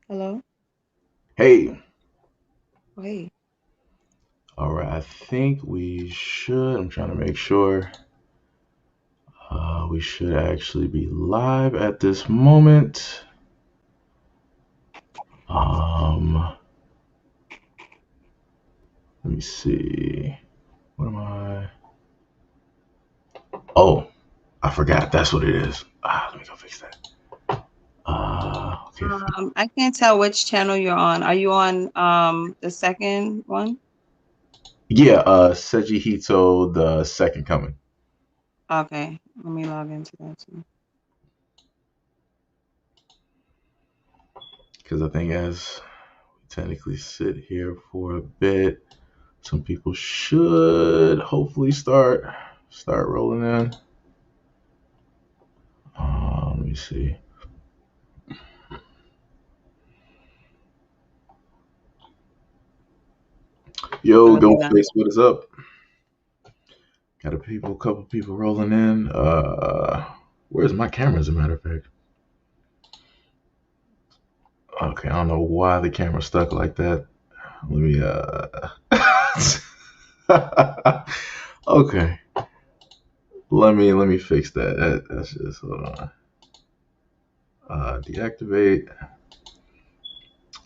Hello? Hey, Wait. all right, I think we should. I'm trying to make sure we should actually be live at this moment. Um, Let me see. What am I? Oh, I forgot. That's what it is. Let me go fix that. Okay. I can't tell which channel you're on. Are you on the second one? Yeah, SEIJIHITO, the second coming. Okay, let me log into that too. Because I think as we technically sit here for a bit, some people should hopefully start rolling in. Let me see. Yo, Okay, now. Ghostface, what is up? Got couple people rolling in. Where's my camera? As a matter of fact. Okay, I don't know why the camera's stuck like that. Let me. Okay, let me fix that. That's just hold on. Deactivate,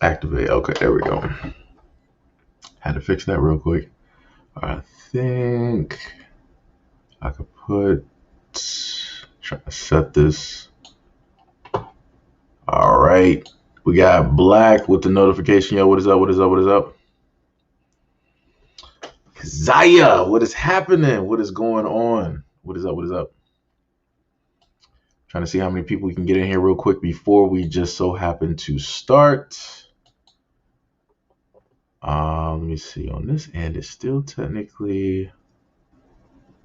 activate. Okay, there we go. Had to fix that real quick. I think I could put. Trying to set this. All right. We got Black with the notification. Yo, what is up? What is up? What is up? Zaya, what is happening? What is going on? What is up? What is up? Trying to see how many people we can get in here real quick before we just so happen to start. Let me see. On this end, it's still technically.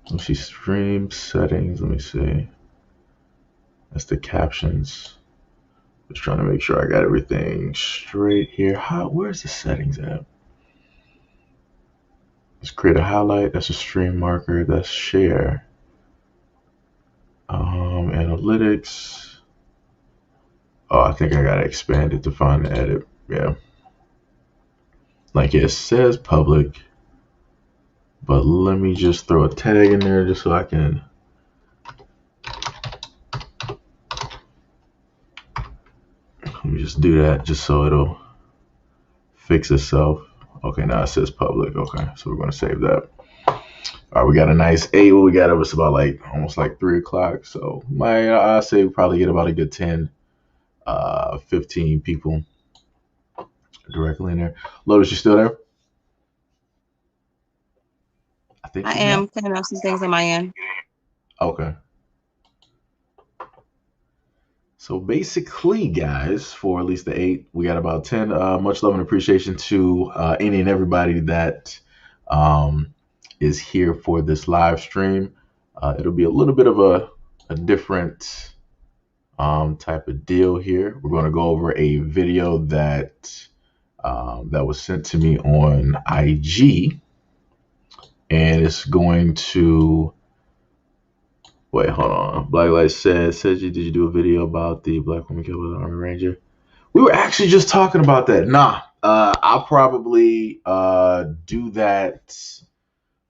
Let me see. Stream settings. Let me see. That's the captions. Just trying to make sure I got everything straight here. Where's the settings at? Let's create a highlight. That's a stream marker. That's share. Analytics. Oh, I think I gotta expand it to find the edit. Yeah. Like it says public, but let me just throw a tag in there just so I can. Let me just do that just so it'll fix itself. Okay, now it says public. Okay, so we're gonna save that. All right, we got a nice 8. What we got? It was about like almost like 3 o'clock. So I say we probably get about a good 10, 15 people directly in there. Lotus, you still there? I think I she's not. am cleaning up some things on my end. Okay. So basically, guys, for at least the 8, we got about 10. Much love and appreciation to any and everybody that um, is here for this live stream. It'll be a little bit of a different type of deal here. We're going to go over a video that was sent to me on IG, and it's going to. Wait, hold on. Black Light said, did you do a video about the black woman killed by the Army Ranger? We were actually just talking about that. Nah, I'll probably do that.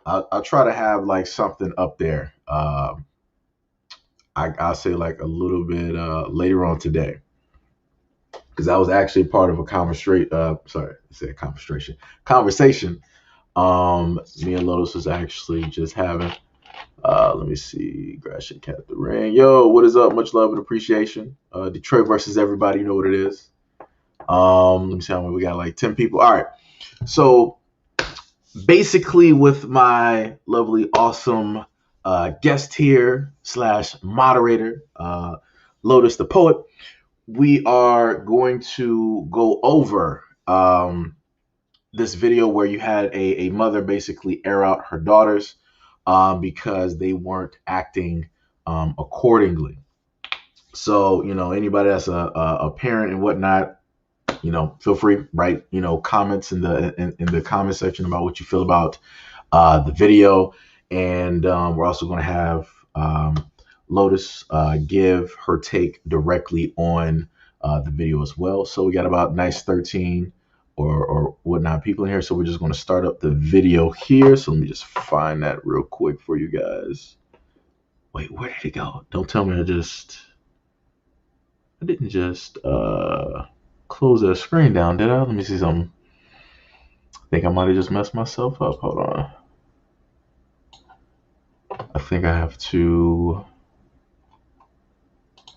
I'll try to have like something up there. I'll say like a little bit later on today, because that was actually part of a conversation. Sorry, I said conversation. Me and Lotus was actually just having. Let me see. Grass and Cat the Ring. Yo, what is up? Much love and appreciation. Detroit versus everybody. You know what it is. Let me see how many we got. Like 10 people. All right. So basically, with my lovely, awesome guest here slash moderator, Lotus the poet, we are going to go over this video where you had a mother basically air out her daughters because they weren't acting accordingly. So, anybody that's a parent and whatnot, feel free, write, comments in the comment section about what you feel about the video. And we're also going to have Lotus give her take directly on the video as well. So we got about nice 13 or whatnot people in here. So we're just going to start up the video here. So let me just find that real quick for you guys. Wait, where did it go? Don't tell me I didn't just close that screen down, did I? Let me see something. I think I might have just messed myself up. Hold on. I think I have to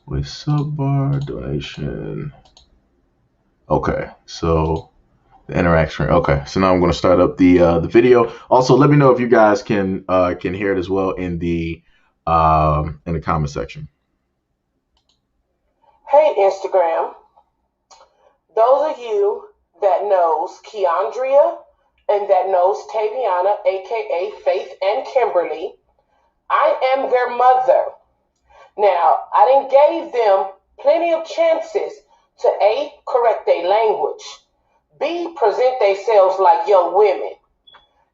with subbar donation. Okay, so the interaction. Okay, so now I'm going to start up the video. Also, let me know if you guys can hear it as well in the comment section. Hey Instagram, those of you that knows Keandria and that knows Taviana, aka Faith and Kimberly, I am their mother. Now, I done gave them plenty of chances to A, correct their language, B, present themselves like young women,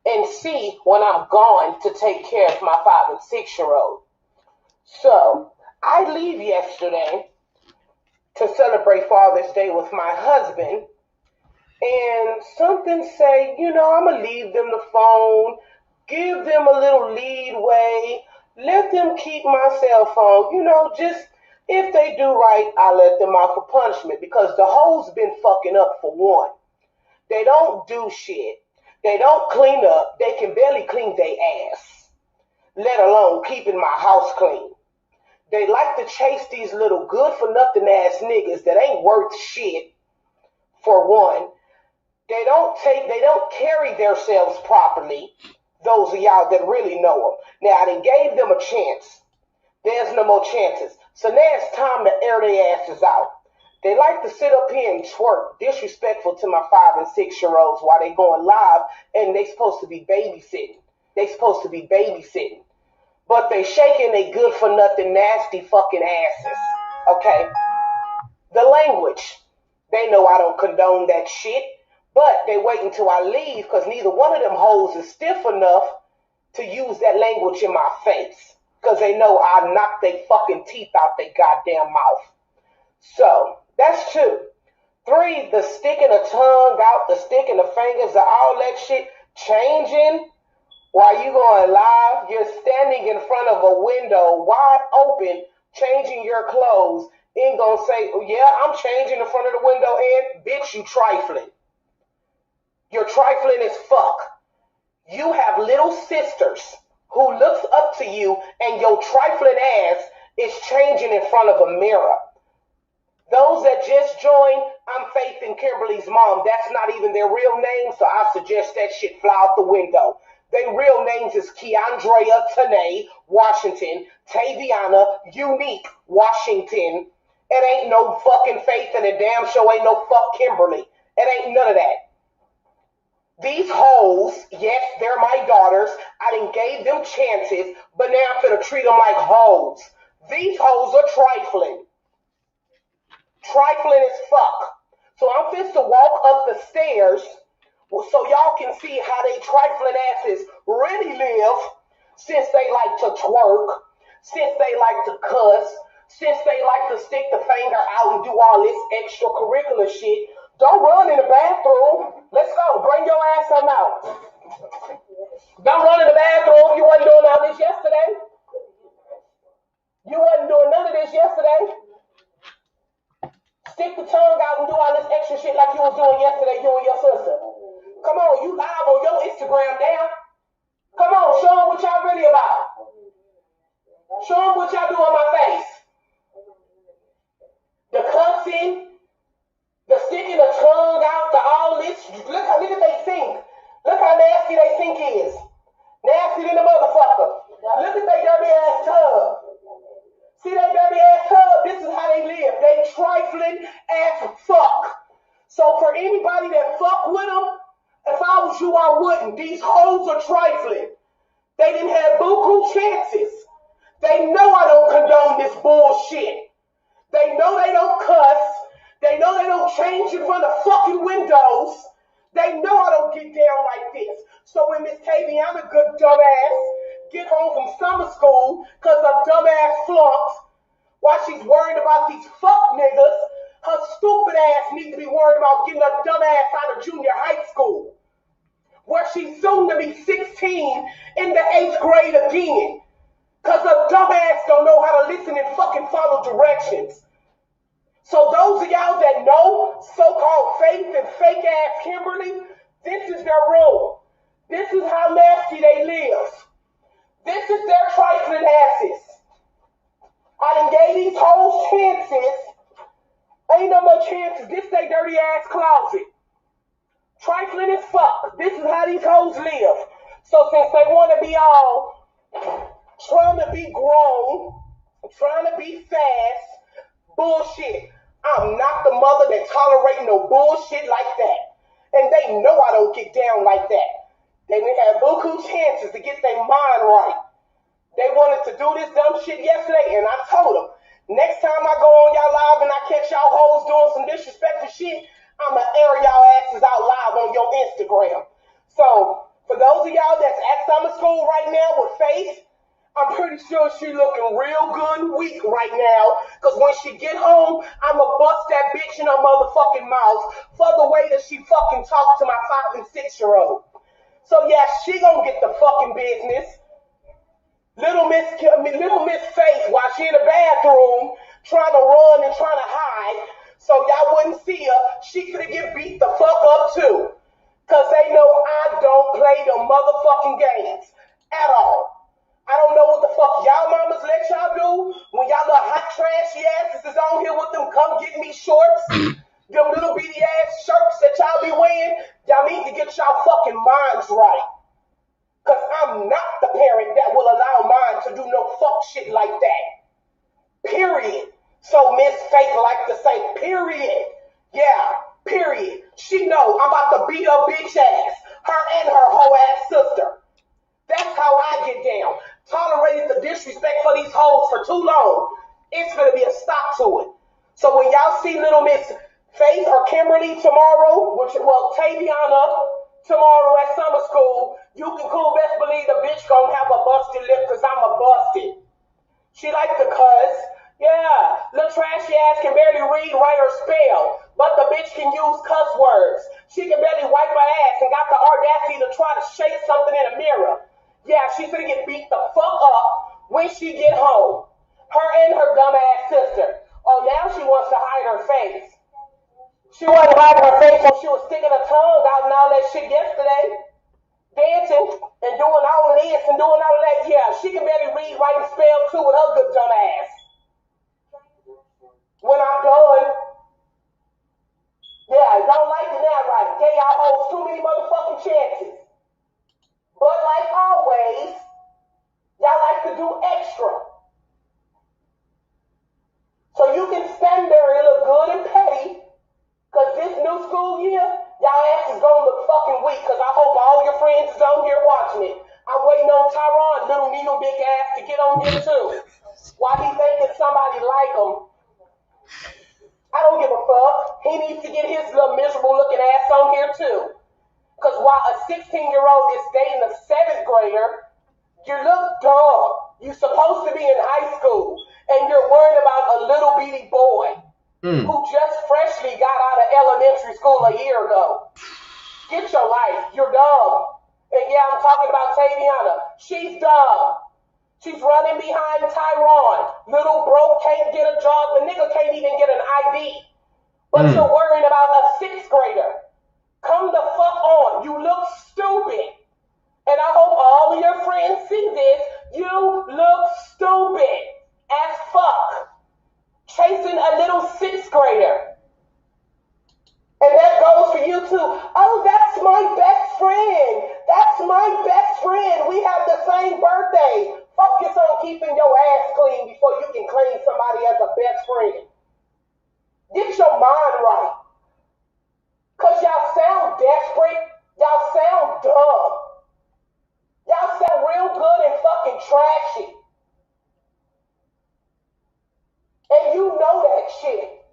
and C, when I'm gone, to take care of my 5 and 6-year-old. So, I leave yesterday to celebrate Father's Day with my husband, and something say, I'm going to leave them the phone, give them a little leadway, let them keep my cell phone, just if they do right, I let them out for punishment because the hoes been fucking up for one. They don't do shit. They don't clean up. They can barely clean their ass, let alone keeping my house clean. They like to chase these little good-for-nothing ass niggas that ain't worth shit, for one. They don't carry themselves properly, those of y'all that really know them. Now, I done gave them a chance. There's no more chances. So now it's time to air their asses out. They like to sit up here and twerk, disrespectful to my 5 and 6-year-olds while they going live, and they supposed to be babysitting. But they shaking they good for nothing nasty fucking asses. Okay? The language. They know I don't condone that shit, but they wait until I leave because neither one of them hoes is stiff enough to use that language in my face because they know I knock their fucking teeth out their goddamn mouth. So, that's 2. 3, the sticking the tongue out, the sticking the fingers, all that shit changing. While you going live, you're standing in front of a window, wide open, changing your clothes. Ain't gonna say, oh, yeah, I'm changing in front of the window, and bitch, you trifling. You're trifling as fuck. You have little sisters who looks up to you, and your trifling ass is changing in front of a mirror. Those that just joined, I'm Faith and Kimberly's mom. That's not even their real name, so I suggest that shit fly out the window. Their real names is Keandria Tanae Washington, Taviana Unique Washington. It ain't no fucking Faith, and it damn sure ain't no fuck Kimberly. It ain't none of that. These hoes, yes, they're my daughters. I done gave them chances, but now I'm finna treat them like hoes. These hoes are trifling. Trifling as fuck. So I'm finna walk up the stairs so y'all can see how they trifling asses really live, since they like to twerk, since they like to cuss, since they like to stick the finger out and do all this extracurricular shit. Don't run in the bathroom. Let's go. Bring your ass on out. Don't run in the bathroom. You wasn't doing all this yesterday. You wasn't doing none of this yesterday. Stick the tongue out and do all this extra shit like you was doing yesterday, you and your sister. Come on, you live on your Instagram now. Come on, show them what y'all really about. Show them what y'all do on my face. The cussing, the sticking the tongue out, the all this. Look at they sink. Look how nasty they sink is. Nasty than a motherfucker. Look at they dirty ass tub. See that dirty ass tub? This is how they live. They trifling as fuck. So for anybody that fuck with them, if I was you, I wouldn't. These hoes are trifling. They didn't have buku chances. They know I don't condone this bullshit. They know they don't cuss. They know they don't change in front of fucking windows. They know I don't get down like this. So when Miss Taviana, good dumbass, get home from summer school because her dumbass flunks, while she's worried about these fuck niggas, Her stupid ass needs to be worried about getting her dumb ass out of junior high school, where she's soon to be 16 in the 8th grade again. Because her dumb ass don't know how to listen and fucking follow directions. So those of y'all that know so-called Faith and fake ass Kimberly, this is their room. This is how nasty they live. This is their trifling asses. I done gave these hoes chances. Ain't no more chances. This they dirty ass closet. Trifling as fuck. This is how these hoes live. So since they want to be all trying to be grown, trying to be fast, bullshit. I'm not the mother that tolerates no bullshit like that. And they know I don't get down like that. They didn't have buku chances to get their mind right. They wanted to do this dumb shit yesterday, and I told them, next time I go on y'all live and I catch y'all hoes doing some disrespectful shit, I'ma air y'all asses out live on your Instagram. So, for those of y'all that's at summer school right now with Faith, I'm pretty sure she looking real good and weak right now, because when she get home, I'ma bust that bitch in her motherfucking mouth for the way that she fucking talked to my 5 and 6-year-old. So yeah, she gonna get the fucking business. Little Miss Faith, while she in the bathroom, trying to run and trying to hide, so y'all wouldn't see her, she could get beat the fuck up too. Because they know I don't play the motherfucking games at all. I don't know what the fuck y'all mamas let y'all do when y'all little hot trashy asses is on here with them come get me shorts, them little bitty ass shirts that y'all be wearing. Y'all need to get y'all fucking minds right. Because I'm not the parent that will allow mine to do no fuck shit like that. Period. So Miss Faith like to say, period. Yeah, period. She know I'm about to beat her bitch ass. Her and her whole ass sister. That's how I get down. Tolerated the disrespect for these hoes for too long. It's going to be a stop to it. So when y'all see little Miss Faith or Kimberly tomorrow, Taviana tomorrow at summer school, you can cool best believe the bitch gonna have a busted lip because I'm a busted. She like to cuss. Yeah, little trashy ass can barely read, write, or spell, but the bitch can use cuss words. She can barely wipe her ass and got the audacity to try to shake something in a mirror. Yeah, she's gonna get beat the fuck up when she get home. Her and her dumb ass sister. Oh, now she wants to hide her face. She wasn't hiding her face when she was sticking her tongue out and all that shit yesterday. Dancing and doing all of this and doing all of that. Yeah, she can barely read, write, and spell too with her good dumb ass. When I'm done, yeah, don't like it now, right? Gave y'all hoes too many motherfucking chances. But like always, y'all like to do extra. So you can stand there and look good and petty, because this new school year, y'all asses gonna look fucking weak, because I hope all your friends is on here watching it. I'm waiting on Tyron, little Nino big ass, to get on here too. Why he thinking somebody like him? I don't give a fuck. He needs to get his little miserable looking ass on here too. Because while a 16-year-old is dating a 7th grader, you look dumb. You're supposed to be in high school, and you're worried about a little bitty boy who just freshly got out of elementary school a year ago. Get your life. You're dumb. And yeah, I'm talking about Taviana. She's dumb. She's running behind Tyron. Little broke can't get a job. The nigga can't even get an ID. But you're worrying about a 6th grader. Come the fuck on. You look stupid. And I hope all of your friends see this. You look stupid as fuck. Chasing a little 6th grader. And that goes for you too. Oh, that's my best friend. That's my best friend. We have the same birthday. Focus on keeping your ass clean before you can claim somebody as a best friend. Get your mind right. Because y'all sound desperate. Y'all sound dumb. Y'all sound real good and fucking trashy. And you know that shit.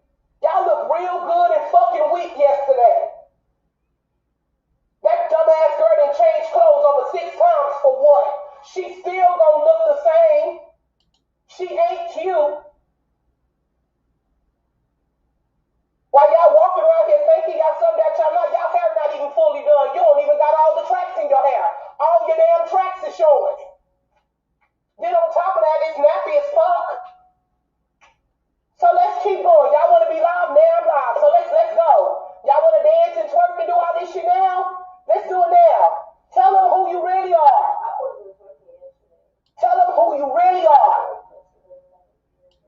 Y'all look real good and fucking weak yesterday. That dumbass girl done changed clothes over 6 times for what? She still gonna look the same. She ain't cute. it's nappy as fuck. So let's keep going. Y'all want to be live? Now I'm live. So let's go. Y'all want to dance and twerk and do all this shit now? Let's do it now. Tell them who you really are. Tell them who you really are.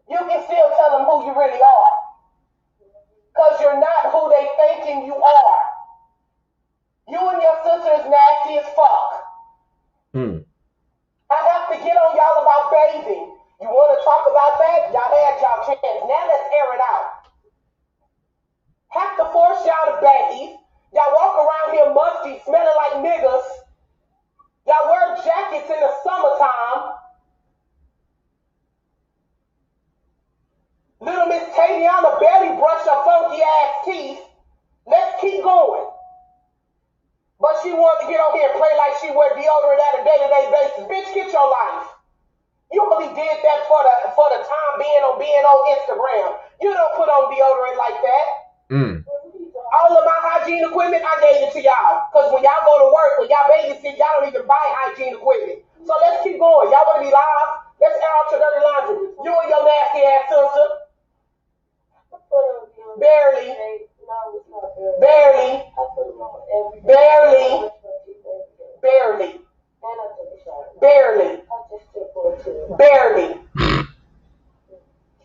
You can still tell them who you really are. Because you're not who they thinking you are. You and your sister is nasty as fuck. I have to get on y'all about bathing. You want to talk about that? Y'all had y'all chance. Now let's air it out. Have to force y'all to bathe. Y'all walk around here musty, smelling like niggas. Y'all wear jackets in the summertime. Little Miss Taviana barely brushed her funky ass teeth. Let's keep going. But she wanted to get on here and play like she wear deodorant at a day-to-day basis. Bitch, get your life. You only did that for the time being on Instagram. You don't put on deodorant like that. All of my hygiene equipment, I gave it to y'all. Because when y'all go to work, when y'all babysit, y'all don't even buy hygiene equipment. So let's keep going. Y'all want to be live? Let's air out your dirty laundry. You and your nasty ass sister. Barely. Barely. Barely. Barely. Barely. Barely.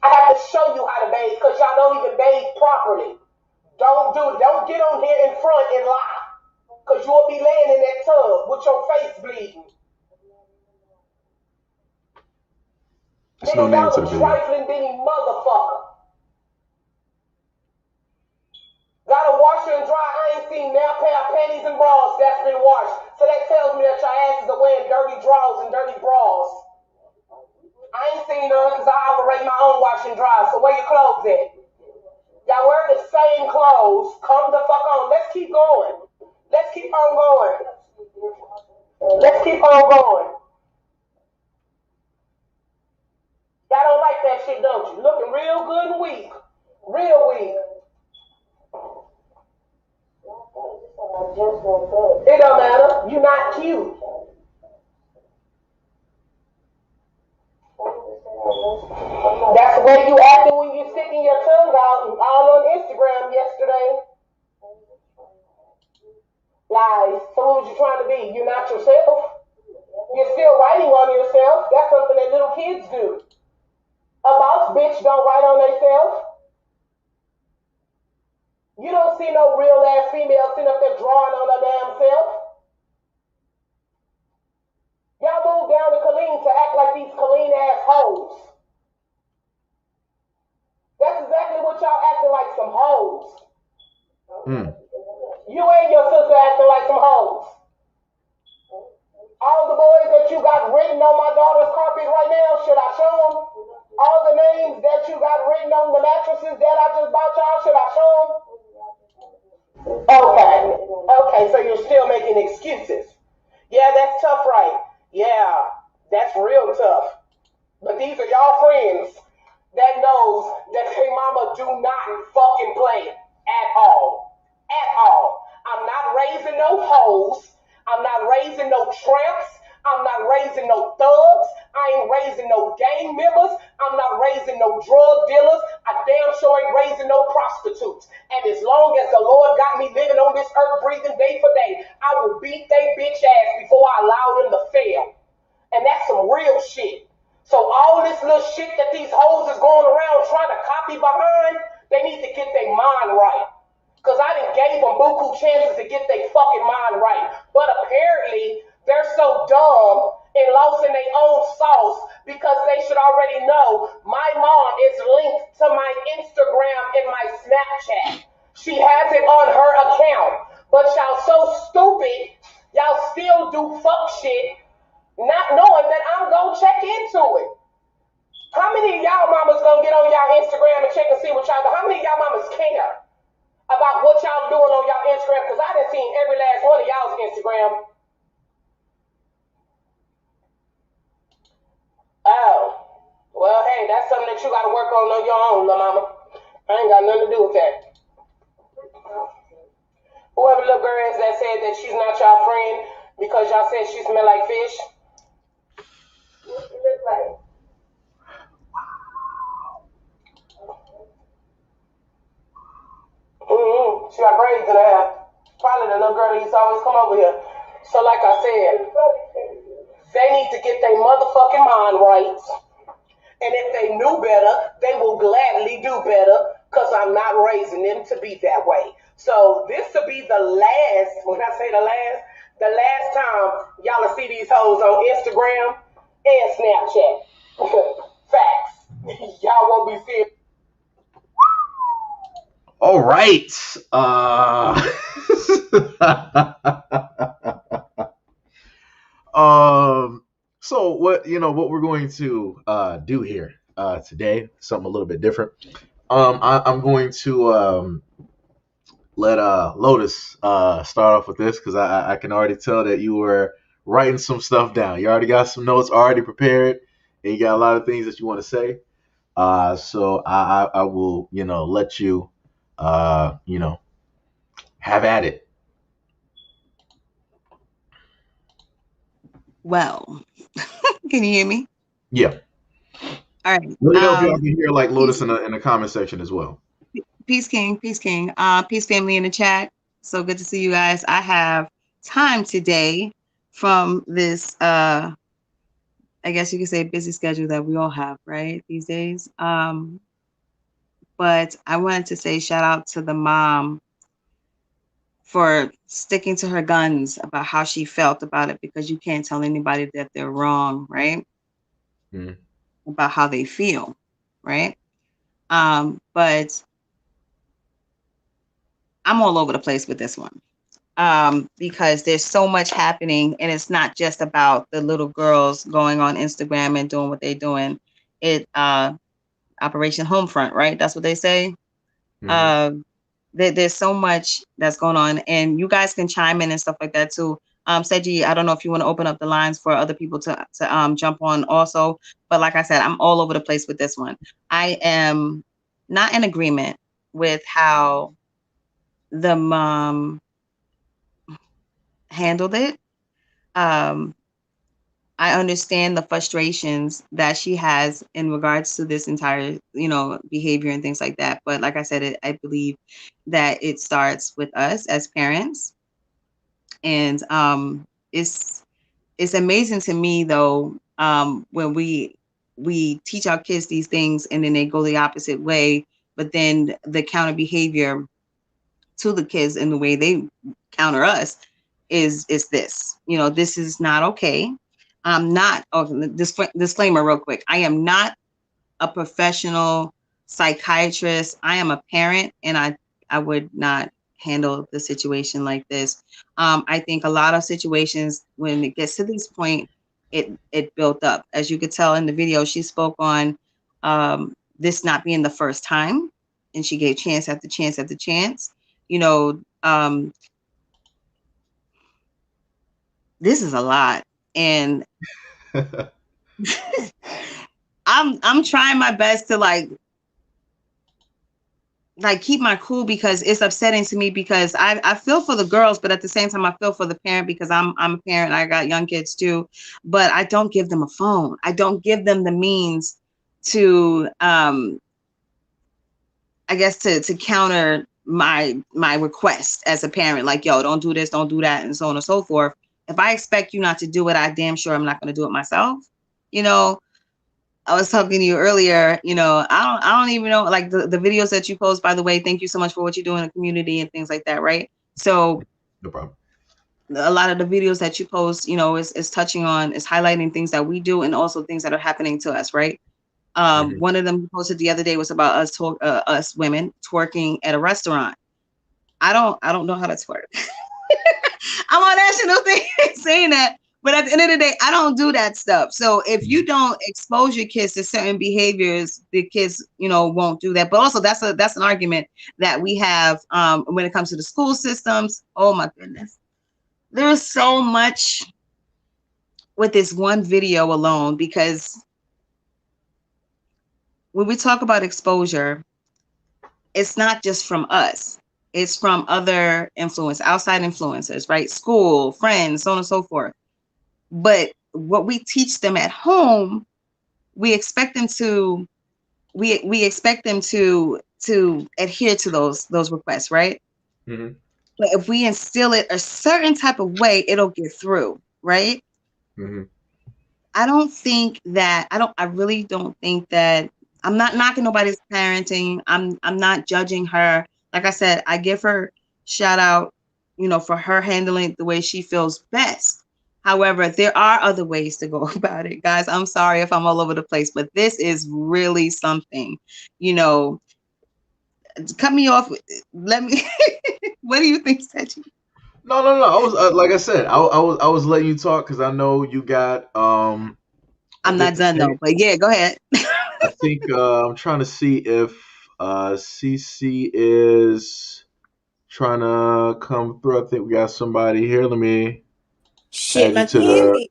I have to show you how to bathe because y'all don't even bathe properly. Don't get on here in front and lie. Because you'll be laying in that tub with your face bleeding. There's no name to the video. Trifling bitty motherfucker. Got a washer and dry. I ain't seen now pair of panties and bras that's been washed. So that tells me that your asses are wearing dirty drawers and dirty bras. I ain't seen none because I operate my own wash and dry. So where your clothes at? Y'all wear the same clothes. Come the fuck on. Let's keep going. Let's keep on going. Let's keep on going. Y'all don't like that shit, don't you? Looking real good and weak. Real weak. It don't matter. You're not cute. That's the way you acting when you sticking your tongue out all on Instagram yesterday. Lies. So what was you trying to be? You're not yourself? You're still writing on yourself. That's something that little kids do. A boss bitch don't write on themselves. You don't see no real ass female sitting up there drawing on her damn self. Y'all moved down to Colleen to act like these Colleen ass hoes. That's exactly what y'all acting like, some hoes. You and your sister acting like some hoes. All the boys that you got written on my daughter's carpet right now, should I show them? All the names that you got written on the mattresses that I just bought y'all, should I show them? Okay, so you're still making excuses. Yeah, that's tough, right? Yeah, that's real tough. But these are y'all friends that knows that hey mama do not fucking play at all. At all. I'm not raising no hoes. I'm not raising no tramps. I'm not raising no thugs. I ain't raising no gang members. I'm not raising no drug dealers. I damn sure ain't raising no prostitutes. And as long as the Lord got me living on this earth, breathing day for day, I will beat they bitch ass before I allow them to fail. And that's some real shit. So all this little shit that these hoes is going around trying to copy behind, they need to get their mind right. Because I done gave them buku chances to get their fucking mind right. But apparently, they're so dumb and lost in their own sauce because they should already know my mom is linked to my Instagram and my Snapchat. She has it on her account. But y'all so stupid, y'all still do fuck shit, not knowing that I'm gonna check into it. How many of y'all mamas gonna get on y'all Instagram and check and see what y'all do? How many of y'all mamas care about what y'all doing on y'all Instagram? Because I done seen every last one of y'all's Instagram. Oh, well, hey, that's something that you got to work on your own, little mama. I ain't got nothing to do with that. Whoever little girl is that said that she's not y'all friend because y'all said she smell like fish. What she look like? ladies always come over here. So like I said, they need to get their motherfucking mind right. And if they knew better, they will gladly do better, because I'm not raising them to be that way. So this will be the last, when I say the last time y'all will see these hoes on Instagram and Snapchat. Facts. Y'all won't be seeing. All right. So what we're going to do here today, something a little bit different. I'm going to let Lotus start off with this, because I can already tell that you were writing some stuff down. You already got some notes already prepared, and you got a lot of things that you want to say. So I will let you have at it. Well, can you hear me? Yeah. All right. Let me know if y'all can hear like Lotus in the comment section as well. Peace King, peace family in the chat. So good to see you guys. I have time today from this I guess you could say busy schedule that we all have, right, these days. But I wanted to say shout out to the mom for sticking to her guns about how she felt about it, because you can't tell anybody that they're wrong, right? Mm. About how they feel, right? But I'm all over the place with this one, because there's so much happening, and it's not just about the little girls going on Instagram and doing what they're doing. It Operation Homefront, right? That's what they say. Mm-hmm. There's so much that's going on, and you guys can chime in and stuff like that too. Seiji, I don't know if you want to open up the lines for other people to jump on also, but like I said, I'm all over the place with this one. I am not in agreement with how the mom handled it. I understand the frustrations that she has in regards to this entire, behavior and things like that. But like I said, I believe that it starts with us as parents. And it's amazing to me though, when we teach our kids these things and then they go the opposite way, but then the counter behavior to the kids in the way they counter us is this. This is not okay. I'm not, disclaimer real quick. I am not a professional psychiatrist. I am a parent, and I would not handle the situation like this. I think a lot of situations, when it gets to this point, it built up. As you could tell in the video, she spoke on this not being the first time, and she gave chance after chance after chance. This is a lot, and I'm trying my best to like keep my cool, because it's upsetting to me, because I feel for the girls, but at the same time I feel for the parent, because I'm a parent. I got young kids too, but I don't give them a phone. I don't give them the means to I guess to counter my request as a parent, like, yo, don't do this, don't do that, and so on and so forth. If I expect you not to do it, I damn sure I'm not going to do it myself. I was talking to you earlier, I don't even know, like the videos that you post, by the way, thank you so much for what you do in the community and things like that, right? So no problem. A lot of the videos that you post, is touching on, is highlighting things that we do and also things that are happening to us, right? One of them you posted the other day was about us women twerking at a restaurant. I don't know how to twerk. I'm on national thing saying that. But at the end of the day, I don't do that stuff. So if you don't expose your kids to certain behaviors, the kids, won't do that. But also that's an argument that we have when it comes to the school systems. Oh my goodness. There's so much with this one video alone, because when we talk about exposure, it's not just from us. It's from other outside influencers, right? School, friends, so on and so forth. But what we teach them at home, we expect them to adhere to those requests, right? Mm-hmm. But if we instill it a certain type of way, it'll get through, right? Mm-hmm. I really don't think that I'm not knocking nobody's parenting. I'm not judging her. Like I said, I give her shout out, for her handling it the way she feels best. However, there are other ways to go about it. Guys, I'm sorry if I'm all over the place, but this is really something. You know, cut me off. Let me What do you think, Seiji? No, no, no. I was like I said, I was letting you talk because I know you got a I'm bit not to done say. though, but yeah, go ahead. I think I'm trying to see if CC is trying to come through. I think we got somebody here. Let me Shit, add you man. to Can you hear the. me?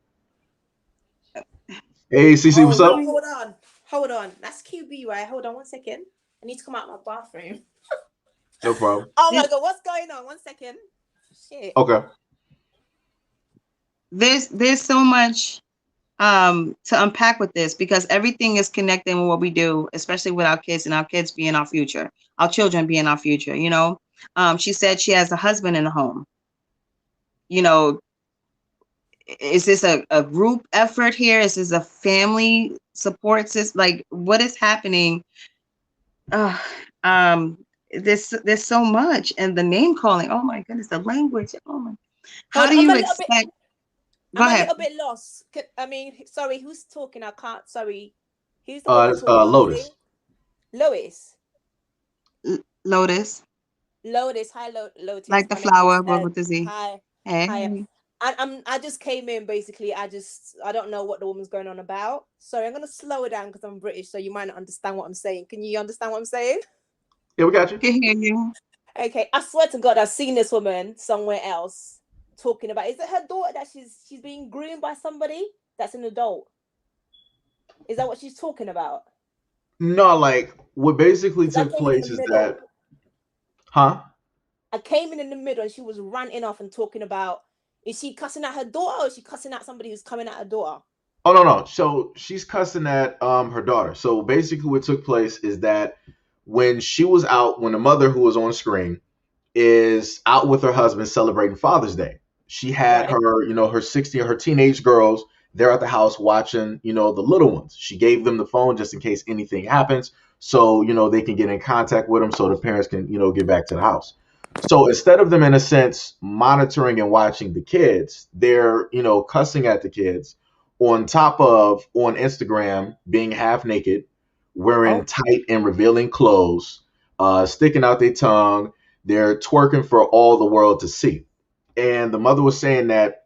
Hey, CC, Oh, what's no, up? hold on. Hold on. That's QB, right? Hold on 1 second. I need to come out of my bathroom. No problem. Oh my God, what's going on? 1 second. Shit. Okay. There's so much to unpack with this because everything is connected with what we do, especially with our kids and our kids being our future, our children being our future. She said she has a husband in the home. You know, is this a group effort here? Is this a family support system? Like, what is happening? Uh, um, there's so much, and the name calling. Oh my goodness, the language. Oh my. How Hold do on. you expect? Go I'm a ahead. little bit lost. I mean, sorry, who's talking? I can't. Sorry. Who's the woman That's, talking on the thing? Lotus. Lois. Lotus, Lotus. Hi, Lotus. like the My name is flower, but with the Z. Hi. Hi. Hey. I just came in basically. I don't know what the woman's going on about. Sorry, I'm gonna slow it down because I'm British, so you might not understand what I'm saying. Can you understand what I'm saying? Yeah, we got you. Can hear you. Okay, I swear to God, I've seen this woman somewhere else talking about. Is it her daughter that she's being groomed by somebody that's an adult? Is that what she's talking about? No, like what basically Because I took came in place the is that, middle. huh? I came in the middle, and she was ranting off and talking about. Is she cussing at her daughter, or is she cussing at somebody who's coming at her daughter? Oh no, no. So she's cussing at her daughter. So basically, what took place is that when she was out, when the mother who was on screen is out with her husband celebrating Father's Day, she had Right. her, her 16, her teenage girls. They're at the house watching, the little ones. She gave them the phone just in case anything happens, so they can get in contact with them, so the parents can, get back to the house. So instead of them, in a sense, monitoring and watching the kids, they're, cussing at the kids on top of on Instagram being half naked, wearing Oh. tight and revealing clothes, sticking out their tongue. They're twerking for all the world to see. And the mother was saying that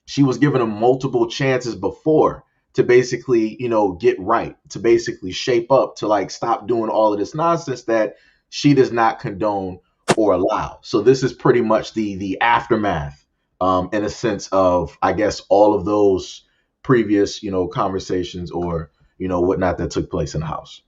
she was giving them multiple chances before to basically, get right, to basically shape up, to like stop doing all of this nonsense that she does not condone or allow. So this is pretty much the aftermath, in a sense of, I guess, all of those previous, conversations or whatnot that took place in the house.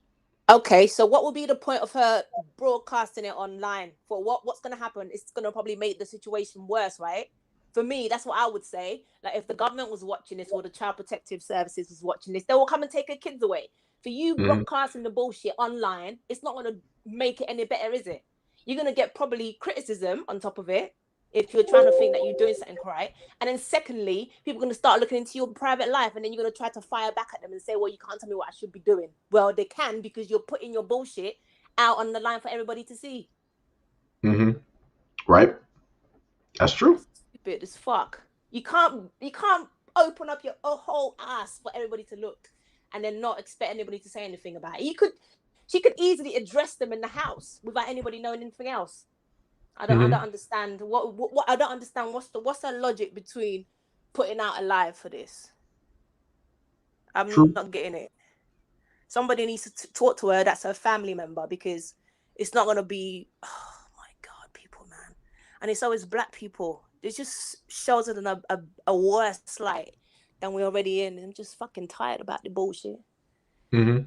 Okay, so what will be the point of her broadcasting it online? For what's going to happen? It's going to probably make the situation worse, right? For me, that's what I would say. Like, if the government was watching this or the child protective services was watching this, they will come and take her kids away. For you Mm-hmm. broadcasting the bullshit online, it's not going to make it any better, is it? You're going to get probably criticism on top of it if you're trying to think that you're doing something right. And then secondly, people are going to start looking into your private life, and then you're going to try to fire back at them and say, well, you can't tell me what I should be doing. Well, they can, because you're putting your bullshit out on the line for everybody to see. Mm-hmm. Right. That's true. That's stupid as fuck. You can't open up your whole ass for everybody to look and then not expect anybody to say anything about it. She could easily address them in the house without anybody knowing anything else. I don't Mm-hmm. understand what I don't understand. What's the logic between putting out a live for this? I'm True. not getting it. Somebody needs to talk to her. That's her family member, because it's not gonna be. Oh my God, people, man, and it's always black people. It just shows it in a worse light than we're already in. I'm just fucking tired about the bullshit. Mm-hmm.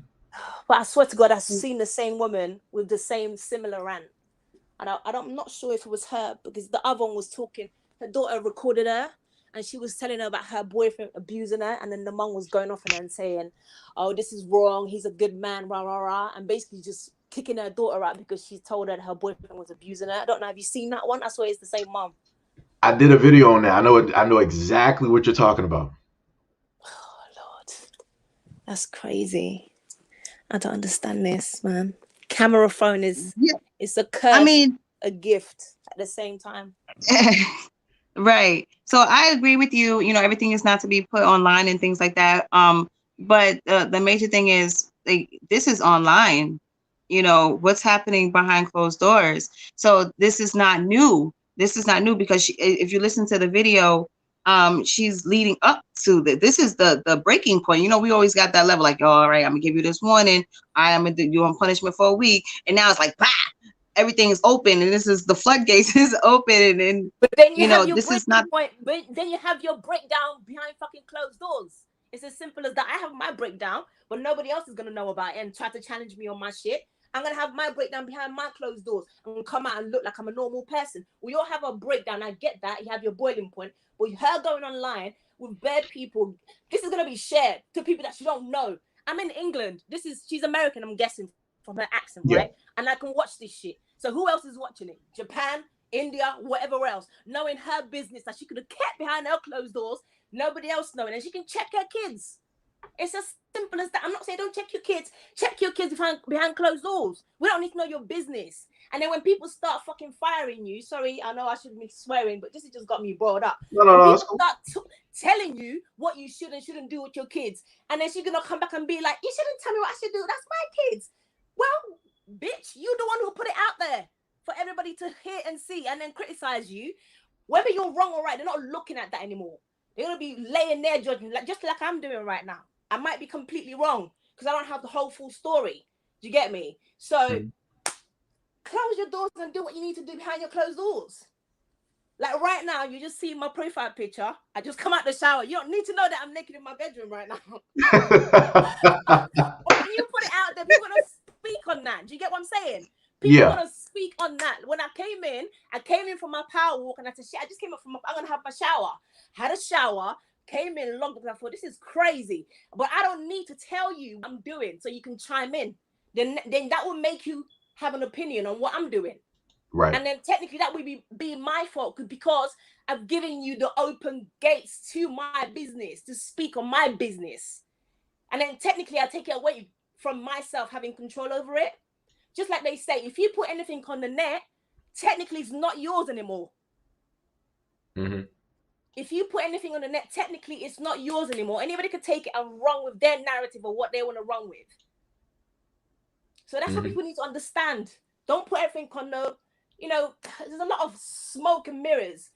But I swear to God, I've seen the same woman with the same similar rant. I'm not sure if it was her, because the other one was talking. Her daughter recorded her, and she was telling her about her boyfriend abusing her, and then the mum was going off on her and saying, "Oh, this is wrong. He's a good man, rah rah rah," and basically just kicking her daughter out because she told her that her boyfriend was abusing her. I don't know. Have you seen that one? I swear it's the same mom. I did a video on that. I know exactly what you're talking about. Oh Lord, that's crazy. I don't understand this, man. Camera phone is it's a curse, I mean, a gift at the same time. right. So I agree with you. You know, everything is not to be put online and things like that. But the major thing is, like, this is online. You know what's happening behind closed doors. So this is not new. This is not new because if you listen to the video, she's leading up to this is the breaking point. You know, we always got that level like, oh, all right, I'm gonna give you this warning. I'm gonna do you on punishment for a week, and now it's like, bah, everything is open, and this is the floodgates is open, and but then you have know your this is breaking not. point. But then you have your breakdown behind fucking closed doors. It's as simple as that. I have my breakdown, but nobody else is gonna know about it and try to challenge me on my shit. I'm gonna have my breakdown behind my closed doors and come out and look like I'm a normal person. We all have a breakdown. I get that. You have your boiling point, but her going online with bad people, this is gonna be shared to people that you don't know. I'm in England. She's American, I'm guessing from her accent, right? And I can watch this shit. So who else is watching it? Japan, India, whatever else, knowing her business that she could have kept behind her closed doors, nobody else knowing, and she can check her kids. It's as simple as that. I'm not saying don't check your kids. Check your kids behind closed doors. We don't need to know your business. And then when people start fucking firing you, sorry, I know I shouldn't be swearing, but this has just got me boiled up. No, when people cool. start telling you what you should and shouldn't do with your kids, and then she's gonna come back and be like, you shouldn't tell me what I should do. That's my kids. Well, bitch, you the one who put it out there for everybody to hear and see and then criticize you. Whether you're wrong or right, they're not looking at that anymore. They're gonna be laying their judgment, just like I'm doing right now. I might be completely wrong because I don't have the whole full story. Do you get me? So close your doors and do what you need to do behind your closed doors. Like right now, you just see my profile picture. I just come out the shower. You don't need to know that I'm naked in my bedroom right now. But when you put it out there, people are gonna speak on that. Do you get what I'm saying? People are gonna speak on that. When I came in from my power walk, and I said, shit, I just came up from I'm gonna have my shower. Had a shower. Came in long because I thought this is crazy, but I don't need to tell you what I'm doing so you can chime in. Then that will make you have an opinion on what I'm doing, right? And then technically that would be my fault because I've given you the open gates to my business to speak on my business, and then technically I take it away from myself having control over it. Just like they say, if you put anything on the net, technically it's not yours anymore. If you put anything on the net, technically it's not yours anymore. Anybody could take it and run with their narrative or what they want to run with. So that's what people need to understand. Don't put everything on the, there's a lot of smoke and mirrors.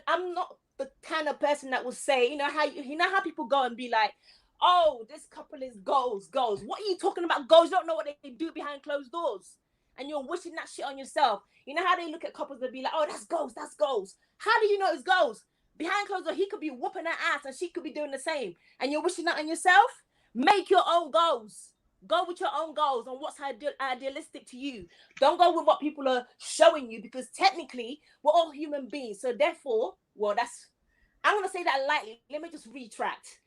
I'm not the kind of person that will say, how people go and be like, oh, this couple is goals. What are you talking about goals? You don't know what they do behind closed doors. And you're wishing that shit on yourself. You know how they look at couples and be like, oh, that's goals. How do you know it's goals? Behind closed doors, he could be whooping her ass and she could be doing the same. And you're wishing that on yourself? Make your own goals. Go with your own goals on what's idealistic to you. Don't go with what people are showing you because technically we're all human beings. So therefore, I'm going to say that lightly. Let me just retract.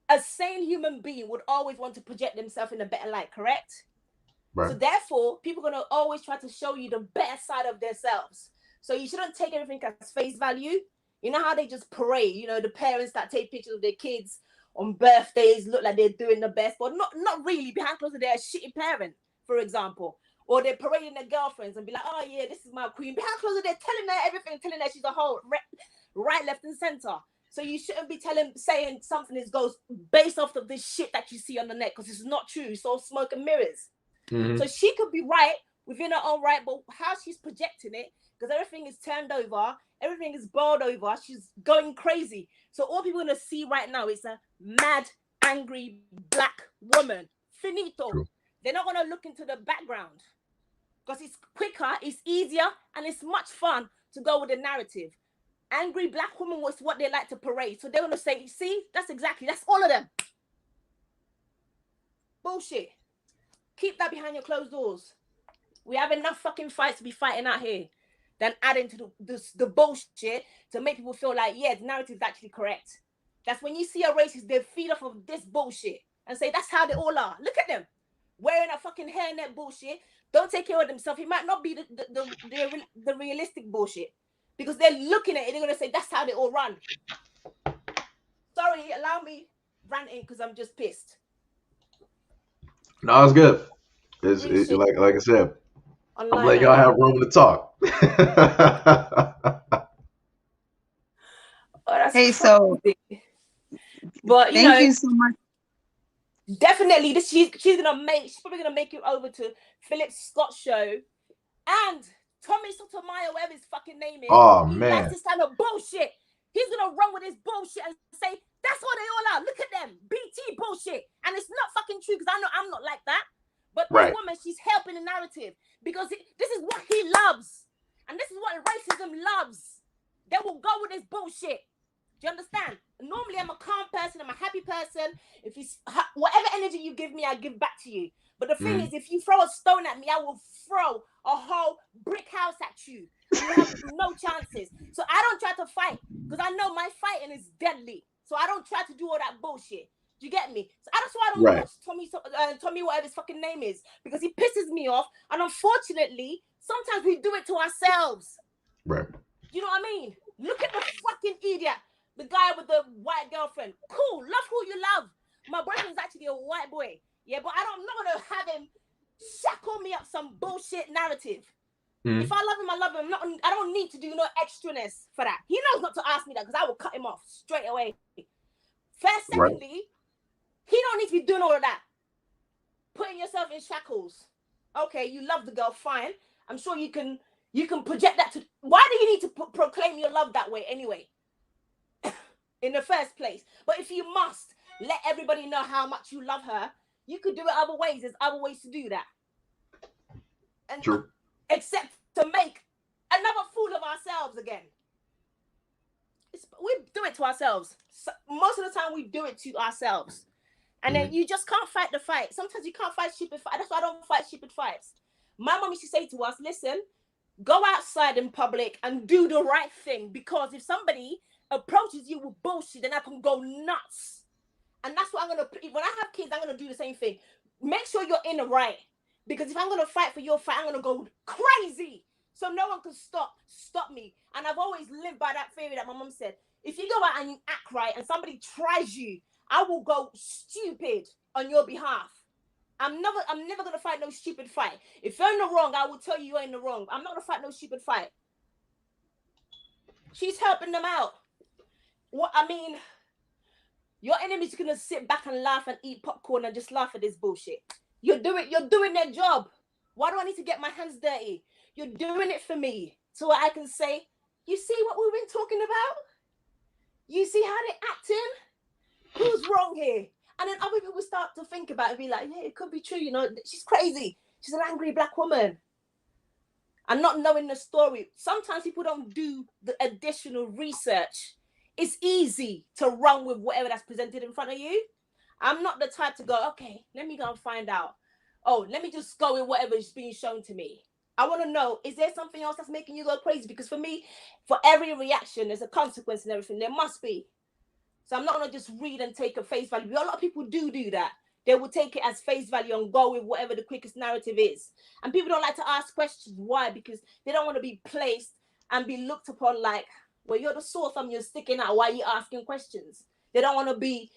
A sane human being would always want to project themselves in a better light, correct? Right. So therefore, people are going to always try to show you the better side of themselves. So you shouldn't take everything as face value. You know how they just parade, the parents that take pictures of their kids on birthdays look like they're doing the best, but not really. Behind closed doors, they're a shitty parent, for example. Or they're parading their girlfriends and be like, oh yeah, this is my queen. Behind closed doors, they're telling her everything, telling her she's a whole right, left, and center. So you shouldn't be saying something goes based off of this shit that you see on the net because it's not true. It's all smoke and mirrors. So she could be right within her own right, but how she's projecting it, because everything is turned over, everything is boiled over, she's going crazy. So all people are going to see right now is a mad, angry black woman. Finito. True. They're not going to look into the background because it's quicker, it's easier, and it's much fun to go with the narrative. Angry black woman was what they like to parade. So they're going to say, see, that's all of them. Bullshit. Keep that behind your closed doors. We have enough fucking fights to be fighting out here than adding to the bullshit to make people feel like, yeah, the narrative is actually correct. That's when you see a racist, they feed off of this bullshit and say, that's how they all are. Look at them. wearing a fucking hairnet bullshit, don't take care of themselves. It might not be the realistic bullshit, because they're looking at it. They're gonna say that's how they all run. Sorry, allow me ranting because I'm just pissed. No, it's good. Real shit Like I said, I'm online, letting man. y'all have room to talk. Oh, that's Hey, so crazy. But thank you so much. definitely she's probably gonna make it over to Philip Scott's show, and Tommy Sotomayor, whatever his fucking name is. Oh He man, likes this kind of bullshit. He's gonna run with his bullshit and say that's what they all are. Look at them, BT bullshit, and it's not fucking true, because I know I'm not like that. But this right, woman, she's helping the narrative, because this is what he loves, and this is what racism loves. They will go with this bullshit. Do you understand? Normally, I'm a calm person. I'm a happy person. If you whatever energy you give me, I give back to you. But the thing is, if you throw a stone at me, I will throw a whole brick house at you. You have no chances. So I don't try to fight, because I know my fighting is deadly. So I don't try to do all that bullshit. Do you get me? So that's why I don't right, watch Tommy, whatever his fucking name is, because he pisses me off. And unfortunately, sometimes we do it to ourselves. right. You know what I mean? Look at the fucking idiot. The guy with the white girlfriend. Cool. Love who you love. My boyfriend's actually a white boy. Yeah, but I'm not going to have him shackle me up some bullshit narrative. If I love him, I love him. I don't need to do no extraness for that. He knows not to ask me that, because I will cut him off straight away. First, secondly, he don't need to be doing all of that. Putting yourself in shackles. Okay, you love the girl, fine. I'm sure you can project that to... Why do you need to proclaim your love that way anyway? In the first place. But if you must let everybody know how much you love her, you could do it other ways. There's other ways to do that. And True. Except to make another fool of ourselves again. We do it to ourselves. So most of the time we do it to ourselves. And then you just can't fight the fight. Sometimes you can't fight stupid fights. That's why I don't fight stupid fights. My mom used to say to us, listen, go outside in public and do the right thing, because if somebody approaches you with bullshit, then I can go nuts. And that's what I'm gonna... When I have kids, I'm gonna do the same thing. Make sure you're in the right, because if I'm gonna fight for your fight, I'm gonna go crazy, so no one can stop me. And I've always lived by that theory that my mom said, if you go out and you act right and somebody tries you, I will go stupid on your behalf. I'm never gonna fight no stupid fight. If you're in the wrong, I will tell you you're in the wrong. I'm not gonna fight no stupid fight. She's helping them out. What I mean, your enemy's gonna sit back and laugh and eat popcorn and just laugh at this bullshit. You're doing their job. Why do I need to get my hands dirty? You're doing it for me, so I can say, you see what we've been talking about? You see how they're acting? Who's wrong here? And then other people start to think about it and be like, yeah, it could be true, she's crazy. She's an angry black woman. And not knowing the story. Sometimes people don't do the additional research. It's easy to run with whatever that's presented in front of you. I'm not the type to go, okay, let me go and find out. Oh, let me just go with whatever is being shown to me. I want to know, is there something else that's making you go crazy? Because for me, for every reaction, there's a consequence and everything. There must be. So I'm not going to just read and take a face value. A lot of people do that. They will take it as face value and go with whatever the quickest narrative is. And people don't like to ask questions. Why? Because they don't want to be placed and be looked upon like, well, you're the sore thumb, you're sticking out. Why are you asking questions? They don't want to be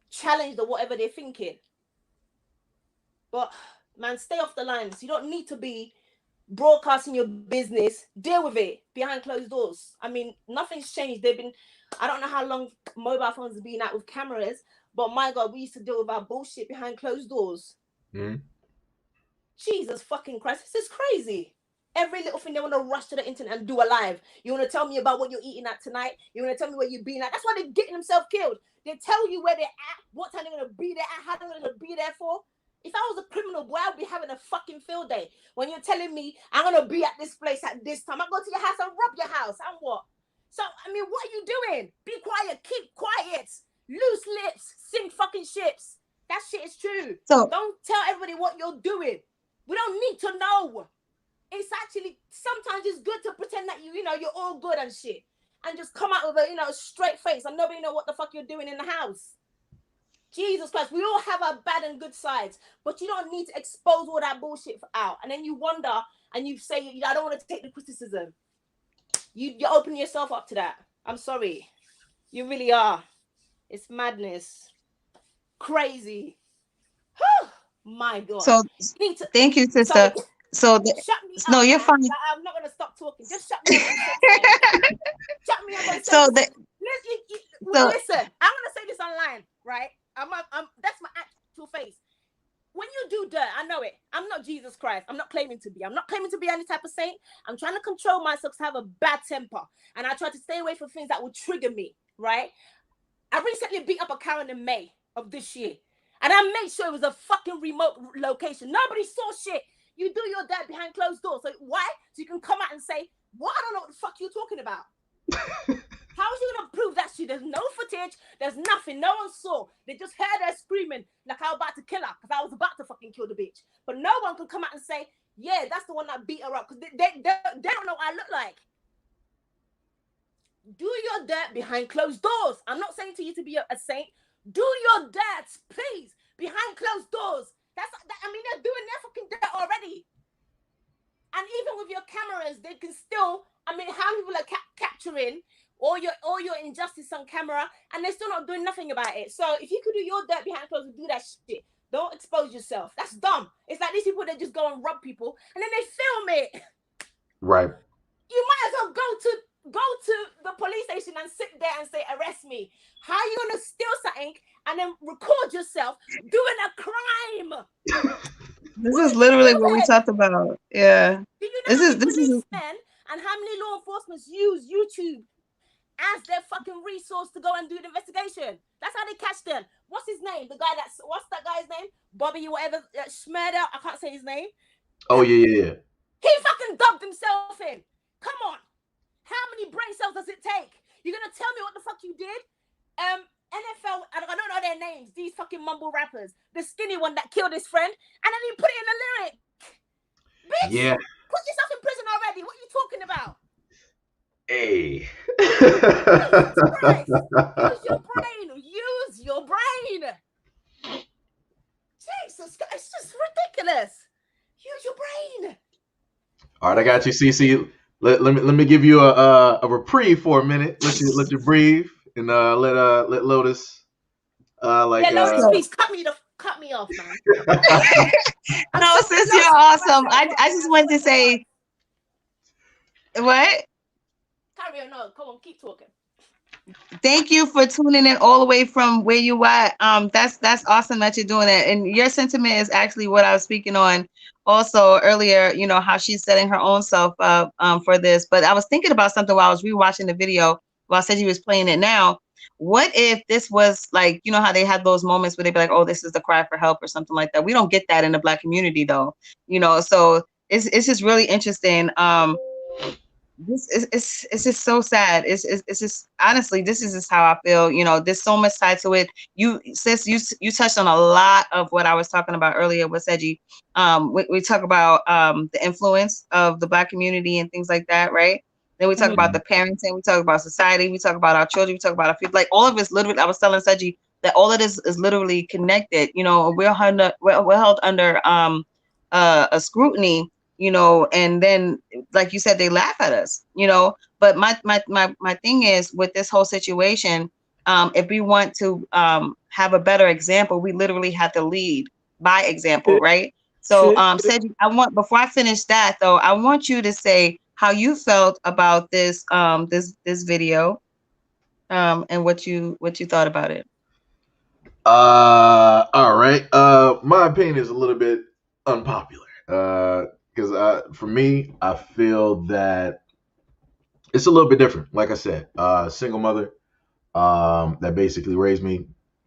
challenged or whatever they're thinking. But, man, stay off the lines. You don't need to be broadcasting your business. Deal with it behind closed doors. I mean, nothing's changed. I don't know how long mobile phones have been out with cameras, but my God, we used to deal with our bullshit behind closed doors. Jesus fucking Christ, this is crazy. Every little thing they want to rush to the internet and do a live. You want to tell me about what you're eating at tonight? You want to tell me where you've been at? That's why they're getting themselves killed. They tell you where they're at, what time they're going to be there at, how they're going to be there for. If I was a criminal, boy, I would be having a fucking field day. When you're telling me I'm going to be at this place at this time, I go to your house and rob your house. And what? So, I mean, what are you doing? Be quiet. Keep quiet. Loose lips. Sink fucking ships. That shit is true. So don't tell everybody what you're doing. We don't need to know. It's actually, sometimes it's good to pretend that you're all good and shit. And just come out with a, straight face and nobody know what the fuck you're doing in the house. Jesus Christ, we all have our bad and good sides, but you don't need to expose all that bullshit out. And then you wonder and you say, I don't want to take the criticism. You open yourself up to that. I'm sorry. You really are. It's madness. Crazy. My God. So thank you, sister. Sorry. So shut me no, up, you're man. fine. I'm not gonna stop talking. Just shut me up and say shut me up and say listen, I'm gonna say this online, right? I'm that's my actual face. When you do dirt, I know it. I'm not Jesus Christ. I'm not claiming to be. I'm not claiming to be any type of saint. I'm trying to control myself to have a bad temper. And I try to stay away from things that would trigger me, right? I recently beat up a Karen in May of this year. And I made sure it was a fucking remote location. Nobody saw shit. You do your dirt behind closed doors. So why? So you can come out and say, well, I don't know what the fuck you're talking about. How is you going to prove that shit? There's no footage. There's nothing. No one saw. They just heard her screaming like I was about to kill her because I was about to fucking kill the bitch. But no one can come out and say, yeah, that's the one that beat her up because they don't know what I look like. Do your dirt behind closed doors. I'm not saying to you to be a saint. Do your dirt, please, behind closed doors. I mean, they're doing their fucking dirt already. And even with your cameras, they can still, I mean, how many people are capturing all your injustice on camera, and they're still not doing nothing about it. So if you could do your dirt behind closed doors, do that shit. Don't expose yourself. That's dumb. It's like these people that just go and rob people, and then they film it. Right. You might as well go to the police station and sit there and say, arrest me. How are you gonna steal something and then record yourself doing a crime? This is literally what we talked about. Yeah. Do you know how many policemen and how many law enforcement use YouTube as their fucking resource to go and do the investigation? That's how they catch them. What's his name? What's that guy's name? Bobby, whatever, Schmurder. I can't say his name. Oh, yeah. He fucking dubbed himself in. Come on. How many brain cells does it take? You're going to tell me what the fuck you did? NFL, I don't know their names, these fucking mumble rappers. The skinny one that killed his friend, and then he put it in the lyric. Bitch, yeah. Put yourself in prison already. What are you talking about? Hey. Use your brain. Use your brain. Jesus, it's just ridiculous. Use your brain. All right, I got you, CC. Let me give you a reprieve for a minute. Let you breathe and let Lotus Lotus, please cut me off, man. No, sis, you're awesome. I just wanted to say what? Carry on, no, come on, keep talking. Thank you for tuning in all the way from where you at. That's awesome that you're doing that. And your sentiment is actually what I was speaking on also earlier, you know, how she's setting her own self up for this. But I was thinking about something while I was rewatching the video while Seiji was playing it now. What if this was like, you know, how they had those moments where they'd be like, oh, this is the cry for help or something like that. We don't get that in the Black community, though, you know, so it's just really interesting. It's just so sad. It's just honestly, this is just how I feel. You know, there's so much tied to it. You touched on a lot of what I was talking about earlier with Seiji. We talk about the influence of the Black community and things like that, right? Then we talk about the parenting, we talk about society, we talk about our children, we talk about our future. Like all of it's literally, I was telling Seiji that all of this is literally connected. You know, we're held under a scrutiny, you know, and then like you said, they laugh at us, you know. But my thing is with this whole situation, if we want to have a better example, we literally have to lead by example, right? So Seiji, before I finish that though, I want you to say how you felt about this this video and what you thought about it. All right. My opinion is a little bit unpopular. Because for me, I feel that it's a little bit different. Like I said, single mother that basically raised me,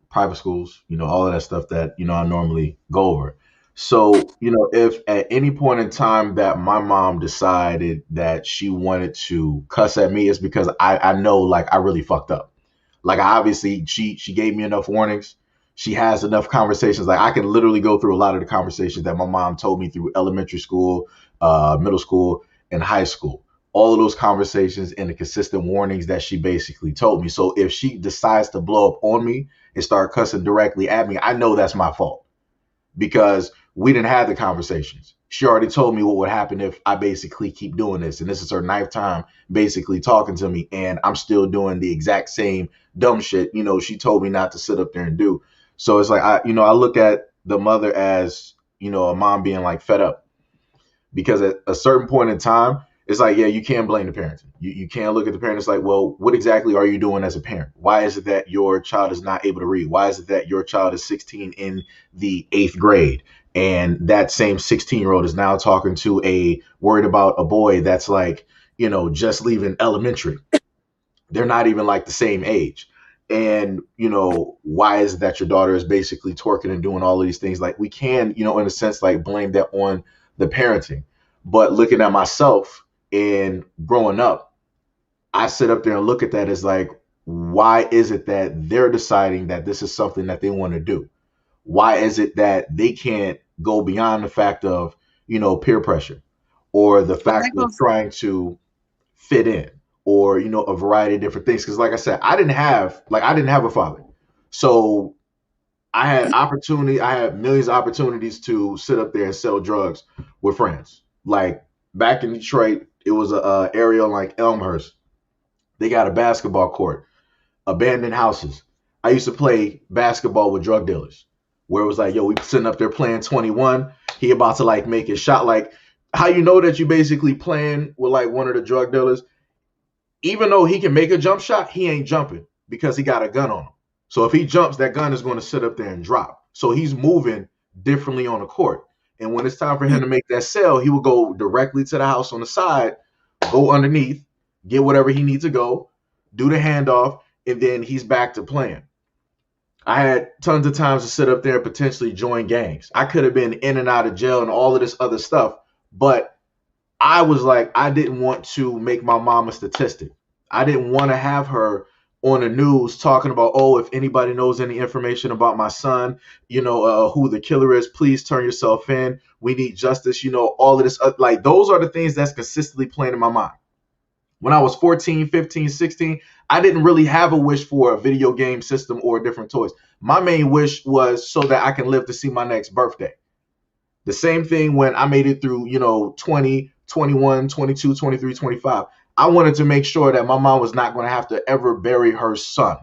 private schools, you know, all of that stuff that, you know, I normally go over. So, you know, if at any point in time that my mom decided that she wanted to cuss at me, it's because I know, like, I really fucked up. Like, obviously, she gave me enough warnings. She has enough conversations. Like, I can literally go through a lot of the conversations that my mom told me through elementary school, middle school, and high school. all of those conversations and the consistent warnings that she basically told me. So if she decides to blow up on me and start cussing directly at me, I know that's my fault because we didn't have the conversations. She already told me what would happen if I basically keep doing this. And this is her ninth time basically talking to me. And I'm still doing the exact same dumb shit, she told me not to sit up there and do. So it's like, I look at the mother as, a mom being like fed up because at a certain point in time, it's like, yeah, you can't blame the parents. You can't look at the parents like, well, what exactly are you doing as a parent? Why is it that your child is not able to read? Why is it that your child is 16 in the 8th grade? And that same 16-year-old is now talking to worried about a boy that's like, just leaving elementary. They're not even like the same age. And, why is it that your daughter is basically twerking and doing all of these things? Like we can, in a sense, like blame that on the parenting. But looking at myself and growing up, I sit up there and look at that as like, why is it that they're deciding that this is something that they want to do? Why is it that they can't go beyond the fact of, peer pressure or the But that fact of goes. trying to fit in or, a variety of different things? Because like I said, I didn't have a father. So I had millions of opportunities to sit up there and sell drugs with friends. Like back in Detroit, it was a area like Elmhurst. They got a basketball court, abandoned houses. I used to play basketball with drug dealers, where it was like, yo, we sitting up there playing 21. He about to like make his shot. Like, how you know that you basically playing with like one of the drug dealers? Even though he can make a jump shot, he ain't jumping because he got a gun on him. So if he jumps, that gun is going to sit up there and drop. So he's moving differently on the court. And when it's time for him to make that sell, he will go directly to the house on the side, go underneath, get whatever he needs to go, do the handoff, and then he's back to playing. I had tons of times to sit up there and potentially join gangs. I could have been in and out of jail and all of this other stuff, but I was like, I didn't want to make my mom a statistic. I didn't want to have her on the news talking about, oh, if anybody knows any information about my son, who the killer is, please turn yourself in. We need justice, all of this. Like, those are the things that's consistently playing in my mind. When I was 14, 15, 16, I didn't really have a wish for a video game system or different toys. My main wish was so that I can live to see my next birthday. The same thing when I made it through, 20, 21, 22, 23, 25. I wanted to make sure that my mom was not going to have to ever bury her son.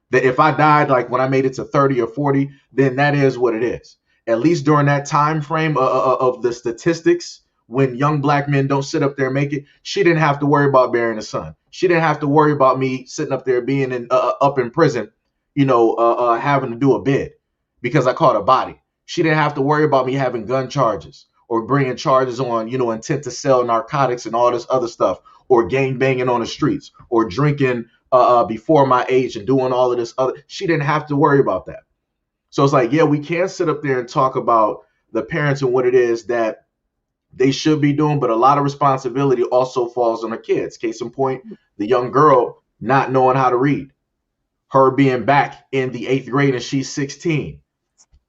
That if I died, like when I made it to 30 or 40, then that is what it is. At least during that time frame of the statistics, when young black men don't sit up there and make it, she didn't have to worry about burying a son. She didn't have to worry about me sitting up there being up in prison, having to do a bid because I caught a body. She didn't have to worry about me having gun charges or bringing charges on, intent to sell narcotics and all this other stuff, or gang banging on the streets, or drinking before my age and doing all of this other. She didn't have to worry about that. So it's like, yeah, we can sit up there and talk about the parents and what it is that they should be doing, but a lot of responsibility also falls on the kids. Case in point, the young girl not knowing how to read, her being back in the 8th grade and she's 16.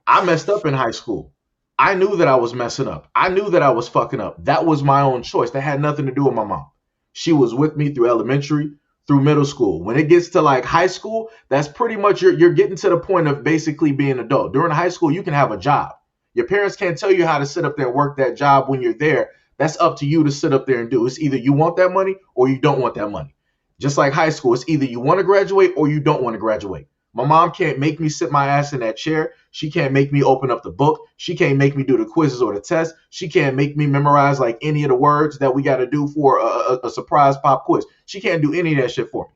I messed up in high school. I knew that I was messing up. I knew that I was fucking up. That was my own choice. That had nothing to do with my mom. She was with me through elementary, through middle school. When it gets to like high school, that's pretty much you're getting to the point of basically being an adult. During high school, you can have a job. Your parents can't tell you how to sit up there and work that job when you're there. That's up to you to sit up there and do. It's either you want that money or you don't want that money. Just like high school, it's either you want to graduate or you don't want to graduate. My mom can't make me sit my ass in that chair. She can't make me open up the book. She can't make me do the quizzes or the tests. She can't make me memorize like any of the words that we got to do for a surprise pop quiz. She can't do any of that shit for me.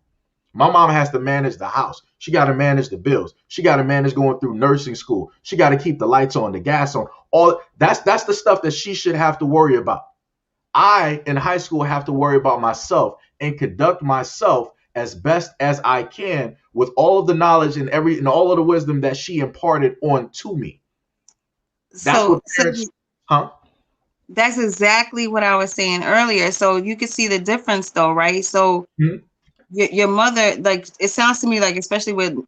My mom has to manage the house. She got to manage the bills. She got to manage going through nursing school. She got to keep the lights on, the gas on. All that's the stuff that she should have to worry about. I, in high school, have to worry about myself and conduct myself as best as I can with all of the knowledge and all of the wisdom that she imparted on to me. That's So, what parents, huh? that's exactly what I was saying earlier. So you can see the difference though, right? So Hmm? your mother, like, it sounds to me like, especially with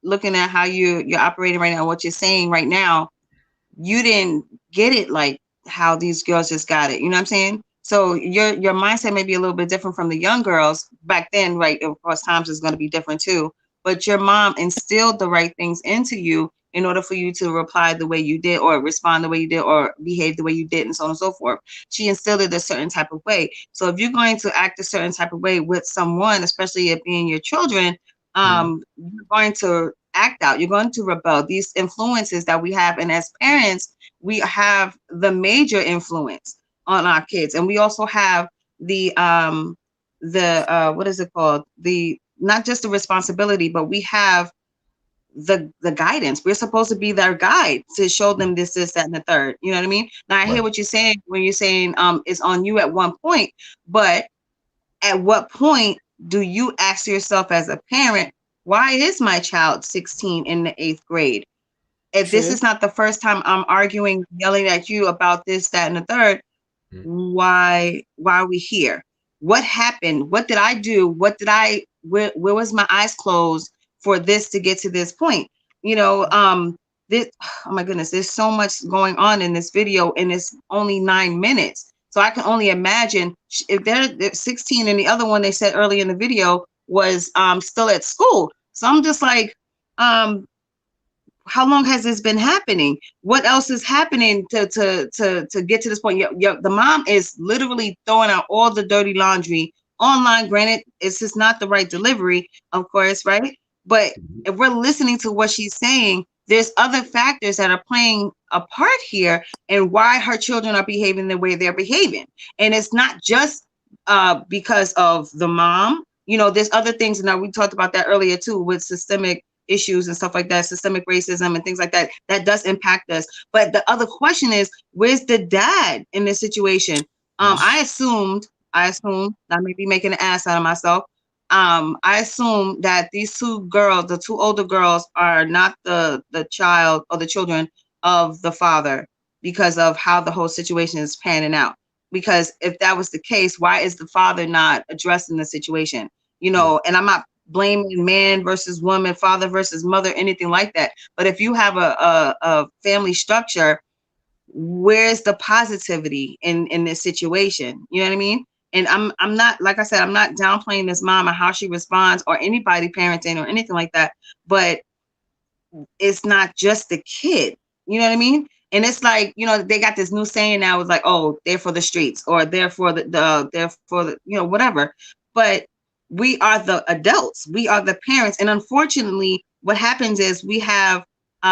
looking at how you're operating right now, what you're saying right now, you didn't get it like how these girls just got it. You know what I'm saying? So your mindset may be a little bit different from the young girls back then, right? Of course, times is going to be different too. But your mom instilled the right things into you in order for you to reply the way you did, or respond the way you did, or behave the way you did, and so on and so forth. She instilled it a certain type of way. So if you're going to act a certain type of way with someone, especially it being your children, Mhm. you're going to act out. You're going to rebel. These influences that we have, and as parents, we have the major influence on our kids, and we also have the what is it called, the not just the responsibility, but we have the guidance. We're supposed to be their guide to show them this, that, and the third. You know what I mean? Now I hear Right. what you're saying when you're saying it's on you at one point, but at what point do you ask yourself as a parent, why is my child 16 in the 8th grade? If this True. is not the first time I'm arguing, yelling at you about this, that, and the third, Mhm. why are we here? What happened? What did I do? Where was my eyes closed for this to get to this point? You know, this, oh my goodness, there's so much going on in this video, and it's only 9 minutes. So I can only imagine if they're 16, and the other one they said early in the video was still at school. So I'm just like, um how long has this been happening? What else is happening to get to this point? The mom is literally throwing out all the dirty laundry online. Granted, it's just not the right delivery, of course, right? But Mhm. if we're listening to what she's saying, there's other factors that are playing a part here and why her children are behaving the way they're behaving. And it's not just because of the mom. You know, there's other things, and we talked about that earlier too, with systemic issues and stuff like that, systemic racism and things like that, that does impact us. But the other question is, where's the dad in this situation? Mhm. I assumed, I may be making an ass out of myself. I assume that these two girls, the two older girls, are not the child or the children of the father, because of how the whole situation is panning out. Because if that was the case, why is the father not addressing the situation? You Yeah. know, and I'm not blaming man versus woman, father versus mother, anything like that. But if you have a family structure, where's the positivity in this situation? You know what I mean? And I'm not, like I said, I'm not downplaying this mom and how she responds, or anybody parenting or anything like that. But it's not just the kid. You know what I mean? And it's like, they got this new saying now. It's like, oh, they're for the streets, or they're for they're for the, whatever. But we are the adults. We are the parents. And unfortunately, what happens is we have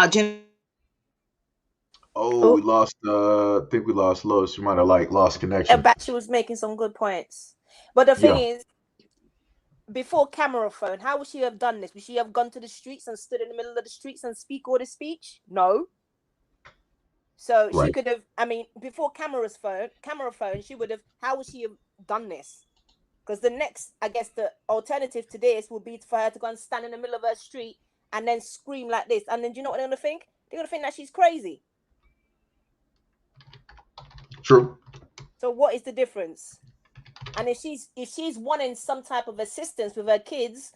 generations of Oh, we Oh, lost. I think we lost Lois. You might have like lost I connection. bet she was making some good points. But the thing Yeah. is, before camera phone, how would she have done this? Would she have gone to the streets and stood in the middle of the streets and speak all the speech? No. So she Right. could have. I mean, before camera phone, she would have. How would she have done this? Because the next, I guess, the alternative to this would be for her to go and stand in the middle of her street and then scream like this. And then, do you know what they're gonna think? They're gonna think that she's crazy. True. So what is the difference? And if she's wanting some type of assistance with her kids,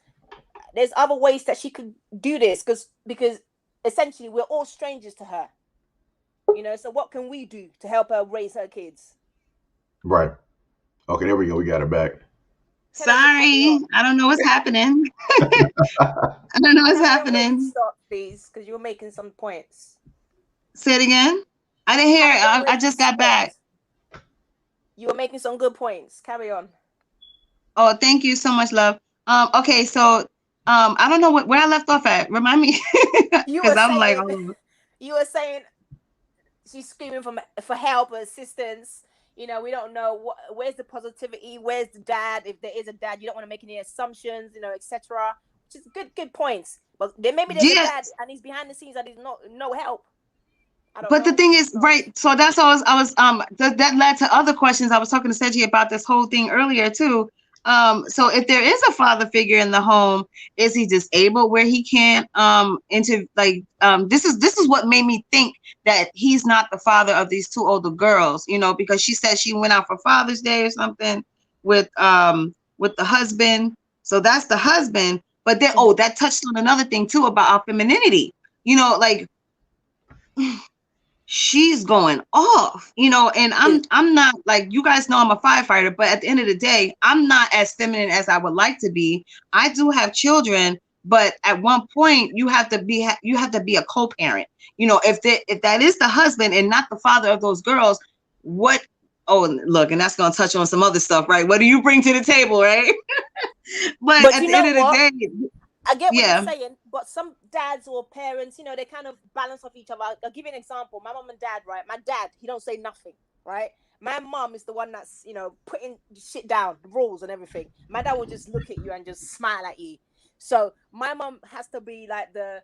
there's other ways that she could do this, because essentially we're all strangers to her. So what can we do to help her raise her kids? Right. Okay. There we go. We got it back. Tell her to carry Sorry, on. I don't know what's happening. I don't know what's Carry on where you happening. stopped, please, because you were making some points. Say it again. I didn't hear Carry it. on I where you just got back. stopped. You were making some good points. Carry on. Oh, thank you so much, love. Okay, so I don't know where I left off at. Remind me, You because were I'm like, saying, oh, you were saying she's screaming for help or assistance. We don't know where's the positivity, where's the dad, if there is a dad. You don't want to make any assumptions, etc. Which is good points. But then maybe there's a yeah. dad and he's behind the scenes and he's not no help. I don't But the know. thing Who is, knows? right? So that's all that led to other questions. I was talking to Seiji about this whole thing earlier too. So if there is a father figure in the home, is he disabled where he can't into like this is what made me think that he's not the father of these two older girls, because she said she went out for Father's Day or something with the husband. So that's the husband. But then that touched on another thing too about our femininity. Like she's going off, you know, and I'm not, like, you guys know I'm a firefighter, but at the end of the day, I'm not as feminine as I would like to be. I do have children, but at one point you have to be a co-parent. You know, if that is the husband and not the father of those girls, what, oh, look, and that's going to touch on some other stuff, right? What do you bring to the table, right? But But at you the end know of the what? day, I get what you're yeah, saying, but some dads or parents, you know, they kind of balance off each other. I'll give you an example. My mom and dad, right? My dad, he don't say nothing, right? My mom is the one that's, you know, putting shit down, the rules and everything. My dad will just look at you and just smile at you. So my mom has to be like the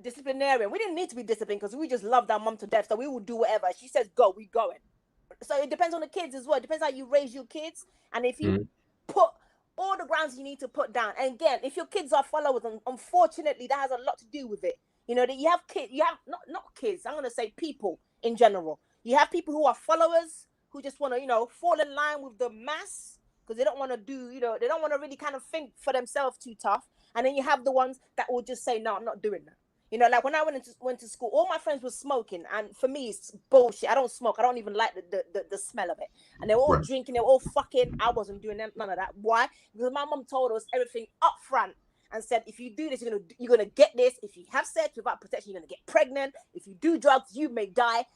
disciplinarian. We didn't need to be disciplined because we just loved our mom to death. So we would do whatever. She says go, we going. So it depends on the kids as well. It depends how you raise your kids. And if you Mhm. put all the grounds you need to put down. And again, if your kids are followers, unfortunately, that has a lot to do with it. You know, that you have kids, you have not kids, I'm gonna say people in general. You have people who are followers who just want to, you know, fall in line with the mass because they don't want to do, you know, they don't want to really kind of think for themselves too tough. And then you have the ones that will just say, no, I'm not doing that. You know, like when I went to school, all my friends were smoking, and for me, it's bullshit. I don't smoke. I don't even like the smell of it. And they were all Right. drinking. They were all fucking. I wasn't doing none of that. Why? Because my mom told us everything up front and said, if you do this, you're gonna get this. If you have sex without protection, you're gonna get pregnant. If you do drugs, you may die.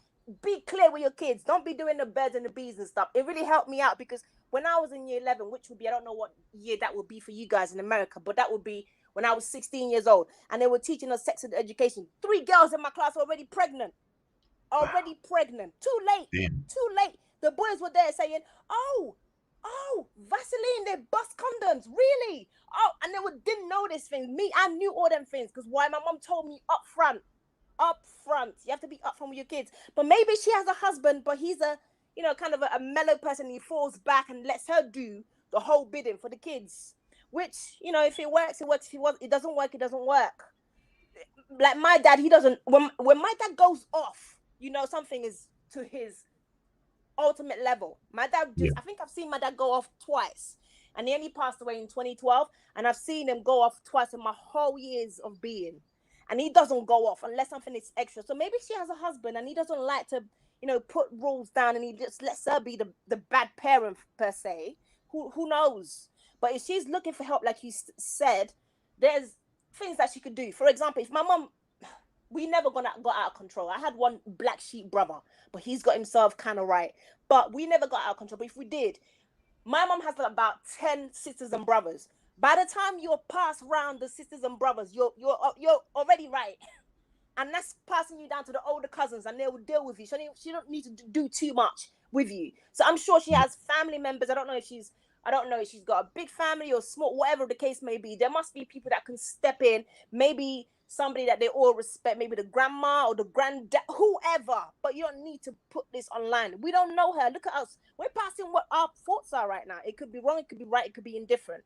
Be clear with your kids. Don't be doing the birds and the bees and stuff. It really helped me out because when I was in year 11, which would be, I don't know what year that would be for you guys in America, but that would be when I was 16 years old, and they were teaching us sex education. 3 girls in my class were already pregnant. Wow. Already pregnant. Too late. Damn. Too late. The boys were there saying, oh, Vaseline, they bust condoms. Really? Oh, and they didn't know this thing. Me, I knew all them things because why? My mom told me up front. Up front. You have to be upfront with your kids. But maybe she has a husband, but he's a, you know, kind of a mellow person. He falls back and lets her do the whole bidding for the kids. Which, you know, if it works, it works. If it doesn't work, it doesn't work. Like my dad, he doesn't. When my dad goes off, you know, something is to his ultimate level. My dad Yeah. I think I've seen my dad go off twice, and he only passed away in 2012. And I've seen him go off twice in my whole years of being. And he doesn't go off unless something is extra. So maybe she has a husband and he doesn't like to, you know, put rules down, and he just lets her be the bad parent per se. Who knows? But if she's looking for help, like you said, there's things that she could do. For example, if my mom, we never got out of control. I had one black sheep brother, but he's got himself kind of right. But we never got out of control. But if we did, my mom has about 10 sisters and brothers. By the time you're passed around the sisters and brothers, you're already right. And that's passing you down to the older cousins, and they will deal with you. She don't need to do too much with you. So I'm sure she has family members. I don't know if she's got a big family or small, whatever the case may be. There must be people that can step in. Maybe somebody that they all respect, maybe the grandma or the granddad, whoever. But you don't need to put this online. We don't know her. Look at us. We're passing what our thoughts are right now. It could be wrong, it could be right, it could be indifferent.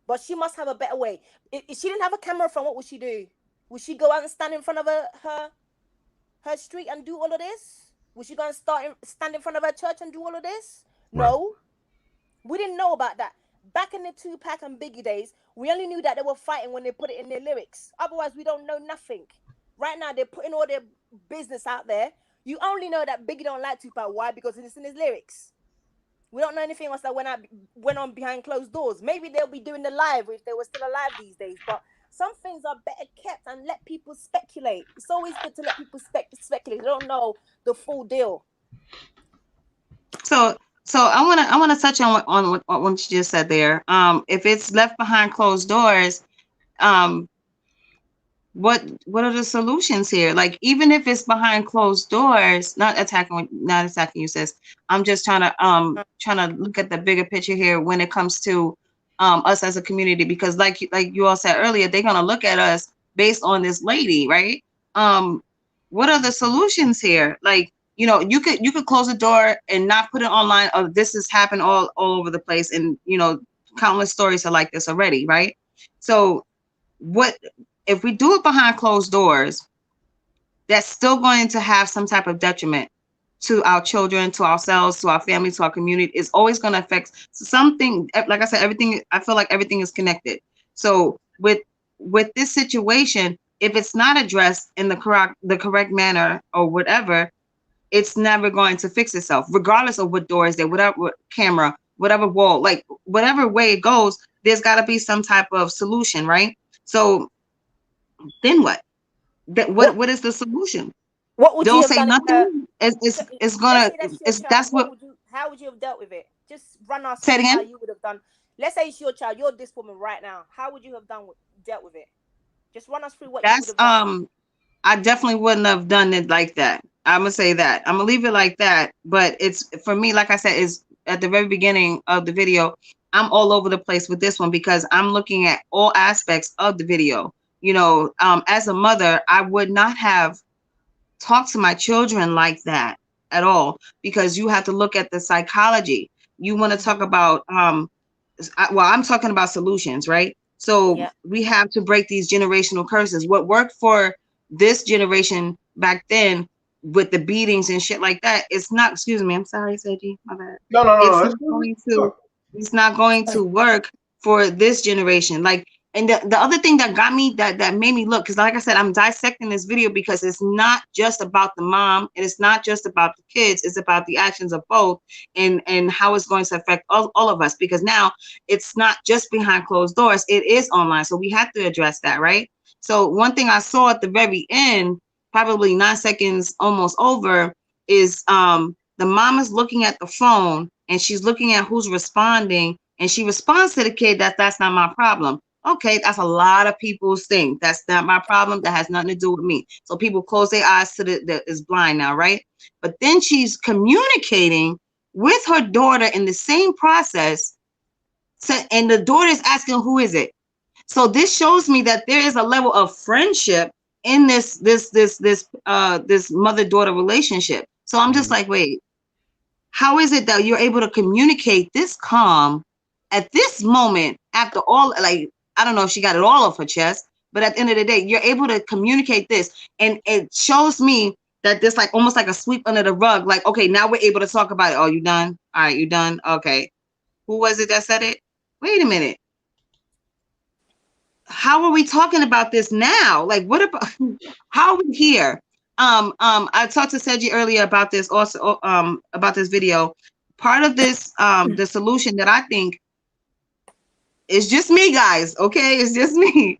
But she must have a better way. If she didn't have a camera phone, what would she do? Would she go out and stand in front of her street and do all of this? Would she go and stand in front of her church and do all of this? Right. No. We didn't know about that. Back in the Tupac and Biggie days, we only knew that they were fighting when they put it in their lyrics. Otherwise, we don't know nothing. Right now, they're putting all their business out there. You only know that Biggie don't like Tupac. Why? Because it's in his lyrics. We don't know anything else that went on behind closed doors. Maybe they'll be doing the live if they were still alive these days. But some things are better kept and let people speculate. It's always good to let people speculate. They don't know the full deal. So I wanna touch on what you just said there. If it's left behind closed doors, um, what are the solutions here? Like, even if it's behind closed doors, not attacking you, sis. I'm just trying to look at the bigger picture here when it comes to us as a community, because like you all said earlier, they're gonna look at us based on this lady, right? What are the solutions here? Like, you know, you could close the door and not put it online. Oh, this has happened all over the place, and you know, countless stories are like this already, right? So what if we do it behind closed doors? That's still going to have some type of detriment to our children, to ourselves, to our family, to our community. It's always going to affect something. Like I said, everything, I feel like everything is connected. So with this situation, if it's not addressed in the correct manner or whatever, it's never going to fix itself, regardless of what door is there, whatever camera, whatever wall, like whatever way it goes, there's got to be some type of solution, right? So then what? What is the solution? What would you Don't have say done? nothing. It's Let's gonna. say that's your It's child. that's what. How would you have dealt with it? Just run us Say it through how again. you would have done. Let's say it's your child. You're this woman right now. How would you have dealt with it? Just run us through what you would That's have done. I definitely wouldn't have done it like that. I'm gonna say that. I'm gonna leave it like that. But it's for me, like I said, is at the very beginning of the video. I'm all over the place with this one because I'm looking at all aspects of the video. As a mother, I would not have talked to my children like that at all because you have to look at the psychology. You want to talk about I'm talking about solutions, right? So Yeah. we have to break these generational curses. What worked for this generation back then with the beatings and shit like that, it's not, excuse me, I'm sorry, Seiji, my bad. No, no, no, no. It's That's not good. going to, it's not going to work for this generation. Like, and the other thing that got me, that made me look, because like I said, I'm dissecting this video because it's not just about the mom and it's not just about the kids, it's about the actions of both and how it's going to affect all of us. Because now it's not just behind closed doors, it is online. So we have to address that, right? So one thing I saw at the very end, probably 9 seconds almost over, is the mom is looking at the phone and she's looking at who's responding, and she responds to the kid that's not my problem. Okay, that's a lot of people's thing. That's not my problem. That has nothing to do with me. So people close their eyes to the is blind now, right? But then she's communicating with her daughter in the same process. So, and the daughter is asking, who is it? So this shows me that there is a level of friendship in this mother-daughter relationship. So I'm just like, wait, how is it that you're able to communicate this calm at this moment after all? Like, I don't know if she got it all off her chest, but at the end of the day, you're able to communicate this. And it shows me that this like almost like a sweep under the rug. Like, okay, now we're able to talk about it. Oh, you done? All right, you done? Okay. Who was it that said it? Wait a minute. How are we talking about this now? Like, what about how are we here? I talked to Seiji earlier about this also, about this video. Part of this, the solution that I think is just me, guys. Okay, it's just me.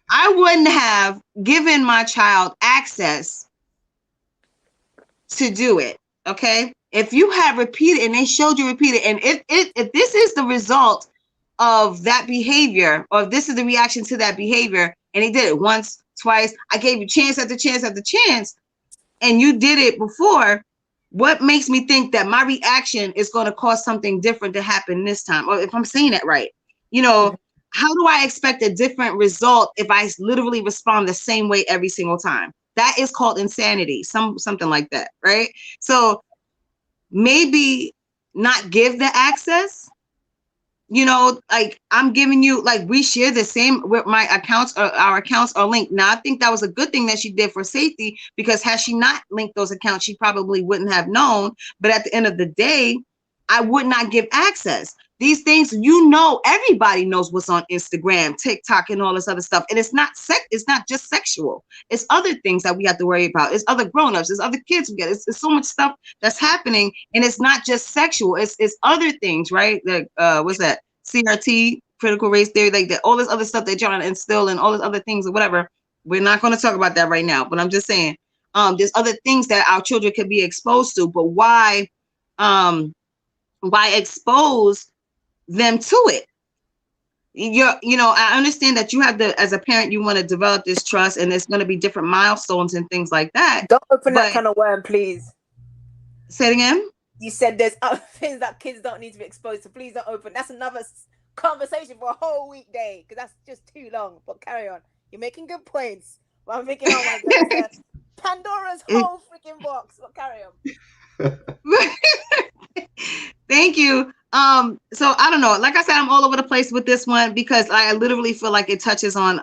I wouldn't have given my child access to do it. Okay, if you have repeated and they showed you repeated, and if this is the result of that behavior, or if this is the reaction to that behavior, and he did it once, twice, I gave you chance after chance after chance, and you did it before, what makes me think that my reaction is going to cause something different to happen this time? Or if I'm saying it right, how do I expect a different result if I literally respond the same way every single time? That is called insanity, something like that, right? So maybe not give the access. Like I'm giving you, like we share the same with my accounts, or our accounts are linked. Now, I think that was a good thing that she did for safety, because had she not linked those accounts, she probably wouldn't have known. But at the end of the day, I would not give access. These things, everybody knows what's on Instagram, TikTok, and all this other stuff. And it's not just sexual. It's other things that we have to worry about. It's other grown-ups, it's other kids we get. It's so much stuff that's happening, and it's not just sexual. It's other things, right? Like what's that? CRT, critical race theory, like that, all this other stuff they're trying to instill, and all these other things or whatever. We're not going to talk about that right now, but I'm just saying, there's other things that our children could be exposed to, but why expose them to it? I understand that you have as a parent, you want to develop this trust, and there's going to be different milestones and things like that. Don't open that kind of worm, please. Say it again. You said there's other things that kids don't need to be exposed to. Please don't open. That's another conversation for a whole weekday, because that's just too long. But carry on. You're making good points. But I'm thinking, oh my God, Pandora's whole freaking box. But carry on. Thank you. So I don't know. Like I said, I'm all over the place with this one because I literally feel like it touches on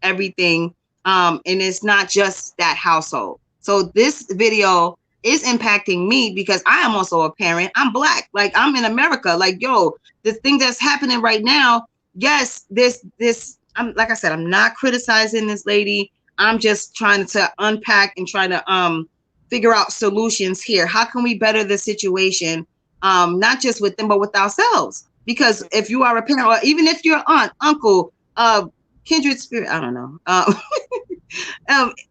everything. And it's not just that household. So this video is impacting me because I am also a parent. I'm Black. Like, I'm in America. Like, yo, the thing that's happening right now, yes, this I'm like I said, I'm not criticizing this lady. I'm just trying to unpack and try to figure out solutions here. How can we better the situation? Not just with them, but with ourselves. Because if you are a parent, or even if you're aunt, uncle, kindred spirit, I don't know,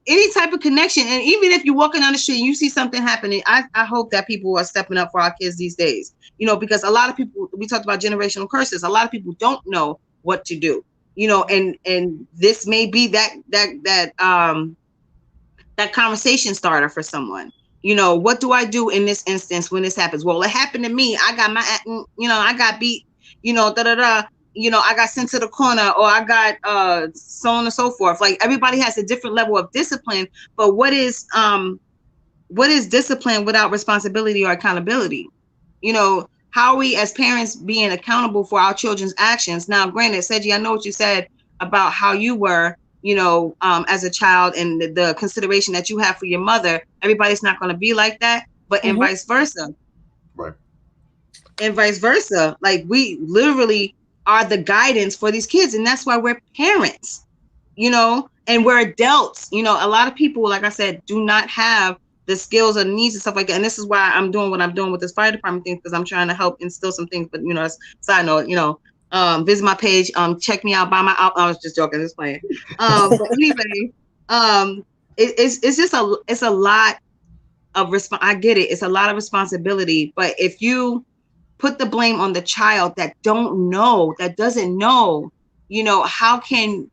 any type of connection, and even if you're walking down the street and you see something happening, I hope that people are stepping up for our kids these days. Because a lot of people, we talked about generational curses. A lot of people don't know what to do. And this may be that conversation starter for someone. What do I do in this instance when this happens? Well, it happened to me. I got I got beat, da da da. I got sent to the corner, or I got so on and so forth. Like, everybody has a different level of discipline, but what is discipline without responsibility or accountability? How are we as parents being accountable for our children's actions? Now, granted, Seiji, I know what you said about how you were, as a child, and the consideration that you have for your mother. Everybody's not going to be like that, but and vice versa. Right. And vice versa. Like, we literally are the guidance for these kids, and that's why we're parents, and we're adults. A lot of people, like I said, do not have the skills or needs and stuff like that. And this is why I'm doing what I'm doing with this fire department thing, because I'm trying to help instill some things. But side note, visit my page, check me out, buy my album. I was just joking, just playing. But anyway, it's just a lot of I get it. It's a lot of responsibility. But if you put the blame on the child that doesn't know, how can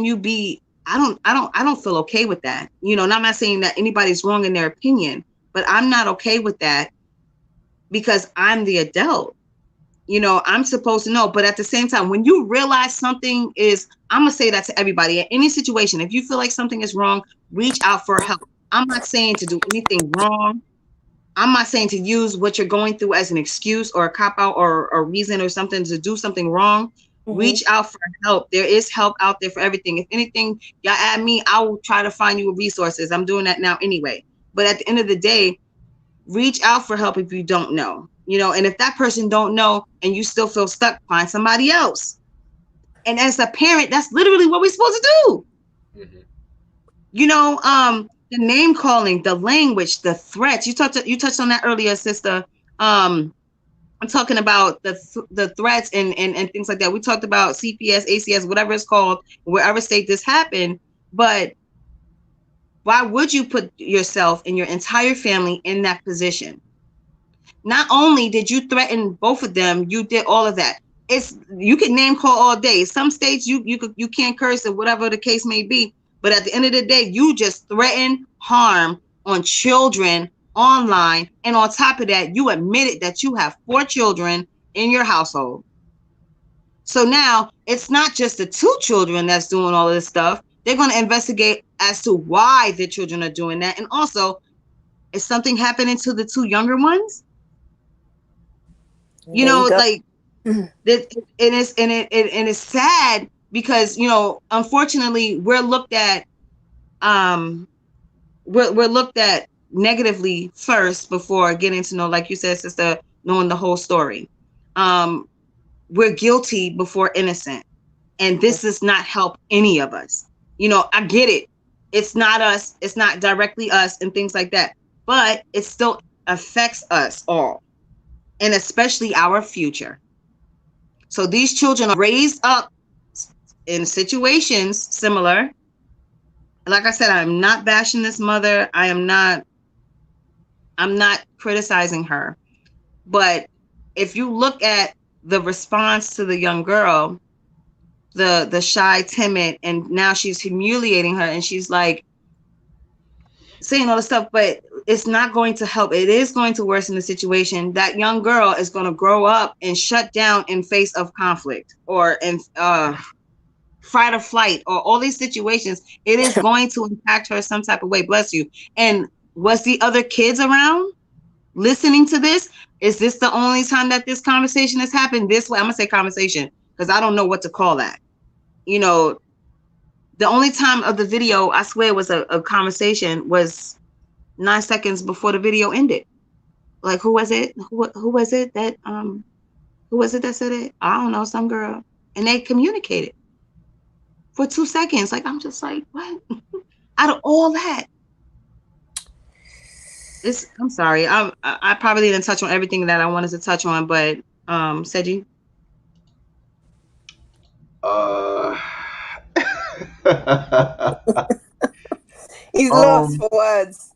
you be? I don't feel okay with that. And I'm not saying that anybody's wrong in their opinion, but I'm not okay with that, because I'm the adult. I'm supposed to know. But at the same time, when you realize something is, I'm gonna say that to everybody, in any situation, if you feel like something is wrong, reach out for help. I'm not saying to do anything wrong. I'm not saying to use what you're going through as an excuse or a cop out or a reason or something to do something wrong. Reach out for help. There is help out there for everything. If anything, y'all add me, I will try to find you resources. I'm doing that now anyway. But at the end of the day, reach out for help if you don't know. And if that person don't know and you still feel stuck, find somebody else. And as a parent, that's literally what we're supposed to do. The name calling, the language, the threats. You touched on that earlier, sister. I'm talking about the threats and things like that. We talked about CPS, ACS, whatever it's called, wherever state this happened. But why would you put yourself and your entire family in that position? Not only did you threaten both of them, you did all of that. You can name call all day. Some states you can't curse or whatever the case may be. But at the end of the day, you just threaten harm on children online. And on top of that, you admitted that you have 4 children in your household. So now it's not just the 2 children that's doing all of this stuff. They're going to investigate as to why the children are doing that. And also, is something happening to the 2 younger ones? Like, it's sad because, unfortunately, we're looked at negatively first before getting to know, like you said, sister, knowing the whole story. We're guilty before innocent, and this does not help any of us. I get it. It's not us. It's not directly us and things like that, but it still affects us all, and especially our future. So these children are raised up in situations similar. Like I said, I'm not bashing this mother. I'm not criticizing her. But if you look at the response to the young girl, the shy, timid, and now she's humiliating her, and she's like saying all this stuff, but it's not going to help. It is going to worsen the situation. That young girl is going to grow up and shut down in face of conflict or in fight or flight or all these situations. It is going to impact her some type of way. Bless you. And was the other kids around listening to this? Is this the only time that this conversation has happened this way? I'm gonna say conversation because I don't know what to call that. The only time of the video, I swear, was a conversation was 9 seconds before the video ended. Like, who was it? Who was it that said it? I don't know, some girl. And they communicated. for 2 seconds. Like, I'm just like, what? Out of all that, I'm sorry. I probably didn't touch on everything that I wanted to touch on, but Seiji. Uh, He's lost um, for words.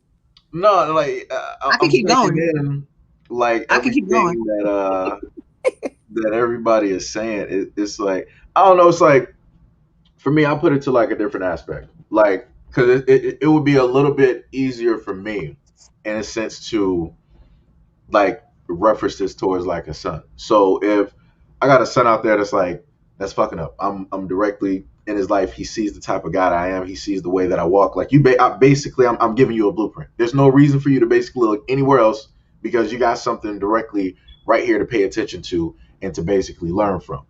no, like I could I'm keep taking going. in like I could keep going. everything that everybody is saying. It's like I don't know. It's like for me, I put it to like a different aspect, like because it would be a little bit easier for me in a sense to like reference this towards like a son. So if I got a son out there that's fucking up, I'm directly in his life. He sees the type of guy that I am. He sees the way that I walk. Like basically, I'm giving you a blueprint. There's no reason for you to basically look anywhere else because you got something directly right here to pay attention to and to basically learn from.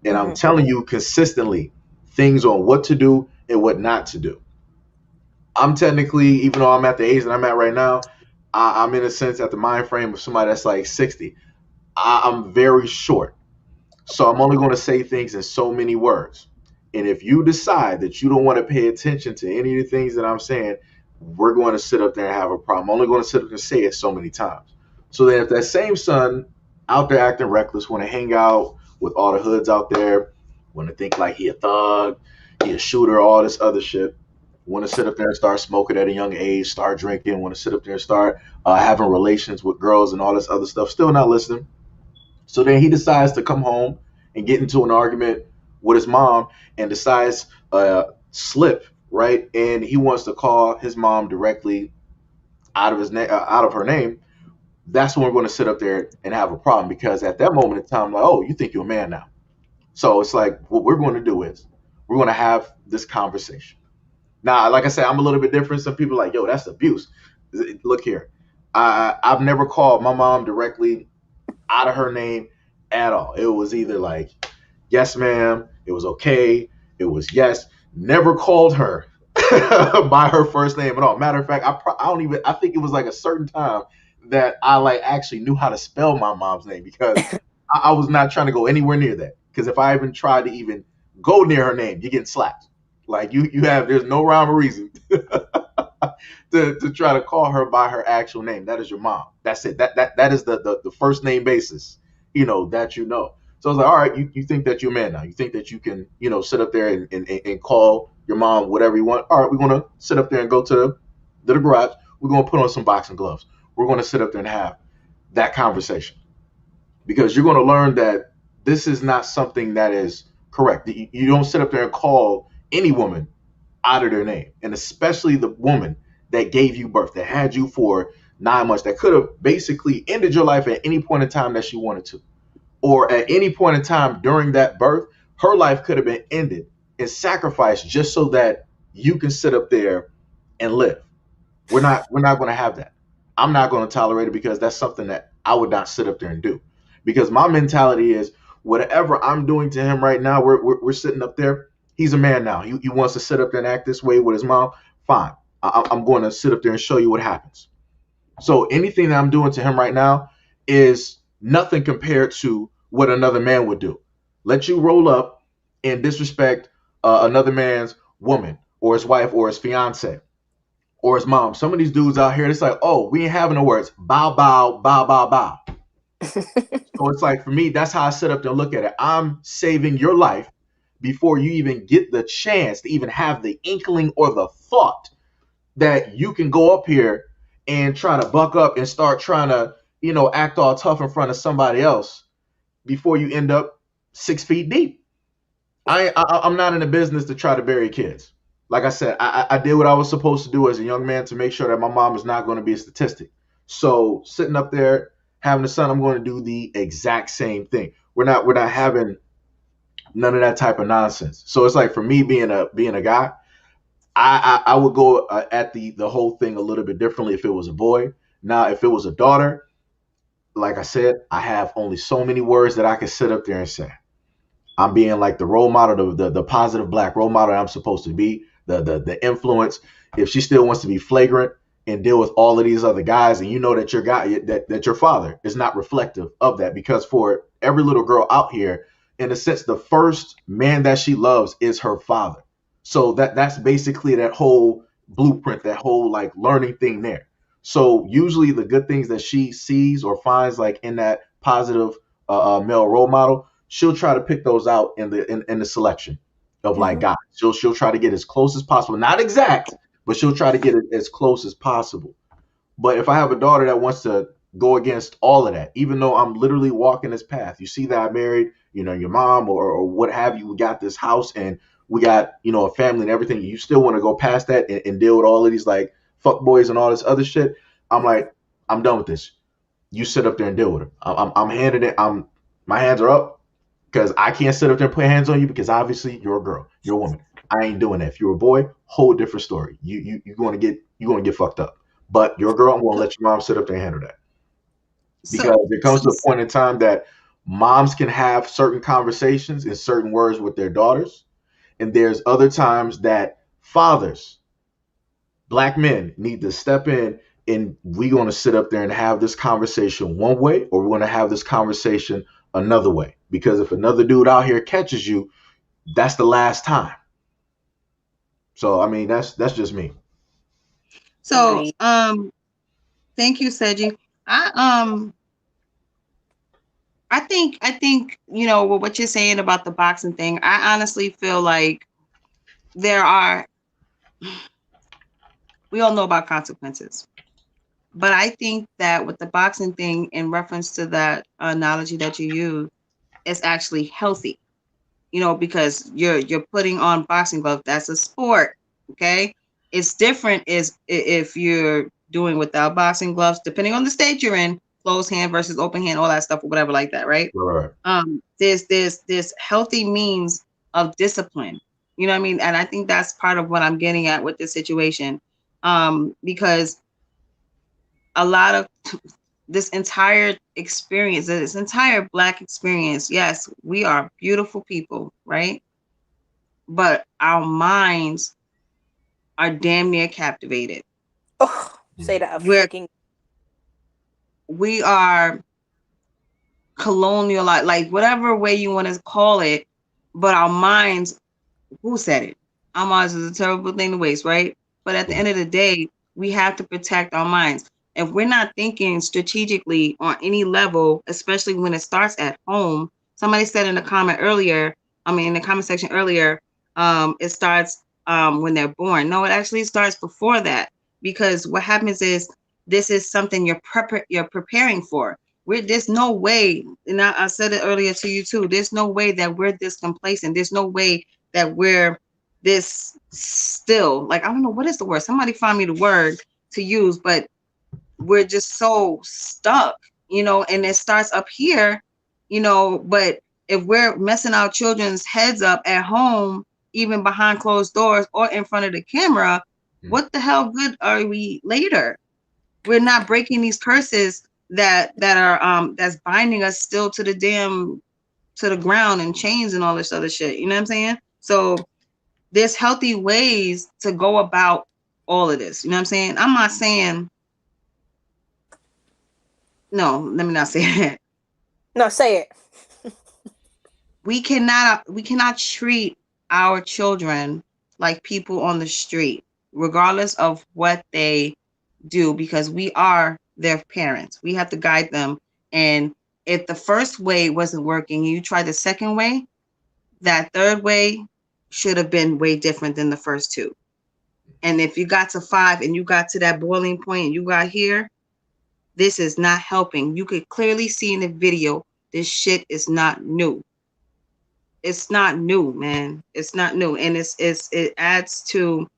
And I'm telling you consistently things on what to do and what not to do. I'm technically, even though I'm at the age that I'm at right now, I'm in a sense at the mind frame of somebody that's like 60. I'm very short. So I'm only going to say things in so many words. And if you decide that you don't want to pay attention to any of the things that I'm saying, we're going to sit up there and have a problem. I'm only going to sit up and say it so many times. So then if that same son out there acting reckless, want to hang out with all the hoods out there, want to think like he a thug, he a shooter, all this other shit, want to sit up there and start smoking at a young age, start drinking, want to sit up there and start having relations with girls and all this other stuff, still not listening. So then he decides to come home and get into an argument with his mom and decides slip, right? And he wants to call his mom directly out of his name, out of her name. That's when we're going to sit up there and have a problem because at that moment in time, like, oh, you think you're a man now. So it's like what we're going to do is we're going to have this conversation. Now, like I said, I'm a little bit different. Some people are like, yo, that's abuse. Look here. I've never called my mom directly out of her name at all. It was either like, yes, ma'am. It was okay. It was yes. Never called her by her first name at all. Matter of fact, I don't even. I think it was like a certain time that I like actually knew how to spell my mom's name because I was not trying to go anywhere near that. Because if I even tried to even go near her name, you're getting slapped. Like you have. There's no rhyme or reason to try to call her by her actual name. That is your mom. That's it. That is the first name basis, that you know. So I was like, all right, you think that you're a man now. You think that you can, sit up there and call your mom whatever you want. All right, we're gonna sit up there and go to the garage. We're gonna put on some boxing gloves. We're gonna sit up there and have that conversation. Because you're gonna learn that this is not something that is correct. You don't sit up there and call any woman out of their name, and especially the woman that gave you birth, that had you for 9 months, that could have basically ended your life at any point in time that she wanted to, or at any point in time during that birth, her life could have been ended and sacrificed just so that you can sit up there and live. We're not going to have that. I'm not going to tolerate it because that's something that I would not sit up there and do. Because my mentality is whatever I'm doing to him right now, we're sitting up there. He's a man now. He wants to sit up there and act this way with his mom. Fine. I'm going to sit up there and show you what happens. So anything that I'm doing to him right now is nothing compared to what another man would do. Let you roll up and disrespect another man's woman or his wife or his fiance or his mom. Some of these dudes out here, it's like, oh, we ain't having no words. Bow, bow, bow, bow, bow. So it's like, for me, that's how I sit up there and look at it. I'm saving your life before you even get the chance to even have the inkling or the thought that you can go up here and try to buck up and start trying to, act all tough in front of somebody else before you end up 6 feet deep. I'm not in the business to try to bury kids. Like I said, I did what I was supposed to do as a young man to make sure that my mom is not going to be a statistic. So sitting up there having a son, I'm going to do the exact same thing. We're not having none of that type of nonsense. So it's like for me being a guy, I would go at the whole thing a little bit differently if it was a boy. Now, if it was a daughter, like I said, I have only so many words that I can sit up there and say. I'm being like the role model, the positive black role model I'm supposed to be, the influence. If she still wants to be flagrant and deal with all of these other guys, and you know that your guy, that your father is not reflective of that, because for every little girl out here, in a sense, the first man that she loves is her father. So that's basically that whole blueprint, that whole like learning thing there. So usually the good things that she sees or finds like in that positive male role model, she'll try to pick those out in the selection of like guys. She'll try to get as close as possible, not exact, but she'll try to get it as close as possible. But if I have a daughter that wants to go against all of that, even though I'm literally walking this path, you see that I married, your mom or what have you, we got this house and we got, a family and everything. You still want to go past that and deal with all of these like fuck boys and all this other shit. I'm like, I'm done with this. You sit up there and deal with her. I'm handing it. My hands are up because I can't sit up there and put hands on you because obviously you're a girl, you're a woman. I ain't doing that. If you're a boy, whole different story. You're going to get fucked up. But your girl, I'm going to let your mom sit up there and handle that. Because it comes to a point in time that moms can have certain conversations and certain words with their daughters. And there's other times that fathers, black men, need to step in and we're going to sit up there and have this conversation one way or we're going to have this conversation another way. Because if another dude out here catches you, that's the last time. So, I mean, that's just me. So, thank you, Seiji. I think what you're saying about the boxing thing. I honestly feel like we all know about consequences, but I think that with the boxing thing, in reference to that analogy that you use, it's actually healthy. Because you're putting on boxing gloves. That's a sport. Okay, it's different is if you're doing without boxing gloves, depending on the state you're in. Closed hand versus open hand, all that stuff or whatever like that, right? Right. There's healthy means of discipline. You know what I mean? And I think that's part of what I'm getting at with this situation. Because a lot of this entire experience, this entire Black experience, yes, we are beautiful people, right? But our minds are damn near captivated. Oh, say that we are colonial, like whatever way you want to call it, but our minds, who said it? Our minds is a terrible thing to waste, right? But at the end of the day, we have to protect our minds. If we're not thinking strategically on any level, especially when it starts at home, somebody said in the comment section earlier, it starts when they're born. No, it actually starts before that, because what happens is this is something you're preparing for. There's no way, and I said it earlier to you too, there's no way that we're this complacent. There's no way that we're this still, like, I don't know, what is the word? Somebody find me the word to use, but we're just so stuck, and it starts up here, but if we're messing our children's heads up at home, even behind closed doors or in front of the camera, what the hell good are we later? We're not breaking these curses that are that's binding us still to the ground and chains and all this other shit. You know what I'm saying? So there's healthy ways to go about all of this. You know what I'm saying? I'm not saying, no, let me not say that. No, say it. We cannot treat our children like people on the street, regardless of what they do, because we are their parents. We have to guide them. And if the first way wasn't working, you tried the second way, that third way should have been way different than the first two. And if you got to 5 and you got to that boiling point and you got here, this is not helping. You could clearly see in the video, this shit is not new. It's not new, man. It's not new. And it adds to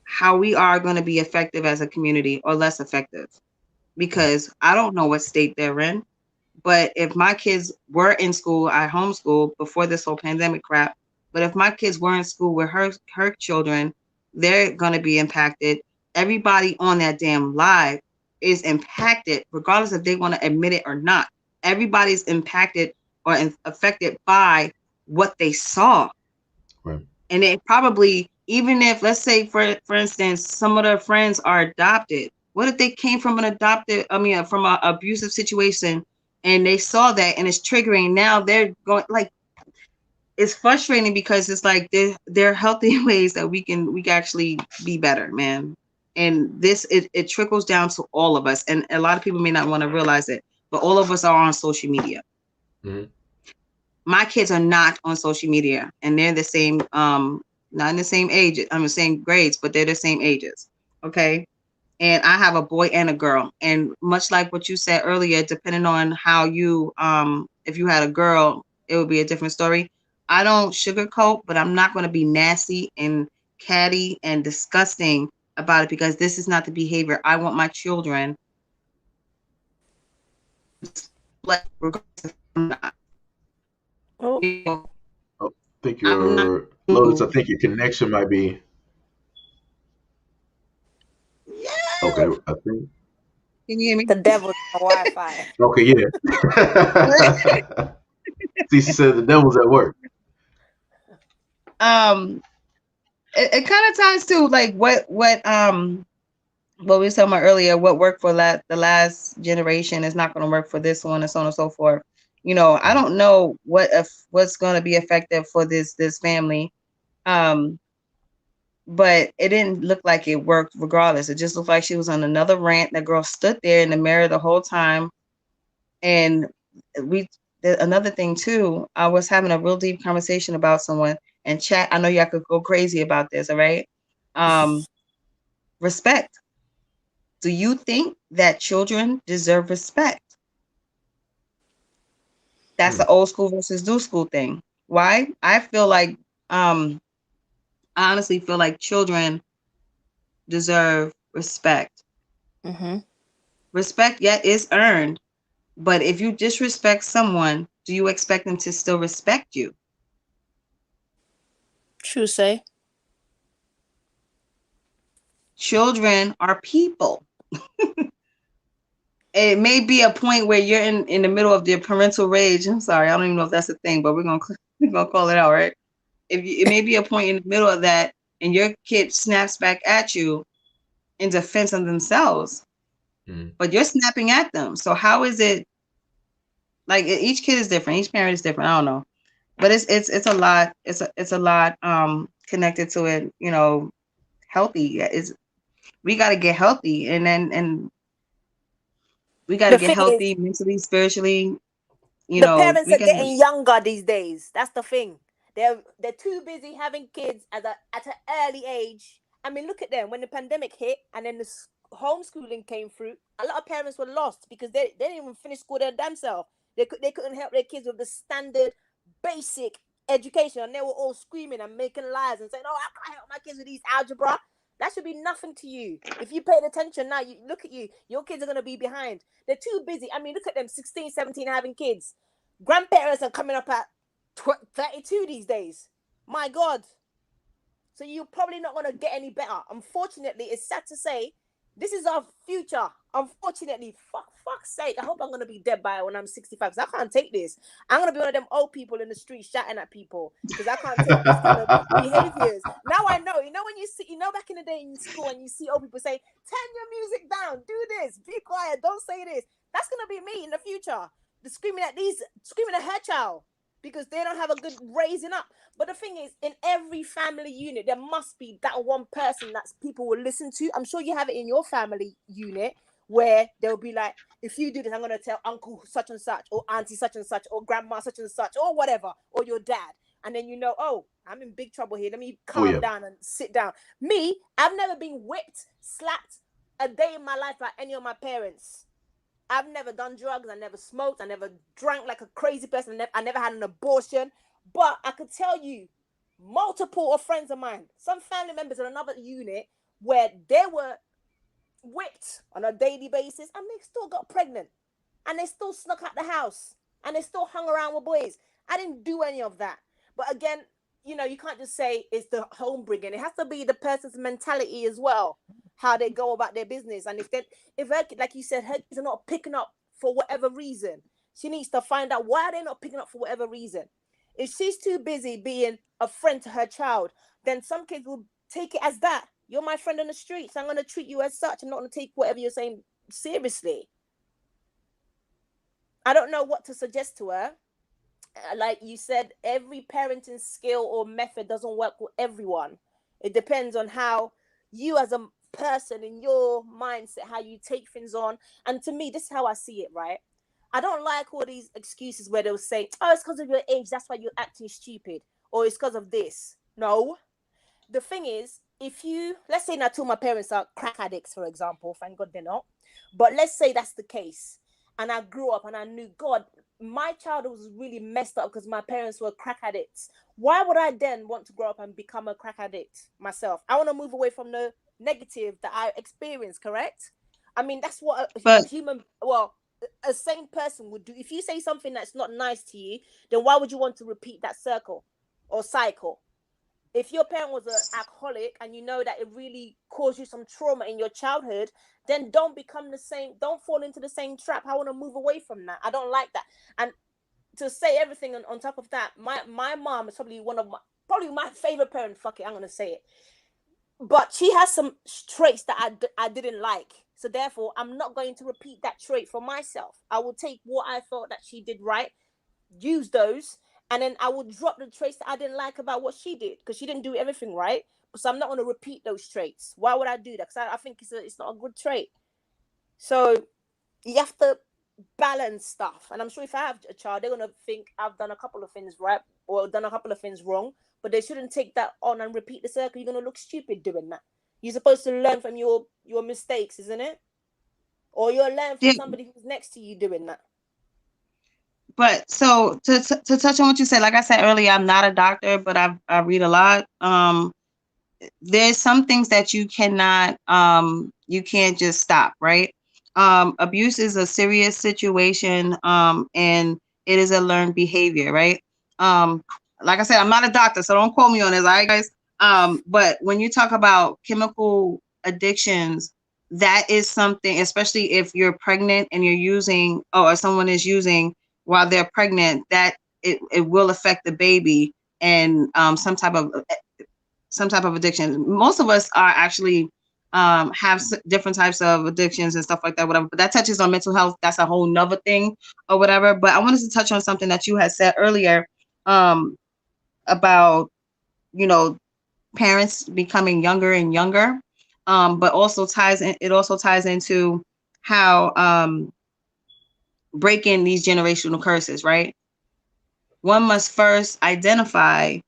how we are going to be effective as a community or less effective. Because I don't know what state they're in, but if my kids were in school, I homeschooled before this whole pandemic crap, but if my kids were in school with her children, they're going to be impacted. Everybody on that damn live is impacted, regardless if they want to admit it or not. Everybody's impacted or affected by what they saw. Right. And it probably, even if, let's say, for instance, some of their friends are adopted. What if they came from from an abusive situation and they saw that and it's triggering? Now they're going, like, it's frustrating because it's like there are healthy ways that we can actually be better, man. And this it trickles down to all of us, and a lot of people may not want to realize it, but all of us are on social media. Mm-hmm. My kids are not on social media, and they're the same, not in the same age, I'm the same grades, but they're the same ages. Okay. And I have a boy and a girl. And much like what you said earlier, depending on how you, if you had a girl, it would be a different story. I don't sugarcoat, but I'm not going to be nasty and catty and disgusting about it, because this is not the behavior I want my children like, regardless if I'm not. Oh, You know, Oh, I think I'm not your Lotus. I move. think your connection might be okay. Yeah. I think Can you hear me? the devil's on Wi-Fi. okay. Yeah. See, she said the devil's at work. um it kind of ties to like what we were talking about earlier. What worked for the last generation is not going to work for this one, and so on and so forth. You know, I Mm-hmm. don't know what's going to be effective for this family. um but it didn't look like it worked regardless. It just looked like she was on another rant. The girl stood there in the mirror the whole time. And we another thing too, I was having a real deep conversation about someone, and chat, I know y'all could go crazy about this, all right? um Respect. Do you think that children deserve respect? That's the Mm. old school versus new school thing. Why? I feel like, I honestly feel like children deserve respect. Mm-hmm. Respect, yet is earned. But if you disrespect someone, do you expect them to still respect you? True say. Children are people. It may be a point where you're in the middle of their parental rage. I'm sorry, I don't even know if that's a thing, but we're gonna call it out, right? It may be a point in the middle of that, and your kid snaps back at you in defense of themselves, Mm. but you're snapping at them. So how is it, like, each kid is different, each parent is different. I don't know, but it's a lot. It's a lot connected to it. You know, healthy. Is we got to get healthy, and we got to The get thing is, healthy mentally, spiritually. You the know, parents we are got. getting younger these days. That's the thing. They're too busy having kids at an early age. I mean, look at them when the pandemic hit and then the homeschooling came through. A lot of parents were lost because they didn't even finish school their damn self. They couldn't help their kids with the standard basic education, and they were all screaming and making lies and saying, "Oh, I can't help my kids with these algebra." That should be nothing to you. If you paid attention now, you look at you, your kids are going to be behind. They're too busy. I mean, look at them, 16, 17, having kids. Grandparents are coming up at 32 these days. My God. So you're probably not going to get any better. Unfortunately, it's sad to say, this is our future. Unfortunately, fuck's sake. I hope I'm going to be dead by when I'm 65, because I can't take this. I'm going to be one of them old people in the street shouting at people because I can't take these kind of behaviors. Now I know. You know when you see, back in the day in school and you see old people say, turn your music down, do this, be quiet, don't say this. That's going to be me in the future. Screaming at her child because they don't have a good raising up. But the thing is, in every family unit, there must be that one person that people will listen to. I'm sure you have it in your family unit where they'll be like, if you do this, I'm going to tell uncle such and such, or auntie such and such, or grandma such and such, or whatever, or your dad. And then oh, I'm in big trouble here. Let me Oh calm yeah. down and sit down. Me, I've never been whipped, slapped a day in my life by any of my parents. I've never done drugs. I never smoked. I never drank like a crazy person. I never had an abortion. But I could tell you, multiple of friends of mine, some family members in another unit, where they were whipped on a daily basis and they still got pregnant. And they still snuck out the house. And they still hung around with boys. I didn't do any of that. But again, you can't just say it's the home bringing. It has to be the person's mentality as well, how they go about their business. And if her, like you said, her kids are not picking up for whatever reason, she needs to find out why they're not picking up for whatever reason. If she's too busy being a friend to her child, then some kids will take it as that. You're my friend on the street, so I'm going to treat you as such. I'm not going to take whatever you're saying seriously. I don't know what to suggest to her. like you said, every parenting skill or method doesn't work with everyone. It depends on how you as a person in your mindset, how you take things on. And to me, this is how I see it, right? I don't like all these excuses where they'll say, oh, it's because of your age, that's why you're acting stupid, or it's because of this. No, the thing is, if you, let's say now two of my parents are crack addicts, for example, thank God they're not, but let's say that's the case, and I grew up and I knew, God, my childhood was really messed up because my parents were crack addicts. Why would I then want to grow up and become a crack addict myself? I want to move away from the negative that I experienced, correct? I mean, that's what a But human, well, a sane person would do. If you say something that's not nice to you, then why would you want to repeat that circle or cycle? If your parent was an alcoholic and you know that it really caused you some trauma in your childhood, then don't become the same, don't fall into the same trap. I want to move away from that. I don't like that. And to say everything on top of that, my mom is probably probably my favorite parent. Fuck it, I'm gonna say it. But she has some traits that I didn't like. So therefore, I'm not going to repeat that trait for myself. I will take what I thought that she did right, use those, and then I would drop the traits that I didn't like about what she did, because she didn't do everything right. So I'm not going to repeat those traits. Why would I do that? Because I think it's not a good trait. So you have to balance stuff. And I'm sure if I have a child, they're going to think I've done a couple of things right or done a couple of things wrong, but they shouldn't take that on and repeat the circle. You're going to look stupid doing that. You're supposed to learn from your mistakes, isn't it? Or you'll learn from yeah, somebody who's next to you doing that. but so to touch on what you said, like I said earlier, I'm not a doctor, but I read a lot. There's some things that you can't just stop, right? Abuse is a serious situation, and it is a learned behavior, right? um like I said, I'm not a doctor, so don't quote me on this, all right, guys. But when you talk about chemical addictions, that is something, especially if you're pregnant and you're using, or someone is using while they're pregnant, that it will affect the baby, and some type of addiction. Most of us are actually have different types of addictions and stuff like that, whatever. But that touches on mental health. That's a whole nother thing or whatever. But I wanted to touch on something that you had said earlier, um, about, you know, parents becoming younger and younger. But also it also ties into how breaking these generational curses, right? One must first identify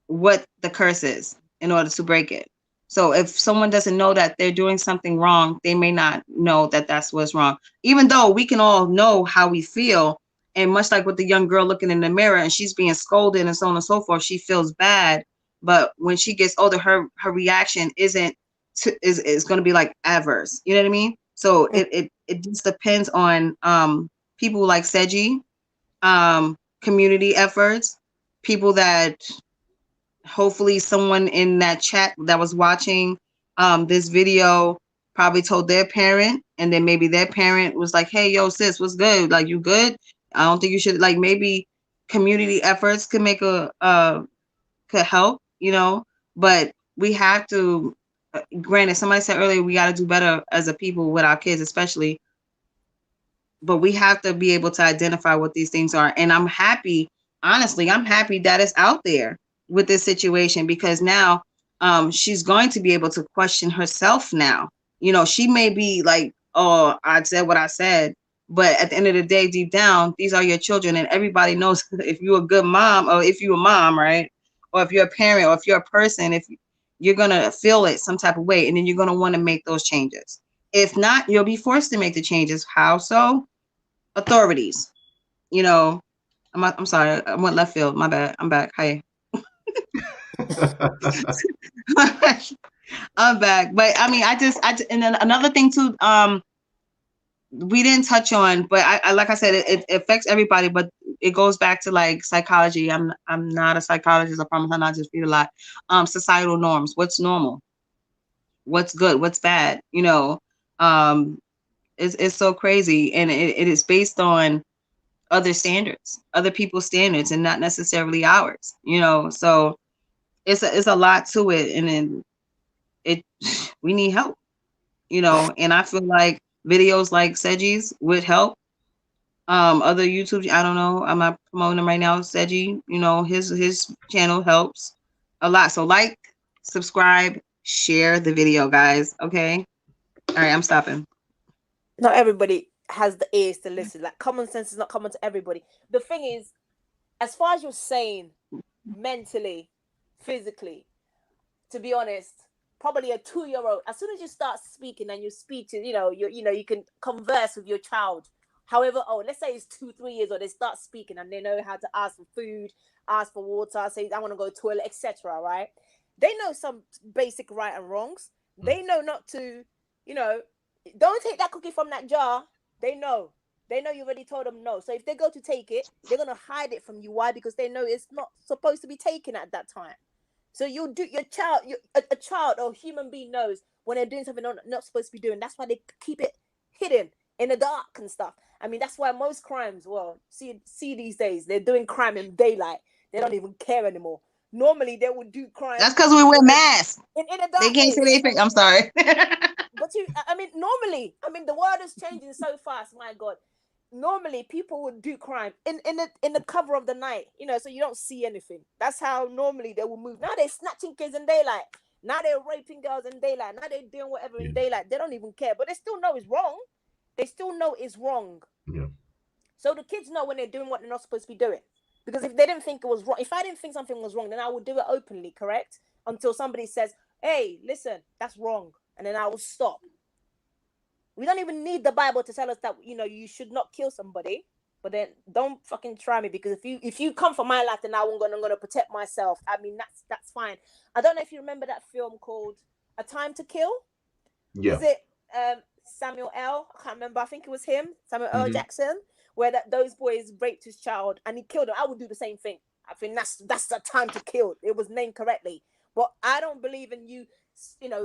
what the curse is in order to break it. So if someone doesn't know that they're doing something wrong, they may not know that that's what's wrong. Even though we can all know how we feel, and much like with the young girl looking in the mirror and she's being scolded and so on and so forth, she feels bad. But when she gets older, her reaction is going to be like adverse. You know what I mean? So it just depends on people like Seiji, community efforts, people that hopefully someone in that chat that was watching this video probably told their parent, and then maybe their parent was like, hey, yo, sis, what's good, like, you good? I don't think you should, like, maybe community efforts could make could help, but we have to, granted, somebody said earlier, we got to do better as a people with our kids especially, but we have to be able to identify what these things are. And I'm happy, honestly, I'm happy that it's out there with this situation, because now she's going to be able to question herself now. She may be like, oh, I said what I said, but at the end of the day, deep down, these are your children, and everybody knows if you're a good mom, or if you're a mom, right? Or if you're a parent, or if you're a person, if you're going to feel it some type of way, and then you're going to want to make those changes. If not, you'll be forced to make the changes. How so? Authorities. I'm sorry, I went left field. My bad. I'm back. Hi. I'm back. But I mean, and then another thing too, we didn't touch on, but I like I said, it affects everybody, but it goes back to like psychology. I'm not a psychologist, I promise. I'm not, just read a lot. Societal norms. What's normal? What's good? What's bad? It's so crazy, and it is based on other standards, other people's standards, and not necessarily ours. So it's a lot to it, and then we need help. And I feel like videos like Seiji's would help. Other YouTube, I don't know, I'm not promoting him right now. Seiji, his channel helps a lot. So like, subscribe, share the video, guys. Okay. All right, I'm stopping. Not everybody has the ears to listen. Like, common sense is not common to everybody. The thing is, as far as you're saying, mentally, physically, to be honest, probably a 2-year-old, as soon as you start speaking and you speak to, you can converse with your child. However, let's say it's 2-3 years old, they start speaking and they know how to ask for food, ask for water, say I want to go to the toilet, etc. Right? They know some basic right and wrongs. They know not to, don't take that cookie from that jar. They know. They know you already told them no. So if they go to take it, they're gonna hide it from you. Why? Because they know it's not supposed to be taken at that time. So you do your child, a child or human being knows when they're doing something not supposed to be doing. That's why they keep it hidden in the dark and stuff. I mean, that's why most crimes, see these days, they're doing crime in daylight. They don't even care anymore. Normally, they would do crime. That's because we wear masks. In the darkness. They can't say anything. I'm sorry. But normally, the world is changing so fast. My God. Normally people would do crime in the cover of the night, so you don't see anything. That's how normally they will move. Now they're snatching kids in daylight. Now they're raping girls in daylight. Now they're doing whatever in daylight. They don't even care, but they still know it's wrong. They still know it's wrong. Yeah. So the kids know when they're doing what they're not supposed to be doing. Because if they didn't think it was wrong, if I didn't think something was wrong, then I would do it openly, correct? Until somebody says, hey, listen, that's wrong. And then I will stop. We don't even need the Bible to tell us that, you should not kill somebody. But then don't fucking try me, because if you come for my life, then I'm gonna protect myself. I mean, that's fine. I don't know if you remember that film called A Time to Kill. Yeah. Is it Samuel L? I can't remember. I think it was him, Samuel L. Jackson, where those boys raped his child and he killed him. I would do the same thing. I think that's the time to kill. It was named correctly. But I don't believe in you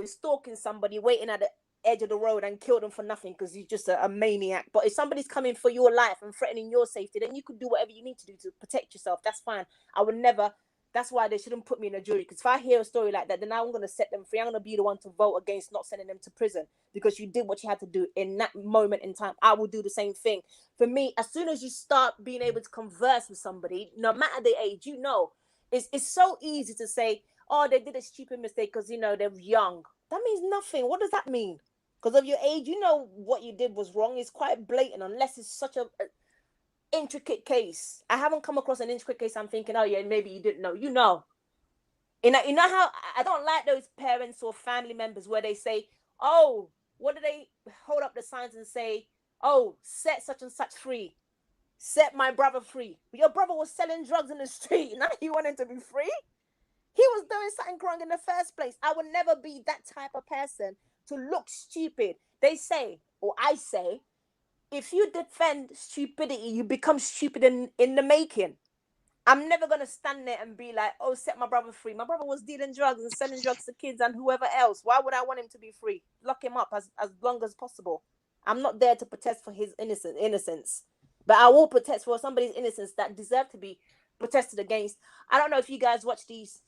stalking somebody, waiting at the edge of the road and kill them for nothing because you're just a maniac. But if somebody's coming for your life and threatening your safety, then you could do whatever you need to do to protect yourself. That's fine. I would never. That's why they shouldn't put me in a jury, because if I hear a story like that, then I'm going to set them free. I'm going to be the one to vote against not sending them to prison because you did what you had to do in that moment in time. I will do the same thing. For me, as soon as you start being able to converse with somebody, no matter the age, it's so easy to say, oh, they did a stupid mistake because, they're young. That means nothing. What does that mean? Because of your age, what you did was wrong. It's quite blatant, unless it's such a intricate case. I haven't come across an intricate case I'm thinking, oh yeah, maybe you didn't know. You know how I don't like those parents or family members where they say, oh, what do they hold up the signs and say, oh, set such and such free, set my brother free. But your brother was selling drugs in the street. Now you want him to be free? He was doing something wrong in the first place. I would never be that type of person to look stupid. They say, or I say, if you defend stupidity, you become stupid in the making. I'm never going to stand there and be like, oh, set my brother free. My brother was dealing drugs and selling drugs to kids and whoever else. Why would I want him to be free? Lock him up as long as possible. I'm not there to protest for his innocence. But I will protest for somebody's innocence that deserve to be protested against. I don't know if you guys watch these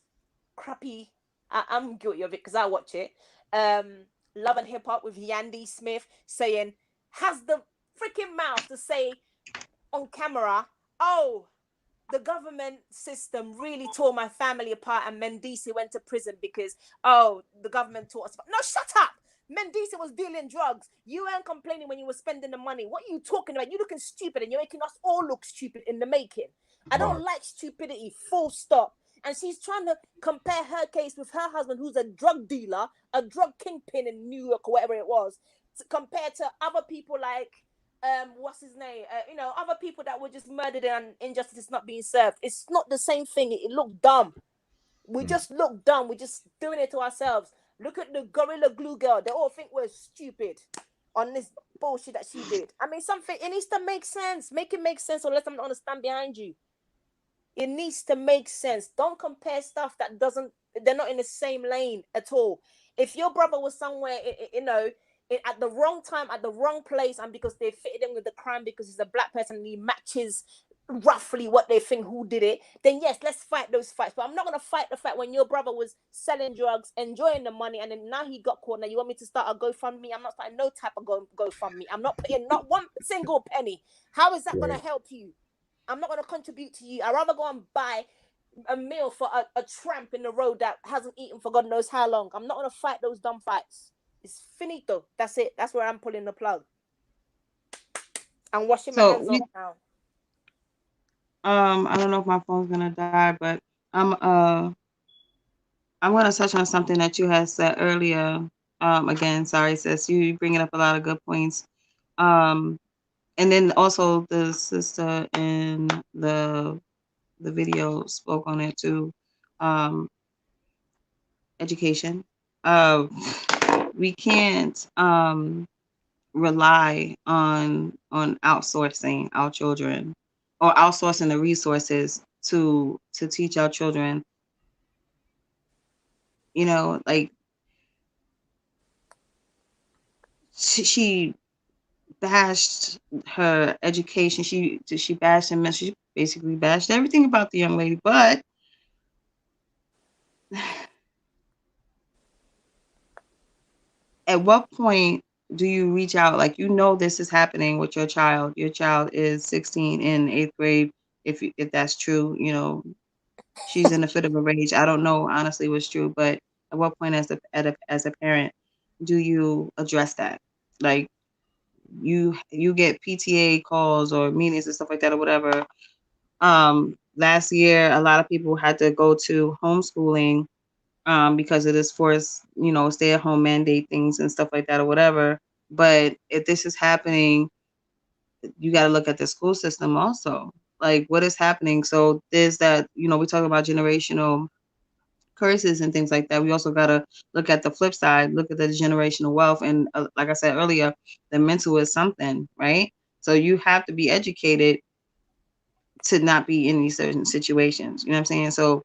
crappy, I'm guilty of it because I watch it, Love and Hip Hop with Yandy Smith saying, has the freaking mouth to say on camera, oh, the government system really tore my family apart and Mendici went to prison because, oh, the government taught us about. No, shut up. Mendici was dealing drugs. You weren't complaining when you were spending the money. What are you talking about? You're looking stupid and you're making us all look stupid in the making. I don't like stupidity, full stop. And she's trying to compare her case with her husband, who's a drug dealer, a drug kingpin in New York or whatever it was, compared to other people like, what's his name? Other people that were just murdered and injustice is not being served. It's not the same thing. It looked dumb. We just look dumb. We're just doing it to ourselves. Look at the Gorilla Glue girl. They all think we're stupid on this bullshit that she did. I mean, it needs to make sense. Make it make sense or let them understand behind you. It needs to make sense. Don't compare stuff that they're not in the same lane at all. If your brother was somewhere, at the wrong time, at the wrong place, and because they fitted in with the crime because he's a black person and he matches roughly what they think who did it, then yes, let's fight those fights. But I'm not gonna fight the fight when your brother was selling drugs, enjoying the money, and then now he got caught. Now you want me to start a GoFundMe? I'm not starting no type of GoFundMe. I'm not putting not one single penny. How is that gonna Right. help you? I'm not gonna contribute to you. I'd rather go and buy a meal for a tramp in the road that hasn't eaten for God knows how long. I'm not gonna fight those dumb fights. It's finito. That's it. That's where I'm pulling the plug. I'm washing my So hands we off now. I don't know if my phone's gonna die, but I'm I'm gonna touch on something that you had said earlier. Again, sorry, sis, you bringing up a lot of good points. Um, and then also the sister in the video spoke on it too. Um, education. Uh, we can't rely on outsourcing our children or outsourcing the resources to teach our children. You know, like she bashed her education. She bashed him. She basically bashed everything about the young lady. But at what point do you reach out? Like, you know, this is happening with your child. Your child is 16 in eighth grade. If that's true, you know, she's in a fit of a rage. I don't know honestly what's true, but at what point as a parent do you address that? Like, you get PTA calls or meetings and stuff like that or whatever. Last year a lot of people had to go to homeschooling because of this forced, you know, stay at home mandate things and stuff like that or whatever. But if this is happening, you got to look at the school system also. Like, what is happening? So there's that, you know, we talk about generational curses and things like that. We also got to look at the flip side, look at the generational wealth. And like I said earlier, the mental is something, right? So you have to be educated to not be in these certain situations. You know what I'm saying? So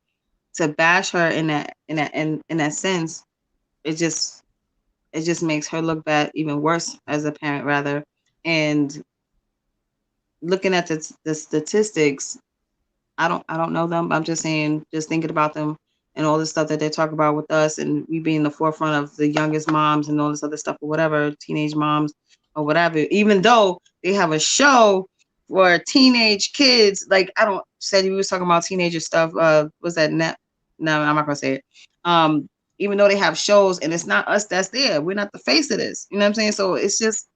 to bash her in that sense, it just it just makes her look bad, even worse as a parent, rather. And looking at the statistics, I don't know them. I'm just saying, just thinking about them and all the stuff that they talk about with us, and we being the forefront of the youngest moms and all this other stuff or whatever, teenage moms or whatever. Even though they have a show for teenage kids, like, I don't said you was talking about teenager stuff. Was that net? No, I'm not gonna say it. Um, Even though they have shows, and it's not us that's there, we're not the face of this. You know what I'm saying? So it's just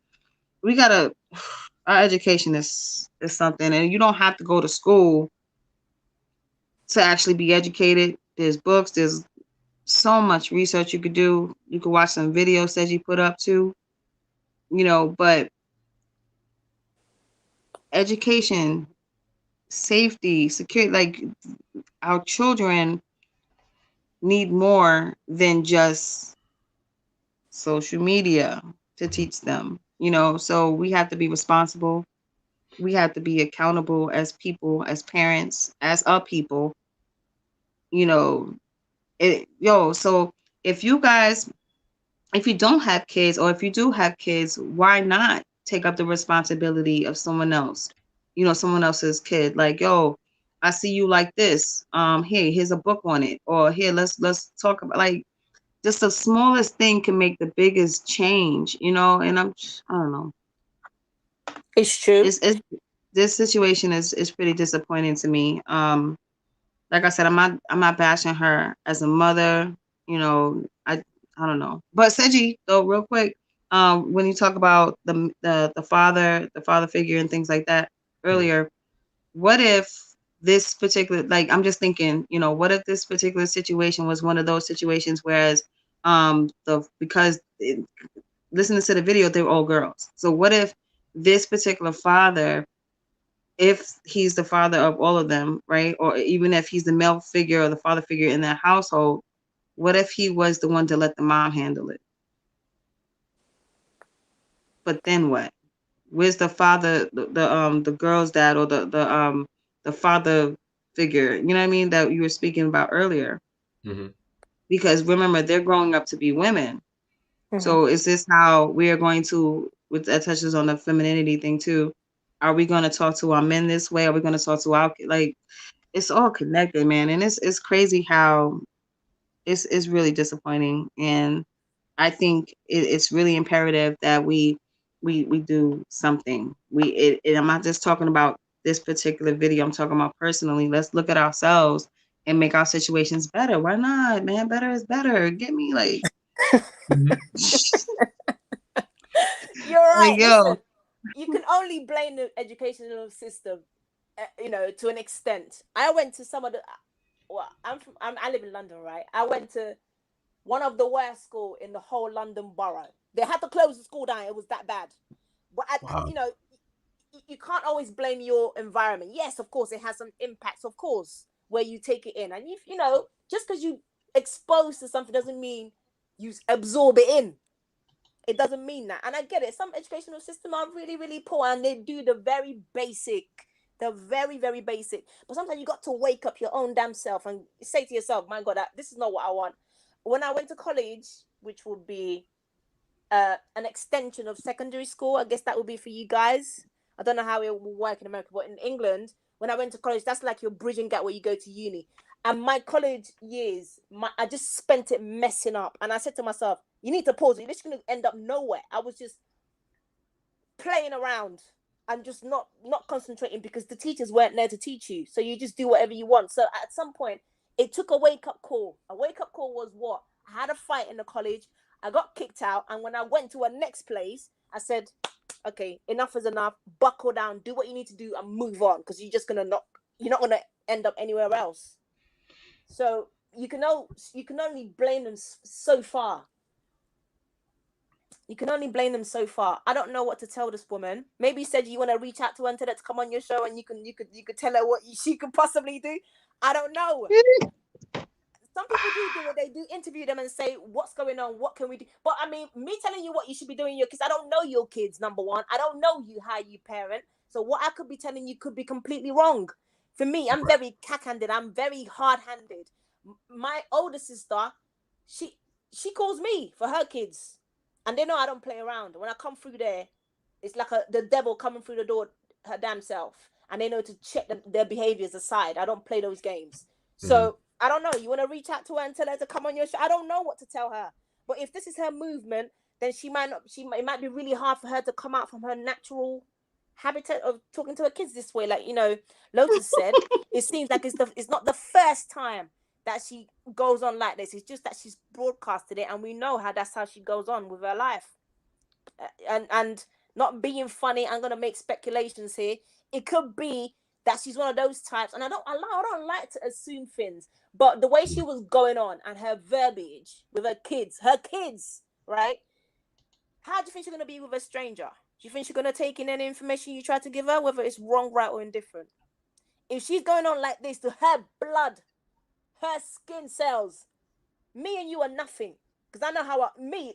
we gotta. Our education is something, and you don't have to go to school to actually be educated. There's books, there's so much research you could do. You could watch some videos that you put up too, you know, but education, safety, security, like, our children need more than just social media to teach them, you know, so we have to be responsible. We have to be accountable as people, as parents, as a people, you know. So if you guys, if you don't have kids, or if you do have kids, why not take up the responsibility of someone else, you know, someone else's kid? Like, yo, I see you like this. Here, here's a book on it, or here, let's talk about, like, just the smallest thing can make the biggest change, you know. And I don't know. It's true. It's this situation is pretty disappointing to me. Like I said, I'm not bashing her as a mother. You know, I don't know. But Seiji, though, real quick, when you talk about the father figure and things like that Mhm. earlier, what if this particular, like, I'm just thinking, you know, what if this particular situation was one of those situations, whereas listening to the video, they were all girls. So what if this particular father, if he's the father of all of them, right? Or even if he's the male figure or the father figure in that household, what if he was the one to let the mom handle it? But then what? Where's the father, the girl's dad, or the father figure? You know what I mean? That you were speaking about earlier. Mhm. Because remember, they're growing up to be women. Mhm. So is this how we are going to? With that touches on the femininity thing too. Are we going to talk to our men this way? Are we going to talk to our like? It's all connected, man, and it's crazy how it's really disappointing. And I think it's really imperative that we do something. And I'm not just talking about this particular video. I'm talking about personally. Let's look at ourselves and make our situations better. Why not, man? Better is better. Get me like, You're right. like yo. Listen, you can only blame the educational system, to an extent. I went to some of the. Well, I live in London, right? I went to one of the worst school in the whole London borough. They had to close the school down. It was that bad. But Wow. you can't always blame your environment. Yes, of course, it has some impacts, of course, where you take it in, and just because you exposed to something doesn't mean you absorb it in. It doesn't mean that. And I get it. Some educational systems are really, really poor and they do the very basic. The very, very basic. But sometimes you got to wake up your own damn self and say to yourself, my God, this is not what I want. When I went to college, which would be an extension of secondary school, I guess that would be for you guys. I don't know how it will work in America, but in England, when I went to college, that's like your bridging gap where you go to uni. And my college years, I just spent it messing up. And I said to myself, you need to pause. You're just going to end up nowhere. I was just playing around and just not concentrating because the teachers weren't there to teach you. So you just do whatever you want. So at some point, it took a wake-up call. A wake-up call was what? I had a fight in the college. I got kicked out. And when I went to a next place, I said, okay, enough is enough. Buckle down. Do what you need to do and move on because you're not going to end up anywhere else. So you can only blame them so far. You can only blame them so far. I don't know what to tell this woman. Maybe you said you want to reach out to her and tell her to come on your show, and you could tell her what she could possibly do. I don't know. Some people do what they do, interview them and say, what's going on? What can we do? But I mean, me telling you what you should be doing your kids, I don't know your kids, number one. I don't know you, how you parent. So what I could be telling you could be completely wrong. For me, I'm very cack-handed. I'm very hard-handed. My older sister, she calls me for her kids. And they know I don't play around. When I come through there, it's like the devil coming through the door her damn self. And they know to check their behaviors aside. I don't play those games. So I don't know. You want to reach out to her and tell her to come on your show? I don't know what to tell her. But if this is her movement, then it might be really hard for her to come out from her natural habitat of talking to her kids this way. Like, Lotus said, it seems like it's not the first time that she goes on like this. It's just that she's broadcasted it, and we know that's how she goes on with her life. And not being funny, I'm gonna make speculations here. It could be that she's one of those types, and I don't like to assume things, but the way she was going on and her verbiage with her kids, right? How do you think she's gonna be with a stranger? Do you think she's gonna take in any information you try to give her, whether it's wrong, right, or indifferent? If she's going on like this to her blood, her skin cells, me and you are nothing. Because I know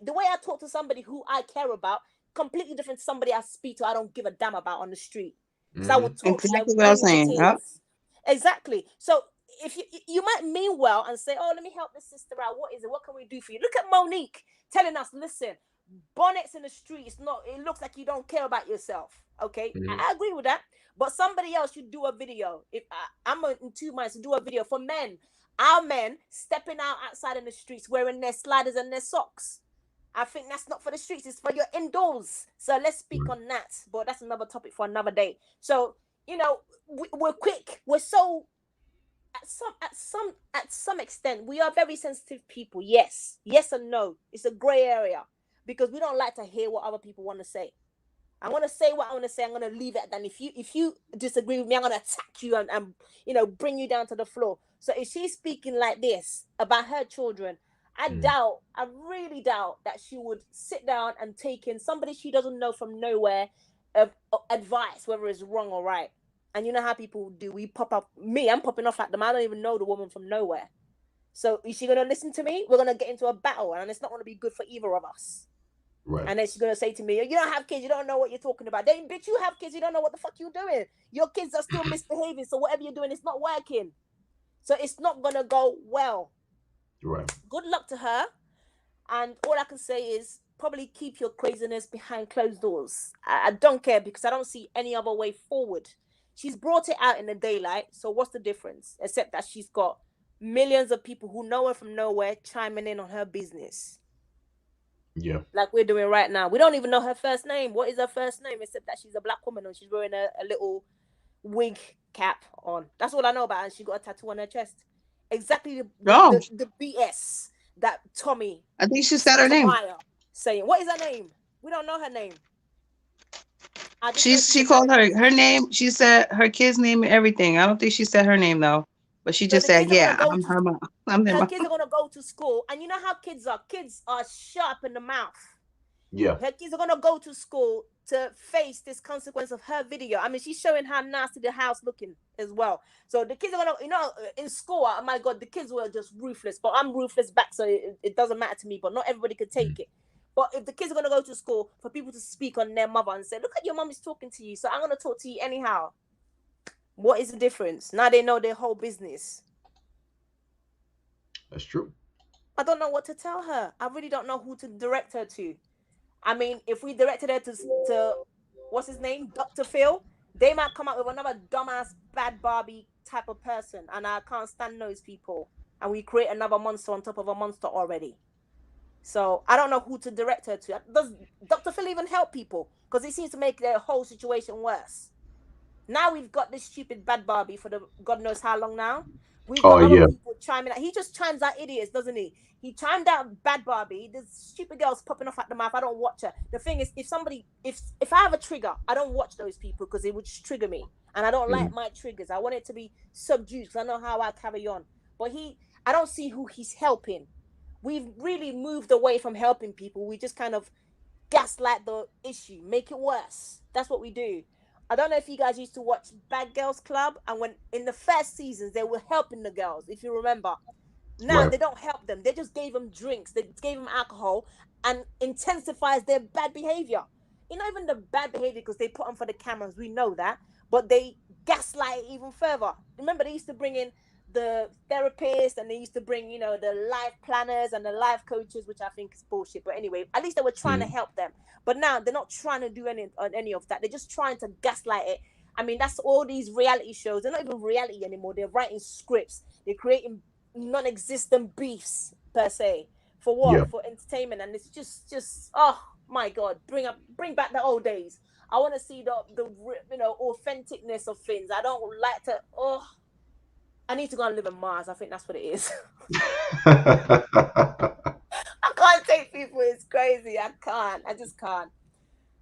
the way I talk to somebody who I care about, completely different to somebody I speak to I don't give a damn about on the street. Because I would talk to them, Exactly what I bring was me to saying. Yep. tears. Exactly. So if you might mean well and say, oh, let me help this sister out. What is it? What can we do for you? Look at Monique telling us, listen, bonnets in the street, it looks like you don't care about yourself. Okay, I agree with that. But somebody else should do a video. If I'm in 2 months to do a video for men, our men stepping out outside in the streets wearing their sliders and their socks. I think that's not for the streets, it's for your indoors. So let's speak on that. But that's another topic for another day. So, we're quick. We're so at some extent, we are very sensitive people. Yes and no. It's a gray area because we don't like to hear what other people want to say. I want to say what I want to say. I'm going to leave it at that. And if you disagree with me, I'm going to attack you and bring you down to the floor. So if she's speaking like this about her children, I really doubt that she would sit down and take in somebody she doesn't know from nowhere of advice, whether it's wrong or right. And you know how people do. We pop up. I'm popping off at them. I don't even know the woman from nowhere. So is she going to listen to me? We're going to get into a battle, and it's not going to be good for either of us. Right. And then she's going to say to me, you don't have kids, you don't know what you're talking about. Then, bitch, you have kids, you don't know what the fuck you're doing. Your kids are still misbehaving, so whatever you're doing, it's not working. So it's not going to go well. Right. Good luck to her. And all I can say is probably keep your craziness behind closed doors. I don't care because I don't see any other way forward. She's brought it out in the daylight. So what's the difference? Except that she's got millions of people who know her from nowhere chiming in on her business. Yeah. Like we're doing right now. We don't even know her first name. What is her first name? Except that she's a black woman and she's wearing a little wig cap on. That's all I know about her. And she got a tattoo on her chest. Exactly Oh, the BS that Tommy I think she said her name. Tamaya saying. What is her name? We don't know her name. I just know She's she's she a called terrorist. her name. She said her kid's name and everything. I don't think she said her name though, but she So just the said, kids are gonna "Yeah, go I'm to her mom. I'm their her mom." kids are gonna go to school, and you know how kids are. Kids are sharp in the mouth. Yeah. Her kids are gonna go to school to face this consequence of her video. I mean, she's showing how nasty the house looking as well. So the kids are gonna, in school. Oh my God, the kids were just ruthless. But I'm ruthless back, so it doesn't matter to me. But not everybody could take it. But if the kids are gonna go to school, for people to speak on their mother and say, "Look at your mom is talking to you," so I'm gonna talk to you anyhow. What is the difference? Now they know their whole business. That's true. I don't know what to tell her. I really don't know who to direct her to. I mean, if we directed her to what's his name, Dr. Phil, they might come up with another dumbass bad Barbie type of person, and I can't stand those people. And we create another monster on top of a monster already. So I don't know who to direct her to. Does Dr. Phil even help people? Because it seems to make their whole situation worse. Now we've got this stupid bad Barbie for the God knows how long now. We've Oh got other yeah. people chiming out. He just chimes out idiots, doesn't he? He chimed out bad Barbie. There's stupid girls popping off at the mouth. I don't watch her. The thing is, if I have a trigger, I don't watch those people because it would just trigger me. And I don't like Mm. my triggers. I want it to be subdued because I know how I carry on. But I don't see who he's helping. We've really moved away from helping people. We just kind of gaslight the issue, make it worse. That's what we do. I don't know if you guys used to watch Bad Girls Club, and when in the first seasons they were helping the girls, if you remember. Now Right. they don't help them. They just gave them drinks. They gave them alcohol, and intensifies their bad behavior. Not even the bad behavior because they put them for the cameras. We know that, but they gaslight it even further. Remember, they used to bring in the therapists, and they used to bring, the life planners and the life coaches, which I think is bullshit. But anyway, at least they were trying to Mm. help them. But now they're not trying to do any of that. They're just trying to gaslight it. I mean, that's all these reality shows. They're not even reality anymore. They're writing scripts. They're creating non-existent beefs per se. For Yeah. what? For entertainment. And it's just oh my God, bring back the old days. I want to see the authenticness of things. I don't like to. Oh, I need to go and live on Mars. I think that's what it is. I can't take people. It's crazy. I can't. I just can't.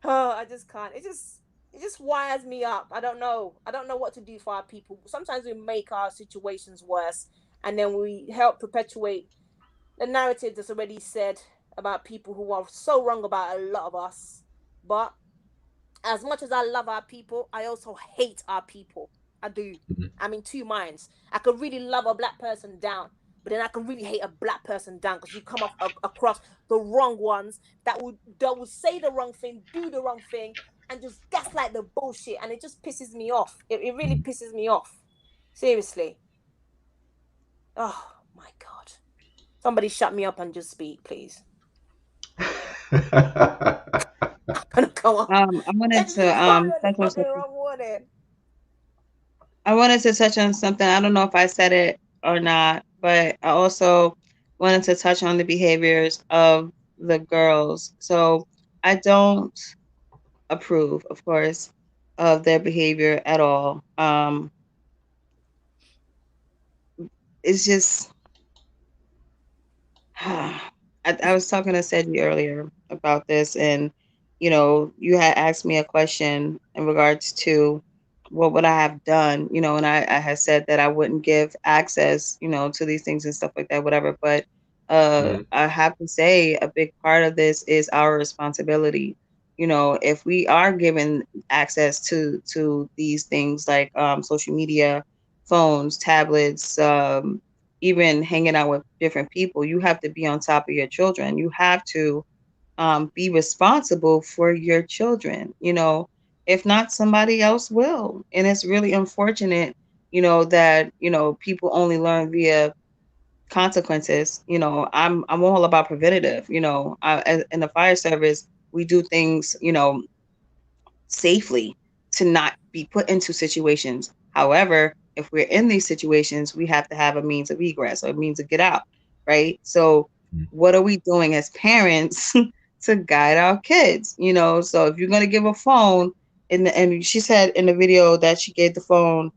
Oh, I just can't. It just wires me up. I don't know. I don't know what to do for our people. Sometimes we make our situations worse, and then we help perpetuate the narrative that's already said about people who are so wrong about a lot of us. But as much as I love our people, I also hate our people. I do. Mhm. I'm in two minds. I could really love a black person down, but then I can really hate a black person down because you come across the wrong ones that would say the wrong thing, do the wrong thing, and just gaslight the bullshit, and it just pisses me off. It really pisses me off. Seriously. Oh my God. Somebody shut me up and just speak, please. I'm gonna go on. I wanted It's to just so really touch on fucking something. wrong with it. I wanted to touch on something. I don't know if I said it or not, but I also wanted to touch on the behaviors of the girls. So I don't approve, of course, of their behavior at all. It's just I was talking to Seiji earlier about this, and you had asked me a question in regards to what would I have done, and I had said that I wouldn't give access, to these things and stuff like that, whatever. But Mhm. I have to say a big part of this is our responsibility. If we are given access to these things like social media, phones, tablets, even hanging out with different people, you have to be on top of your children. You have to be responsible for your children. If not, somebody else will. And it's really unfortunate, that, people only learn via consequences. I'm all about preventative. In the fire service, we do things, safely to not be put into situations. However, if we're in these situations, we have to have a means of egress or a means to get out, right? So, Mm. what are we doing as parents to guide our kids? So if you're gonna give a phone, and she said in the video that she gave the phone,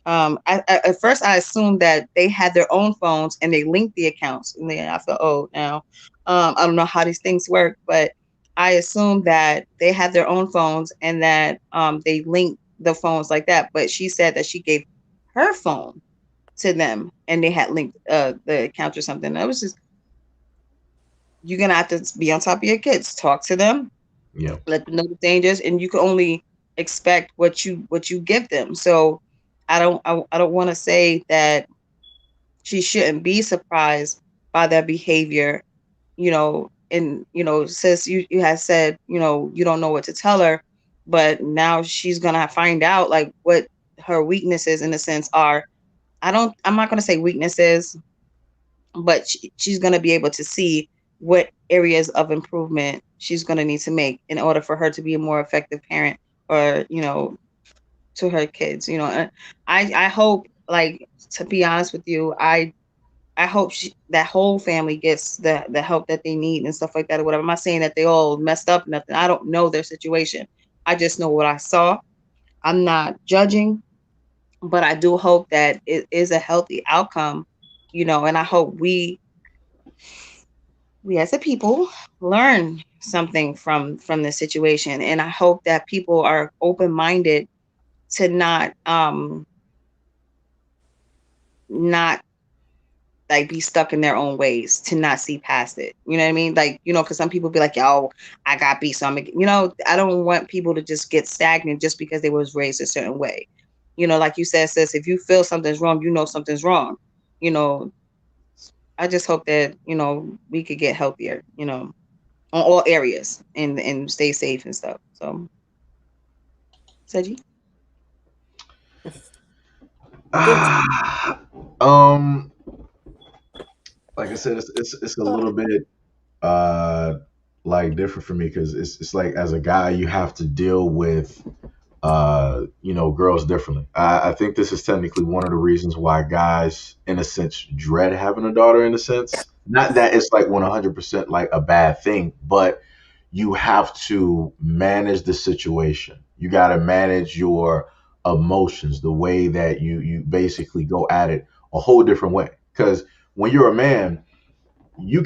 at first I assumed that they had their own phones and they linked the accounts, and then I felt, oh, now, I don't know how these things work, but I assumed that they had their own phones and that they linked the phones like that. But she said that she gave her phone to them and they had linked the accounts or something. That was just, you're gonna have to be on top of your kids, talk to them, Yeah. let them know the dangers, and you can only expect what you give them. So I don't want to say that she shouldn't be surprised by their behavior, and sis, you had said, you don't know what to tell her, but now she's gonna find out like what her weaknesses in a sense are. I'm not gonna say weaknesses, but she's gonna be able to see what areas of improvement she's gonna need to make in order for her to be a more effective parent, or to her kids. And I hope, like, to be honest with you, I hope that whole family gets the help that they need and stuff like that or whatever. I'm not saying that they all messed up, nothing. I don't know their situation. I just know what I saw. I'm not judging, but I do hope that it is a healthy outcome, and I hope we as a people learn something from this situation. And I hope that people are open-minded to not like be stuck in their own ways, to not see past it. You know what I mean? Like, because some people be like, yo, I got beat, so I don't want people to just get stagnant just because they was raised a certain way. Like you said, sis, if you feel something's wrong, something's wrong. You know, I just hope that, we could get healthier, on all areas, and stay safe and stuff. So, Seiji? Good. Ah, um, like I said, it's a little bit uh like different for me because it's like as a guy you have to deal with girls differently. I think this is technically one of the reasons why guys in a sense dread having a daughter, in a sense, not that it's like 100% like a bad thing, but you have to manage the situation. You got to manage your emotions, the way that you basically go at it a whole different way, because when you're a man, you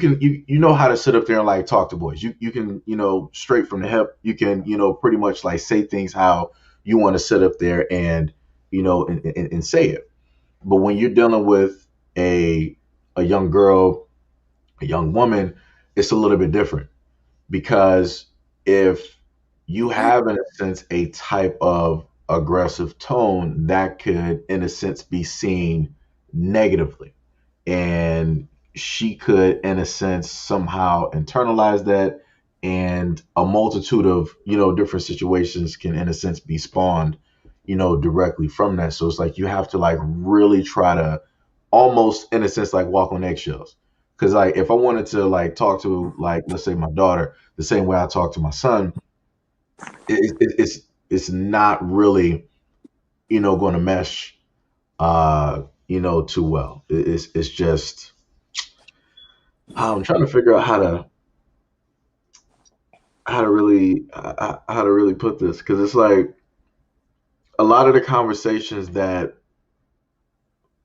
know how to sit up there and like talk to boys. You can, straight from the hip, you can, pretty much like say things how you want to sit up there and and say it. But when you're dealing with a young girl, a young woman, it's a little bit different, because if you have, in a sense, a type of aggressive tone, that could in a sense be seen negatively, and she could in a sense somehow internalize that, and a multitude of different situations can in a sense be spawned directly from that. So it's like you have to like really try to almost in a sense like walk on eggshells, because like if I wanted to like talk to, like, let's say my daughter the same way I talk to my son, it's not really going to mesh too well. It's just, I'm trying to figure out how to really put this, because it's like a lot of the conversations that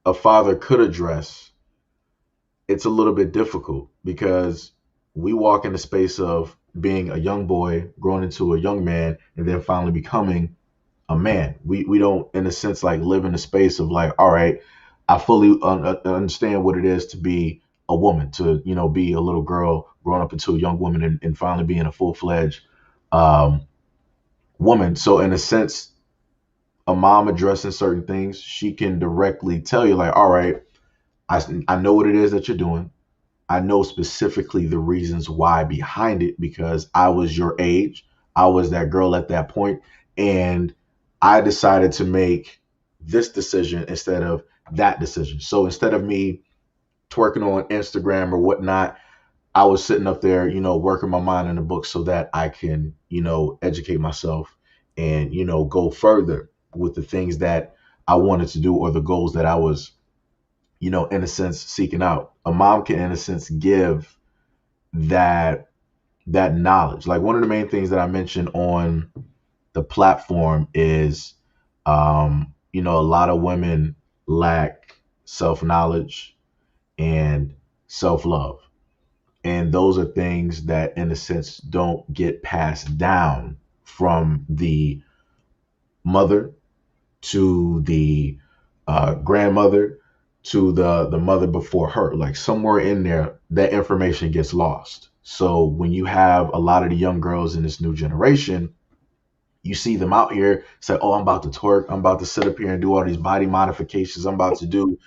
a father could address, it's a little bit difficult because we walk in the space of being a young boy growing into a young man and then finally becoming a man. We don't in a sense like live in the space of like, all right, I fully understand what it is to be a woman, to be a little girl growing up into a young woman, and finally being a full-fledged um, woman. So in a sense, a mom addressing certain things, she can directly tell you like, all right, I know what it is that you're doing. I know specifically the reasons why behind it, because I was your age. I was that girl at that point, and I decided to make this decision instead of that decision. So instead of me twerking on Instagram or whatnot, I was sitting up there, working my mind in the book so that I can, educate myself and, go further with the things that I wanted to do or the goals that I was, in a sense, seeking out. A mom can, in a sense, give that knowledge. Like one of the main things that I mentioned on the platform is, a lot of women lack self knowledge and self love. And those are things that, in a sense, don't get passed down from the mother to the grandmother to the mother before her. Like somewhere in there, that information gets lost. So when you have a lot of the young girls in this new generation, you see them out here say, "Oh, I'm about to twerk. I'm about to sit up here and do all these body modifications. I'm about to do,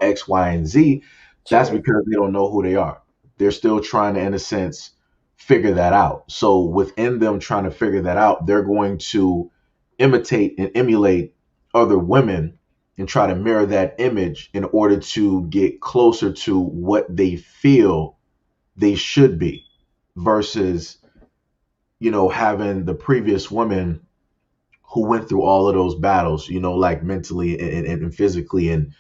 X, Y, and Z." That's True. because they don't know who they are. They're still trying to, in a sense, figure that out. So within them trying to figure that out, they're going to imitate and emulate other women and try to mirror that image in order to get closer to what they feel they should be versus, having the previous women who went through all of those battles, like mentally and physically, and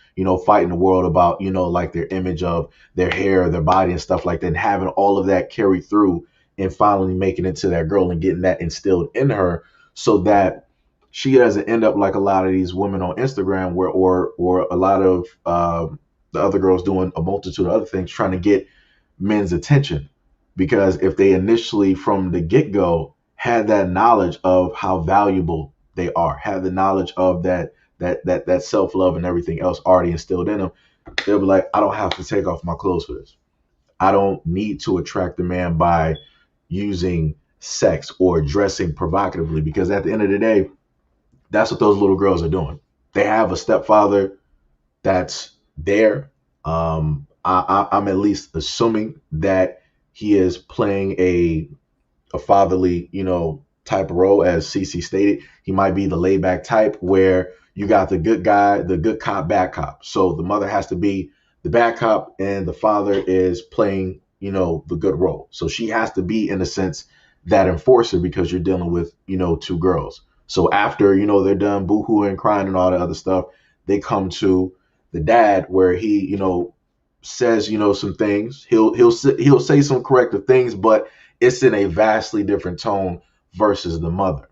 fighting the world about, like their image of their hair, their body, and stuff like that, and having all of that carry through, and finally making it to that girl and getting that instilled in her, so that she doesn't end up like a lot of these women on Instagram, where or a lot of the other girls doing a multitude of other things, trying to get men's attention. Because if they initially from the get-go had that knowledge of how valuable they are, have the knowledge of that self-love and everything else already instilled in them, they'll be like, I don't have to take off my clothes for this. I don't need to attract a man by using sex or dressing provocatively, because at the end of the day, that's what those little girls are doing. They have a stepfather that's there. I'm at least assuming that he is playing a fatherly, type of role, as CC stated. He might be the laid back type where you got the good guy, the good cop, bad cop. So the mother has to be the bad cop and the father is playing, the good role. So she has to be, in a sense, that enforcer, because you're dealing with, two girls. So after, they're done boohooing, crying and all the other stuff, they come to the dad where he, says, some things. He'll say some corrective things, but it's in a vastly different tone versus the mother.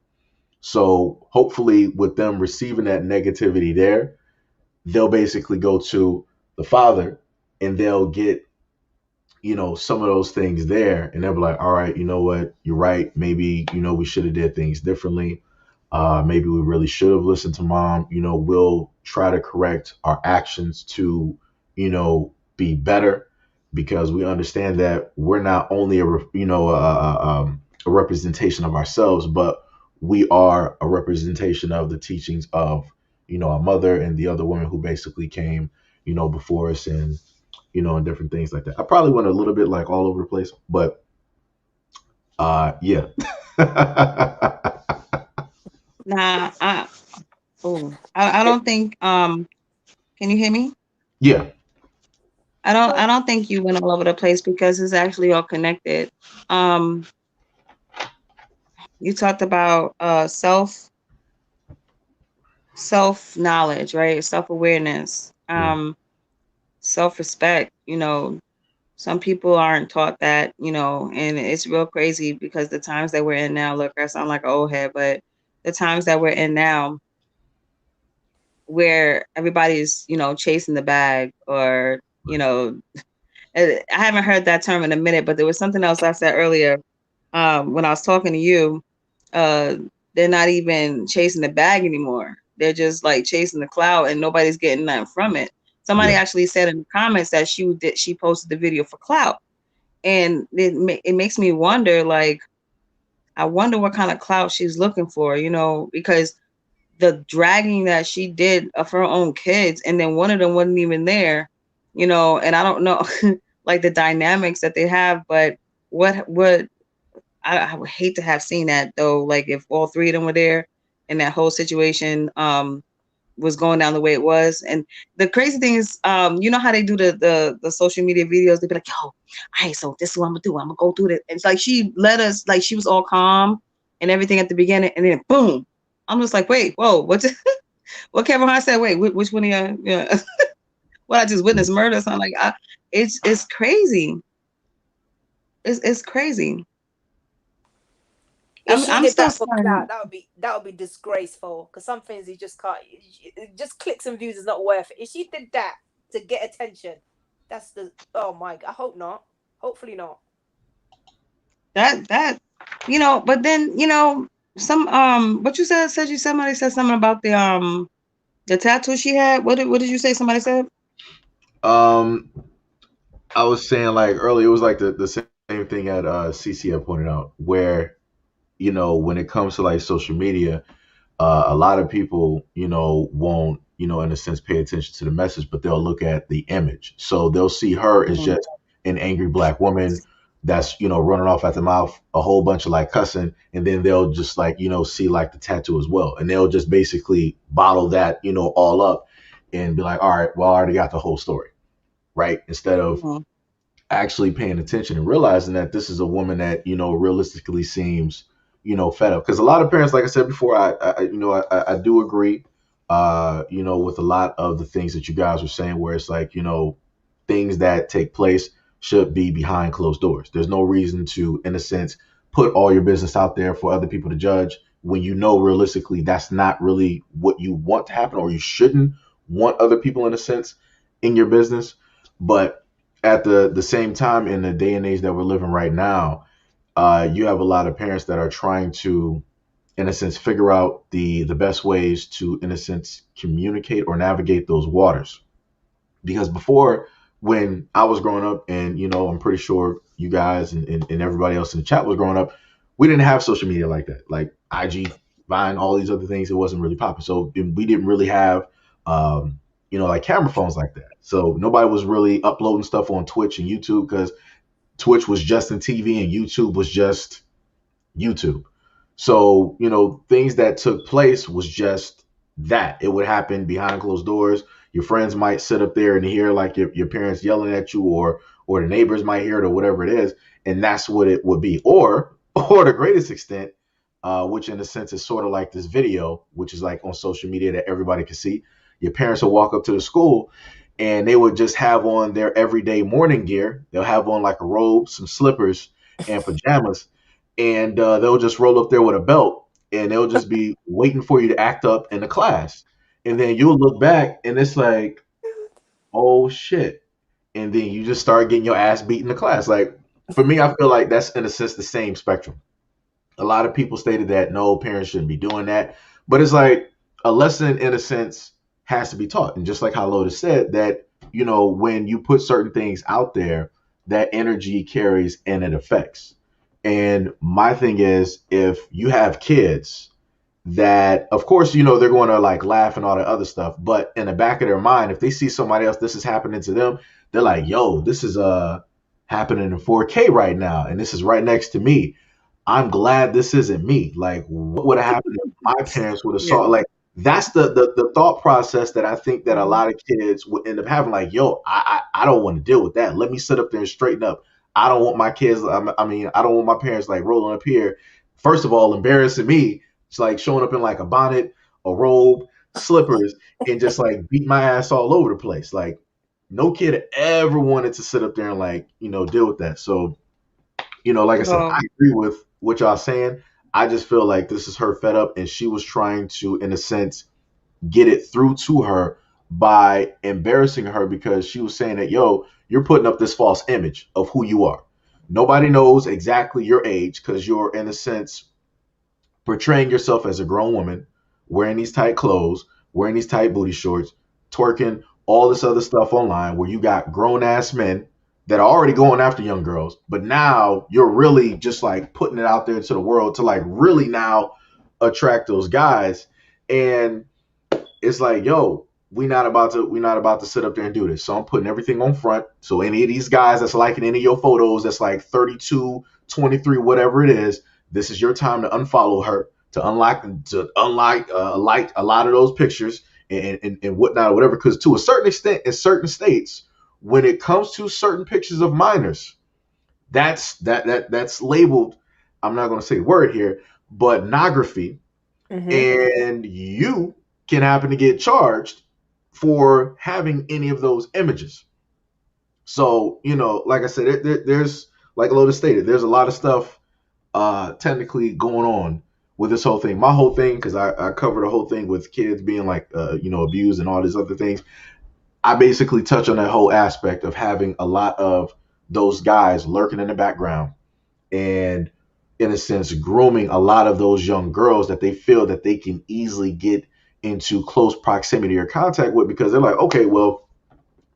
So hopefully with them receiving that negativity there, they'll basically go to the father and they'll get, some of those things there, and they'll be like, all right, you know what, you're right. Maybe, we should have did things differently. Maybe we really should have listened to mom. We'll try to correct our actions to, be better, because we understand that we're not only a representation of ourselves, but we are a representation of the teachings of, our mother and the other women who basically came, before us, and different things like that. I probably went a little bit like all over the place, but yeah. Nah, I don't think can you hear me? Yeah. I don't think you went all over the place because it's actually all connected. Um you talked about self knowledge, right? Self awareness, Yeah. self respect. Some people aren't taught that, and it's real crazy because the times that we're in now. Look, I sound like an old head, but the times that we're in now, where everybody's chasing the bag, or I haven't heard that term in a minute, but there was something else I said earlier when I was talking to you. Uh, they're not even chasing the bag anymore. They're just like chasing the cloud, and nobody's getting nothing from it. Somebody Yeah. actually said in the comments that she posted the video for clout, and it makes me wonder. Like, I wonder what kind of clout she's looking for. Because the dragging that she did of her own kids, and then one of them wasn't even there. And I don't know like the dynamics that they have, but what I would hate to have seen that though. Like if all three of them were there in that whole situation, was going down the way it was. And the crazy thing is, you know how they do the social media videos? They be like, yo, all right, so this is what I'm gonna do. I'm gonna go through it. It's like she let us, like she was all calm and everything at the beginning, and then boom. I'm just like, wait, whoa, what's what Kevin Hart said? Wait, which one of you? Yeah, what I just witnessed murder or something like? It's crazy. It's crazy. If she I'm did still that for stunned. clout, that would be disgraceful. Because some things you just can't. Just clicks and views is not worth it. If she did that to get attention, that's the. Oh my God! I hope not. Hopefully not. That but then some what you said you somebody said something about the tattoo she had. What did you say somebody said? Um, I was saying like earlier, it was like the same thing that CC had pointed out, where when it comes to like social media, a lot of people, won't, in a sense, pay attention to the message, but they'll look at the image. So they'll see her as Mhm. just an angry black woman that's, running off at the mouth, a whole bunch of like cussing, and then they'll just like, see like the tattoo as well. And they'll just basically bottle that, all up and be like, all right, well, I already got the whole story, right? Instead of Mhm. actually paying attention and realizing that this is a woman that realistically seems fed up, because a lot of parents, like I said before, I do agree with a lot of the things that you guys were saying, where it's like things that take place should be behind closed doors. There's no reason to, in a sense, put all your business out there for other people to judge when realistically that's not really what you want to happen, or you shouldn't want other people, in a sense, in your business. But at the same time, in the day and age that we're living right now, you have a lot of parents that are trying to, in a sense, figure out the best ways to, in a sense, communicate or navigate those waters. Because before, when I was growing up, and I'm pretty sure you guys and everybody else in the chat was growing up, we didn't have social media like that, like IG, Vine, all these other things. It wasn't really popular, so we didn't really have like camera phones like that. So nobody was really uploading stuff on Twitch and YouTube, because Twitch was just in TV and YouTube was just YouTube. So, things that took place was just that. It would happen behind closed doors. Your friends might sit up there and hear like your parents yelling at you, or the neighbors might hear it, or whatever it is, and that's what it would be. Or the greatest extent, which in a sense is sort of like this video, which is like on social media that everybody can see. Your parents will walk up to the school and they would just have on their everyday morning gear. They'll have on like a robe, some slippers, and pajamas, and they'll just roll up there with a belt, and they'll just be waiting for you to act up in the class. And then you'll look back and it's like, oh shit. And then you just start getting your ass beat in the class. Like, for me, I feel like that's in a sense the same spectrum. A lot of people stated that no, parents shouldn't be doing that. But it's like a lesson, in a sense, has to be taught. And just like how Lotus said, that, when you put certain things out there, that energy carries and it affects. And my thing is, if you have kids that, of course, they're going to like laugh and all that other stuff, but in the back of their mind, if they see somebody else, this is happening to them, they're like, yo, this is happening in 4K right now, and this is right next to me. I'm glad this isn't me. Like, what would have happened if my parents would have Yeah. saw? Like, that's the thought process that I think that a Mhm. lot of kids would end up having. Like, yo, I don't want to deal with that. Let me sit up there and straighten up. I don't want my kids. I mean, I don't want my parents like rolling up here. First of all, embarrassing me. It's like showing up in like a bonnet, a robe, slippers, and just like beat my ass all over the place. Like, no kid ever wanted to sit up there and like deal with that. So like I said, Well, I agree with what y'all saying. I just feel like this is her fed up, and she was trying to, in a sense, get it through to her by embarrassing her, because she was saying that, yo, you're putting up this false image of who you are. Nobody knows exactly your age, because you're, in a sense, portraying yourself as a grown woman, wearing these tight clothes, wearing these tight booty shorts, twerking, all this other stuff online, where you got grown ass men that are already going after young girls, but now you're really just like putting it out there into the world to like really now attract those guys. And it's like, yo, we not about to sit up there and do this. So I'm putting everything on front. So any of these guys that's liking any of your photos that's like 32, 23, whatever it is, this is your time to unfollow her, to unlike like a lot of those pictures, and whatnot, or whatever. Because to a certain extent, in certain states, when it comes to certain pictures of minors, that's labeled. I'm not going to say the word here, but pornography, and you can happen to get charged for having any of those images. So, like I said, there's, like Lotus stated, there's a lot of stuff technically going on with this whole thing. My whole thing, because I covered the whole thing with kids being like, abused and all these other things. I basically touch on that whole aspect of having a lot of those guys lurking in the background and, in a sense, grooming a lot of those young girls that they feel that they can easily get into close proximity or contact with, because they're like, okay, well,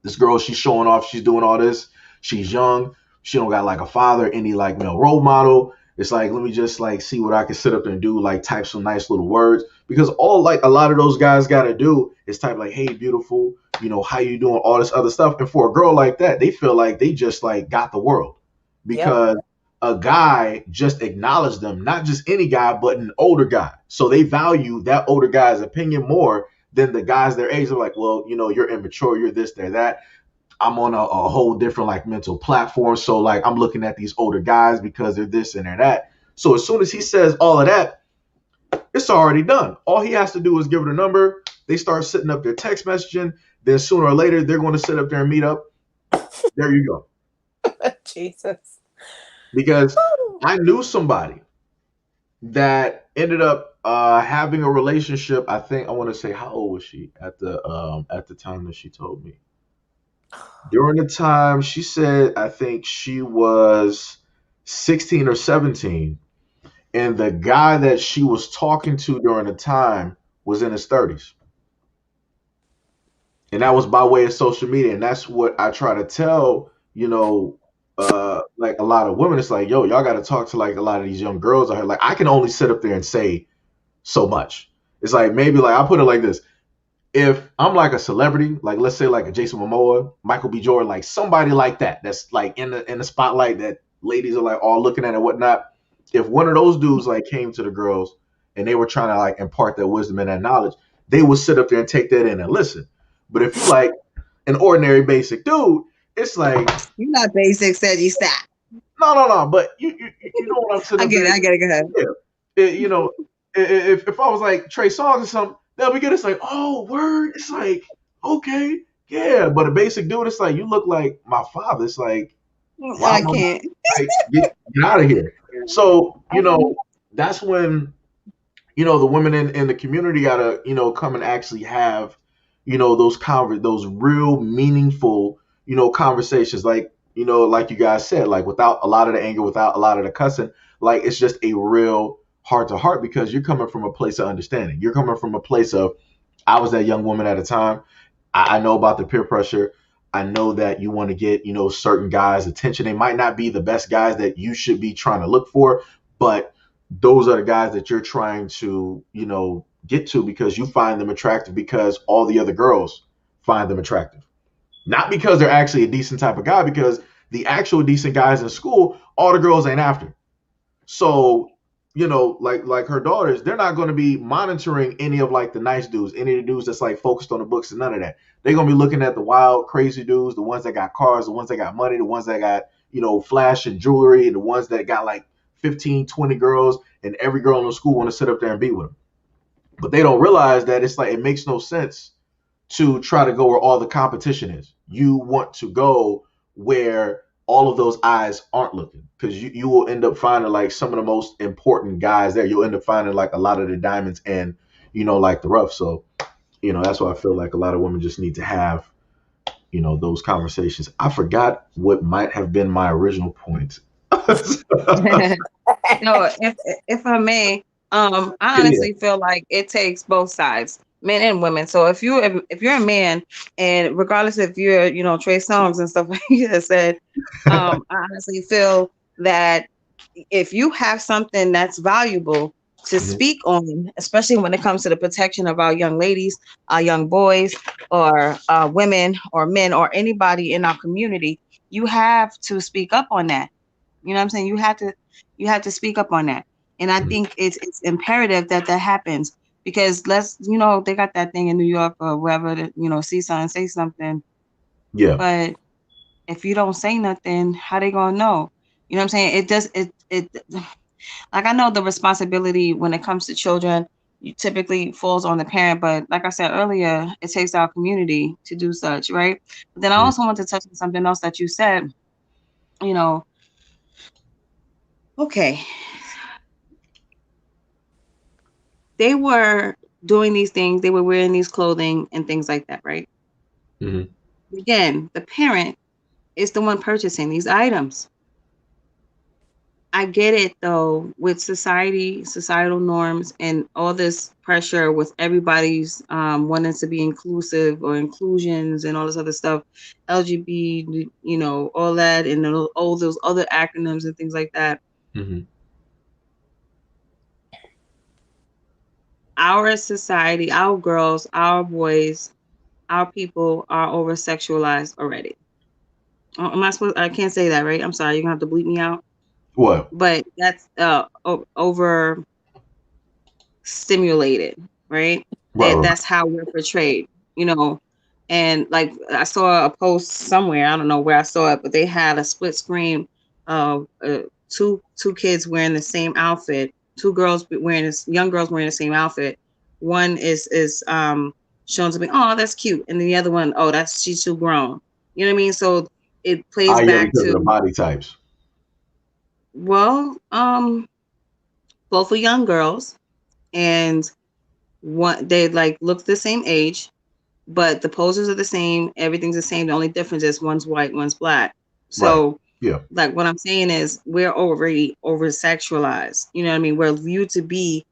this girl, she's showing off, she's doing all this, she's young, she don't got like a father, any like male role model. It's like, let me just like see what I can sit up there and do, like type some nice little words, because all like a lot of those guys got to do is type like, hey, beautiful, how you doing, all this other stuff. And for a girl like that, they feel like they just like got the world, because a guy just acknowledged them, not just any guy, but an older guy. So they value that older guy's opinion more than the guys their age. They're like, well, you're immature, you're this, they're that. I'm on a whole different like mental platform. So like I'm looking at these older guys because they're this and they're that. So as soon as he says all of that, it's already done. All he has to do is give her the number. They start sitting up there text messaging. Then sooner or later, they're going to sit up there and meet up. There you go. Jesus. Because I knew somebody that ended up having a relationship. I think I want to say, how old was she at the time that she told me? During the time she said, I think she was 16 or 17, and the guy that she was talking to during the time was in his 30s. And that was by way of social media. And that's what I try to tell, like a lot of women. It's like, yo, y'all got to talk to like a lot of these young girls out here. Like I can only sit up there and say so much. It's like, maybe like I put it like this. If I'm like a celebrity, like let's say like a Jason Momoa, Michael B. Jordan, like somebody like that, that's like in the spotlight that ladies are like all looking at and whatnot. If one of those dudes like came to the girls and they were trying to like impart that wisdom and that knowledge, they would sit up there and take that in and listen. But if you like an ordinary basic dude, it's like, you're not basic, said you stop. No. But you know what I'm saying? I get it. Go ahead. Yeah. If I was like Trey Songz or something, they'll be good. It's like, oh, word. It's like, okay, yeah. But a basic dude, it's like, you look like my father. It's like, I can't. Like, get out of here. So, that's when, the women in the community gotta, come and actually have, those real meaningful, conversations. Like, like you guys said, like without a lot of the anger, without a lot of the cussing, like it's just a real heart to heart, because you're coming from a place of understanding. You're coming from a place of, I was that young woman at a time. I know about the peer pressure. I know that you want to get, certain guys' attention. They might not be the best guys that you should be trying to look for, but those are the guys that you're trying to, get to, because you find them attractive because all the other girls find them attractive. Not because they're actually a decent type of guy, because the actual decent guys in school, all the girls ain't after. So, like her daughters, they're not going to be monitoring any of like the nice dudes, any of the dudes that's like focused on the books and none of that. They're going to be looking at the wild, crazy dudes, the ones that got cars, the ones that got money, the ones that got, flash and jewelry, and the ones that got like 15, 20 girls, and every girl in the school want to sit up there and be with them. But they don't realize that it's like, it makes no sense to try to go where all the competition is. You want to go where all of those eyes aren't looking, because you will end up finding like some of the most important guys there. You'll end up finding like a lot of the diamonds and, like the rough. So, that's why I feel like a lot of women just need to have, those conversations. I forgot what might have been my original point. No, if I may, I honestly feel like it takes both sides, men and women. So if you're a man, and regardless if you're Trey Songz and stuff like you just said, I honestly feel that if you have something that's valuable to speak on, especially when it comes to the protection of our young ladies, our young boys, or women or men or anybody in our community, you have to speak up on that. You know what I'm saying? You have to speak up on that. And I think it's imperative that happens. Because they got that thing in New York or wherever that, see something, say something. Yeah. But if you don't say nothing, how they gonna know? You know what I'm saying? It does it like I know the responsibility when it comes to children typically falls on the parent, but like I said earlier, it takes our community to do such, right? But then I Mm. also want to touch on something else that you said, you know, okay, they were doing these things, they were wearing these clothing and things like that, right? Mm-hmm. Again, the parent is the one purchasing these items. I get it though, with societal norms, and all this pressure with everybody's wanting to be inclusive or inclusions and all this other stuff, LGBT, all that, and all those other acronyms and things like that. Mm-hmm. Our society, our girls, our boys, our people are over sexualized already. Am I supposed? I can't say that, right? I'm sorry. You're gonna have to bleep me out. What? But that's over stimulated, right? Right, right, That's how we're portrayed, you know. And like I saw a post somewhere, I don't know where I saw it, but they had a split screen of two kids wearing the same outfit, two girls wearing this young girls wearing the same outfit. One is shown to be, oh, that's cute, and the other one, oh, that's she's too grown. You know what I mean? So it plays yeah, back because of the to, body types. well, both are young girls, and one they like look the same age, but the poses are the same, everything's the same. The only difference is one's white, one's black. Right. So Yeah. like what I'm saying is we're already over sexualized. You know what I mean? We're viewed to be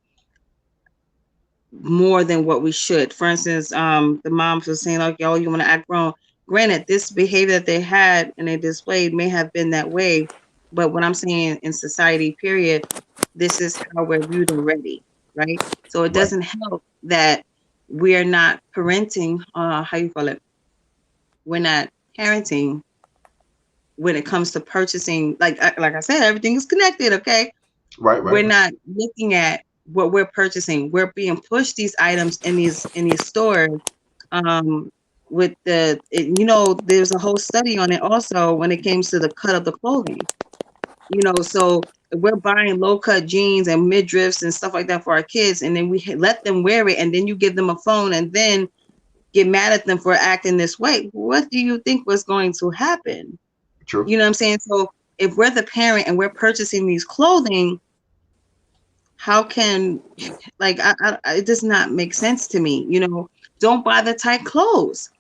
more than what we should. For instance, the moms were saying like, "Yo, you want to act grown." Granted, this behavior that they had and they displayed may have been that way, but what I'm saying in society, period, this is how we're viewed already, right? So it Right. doesn't help that we're not parenting. How you call it? We're not parenting when it comes to purchasing. Like I said, everything is connected. Okay, Right. Right. we're not looking at what we're purchasing. We're being pushed these items in these stores. Um, with there's a whole study on it also when it comes to the cut of the clothing. So if we're buying low cut jeans and midriffs and stuff like that for our kids, and then we let them wear it, and then you give them a phone, and then get mad at them for acting this way. What do you think was going to happen? True. You know what I'm saying? So if we're the parent and we're purchasing these clothing, how can it does not make sense to me. Don't buy the tight clothes.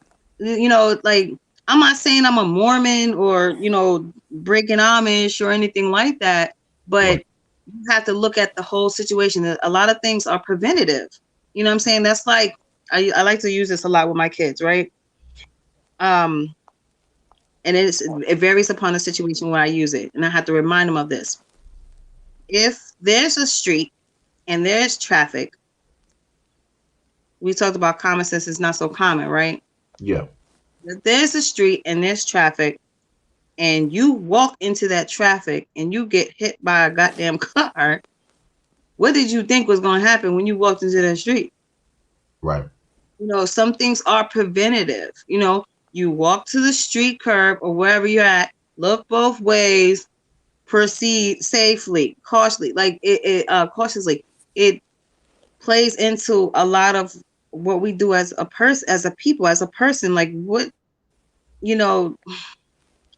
Like, I'm not saying I'm a Mormon or breaking Amish or anything like that, Right. but you have to look at the whole situation. A lot of things are preventative. You know what I'm saying? That's like, I like to use this a lot with my kids, right? um and it varies upon the situation where I use it, and I have to remind them of this. If there's a street and there's traffic, we talked about common sense is not so common, right? Yeah. If there's a street and there's traffic, and you walk into that traffic and you get hit by a goddamn car, what did you think was going to happen when you walked into that street? Right. Some things are preventative. You walk to the street curb or wherever you're at, look both ways, proceed safely, cautiously, cautiously. It plays into a lot of what we do as a person, as a people, as a person. Like, what, you know,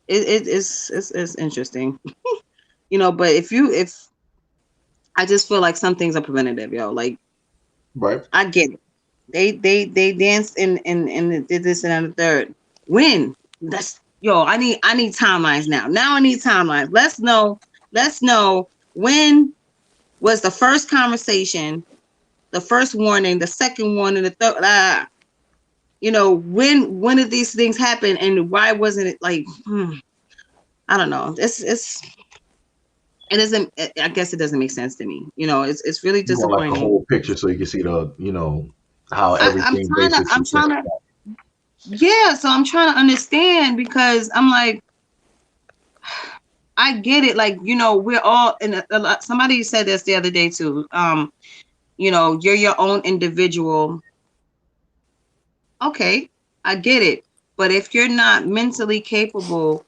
it's interesting, but if I just feel like some things are preventative, yo. Like, Right. I get it. They danced and did this and the third. When? That's yo. I need timelines now. Now I need timelines. Let's know when was the first conversation, the first warning, the second warning, the third. When did these things happen, and why wasn't it like? I don't know. It doesn't. I guess it doesn't make sense to me. It's really You want like a disappointing. whole picture so you can see how I'm everything trying to. basically I'm trying connects. to. Yeah. So I'm trying to understand, because I'm like, I get it. Like, we're all in a lot. Somebody said this the other day too. you're your own individual. Okay, I get it. But if you're not mentally capable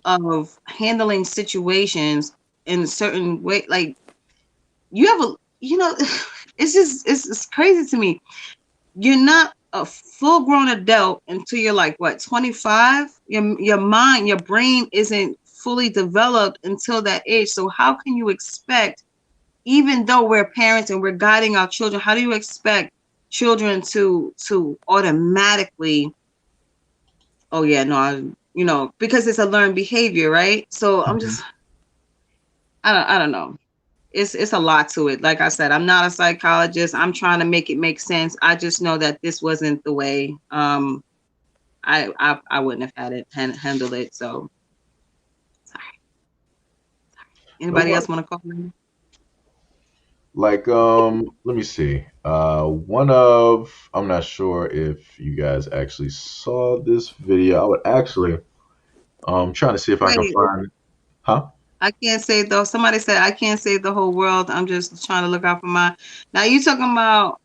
of handling situations in a certain way, like you have a, it's crazy to me. You're not a full grown adult until you're like what, 25. Your mind, your brain isn't fully developed until that age. So how can you expect, even though we're parents and we're guiding our children, how do you expect children to automatically, oh yeah, no, because it's a learned behavior, right? So I'm Mhm. just, I don't know. It's a lot to it. Like I said, I'm not a psychologist. I'm trying to make it make sense. I just know that this wasn't the way. I wouldn't have had it handle it. So sorry. No Anybody else worries. want to call me? Like, let me see. One of I'm not sure if you guys actually saw this video. I would actually trying to see if I can Wait, find. Huh? I can't say though. Somebody said I can't save the whole world. I'm just trying to look out for mine. Now you talking about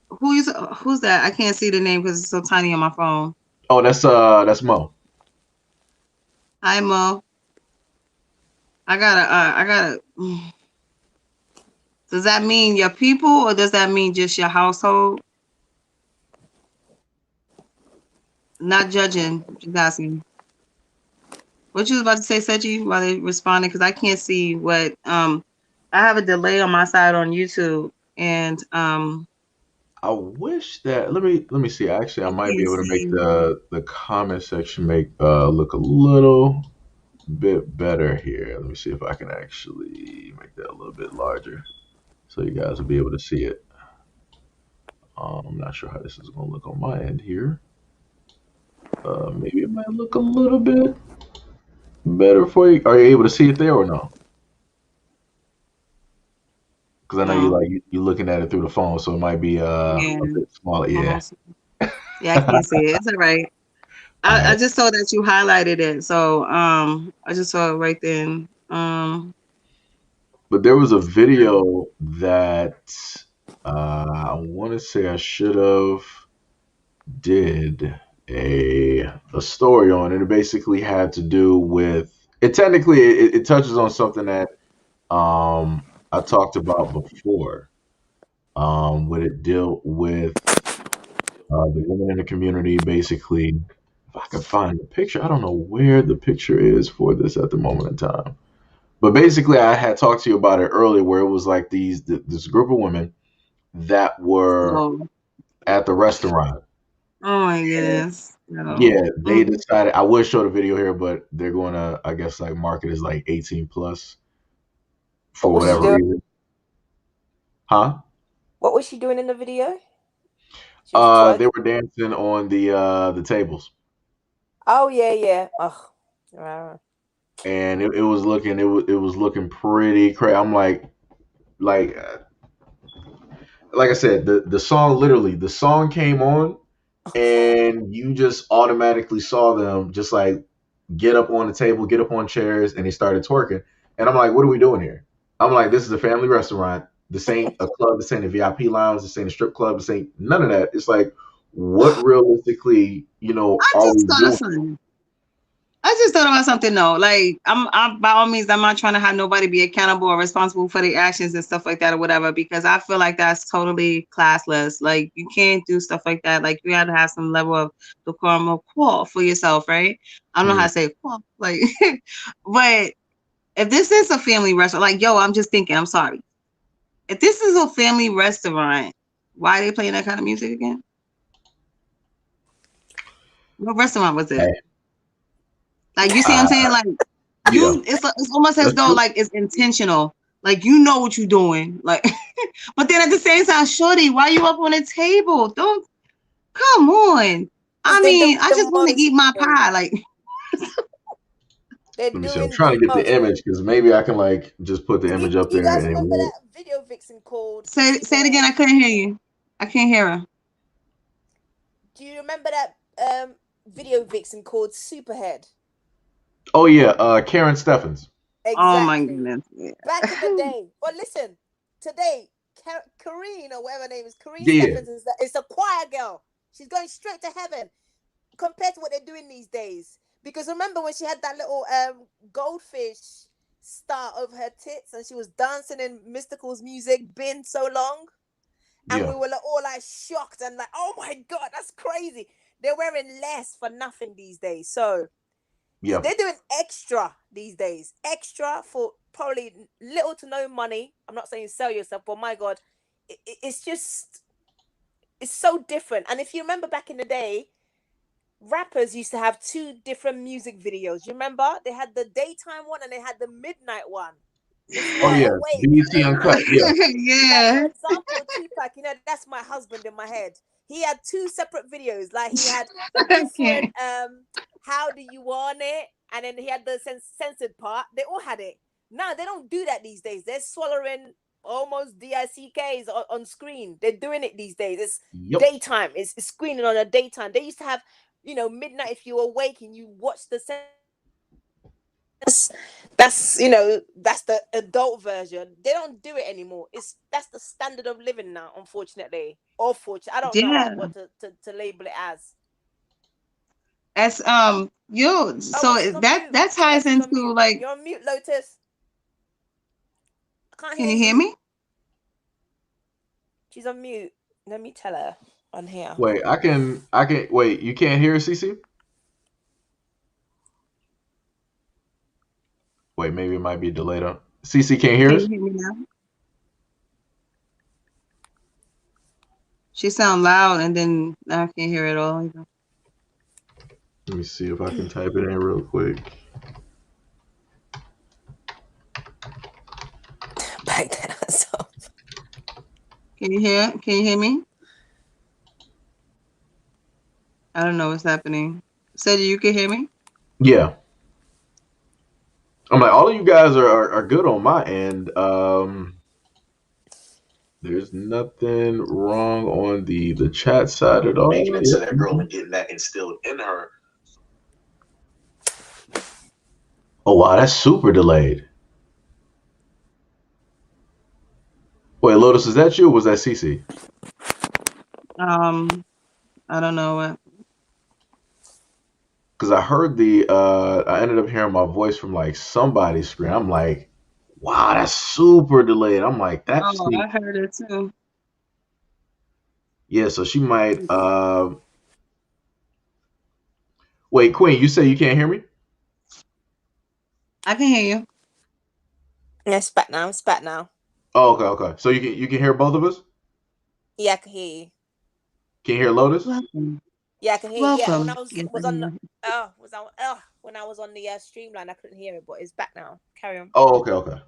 who's that? I can't see the name because it's so tiny on my phone. Oh, that's Mo. Hi Mo. I gotta. Does that mean your people or does that mean just your household? Not judging, just asking. What you was about to say, Seiji, while they responding? Because I can't see what I have a delay on my side on YouTube, and I wish that let me see. Actually, I I might be can't able to make see. the comment section make look a little bit better here. Let me see if I can actually make that a little bit larger so you guys will be able to see it. I'm not sure how this is going to look on my end here. Maybe it might look a little bit better for you. Are you able to see it there or no? Because I know you No, like you looking at it through the phone, so it might be yeah, a bit smaller. Yeah. almost. Yeah, I can't see it. It's all right. All I right. just saw that you highlighted it, so I just saw it right then. But there was a video that I want to say I should have did a story on, and it basically had to do with it. Technically, it touches on something that I talked about before. Would it deal with the women in the community? Basically, if I can find the picture, I don't know where the picture is for this at the moment in time. But basically, I had talked to you about it earlier, where it was like this group of women that were Oh, at the restaurant. oh my goodness. No. Yeah, they decided. I would show the video here, but they're going to, I guess, like market is like 18 plus What for was she whatever doing? reason. Huh? What was she doing in the video? She was They twerking. were dancing on the tables, Oh yeah, yeah. Ugh. Right. and it was looking it was looking pretty crazy. I'm like like I said, the song literally the song came on, and you just automatically saw them just like get up on the table, get up on chairs, and they started twerking. And I'm like, what are we doing here? I'm like, this is a family restaurant. This ain't a club. This ain't a VIP lounge. This ain't a strip club. This ain't none of that. It's like, what realistically, I are just we thought of doing? something. I just thought about something though. Like I'm by all means, I'm not trying to have nobody be accountable or responsible for their actions and stuff like that or whatever, because I feel like that's totally classless. Like you can't do stuff like that. Like you have to have some level of decorum or qual for yourself, right? I don't know how Mhm. to say qual, like, but if this is a family restaurant, like yo, I'm just thinking. I'm sorry. If this is a family restaurant, why are they playing that kind of music again? What restaurant was it? Hey, Like you see what I'm uh, saying? Like yeah, it's almost as that's though true. like it's intentional. Like you know what you're doing. Like but then at the same time, shorty, why you up on the table? Don't come on. Because I they're doing mean, I the just want to most eat my thing. pie. Like They're Let me see. I'm doing trying the to get the most. image because maybe I can like just put the Do image up you there guys and it remember won't. that video vixen called say it again. Superhead? I couldn't hear you. I can't hear her. Do you remember that video vixen called Superhead? Oh yeah, Karen Steffens. Oh my Exactly. goodness. Yeah. Back in the day. But listen, today Kareen or whatever her name is, Kareen Yeah, Stephens is a choir girl. She's going straight to heaven compared to what they're doing these days. Because remember when she had that little goldfish star over her tits and she was dancing in Mystical's music, been so long, and yeah, we were all like shocked and like, oh my god, that's crazy. They're wearing less for nothing these days. So yeah, they're doing extra these days, extra for probably little to no money. I'm not saying sell yourself, but my god, it's just, it's so different. And if you remember back in the day, rappers used to have two different music videos. You remember they had the daytime one and they had the midnight one. If you oh are yeah, awake, BET Uncut, yeah, like for Yeah. example, Tupac, that's my husband in my head. He had two separate videos. Like he had the I different can't. how do you want it, and then he had the censored part. They all had it. Now they don't do that these days. They're swallowing almost DICKs on screen. They're doing it these days. It's yep, daytime. It's screening on a daytime. They used to have, midnight if you were awake and you watch the that's the adult version. They don't do it anymore. That's the standard of living now, unfortunately, or fortunate. I don't know Yeah. what to label it as. As you Oh, but so she's on that mute. that ties Lotus on into mute. like, You're on mute, Lotus. I can't can hear you hear you. me? She's on mute. Let me tell her on here. wait, I can wait, you can't hear CC? Wait, maybe it might be delayed on. CC can't hear Can you us? hear me now? She sound loud and then I can't hear it all. Let me see if I can type it in real quick. Back there. So Can you hear me? I don't know what's happening. Said you can hear me? Yeah. I'm like, all of you guys are good on my end. There's nothing wrong on the chat side at all. Making it to that girl and getting that instilled in her. Oh wow, that's super delayed. Wait, Lotus, is that you or was that CC? I don't know what. Because I heard I ended up hearing my voice from like somebody's screen. I'm like, wow, that's super delayed. I'm like, that's Oh, the I heard it too. yeah. So she might. Wait, Queen, you say you can't hear me? I can hear you. yeah, it's back now. It's back now. Oh, okay, okay. So you can hear both of us? Yeah, I can hear you. Can you hear Lotus? Welcome. Yeah, I can hear you. Yeah, when I Welcome. Yes, I was can on hear the you. when I was on the streamline, I couldn't hear it, but it's back now. Carry on. Oh, okay, okay.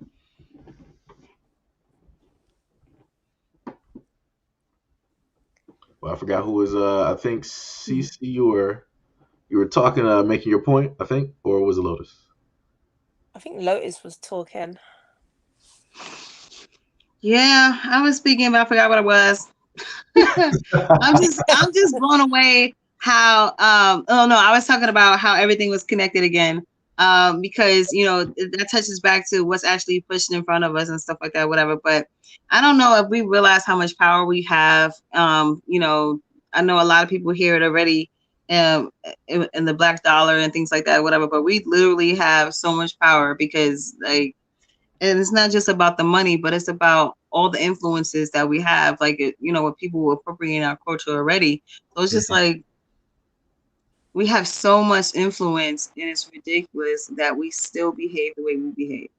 Well, I forgot who was. I think CC, you were talking, making your point. I think, or was it Lotus? I think Lotus was talking. Yeah, I was speaking, but I forgot what it was. I'm just blown away how oh no, I was talking about how everything was connected again. Because that touches back to what's actually pushed in front of us and stuff like that, whatever. But I don't know if we realize how much power we have. I know a lot of people hear it already, in the black dollar and things like that, whatever. But we literally have so much power because, like, and it's not just about the money, but it's about all the influences that we have, like, with people appropriating our culture already. So it's just like we have so much influence, and it's ridiculous that we still behave the way we behave.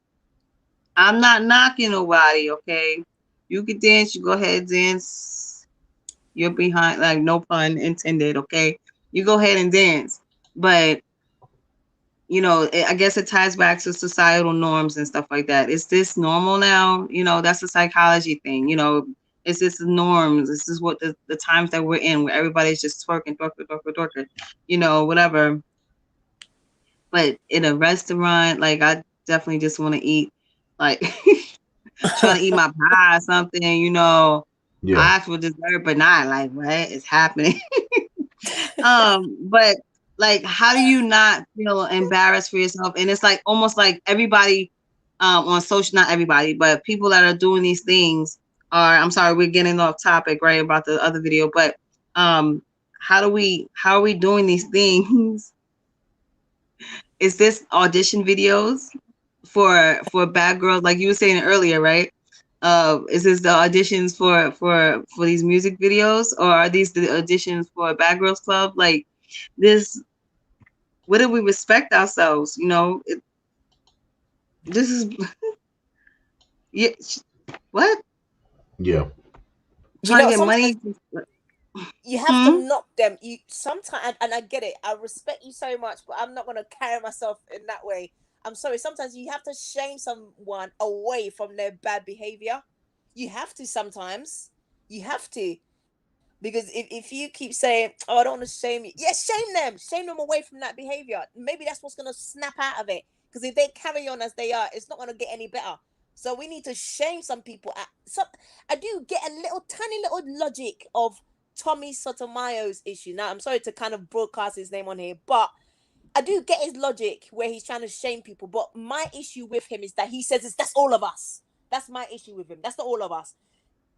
I'm not knocking nobody, okay? You can dance, you go ahead and dance. You're behind, like, no pun intended, okay? You go ahead and dance, but I guess it ties back to societal norms and stuff like that. Is this normal now? That's a psychology thing. Is this the norms? This is what the times that we're in, where everybody's just twerking, twerking, twerking, twerking, whatever. But in a restaurant, like, I definitely just want to eat, like, trying to eat my pie or something, Yeah. I ask for dessert, but not like what is happening. But like, how do you not feel embarrassed for yourself? And it's like almost like everybody, on social, not everybody, but people that are doing these things or I'm sorry, we're getting off topic, right, about the other video, but how are we doing these things? Is this audition videos for bad girls, like you were saying earlier, right? Is this the auditions for these music videos, or are these the auditions for Bad Girls Club? Like this, where do we respect ourselves? You know, this is yeah, what Yeah. You trying to know, get sometimes money. you have to Hmm? knock them. You sometimes, and I get it. I respect you so much, but I'm not gonna carry myself in that way. I'm sorry. Sometimes you have to shame someone away from their bad behavior. You have to sometimes. You have to. Because if you keep saying, "Oh, I don't want to shame you," yes, shame them away from that behavior. Maybe that's what's gonna snap out of it. Because if they carry on as they are, it's not gonna get any better. So we need to shame some people. I do get a little tiny little logic of Tommy Sotomayor's issue. Now I'm sorry to kind of broadcast his name on here, but I do get his logic where he's trying to shame people. But my issue with him is that he says that's all of us. That's my issue with him. That's not all of us.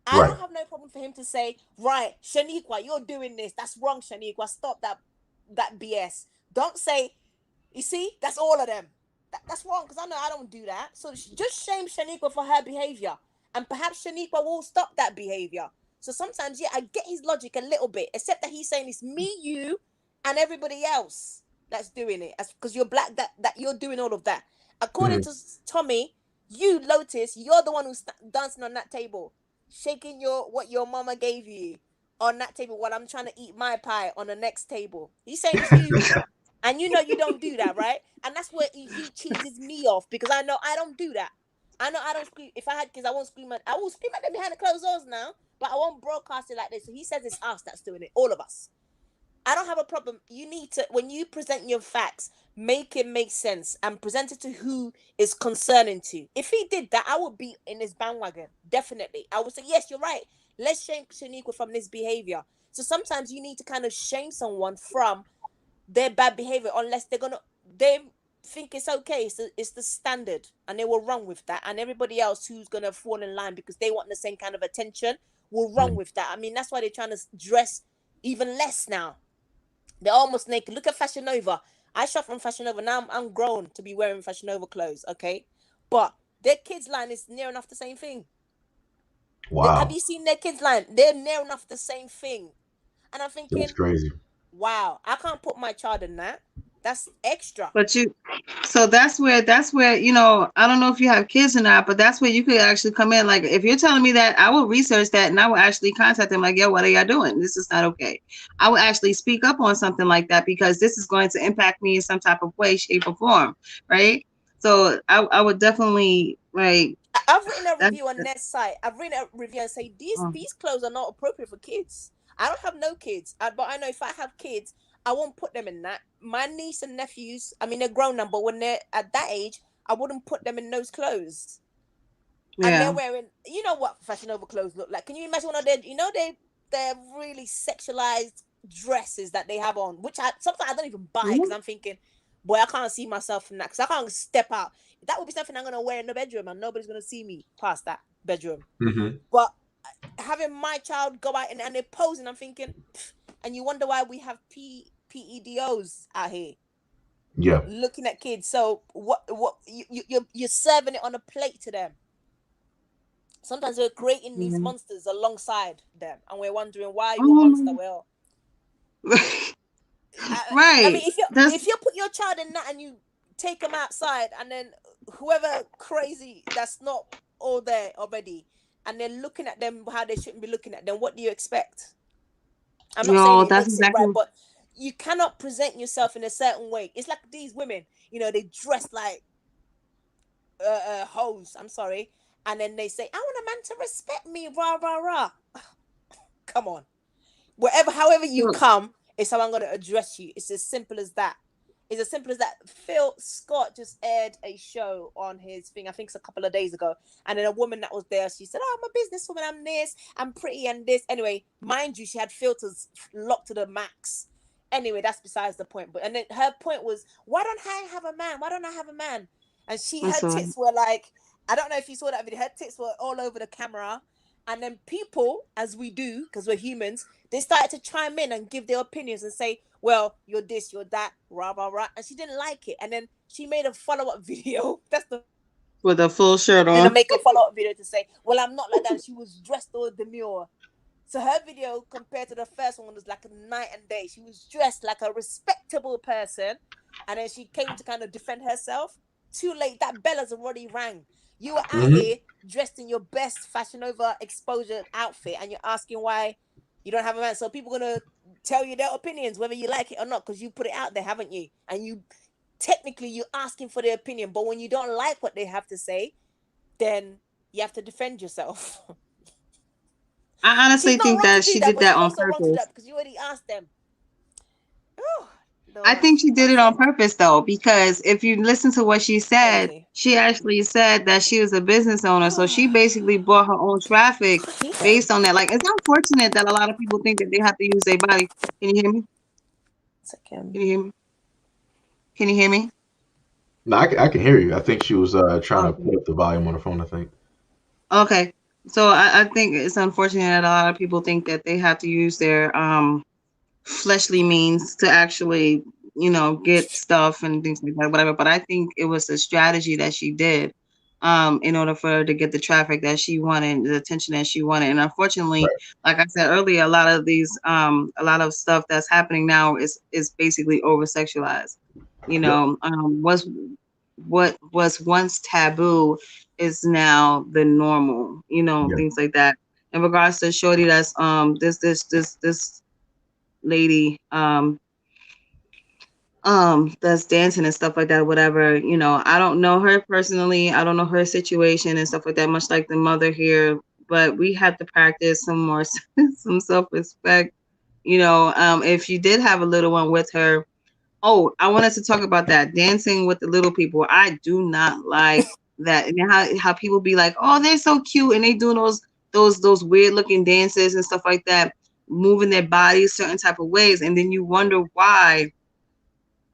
I Right. don't have no problem for him to say, right, Shaniqua, you're doing this. That's wrong, Shaniqua. Stop that BS. Don't say, you see, that's all of them. That's wrong because I know I don't do that. So just shame Shaniqua for her behavior. And perhaps Shaniqua will stop that behavior. So sometimes, yeah, I get his logic a little bit, except that he's saying it's me, you, and everybody else that's doing it. Because you're black, that you're doing all of that. According Mhm. to Tommy, you, Lotus, you're the one who's dancing on that table, shaking what your mama gave you on that table while I'm trying to eat my pie on the next table. He's saying it's you. And you know you don't do that, right? And that's where he cheeses me off because I know I don't do that. I know I don't scream. If I had kids, I won't scream at. I will scream at them behind the closed doors now, but I won't broadcast it like this. So he says it's us that's doing it, all of us. I don't have a problem. You need to, when you present your facts, make it make sense and present it to who is concerning to. If he did that, I would be in his bandwagon. Definitely. I would say, yes, you're right. Let's shame Shaniqua from this behavior. So sometimes you need to kind of shame someone from their bad behavior unless they think it's okay. It's the standard and they will run with that. And everybody else who's gonna fall in line because they want the same kind of attention will run Mhm. with that. I mean, that's why they're trying to dress even less now. They're almost naked. Look at Fashion Nova. I shop from Fashion Nova. Now I'm grown to be wearing Fashion Nova clothes, okay? But their kids line is near enough the same thing. Have Wow. you seen their kids line? They're near enough the same thing. And I'm That's thinking, crazy. wow, I can't put my child in that. That's extra. But you, so that's where you know, I don't know if you have kids or not, but that's where you could actually come in. Like if you're telling me that, I will research that and I will actually contact them. Like, yo, what are y'all doing? This is not okay. I will actually speak up on something like that because this is going to impact me in some type of way, shape, or form, right? So I would definitely like I've written a that. review on their site. I've written a review and say these clothes are not appropriate for kids. I don't have no kids, but I know if I have kids, I won't put them in that. My niece and nephews, I mean, they're grown now, but when they're at that age, I wouldn't put them in those clothes. And they're Yeah. wearing, you know what Fashion Over clothes look like. Can you imagine one of their, they're really sexualized dresses that they have on, which I sometimes I don't even buy because Mhm. I'm thinking, boy, I can't see myself in that because I can't step out. That would be something I'm gonna wear in the bedroom, and nobody's gonna see me past that bedroom. Hmm. But having my child go out and they're posing, I'm thinking, and you wonder why we have PEDOs out here Yeah. looking at kids. So what you're serving it on a plate to them. Sometimes we're creating these Yeah. monsters alongside them, and we're wondering why you're a monster. Oh, Well, I right. mean, That's if you put your child in that and you take them outside, and then whoever crazy that's not all there already, and they're looking at them how they shouldn't be looking at them, what do you expect? I'm not saying no. it That's makes it right, exactly. but you cannot present yourself in a certain way. It's like these women, they dress like hoes. I'm sorry, and then they say, "I want a man to respect me." Rah rah rah. Come on, however you come is how I'm going to address you. It's as simple as that. It's as simple as that. Phil Scott just aired a show on his thing, I think it's a couple of days ago. And then a woman that was there, she said, "Oh, I'm a businesswoman, I'm this, I'm pretty and this." Anyway, mind you, she had filters locked to the max. Anyway, that's besides the point. But and then her point was, why don't I have a man? Why don't I have a man? And her That's all right. tits were like, I don't know if you saw that video, her tits were all over the camera. And then people, as we do, because we're humans, they started to chime in and give their opinions and say, well, you're this, you're that, rah, rah, rah. And she didn't like it. And then she made a follow-up video. That's the funny part. With a full shirt Didn't on. make a follow-up video to say, well, I'm not like that. And she was dressed all demure. So her video compared to the first one was like a night and day. She was dressed like a respectable person, and then she came to kind of defend herself. Too late. That bella's already rang. You were out Hmm. here dressed in your best Fashion Nova exposure outfit, and you're asking why you don't have a man. So people are gonna tell you their opinions, whether you like it or not, because you put it out there, haven't you? And you technically you're asking for their opinion, but when you don't like what they have to say, then you have to defend yourself. I She's honestly not think wrong to that do she that, did but that she's on also wrong to do purpose. that because you already asked them. Oh, I Lord, think she did I'm it on sent. purpose though, because if you listen to what she said, Crazy. she actually said that she was a business owner. So she basically bought her own traffic Hito. based on that. Like, it's unfortunate that a lot of people think that they have to use their body. Can you hear me? Can Second. you hear me? Can you hear me? No, I can hear you. I think she was trying to Okay. put up the volume on the phone. I think. Okay. So I think it's unfortunate that a lot of people think that they have to use their fleshly means to actually, get stuff and things like that, whatever. But I think it was a strategy that she did, in order for her to get the traffic that she wanted, the attention that she wanted. And unfortunately, Right. like I said earlier, a lot of stuff that's happening now is basically over sexualized. Yep. What was once taboo is now the normal, Yeah. things like that. In regards to Shorty, that's this lady that's dancing and stuff like that, whatever. I don't know her personally, I don't know her situation and stuff like that, much like the mother here, but we have to practice some more some self-respect. If you did have a little one with her. Oh, I wanted to talk about that dancing with the little people. I do not like that. And how people be like, oh, they're so cute, and they doing those weird looking dances and stuff like that, moving their bodies certain type of ways, and then you wonder why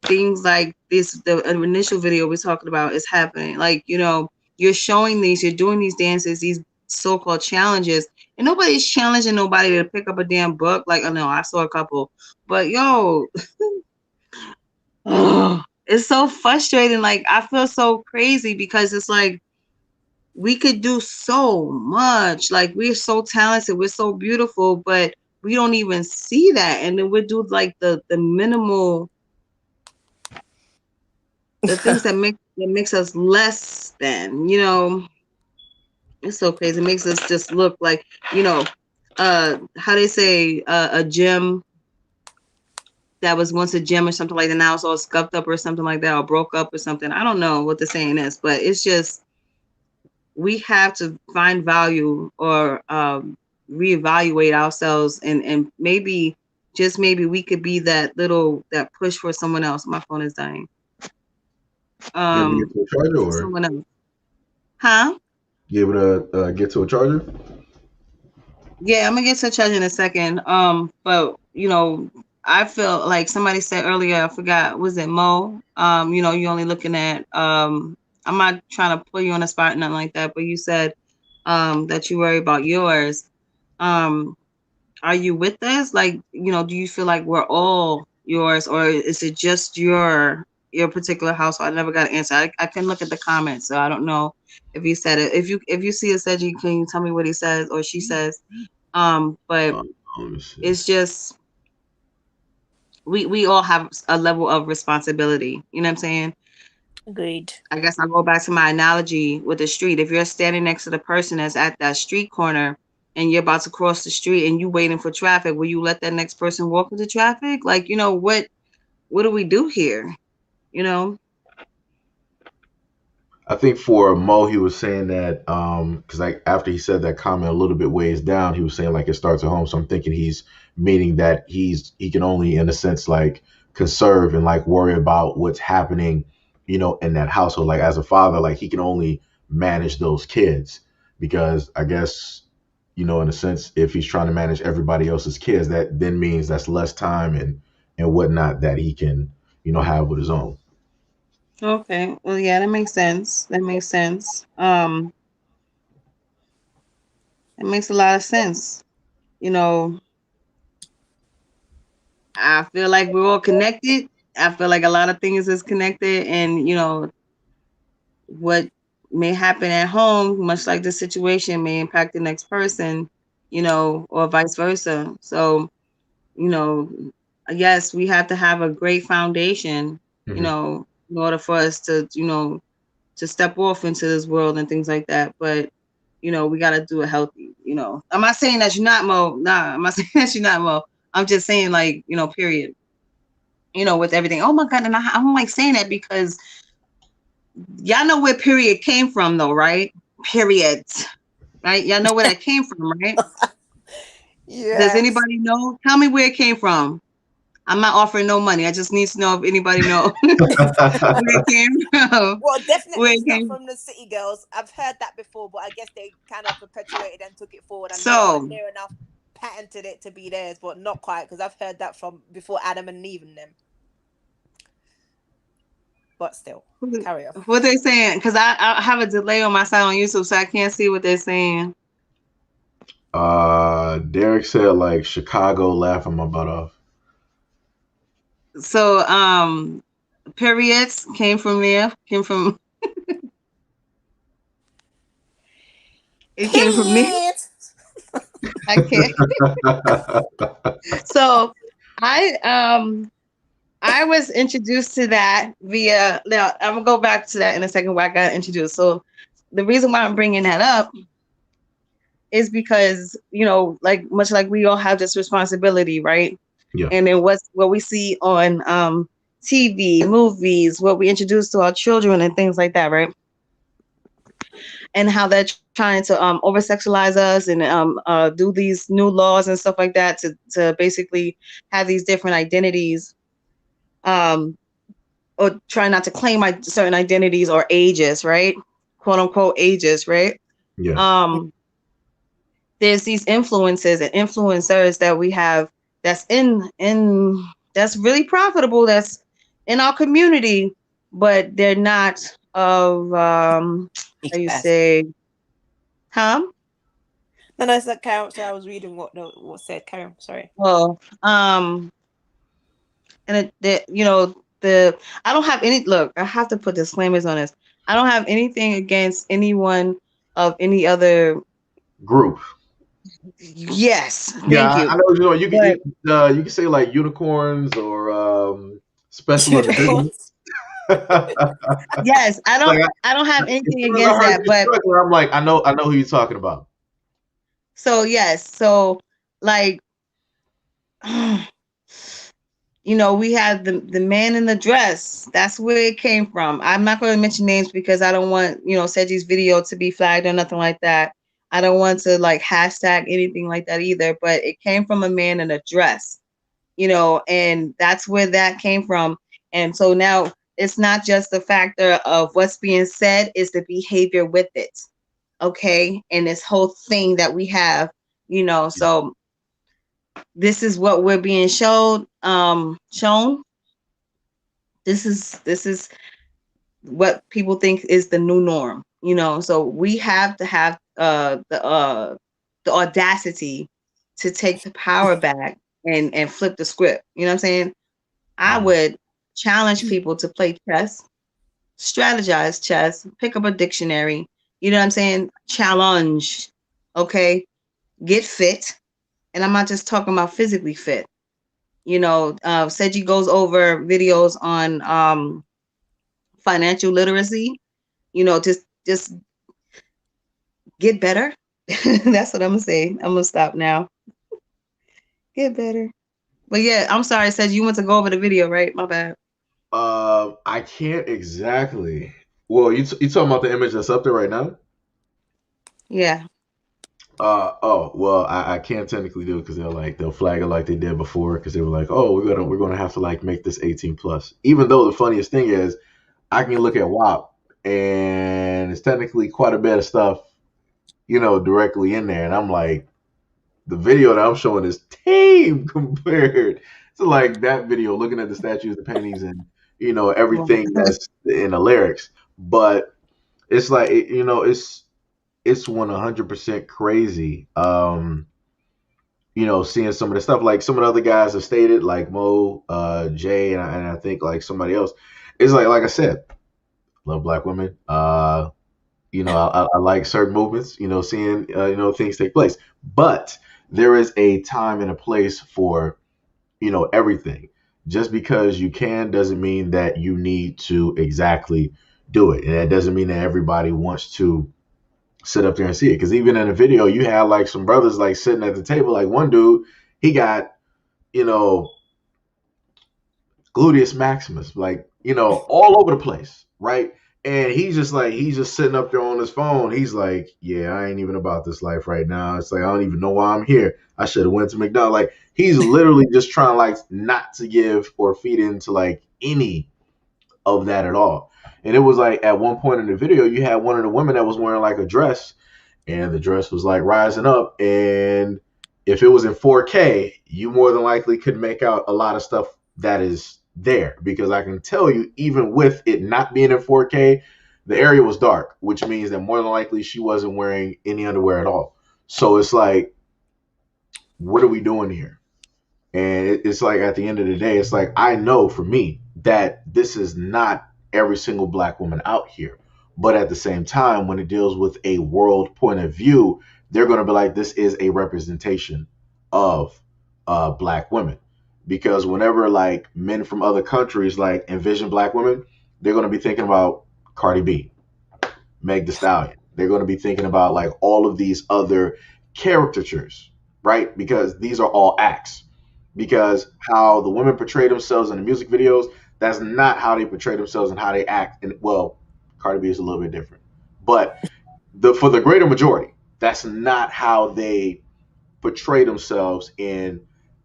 things like this, the initial video we're talking about, is happening. Like, you're showing these, you're doing these dances, these so-called challenges, and nobody's challenging nobody to pick up a damn book. Like, I know I saw a couple, but yo, it's so frustrating. Like, I feel so crazy because it's like we could do so much. Like, we're so talented, we're so beautiful, but we don't even see that. And then we do like the minimal, the things that makes us less than. It's so crazy. It makes us just look like, you know, how they say, a gym that was once a gym or something like that, now it's all scuffed up or something like that, or broke up or something. I don't know what the saying is, but it's just, we have to find value, or reevaluate ourselves, and maybe, just maybe, we could be that push for someone else. My phone is dying. You able to get to a charger, For or someone else. Huh? you able to get to a charger? Yeah, I'm gonna get to church in a second. But I feel like somebody said earlier, I forgot, was it Mo? You only looking at, I'm not trying to put you on the spot, nothing like that, but you said that you worry about yours. Um, are you with us? Like, do you feel like we're all yours, or is it just your particular household? I never got an answer. I can look at the comments, so I don't know if he said it. If you see a Seiji, can you tell me what he says or she says? But Let me see. it's just, we all have a level of responsibility. You know what I'm saying? Agreed. I guess I'll go back to my analogy with the street. If you're standing next to the person that's at that street corner and you're about to cross the street and you waiting for traffic, will you let that next person walk into traffic? Like, what do we do here? You know? I think for Mo, he was saying that because like after he said that comment a little bit ways down, he was saying like it starts at home. So I'm thinking he's meaning that he can only in a sense like conserve and like worry about what's happening, in that household. Like as a father, like he can only manage those kids because I guess in a sense, if he's trying to manage everybody else's kids, that then means that's less time and whatnot that he can have with his own. Okay. Well, yeah, that makes sense. That makes sense. It makes a lot of sense. You know, I feel like we're all connected. I feel like a lot of things is connected, and what may happen at home, much like the situation, may impact the next person, or vice versa. So, you know, yes, we have to have a great foundation, Hmm. in order for us to, to step off into this world and things like that. But, we got to do it healthy. I'm not saying that you're not Mo. Nah, I'm not saying that you're not Mo. I'm just saying, like, period. With everything. Oh my God. And I'm like saying that because y'all know where period came from, though, right? Period. Right? Y'all know where that came from, right? Does Yes. anybody know? Tell me where it came from. I'm not offering no money. I just need to know if anybody know where it came from. Well, definitely Where it it's not came. from the City Girls. I've heard that before, but I guess they kind of perpetuated and took it forward and So near enough patented it to be theirs, but not quite because I've heard that from before Adam and Eve and them. But still, carry on. what they saying? Because I have a delay on my side on YouTube, so I can't see what they're saying. Derek said like Chicago laughing my butt off. So periods came from there. Came from it came from me. Period. I can't. So I I was introduced to that via. Now I'm gonna go back to that in a second. Where I got introduced. So the reason why I'm bringing that up is because like much like we all have this responsibility, right? Yeah. And then what we see on TV, movies, what we introduce to our children, and things like that, right? And how they're trying to over sexualize us and do these new laws and stuff like that to basically have these different identities, um, or try not to claim certain identities or ages, right? Quote unquote ages, right? Yeah. Um, there's these influences and influencers that we have that's in that's really profitable, that's in our community, but they're not of how you Yes. say, huh? No, no, it's that carry on. Sorry, I was reading what said. Carry on. Sorry. Well, and the I don't have any look. I have to put disclaimers on this. I don't have anything against anyone of any other. Group. Yes, Yeah, thank I you. know. But You can say like unicorns or special individuals. Unicorns. yes, Like I don't have as anything soon as I against heard that. you But struggling, I'm like, I know who you're talking about. so yes, so like we had the man in the dress. That's where it came from. I'm not going to mention names because I don't want Seji's video to be flagged or nothing like that. I don't want to like hashtag anything like that either. But it came from a man in a dress, and that's where that came from. And so now it's not just the factor of what's being said; it's the behavior with it. Okay, and this whole thing that we have, so this is what we're being shown. This is what people think is the new norm, so we have to have the audacity to take the power back and flip the script. You know what I'm saying? I Mhm. would challenge people to play chess, strategize chess, pick up a dictionary. You know what I'm saying? Challenge. Okay, get fit. And I'm not just talking about physically fit. Seji goes over videos on financial literacy. Just get better. That's what I'm gonna say. I'm gonna stop now. Get better. But yeah, I'm sorry. Seji, you want to go over the video, right? My bad. I can't exactly. Well, you talking about the image that's up there right now? Yeah. Oh well, I can't technically do it because they'll flag it like they did before because they were like, oh, we're gonna have to like make this 18 plus. Even though the funniest thing is, I can look at WAP and it's technically quite a bit of stuff, directly in there, and I'm like, the video that I'm showing is tame compared to like that video, looking at the statues, the paintings, and Well, everything that's in the lyrics. But it's like it's it's 100% crazy. Seeing some of the stuff like some of the other guys have stated, like Mo, Jay, and I think like somebody else. It's like I said, love black women. I like certain movements. Seeing things take place, but there is a time and a place for everything. Just because you can doesn't mean that you need to exactly do it, and that doesn't mean that everybody wants to sit up there and see it. Because even in a video, you had like some brothers like sitting at the table. Like one dude, he got you know gluteus maximus, like all over the place, right? And he's just sitting up there on his phone. He's like, yeah, I ain't even about this life right now. It's like I don't even know why I'm here. I should have went to McDonald's. Like he's literally just trying like not to give or feed into like any of that at all. And it was like at one point in the video, you had one of the women that was wearing like a dress, and the dress was like rising up. And if it was in 4K, you more than likely could make out a lot of stuff that is there. Because I can tell you, even with it not being in 4K, the area was dark, which means that more than likely she wasn't wearing any underwear at all. So it's like, what are we doing here? And it's like at the end of the day, it's like I know for me that this is not every single black woman out here. But at the same time, when it deals with a world point of view, they're going to be like, this is a representation of black women. Because whenever like men from other countries like envision black women, they're going to be thinking about Cardi B, Meg Thee Stallion. They're going to be thinking about like all of these other caricatures, right? Because these are all acts. Because how the women portray themselves in the music videos, that's not how they portray themselves and how they act. And well, Cardi B is a little bit different, but for the greater majority, that's not how they portray themselves in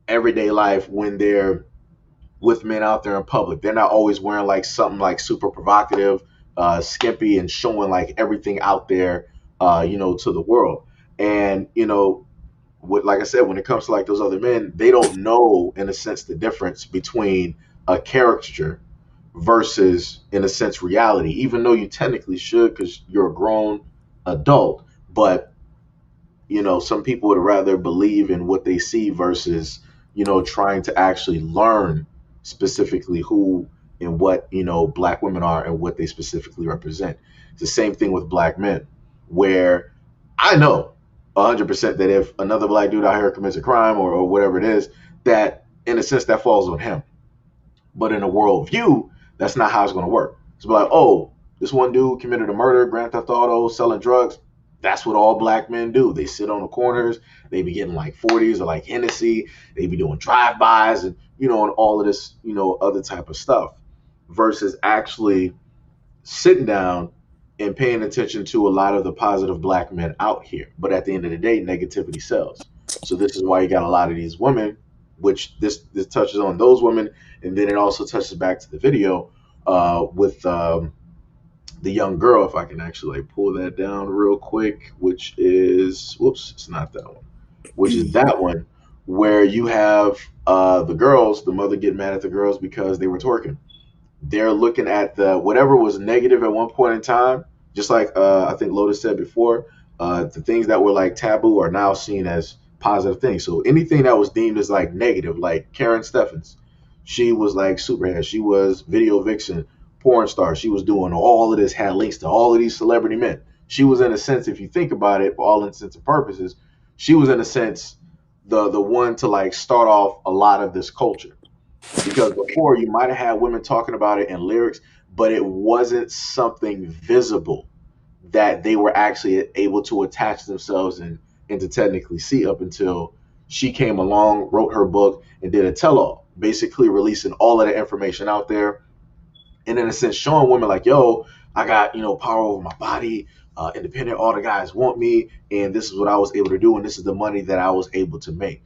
everyday life when they're with men out there in public. They're not always wearing like something like super provocative, skimpy, and showing like everything out there, to the world. And like I said, when it comes to like those other men, they don't know in a sense the difference between a caricature versus in a sense reality, even though you technically should because you're a grown adult. But some people would rather believe in what they see versus trying to actually learn specifically who and what black women are and what they specifically represent. It's the same thing with black men, where I know 100% that if another black dude out here commits a crime or whatever it is, that in a sense that falls on him. But in a worldview, that's not how it's going to work. It's like, oh, this one dude committed a murder, Grand Theft Auto, selling drugs. That's what all black men do. They sit on the corners. They be getting like 40s or like Hennessy. They be doing drive-bys and, and all of this, other type of stuff versus actually sitting down and paying attention to a lot of the positive black men out here. But at the end of the day, negativity sells. So this is why you got a lot of these women, which this touches on those women, and then it also touches back to the video with the young girl. If I can actually like pull that down real quick, which is whoops, it's not that one. Which is that one where you have the girls, the mother get mad at the girls because they were twerking. They're looking at the whatever was negative at one point in time, just like I think Lotus said before, the things that were like taboo are now seen as positive things. So anything that was deemed as like negative, like Karen Steffens, she was like superhead, she was video vixen, porn star, she was doing all of this, had links to all of these celebrity men. She was in a sense, if you think about it, for all intents and purposes, she was in a sense the one to like start off a lot of this culture because before you might have had women talking about it in lyrics, but it wasn't something visible that they were actually able to attach themselves and to technically see up until she came along, wrote her book, and did a tell-all, basically releasing all of the information out there and in a sense showing women like, yo, I got power over my body, independent, all the guys want me, and this is what I was able to do, and this is the money that I was able to make.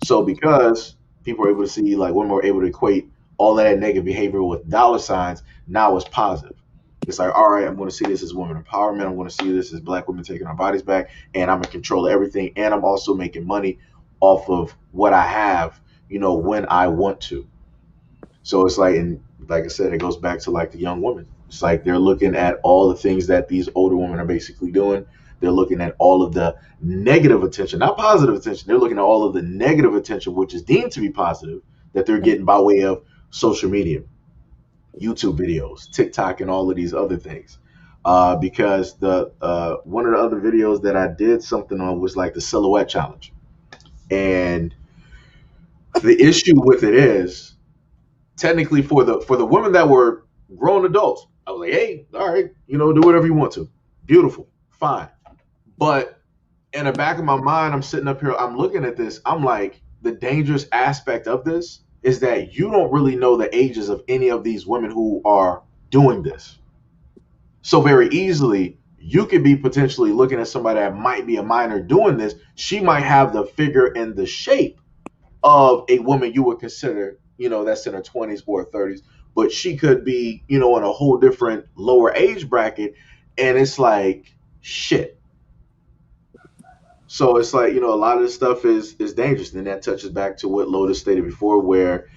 So because people are able to see, like women were able to equate all of that negative behavior with dollar signs, now it's positive. It's like, all right, I'm going to see this as women empowerment, I'm going to see this as black women taking our bodies back, and I'm in control of everything, and I'm also making money off of what I have, when I want to. So it's like, and like I said, it goes back to like the young woman. It's like they're looking at all the things that these older women are basically doing. They're looking at all of the negative attention, not positive attention. They're looking at all of the negative attention, which is deemed to be positive, that they're getting by way of social media, YouTube videos, TikTok, and all of these other things. Because the one of the other videos that I did something on was like the silhouette challenge, and the issue with it is technically for the women that were grown adults. I was like, hey, all right, do whatever you want to. Beautiful, fine. But in the back of my mind, I'm sitting up here, I'm looking at this. I'm like, the dangerous aspect of this is that you don't really know the ages of any of these women who are doing this. So very easily, you could be potentially looking at somebody that might be a minor doing this. She might have the figure and the shape of a woman you would consider, that's in her 20s or 30s, but she could be, in a whole different lower age bracket. And it's like, shit. So it's like, a lot of this stuff is dangerous. And that touches back to what Lotus stated before, where,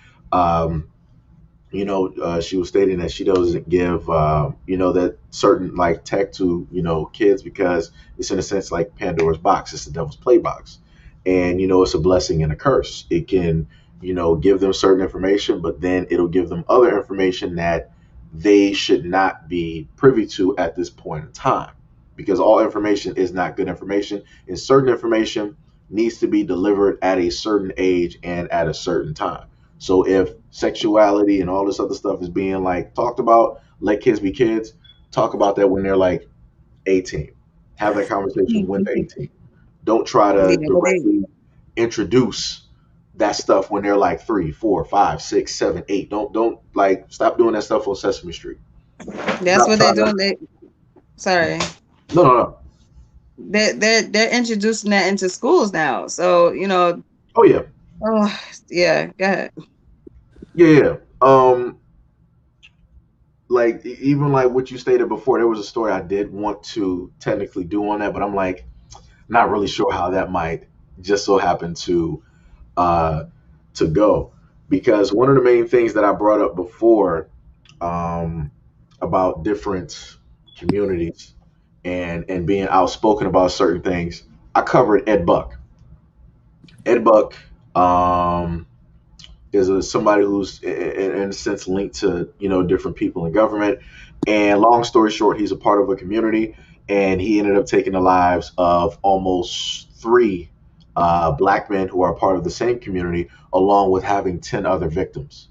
she was stating that she doesn't give, that certain like tech to, kids because it's in a sense like Pandora's box. It's the devil's play box. And, it's a blessing and a curse. It can, give them certain information, but then it'll give them other information that they should not be privy to at this point in time, because all information is not good information, and certain information needs to be delivered at a certain age and at a certain time. So if sexuality and all this other stuff is being like talked about, let kids be kids. Talk about that when they're like 18. Have that conversation when they're 18. Don't try to Yeah, but directly introduce that stuff when they're like 3, 4, 5, 6, 7, 8. Don't like stop doing that stuff on Sesame Street. that's Stop what they're trying to. doing. Sorry, No. they're introducing that into schools now. So Oh yeah. oh yeah, go ahead. Yeah. Like even like what you stated before, there was a story I did want to technically do on that, but I'm like not really sure how that might just so happen uh to go, because one of the main things that I brought up before, um about different communities and being outspoken about certain things, I covered Ed Buck. Ed Buck, is somebody who's in a sense linked to different people in government. And long story short, he's a part of a community, and he ended up taking the lives of almost three black men who are part of the same community, along with having 10 other victims.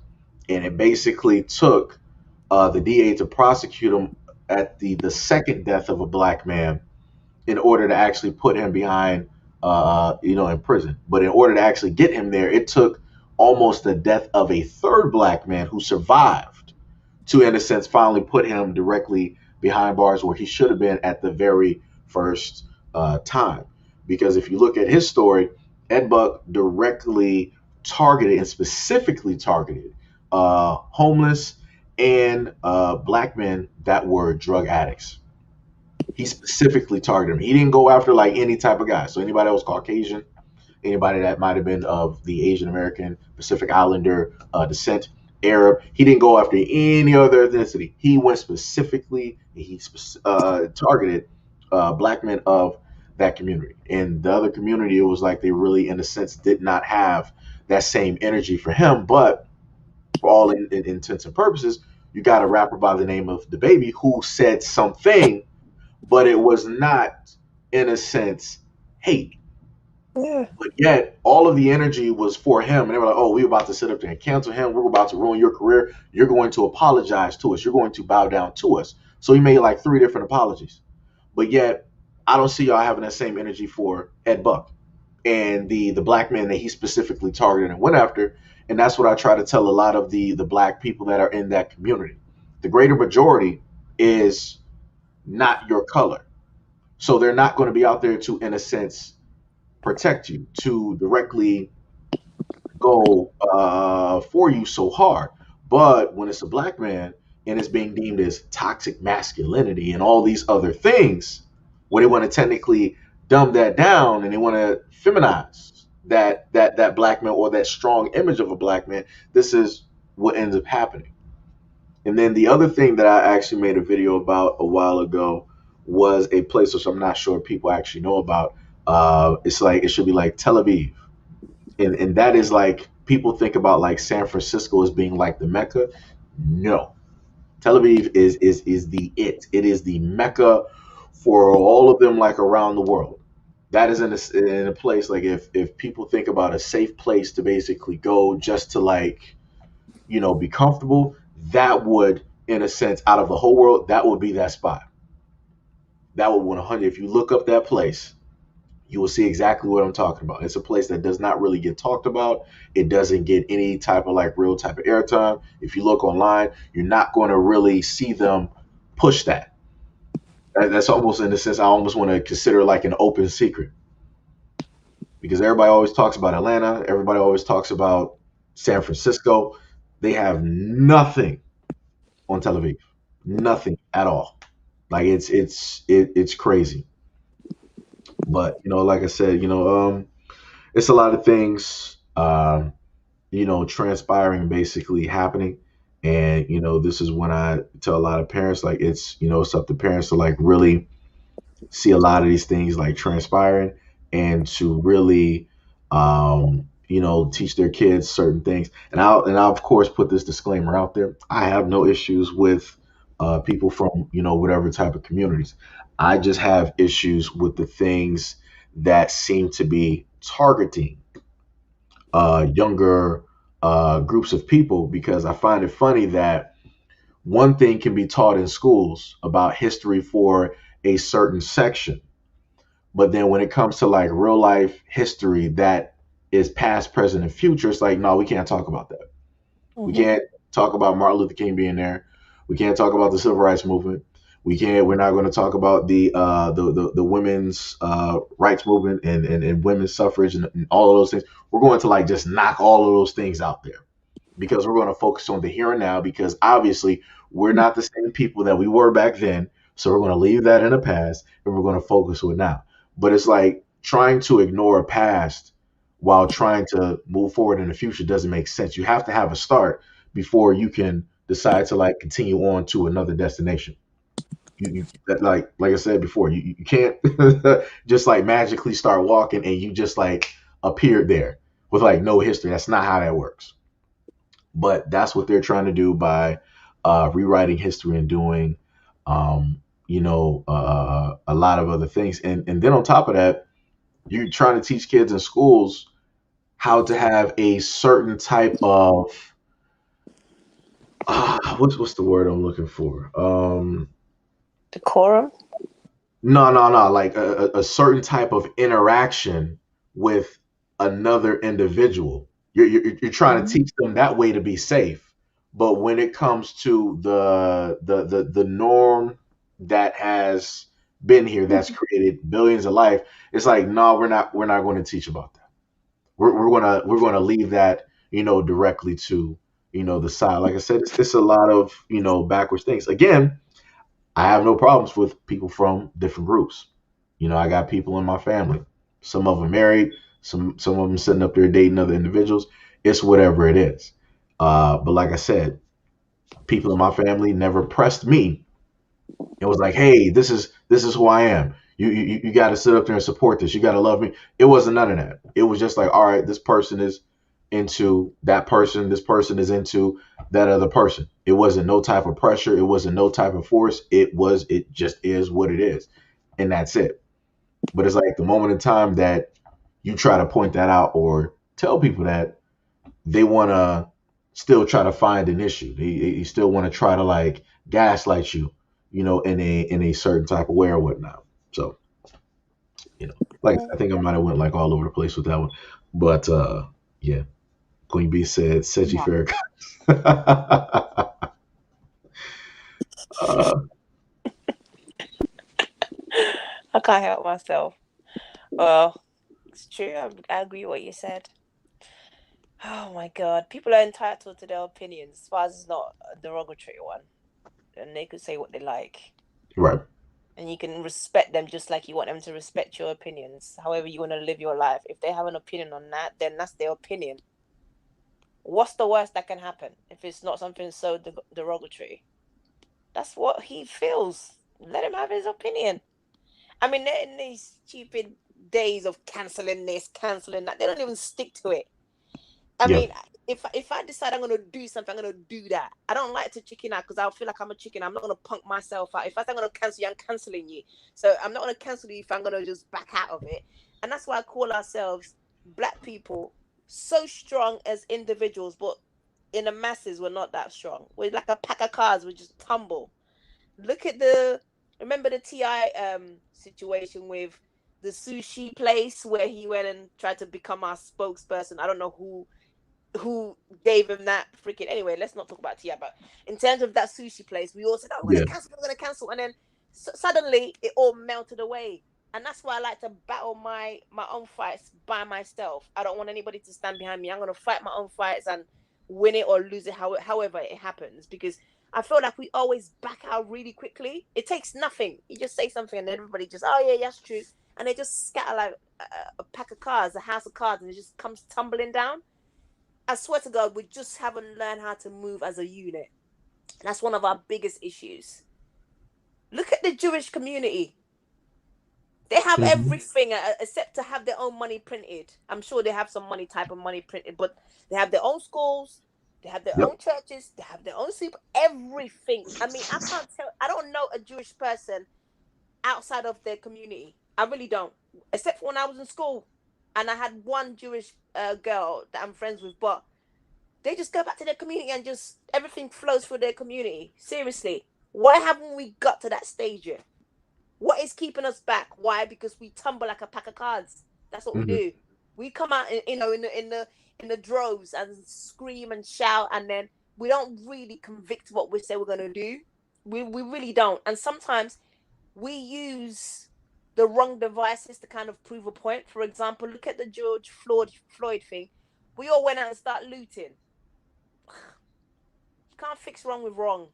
And it basically took the DA to prosecute him at the second death of a black man in order to actually put him behind, in prison. But in order to actually get him there, it took almost the death of a third black man who survived to, in a sense, finally put him directly behind bars where he should have been at the very first time. Because if you look at his story, Ed Buck directly targeted and specifically targeted homeless and black men that were drug addicts. He specifically targeted them. He didn't go after like any type of guy. So anybody that was Caucasian, anybody that might have been of the Asian American, Pacific Islander descent, Arab, he didn't go after any other ethnicity. He went specifically, targeted black men of that community. And the other community, it was like they really, in a sense, did not have that same energy for him. But for all in intents and purposes, you got a rapper by the name of the Baby who said something, but it was not, in a sense, hate. Yeah. But yet, all of the energy was for him. And they were like, oh, we're about to sit up there and cancel him. We're about to ruin your career. You're going to apologize to us. You're going to bow down to us. So he made like 3 different apologies. But yet, I don't see y'all having that same energy for Ed Buck and the black men that he specifically targeted and went after. And that's what I try to tell a lot of the black people that are in that community. The greater majority is not your color. So they're not going to be out there to, in a sense, protect you, to directly go for you so hard. But when it's a black man and it's being deemed as toxic masculinity and all these other things, where they want to technically dumb that down and they want to feminize that black man or that strong image of a black man, this is what ends up happening. And then the other thing that I actually made a video about a while ago was a place which I'm not sure people actually know about. It's like it should be like Tel Aviv, and that is like people think about like San Francisco as being like the Mecca. No, Tel Aviv is the it. It is the Mecca for all of them like around the world. That is in a place like if people think about a safe place to basically go just to like be comfortable, that would in a sense out of the whole world that would be that spot. That would 100. If you look up that place, you will see exactly what I'm talking about. It's a place that does not really get talked about. It doesn't get any type of like real type of airtime. If you look online, you're not going to really see them push that. That's almost in a sense I almost want to consider like an open secret because everybody always talks about Atlanta, everybody always talks about San Francisco. They have nothing on Tel Aviv, nothing at all. Like it's crazy. But like I said, it's a lot of things transpiring basically happening. And this is when I tell a lot of parents like it's up to parents to like really see a lot of these things like transpiring and to really teach their kids certain things. And I'll of course put this disclaimer out there. I have no issues with people from whatever type of communities. I just have issues with the things that seem to be targeting younger groups of people because I find it funny that one thing can be taught in schools about history for a certain section, but then when it comes to like real life history that is past, present, and future, it's like, no, we can't talk about that. We can't talk about Martin Luther King being there. We can't talk about the civil rights movement. We can't. We're not going to talk about the women's rights movement and women's suffrage and all of those things. We're going to like just knock all of those things out there because we're going to focus on the here and now because obviously we're not the same people that we were back then. So we're going to leave that in the past and we're going to focus on now. But it's like trying to ignore a past while trying to move forward in the future doesn't make sense. You have to have a start before you can decide to like continue on to another destination. Like I said before, you can't just like magically start walking and you just like appeared there with like no history. That's not how that works. But that's what they're trying to do by rewriting history and doing a lot of other things. And then on top of that, you're trying to teach kids in schools how to have a certain type of what's the word I'm looking for? Decorum. No, like a certain type of interaction with another individual. You're trying to teach them that way to be safe, but when it comes to the norm that has been here, that's created billions of life, it's like no, we're not going to teach about that. We're gonna leave that directly to the side. Like I said, it's a lot of backwards things. Again, I have no problems with people from different groups. I got people in my family. Some of them married. Some of them sitting up there dating other individuals. It's whatever it is. But like I said, people in my family never pressed me. It was like, hey, this is who I am. You got to sit up there and support this. You got to love me. It wasn't none of that. It was just like, all right, this person is into that person. This person is into that other person. It wasn't no type of pressure. It wasn't no type of force. It just is what it is. And that's it. But it's like the moment in time that you try to point that out or tell people that, they want to still try to find an issue. They still want to try to like gaslight you, in a certain type of way or whatnot. So, like I think I might have went like all over the place with that one. But yeah, Queen B said Seiji Farrakhan. uh, I can't help myself. Well, it's true. I agree with what you said. Oh my god, people are entitled to their opinions as far as it's not a derogatory one, and they could say what they like, right. and you can respect them just like you want them to respect your opinions. However you want to live your life. If they have an opinion on that, then that's their opinion. What's the worst that can happen if it's not something so derogatory? That's what he feels. Let him have his opinion. I mean, they're in these stupid days of canceling this, canceling that. They don't even stick to it. I Yeah. mean, if I decide I'm gonna do something, I'm gonna do that. I don't like to chicken out because I feel like I'm a chicken. I'm not gonna punk myself out. If I say I'm gonna cancel you, I'm canceling you. So I'm not gonna cancel you if I'm gonna just back out of it. And that's why I call ourselves black people so strong as individuals, but in the masses we're not that strong. We're like a pack of cards. We just tumble. Look at remember the Ti situation with the sushi place where he went and tried to become our spokesperson. I don't know who gave him that freaking. Anyway, let's not talk about Tia. But in terms of that sushi place, we all said, "Oh, we're Yeah. gonna cancel, we're gonna cancel," and then suddenly it all melted away. And that's why I like to battle my own fights by myself. I don't want anybody to stand behind me. I'm gonna fight my own fights and win it or lose it, however it happens. Because I feel like we always back out really quickly. It takes nothing. You just say something, and everybody just, "Oh yeah, that's true," and they just scatter like a pack of cards, a house of cards, and it just comes tumbling down. I swear to God, we just haven't learned how to move as a unit. That's one of our biggest issues. Look at the Jewish community. They have Hmm. everything except to have their own money printed. I'm sure they have some money type of money printed, but they have their own schools, they have their Yep. own churches, they have their own sleep, everything. I mean, I can't tell. I don't know a Jewish person outside of their community. I really don't, except for when I was in school, and I had one Jewish girl that I'm friends with, but they just go back to their community and just everything flows through their community. Seriously, why haven't we got to that stage yet? What is keeping us back? Why? Because we tumble like a pack of cards. That's what we Hmm. do. We come out, in the droves and scream and shout, and then we don't really convict what we say we're gonna do. We really don't. And sometimes we use the wrong devices to kind of prove a point. For example, look at the George Floyd thing. We all went out and start looting. You can't fix wrong with wrong,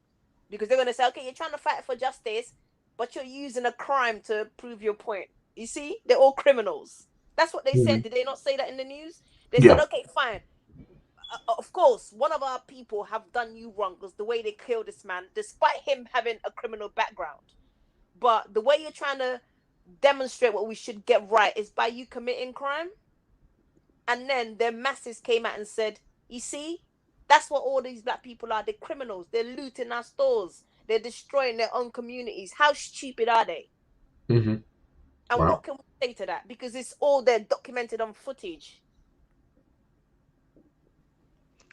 because they're going to say, okay, you're trying to fight for justice, but you're using a crime to prove your point. You see, they're all criminals. That's what they Hmm. said. Did they not say that in the news? They said, Yeah. okay, fine. Of course, one of our people have done you wrong because the way they killed this man, despite him having a criminal background. But the way you're trying to demonstrate what we should get right is by you committing crime. And then their masses came out and said, you see, that's what all these black people are. They're criminals. They're looting our stores. They're destroying their own communities. How stupid are they? Hmm. And Wow. what can we say to that? Because it's all there documented on footage.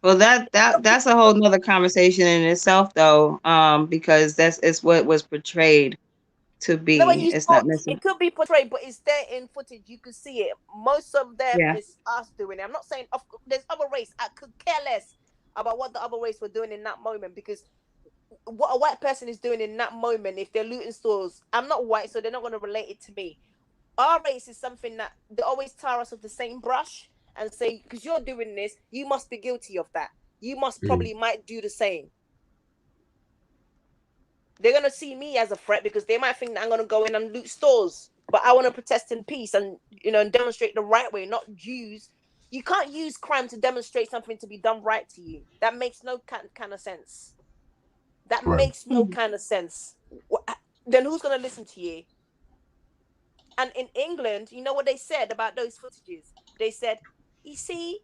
Well, that's a whole nother conversation in itself, though, because that's it's what was portrayed to No, but be. you It's saw not necessarily. it could be portrayed, but it's there in footage. You could see it. Most of them Yeah. is us doing it. I'm not saying there's other race. I could care less about what the other race were doing in that moment, because what a white person is doing in that moment, if they're looting stores, I'm not white, so they're not going to relate it to me. Our race is something that they always tar us with the same brush and say, because you're doing this, you must be guilty of that. You must Mm. probably might do the same. They're going to see me as a threat because they might think that I'm going to go in and loot stores. But I want to protest in peace and, and demonstrate the right way, not use. You can't use crime to demonstrate something to be done right to you. That makes no kind of sense. That Right. makes no kind of sense. Then who's going to listen to you? And in England, you know what they said about those footages? They said, you see,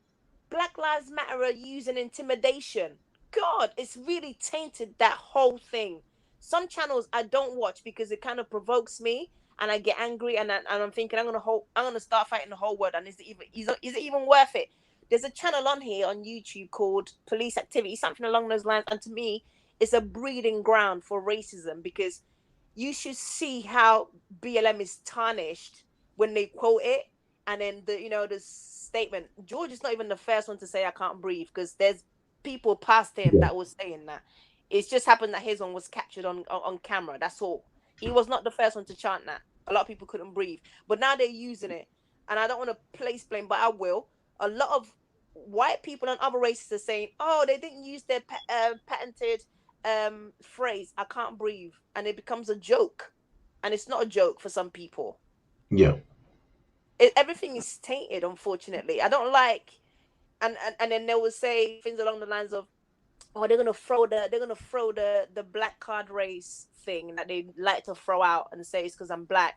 Black Lives Matter are using intimidation. God, it's really tainted that whole thing. Some channels I don't watch because it kind of provokes me and I get angry, and I'm thinking I'm gonna start fighting the whole world, and is it even worth it? There's a channel on here on YouTube called Police Activity, something along those lines, and to me, it's a breeding ground for racism, because you should see how BLM is tarnished when they quote it, and then the statement. George is not even the first one to say I can't breathe, because there's people past him Yeah. that was saying that. It's just happened that his one was captured on camera. That's all. He was not the first one to chant that. A lot of people couldn't breathe, but now they're using it, and I don't want to place blame, but I will. A lot of white people and other races are saying, "Oh, they didn't use their patented phrase, I can't breathe," and it becomes a joke, and it's not a joke for some people. Yeah. Everything is tainted, unfortunately. I don't like, and then they will say things along the lines of, or they're gonna throw the black card race thing that they like to throw out and say it's because I'm black.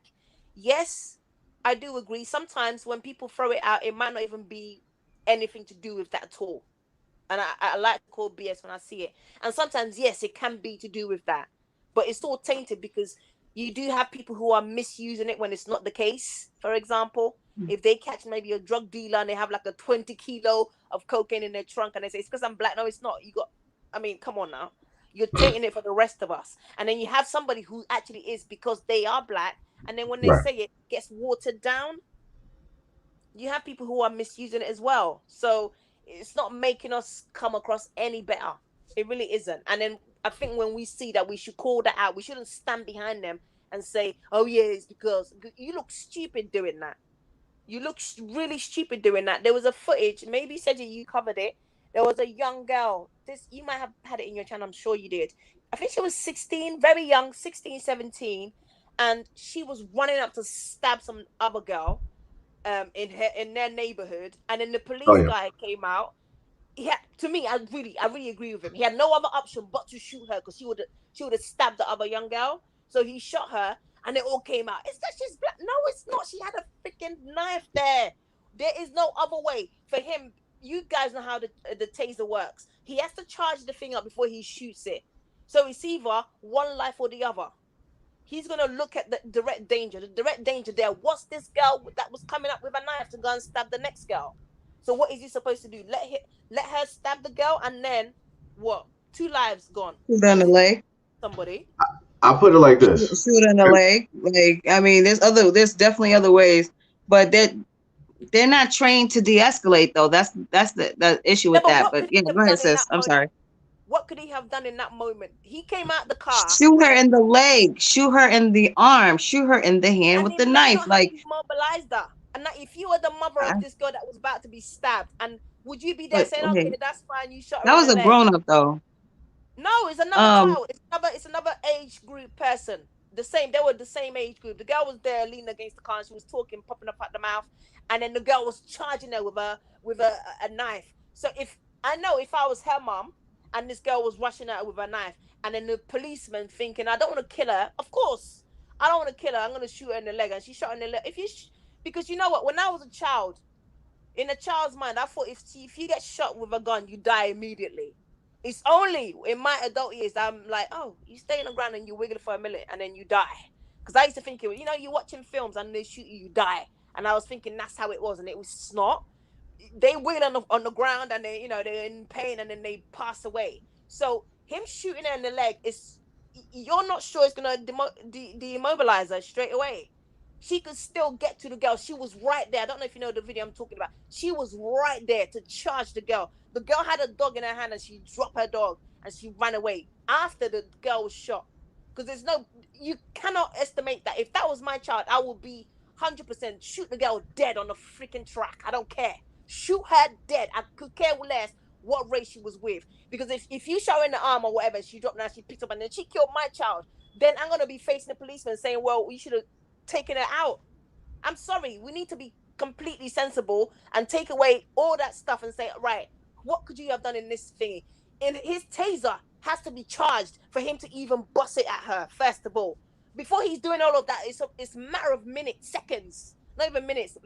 Yes, I do agree. Sometimes when people throw it out, it might not even be anything to do with that at all. And I like to call BS when I see it. And sometimes, yes, it can be to do with that, but it's all tainted because you do have people who are misusing it when it's not the case. For example, if they catch maybe a drug dealer and they have like a 20 kilo of cocaine in their trunk and they say it's because I'm black. No, it's not. I mean, come on now. You're tainting it for the rest of us. And then you have somebody who actually is because they are black. And then when they Right. say it gets watered down, you have people who are misusing it as well. So it's not making us come across any better. It really isn't. And then I think when we see that, we should call that out. We shouldn't stand behind them and say, "Oh yeah, it's because you look stupid doing that." You look really stupid doing that. There was a footage. Maybe Seiji, you covered it. There was a young girl. This you might have had it in your channel. I'm sure you did. I think she was 16, very young, 16, 17, and she was running up to stab some other girl in their neighborhood, and then the Oh police yeah. guy came out. He had, to me, I really agree with him. He had no other option but to shoot her because she would have stabbed the other young girl. So he shot her, and it all came out. It's that she's black. No, it's not. She had a freaking knife there. There is no other way for him. You guys know how the taser works. He has to charge the thing up before he shoots it. So it's either one life or the other. He's gonna look at the direct danger. The direct danger there. What's this girl that was coming up with a knife to go and stab the next girl? So what is he supposed to do? Let her stab the girl, and then what? 2 lives gone Shoot in because the he leg. somebody. I put it like this. Shoot in the leg. Like, I mean, there's definitely other ways, but they're not trained to de-escalate though. That's the issue Yeah, with but that. what But could he yeah, have go ahead, done in sis. that I'm moment? sorry. What could he have done in that moment? He came out the car, Shoot and her then in the leg. Shoot her in the arm. Shoot her in the hand and with he the may knife. not have Like, immobilized her. And that if you were the mother I, of this girl that was about to be stabbed, and would you be there but saying, okay, "Okay, that's fine, you shot her that in was the a leg"? grown up though. No, it's another Um, child. It's another age group person. The same. They were the same age group. The girl was there leaning against the car and she was talking, popping up at the mouth, and then the girl was charging her with a knife. So if I was her mom and this girl was rushing at her with a knife, and then the policeman thinking, I don't want to kill her. Of course, I don't want to kill her. I'm gonna shoot her in the leg, and she shot her in the leg. Because you know what? When I was a child, in a child's mind, I thought if you get shot with a gun, you die immediately. It's only in my adult years that I'm like, oh, you stay on the ground and you wiggle for a minute and then you die. Because I used to think, you're watching films and they shoot you, you die. And I was thinking that's how it was, and it was not. They wiggle on the ground and they're in pain and then they pass away. So him shooting her in the leg is, you're not sure it's gonna demobilize her straight away. She could still get to the girl. She was right there. I don't know if you know the video I'm talking about. She was right there to charge the girl. The girl had a dog in her hand and she dropped her dog and she ran away after the girl was shot. Because you cannot estimate that. If that was my child, I would be 100% shoot the girl dead on the freaking track. I don't care. Shoot her dead. I could care less what race she was with. Because if you shot her in the arm or whatever, she dropped, now she picked up and then she killed my child, then I'm going to be facing the policeman saying, well, you should have taken her out. I'm sorry. We need to be completely sensible and take away all that stuff and say, right, what could you have done in this thingy? In his taser has to be charged for him to even bust it at her, first of all. Before he's doing all of that, it's a matter of minutes, seconds, not even minutes,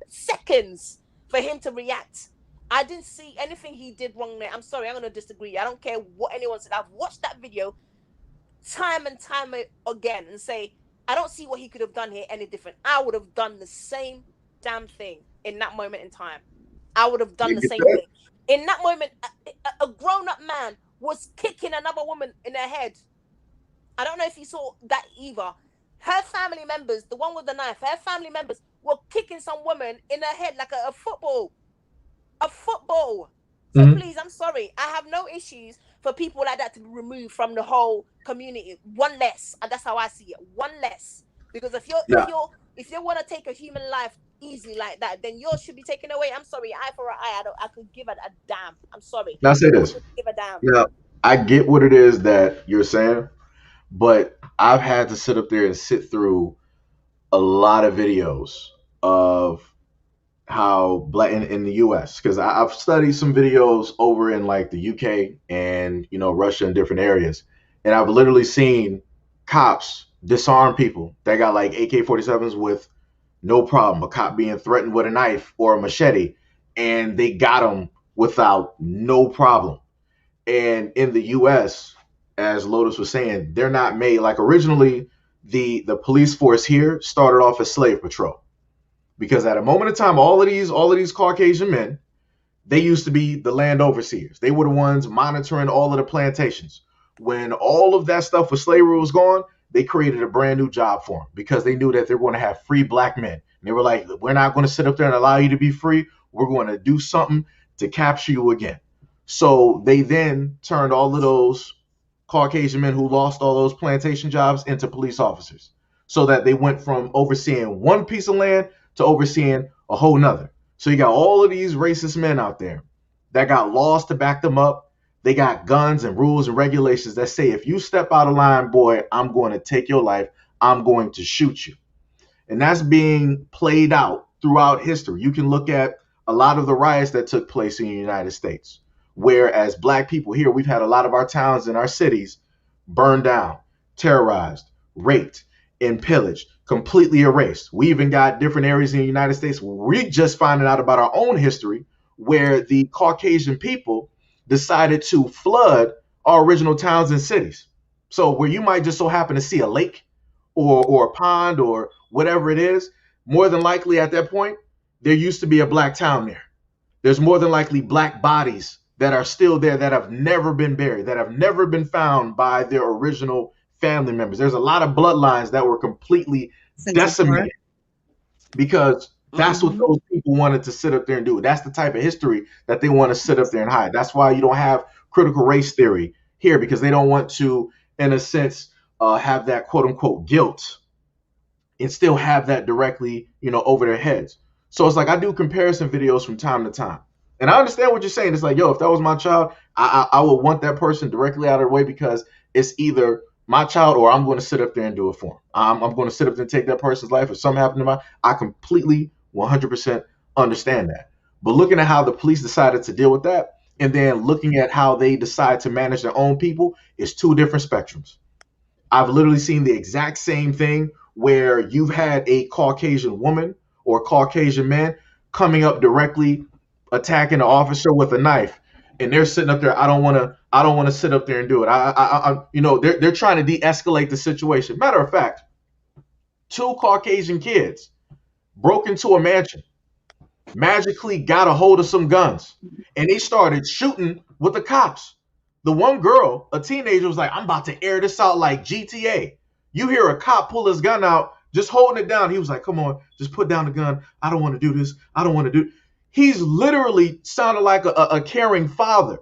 seconds for him to react. I didn't see anything he did wrong there. I'm sorry, I'm going to disagree. I don't care what anyone said. I've watched that video time and time again and say, I don't see what he could have done here any different. I would have done the same damn thing in that moment in time. I would have done You the get same that? thing. In that moment, a grown-up man was kicking another woman in her head. I don't know if you saw that either. Her family members, the one with the knife, her family members were kicking some woman in her head like a football. A football. So Mhm. please, I'm sorry. I have no issues for people like that to be removed from the whole community. One less, and that's how I see it. One less, because Now, if you want to take a human life easily like that, then yours should be taken away. I'm sorry, eye for an eye. I could give a damn. I'm sorry, now say I this. could give a damn. Now, I get what it is that you're saying, but I've had to sit up there and sit through a lot of videos of how black in the U.S. because I've studied some videos over in like the UK and Russia and different areas, and I've literally seen cops disarm people that got like AK-47s with no problem. A cop being threatened with a knife or a machete, and they got him without no problem. And in the U.S., as Lotus was saying, they're not made like originally. The police force here started off as slave patrol because at a moment in time, all of these Caucasian men, they used to be the land overseers. They were the ones monitoring all of the plantations. When all of that stuff with slavery was gone, they created a brand new job for them because they knew that they're going to have free black men. And they were like, we're not going to sit up there and allow you to be free. We're going to do something to capture you again. So they then turned all of those Caucasian men who lost all those plantation jobs into police officers so that they went from overseeing one piece of land to overseeing a whole nother. So you got all of these racist men out there that got laws to back them up. They got guns and rules and regulations that say if you step out of line, boy, I'm going to take your life. I'm going to shoot you. And that's being played out throughout history. You can look at a lot of the riots that took place in the United States, where as black people here, we've had a lot of our towns and our cities burned down, terrorized, raped, and pillaged, completely erased. We even got different areas in the United States where we just finding out about our own history where the Caucasian people decided to flood our original towns and cities. So where you might just so happen to see a lake or a pond or whatever it is, more than likely at that point, there used to be a black town there. There's more than likely black bodies that are still there that have never been buried, that have never been found by their original family members. There's a lot of bloodlines that were completely decimated because that's what those people wanted to sit up there and do. That's the type of history that they want to sit up there and hide. That's why you don't have critical race theory here because they don't want to, in a sense, have that quote unquote guilt and still have that directly, over their heads. So it's like I do comparison videos from time to time. And I understand what you're saying. It's like, yo, if that was my child, I would want that person directly out of the way because it's either my child or I'm going to sit up there and do it for him. I'm going to sit up there and take that person's life. If something happened to mine, I completely 100% understand that. But looking at how the police decided to deal with that and then looking at how they decide to manage their own people is two different spectrums. I've literally seen the exact same thing where you've had a Caucasian woman or Caucasian man coming up directly attacking an officer with a knife, and they're sitting up there. I don't want to sit up there and do it. They're trying to de-escalate the situation. Matter of fact, two Caucasian kids broke into a mansion, magically got a hold of some guns, and they started shooting with the cops. The one girl, a teenager, was like, I'm about to air this out like GTA. You hear a cop pull his gun out, just holding it down. He was like, come on, just put down the gun. I don't want to do this. I don't want to do. He's literally sounded like a caring father.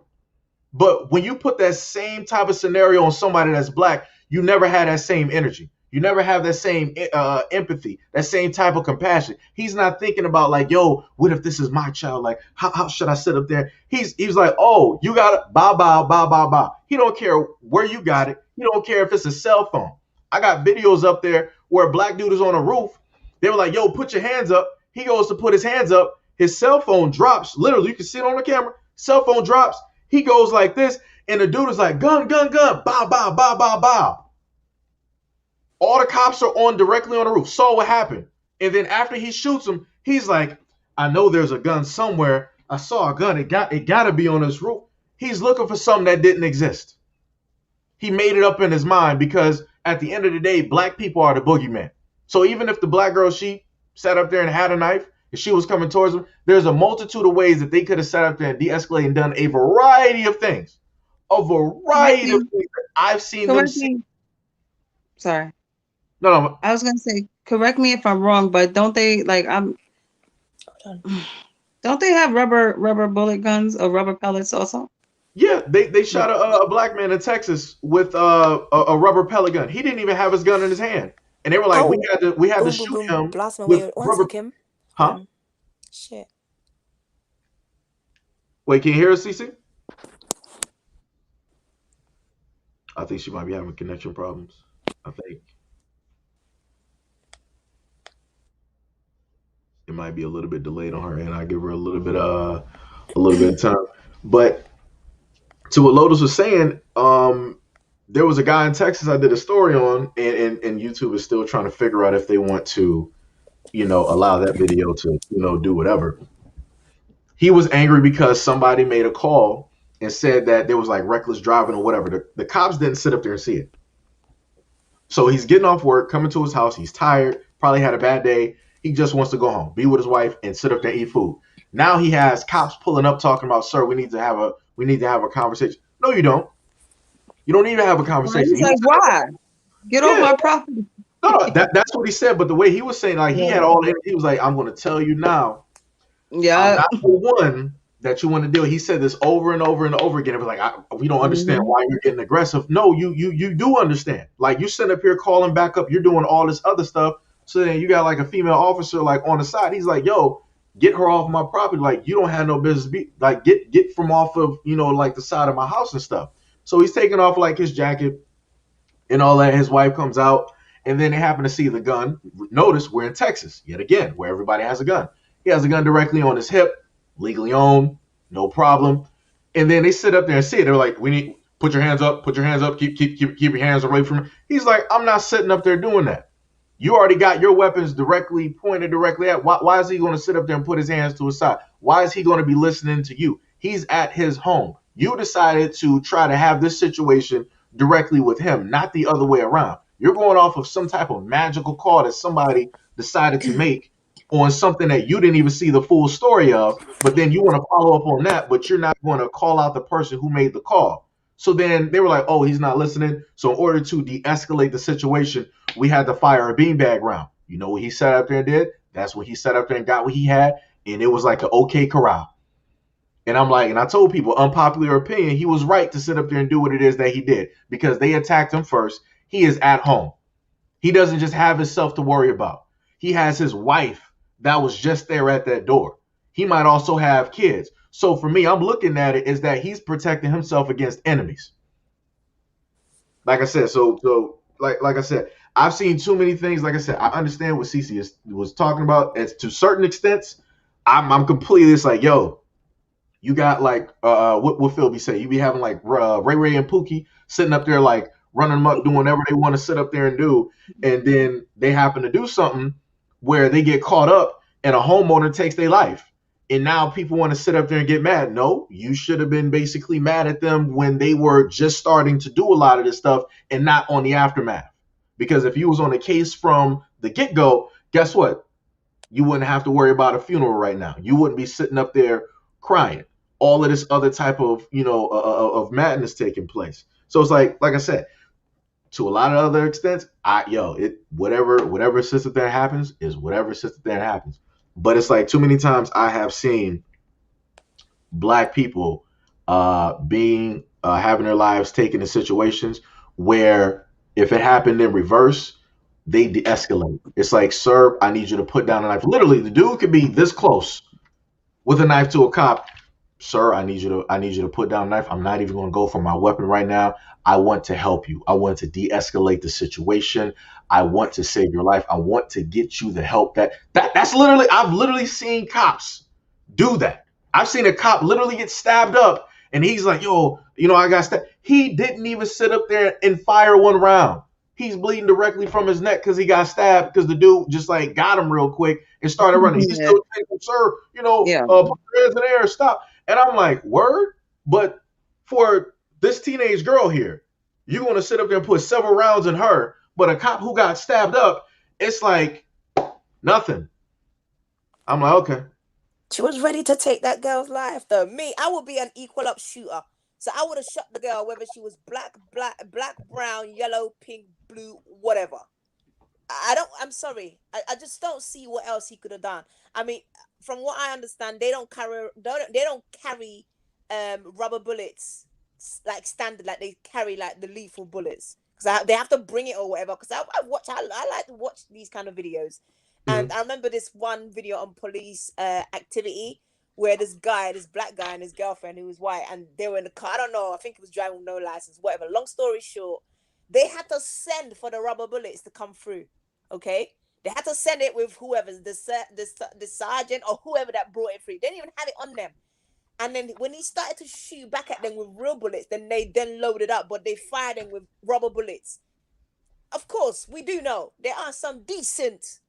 But when you put that same type of scenario on somebody that's black, you never had that same energy. You never have that same empathy, that same type of compassion. He's not thinking about like, yo, what if this is my child? Like, how should I sit up there? He's like, oh, you got it, bow, bow, bow, bow, bow. He don't care where you got it. He don't care if it's a cell phone. I got videos up there where a black dude is on a roof. They were like, yo, put your hands up. He goes to put his hands up. His cell phone drops. Literally, you can see it on the camera. Cell phone drops. He goes like this, and the dude is like, gun, gun, gun, bow, bow, bow, bow, bow. All the cops are on directly on the roof. Saw what happened. And then after he shoots him, he's like, I know there's a gun somewhere. I saw a gun. It got to be on this roof. He's looking for something that didn't exist. He made it up in his mind because at the end of the day, black people are the boogeyman. So even if the black girl, she sat up there and had a knife and she was coming towards him, there's a multitude of ways that they could have sat up there and de-escalated and done a variety of things. A variety of things that I've seen them see. Sorry. No. I was gonna say, correct me if I'm wrong, but don't they don't they have rubber bullet guns or rubber pellets also? Yeah, they shot a black man in Texas with a rubber pellet gun. He didn't even have his gun in his hand, and they were like, we had to shoot him Blast him with away. rubber. Second. Huh? Shit. Wait, can you hear us, CC? I think she might be having connection problems. I think it might be a little bit delayed on her end. I give her a little bit of time. But to what Lotus was saying, there was a guy in Texas I did a story on, and YouTube is still trying to figure out if they want to, allow that video to, do whatever. He was angry because somebody made a call and said that there was like reckless driving or whatever. The cops didn't sit up there and see it. So he's getting off work, coming to his house. He's tired, probably had a bad day. He just wants to go home, be with his wife, and sit up there and eat food. Now he has cops pulling up talking about, sir, we need to have a conversation. No, you don't. You don't need to have a conversation. He's like, why? Get off my property. No, that's what he said. But the way he was saying, like, he had all in, he was like, I'm going to tell you now. Yeah. I'm not the one that you want to deal. He said this over and over and over again. It was like, we don't understand why you're getting aggressive. No, you do understand. Like, you sit up here calling back up. You're doing all this other stuff. So then you got like a female officer like on the side. He's like, yo, get her off my property. Like, you don't have no business. Like, get from off of, like the side of my house and stuff. So he's taking off like his jacket and all that. His wife comes out, and then they happen to see the gun. Notice we're in Texas yet again, where everybody has a gun. He has a gun directly on his hip, legally owned, no problem. And then they sit up there and see it. They're like, we need put your hands up, keep your hands away from me. He's like, I'm not sitting up there doing that. You already got your weapons pointed directly at. Why is he going to sit up there and put his hands to his side? Why is he going to be listening to you? He's at his home. You decided to try to have this situation directly with him, not the other way around. You're going off of some type of magical call that somebody decided to make on something that you didn't even see the full story of, but then you want to follow up on that, but you're not going to call out the person who made the call. So then they were like, oh, he's not listening. So in order to de-escalate the situation, we had to fire a beanbag round. You know what he sat up there and did? That's what he sat up there and got what he had, and it was like an okay corral. And I'm like, and I told people, unpopular opinion, he was right to sit up there and do what it is that he did, because they attacked him first. He is at home. He doesn't just have himself to worry about. He has his wife that was just there at that door. He might also have kids. So for me, I'm looking at it as that he's protecting himself against enemies. Like I said, like I said, I've seen too many things. Like I said, I understand what Cece was talking about. As to certain extents, I'm completely just like, yo, you got like what Phil be saying? You be having like Ray and Pookie sitting up there like running amok, doing whatever they want to sit up there and do, and then they happen to do something where they get caught up and a homeowner takes their life. And now people want to sit up there and get mad. No, you should have been basically mad at them when they were just starting to do a lot of this stuff and not on the aftermath. Because if you was on the case from the get-go, guess what? You wouldn't have to worry about a funeral right now. You wouldn't be sitting up there crying. All of this other type of, of madness taking place. So it's like I said, to a lot of other extents, whatever system that happens is whatever system that happens. But it's like too many times I have seen Black people having their lives taken in situations where if it happened in reverse, they de-escalate. It's like, sir, I need you to put down a knife. Literally, the dude could be this close with a knife to a cop. Sir, I need you to put down a knife. I'm not even going to go for my weapon right now. I want to help you. I want to de-escalate the situation. I want to save your life. I want to get you the help that's literally, I've literally seen cops do that. I've seen a cop literally get stabbed up and he's like, yo, I got stabbed. He didn't even sit up there and fire one round. He's bleeding directly from his neck because he got stabbed because the dude just like got him real quick and started running. He's still saying, sir, put your hands in the air, stop. And I'm like, word? But for this teenage girl here, you're going to sit up there and put several rounds in her, but a cop who got stabbed up, it's like nothing. I'm like, okay. She was ready to take that girl's life, though. Me, I would be an equal up shooter. So I would have shot the girl, whether she was black, brown, yellow, pink, blue, whatever. I'm sorry. I just don't see what else he could have done. I mean, from what I understand, they don't carry rubber bullets like standard, like they carry like the lethal bullets, because they have to bring it or whatever. Because I like to watch these kind of videos. And I remember this one video on police activity where this black guy and his girlfriend who was white, and they were in the car. I don't know. I think it was driving with no license, whatever. Long story short, they had to send for the rubber bullets to come through. Okay. They had to send it with whoever's the sergeant or whoever that brought it through. They didn't even have it on them. And then when he started to shoot back at them with real bullets, then they then loaded up, but they fired them with rubber bullets. Of course, we do know there are some decent,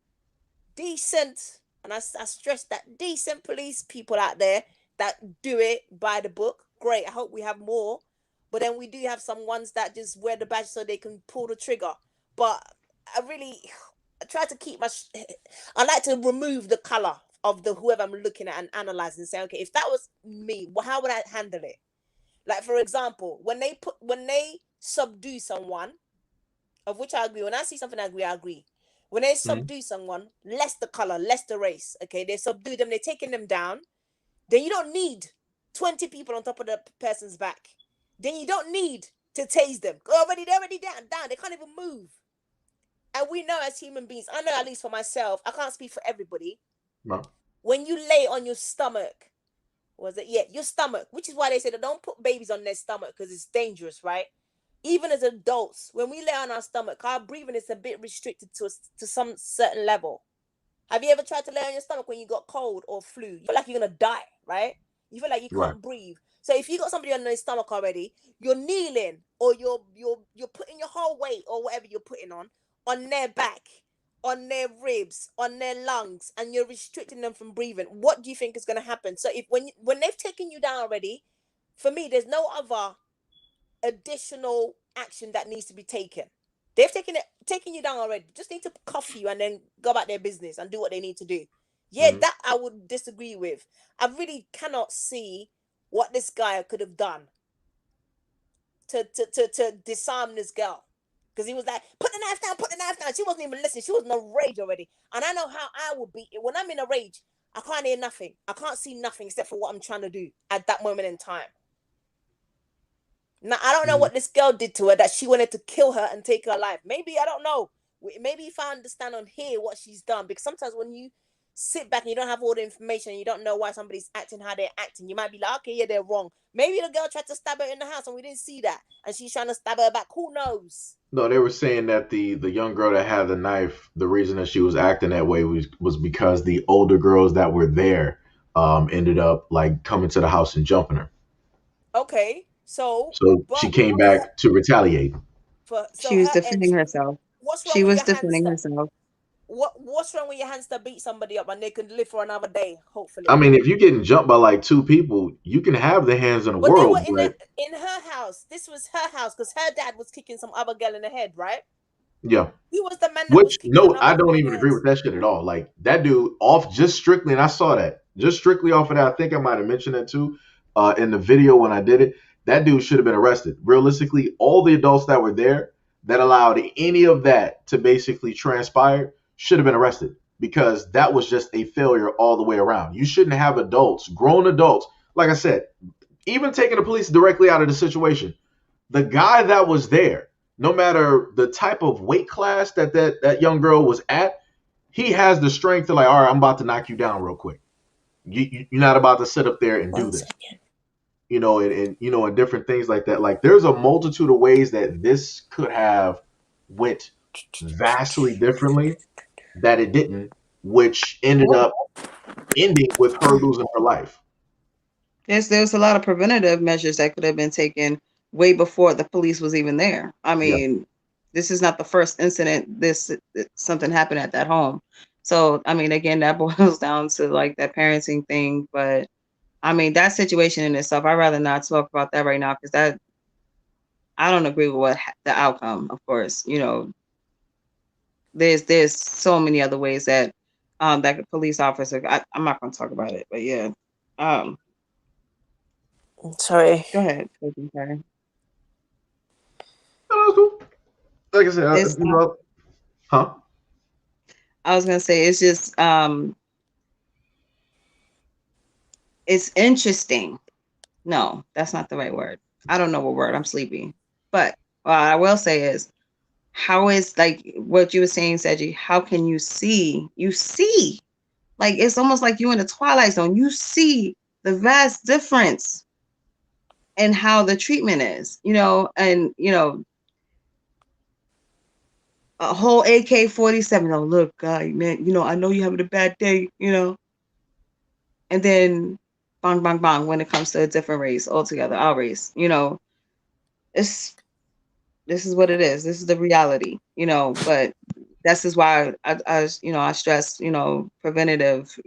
and I stress that, decent police people out there that do it by the book. Great. I hope we have more. But then we do have some ones that just wear the badge so they can pull the trigger. But I try to keep I like to remove the color of the whoever I'm looking at and analyzing and say, okay, if that was me, how would I handle it? Like, for example, when they subdue someone, of which I agree. When I see something I agree. When they subdue someone, less the color, less the race. Okay, they subdue them, they're taking them down. Then you don't need 20 people on top of the person's back. Then you don't need to tase them. They're already down. They can't even move. And we know as human beings, I know at least for myself, I can't speak for everybody. No. When you lay on your stomach, your stomach, which is why they say that don't put babies on their stomach because it's dangerous, right? Even as adults, when we lay on our stomach, our breathing is a bit restricted to some certain level. Have you ever tried to lay on your stomach when you got cold or flu? You feel like you're going to die, right? You feel like you can't breathe. So if you got somebody on their stomach already, you're kneeling or you're putting your whole weight or whatever you're putting on their back, on their ribs, on their lungs, and you're restricting them from breathing. What do you think is going to happen? So if when they've taken you down already, for me, there's no other additional action that needs to be taken. They've taken you down already. Just need to cuff you and then go about their business and do what they need to do. Yeah, that I would disagree with. I really cannot see what this guy could have done to disarm this girl. Because he was like, put the knife down. She wasn't even listening. She was in a rage already. And I know how I would be. When I'm in a rage, I can't hear nothing. I can't see nothing except for what I'm trying to do at that moment in time. Now, I don't know what this girl did to her that she wanted to kill her and take her life. Maybe, I don't know. Maybe if I understand on here what she's done. Because sometimes when you sit back and you don't have all the information and you don't know why somebody's acting how they're acting, you might be like, okay, yeah, they're wrong. Maybe the girl tried to stab her in the house and we didn't see that. And she's trying to stab her back. Who knows? No, they were saying that the young girl that had the knife, the reason that she was acting that way was because the older girls that were there ended up like coming to the house and jumping her. Okay. So she came back to retaliate. She was defending herself. What's wrong she with was your defending hands herself. What's wrong with your hands to beat somebody up and they can live for another day, hopefully? I mean, if you're getting jumped by like two people, you can have the hands in the but world. They were in her house. This was her house because her dad was kicking some other girl in the head, right? Yeah. He was the man that was kicking no, I don't even agree with that shit at all. Like that dude off just strictly, and I saw that just strictly off of that. I think I might have mentioned that too in the video when I did it. That dude should have been arrested. Realistically, all the adults that were there that allowed any of that to basically transpire should have been arrested because that was just a failure all the way around. You shouldn't have adults, grown adults, like I said, even taking the police directly out of the situation. The guy that was there, no matter the type of weight class that young girl was at, he has the strength to like, all right, I'm about to knock you down real quick. You're not about to sit up there and do this. You know, and you know, and different things like that. Like there's a multitude of ways that this could have went vastly differently that it didn't, which ended up ending with her losing her life. Yes, there's a lot of preventative measures that could have been taken way before the police was even there. I mean, this is not the first incident something happened at that home. So, I mean, again, that boils down to like that parenting thing, but I mean, that situation in itself, I'd rather not talk about that right now because I don't agree with what the outcome, of course. You know, there's so many other ways that that police officer. I'm not going to talk about it, but yeah. Sorry. Go ahead. Oh, like I said, huh? I was gonna say it's just it's interesting. No, that's not the right word. I don't know what word. I'm sleepy. But what I will say is, how is like what you were saying, Seiji? How can you see? You see, like it's almost like you're in the Twilight Zone. You see the vast difference in how the treatment is, you know, and you know, a whole AK-47. Oh, look, guy, man, I know you're having a bad day, and then bang, bang, bang when it comes to a different race altogether, our race, it's this is what it is. This is the reality, but this is why I stress, preventative,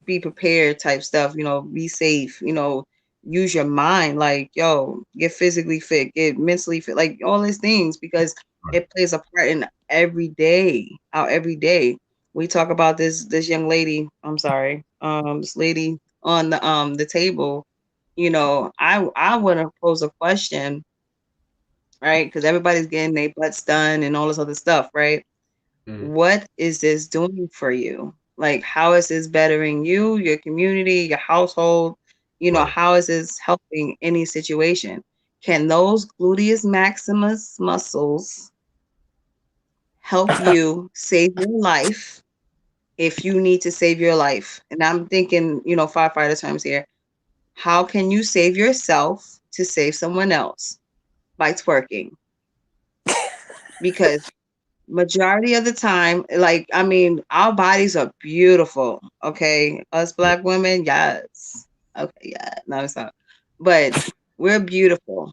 be prepared type stuff, be safe, use your mind, like, yo, get physically fit, get mentally fit, like all these things, because it plays a part in our every day. We talk about this young lady, I'm sorry, this lady on the table, I want to pose a question, right? Because everybody's getting their butts done and all this other stuff, right? Mm, What is this doing for you? Like, how is this bettering you, your community, your household? right. How is this helping any situation? Can those gluteus maximus muscles help you save your life if you need to save your life? And I'm thinking, firefighter terms here. How can you save yourself to save someone else? By twerking. Because majority of the time, like, I mean, our bodies are beautiful, okay? Us Black women, yes. Okay, yeah, no, it's not. But we're beautiful.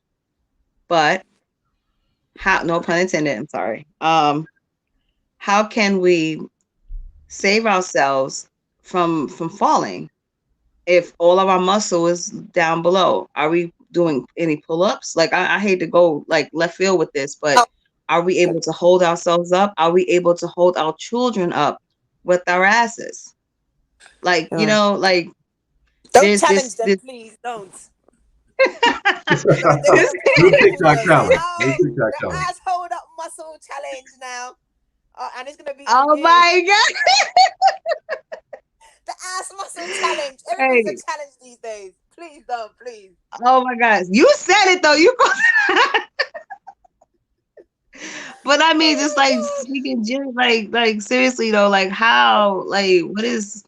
But how, no pun intended, I'm sorry. How can we save ourselves from falling if all of our muscle is down below? Are we doing any pull-ups? Like, I hate to go like left field with this, but are we able to hold ourselves up? Are we able to hold our children up with our asses? Like, like Don't there's challenge them, this please. Don't. They're New gonna take it TikTok personal. Say, challenge. New oh, TikTok the challenge. ass hold up muscle challenge now, and it's gonna be on oh you. my god. The ass muscle challenge. Everything's a Hey, challenge these days. Please don't, please. oh my god. You said it though. You but I mean, just like Oh speaking just like seriously though, like how, like what is,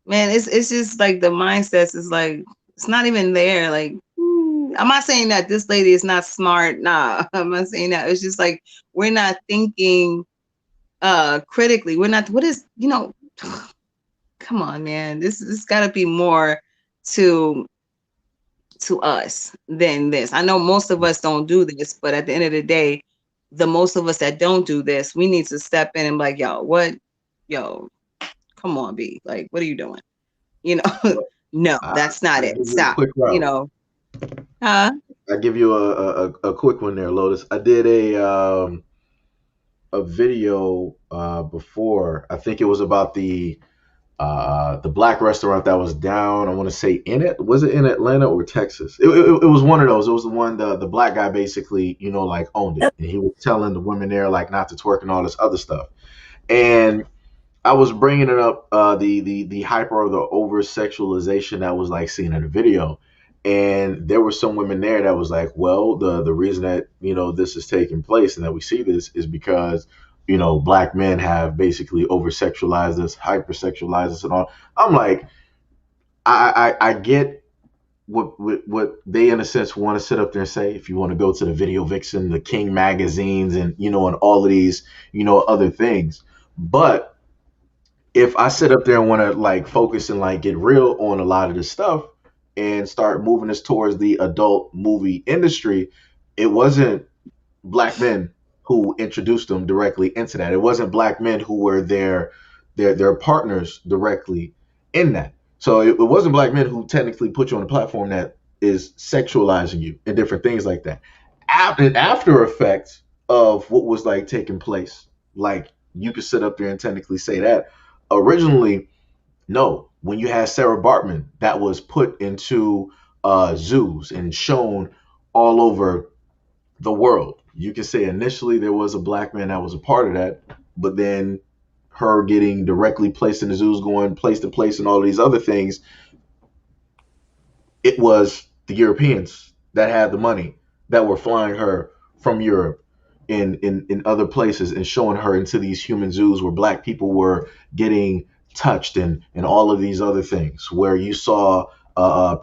man, it's just like the mindsets is like it's not even there. Like, I'm not saying that this lady is not smart. Nah, I'm not saying that. It's just like we're not thinking critically. We're not, what is, come on, man. This got to be more to us than this. I know most of us don't do this, but at the end of the day, the most of us that don't do this, we need to step in and be like, yo, come on, B, like, what are you doing? Well, No, I, that's not I it. give you a Stop. quick route. Huh? I give you a quick one there, Lotus. I did a video before. I think it was about the black restaurant that was down. I want to say was it in Atlanta or Texas? It was one of those. It was the one the black guy basically like owned it, and he was telling the women there like not to twerk and all this other stuff. And I was bringing it up, the hyper or the over sexualization that was like seen in the video, and there were some women there that was like, well, the reason that this is taking place and that we see this is because black men have basically over sexualized us, hyper sexualized us, and all. I'm like, I get what they in a sense want to sit up there and say. If you want to go to the Video Vixen, the King magazines, and and all of these other things, but if I sit up there and want to like focus and like get real on a lot of this stuff and start moving us towards the adult movie industry, it wasn't black men who introduced them directly into that. It wasn't black men who were their partners directly in that. So it wasn't black men who technically put you on a platform that is sexualizing you and different things like that. After effects of what was like taking place, like you could sit up there and technically say that originally, no, when you had Sarah Bartman, that was put into zoos and shown all over the world. You can say initially there was a black man that was a part of that, but then her getting directly placed in the zoos, going place to place, and all these other things, it was the Europeans that had the money that were flying her from Europe in other places and showing her into these human zoos where black people were getting touched and all of these other things where you saw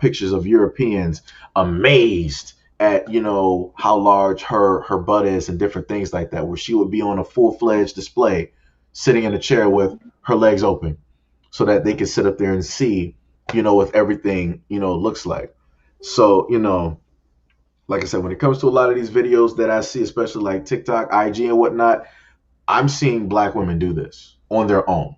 pictures of Europeans amazed at how large her butt is and different things like that, where she would be on a full-fledged display sitting in a chair with her legs open so that they could sit up there and see what everything looks like. So like I said, when it comes to a lot of these videos that I see, especially like TikTok, IG, and whatnot, I'm seeing black women do this on their own.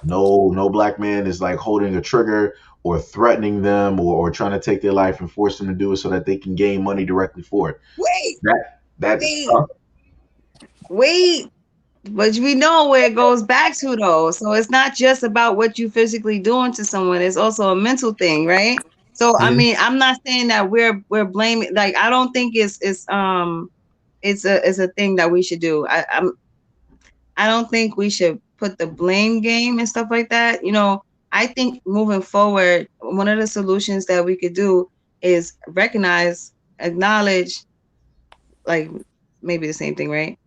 No black man is like holding a trigger or threatening them, or trying to take their life and force them to do it so that they can gain money directly for it. Wait, That's wait, wait. But we know where it goes back to though. So it's not just about what you physically doing to someone. It's also a mental thing, right? So I Mhm. mean, I'm not saying that we're blaming. Like I don't think it's a thing that we should do. I don't think we should put the blame game and stuff like that. I think moving forward, one of the solutions that we could do is recognize, acknowledge, like maybe the same thing, right?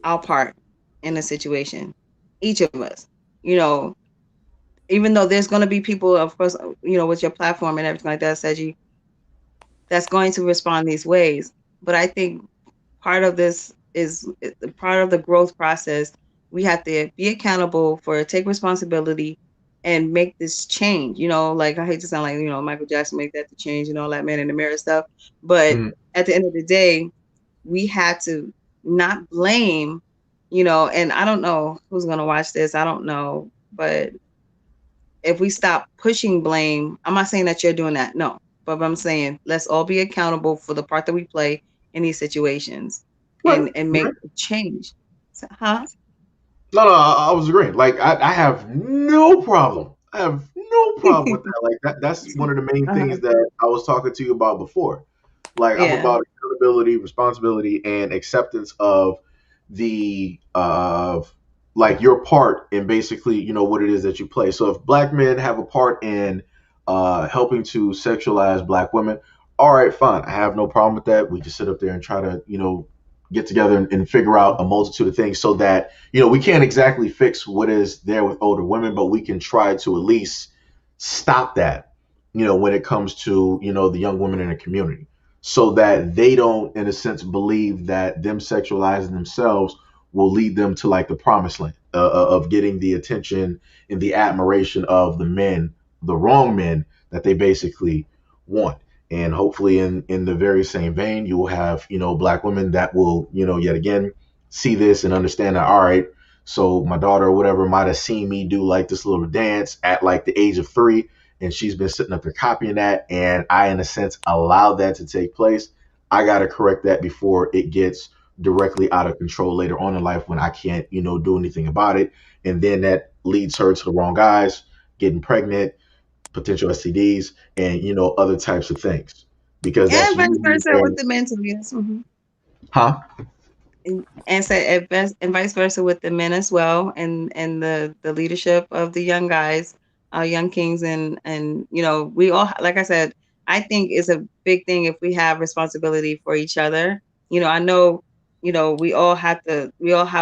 Our part in the situation, each of us. You know, even though there's going to be people, of course, with your platform and everything like that, Seiji, that's going to respond these ways. But I think part of this is part of the growth process. We have to be accountable for take responsibility and make this change. Like I hate to sound like Michael Jackson make that the change and all that man in the mirror stuff, but Mhm. at the end of the day, we had to not blame. And I don't know who's gonna watch this. I don't know, but if we stop pushing blame, I'm not saying that you're doing that. No, but I'm saying let's all be accountable for the part that we play in these situations Right. and make a change. So, huh? No, I was agreeing. Like I have no problem. I have no problem with that. Like that's one of the main Uh-huh. things that I was talking to you about before. Like I'm Yeah. about accountability, responsibility, and acceptance of the like your part in basically what it is that you play. So if black men have a part in helping to sexualize black women, all right, fine. I have no problem with that. We just sit up there and try to get together and figure out a multitude of things so that we can't exactly fix what is there with older women, but we can try to at least stop that, when it comes to, the young women in the community, so that they don't, in a sense, believe that them sexualizing themselves will lead them to like the promised land of getting the attention and the admiration of the men, the wrong men that they basically want. And hopefully in the very same vein, you will have, black women that will, yet again, see this and understand that, all right, so my daughter or whatever might have seen me do like this little dance at like the age of 3, and she's been sitting up there copying that, and I, in a sense, allowed that to take place. I got to correct that before it gets directly out of control later on in life when I can't, do anything about it. And then that leads her to the wrong guys, getting pregnant, potential STDs, and other types of things, because that's And vice usually versa where, with the mental, yes. huh? And vice versa with the men as well, and the leadership of the young guys, our young kings, and we all, like I said, I think it's a big thing if we have responsibility for each other. I know, we all have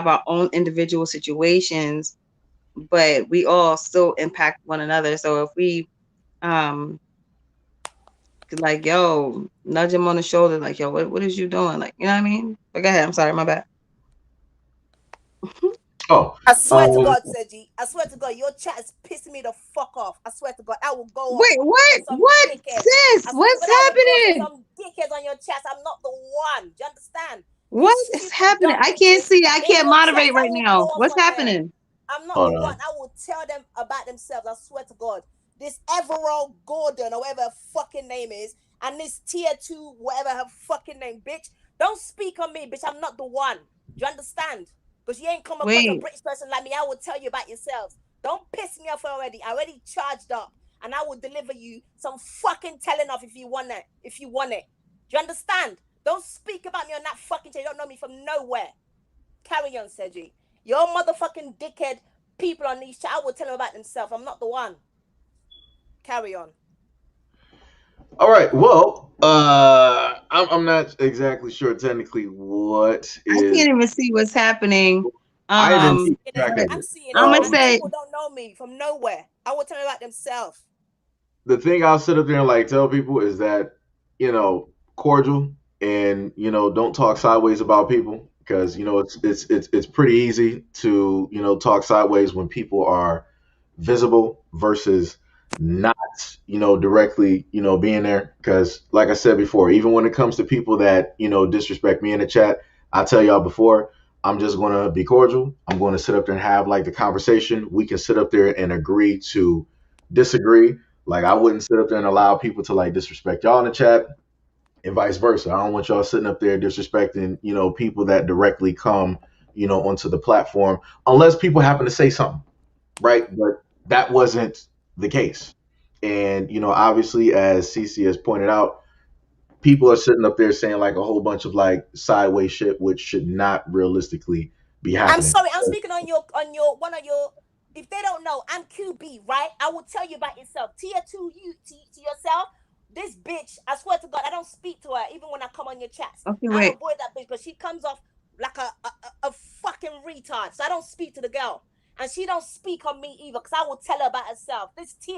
our own individual situations, but we all still impact one another. So if we um like, yo, nudge him on the shoulder, like, yo, what is you doing, like, you know what I mean? But go ahead, I'm sorry, my bad. Oh, I swear to um, God, Seiji, I swear to God, your chat is pissing me the fuck off. I swear to God, I will go off Wait, on what? some What, dickheads. sis? I swear to What's God, I will go off on happening? some dickheads on your chat. I'm not the one. Do you understand? What These is stupid happening? dumb I can't bitches see. I in can't your chat, moderate I right will go now. off What's on them. happening? I'm not the hold one. on. I will tell them about themselves. I swear to God. This Everall Gordon, or whatever her fucking name is, and this tier 2, whatever her fucking name, bitch. Don't speak on me, bitch. I'm not the one. Do you understand? Because you ain't come across a Wait, British person like me. I will tell you about yourselves. Don't piss me off already. I already charged up, and I will deliver you some fucking telling off if you want it. If you want it. Do you understand? Don't speak about me on that fucking shit. You don't know me from nowhere. Carry on, Seiji. Your motherfucking dickhead people on these chat, I will tell them about themselves. I'm not the one. Carry on. All right. Well, I'm not exactly sure technically what I is. can't even see what's happening. I I'm didn't Um, keep seeing it. track but of I'm it. seeing I'm it. gonna And these Um, say, people don't know me from nowhere. I will tell them about themselves. the thing I'll sit up there and like tell people is that cordial, and don't talk sideways about people, because it's pretty easy to talk sideways when people are visible versus not directly being there. Because like I said before, even when it comes to people that disrespect me in the chat, I tell y'all before, I'm just going to be cordial. I'm going to sit up there and have like the conversation. We can sit up there and agree to disagree. Like, I wouldn't sit up there and allow people to like disrespect y'all in the chat, and vice versa. I don't want y'all sitting up there disrespecting, people that directly come, onto the platform, unless people happen to say something, right? But that wasn't the case. And, obviously, as CC has pointed out, people are sitting up there saying like a whole bunch of like sideways shit, which should not realistically be I'm happening. sorry, I'm speaking on your one of your. If they don't know, I'm QB, right? I will tell you about yourself. Tier 2, you to yourself. This bitch, I swear to God, I don't speak to her even when I come on your chats. Okay, I wait. avoid that bitch because she comes off like a fucking retard. So I don't speak to the girl, and she don't speak on me either because I will tell her about herself. This Tier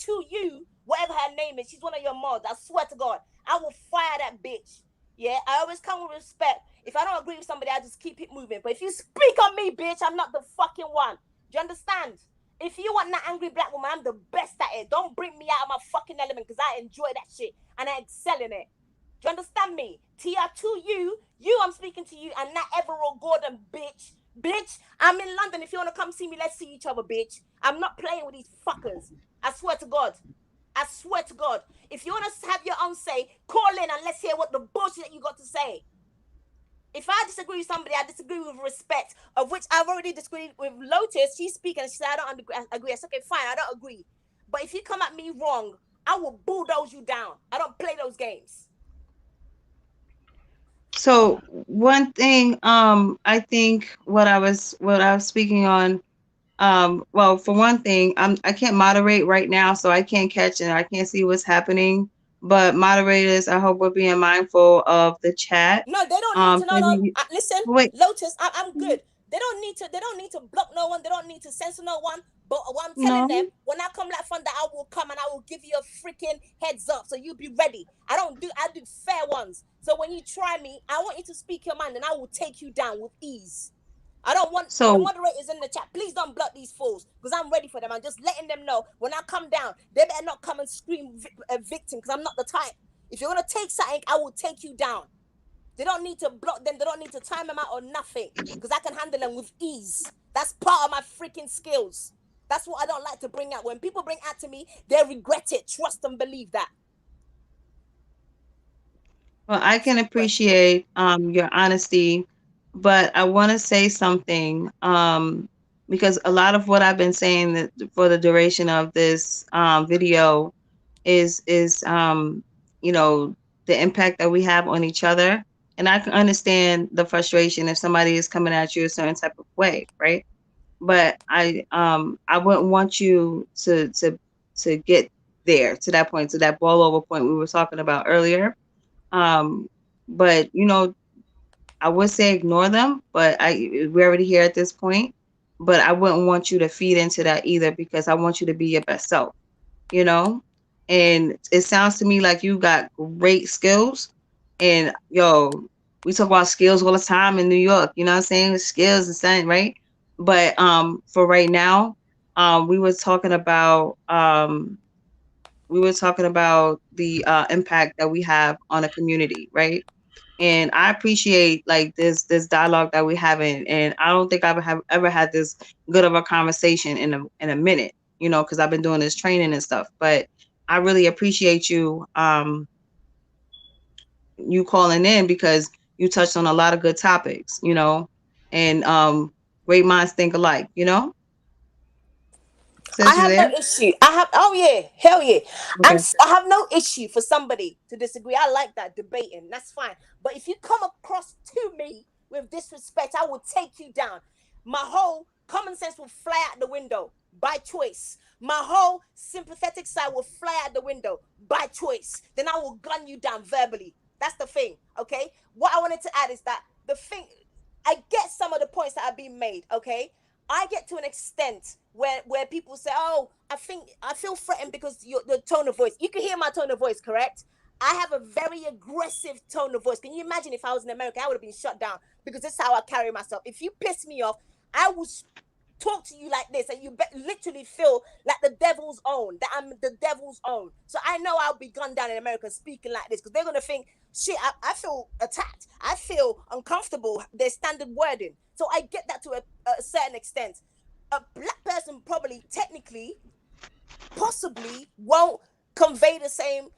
2, you, whatever her name is, she's one of your mods. I swear to God, I will fire that bitch. Yeah, I always come with respect. If I don't agree with somebody, I just keep it moving. But if you speak on me, bitch, I'm not the fucking one. Do you understand? If you want that angry black woman, I'm the best at it. Don't bring me out of my fucking element because I enjoy that shit and I excel in it. Do you understand me? TR2, you, I'm speaking to you, and not Everall Gordon, bitch. Bitch, I'm in London. If you want to come see me, let's see each other, bitch. I'm not playing with these fuckers. I swear to God. I swear to God. If you want to have your own say, call in and let's hear what the bullshit that you got to say. If I disagree with somebody, I disagree with respect, of which I've already disagreed with Lotus. She's speaking and she said, I don't agree. I said, okay, fine, I don't agree. But if you come at me wrong, I will bulldoze you down. I don't play those games. So one thing, I think what I was speaking on, well, for one thing, I can't moderate right now, so I can't catch and I can't see what's happening. But moderators, I hope we're being mindful of the chat. No, they don't need to. No. Maybe, Listen, wait, Lotus, I'm good. They don't need to. They don't need to block no one. They don't need to censor no one. But what I'm telling no. them, when I come like thunder, I will come and I will give you a freaking heads up, so you be ready. I do fair ones. So when you try me, I want you to speak your mind, and I will take you down with ease. I don't want the So moderators in the chat. Please don't block these fools because I'm ready for them. I'm just letting them know when I come down, they better not come and scream victim because I'm not the type. If you're gonna take something, I will take you down. They don't need to block them. They don't need to time them out or nothing because I can handle them with ease. That's part of my freaking skills. That's what I don't like to bring out. When people bring out to me, they regret it. Trust and believe that. well, I can appreciate your honesty, but I want to say something, because a lot of what I've been saying that for the duration of this video is you know, the impact that we have on each other. And I can understand the frustration if somebody is coming at you a certain type of way, right? But I wouldn't want you to get there, to that point, to that ball over point we were talking about earlier. Um, but I would say ignore them, but we're already here at this point. But I wouldn't want you to feed into that either, because I want you to be your best self, you know? And it sounds to me like you got great skills. And we talk about skills all the time in New York, you know what I'm saying? Skills and something, right? But for right now, we were talking about the impact that we have on a community, right? And I appreciate like this dialogue that we're having, and I don't think I've ever had this good of a conversation in a minute, because I've been doing this training and stuff. But I really appreciate you calling in, because you touched on a lot of good topics, and great minds think alike, I Sis, you have no there? issue. Oh yeah, hell yeah. Okay. I have no issue for somebody to disagree. I like that debating. That's fine. But if you come across to me with disrespect, I will take you down. My whole common sense will fly out the window by choice. My whole sympathetic side will fly out the window by choice. Then I will gun you down verbally. That's the thing. Okay. What I wanted to add is that the thing, I get some of the points that are being made. Okay. I get to an extent where people say, "Oh, I feel threatened because the tone of voice." You can hear my tone of voice, correct? I have a very aggressive tone of voice. Can you imagine if I was in America, I would have been shut down because this is how I carry myself. If you piss me off, I will talk to you like this, and you literally feel like the devil's own, that I'm the devil's own. So I know I'll be gunned down in America speaking like this because they're going to think, shit, I feel attacked. I feel uncomfortable. Their standard wording. So I get that to a certain extent. A black person probably, technically, possibly won't convey the same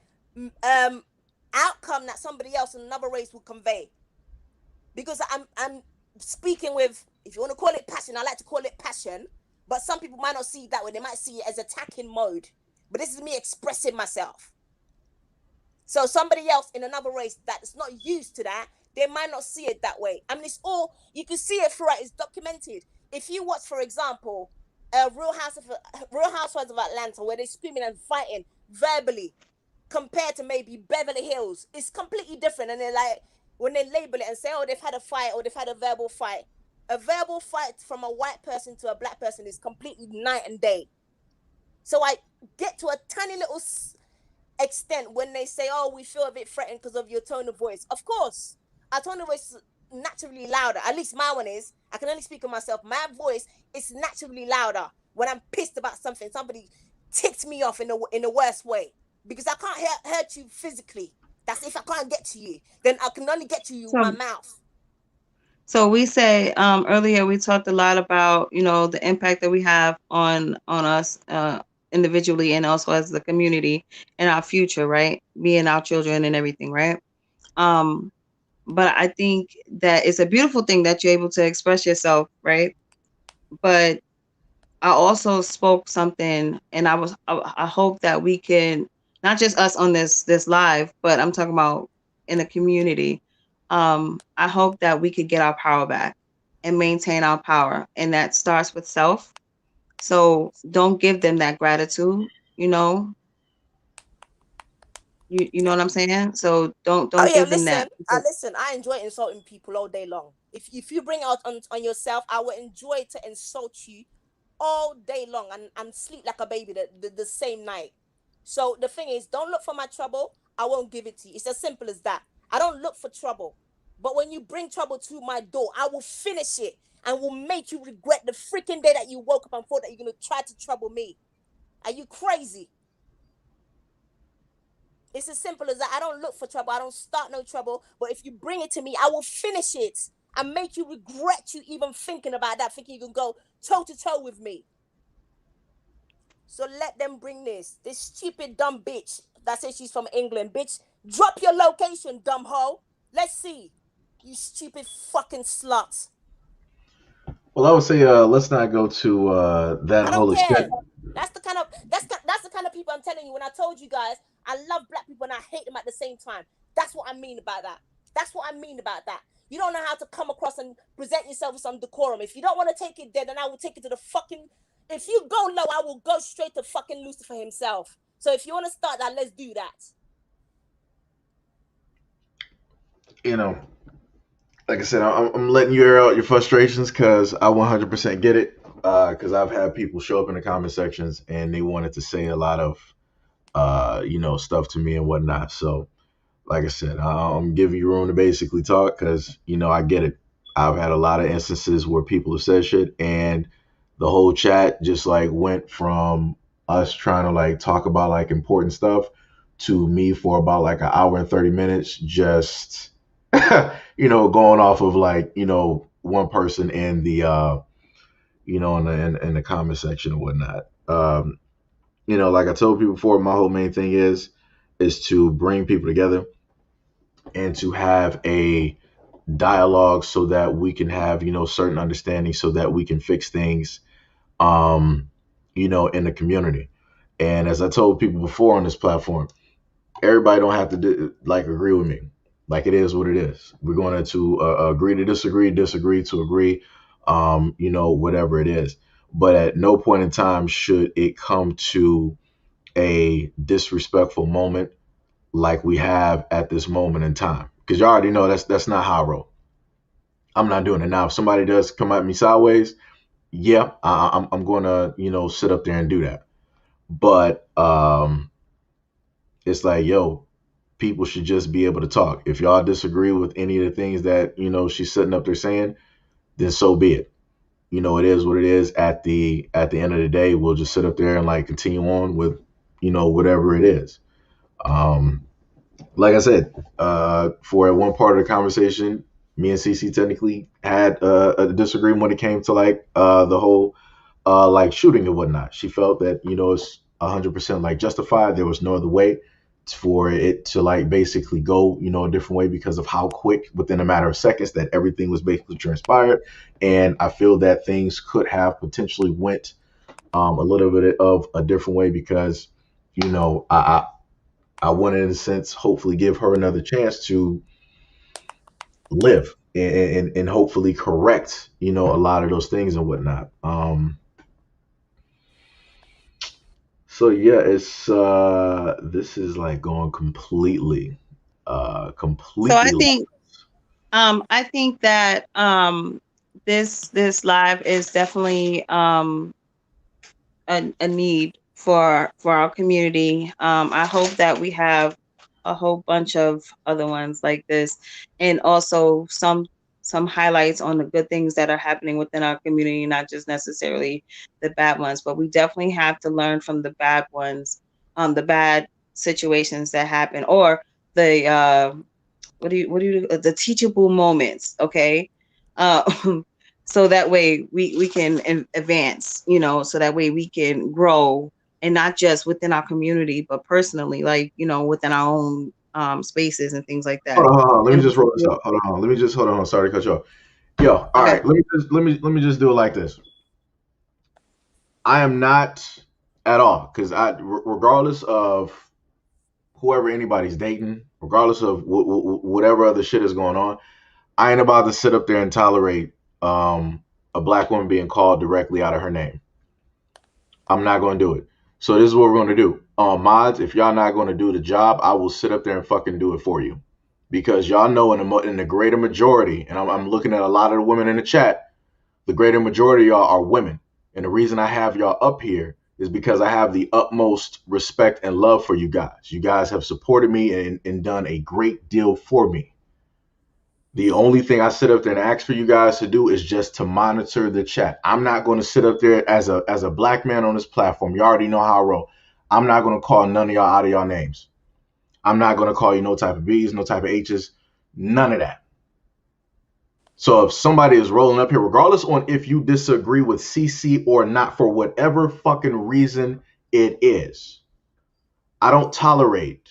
outcome that somebody else in another race would convey, because I'm speaking with, if you want to call it passion, I like to call it passion, but some people might not see it that way. They might see it as attacking mode, but this is me expressing myself. So somebody else in another race that's not used to that, they might not see it that way. I mean, it's all, you can see it throughout, it's documented. If you watch, for example, Real Housewives of Atlanta, where they're screaming and fighting verbally, compared to maybe Beverly Hills, it's completely different. And they're like, when they label it and say, oh, they've had a fight or they've had a verbal fight from a white person to a black person is completely night and day. So I get to a tiny little extent when they say, oh, we feel a bit threatened because of your tone of voice. Of course, our tone of voice is naturally louder. At least my one is. I can only speak of myself. My voice is naturally louder when I'm pissed about something. Somebody ticked me off in the worst way, because I can't hurt you physically. That's if I can't get to you. Then I can only get to you with my So, mouth. so we say earlier we talked a lot about, you know, the impact that we have on us individually and also as the community and our future, right? Being our children and everything, right? Um, but I think that it's a beautiful thing that you're able to express yourself, right? But I also spoke something, and I hope that we can, not just us on this live, but I'm talking about in the community. I hope that we could get our power back and maintain our power, and that starts with self. So don't give them that gratitude. You know, you know what I'm saying. So Oh don't yeah, give them that. listen. I enjoy insulting people all day long. If you bring out on yourself, I will enjoy to insult you all day long and sleep like a baby the same night. So the thing is, don't look for my trouble. I won't give it to you. It's as simple as that. I don't look for trouble. But when you bring trouble to my door, I will finish it and will make you regret the freaking day that you woke up and thought that you're going to try to trouble me. Are you crazy? It's as simple as that. I don't look for trouble. I don't start no trouble. But if you bring it to me, I will finish it and make you regret you even thinking about that, thinking you can go toe to toe with me. So let them bring this. This stupid dumb bitch that says she's from England. Bitch, drop your location, dumb hoe. Let's see. You stupid fucking slut. Well, I would say let's not go to that I don't whole care. extent. That's the kind of people I'm telling you. When I told you guys, I love black people and I hate them at the same time. That's what I mean about that. That's what I mean about that. You don't know how to come across and present yourself with some decorum. If you don't want to take it there, then I will take it to the fucking. If you go low, I will go straight to fucking Lucifer himself. So if you want to start that, let's do that. You know, like I said, I'm letting you air out your frustrations because I 100% get it. Because I've had people show up in the comment sections and they wanted to say a lot of, stuff to me and whatnot. So, like I said, I'm giving you room to basically talk because, I get it. I've had a lot of instances where people have said shit and the whole chat just like went from us trying to like talk about like important stuff to me for about like an hour and 30 minutes just going off of like one person in the in the comment section or whatnot. Like I told people before, my whole main thing is to bring people together and to have a dialogue so that we can have certain understanding so that we can fix things in the community. And as I told people before on this platform, everybody don't have to agree with me. Like it is what it is. We're going to agree to disagree, disagree to agree, whatever it is. But at no point in time should it come to a disrespectful moment like we have at this moment in time. Because you already know that's not how I roll. I'm not doing it. Now, if somebody does come at me sideways, yeah, I'm going to, sit up there and do that. But it's like, yo, people should just be able to talk. If y'all disagree with any of the things that, she's sitting up there saying, then so be it. It is what it is. At the end of the day, we'll just sit up there and like continue on with, whatever it is. Um, like I said, for one part of the conversation, me and CC technically had a disagreement when it came to like the whole like shooting and whatnot. She felt that it's 100% like justified. There was no other way for it to like basically go a different way because of how quick within a matter of seconds that everything was basically transpired. And I feel that things could have potentially went a little bit of a different way because I want to in a sense hopefully give her another chance to live and hopefully correct a lot of those things and whatnot. So yeah, it's this is like going completely So completely I think that this live is definitely a need for our community. I hope that we have a whole bunch of other ones like this, and also some highlights on the good things that are happening within our community, not just necessarily the bad ones. But we definitely have to learn from the bad ones, the bad situations that happen, or the the teachable moments. Okay. Uh, so that way we can advance, so that way we can grow, and not just within our community but personally, like within our own spaces and things like that. hold on. Let me And just roll this out. Hold on. Let me just hold on. Sorry to cut you off. Yo, all okay. right. Let me just do it like this. I am not at all because regardless of whoever anybody's dating, regardless of whatever other shit is going on, I ain't about to sit up there and tolerate a black woman being called directly out of her name. I'm not going to do it. So this is what we're going to do. Mods, if y'all not going to do the job, I will sit up there and fucking do it for you. Because y'all know in the greater majority, and I'm looking at a lot of the women in the chat, the greater majority of y'all are women. And the reason I have y'all up here is because I have the utmost respect and love for you guys. You guys have supported me and done a great deal for me. The only thing I sit up there and ask for you guys to do is just to monitor the chat. I'm not going to sit up there as a black man on this platform. You already know how I roll. I'm not going to call none of y'all out of y'all names. I'm not going to call you no type of B's, no type of H's, none of that. So if somebody is rolling up here, regardless on if you disagree with CC or not, for whatever fucking reason it is, I don't tolerate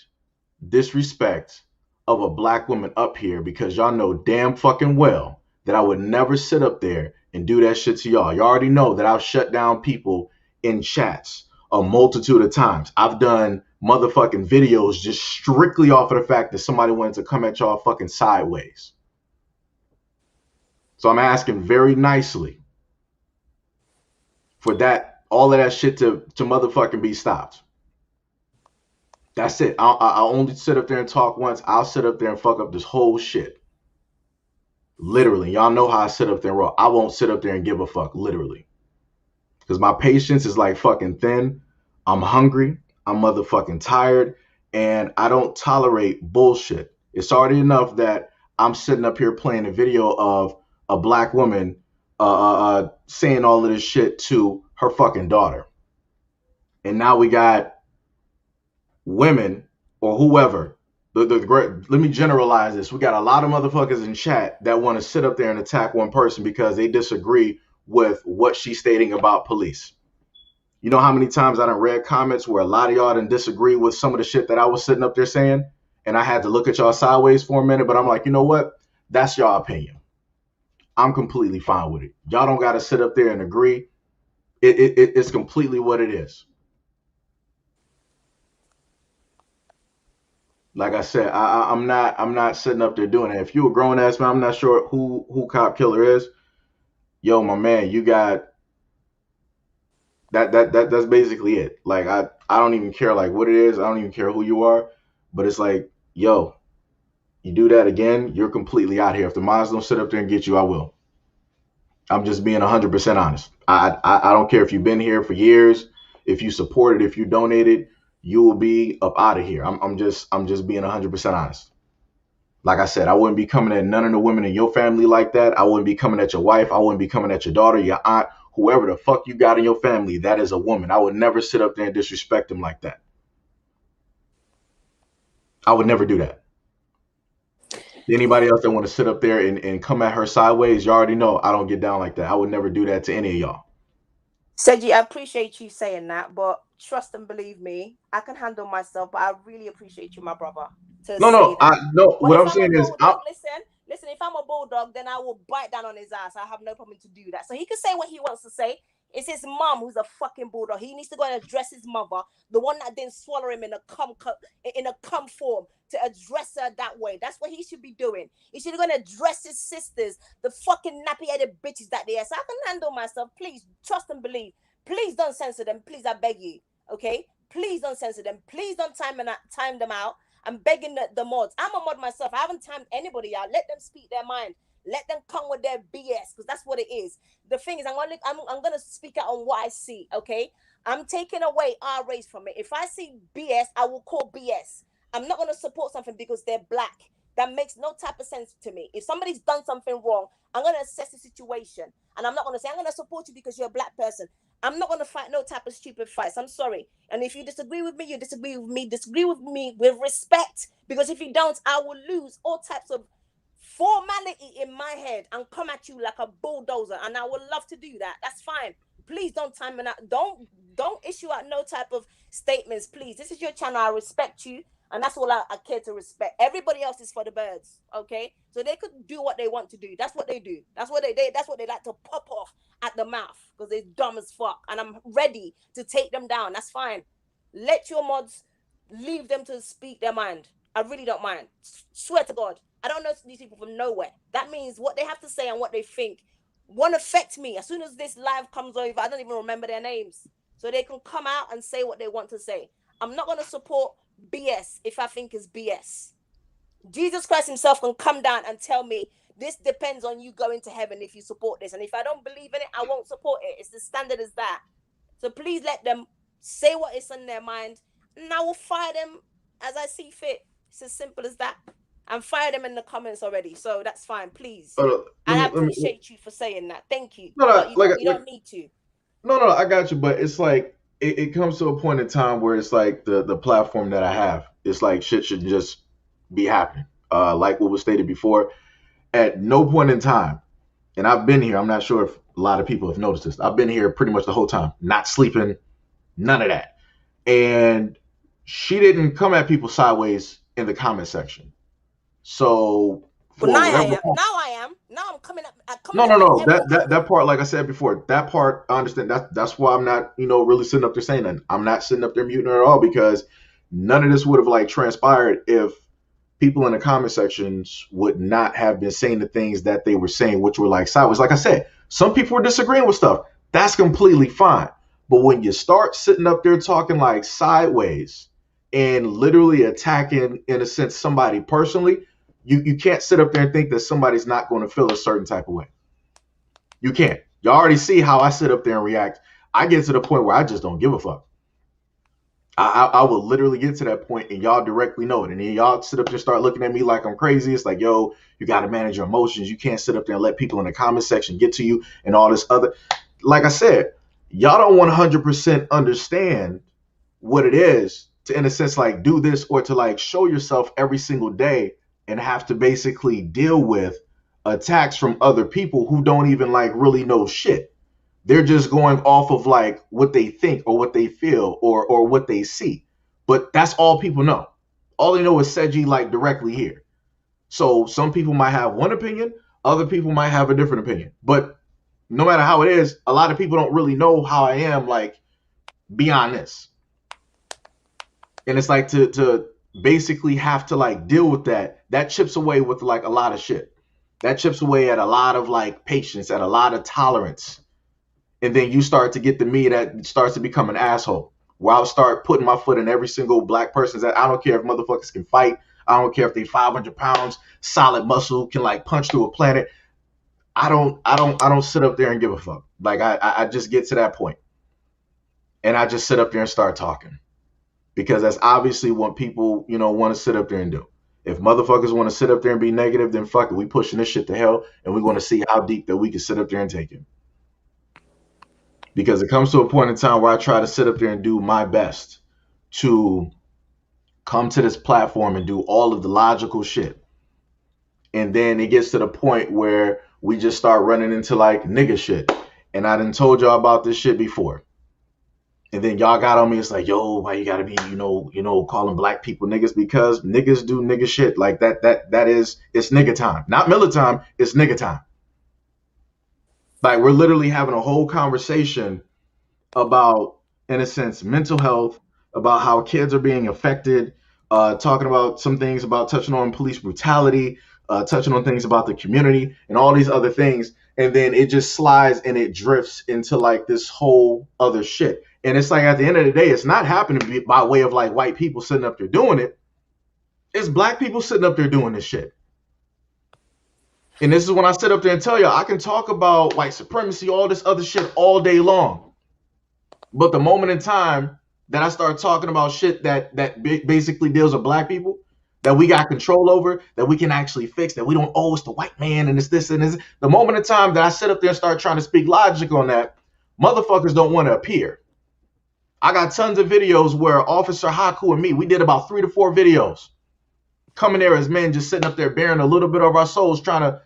disrespect of a black woman up here because y'all know damn fucking well that I would never sit up there and do that shit to y'all. You already know that I've shut down people in chats a multitude of times. I've done motherfucking videos just strictly off of the fact that somebody wanted to come at y'all fucking sideways. So I'm asking very nicely for that, all of that shit to motherfucking be stopped. That's it. I'll only sit up there and talk once. I'll sit up there and fuck up this whole shit. Literally. Y'all know how I sit up there and roll. I won't sit up there and give a fuck. Literally. Because my patience is like fucking thin. I'm hungry. I'm motherfucking tired. And I don't tolerate bullshit. It's already enough that I'm sitting up here playing a video of a black woman saying all of this shit to her fucking daughter. And now we got women or whoever. Let me generalize this. We got a lot of motherfuckers in chat that want to sit up there and attack one person because they disagree with what she's stating about police. You know how many times I done read comments where a lot of y'all didn't disagree with some of the shit that I was sitting up there saying, and I had to look at y'all sideways for a minute, but I'm like, you know what? That's y'all opinion. I'm completely fine with it. Y'all don't got to sit up there and agree. It's completely what it is. Like I said, I'm not sitting up there doing it. If you a grown ass man, I'm not sure who Cop Killer is. Yo, my man, you got that's basically it. Like I don't even care like what it is. I don't even care who you are. But it's like, yo, you do that again, you're completely out here. If the mods don't sit up there and get you, I will. I'm just being 100% honest. I don't care if you've been here for years, if you supported, if you donated, you will be up out of here. I'm just being 100% honest. Like I said, I wouldn't be coming at none of the women in your family like that. I wouldn't be coming at your wife. I wouldn't be coming at your daughter, your aunt, whoever the fuck you got in your family. That is a woman. I would never sit up there and disrespect them like that. I would never do that. Anybody else that want to sit up there and come at her sideways, you already know I don't get down like that. I would never do that to any of y'all. Seiji, I appreciate you saying that, but trust and believe me, I can handle myself. But I really appreciate you, my brother, to No, say that. no. But What if I'm I'm a saying is, bulldog, listen. If I'm a bulldog, then I will bite down on his ass. I have no problem to do that. So he can say what he wants to say. It's his mom who's a fucking bulldog. He needs to go and address his mother, the one that didn't swallow him in a cum form, to address her that way. That's what he should be doing. He should go and address his sisters, the fucking nappy-headed bitches that they are. So I can handle myself. Please trust and believe. Please don't censor them. Please, I beg you. Okay? Please don't censor them. Please don't time them out. I'm begging the mods. I'm a mod myself. I haven't timed anybody out. Let them speak their mind. Let them come with their BS, because that's what it is. The thing is, I'm gonna speak out on what I see. Okay, I'm taking away our race from it. If I see BS, I will call BS. I'm not gonna support something because they're black. That makes no type of sense to me. If somebody's done something wrong, I'm gonna assess the situation, and I'm not gonna say I'm gonna support you because you're a black person. I'm not gonna fight no type of stupid fights. I'm sorry. And if you disagree with me, you disagree with me. Disagree with me with respect, because if you don't, I will lose all types of formality in my head and come at you like a bulldozer, and I would love to do that. That's fine. Please don't time me out. Don't issue out no type of statements, please. This is your channel. I respect you, and that's all I care to respect. Everybody else is for the birds, okay? So they could do what they want to do. That's what they do. That's what they like to pop off at the mouth, because they're dumb as fuck, and I'm ready to take them down. That's fine. Let your mods leave them to speak their mind. I really don't mind. Swear to God. I don't know these people from nowhere. That means what they have to say and what they think won't affect me. As soon as this live comes over, I don't even remember their names. So they can come out and say what they want to say. I'm not going to support BS if I think it's BS. Jesus Christ himself can come down and tell me, this depends on you going to heaven if you support this. And if I don't believe in it, I won't support it. It's the standard as that. So please let them say what is in their mind, and I will fire them as I see fit. It's as simple as that. I'm fired them in the comments already, so that's fine. Please, and I appreciate you for saying that. Thank you. But you don't need to. No, I got you. But it's like it comes to a point in time where it's like the platform that I have, it's like shit should just be happening. Like what was stated before, at no point in time, and I've been here. I'm not sure if a lot of people have noticed this. I've been here pretty much the whole time, not sleeping, none of that. And she didn't come at people sideways in the comment section. So but now I am. Now I'm coming up. No. That part, like I said before, that part I understand. That's why I'm not, really sitting up there saying that. I'm not sitting up there muting her at all, because none of this would have like transpired if people in the comment sections would not have been saying the things that they were saying, which were like sideways. Like I said, some people were disagreeing with stuff. That's completely fine. But when you start sitting up there talking like sideways and literally attacking, in a sense, somebody personally, you can't sit up there and think that somebody's not going to feel a certain type of way. You can't. You already see how I sit up there and react. I get to the point where I just don't give a fuck. I will literally get to that point, and y'all directly know it. And then y'all sit up there and start looking at me like I'm crazy. It's like, yo, you got to manage your emotions. You can't sit up there and let people in the comment section get to you and all this other. Like I said, y'all don't 100% understand what it is to, in a sense, like do this or to like show yourself every single day and have to basically deal with attacks from other people who don't even like really know shit. They're just going off of like what they think or what they feel or what they see. But that's all people know. All they know is Seiji like directly here. So some people might have one opinion, other people might have a different opinion. But no matter how it is, a lot of people don't really know how I am like beyond this. And it's like to basically have to like deal with that chips away with like a lot of shit. That chips away at a lot of like patience, at a lot of tolerance. And then you start to get to me that starts to become an asshole, where I'll start putting my foot in every single black person's that I don't care if motherfuckers can fight. I don't care if they 500 pounds, solid muscle, can like punch through a planet. I don't sit up there and give a fuck. Like I just get to that point and I just sit up there and start talking. because that's obviously what people, want to sit up there and do. If motherfuckers want to sit up there and be negative, then fuck it. We pushing this shit to hell, and we're going to see how deep that we can sit up there and take it. Because it comes to a point in time where I try to sit up there and do my best to come to this platform and do all of the logical shit. And then it gets to the point where we just start running into like nigga shit. And I done told y'all about this shit before. And then y'all got on me. It's like, yo, why you gotta be, calling black people niggas? Because niggas do nigga shit. Like that is, it's nigga time. Not Miller time, it's nigga time. Like we're literally having a whole conversation about, in a sense, mental health, about how kids are being affected, talking about some things about touching on police brutality, touching on things about the community and all these other things. And then it just slides and it drifts into like this whole other shit. And it's like at the end of the day, it's not happening by way of like white people sitting up there doing it. It's black people sitting up there doing this shit. And this is when I sit up there and tell you, I can talk about white supremacy, all this other shit all day long. But the moment in time that I start talking about shit that basically deals with black people, that we got control over, that we can actually fix, that we don't owe it's the white man and it's this and this. The moment in time that I sit up there and start trying to speak logic on that, motherfuckers don't want to appear. I got tons of videos where Officer Haku and me, we did about 3 to 4 videos coming there as men, just sitting up there bearing a little bit of our souls, trying to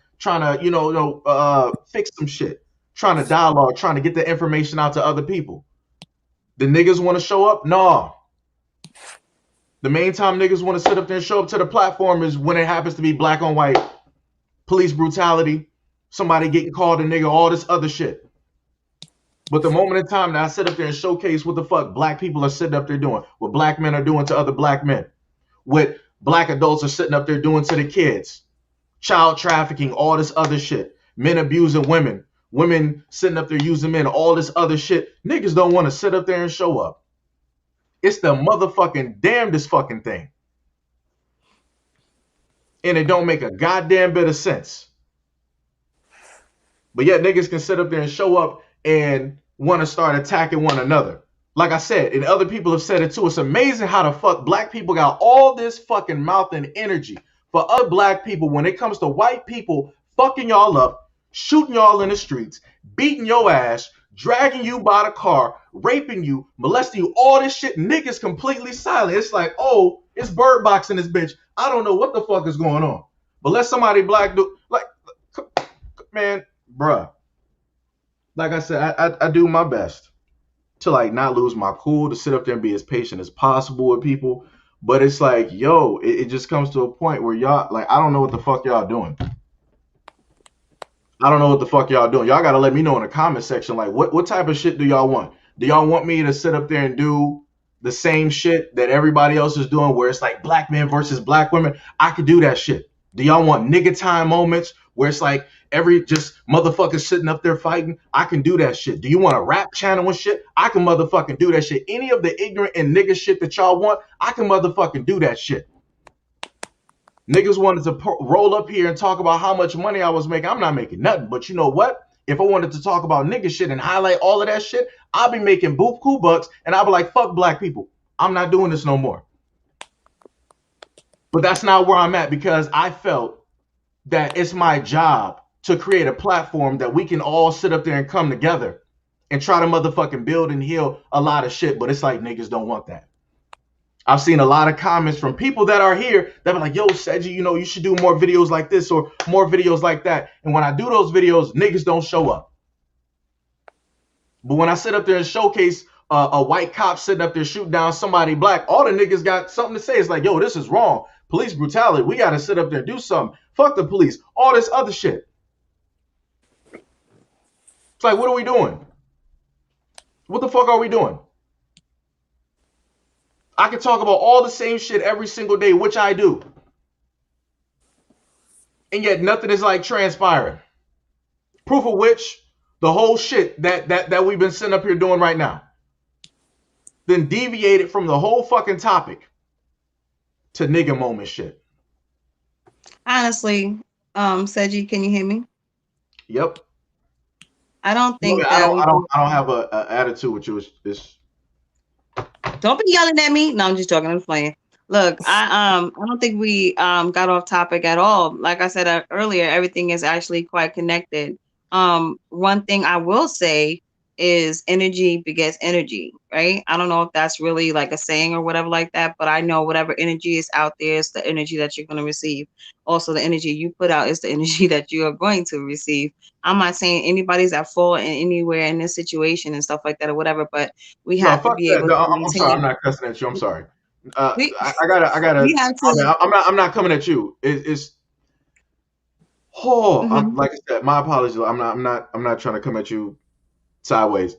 fix some shit, trying to dialogue, trying to get the information out to other people. The niggas want to show up? Nah. The main time niggas want to sit up there and show up to the platform is when it happens to be black on white, police brutality, somebody getting called a nigga, all this other shit. But the moment in time that I sit up there and showcase what the fuck black people are sitting up there doing, what black men are doing to other black men, what black adults are sitting up there doing to the kids, child trafficking, all this other shit, men abusing women, women sitting up there using men, all this other shit, niggas don't want to sit up there and show up. It's the motherfucking damnedest fucking thing. And it don't make a goddamn bit of sense. But yet niggas can sit up there and show up and want to start attacking one another. Like I said, and other people have said it too, it's amazing how the fuck black people got all this fucking mouth and energy for other black people when it comes to white people fucking y'all up, shooting y'all in the streets, beating your ass, dragging you by the car, raping you, molesting you, all this shit. Niggas completely silent. It's like, oh, it's bird boxing this bitch. I don't know what the fuck is going on. But let somebody black do, like, man, bruh. Like I said, I do my best to like not lose my cool, to sit up there and be as patient as possible with people. But it's like, yo, it just comes to a point where y'all, like, I don't know what the fuck y'all doing. I don't know what the fuck y'all doing. Y'all got to let me know in the comment section, like, what type of shit do y'all want? Do y'all want me to sit up there and do the same shit that everybody else is doing where it's like black men versus black women? I could do that shit. Do y'all want nigga time moments where it's like every just motherfuckers sitting up there fighting? I can do that shit. Do you want a rap channel and shit? I can motherfucking do that shit. Any of the ignorant and nigga shit that y'all want, I can motherfucking do that shit. Niggas wanted to roll up here and talk about how much money I was making. I'm not making nothing. But you know what? If I wanted to talk about nigga shit and highlight all of that shit, I'll be making buku bucks and I'll be like, fuck black people. I'm not doing this no more. But that's not where I'm at, because I felt that it's my job to create a platform that we can all sit up there and come together and try to motherfucking build and heal a lot of shit. But it's like niggas don't want that. I've seen a lot of comments from people that are here that are like, yo, Seiji, you should do more videos like this or more videos like that. And when I do those videos, niggas don't show up. But when I sit up there and showcase a white cop sitting up there shooting down somebody black, all the niggas got something to say. It's like, yo, this is wrong. Police brutality. We got to sit up there and do something. Fuck the police. All this other shit. It's like, what are we doing? What the fuck are we doing? I can talk about all the same shit every single day, which I do. And yet nothing is like transpiring. Proof of which, the whole shit that we've been sitting up here doing right now. Then deviated from the whole fucking topic to nigga moment shit. Honestly, Seiji, can you hear me? Yep. I don't think I don't have a attitude with you. It's Don't be yelling at me. No, I'm just joking. I'm playing. Look, I don't think we got off topic at all. Like I said earlier, everything is actually quite connected. One thing I will say is energy begets energy, right? I don't know if that's really like a saying or whatever like that, but I know whatever energy is out there is the energy that you're going to receive. Also, the energy you put out is the energy that you are going to receive. I'm not saying anybody's at fault in anywhere in this situation and stuff like that or whatever, but we No, have to fuck be that. able No, to I'm sorry. I'm maintain. not cussing at you. I'm sorry. We I we gotta. have I mean, to. I'm not coming at you. It's. Oh, Mhm. like I said, my apologies. I'm not trying to come at you sideways.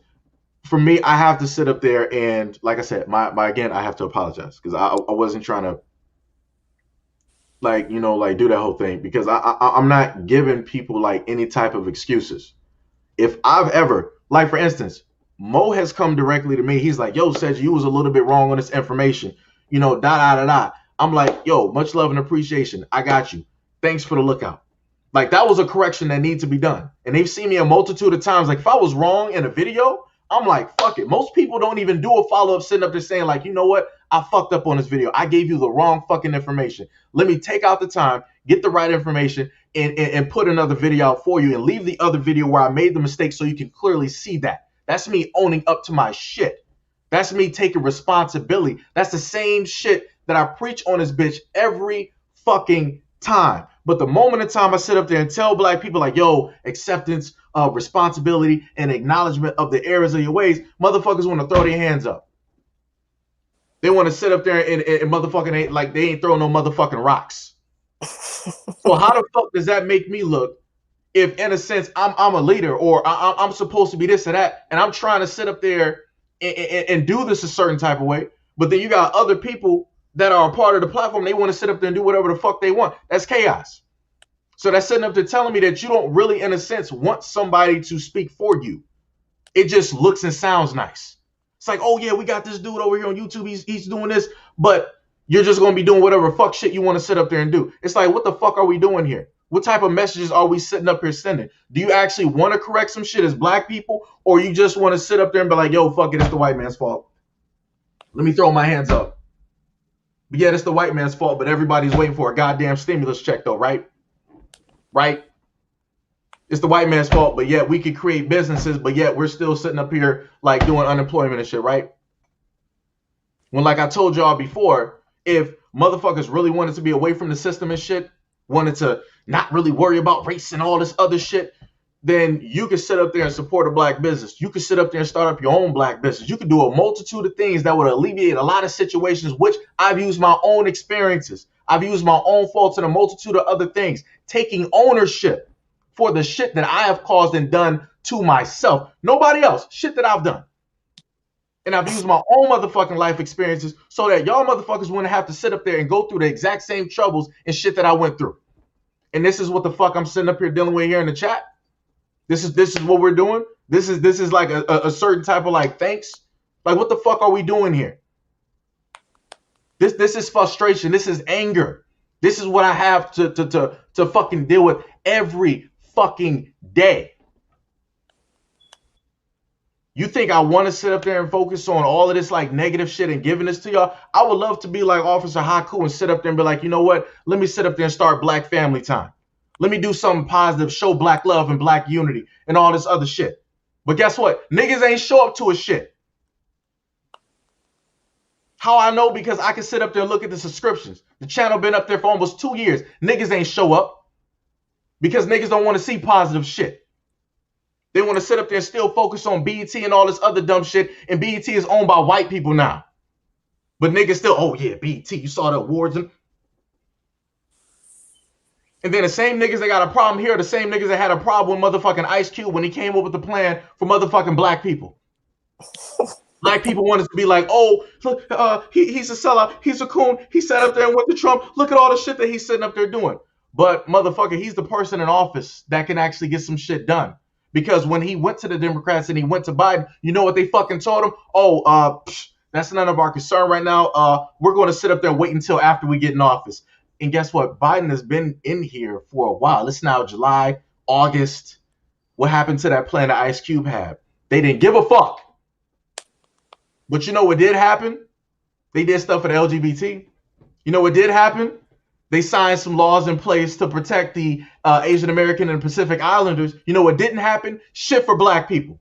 For me, I have to sit up there and, like I said, my again, I have to apologize because I wasn't trying to like do that whole thing because I'm not giving people like any type of excuses. If I've ever, like for instance, Mo has come directly to me. He's like, "Yo, Seiji, you was a little bit wrong on this information. Da da da da." I'm like, "Yo, much love and appreciation. I got you. Thanks for the lookout." Like that was a correction that needs to be done. And they've seen me a multitude of times. Like if I was wrong in a video, I'm like, fuck it. Most people don't even do a follow-up sitting up there saying, like, you know what? I fucked up on this video. I gave you the wrong fucking information. Let me take out the time, get the right information, and put another video out for you and leave the other video where I made the mistake so you can clearly see that. That's me owning up to my shit. That's me taking responsibility. That's the same shit that I preach on this bitch every fucking time. But the moment in time I sit up there and tell black people like, yo, acceptance of responsibility and acknowledgement of the errors of your ways, motherfuckers want to throw their hands up. They want to sit up there and motherfucking ain't like they ain't throwing no motherfucking rocks. So how the fuck does that make me look if in a sense I'm a leader or I'm supposed to be this or that and I'm trying to sit up there and do this a certain type of way, but then you got other people that are a part of the platform, they want to sit up there and do whatever the fuck they want. That's chaos. So that's sitting up there telling me that you don't really, in a sense, want somebody to speak for you. It just looks and sounds nice. It's like, oh yeah, we got this dude over here on YouTube. He's doing this, but you're just gonna be doing whatever fuck shit you want to sit up there and do. It's like, what the fuck are we doing here? What type of messages are we sitting up here sending? Do you actually want to correct some shit as black people, or you just want to sit up there and be like, yo, fuck it, it's the white man's fault. Let me throw my hands up. But yeah, it's the white man's fault, but everybody's waiting for a goddamn stimulus check though, right? Right? It's the white man's fault, but yet we could create businesses, but yet we're still sitting up here like doing unemployment and shit, right? When, like I told y'all before, if motherfuckers really wanted to be away from the system and shit, wanted to not really worry about race and all this other shit, then you could sit up there and support a black business. You could sit up there and start up your own black business. You could do a multitude of things that would alleviate a lot of situations, which I've used my own experiences. I've used my own faults and a multitude of other things, taking ownership for the shit that I have caused and done to myself. Nobody else. Shit that I've done. And I've used my own motherfucking life experiences so that y'all motherfuckers wouldn't have to sit up there and go through the exact same troubles and shit that I went through. And this is what the fuck I'm sitting up here dealing with here in the chat. This is what we're doing. This is like a certain type of like thanks. Like what the fuck are we doing here? This is frustration. This is anger. This is what I have to fucking deal with every fucking day. You think I want to sit up there and focus on all of this like negative shit and giving this to y'all? I would love to be like Officer Haku and sit up there and be like, you know what? Let me sit up there and start Black Family Time. Let me do something positive, show black love and black unity and all this other shit. But guess what? Niggas ain't show up to a shit. How I know? Because I can sit up there and look at the subscriptions. The channel been up there for almost 2 years. Niggas ain't show up because niggas don't want to see positive shit. They want to sit up there and still focus on BET and all this other dumb shit. And BET is owned by white people now. But niggas still, oh yeah, BET, you saw the awards. And then the same niggas that got a problem here are the same niggas that had a problem with motherfucking Ice Cube when he came up with the plan for motherfucking black people. Black people wanted to be like, oh, look, he's a sellout. He's a coon. He sat up there and went to Trump. Look at all the shit that he's sitting up there doing. But motherfucker, he's the person in office that can actually get some shit done. Because when he went to the Democrats and he went to Biden, you know what they fucking told him? Oh, that's none of our concern right now. We're going to sit up there and wait until after we get in office. And guess what? Biden has been in here for a while. It's now July, August. What happened to that plan that Ice Cube had? They didn't give a fuck. But you know what did happen? They did stuff for the LGBT. You know what did happen? They signed some laws in place to protect the Asian American and Pacific Islanders. You know what didn't happen? Shit for black people.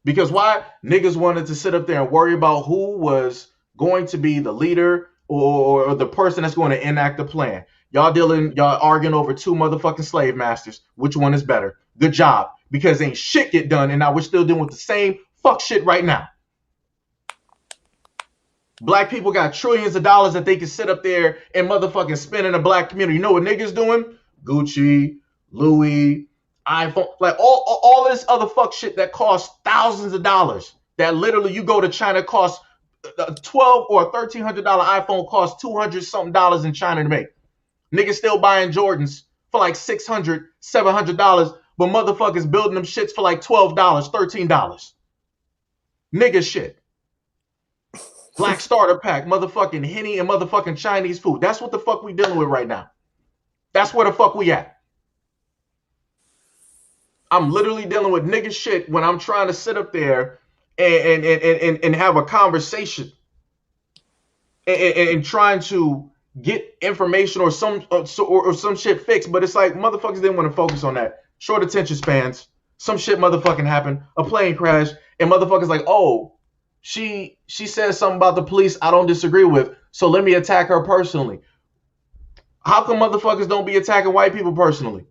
Because why? Niggas wanted to sit up there and worry about who was going to be the leader or the person that's going to enact the plan. Y'all arguing over two motherfucking slave masters. Which one is better? Good job. Because ain't shit get done, and now we're still dealing with the same fuck shit right now. Black people got trillions of dollars that they can sit up there and motherfucking spend in the black community. You know what niggas doing? Gucci, Louis, iPhone, like all this other fuck shit that costs thousands of dollars. That literally you go to China costs $1,200 or $1,300 iPhone costs $200 something dollars in China to make. Niggas still buying Jordans for like $600, $700, but motherfuckers building them shits for like $12, $13. Nigga shit. Black starter pack, motherfucking Henny and motherfucking Chinese food. That's what the fuck we dealing with right now. That's where the fuck we at. I'm literally dealing with nigga shit when I'm trying to sit up there and have a conversation and trying to get information or some shit fixed. But it's like motherfuckers didn't want to focus on that. Short attention spans. Some shit motherfucking happened. A plane crash. And motherfuckers like, oh, she said something about the police I don't disagree with, so let me attack her personally. How come motherfuckers don't be attacking white people personally?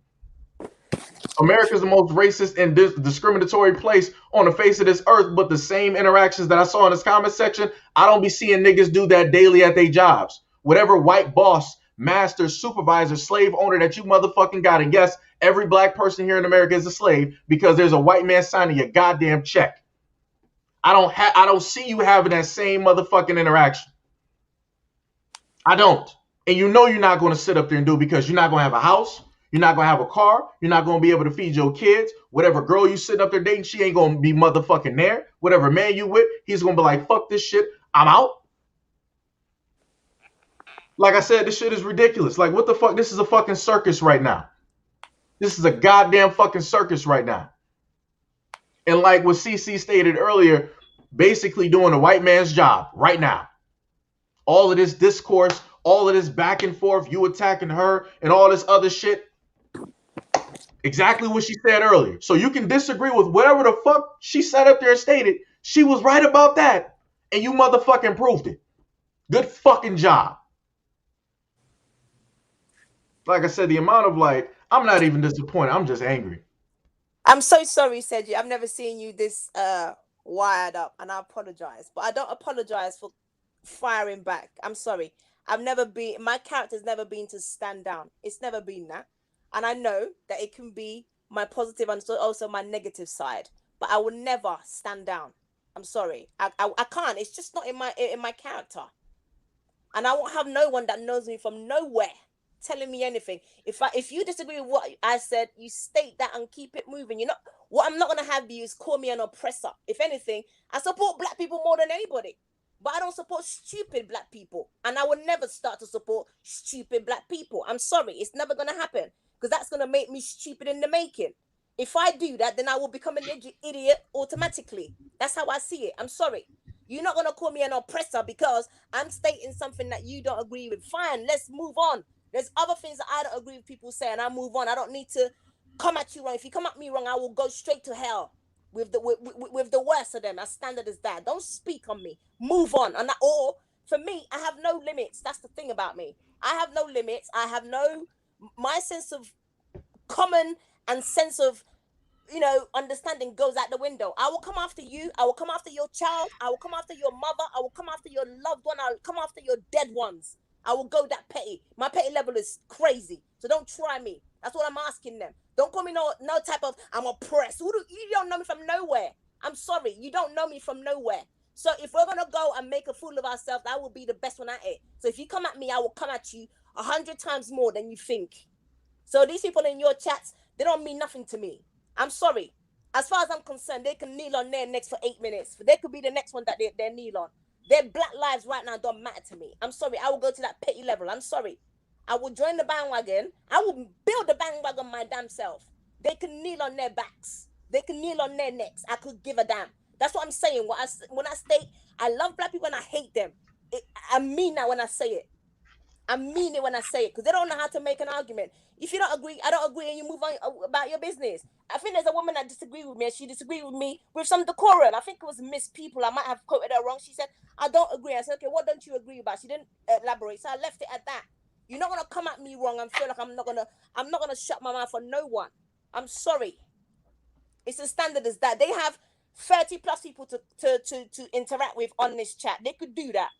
America's the most racist and discriminatory place on the face of this earth, but the same interactions that I saw in this comment section, I don't be seeing niggas do that daily at their jobs. Whatever white boss, master, supervisor, slave owner that you motherfucking got, and yes, every black person here in America is a slave because there's a white man signing your goddamn check. I don't see you having that same motherfucking interaction. I don't. And you know you're not going to sit up there and do it because you're not going to have a house. You're not going to have a car. You're not going to be able to feed your kids. Whatever girl you sitting up there dating, she ain't going to be motherfucking there. Whatever man you with, he's going to be like, fuck this shit. I'm out. Like I said, this shit is ridiculous. Like, what the fuck? This is a fucking circus right now. This is a goddamn fucking circus right now. And like what CC stated earlier, basically doing the white man's job right now. All of this discourse, all of this back and forth, you attacking her and all this other shit. Exactly what she said earlier. So you can disagree with whatever the fuck she sat up there and stated. She was right about that. And you motherfucking proved it. Good fucking job. Like I said, the amount of I'm not even disappointed. I'm just angry. I'm so sorry, Seiji. I've never seen you this wired up, and I apologize. But I don't apologize for firing back. I'm sorry. My character's never been to stand down. It's never been that. And I know that it can be my positive and also my negative side. But I will never stand down. I'm sorry. I can't. It's just not in my character. And I won't have no one that knows me from nowhere telling me anything. If you disagree with what I said, you state that and keep it moving. You know what I'm not gonna have you is call me an oppressor. If anything, I support black people more than anybody, but I don't support stupid black people, and I will never start to support stupid black people. I'm sorry, it's never gonna happen because that's gonna make me stupid in the making. If I do that, then I will become an idiot automatically. That's how I see it. I'm sorry. You're not gonna call me an oppressor because I'm stating something that you don't agree with. Fine, let's move on. There's other things that I don't agree with people say, and I move on. I don't need to come at you wrong. If you come at me wrong, I will go straight to hell with the worst of them. As standard as that. Don't speak on me. Move on. And or for me, I have no limits. That's the thing about me. I have no limits. My sense of common and sense of understanding goes out the window. I will come after you. I will come after your child. I will come after your mother. I will come after your loved one. I will come after your dead ones. I will go that petty. My petty level is crazy. So don't try me. That's what I'm asking them. Don't call me no type of I'm oppressed. You don't know me from nowhere. I'm sorry. You don't know me from nowhere. So if we're going to go and make a fool of ourselves, I will be the best one at it. So if you come at me, I will come at you 100 times more than you think. So these people in your chats, they don't mean nothing to me. I'm sorry. As far as I'm concerned, they can kneel on their necks for 8 minutes. They could be the next one that they kneel on. Their black lives right now don't matter to me. I'm sorry. I will go to that petty level. I'm sorry. I will join the bandwagon. I will build the bandwagon my damn self. They can kneel on their backs. They can kneel on their necks. I could give a damn. That's what I'm saying. When I state I love black people and I hate them. I mean that when I say it. I mean it when I say it, because they don't know how to make an argument. If you don't agree, I don't agree, and you move on about your business. I think there's a woman that disagreed with me, and she disagreed with me with some decorum. I think it was Miss People. I might have quoted her wrong. She said, I don't agree. I said, okay, what don't you agree about? She didn't elaborate, so I left it at that. You're not gonna come at me wrong and feel like I'm not gonna shut my mouth for no one. I'm sorry. It's as standard as that. They have 30 plus people to interact with on this chat. They could do that.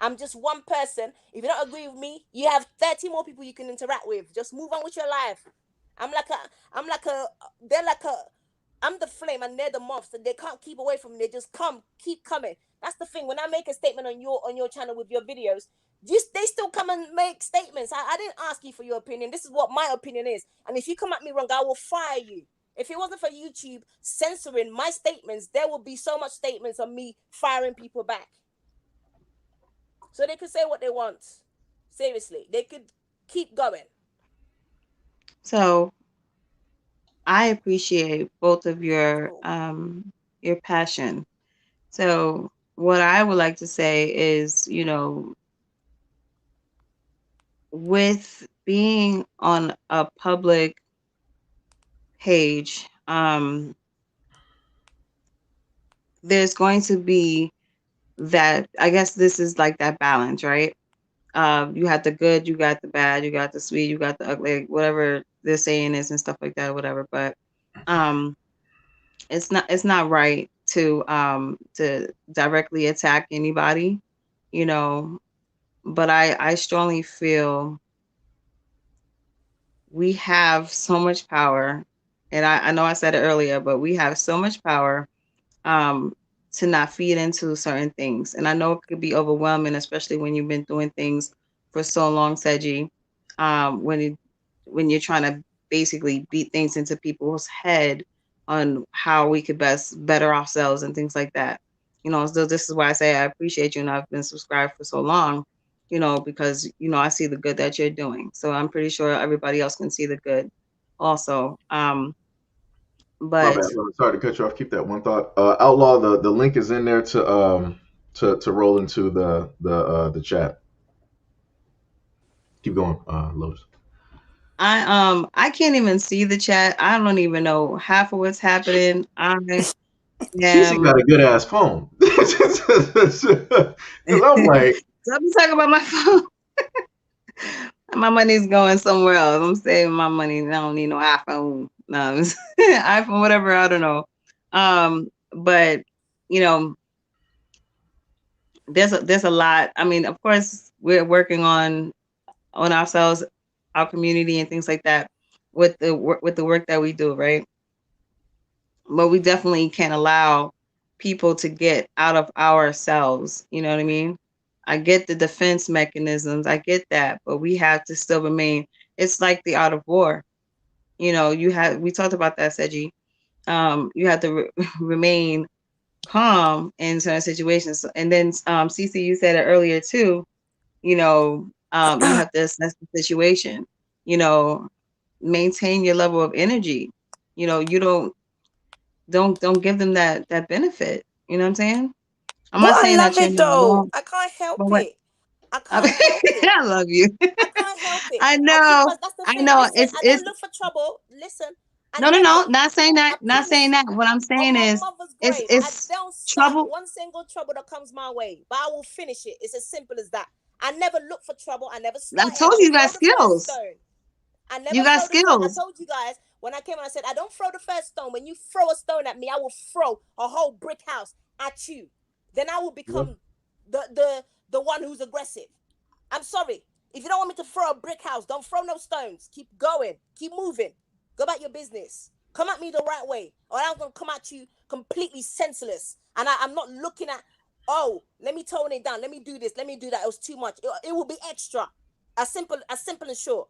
I'm just one person. If you don't agree with me, you have 30 more people you can interact with. Just move on with your life. They're like a, I'm the flame and they're the moths, and they can't keep away from me. They just keep coming. That's the thing. When I make a statement on your channel with your videos, they still come and make statements. I didn't ask you for your opinion. This is what my opinion is. And if you come at me wrong, I will fire you. If it wasn't for YouTube censoring my statements, there would be so much statements on me firing people back. So they could say what they want. Seriously, they could keep going. So I appreciate both of your passion. So what I would like to say is, with being on a public page, there's going to be that, I guess this is like that balance, right? You have the good, you got the bad, you got the sweet, you got the ugly, whatever the saying is and stuff like that, or whatever. But it's not right to directly attack anybody, but I strongly feel we have so much power, and I know I said it earlier, but we have so much power to not feed into certain things. And I know it could be overwhelming, especially when you've been doing things for so long, Seiji, when you're trying to basically beat things into people's head on how we could best better ourselves and things like that. So this is why I say I appreciate you, and I've been subscribed for so long, because, I see the good that you're doing. So I'm pretty sure everybody else can see the good also. My But bad. Sorry to cut you off. Keep that one thought. Outlaw, the link is in there to roll into the chat. Keep going, Lotus. I can't even see the chat. I don't even know half of what's happening. I Cece am got a good ass phone. Because I'm like, let me talk about my phone. My money's going somewhere else. I'm saving my money. I don't need no iPhone. No, iPhone, whatever. I don't know. But there's a lot. I mean, of course, we're working on ourselves, our community, and things like that with the work that we do, right? But we definitely can't allow people to get out of ourselves. You know what I mean? I get the defense mechanisms. I get that, but we have to still remain. It's like the art of war. We talked about that, Seiji. You have to remain calm in certain situations. And then, Cece, you said it earlier too. You have to assess the situation. Maintain your level of energy. You don't give them that benefit. You know what I'm saying? I'm But not I saying love that you're it not though. wrong, I can't help but what it. I can't help it. I love you. I can't help it. I I keep know. us. That's the I thing. know. Listen, It's I it's don't look for trouble. Listen, I no, no, never. no. Not saying that. I Not saying promise that. you, What I'm on saying my is, mother's it's grave, I it's don't start trouble. one single trouble that comes my way, but I will finish it. It's as simple as that. I never look for trouble. I never I start it. I told you don't you got throw the first skills. stone. I never You got throw the first. I skills. told you guys when I came and I said I don't throw the first stone. When you throw a stone at me, I will throw a whole brick house at you. Then I will become the one who's aggressive. I'm sorry. If you don't want me to throw a brick house, don't throw no stones. Keep going. Keep moving. Go about your business. Come at me the right way, or I'm gonna come at you completely senseless. And I'm not looking at, oh, let me tone it down. Let me do this. Let me do that. It was too much. It will be extra. As simple and short.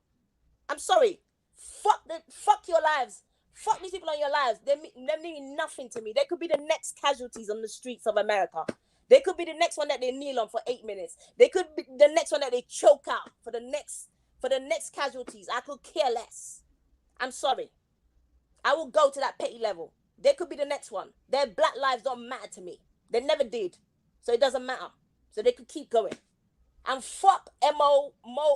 I'm sorry. Fuck your lives. Fuck these people on your lives. They mean nothing to me. They could be the next casualties on the streets of America. They could be the next one that they kneel on for 8 minutes. They could be the next one that they choke out for the next casualties. I could care less. I'm sorry. I will go to that petty level. They could be the next one. Their black lives don't matter to me. They never did. so it doesn't matter. So they could keep going. And fuck Mo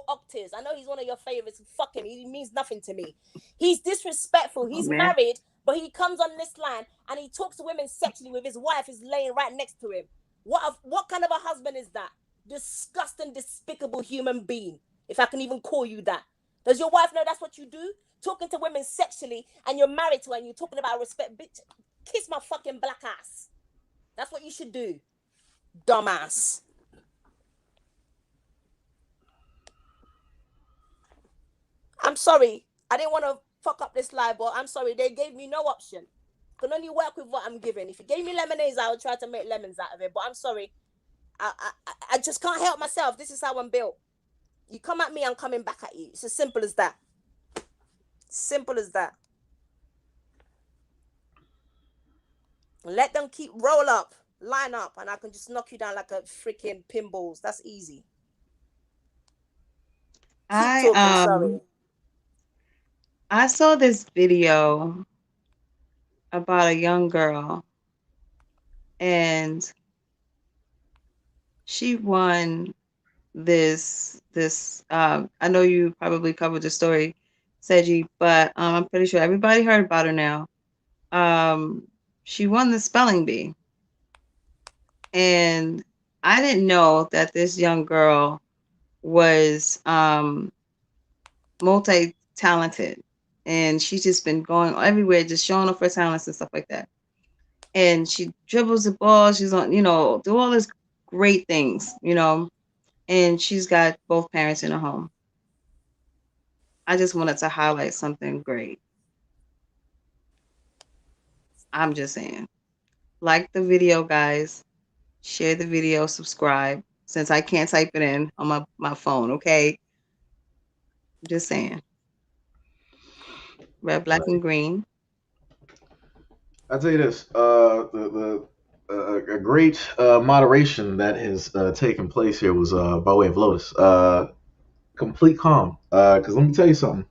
Octis. I know he's one of your favorites. Fuck him. He means nothing to me. He's disrespectful. Oh, He's man. married, but he comes on this line and he talks to women sexually with his wife is laying right next to him. What kind of a husband is that? Disgusting, despicable human being, if I can even call you that. Does your wife know that's what you do? Talking to women sexually, and you're married to her and you're talking about respect. Bitch, kiss my fucking black ass. That's what you should do. Dumbass. I'm sorry. I didn't want to fuck up this live, but I'm sorry. They gave me no option. Can only work with what I'm given. If you gave me lemonades, I would try to make lemons out of it. But I'm sorry. I just can't help myself. This is how I'm built. You come at me, I'm coming back at you. It's as simple as that. Simple as that. Let them keep roll up, line up, and I can just knock you down like a freaking pinballs. That's easy. Keep talking, sorry. I saw this video about a young girl, and she won this I know you probably covered the story, Seiji, but I'm pretty sure everybody heard about her now. She won the spelling bee, and I didn't know that this young girl was multi-talented, and she's just been going everywhere, just showing off her talents and stuff like that. And she dribbles the ball. She's on, do all these great things, and she's got both parents in her home. I just wanted to highlight something great. I'm just saying. Like the video, guys. Share the video, subscribe. Since I can't type it in on my phone, okay? I'm just saying. Red, black, and green. I'll tell you this: a great moderation that has taken place here was by way of Lotus. Complete calm. Because let me tell you something.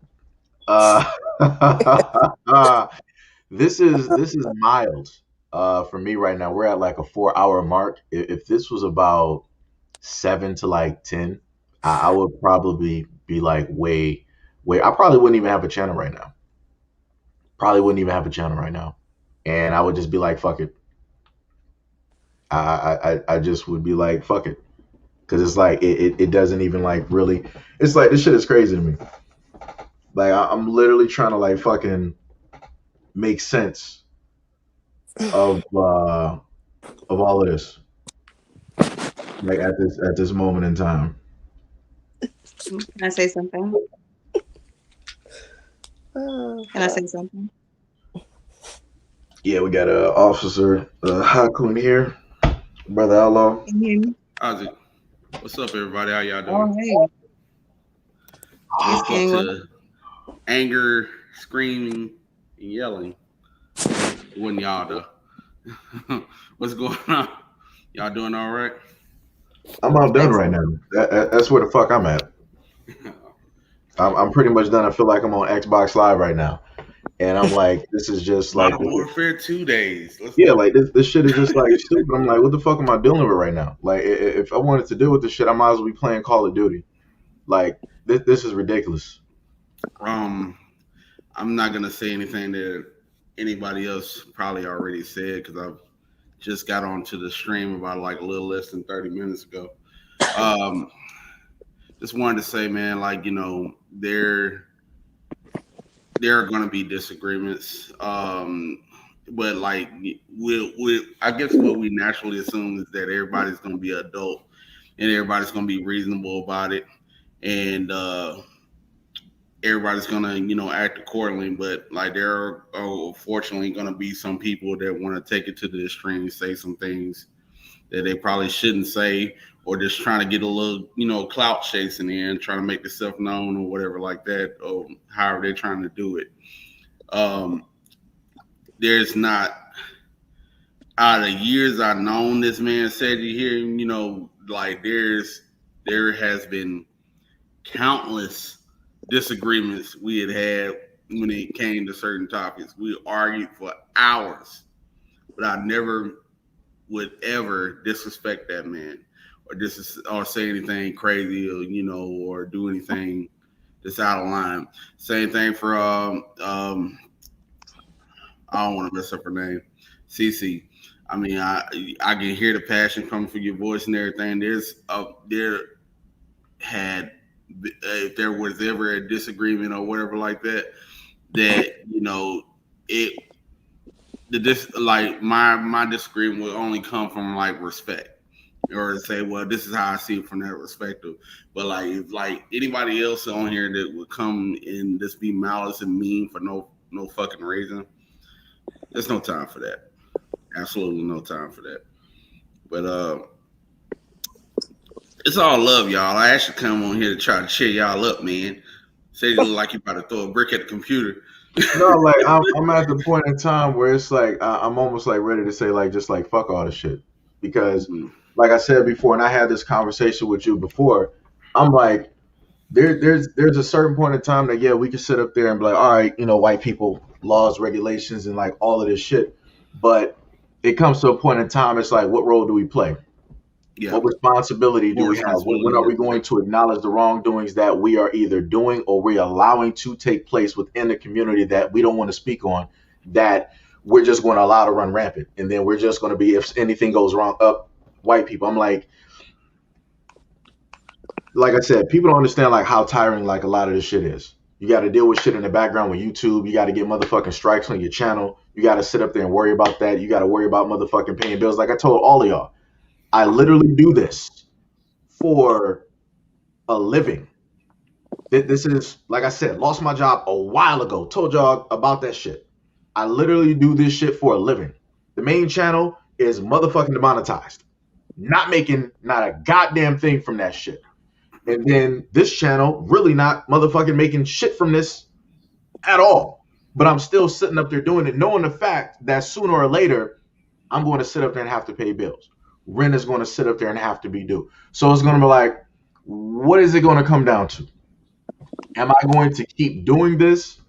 This is mild for me right now. We're at like a 4 hour mark. If this was about 7 to like 10, I would probably be like way. I probably wouldn't even have a channel right now. And I would just be like, fuck it. I just would be like, fuck it. Because it's like, it doesn't even like really, it's like, this shit is crazy to me. Like, I'm literally trying to like fucking make sense of all of this. Like at this moment in time. Can I say something? Can I say something? Yeah, we got Officer Hakun here, Brother Outlaw. Can you hear me? Ozzy, what's up, everybody? How y'all Oh, doing? hey. Just King, to anger, screaming, and yelling. When y'all though. What's going on? Y'all doing all right? I'm done right now. That's where the fuck I'm at. I'm pretty much done. I feel like I'm on Xbox Live right now, and I'm like, this is just like Modern Warfare 2 days. Like this shit is just like stupid. I'm like, what the fuck am I dealing with right now? Like, if I wanted to deal with this shit, I might as well be playing Call of Duty. Like, this is ridiculous. I'm not gonna say anything that anybody else probably already said because I've just got onto the stream about like a little less than 30 minutes ago. Just wanted to say, man, like, there are going to be disagreements, but like I guess what we naturally assume is that everybody's going to be adult and everybody's going to be reasonable about it, and everybody's going to act accordingly. But like there are unfortunately going to be some people that want to take it to the extreme, say some things that they probably shouldn't say, or just trying to get a little, clout chasing in, trying to make themselves known or whatever like that, or however they're trying to do it. There's not, out of the years I've known this man Seiji here, like there has been countless disagreements we had when it came to certain topics. We argued for hours, but I never would ever disrespect that man or say anything crazy or or do anything that's out of line. Same thing for I don't want to mess up her name, Cece. I mean, I can hear the passion coming from your voice and everything. There had if there was ever a disagreement or whatever like that, that it like my disagreement would only come from like respect or to say, well, this is how I see it from that perspective. But like if like anybody else on here that would come and just be malice and mean for no fucking reason, there's no time for that. Absolutely no time for that. But it's all love, y'all. I actually come on here to try to cheer y'all up, man. Say you look like you about to throw a brick at the computer. No, like I'm at the point in time where it's like I'm almost like ready to say like just like fuck all this shit because like I said before, and I had this conversation with you before. I'm like there's a certain point in time that yeah we can sit up there and be like all right white people laws regulations and like all of this shit, but it comes to a point in time it's like what role do we play? Yeah. What responsibility do More we have? When responsibility, are we yeah. going to acknowledge the wrongdoings that we are either doing or we're allowing to take place within the community that we don't want to speak on, that we're just going to allow to run rampant? And then we're just going to be, if anything goes wrong, up white people. I'm like I said, people don't understand like how tiring like a lot of this shit is. You got to deal with shit in the background with YouTube. You got to get motherfucking strikes on your channel. You got to sit up there and worry about that. You got to worry about motherfucking paying bills. Like I told all of y'all, I literally do this for a living. This is, like I said, lost my job a while ago. Told y'all about that shit. I literally do this shit for a living. The main channel is motherfucking demonetized. Not making not a goddamn thing from that shit. And then this channel really not motherfucking making shit from this at all. But I'm still sitting up there doing it, knowing the fact that sooner or later, I'm going to sit up there and have to pay bills. Rent is going to sit up there and have to be due. So it's going to be like, what is it going to come down to? Am I going to keep doing this,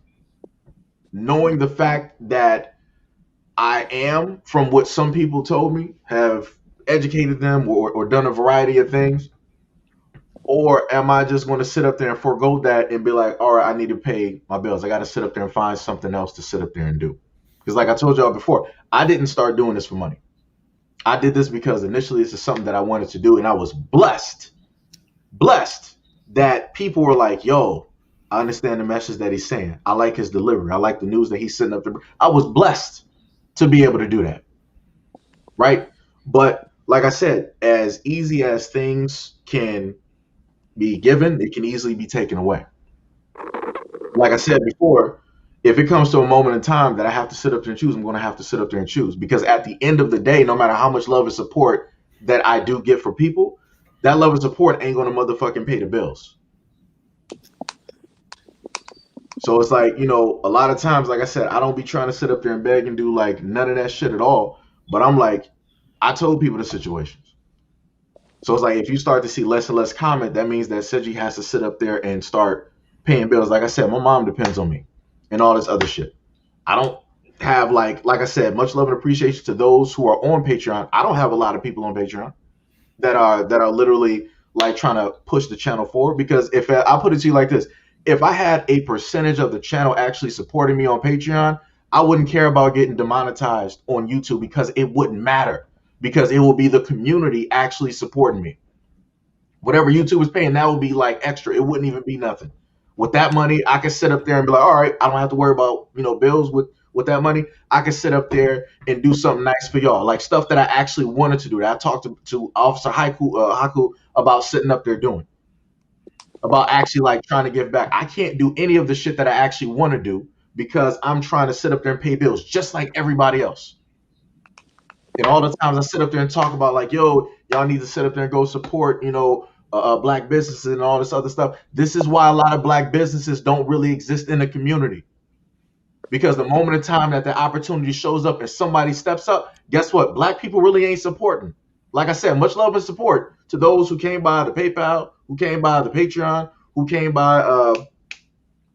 knowing the fact that I am, from what some people told me, have educated them or done a variety of things? Or am I just going to sit up there and forego that and be like, all right, I need to pay my bills. I got to sit up there and find something else to sit up there and do. Because like I told y'all before, I didn't start doing this for money. I did this because initially this is something that I wanted to do. And I was blessed that people were like, yo, I understand the message that he's saying. I like his delivery. I like the news that he's sitting up there. I was blessed to be able to do that. Right? But like I said, as easy as things can be given, it can easily be taken away. Like I said before, if it comes to a moment in time that I have to sit up there and choose, I'm going to have to sit up there and choose. Because at the end of the day, no matter how much love and support that I do get for people, that love and support ain't going to motherfucking pay the bills. So it's like, a lot of times, like I said, I don't be trying to sit up there and beg and do like none of that shit at all. But I'm like, I told people the situations. So it's like, if you start to see less and less comment, that means that Seiji has to sit up there and start paying bills. Like I said, my mom depends on me and all this other shit. I don't have like I said, much love and appreciation to those who are on Patreon. I don't have a lot of people on Patreon that are literally like trying to push the channel forward. Because if I'll put it to you like this, if I had a percentage of the channel actually supporting me on Patreon, I wouldn't care about getting demonetized on YouTube because it wouldn't matter. Because it will be the community actually supporting me. Whatever YouTube is paying, that will be like extra. It wouldn't even be nothing. With that money, I can sit up there and be like, all right, I don't have to worry about bills with that money. I can sit up there and do something nice for y'all, like stuff that I actually wanted to do. That I talked to Officer Haku about sitting up there doing, about actually like trying to give back. I can't do any of the shit that I actually want to do because I'm trying to sit up there and pay bills just like everybody else. And all the times I sit up there and talk about like, yo, y'all need to sit up there and go support, black businesses and all this other stuff. This is why a lot of black businesses don't really exist in the community. Because the moment in time that the opportunity shows up and somebody steps up, guess what? Black people really ain't supporting. Like I said, much love and support to those who came by the PayPal, who came by the Patreon, who came by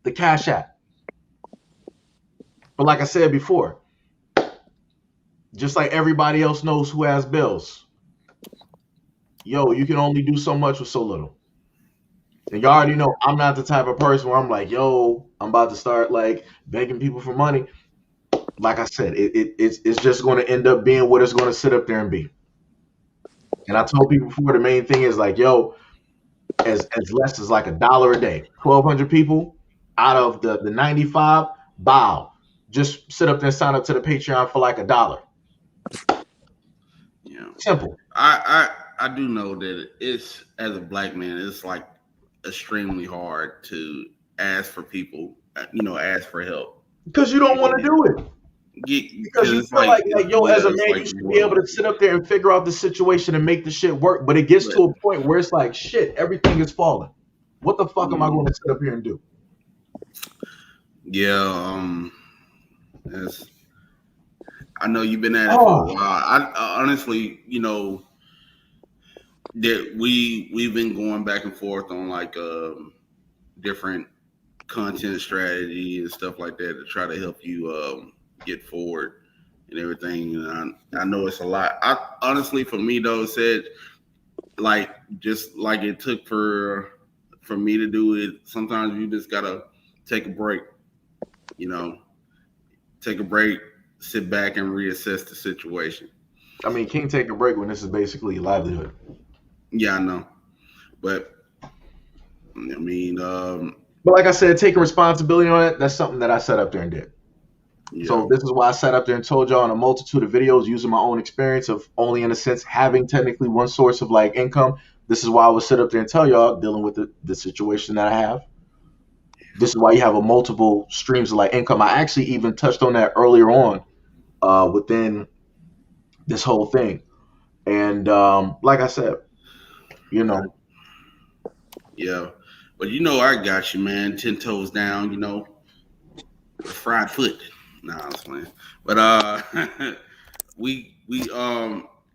the Cashapp. But like I said before, just like everybody else knows who has bills. Yo, you can only do so much with so little. And you already know I'm not the type of person where I'm like, yo, I'm about to start like begging people for money. Like I said, it's just going to end up being what it's going to sit up there and be. And I told people before, the main thing is like, yo, as less as like $1 a day, 1,200 people out of the 95, bow, just sit up there and sign up to the Patreon for like $1. Yeah. Simple. I do know that it's, as a black man, it's like extremely hard to ask for people, ask for help. Because you don't want to do it. Because Because you it's feel like, like yo, as a it's man, like you should be more able to sit up there and figure out the situation and make the shit work. But it gets but to a point where it's like, shit, everything is falling. What the fuck am I going to sit up here and do? yeah, that's, I know you've been at it for a Oh, while. I honestly, that we've been going back and forth on like different content strategy and stuff like that to try to help you get forward and everything. And I know it's a lot. I honestly, for me though, said like just like it took for me to do it. Sometimes you just gotta take a break. You know, take a break, sit back, and reassess the situation. I mean, can't take a break when this is basically your livelihood. Yeah, I know, but I mean, But like I said, taking responsibility on it, that's something that I sat up there and did. yeah, So this is why I sat up there and told y'all in a multitude of videos using my own experience of only in a sense having technically one source of like income. This is why I would sit up there and tell y'all dealing with the situation that I have. This is why you have a multiple streams of like income. I actually even touched on that earlier on within this whole thing. And like I said, you but know, yeah, but I got you, man. 10 toes down. The fried foot. Nah, I was playing. But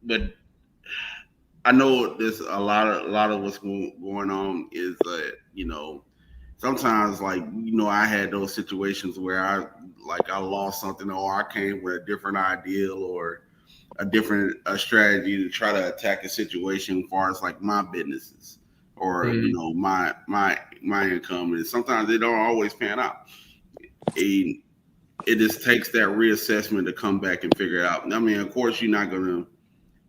but I know there's a lot of what's going on is that sometimes like I had those situations where I lost something or I came with a different ideal or a different strategy to try to attack a situation as far as like my businesses or mm, my income, and sometimes they don't always pan out. And it just takes that reassessment to come back and figure it out. I mean, of course, you're not gonna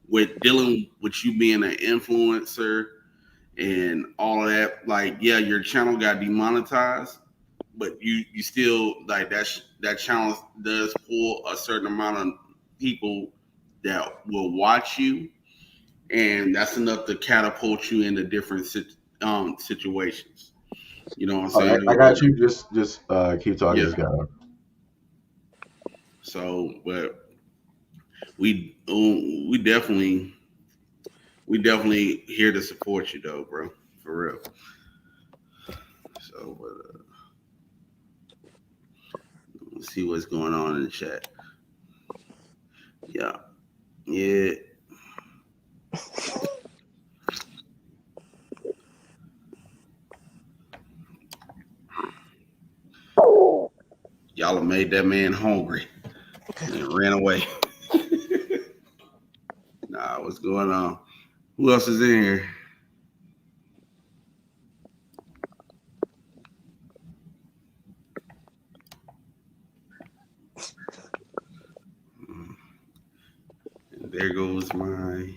with dealing with you being an influencer and all of that. Like, yeah, your channel got demonetized, but you still like that channel does pull a certain amount of people that will watch you, and that's enough to catapult you into different situations. You know what I'm all right, saying? I got you. Just keep talking. Yeah. This guy. So, but we definitely here to support you though, bro, for real. So, let's see what's going on in the chat. Yeah, yeah. Y'all have made that man hungry and ran away. Nah, what's going on? Who else is in here? And there goes my.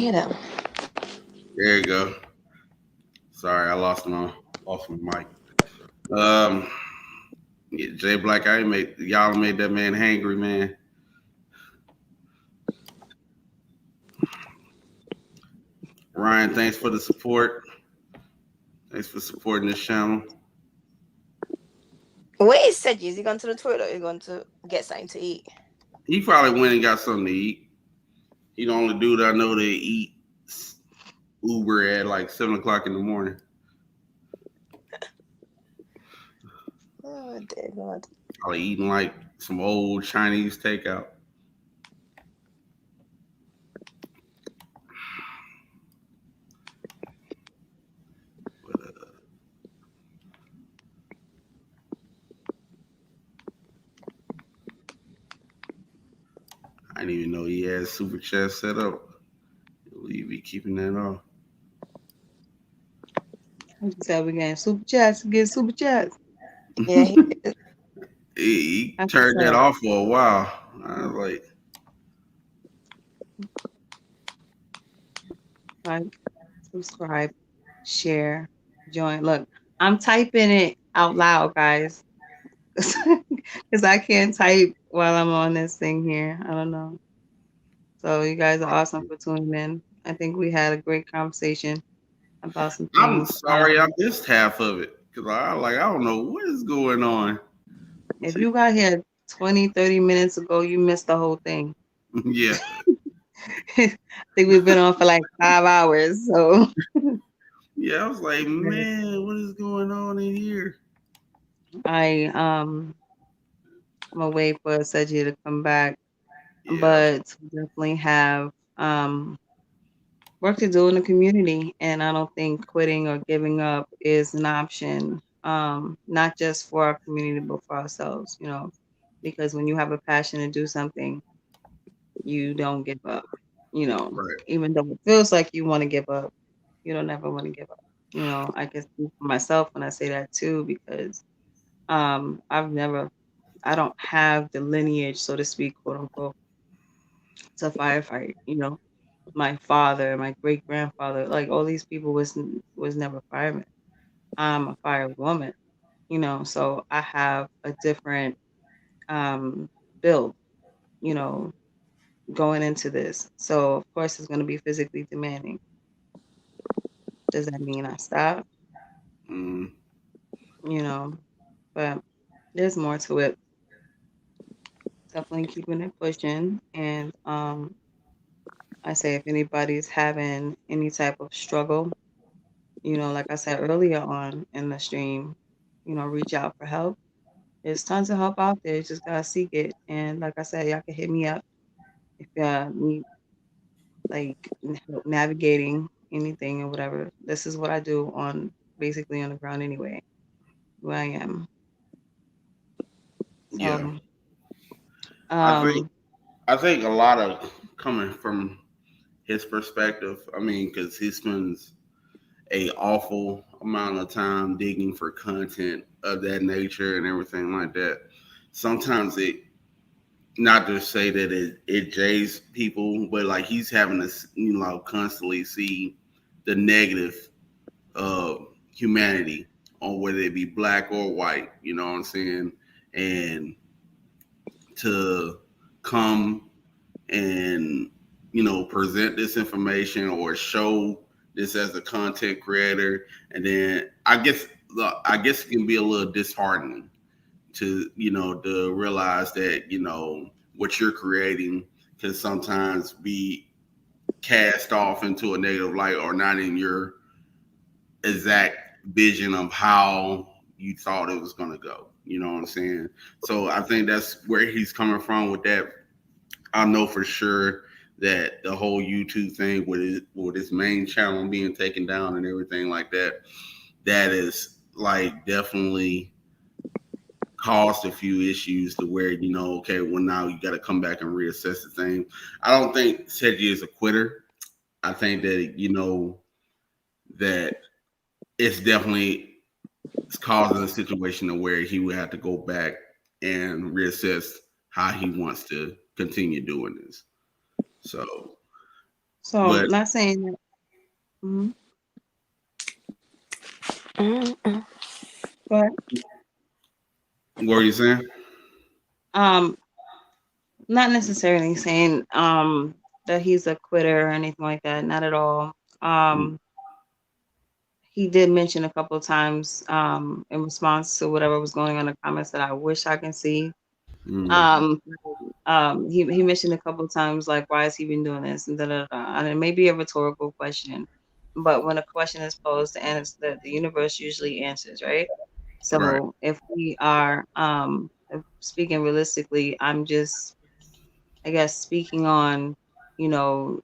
Hito. There you go. Sorry, I lost my mic. Um, yeah, Jay Black, y'all made that man hangry, man. Ryan, thanks for the support. Thanks for supporting this channel. Where is Seiji? Is he gone to the toilet or is he going to get something to eat? He probably went and got something to eat. He the only dude I know that eat Uber at like 7 o'clock in the morning. Oh dear God. Probably eating like some old Chinese takeout. But I didn't even know he had super chat set up. Will you be keeping that on? He said we getting super chats. Get super chats. Yeah, he That's turned what's that up. off for a while. I was like, Like, subscribe, share, join. Look, I'm typing it out loud, guys, because I can't type while I'm on this thing here. I don't know. So you guys are awesome for tuning in. I think we had a great conversation about some I'm things. sorry I missed half of it because I don't know what is going on. If you got here 20, 30 minutes ago, you missed the whole thing. Yeah. I think we've been on for like 5 hours. So Yeah, I was like, man, what is going on in here? I'm gonna wait for Seiji to come back. Yeah. But we definitely have work to do in the community, and I don't think quitting or giving up is an option. Not just for our community, but for ourselves. Because when you have a passion to do something, you don't give up. Right. Even though it feels like you want to give up, you don't ever want to give up. I can speak for myself when I say that too, because I don't have the lineage, so to speak, quote unquote, to firefight. My father, my great grandfather, like all these people was never firemen. I'm a firewoman, so I have a different build, you know, going into this. So of course it's going to be physically demanding. Does that mean I stop? Mm. You know, but there's more to it. Definitely keeping it pushing. And I say if anybody's having any type of struggle, like I said earlier on in the stream, reach out for help. There's tons of help out there. You just gotta seek it. And like I said, y'all can hit me up if y'all need like help navigating anything or whatever. This is what I do basically on the ground anyway, where I am. Yeah. So I think a lot of coming from his perspective, I mean, because he spends a awful amount of time digging for content of that nature and everything like that. Sometimes it not to say that it jays people, but like he's having to constantly see the negative of humanity on whether it be black or white, you know what I'm saying? And to come and present this information or show this as a content creator, and then I guess it can be a little disheartening to to realize that what you're creating can sometimes be cast off into a negative light or not in your exact vision of how you thought it was going to go. You know what I'm saying? So I think that's where he's coming from with that. I know for sure that the whole YouTube thing with his main channel being taken down and everything like that, that is like definitely caused a few issues to where okay, well now you got to come back and reassess the thing. I don't think Seiji is a quitter. I think that that it's definitely causing a situation to where he would have to go back and reassess how he wants to continue doing this. So So But not saying that. Mhm. Mm-mm. But what are you saying? um, not necessarily saying that he's a quitter or anything like that. Not at all. Um, he did mention a couple of times in response to whatever was going on in the comments that I wish I can see. Mm, Um, he mentioned a couple of times like, why has he been doing this and da da da. And it may be a rhetorical question, but when a question is posed, and it's the universe usually answers, right? right. So if we are if speaking realistically, I'm just, I guess, speaking on, you know,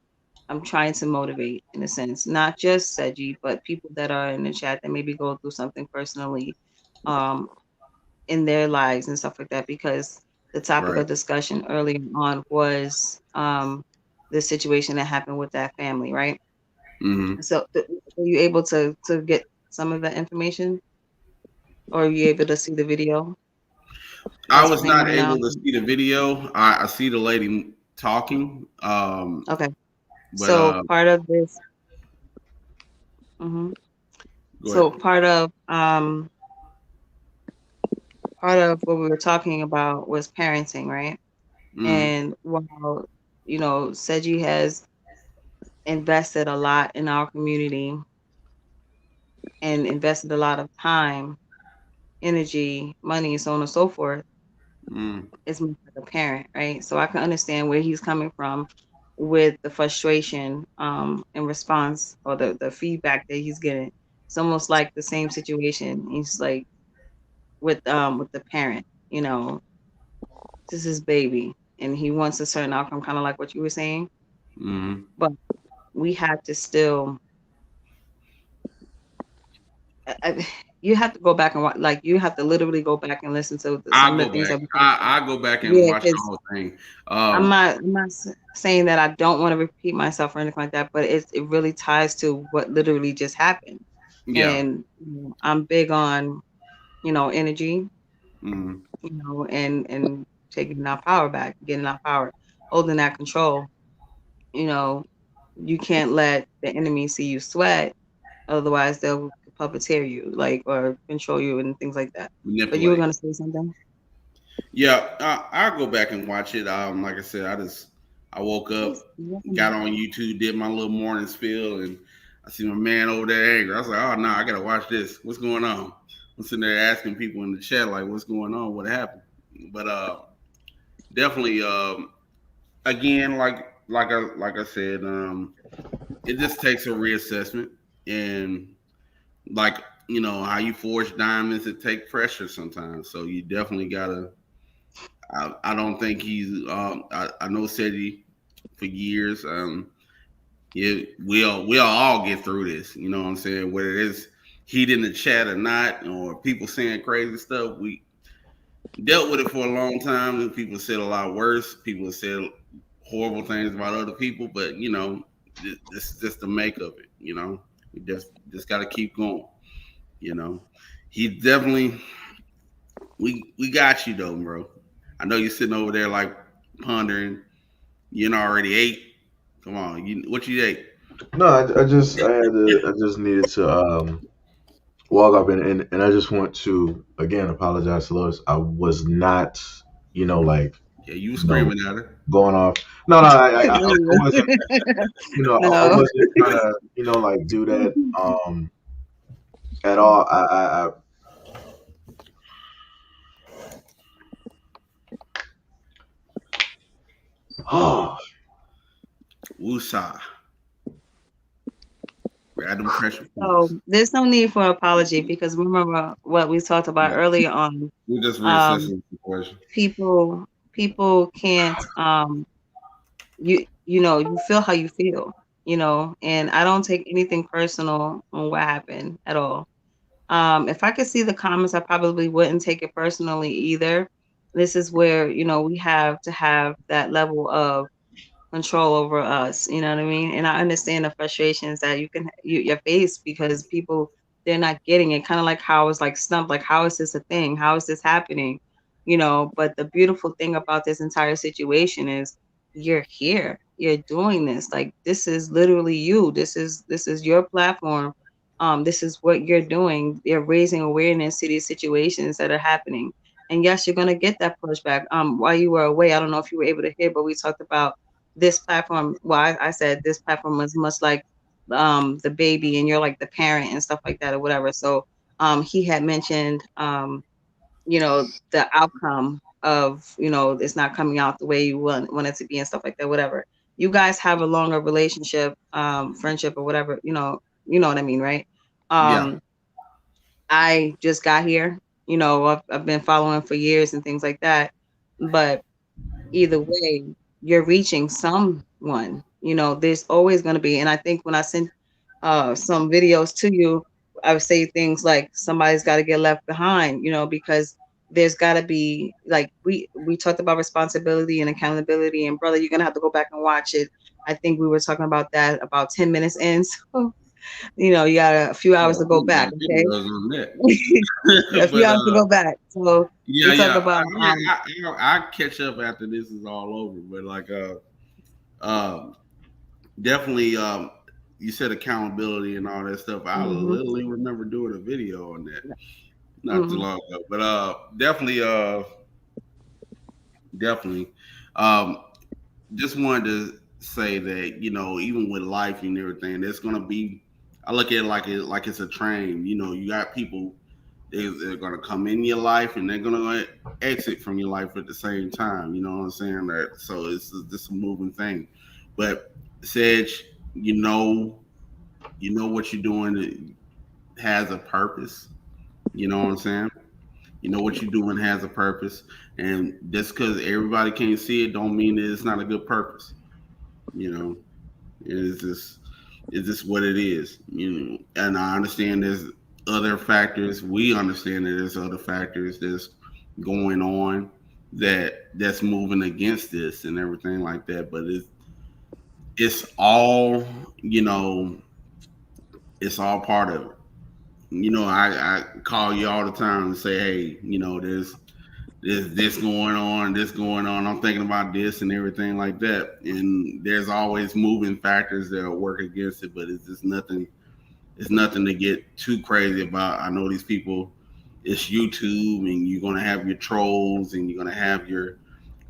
I'm trying to motivate in a sense, not just Seji, but people that are in the chat that maybe go through something personally um, in their lives and stuff like that, because the topic Right. of discussion earlier on was the situation that happened with that family, right? Hmm. So, were you able to get some of that information, or are you able to see the video I that's was playing not right now? able to see the video. I see the lady talking. Okay, But so mhm. go ahead. So part of what we were talking about was parenting, right? Mm, And while Seji has invested a lot in our community and invested a lot of time, energy, money, so on and so forth, mm, is like a parent, right? So I can understand where he's coming from with the frustration in response, or the feedback that he's getting. It's almost like the same situation. He's like with the parent, this is his baby and he wants a certain outcome, kind of like what you were saying. mm. But we have to still you have to go back and watch, like you have to literally go back and listen to some I of the go things back. that we talked about. I go back and Yeah, watch the because whole thing. I'm Um, not I'm not saying that I don't want to repeat myself or anything like that, but it really ties to what literally just happened. yeah. And I'm big on energy, Mm, and taking our power back, getting our power, holding that control. You know, you can't let the enemy see you sweat, otherwise they'll puppeteer you, like, or control you and things like that. But you were manipulate. gonna say something? Yeah, I'll go back and watch it. Like I said, I woke Yes. up, got on YouTube, did my little morning spill, and I see my man over there angry. I was like, oh no, I gotta watch this. What's going on? I'm sitting there asking people in the chat like, what's going on? What happened? But definitely, again, like I said, it just takes a reassessment, and like how you forge diamonds, it take pressure sometimes. So you definitely gotta. I don't think he's. I know Seti for years. Yeah, we'll all get through this. You know what I'm saying? Whether it is heat in the chat or not, or people saying crazy stuff, we dealt with it for a long time. And people said a lot worse. People said horrible things about other people, but this is just the make of it. We just got to keep going. You know, he definitely we got you though, bro. I know you're sitting over there like pondering. You know already ate. Come on, what you ate? No, I just needed to walk up and I just want to again apologize to Lois. I was not, like, Yeah, you were you know, screaming at her. going off. No, no, I wasn't. I No. wasn't trying to, like do that at all. Oh, Woosah. Random pressure So points. there's no need for apology, because remember what we talked about Yeah, earlier on. we're just Um, reassessing the situation. people people can't you feel how you feel, and I don't take anything personal on what happened at all. If I could see the comments, I probably wouldn't take it personally either. This is where, we have to have that level of control over us, you know what I mean? And I understand the frustrations that you face, because people, they're not getting it. Kind of like how I was like stumped, like, how is this a thing? How is this happening? But the beautiful thing about this entire situation is you're here, you're doing this, like this is literally you, this is your platform, this is what you're doing, you're raising awareness to these situations that are happening. And yes, you're going to get that pushback. While you were away, I don't know if you were able to hear, but we talked about this platform. Well, I said this platform was much like the baby, and you're like the parent and stuff like that or whatever. So he had mentioned the outcome of, it's not coming out the way you want it to be and stuff like that, whatever. You guys have a longer relationship, friendship or whatever, you know what I mean, right? Yeah, um I just got here, I've been following for years and things like that, but either way, you're reaching someone. There's always going to be. And I think when I sent some videos to you, I would say things like somebody's got to get left behind, because there's got to be, like, we talked about responsibility and accountability, and brother, you're going to have to go back and watch it. I think we were talking about that about 10 minutes in. So, you got a few hours yeah, to go back. Okay. videos on that. A few But hours to go back. So yeah, we talk yeah. about, I catch up after this is all over. But like, um, definitely, you said accountability and all that stuff. I mhm, literally remember doing a video on that not too mhm, long ago. But definitely, um, just wanted to say that even with life and everything, there's gonna be. I look at it like it's a train. You got people they're gonna come in your life and they're gonna exit from your life at the same time. You know what I'm saying? So it's just a moving thing. But Sedge, what you're doing has a purpose. You know what I'm saying? What you're doing has a purpose, and just because everybody can't see it, don't mean that it's not a good purpose. You know, it's just what it is. And I understand there's other factors. We understand that there's other factors that's going on that's moving against this and everything like that. But it's all it's all part of it. I call you all the time and say, hey, there's this going on, this going on. I'm thinking about this and everything like that. And there's always moving factors that work against it, but it's just nothing. It's nothing to get too crazy about. I know these people. It's YouTube, and you're gonna have your trolls, and you're gonna have your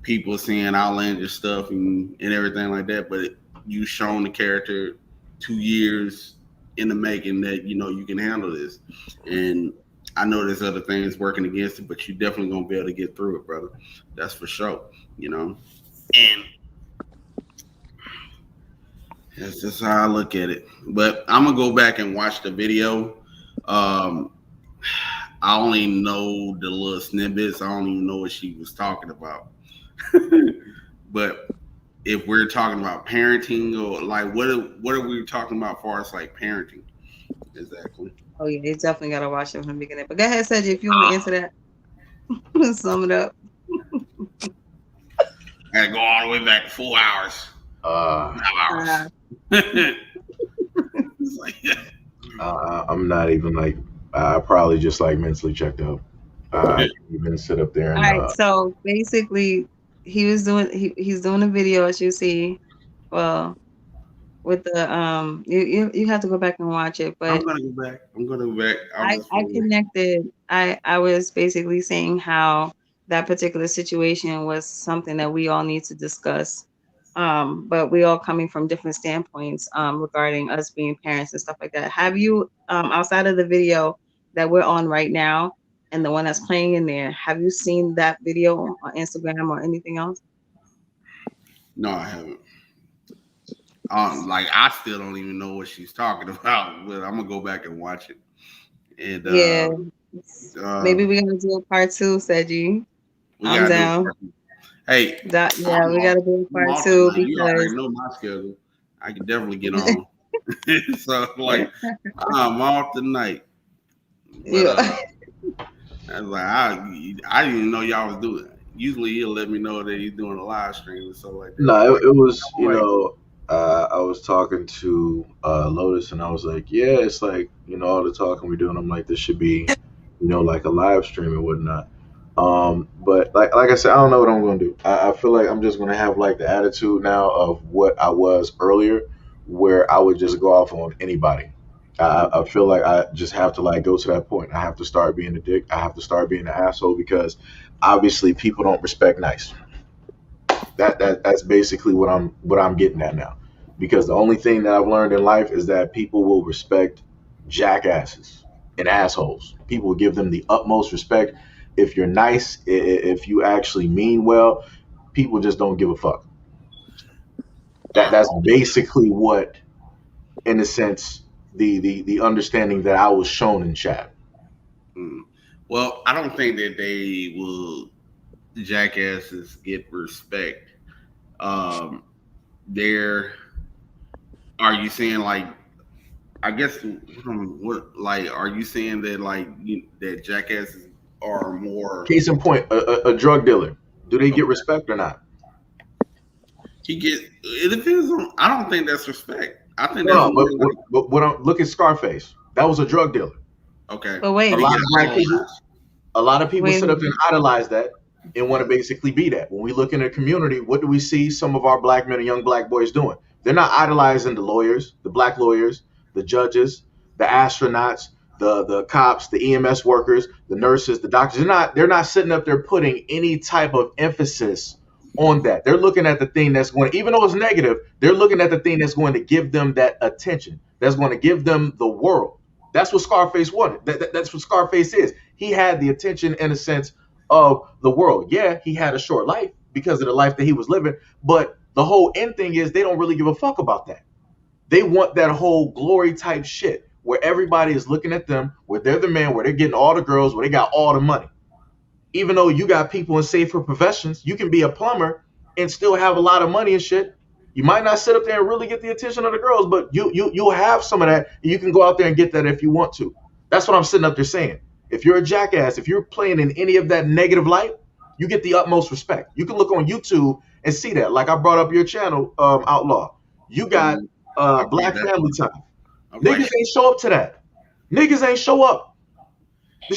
people saying outlandish stuff and everything like that. But you've shown the character 2 years in the making that you can handle this, and I know there's other things working against it, but you're definitely gonna be able to get through it, brother. That's for sure. And that's just how I look at it. But I'm gonna go back and watch the video. Um, I only know the little snippets. I don't even know what she was talking about. But if we're talking about parenting, or like what are we talking about as far as like parenting? Exactly. oh yeah, you definitely gotta watch it from the beginning. But go ahead, Sergi, if you want to answer that, sum it up. I gotta go all the way back 4 hours, Uh, 5 hours. Uh, It's like, I'm not even like I probably just like mentally checked out. I can't even sit up there all and right, so basically, he's doing a video, as you see. Well, with the you have to go back and watch it, I'm but gonna go back. I'm gonna go back. I'm just I gonna, connected. I was basically saying how that particular situation was something that we all need to discuss. But we all coming from different standpoints regarding us being parents and stuff like that. Have you outside of the video that we're on right now and the one that's playing in there, have you seen that video on Instagram or anything else? no, I haven't. Like I still don't even know what she's talking about, but I'm gonna go back and watch it. And Yeah. uh, Maybe we're gonna do a part two, Seiji. we I'm gotta do down. it. Hey, Yeah, I'm we off. gotta do a I'm part off two tonight. You already because know my schedule. I can definitely get on. So like, I'm off tonight. But yeah. I was like, I didn't even know y'all was doing it. Usually he'll let me know that he's doing a live stream and stuff like that. no, I'm like, it was no way. I was talking to Lotus and I was like, yeah, it's like all the talking we do, and I'm like, this should be like a live stream and whatnot. But like I said, I don't know what I'm gonna do. I feel like I'm just gonna have like the attitude now of what I was earlier, where I would just go off on anybody. I feel like I just have to like go to that point. I have to start being a dick. I have to start being an asshole because obviously people don't respect nice. That's basically what I'm getting at now. Because the only thing that I've learned in life is that people will respect jackasses and assholes. People will give them the utmost respect. If you're nice, if you actually mean well, people just don't give a fuck. That's basically what, in a sense, the understanding that I was shown in chat. Mm. Well, I don't think that they will jackasses get respect. Um, they're are you saying like I guess what like are you saying that like that jackasses are more Case in point, a drug dealer. Do they get respect or not? he get it depends on I don't think that's respect. I think that's No, more but like look at Scarface. That was a drug dealer. okay. But A Did he wait, lot get of black idolized? people A lot of people wait. sit up and idolize that and want to basically be that. When we look in the community, what do we see some of our black men and young black boys doing? They're not idolizing the lawyers, the black lawyers, the judges, the astronauts, the cops, the EMS workers, the nurses, the doctors. They're not sitting up there putting any type of emphasis on that. They're looking at the thing that's going, even though it's negative, they're looking at the thing that's going to give them that attention, that's going to give them the world. That's what Scarface wanted. That's what Scarface is. He had the attention in a sense of the world. Yeah, he had a short life because of the life that he was living, but the whole end thing is they don't really give a fuck about that. They want that whole glory type shit where everybody is looking at them, where they're the man, where they're getting all the girls, where they got all the money. Even though you got people in safer professions, you can be a plumber and still have a lot of money and shit. You might not sit up there and really get the attention of the girls, but you'll have some of that, and you can go out there and get that if you want to. That's what I'm sitting up there saying. If you're a jackass, if you're playing in any of that negative light, you get the utmost respect. You can look on YouTube and see that. Like I brought up your channel, Outlaw. You got Mm, I brought Black that Family one. Time. All Niggas right. ain't show up to that. Niggas ain't show up. The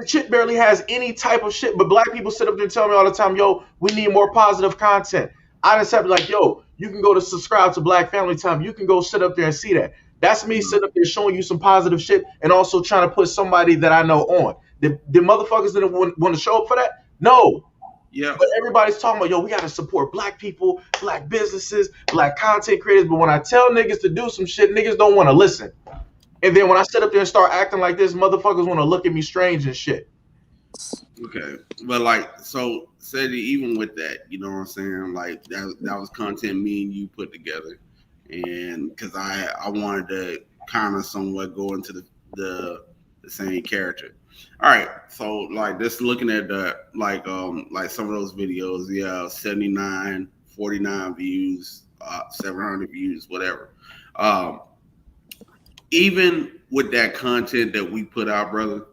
shit barely has any type of shit, but black people sit up there and tell me all the time, yo, we need more positive content. I just have to be like, yo, you can go to subscribe to Black Family Time. You can go sit up there and see that. That's me Mm, sitting up there showing you some positive shit and also trying to put somebody that I know on. The motherfuckers didn't want to show up for that? No. yeah. But everybody's talking about, yo, we got to support black people, black businesses, black content creators. But when I tell niggas to do some shit, niggas don't want to listen. And then when I sit up there and start acting like this, motherfuckers want to look at me strange and shit. Okay, but like, so said even with that, you know what I'm saying? Like that was content me and you put together, and because I wanted to kind of somewhat go into the same character. All right, so like just looking at the like some of those videos, yeah, 79, 49 views, 700 views, whatever. Um, even with that content that we put out, brother,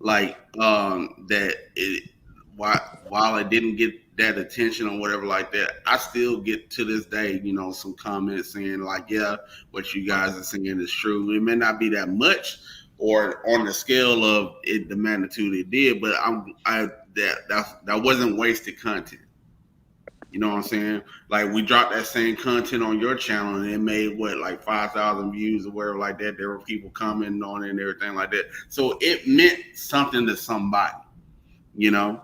like that it while it didn't get that attention or whatever like that, I still get to this day, you know, some comments saying like, yeah, what you guys are saying is true. It may not be that much or on the scale of it, the magnitude it did, but that wasn't wasted content. You know what I'm saying? Like we dropped that same content on your channel and it made what like 5,000 views or whatever like that. There were people commenting on it and everything like that. So it meant something to somebody, you know.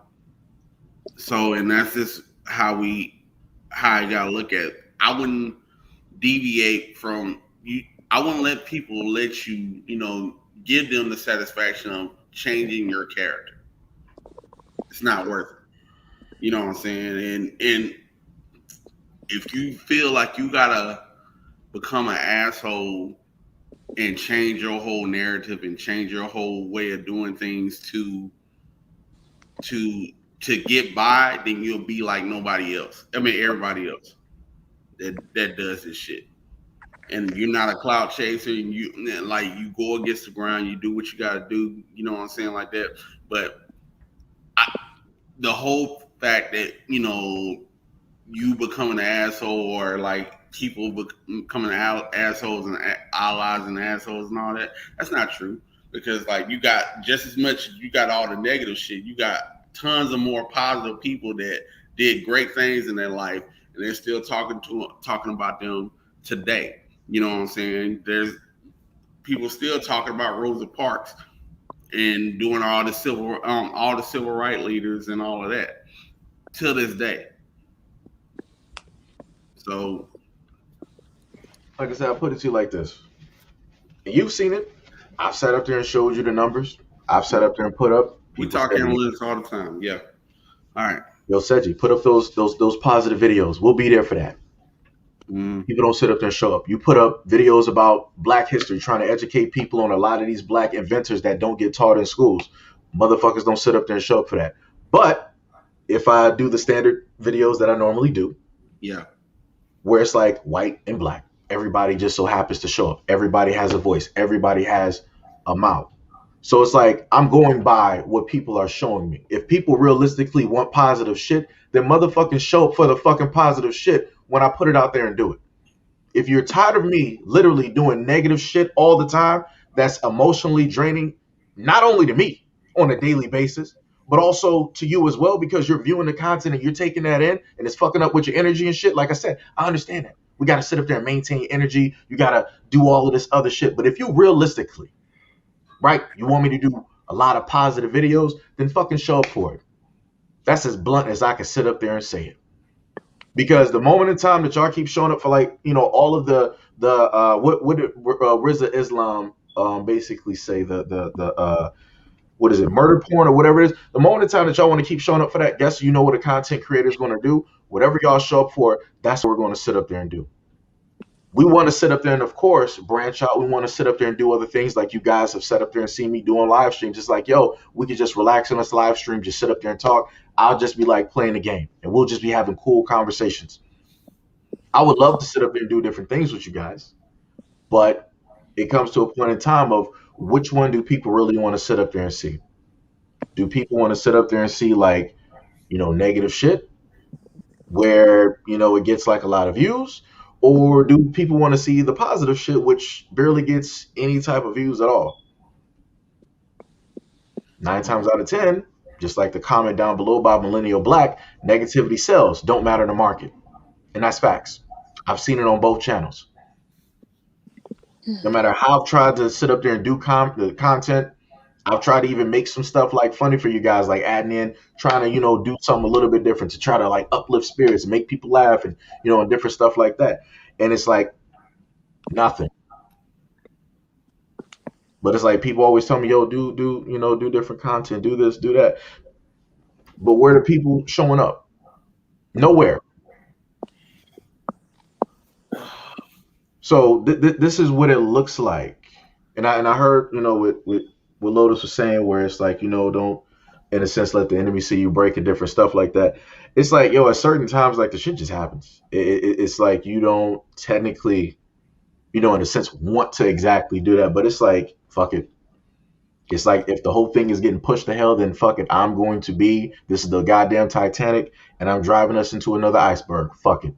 So and that's just how I gotta look at it. I wouldn't deviate from you. I wouldn't let people let you, you know, give them the satisfaction of changing your character. It's not worth it. You know what I'm saying? And if you feel like you gotta become an asshole and change your whole narrative and change your whole way of doing things to to get by, then you'll be like nobody else. I mean everybody else that does this shit. And you're not a cloud chaser and you like you go against the ground, you do what you gotta do, you know what I'm saying, like that. But I, the whole fact that, you know, you becoming an asshole or like people becoming assholes and allies and assholes and all that. That's not true because like you got just as much. You got all the negative shit. You got tons of more positive people that did great things in their life, and they're still talking about them today. You know what I'm saying? There's people still talking about Rosa Parks and doing all the civil rights leaders and all of that till this day. So, like I said, I put it to you like this. And you've seen it. I've sat up there and showed you the numbers. I've sat up there and put up. We talk analytics all the time. Yeah. All right. Yo, Seiji, put up those positive videos. We'll be there for that. People don't sit up there and show up. You put up videos about Black history, trying to educate people on a lot of these Black inventors that don't get taught in schools. Motherfuckers don't sit up there and show up for that. But if I do the standard videos that I normally do, yeah, where it's like white and Black, everybody just so happens to show up. Everybody has a voice. Everybody has a mouth. So it's like I'm going by what people are showing me. If people realistically want positive shit, then motherfucking show up for the fucking positive shit when I put it out there and do it. If you're tired of me literally doing negative shit all the time, that's emotionally draining, not only to me on a daily basis, but also to you as well, because you're viewing the content and you're taking that in and it's fucking up with your energy and shit. Like I said, I understand that. We got to sit up there and maintain energy. You got to do all of this other shit. But if you realistically, right, you want me to do a lot of positive videos, then fucking show up for it. That's as blunt as I can sit up there and say it. Because the moment in time that y'all keep showing up for, like, you know, all of the what did Rizza Islam basically say, the what is it, murder porn or whatever it is, the moment in time that y'all want to keep showing up for that, guess you know what a content creator is going to do? Whatever y'all show up for, that's what we're going to sit up there and do. We want to sit up there and, of course, branch out. We want to sit up there and do other things, like you guys have sat up there and seen me doing live streams. Just like, yo, we could just relax on this live stream, just sit up there and talk. I'll just be like playing the game, and we'll just be having cool conversations. I would love to sit up there and do different things with you guys, but it comes to a point in time of which one do people really want to sit up there and see? Do people want to sit up there and see, like, you know, negative shit where, you know, it gets like a lot of views? Or do people want to see the positive shit, which barely gets any type of views at all? 9 times out of 10, just like the comment down below by Millennial Black, negativity sells, don't matter in the market. And that's facts. I've seen it on both channels. No matter how I've tried to sit up there and do the content, I've tried to even make some stuff like funny for you guys, like adding in, trying to, you know, do something a little bit different to try to like uplift spirits and make people laugh and, you know, and different stuff like that. And it's like nothing. But it's like people always tell me, yo, do different content, do this, do that. But where are the people showing up? Nowhere. So this is what it looks like. And I heard, you know, what Lotus was saying, where it's like, you know, don't, in a sense, let the enemy see you break and different stuff like that. It's like, yo, at certain times, like, the shit just happens. It's like you don't technically, you know, in a sense, want to exactly do that. But it's like, fuck it. It's like, if the whole thing is getting pushed to hell, then fuck it. This is the goddamn Titanic, and I'm driving us into another iceberg. Fuck it.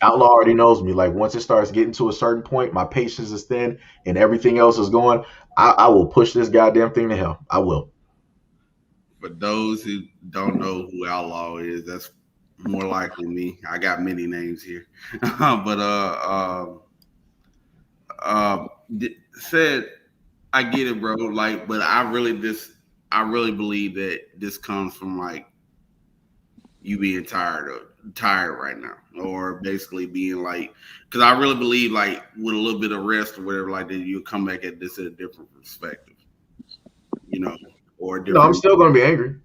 Outlaw already knows me. Like, once it starts getting to a certain point, my patience is thin and everything else is going, I will push this goddamn thing to hell. I will. For those who don't know who Outlaw is, that's more likely me. I got many names here. But said, I get it, bro. Like, but I really believe that this comes from, like, you being tired right now, or basically being like, because I really believe, like, with a little bit of rest or whatever, like that, you'll come back at this at a different perspective, you know, or different. No, I'm still gonna be angry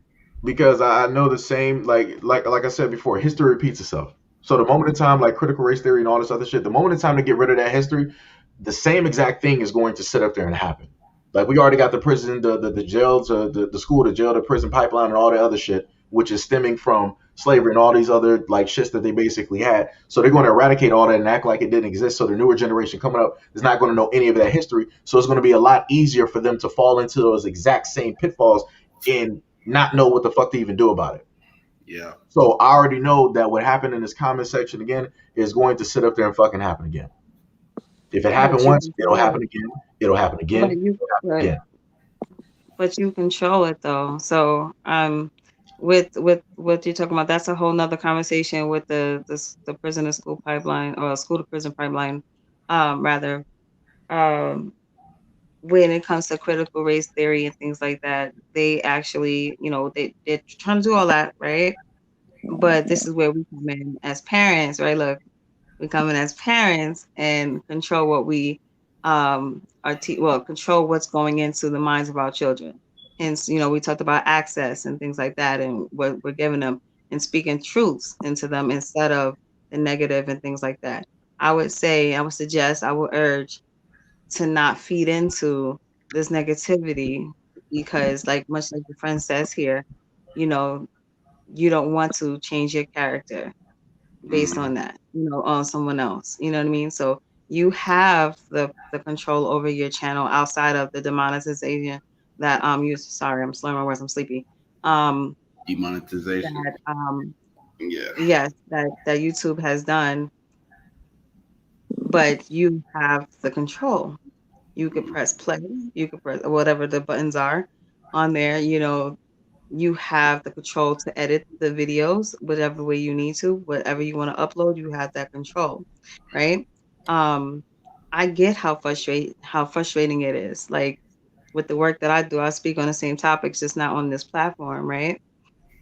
because I know the same, like I said before, history repeats itself. So the moment in time, like critical race theory and all this other shit, the moment in time to get rid of that history, the same exact thing is going to sit up there and happen. Like, we already got the prison, the jail to the school, the jail to prison pipeline and all that other shit, which is stemming from slavery and all these other like shits that they basically had. So they're going to eradicate all that and act like it didn't exist. So the newer generation coming up is not going to know any of that history. So it's going to be a lot easier for them to fall into those exact same pitfalls and not know what the fuck to even do about it. Yeah. So I already know that what happened in this comment section again is going to sit up there and fucking happen again. If it happened once, it'll happen again. It'll happen again. It'll happen again. but you control it though. So with what you're talking about, that's a whole nother conversation with the prison to school pipeline, or school to prison pipeline, rather. Um, when it comes to critical race theory and things like that, they actually, they're trying to do all that, right? But this is where we come in as parents, right? Look, we come in as parents and control what we control what's going into the minds of our children. Hence, we talked about access and things like that, and what we're giving them, and speaking truths into them instead of the negative and things like that. I would suggest, I would urge to not feed into this negativity, because, like, much like your friend says here, you know, you don't want to change your character based Mm-hmm. on that, on someone else. You know what I mean? So you have the control over your channel outside of the demonetization that you sorry, I'm slurring my words, I'm sleepy. Um Demonetization. that Yeah. yes, that YouTube has done, but you have the control. You could Mm-hmm. press play, you could press whatever the buttons are on there, you have the control to edit the videos whatever way you need to, whatever you want to upload, you have that control, right? Um, I get how frustrating it is. Like, with the work that I do, I speak on the same topics, just not on this platform, right?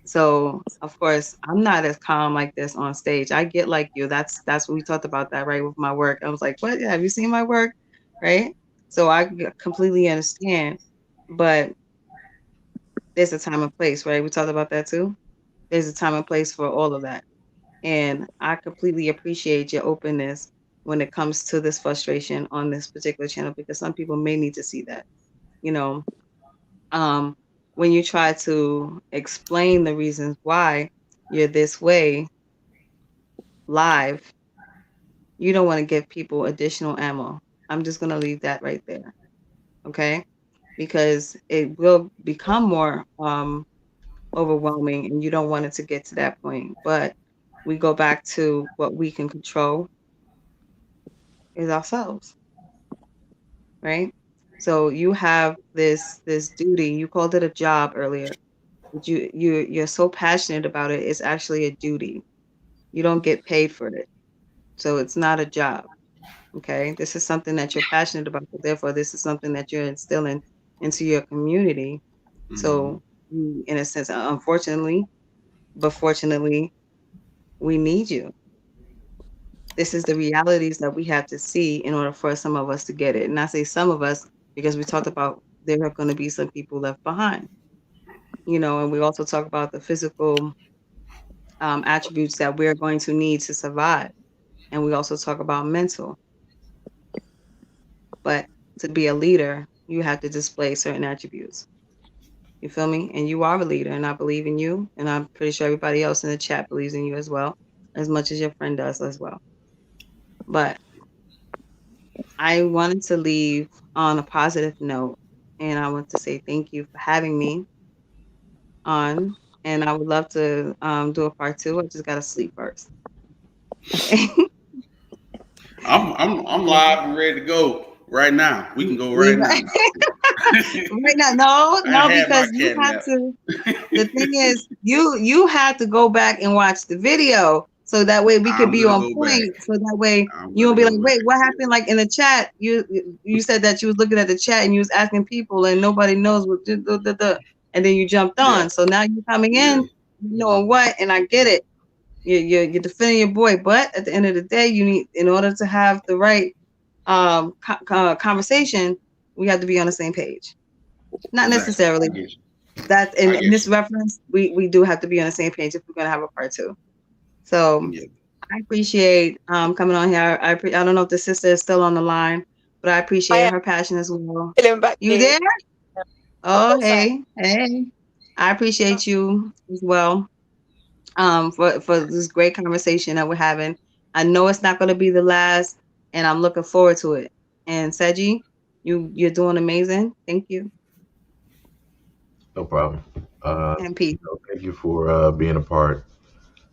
So of course I'm not as calm like this on stage. I get like you. That's what we talked about that, right? With my work. I was like, what? Have you seen my work? Right? So completely understand. But there's a time and place, right? We talked about that too. There's a time and place for all of that. And I completely appreciate your openness when it comes to this frustration on this particular channel, because some people may need to see that. You know, um, when you try to explain the reasons why you're this way live, you don't want to give people additional ammo. I'm just going to leave that right there. Okay. Because it will become more overwhelming, and you don't want it to get to that point. But we go back to what we can control is ourselves, right? So you have this duty. You called it a job earlier, but you're so passionate about it. It's actually a duty. You don't get paid for it, so it's not a job. Okay, this is something that you're passionate about. So therefore, this is something that you're instilling into your community. Mm-hmm. So, in a sense, unfortunately, but fortunately, we need you. This is the realities that we have to see in order for some of us to get it. And I say some of us because we talked about there are going to be some people left behind, and we also talk about the physical attributes that we're going to need to survive. And we also talk about mental. But to be a leader, you have to display certain attributes. You feel me? And you are a leader, and I believe in you. And I'm pretty sure everybody else in the chat believes in you as well, as much as your friend does as well. But I wanted to leave on a positive note, and I want to say thank you for having me on. And I would love to do a part two. I just gotta sleep first. Okay. I'm live and ready to go right now. We can go We right now. right now, no, I no, had my because you cat have nap. to. The thing is, you have to go back and watch the video so that way we could I'm be gonna on go back. point. So that way I'm you gonna won't be like, go back. wait, what Yeah. happened? Like in the chat, you said that you was looking at the chat and you was asking people and nobody knows what, and then you jumped Yeah. on. So now you're coming Yeah. in, knowing what, and I get it. You're defending your boy, but at the end of the day, you need, in order to have the right conversation, we have to be on the same page. Not Exactly. necessarily I get you. that I in get this you. reference, we do have to be on the same page if we're gonna have a part two. So Yeah. I appreciate coming on here. I don't know if the sister is still on the line, but I I appreciate am her passion as well. feeling back You here. there? Of Oh, course I am. hey. I appreciate you as well for this great conversation that we're having. I know it's not going to be the last, and I'm looking forward to it. And Seiji, you're doing amazing. Thank you, No problem. and peace. Thank you for being a part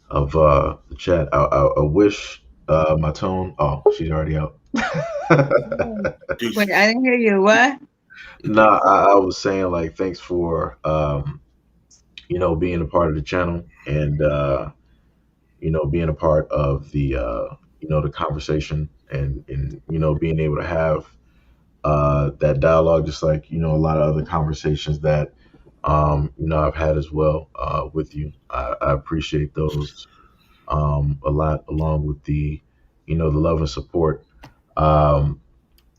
of the chat. I wish my tone. Oh, she's already out. Oh, wait, Deuces. I didn't hear you. What? No, I was saying like thanks for being a part of the channel and being a part of the the conversation and being able to have that dialogue, just like a lot of other conversations that I've had as well with you. I appreciate those a lot, along with the the love and support. Um,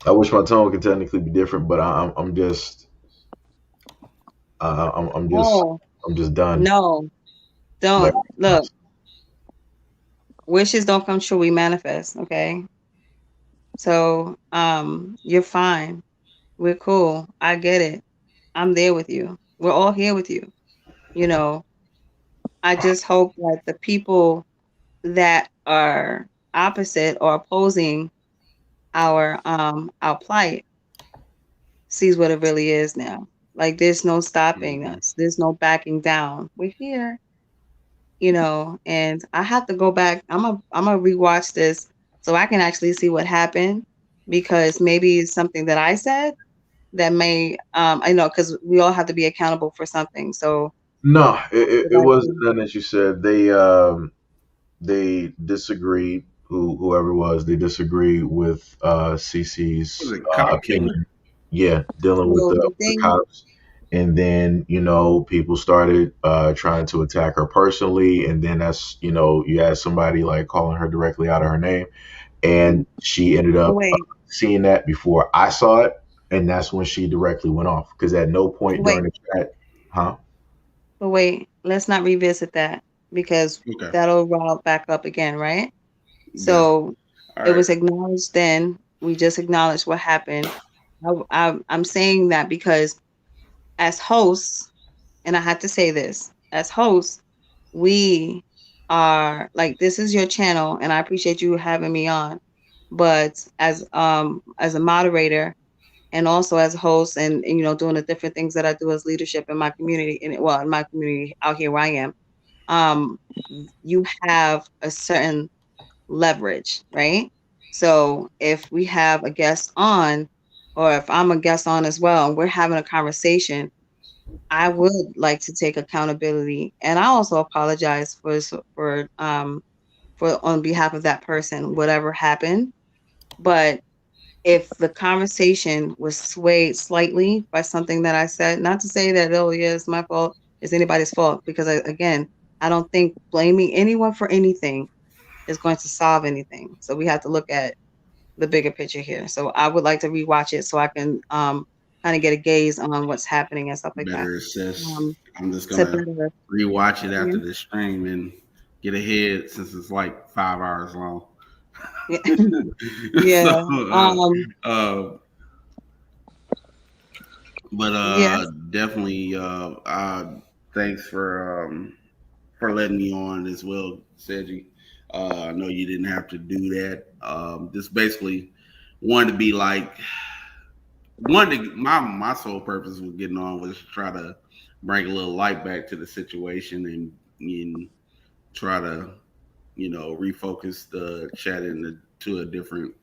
I wish my tone could technically be different, but I'm just I'm just Oh, I'm just done. no, Like, don't. Look, wishes don't come true, we manifest, okay? So, you're fine. We're cool. I get it. I'm there with you. We're all here with you. You know, I just hope that the people that are opposite or opposing our plight sees what it really is now. Like there's no stopping Mhm. us. There's no backing down. We're here, and I have to go back. I'm gonna rewatch this so I can actually see what happened because maybe it's something that I said that may I know because we all have to be accountable for something. So no, I it, would it like wasn't to nothing that you said. They disagreed. Whoever it was, they disagreed with Was CC's it cop killing? opinion. Yeah, dealing with so the the with the thing cops, and then people started trying to attack her personally, and then that's you had somebody like calling her directly out of her name, and she ended but up wait, seeing that before I saw it, and that's when she directly went off because at no but point during wait, the chat, huh? but wait, let's not revisit that because Okay. that'll rile back up again, right? Yeah. So All it right. was acknowledged then. We just acknowledged what happened. I'm saying that because as hosts, and I had to say this, as hosts, we are like this is your channel, and I appreciate you having me on. But as a moderator and also as a host, and doing the different things that I do as leadership in my community, in my community out here where I am, um, you have a certain leverage, right? So if we have a guest on, or if I'm a guest on as well, and we're having a conversation, I would like to take accountability, and I also apologize for on behalf of that person, whatever happened. But if the conversation was swayed slightly by something that I said, not to say that oh yeah, it's my fault, it's anybody's fault, because again, I don't think blaming anyone for anything is going to solve anything. So we have to look at the bigger picture here. So I would like to rewatch it so I can kind of get a gaze on what's happening and stuff like that. Better assess. Um, I'm just to gonna better, rewatch it yeah, after the stream and get ahead since it's like 5 hours long. yeah, So, yeah, but yes. definitely, thanks for letting me on as well, Seiji. I know you didn't have to do that. Just basically wanted to be like my sole purpose with getting on was to try to bring a little light back to the situation and try to refocus the chat to a different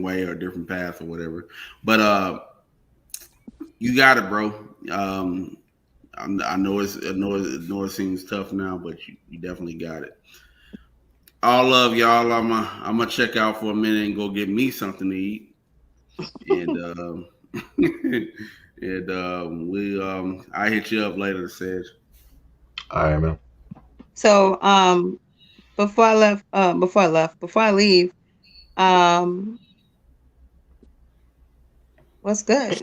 way or different path or whatever. But you got it, bro. I know it seems tough now, but you definitely got it. All love, y'all. I'm gonna check out for a minute and go get me something to eat, and we I hit you up later, Sedge. All right, man. So before I leave, um, what's good?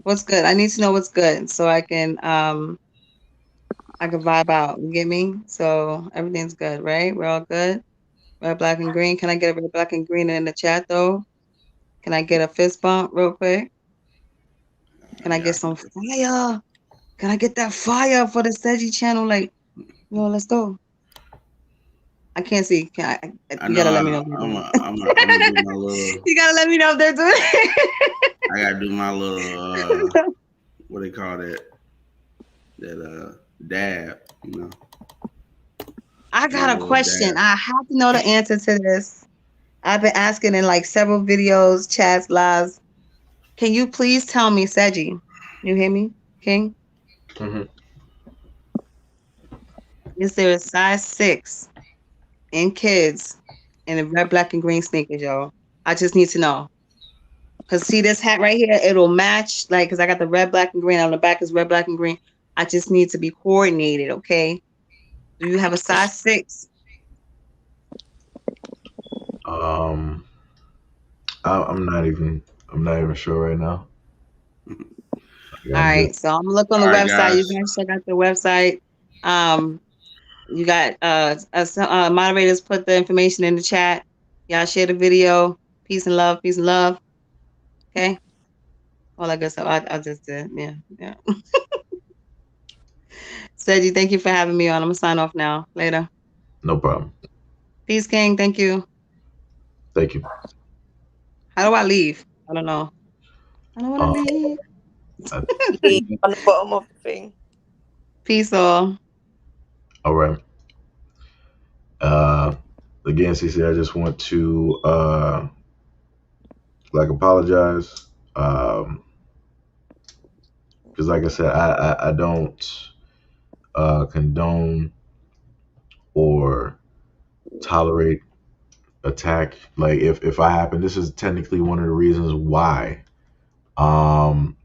What's good? I need to know what's good so I can vibe out. You get me? So everything's good, right? We're all good. Red, black, and green. Can I get a red, black, and green in the chat though? Can I get a fist bump real quick? Can I Yeah, get some fire? Can I get that fire for the Seiji channel? Like, let's go. I can't see. I You know. gotta let me know if they're I'm doing a, I'm a, I'm gonna do it. my little. You gotta let me know if they're doing it. I gotta do my little. What they call that? That dab. I My got a little question. dab. I have to know the answer to this. I've been asking in like several videos, chats, lives. Can you please tell me, Seiji? You hear me, King? Hmm. Is there a size 6 in kids in the red, black, and green sneakers, yo? I just need to know. Cause see this hat right here, it'll match. Like, cause I got the red, black, and green on the back is red, black, and green. I just need to be coordinated, okay? Do you have a size 6? Um, I'm not even. I'm not even sure right now. Like, All I'm just. right, so I'm gonna look on the All right, website. You guys. guys check out the website. Um, you got moderators put the information in the chat. Y'all share the video. Peace and love. Peace and love. Okay. All I guess I just did. Yeah, yeah. Seiji, thank you for having me on. I'm gonna sign off now. Later. No problem. Peace, King. Thank you. Thank you. How do I leave? I don't know. I don't want Um, to leave. I, Yeah, on the bottom of the thing. Peace, all. all right. Uh, Again, CC, I just want to like apologize. Because like I said, I don't condone or tolerate attack. Like if I happen, this is technically one of the reasons why um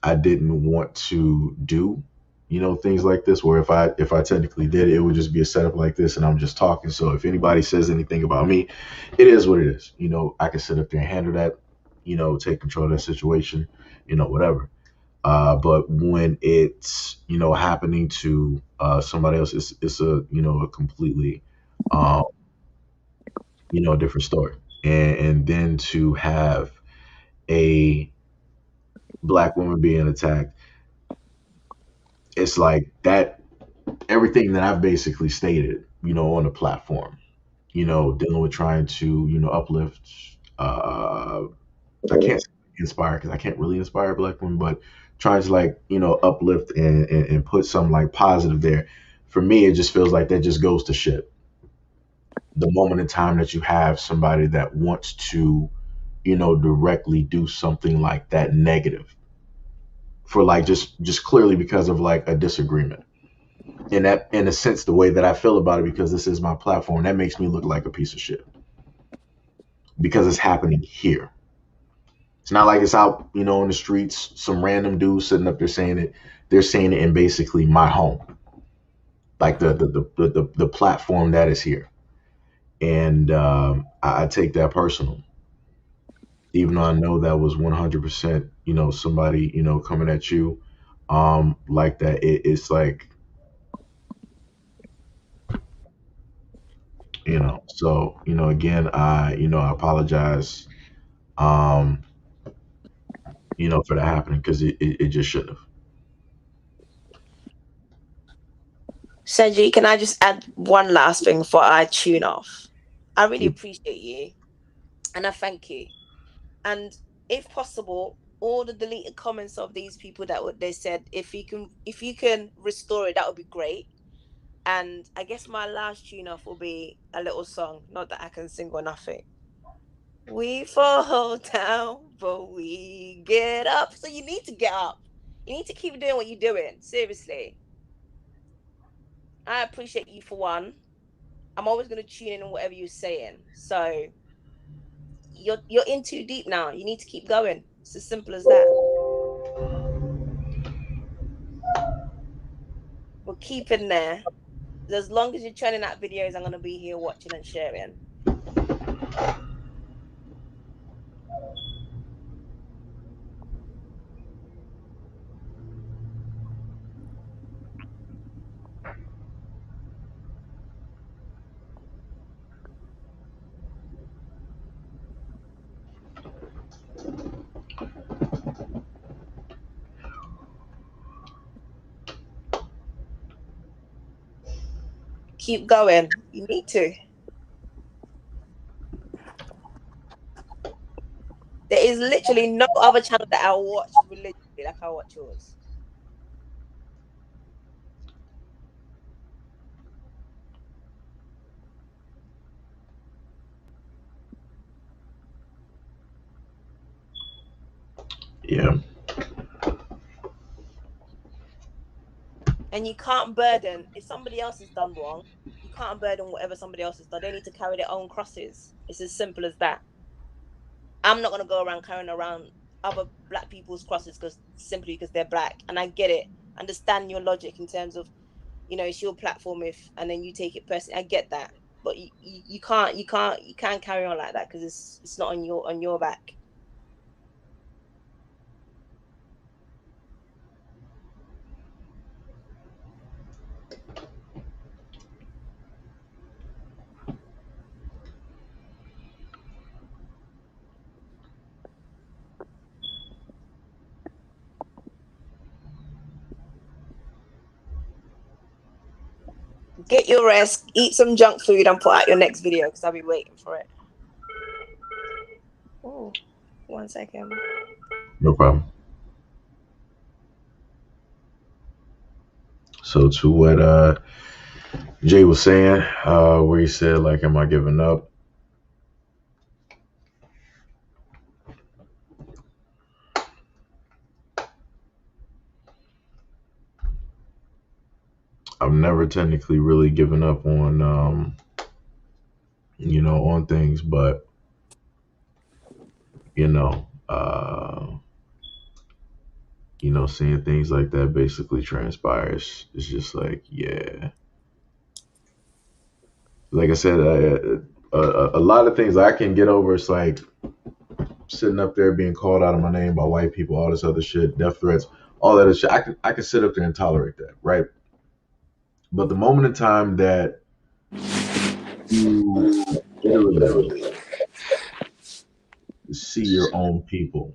I didn't want to do, things like this, where if I technically did it, it would just be a setup like this and I'm just talking. So if anybody says anything about me, it is what it is. I can sit up there and handle that, take control of that situation, whatever. But when it's, happening to somebody else, it's a completely um, a different story. And then to have a black woman being attacked, it's like that everything that I've basically stated, on the platform, dealing with trying to, uplift, I can't say inspire because I can't really inspire black women, but trying to like, uplift and put some like positive there. For me, it just feels like that just goes to shit. The moment in time that you have somebody that wants to, directly do something like that negative for like just clearly because of like a disagreement. And that, in a sense, the way that I feel about it, because this is my platform, that makes me look like a piece of shit because it's happening here. It's not like it's out, on the streets, some random dude sitting up there saying it. They're saying it in basically my home, like the platform that is here. And I take that personal, even though I know that was 100%, somebody, coming at you like that. It's like, so, again, I apologize, um, for that happening because it just shouldn't have. Seiji, can I just add one last thing before I tune off? I really appreciate you and I thank you. And if possible, all the deleted comments of these people that what they said, if you can restore it, that would be great. And I guess my last tune off will be a little song. Not that I can sing or nothing. We fall down, but we get up. So you need to get up. You need to keep doing what you're doing. Seriously. I appreciate you for one. I'm always gonna tune in on whatever you're saying. So you're in too deep now. You need to keep going. It's as simple as that. But keep in there. As long as you're churning out videos, I'm gonna be here watching and sharing. Keep going. You need to. There is literally no other channel that I watch religiously like I watch yours. Yeah. And you can't burden if somebody else has done wrong. You can't burden whatever somebody else has done. They need to carry their own crosses. It's as simple as that. I'm not gonna go around carrying around other black people's crosses because simply because they're black. And I get it. Understand your logic in terms of, it's your platform if and then you take it personally. I get that. But you can't carry on like that because it's not on your back. Get your rest, eat some junk food, and put out your next video because I'll be waiting for it. Oh, 1 second. No problem. So to what Jay was saying, where he said like, "Am I giving up?" I've never technically really given up on on things, but you know, seeing things like that basically transpires. It's just like, yeah. Like I said, a lot of things I can get over. It's like sitting up there being called out of my name by white people, all this other shit, death threats, all that other shit. I can sit up there and tolerate that, right? But the moment in time that you literally see your own people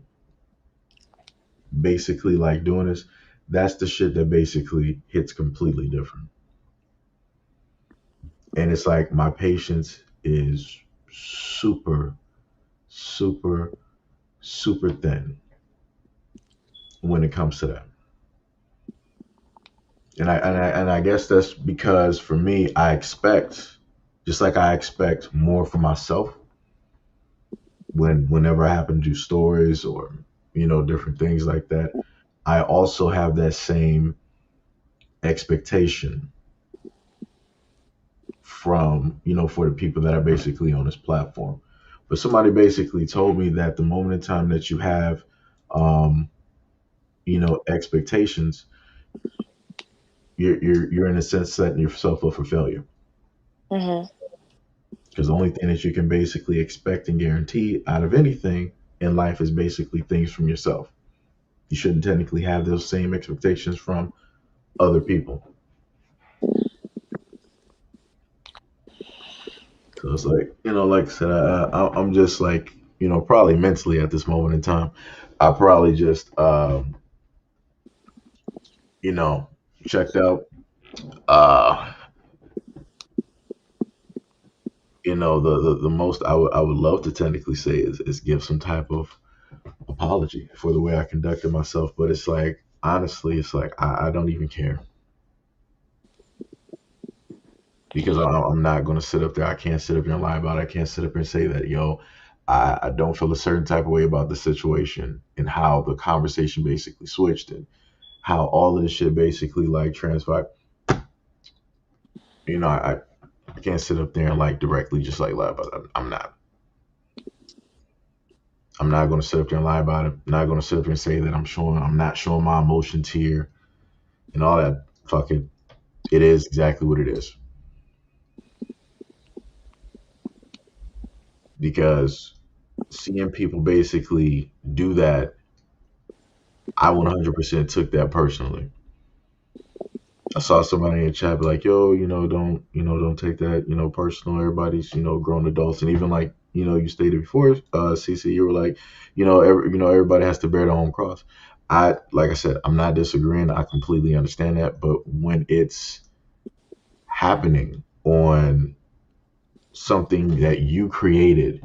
basically like doing this, that's the shit that basically hits completely different. And it's like my patience is super, super, super thin when it comes to that. And I guess that's because for me, I expect, just like I expect more for myself whenever I happen to do stories or different things like that. I also have that same expectation from for the people that are basically on this platform. But somebody basically told me that the moment in time that you have um, expectations, you're in a sense setting yourself up for failure. Mm-hmm. Because the only thing that you can basically expect and guarantee out of anything in life is basically things from yourself. You shouldn't technically have those same expectations from other people. So it's like, like I said, I'm just like, probably mentally at this moment in time, I probably just, you know, checked out. Uh, the most I would love to technically say is give some type of apology for the way I conducted myself, but it's like honestly, it's like I don't even care because I'm not gonna sit up there. I can't sit up here and lie about it. I can't sit up here and say that I don't feel a certain type of way about the situation and how the conversation basically switched and how all of this shit basically like transpired. I can't sit up there and like directly just like lie about it. I'm not. I'm not going to sit up there and lie about it. I'm not going to sit up there and say that I'm not showing my emotions here and all that. Fuck it. It is exactly what it is. Because seeing people basically do that, I 100% took that personally. I saw somebody in the chat be like, "Yo, don't take that, personal. Everybody's, grown adults." And even like, you stated before, CC, you were like, everybody has to bear their own cross. Like I said, I'm not disagreeing. I completely understand that. But when it's happening on something that you created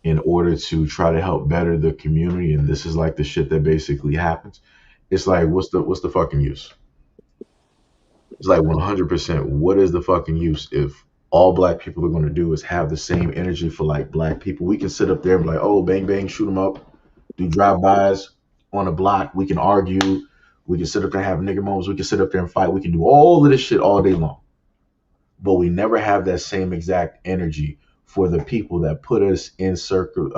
in order to try to help better the community, and this is like the shit that basically happens, it's like, what's the fucking use? It's like 100%. What is the fucking use if all black people are going to do is have the same energy for like black people? We can sit up there and be like, oh, bang, bang, shoot them up, do drive-bys. on the block. We can argue. We can sit up there and have nigger moments. We can sit up there and fight. We can do all of this shit all day long. But we never have that same exact energy for the people that put us in certain,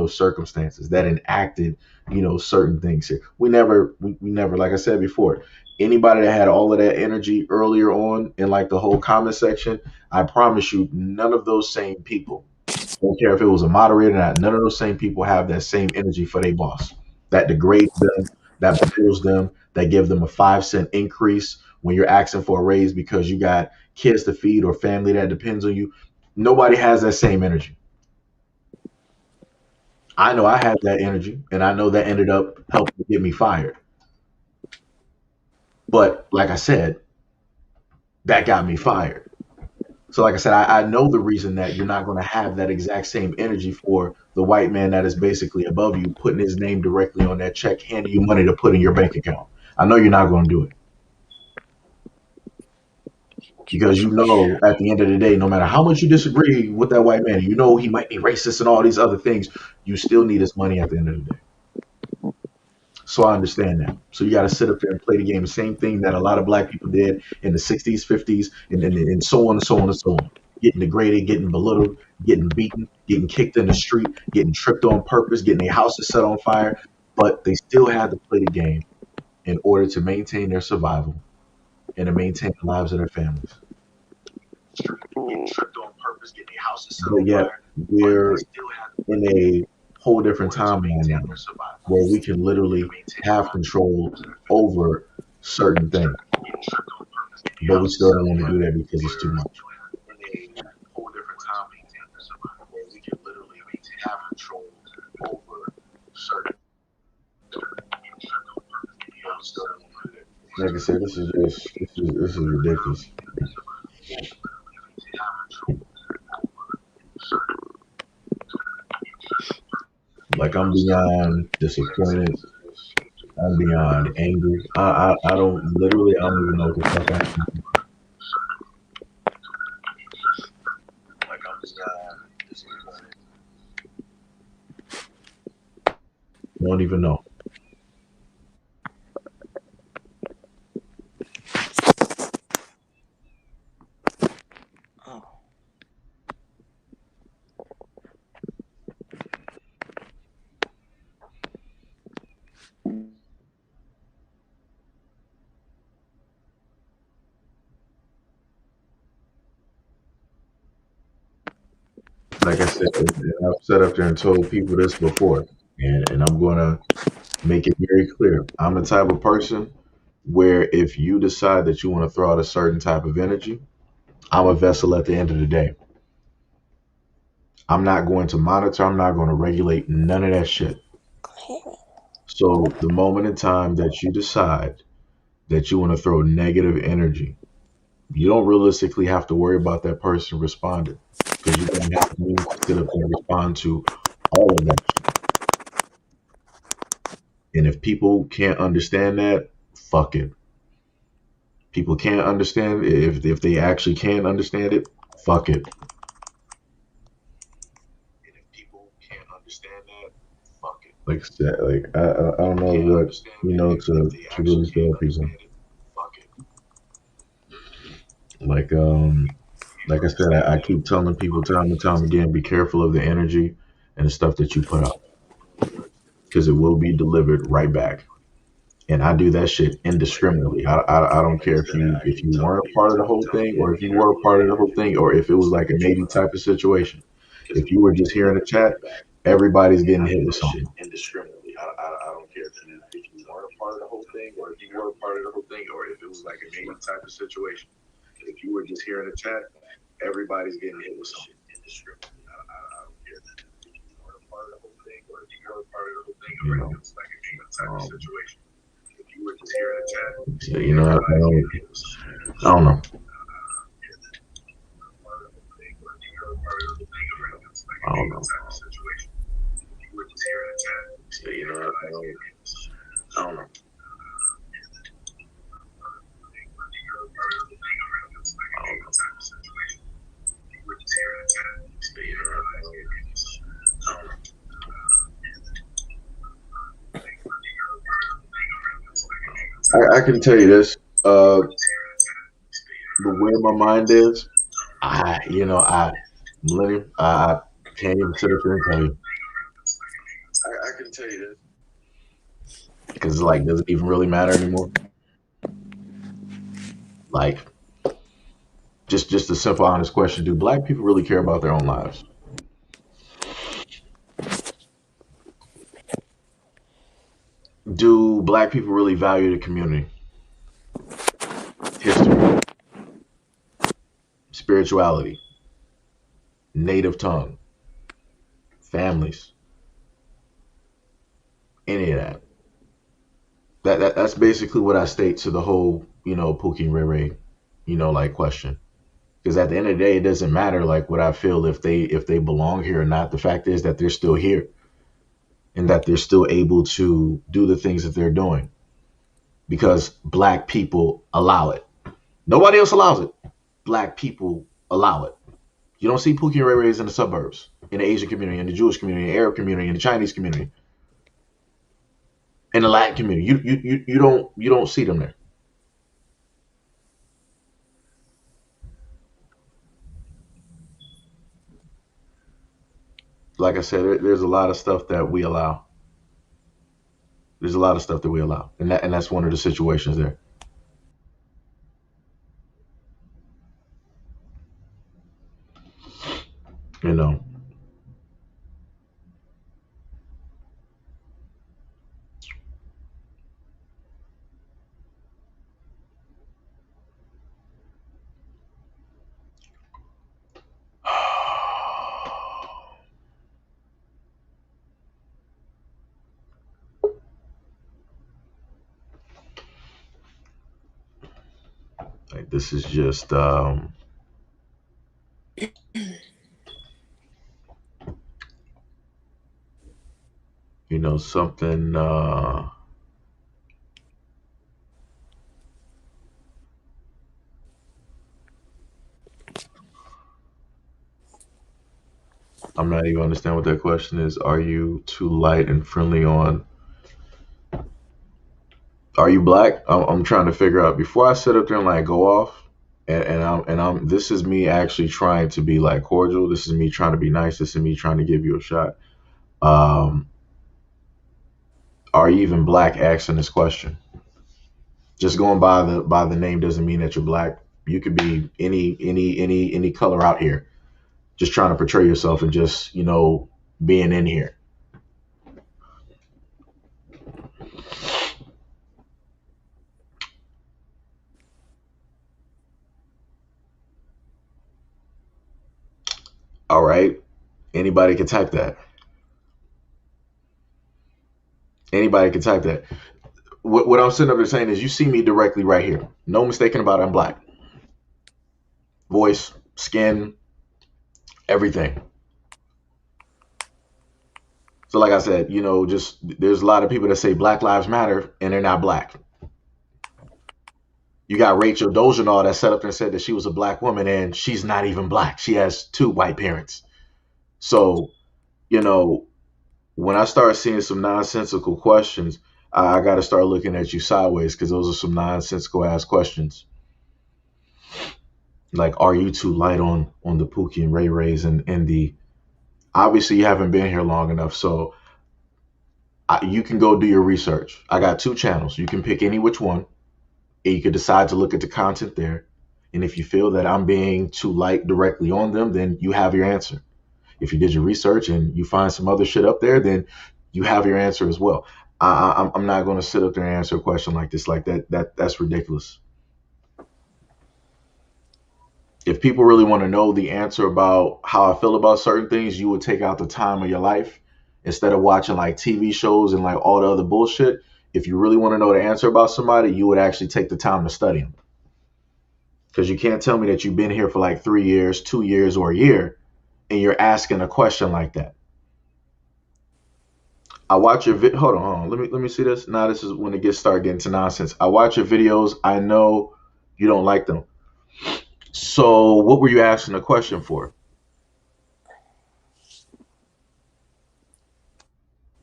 circumstances that enacted, certain things here. We never, like I said before, anybody that had all of that energy earlier on in like the whole comment section, I promise you, none of those same people, don't care if it was a moderator or not, none of those same people have that same energy for their boss. That degrades them, that belittles them, that give them a 5 cent increase when you're asking for a raise because you got kids to feed or family that depends on you. Nobody has that same energy. I know I had that energy, and I know that ended up helping get me fired. But like I said, that got me fired. So, like I said, I know the reason that you're not going to have that exact same energy for the white man that is basically above you, putting his name directly on that check, handing you money to put in your bank account. I know you're not going to do it because you know at the end of the day, no matter how much you disagree with that white man, you know he might be racist and all these other things, you still need his money at the end of the day. So I understand that. So you got to sit up there and play the game. The same thing that a lot of black people did in the 60s, 50s, and so on and so on and so on. Getting degraded, getting belittled, getting beaten, getting kicked in the street, getting tripped on purpose, getting their houses set on fire. But they still had to play the game in order to maintain their survival and to maintain the lives of their families. Getting tripped on purpose, getting their houses set on fire. We're in a whole different timeline now where we can literally have control over certain things. But we still don't want to do that because it's too much. In a whole different timeline where we can literally have control over certain like I said, this is ridiculous. Like I'm beyond disappointed. I'm beyond angry. I don't literally. I don't even know what the fuck I am. Like I'm beyond disappointed. Don't even know. Like I said, I've sat up there and told people this before, and I'm gonna make it very clear. I'm the type of person where if you decide that you want to throw out a certain type of energy, I'm a vessel at the end of the day. I'm not going to monitor, I'm not going to regulate none of that shit. So the moment in time that you decide that you want to throw negative energy, you don't realistically have to worry about that person responding because you don't have to sit up and respond to all of that shit. And if people can't understand that, fuck it. People can't understand if they actually can understand it, fuck it. And if people can't understand that, fuck it. Like I said, like I don't know what to really tell people. Fuck it. Like I said, I keep telling people time and time again, be careful of the energy and the stuff that you put out because it will be delivered right back. And I do that shit indiscriminately. I don't care if you weren't a part of the whole thing or if you were a part of the whole thing or if it was like a Navy type of situation. If you were just here in the chat, everybody's getting hit with something. Indiscriminately. I don't care if you weren't a part of the whole thing or if you were a part of the whole thing or if it was like a Navy type of situation. If you were just here in the chat, everybody's getting hit with something indiscriminately. I don't care if you weren't a part of the whole thing or if you were a part of the whole thing or if it was like a Navy type of situation. You were just here in the chat. So, I don't know. I don't know. So, I don't know. I can tell you this. The way my mind is, I millennium. I can't even sit up there and tell you I can tell you this. because it's like doesn't even really matter anymore. Like just a simple, honest question: do Black people really care about their own lives? Do Black people really value the community, history, spirituality, native tongue, families, any of that? That's basically what I state to the whole, Pookie and Ray Ray, like question. Because at the end of the day, it doesn't matter like what I feel if they belong here or not. The fact is that they're still here and that they're still able to do the things that they're doing because Black people allow it. Nobody else allows it. Black people allow it. You don't see Pookie and Ray Rays in the suburbs, in the Asian community, in the Jewish community, in the Arab community, in the Chinese community, in the Latin community. You don't see them there. Like I said, there's a lot of stuff that we allow. There's a lot of stuff that we allow, and that's one of the situations there. You know, like this is just something. I'm not even understand what that question is. Are you too light and friendly on? Are you Black? I'm trying to figure out before I sit up there and like go off. And I'm this is me actually trying to be like cordial. This is me trying to be nice. This is me trying to give you a shot. Um, are you even Black? Asking this question. Just going by the name doesn't mean that you're Black. You could be any color out here. Just trying to portray yourself and just being in here. All right. Anybody can type that. Anybody can type that. What I'm sitting up there saying is, you see me directly right here. No mistaking about it. I'm Black. Voice, skin, everything. So, like I said, just there's a lot of people that say Black Lives Matter and they're not Black. You got Rachel Dolezal that sat up there and said that she was a Black woman and she's not even Black. She has two white parents. So, you know, when I start seeing some nonsensical questions, I got to start looking at you sideways because those are some nonsensical ass questions. Like, are you too light on the Pookie and Ray Rays and the? Obviously, you haven't been here long enough, so you can go do your research. I got two channels. You can pick any which one, and you can decide to look at the content there. And if you feel that I'm being too light directly on them, then you have your answer. If you did your research and you find some other shit up there, then you have your answer as well. I'm not going to sit up there and answer a question like this, like that. That's ridiculous. If people really want to know the answer about how I feel about certain things, you would take out the time of your life instead of watching like TV shows and like all the other bullshit. If you really want to know the answer about somebody, you would actually take the time to study them. Because you can't tell me that you've been here for like 3 years, 2 years, or a year, and you're asking a question like that. I watch your hold on. Let me see this. Now this is when it gets start getting to nonsense. I watch your videos. I know you don't like them. So what were you asking a question for?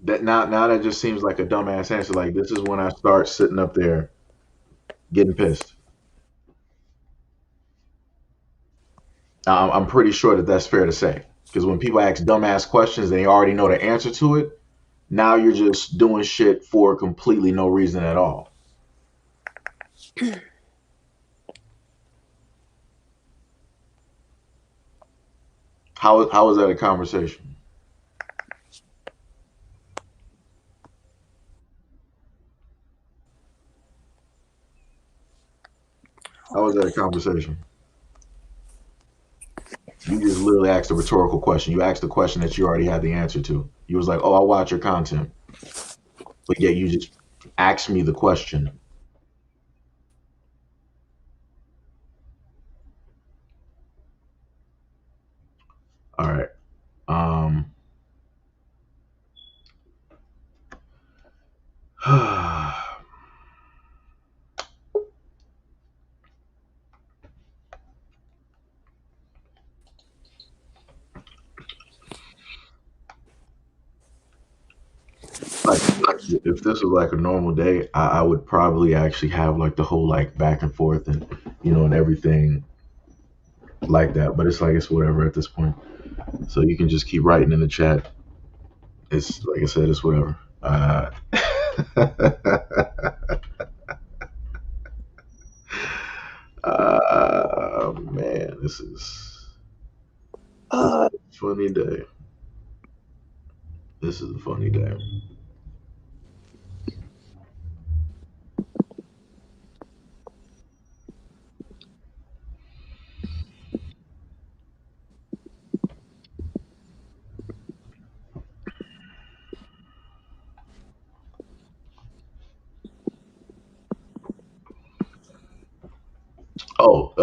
That now that just seems like a dumbass answer. Like this is when I start sitting up there. getting pissed. I'm pretty sure that that's fair to say. Because when people ask dumbass questions, they already know the answer to it. Now you're just doing shit for completely no reason at all. How was that a conversation? How was that a conversation? You just literally asked a rhetorical question. You asked a question that you already had the answer to. You was like, "Oh, I'll watch your content," but yet you just asked me the question. All right. Um. like if this was like a normal day, I would probably actually have like the whole like back and forth and and everything like that. But it's like it's whatever at this point. So you can just keep writing in the chat. It's like I said, it's whatever. Man, this is a funny day. This is a funny day. Oh,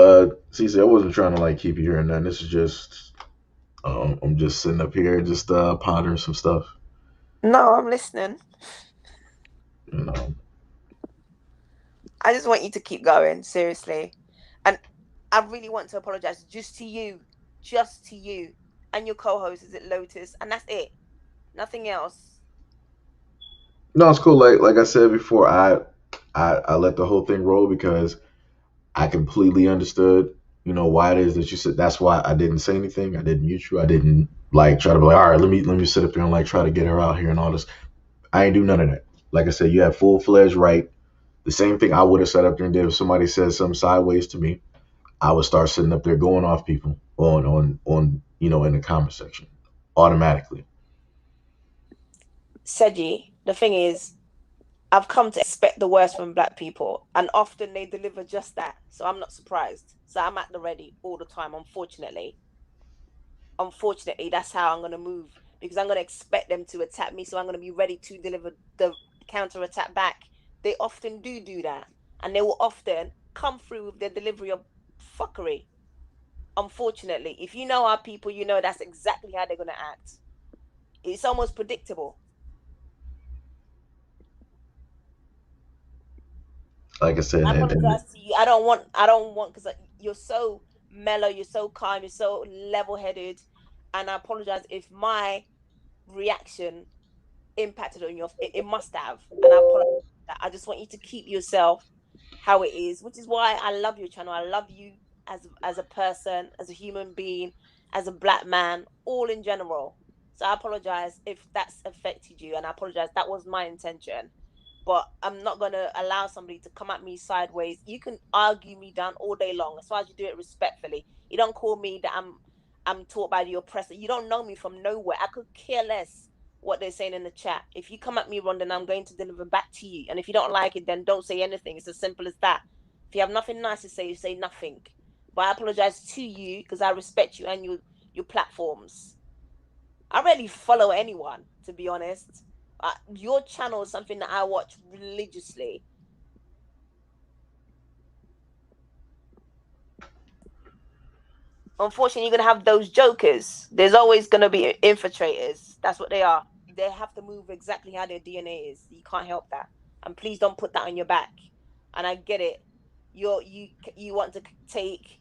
Cece, I wasn't trying to like keep you here and nothing. This is just I'm just sitting up here just pondering some stuff. No, I'm listening. You know. I just want you to keep going, seriously. And I really want to apologize just to you, and your co-host, is it Lotus? And that's it. Nothing else. No, it's cool. Like I said before, I let the whole thing roll because I completely understood, why it is that you said. That's why I didn't say anything. I didn't mute you. I didn't like try to be like, all right, let me sit up there and like try to get her out here and all this. I ain't do none of that. Like I said, you have full fledged right. The same thing I would have sat up there and did if somebody said something sideways to me. I would start sitting up there going off people on in the comment section automatically. Seiji, the thing is, I've come to expect the worst from black people, and often they deliver just that. So I'm not surprised. So I'm at the ready all the time, unfortunately. Unfortunately, that's how I'm going to move, because I'm going to expect them to attack me. So I'm going to be ready to deliver the counter attack back. They often do that. And they will often come through with their delivery of fuckery. Unfortunately, if you know our people, you know that's exactly how they're going to act. It's almost predictable. Like I said, I and apologize to you. I don't want, because you're so mellow, you're so calm, you're so level-headed, and I apologize if my reaction impacted on your. It must have, and I apologize. I just want you to keep yourself how it is, which is why I love your channel. I love you as a person, as a human being, as a black man, all in general. So I apologize if that's affected you, and I apologize. That was my intention. But I'm not gonna allow somebody to come at me sideways. You can argue me down all day long, as far as you do it respectfully. You don't call me that I'm taught by the oppressor. You don't know me from nowhere. I could care less what they're saying in the chat. If you come at me wrong, then I'm going to deliver back to you. And if you don't like it, then don't say anything. It's as simple as that. If you have nothing nice to say, you say nothing. But I apologize to you because I respect you and your platforms. I rarely follow anyone, to be honest. Your channel is something that I watch religiously. Unfortunately, you're going to have those jokers. There's always going to be infiltrators. That's what they are. They have to move exactly how their DNA is. You can't help that. And please don't put that on your back. And I get it. You want to take,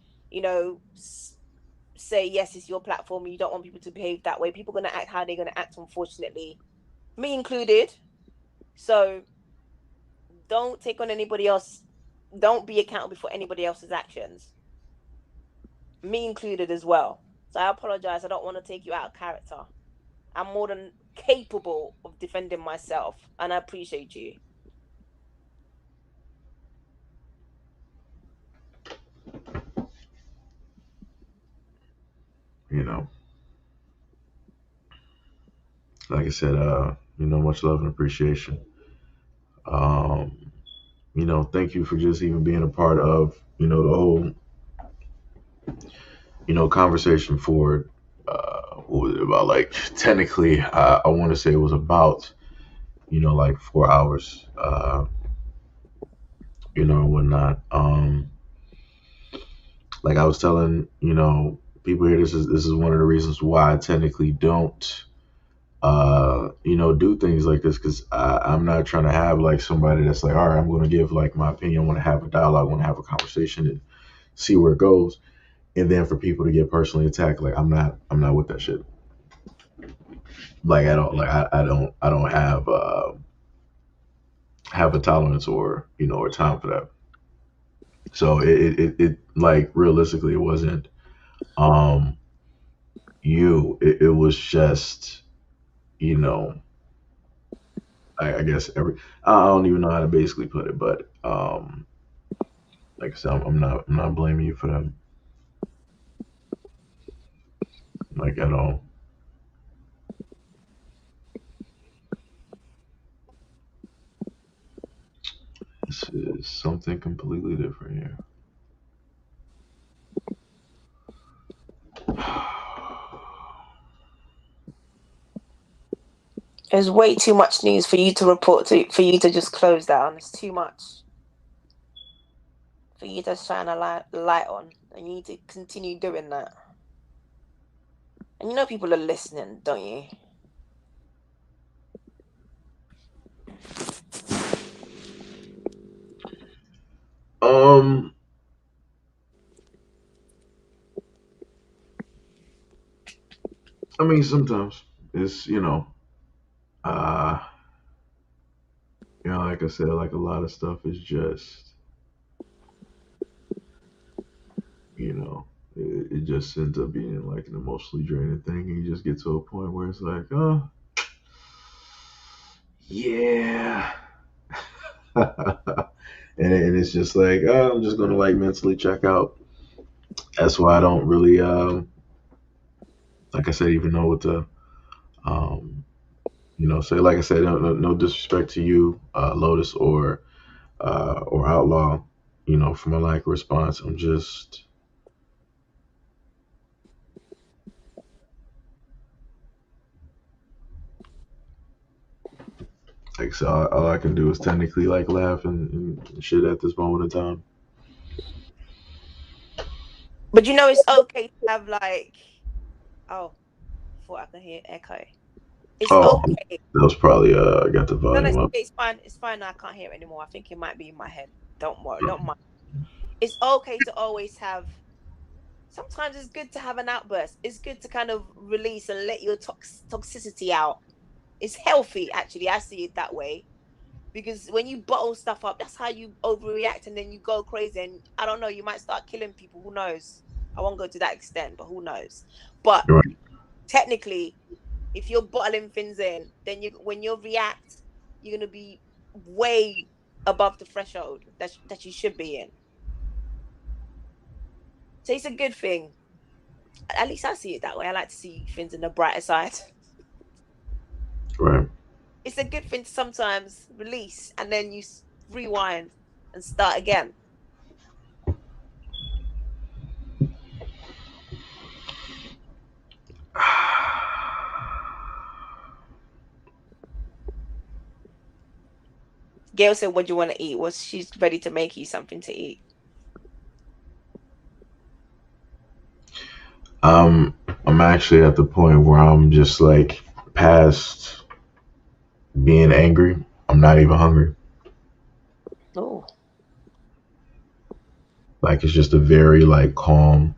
say yes, it's your platform. You don't want people to behave that way. People are going to act how they're going to act, unfortunately. Me included. So don't take on anybody else don't be accountable for anybody else's actions, me included as well. So I apologize. I don't want to take you out of character. I'm more than capable of defending myself, and I appreciate you. You know, like I said, much love and appreciation. Um, thank you for just even being a part of, the whole, conversation for, what was it about? Like, technically, I want to say it was about, like 4 hours, and whatnot. Like I was telling, people here, this is one of the reasons why I technically don't, do things like this, because I'm not trying to have like somebody that's like, all right, I'm going to give like my opinion. I want to have a dialogue, I want to have a conversation and see where it goes. And then for people to get personally attacked, like I'm not with that shit. Like I don't like I don't have a tolerance or time for that. So it like realistically it wasn't um it was just you know I guess I don't even know how to basically put it, but like I said, I'm not blaming you for that, like at all. This is something completely different here. There's way too much news for you to report to, for you to just close down. It's too much for you to shine a light on, and you need to continue doing that. And you know people are listening, don't you? Um, I mean, sometimes it's uh, like I said, like a lot of stuff is just it just ends up being like an emotionally draining thing, and you just get to a point where it's like, oh yeah, and it's just like, oh, I'm just gonna like mentally check out. That's why I don't really, like I said, even know what to, um, say. Like I said, no disrespect to you, Lotus or Outlaw, for my like response. I'm just, like I said, all I can do is technically like laugh and shit at this moment in time. But you know, it's okay to have like, oh, I thought I could hear echo. It's Oh, okay. that was probably I got the No, no, volume up. it's fine. It's fine. I can't hear it anymore. I think it might be in my head. Don't worry. Don't mind. It's okay to always have. Sometimes it's good to have an outburst. It's good to kind of release and let your toxicity out. It's healthy, actually. I see it that way. Because when you bottle stuff up, that's how you overreact, and then you go crazy. And I don't know, you might start killing people. Who knows? I won't go to that extent, but who knows? But Right. technically, if you're bottling things in, then when you react, you're gonna be way above the threshold that you should be in. So it's a good thing. At least I see it that way. I like to see things in the brighter side. Right. It's a good thing to sometimes release and then you rewind and start again. Gail said, "What do you want to eat?" Was she's ready to make you something to eat? I'm actually at the point where I'm just like past being angry. I'm not even hungry. Oh, Like it's just a very like calm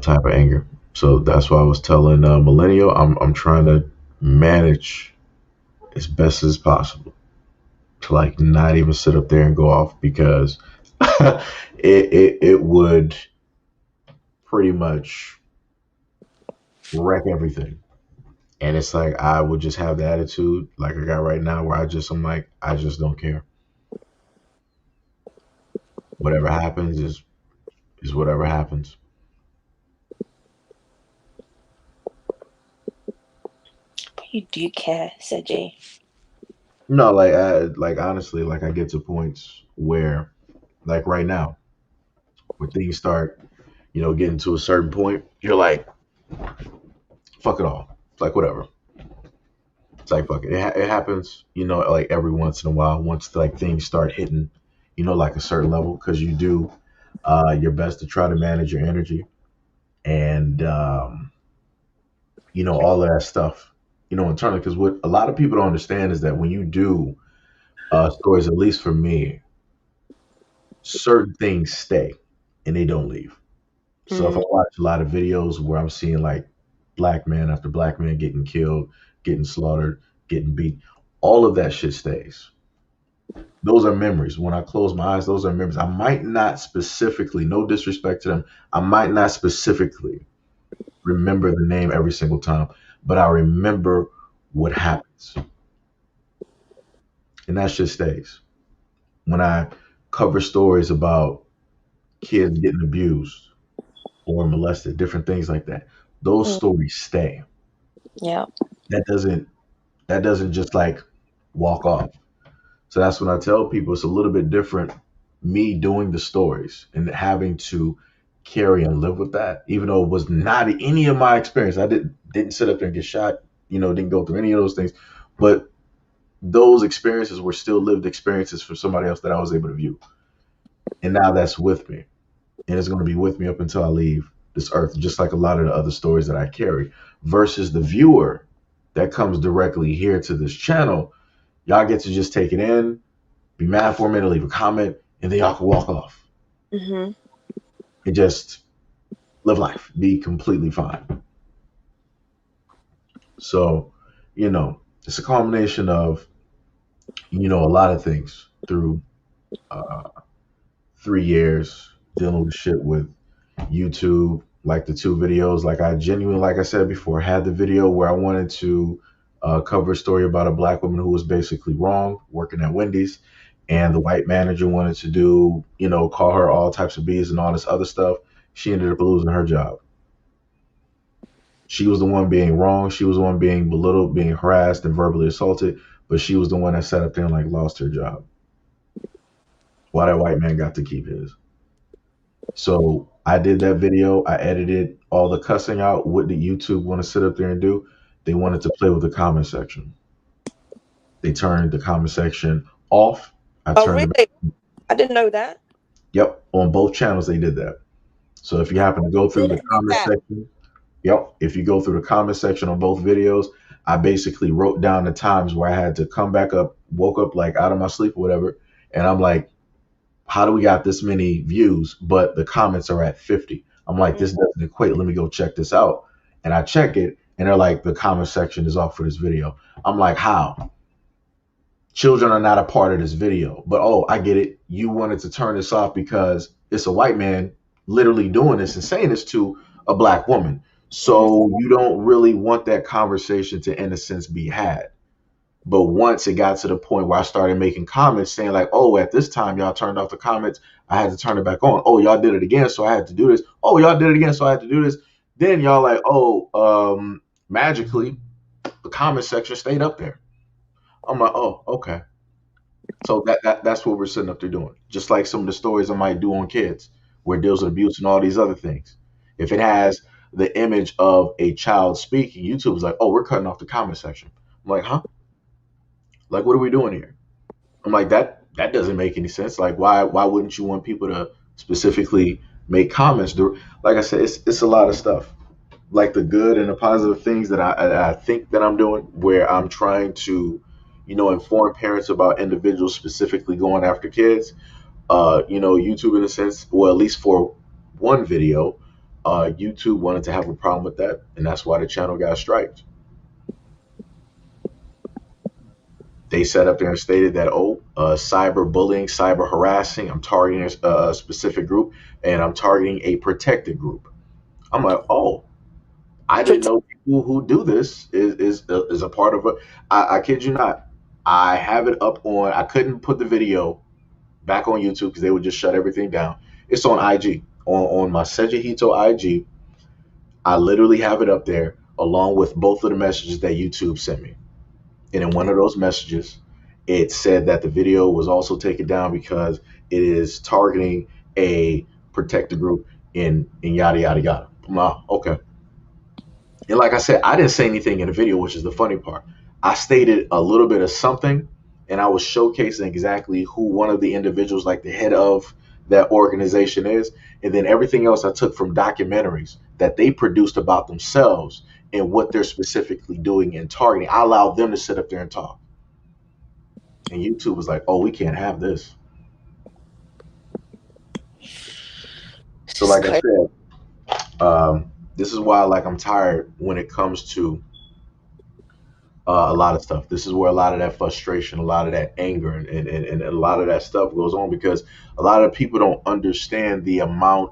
type of anger. So that's why I was telling Millennial, I'm trying to manage as best as possible. to like not even sit up there and go off because it would pretty much wreck everything. And it's like I would just have the attitude like I got right now where I'm like, I just don't care. Whatever happens is whatever happens. You do care, Seiji. No, like honestly, like I get to points where like right now, when things start, getting to a certain point, you're like, fuck it all. It's like whatever. It's like fuck it. It happens, like every once in a while. Once like things start hitting, like a certain level, because you do your best to try to manage your energy and all of that stuff, internally. Because what a lot of people don't understand is that when you do stories, at least for me, certain things stay and they don't leave. So if I watch a lot of videos where I'm seeing like black man after black man getting killed, getting slaughtered, getting beat, all of that shit stays. Those are memories. When I close my eyes, those are memories. I might not specifically, no disrespect to them, I might not specifically remember the name every single time, but I remember what happens. And that shit stays. When I cover stories about kids getting abused or molested, different things like that, those stories stay. Yeah. That doesn't just like walk off. So that's when I tell people it's a little bit different me doing the stories and having to carry and live with that, even though it was not any of my experience. I didn't sit up there and get shot, didn't go through any of those things. But those experiences were still lived experiences for somebody else that I was able to view. And now that's with me. And it's going to be with me up until I leave this earth, just like a lot of the other stories that I carry. Versus the viewer that comes directly here to this channel, y'all get to just take it in, be mad for a minute, leave a comment, and then y'all can walk off Mm-hmm. and just live life, be completely fine. So, it's a combination of, a lot of things through uh, 3 years dealing with shit with YouTube, like the two videos. Like I genuinely, like I said before, had the video where I wanted to cover a story about a black woman who was basically wrong working at Wendy's, and the white manager wanted to do, call her all types of bees and all this other stuff. She ended up losing her job. She was the one being wrong. She was the one being belittled, being harassed and verbally assaulted, but she was the one that sat up there and like lost her job. While that white man got to keep his. So I did that video. I edited all the cussing out. What did YouTube want to sit up there and do? They wanted to play with the comment section. They turned the comment section off. I Oh, turned really? I didn't know that. Yep, on both channels they did that. So if you happen to go through the Didn't know comment that. section, yep, if you go through the comment section on both videos, I basically wrote down the times where I had to come back up, woke up like out of my sleep or whatever, and I'm like, how do we got this many views, but the comments are at 50? I'm like, this doesn't equate. Let me go check this out. And I check it, and they're like, the comment section is off for this video. I'm like, how? Children are not a part of this video. But oh, I get it. You wanted to turn this off because it's a white man literally doing this and saying this to a black woman. So you don't really want that conversation to, in a sense, be had. But once it got to the point where I started making comments saying like, oh, at this time y'all turned off the comments, I had to turn it back on. Oh, y'all did it again, so I had to do this. Oh, y'all did it again, so I had to do this. Then y'all like, oh, magically the comment section stayed up there. I'm like, oh, okay. So that's what we're sitting up there doing. Just like some of the stories I might do on kids, where it deals with abuse and all these other things. If it has the image of a child speaking, YouTube is like, oh, we're cutting off the comment section. I'm like, huh? Like, what are we doing here? I'm like, that doesn't make any sense. Like, why wouldn't you want people to specifically make comments? Like I said, it's a lot of stuff. Like the good and the positive things that I think that I'm doing, where I'm trying to, inform parents about individuals specifically going after kids. YouTube in a sense, well, at least for one video, YouTube wanted to have a problem with that, and that's why the channel got striked. They sat up there and stated that, cyber bullying, cyber harassing, I'm targeting a specific group, and I'm targeting a protected group. I'm like, oh, I didn't know people who do this is a part of a. I kid you not. I have it up on. I couldn't put the video back on YouTube because they would just shut everything down. It's on IG, on my SEIJIHITO IG. I literally have it up there along with both of the messages that YouTube sent me. And in one of those messages, it said that the video was also taken down because it is targeting a protected group in yada yada yada. I'm like, okay. And like I said, I didn't say anything in the video, which is the funny part. I stated a little bit of something, and I was showcasing exactly who one of the individuals, like the head of that organization, is. And then everything else I took from documentaries that they produced about themselves and what they're specifically doing and targeting. I allowed them to sit up there and talk. And YouTube was like, oh, we can't have this. So, like I said, this is why, like, I'm tired when it comes to a lot of stuff. This is where a lot of that frustration, a lot of that anger, and a lot of that stuff goes on, because a lot of people don't understand the amount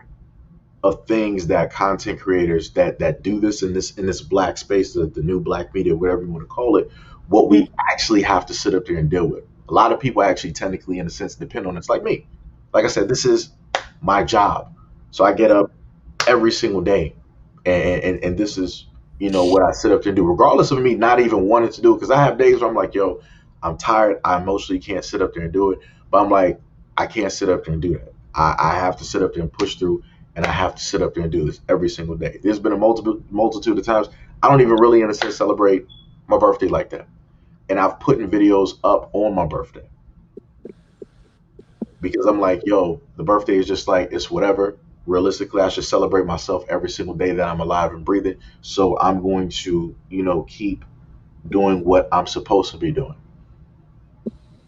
of things that content creators that do this in this black space, the new black media, whatever you want to call it, what we actually have to sit up there and deal with. A lot of people actually technically, in a sense, depend on it. It's like me. Like I said, this is my job. So I get up every single day, and this is, what I sit up there and do, regardless of me not even wanting to do it. Because I have days where I'm like, yo, I'm tired. I emotionally can't sit up there and do it. But I'm like, I can't sit up there and do that. I have to sit up there and push through, and I have to sit up there and do this every single day. There's been a multitude of times I don't even really, in a sense, celebrate my birthday like that. And I've put in videos up on my birthday because I'm like, yo, the birthday is just like, it's whatever. Realistically, I should celebrate myself every single day that I'm alive and breathing. So I'm going to, keep doing what I'm supposed to be doing.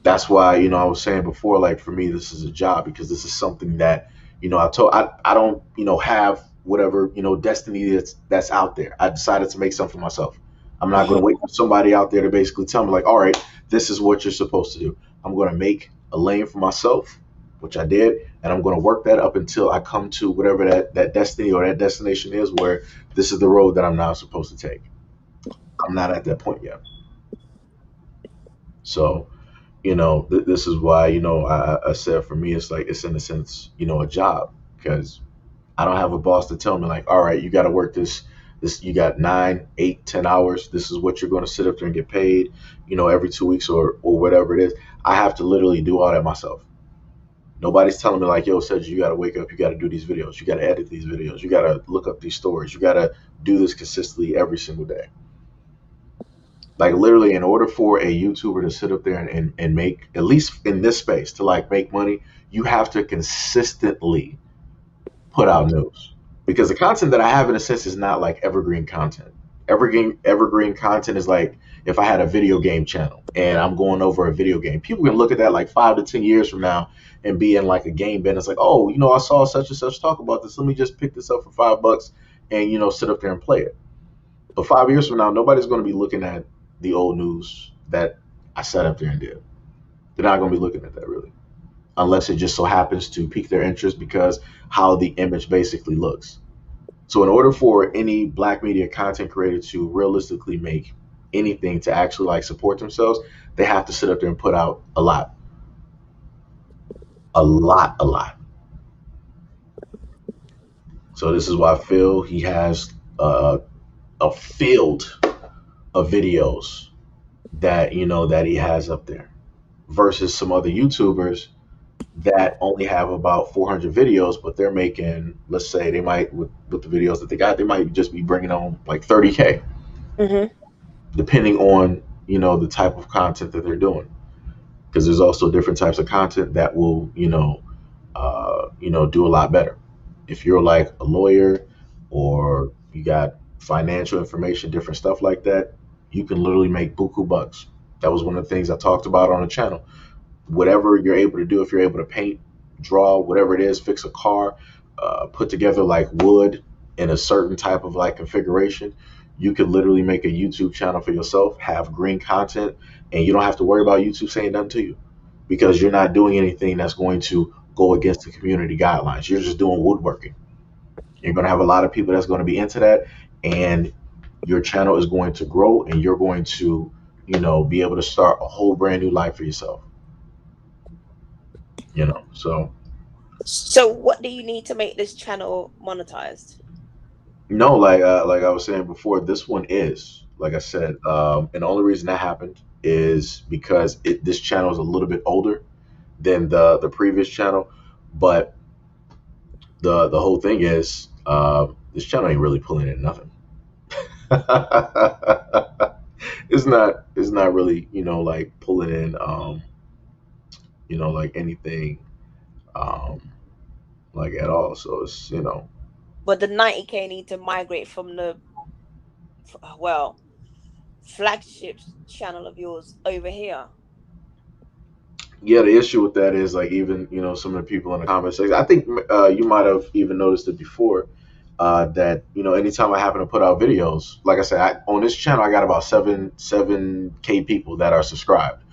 That's why, I was saying before, like, for me, this is a job, because this is something that, I don't, have whatever, destiny that's out there. I decided to make something for myself. I'm not going to wait for somebody out there to basically tell me, like, all right, this is what you're supposed to do. I'm going to make a lane for myself, which I did, and I'm going to work that up until I come to whatever that destiny or that destination is, where this is the road that I'm now supposed to take. I'm not at that point yet. So, this is why, I said, for me, it's like, it's in a sense, a job, because I don't have a boss to tell me, like, all right, you got to work this, you got 9, 8, 10 hours. This is what you're going to sit up there and get paid, every 2 weeks or whatever it is. I have to literally do all that myself. Nobody's telling me, like, yo, Seiji, you got to wake up, you got to do these videos, you got to edit these videos, you got to look up these stories, you got to do this consistently every single day. Like, literally, in order for a YouTuber to sit up there and make, at least in this space, to, like, make money, you have to consistently put out news. Because the content that I have, in a sense, is not like evergreen content. Evergreen content is like, if I had a video game channel and I'm going over a video game, people can look at that like 5 to 10 years from now and be in like a game bin. It's like, oh, I saw such and such talk about this. Let me just pick this up for $5 and, sit up there and play it. But 5 years from now, nobody's going to be looking at the old news that I sat up there and did. They're not going to be looking at that, really, unless it just so happens to pique their interest because how the image basically looks. So in order for any black media content creator to realistically make anything, to actually like support themselves, they have to sit up there and put out a lot. So this is why Phil, he has a field of videos that, that he has up there, versus some other YouTubers that only have about 400 videos, but they're making, let's say, they might, with the videos that they got, they might just be bringing on like 30K, depending on, the type of content that they're doing. Because there's also different types of content that will, do a lot better. If you're like a lawyer or you got financial information, different stuff like that, you can literally make buku bucks. That was one of the things I talked about on the channel. Whatever you're able to do, if you're able to paint, draw, whatever it is, fix a car, put together like wood in a certain type of like configuration, You could literally make a YouTube channel for yourself, have green content, and you don't have to worry about YouTube saying nothing to you because you're not doing anything that's going to go against the community guidelines. You're just doing woodworking. You're going to have a lot of people that's going to be into that, and your channel is going to grow, and you're going to, be able to start a whole brand new life for yourself. So So what do you need to make this channel monetized? no, like I was saying before, this one is like I said, and the only reason that happened is because this channel is a little bit older than the previous channel, but the whole thing is this channel ain't really pulling in nothing. It's not really like pulling in like anything um like at all. So it's But the 90K need to migrate from the flagship channel of yours over here. yeah, the issue with that is like even some of the people in the comment section. I think you might have even noticed it before that anytime I happen to put out videos, like I said, on this channel I got about seven K people that are subscribed.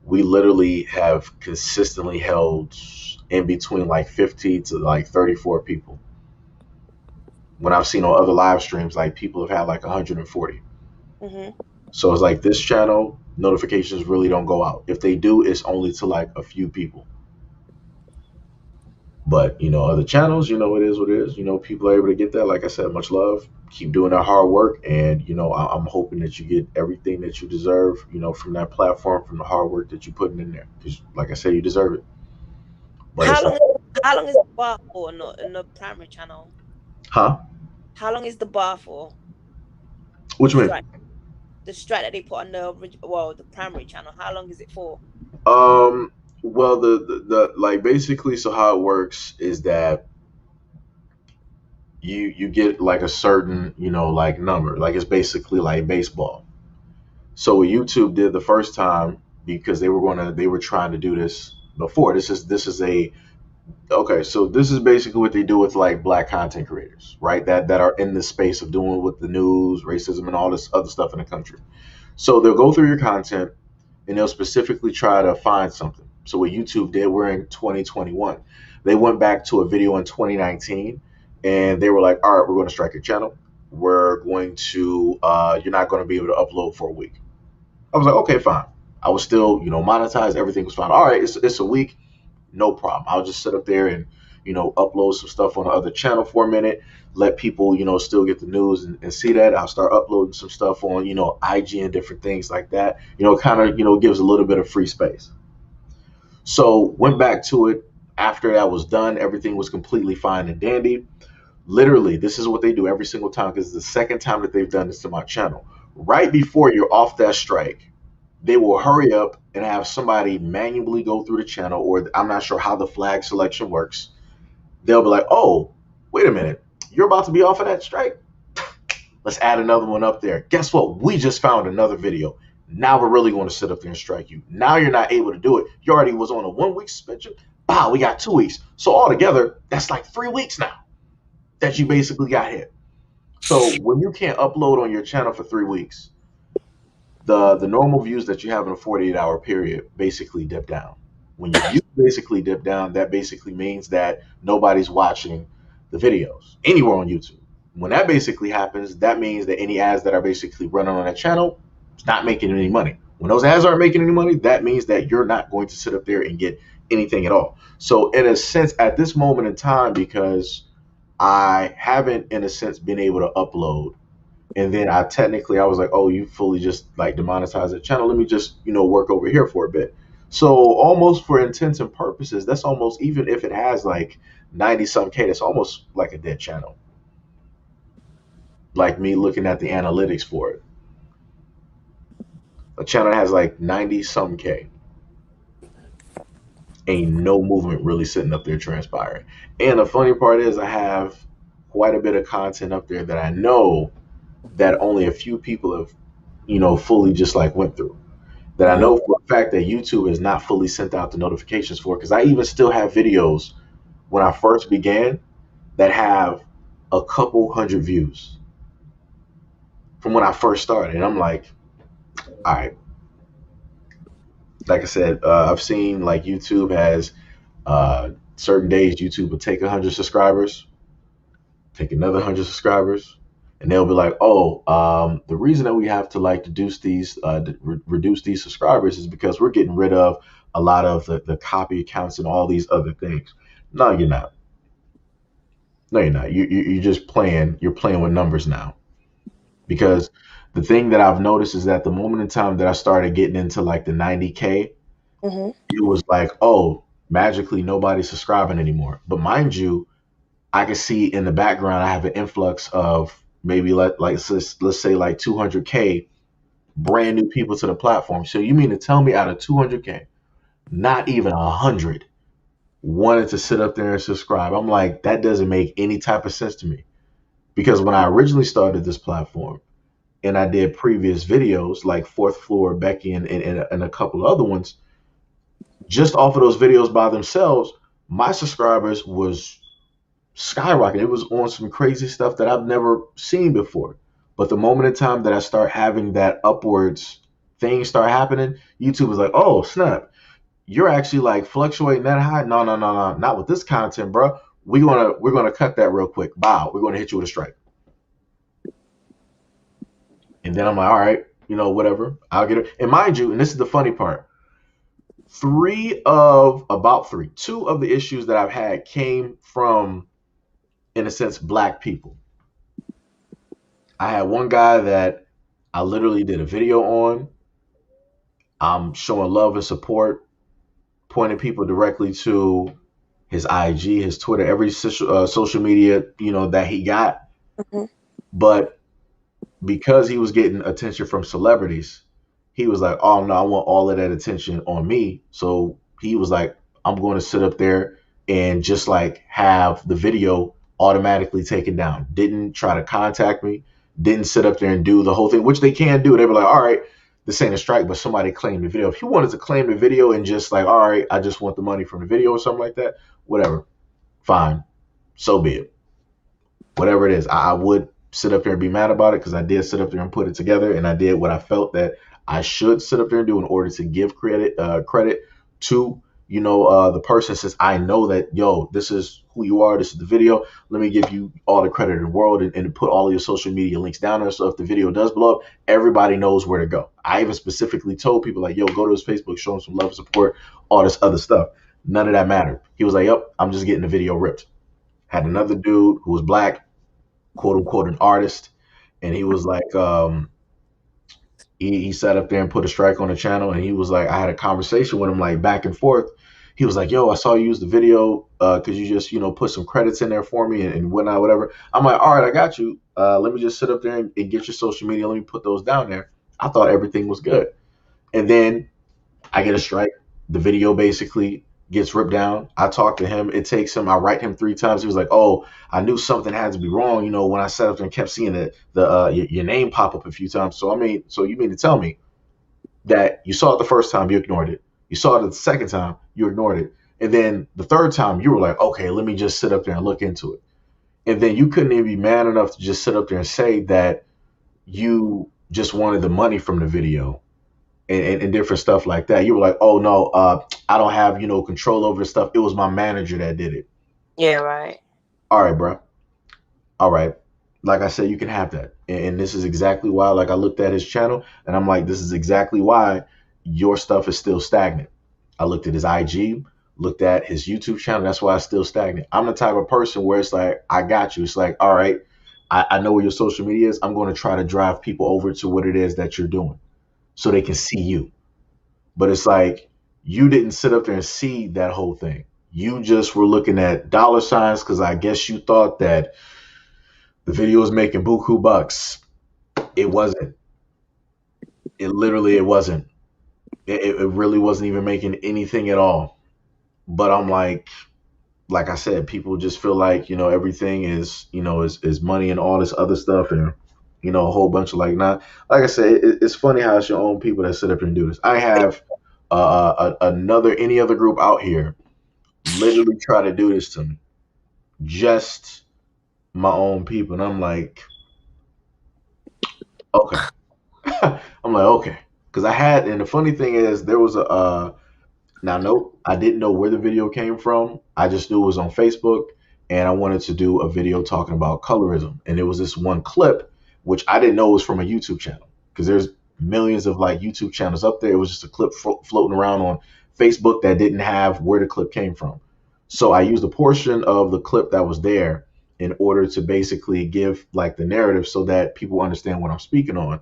We literally have consistently held in between like 50 to like 34 people. When I've seen on other live streams, like people have had like 140. Mm-hmm. So it's like this channel notifications really don't go out. If they do, it's only to like a few people. But other channels, it is what it is. People are able to get that. Like I said, much love. Keep doing that hard work, and I'm hoping that you get everything that you deserve. From that platform, from the hard work that you're putting in there. Because, like I said, you deserve it. But How long is the bar for in the primary channel? Huh? How long is the bar for? Which the one? strike, the strike that they put on the primary channel. How long is it for? Well, the like basically, so how it works is that you get like a certain like number, like it's basically like baseball. So what YouTube did the first time, because they were trying to do this before. This is a okay. So this is basically what they do with like black content creators, right? That are in the space of doing with the news, racism, and all this other stuff in the country. So they'll go through your content and they'll specifically try to find something. So what YouTube did, we're in 2021. They went back to a video in 2019 and they were like, all right, we're going to strike your channel. We're going to, you're not going to be able to upload for a week. I was like, okay, fine. I was still, monetized. Everything was fine. All right, it's a week. No problem. I'll just sit up there and, upload some stuff on the other channel for a minute, let people, still get the news and see that. I'll start uploading some stuff on, IG and different things like that. Kind of, gives a little bit of free space. So went back to it. After that was done, everything was completely fine and dandy. Literally, this is what they do every single time because it's the second time that they've done this to my channel. Right before you're off that strike, they will hurry up and have somebody manually go through the channel, or I'm not sure how the flag selection works. They'll be like, oh, wait a minute, you're about to be off of that strike? Let's add another one up there. Guess what? We just found another video. Now we're really going to sit up there and strike you. Now you're not able to do it. You already was on a 1 week suspension. Wow, we got 2 weeks. So altogether, that's like 3 weeks now that you basically got hit. So when you can't upload on your channel for 3 weeks, the normal views that you have in a 48-hour period basically dip down. When your views basically dip down, that basically means that nobody's watching the videos anywhere on YouTube. When that basically happens, that means that any ads that are basically running on that channel, it's not making any money. When those ads aren't making any money, that means that you're not going to sit up there and get anything at all. So in a sense, at this moment in time, because I haven't, in a sense, been able to upload, and then I was like, oh, you fully just like demonetized the channel. Let me just, work over here for a bit. So almost for intents and purposes, that's almost, even if it has like 90 some K, that's almost like a dead channel. Like me looking at the analytics for it. A channel has like 90 some K. Ain't no movement really sitting up there transpiring. And the funny part is I have quite a bit of content up there that I know that only a few people have, fully just like went through. That I know for a fact that YouTube has not fully sent out the notifications for, because I even still have videos when I first began that have a couple hundred views from when I first started. And I'm like, all right, like I said, I've seen like YouTube has certain days YouTube will take 100 subscribers, take another 100 subscribers, and they'll be like, "Oh, the reason that we have to like reduce these subscribers is because we're getting rid of a lot of the copy accounts and all these other things." No, you're not. No, you're not. You're just playing. You're playing with numbers now. Because the thing that I've noticed is that the moment in time that I started getting into like the 90K, Mm-hmm. it was like, oh, magically nobody's subscribing anymore. But mind you, I can see in the background I have an influx of maybe let's say like 200K brand new people to the platform. So you mean to tell me out of 200K, not even 100 wanted to sit up there and subscribe? I'm like, that doesn't make any type of sense to me. Because when I originally started this platform and I did previous videos like Fourth Floor, Becky, and a couple of other ones, just off of those videos by themselves, my subscribers was skyrocketing. It was on some crazy stuff that I've never seen before. But the moment in time that I start having that upwards thing start happening, YouTube was like, oh snap, you're actually like fluctuating that high. No, no, no, no, not with this content, bro. We're gonna cut that real quick. Bow. We're gonna hit you with a strike. And then I'm like, all right, whatever. I'll get it. And mind you, and this is the funny part, two of the issues that I've had came from, in a sense, black people. I had one guy that I literally did a video on. I'm showing love and support, pointing people directly to his IG, his Twitter, every social media, that he got. Mm-hmm. But because he was getting attention from celebrities, he was like, oh no, I want all of that attention on me. So he was like, I'm going to sit up there and just like have the video automatically taken down. Didn't try to contact me, didn't sit up there and do the whole thing, which they can do. They were like, all right, this ain't a strike, but somebody claimed the video. If he wanted to claim the video and just like, all right, I just want the money from the video or something like that, whatever, fine, so be it. Whatever it is, I would sit up there and be mad about it because I did sit up there and put it together, and I did what I felt that I should sit up there and do in order to give credit to the person, since I know that, yo, this is who you are, this is the video. Let me give you all the credit in the world, and put all of your social media links down there, so if the video does blow up, everybody knows where to go. I even specifically told people like, yo, go to his Facebook, show him some love and support, all this other stuff. None of that mattered. He was like, yep, I'm just getting the video ripped. Had another dude who was black, quote unquote, an artist, and he was like, he sat up there and put a strike on the channel, and he was like, I had a conversation with him like back and forth. He was like, yo, I saw you use the video because you just put some credits in there for me and whatnot, whatever. I'm like, all right, I got you. Let me just sit up there and get your social media. Let me put those down there. I thought everything was good, and then I get a strike. The video basically gets ripped down. I talk to him. It takes him. I write him 3 times. He was like, "Oh, I knew something had to be wrong." When I sat up there and kept seeing your name pop up a few times. So you mean to tell me that you saw it the first time, you ignored it. You saw it the second time, you ignored it, and then the third time, you were like, "Okay, let me just sit up there and look into it." And then you couldn't even be man enough to just sit up there and say that you just wanted the money from the video and different stuff like that. You were like, oh no, I don't have control over the stuff. It was my manager that did it. Yeah, right. All right, bro. All right. Like I said, you can have that. And this is exactly why, like, I looked at his channel and I'm like, this is exactly why your stuff is still stagnant. I looked at his IG, looked at his YouTube channel. That's why it's still stagnant. I'm the type of person where it's like, I got you. It's like, all right, I know where your social media is. I'm going to try to drive people over to what it is that you're doing so they can see you. But it's like, you didn't sit up there and see that whole thing. You just were looking at dollar signs because I guess you thought that the video was making buku bucks. It wasn't. It wasn't. It really wasn't even making anything at all. But I'm like I said, people just feel like, everything is money and all this other stuff, and a whole bunch of like I said, it's funny how it's your own people that sit up and do this. I have any other group out here literally try to do this to me, just my own people, and I'm like, Okay. I'm like, okay. Because I had, and the funny thing is, there was a, now, nope, I didn't know where the video came from. I just knew it was on Facebook, and I wanted to do a video talking about colorism. And there was this one clip, which I didn't know was from a YouTube channel, because there's millions of like YouTube channels up there. It was just a clip floating around on Facebook that didn't have where the clip came from. So I used a portion of the clip that was there in order to basically give like the narrative so that people understand what I'm speaking on.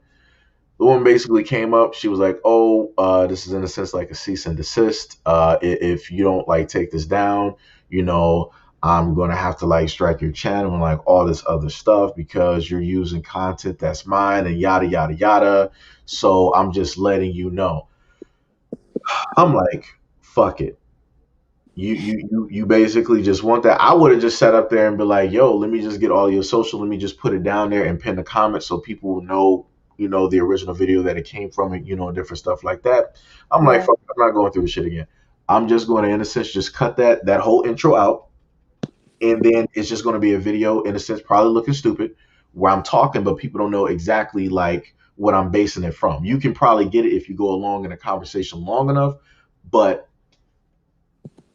The woman basically came up. She was like, "Oh, this is in a sense like a cease and desist. If you don't like take this down, you know, I'm gonna have to like strike your channel and like all this other stuff because you're using content that's mine and yada yada yada. So I'm just letting you know." I'm like, "Fuck it." You basically just want that. I would have just sat up there and be like, yo, let me just get all your social, let me just put it down there and pin the comment so people will know, the original video that it came from, and different stuff like that. I'm like, Yeah. fuck, I'm not going through the shit again. I'm just going to, in a sense, just cut that whole intro out, and then it's just going to be a video, in a sense, probably looking stupid, where I'm talking, but people don't know exactly like what I'm basing it from. You can probably get it if you go along in a conversation long enough, but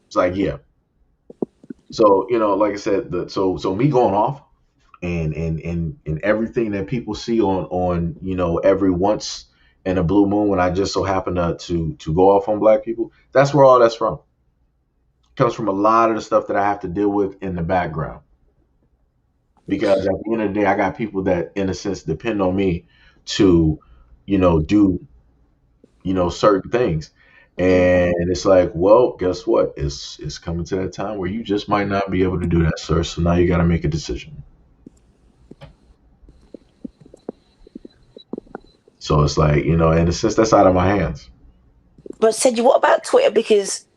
it's like, yeah. So, like I said, so me going off and everything that people see on every once in a blue moon when I just so happen to go off on black people, that's where all that's from. It comes from a lot of the stuff that I have to deal with in the background. Because at the end of the day, I got people that, in a sense, depend on me to, do certain things. And it's like, well, guess what? It's coming to that time where you just might not be able to do that, sir. So now you got to make a decision. So it's like, in a sense, that's out of my hands. But Seiji, what about Twitter? Because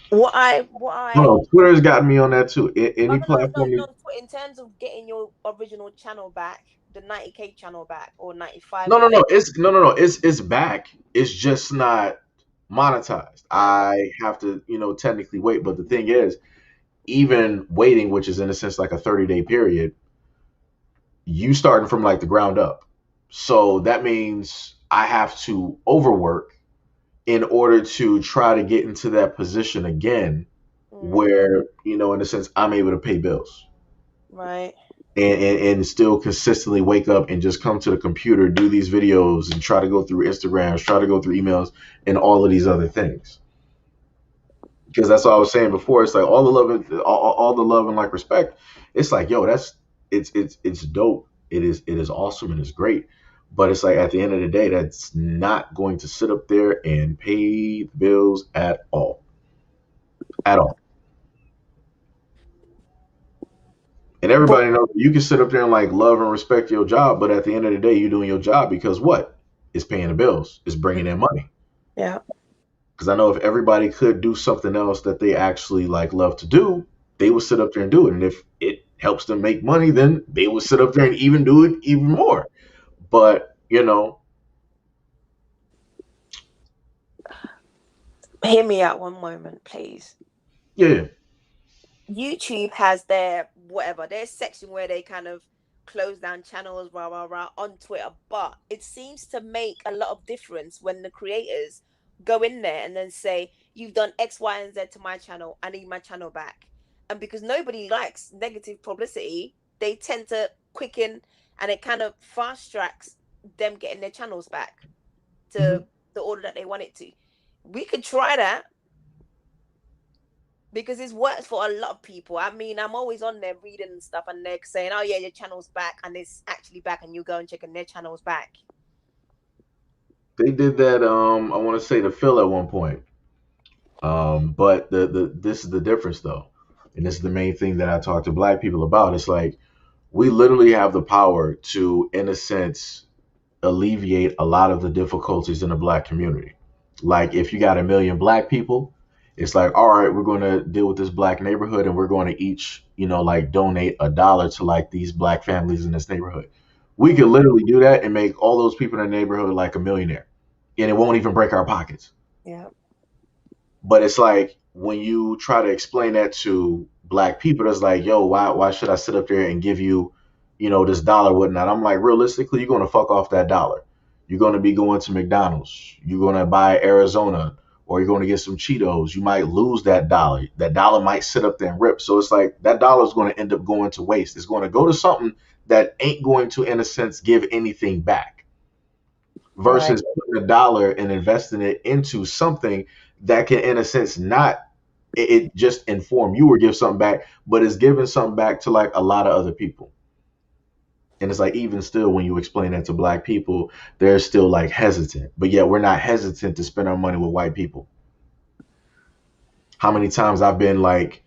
what I No, Twitter's gotten me on that too. Any platform. no. In terms of getting your original channel back, the 90K channel back, or 95. No, no, no. It's no, no, no. It's back. It's just not monetized. I have to, technically wait. But the thing is, even waiting, which is in a sense like a 30-day period, you starting from like the ground up. So that means I have to overwork in order to try to get into that position again where, in a sense, I'm able to pay bills. Right. And still consistently wake up and just come to the computer, do these videos, and try to go through Instagrams, try to go through emails, and all of these other things. Because that's what I was saying before. It's like all the love, all the love and like respect. It's like, yo, it's dope. It is awesome and it's great. But it's like at the end of the day, that's not going to sit up there and pay the bills at all. At all. And everybody knows you can sit up there and like love and respect your job, but at the end of the day, you're doing your job because what? It's paying the bills. It's bringing in money. Yeah. Because I know if everybody could do something else that they actually like love to do, they would sit up there and do it. And if it helps them make money, then they would sit up there and even do it even more. But, Hear me out one moment, please. Yeah. YouTube has their section where they kind of close down channels, rah, rah, rah, on Twitter. But it seems to make a lot of difference when the creators go in there and then say, you've done X, Y, and Z to my channel. I need my channel back. And because nobody likes negative publicity, they tend to quicken, and it kind of fast tracks them getting their channels back to the order that they want it to. We could try that, because it's worked for a lot of people. I mean, I'm always on there reading and stuff, and they're saying, oh yeah, your channel's back, and it's actually back, and you go and check and their channel's back. They did that, I want to say to Phil at one point. But this is the difference though. And this is the main thing that I talk to black people about. It's like we literally have the power to, in a sense, alleviate a lot of the difficulties in the black community. Like if you got 1 million black people, it's like, all right, we're going to deal with this black neighborhood and we're going to each, like donate $1 to like these black families in this neighborhood. We could literally do that and make all those people in the neighborhood like a millionaire, and it won't even break our pockets. Yeah. But it's like when you try to explain that to black people, it's like, yo, why should I sit up there and give you this dollar, whatnot. I'm like, realistically, you're gonna fuck off that dollar. You're gonna be going to McDonald's. You're gonna buy Arizona, or you're gonna get some Cheetos. You might lose that dollar. That dollar might sit up there and rip. So it's like that dollar is gonna end up going to waste. It's gonna go to something that ain't going to, in a sense, give anything back. Versus putting a dollar and investing it into something that can, in a sense, not it just inform you or give something back, but it's giving something back to like a lot of other people. And it's like, even still, when you explain that to black people, they're still like hesitant. But yet we're not hesitant to spend our money with white people. How many times I've been like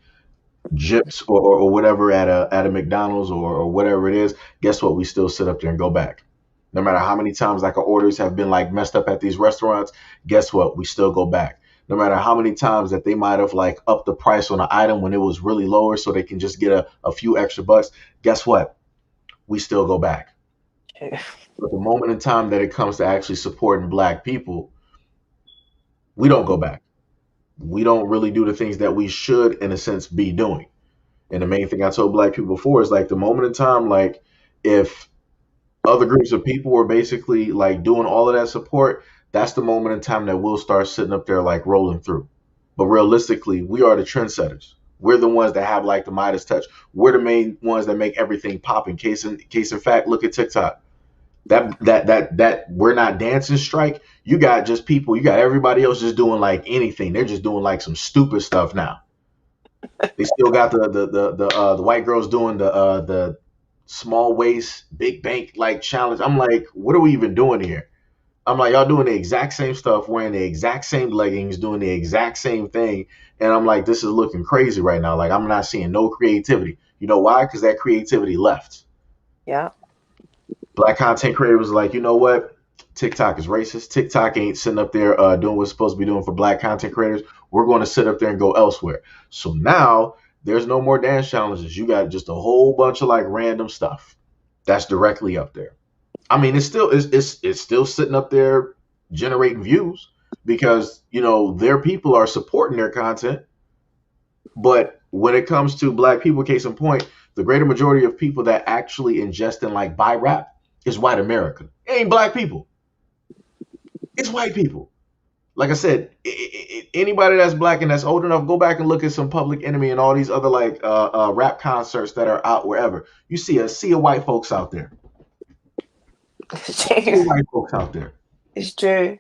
gyps or whatever at a McDonald's or whatever it is, guess what? We still sit up there and go back. No matter how many times like our orders have been like messed up at these restaurants, guess what? We still go back. No matter how many times that they might have like upped the price on an item when it was really lower so they can just get a few extra bucks, guess what? We still go back. But the moment in time that it comes to actually supporting black people, we don't go back. We don't really do the things that we should, in a sense, be doing. And the main thing I told black people before is like the moment in time, like if other groups of people were basically like doing all of that support, that's the moment in time that we'll start sitting up there like rolling through. But realistically, we are the trendsetters. We're the ones that have like the Midas touch. We're the main ones that make everything pop. In case in fact, look at TikTok. That we're not dancing strike. You got just people. You got everybody else just doing like anything. They're just doing like some stupid stuff now. They still got the white girls doing the small waist, big bank like challenge. I'm like, what are we even doing here? I'm like, y'all doing the exact same stuff, wearing the exact same leggings, doing the exact same thing. And I'm like, this is looking crazy right now. Like, I'm not seeing no creativity. You know why? Because that creativity left. Yeah. Black content creator was like, you know what? TikTok is racist. TikTok ain't sitting up there doing what's supposed to be doing for black content creators. We're going to sit up there and go elsewhere. So now there's no more dance challenges. You got just a whole bunch of like random stuff that's directly up there. I mean, it's still sitting up there generating views because their people are supporting their content. But when it comes to black people, case in point, the greater majority of people that actually ingest and like buy rap is white America. It ain't black people. It's white people. Like I said, anybody that's black and that's old enough, go back and look at some Public Enemy and all these other like rap concerts that are out wherever. You see a sea of white folks out there. White folks out there. It's true.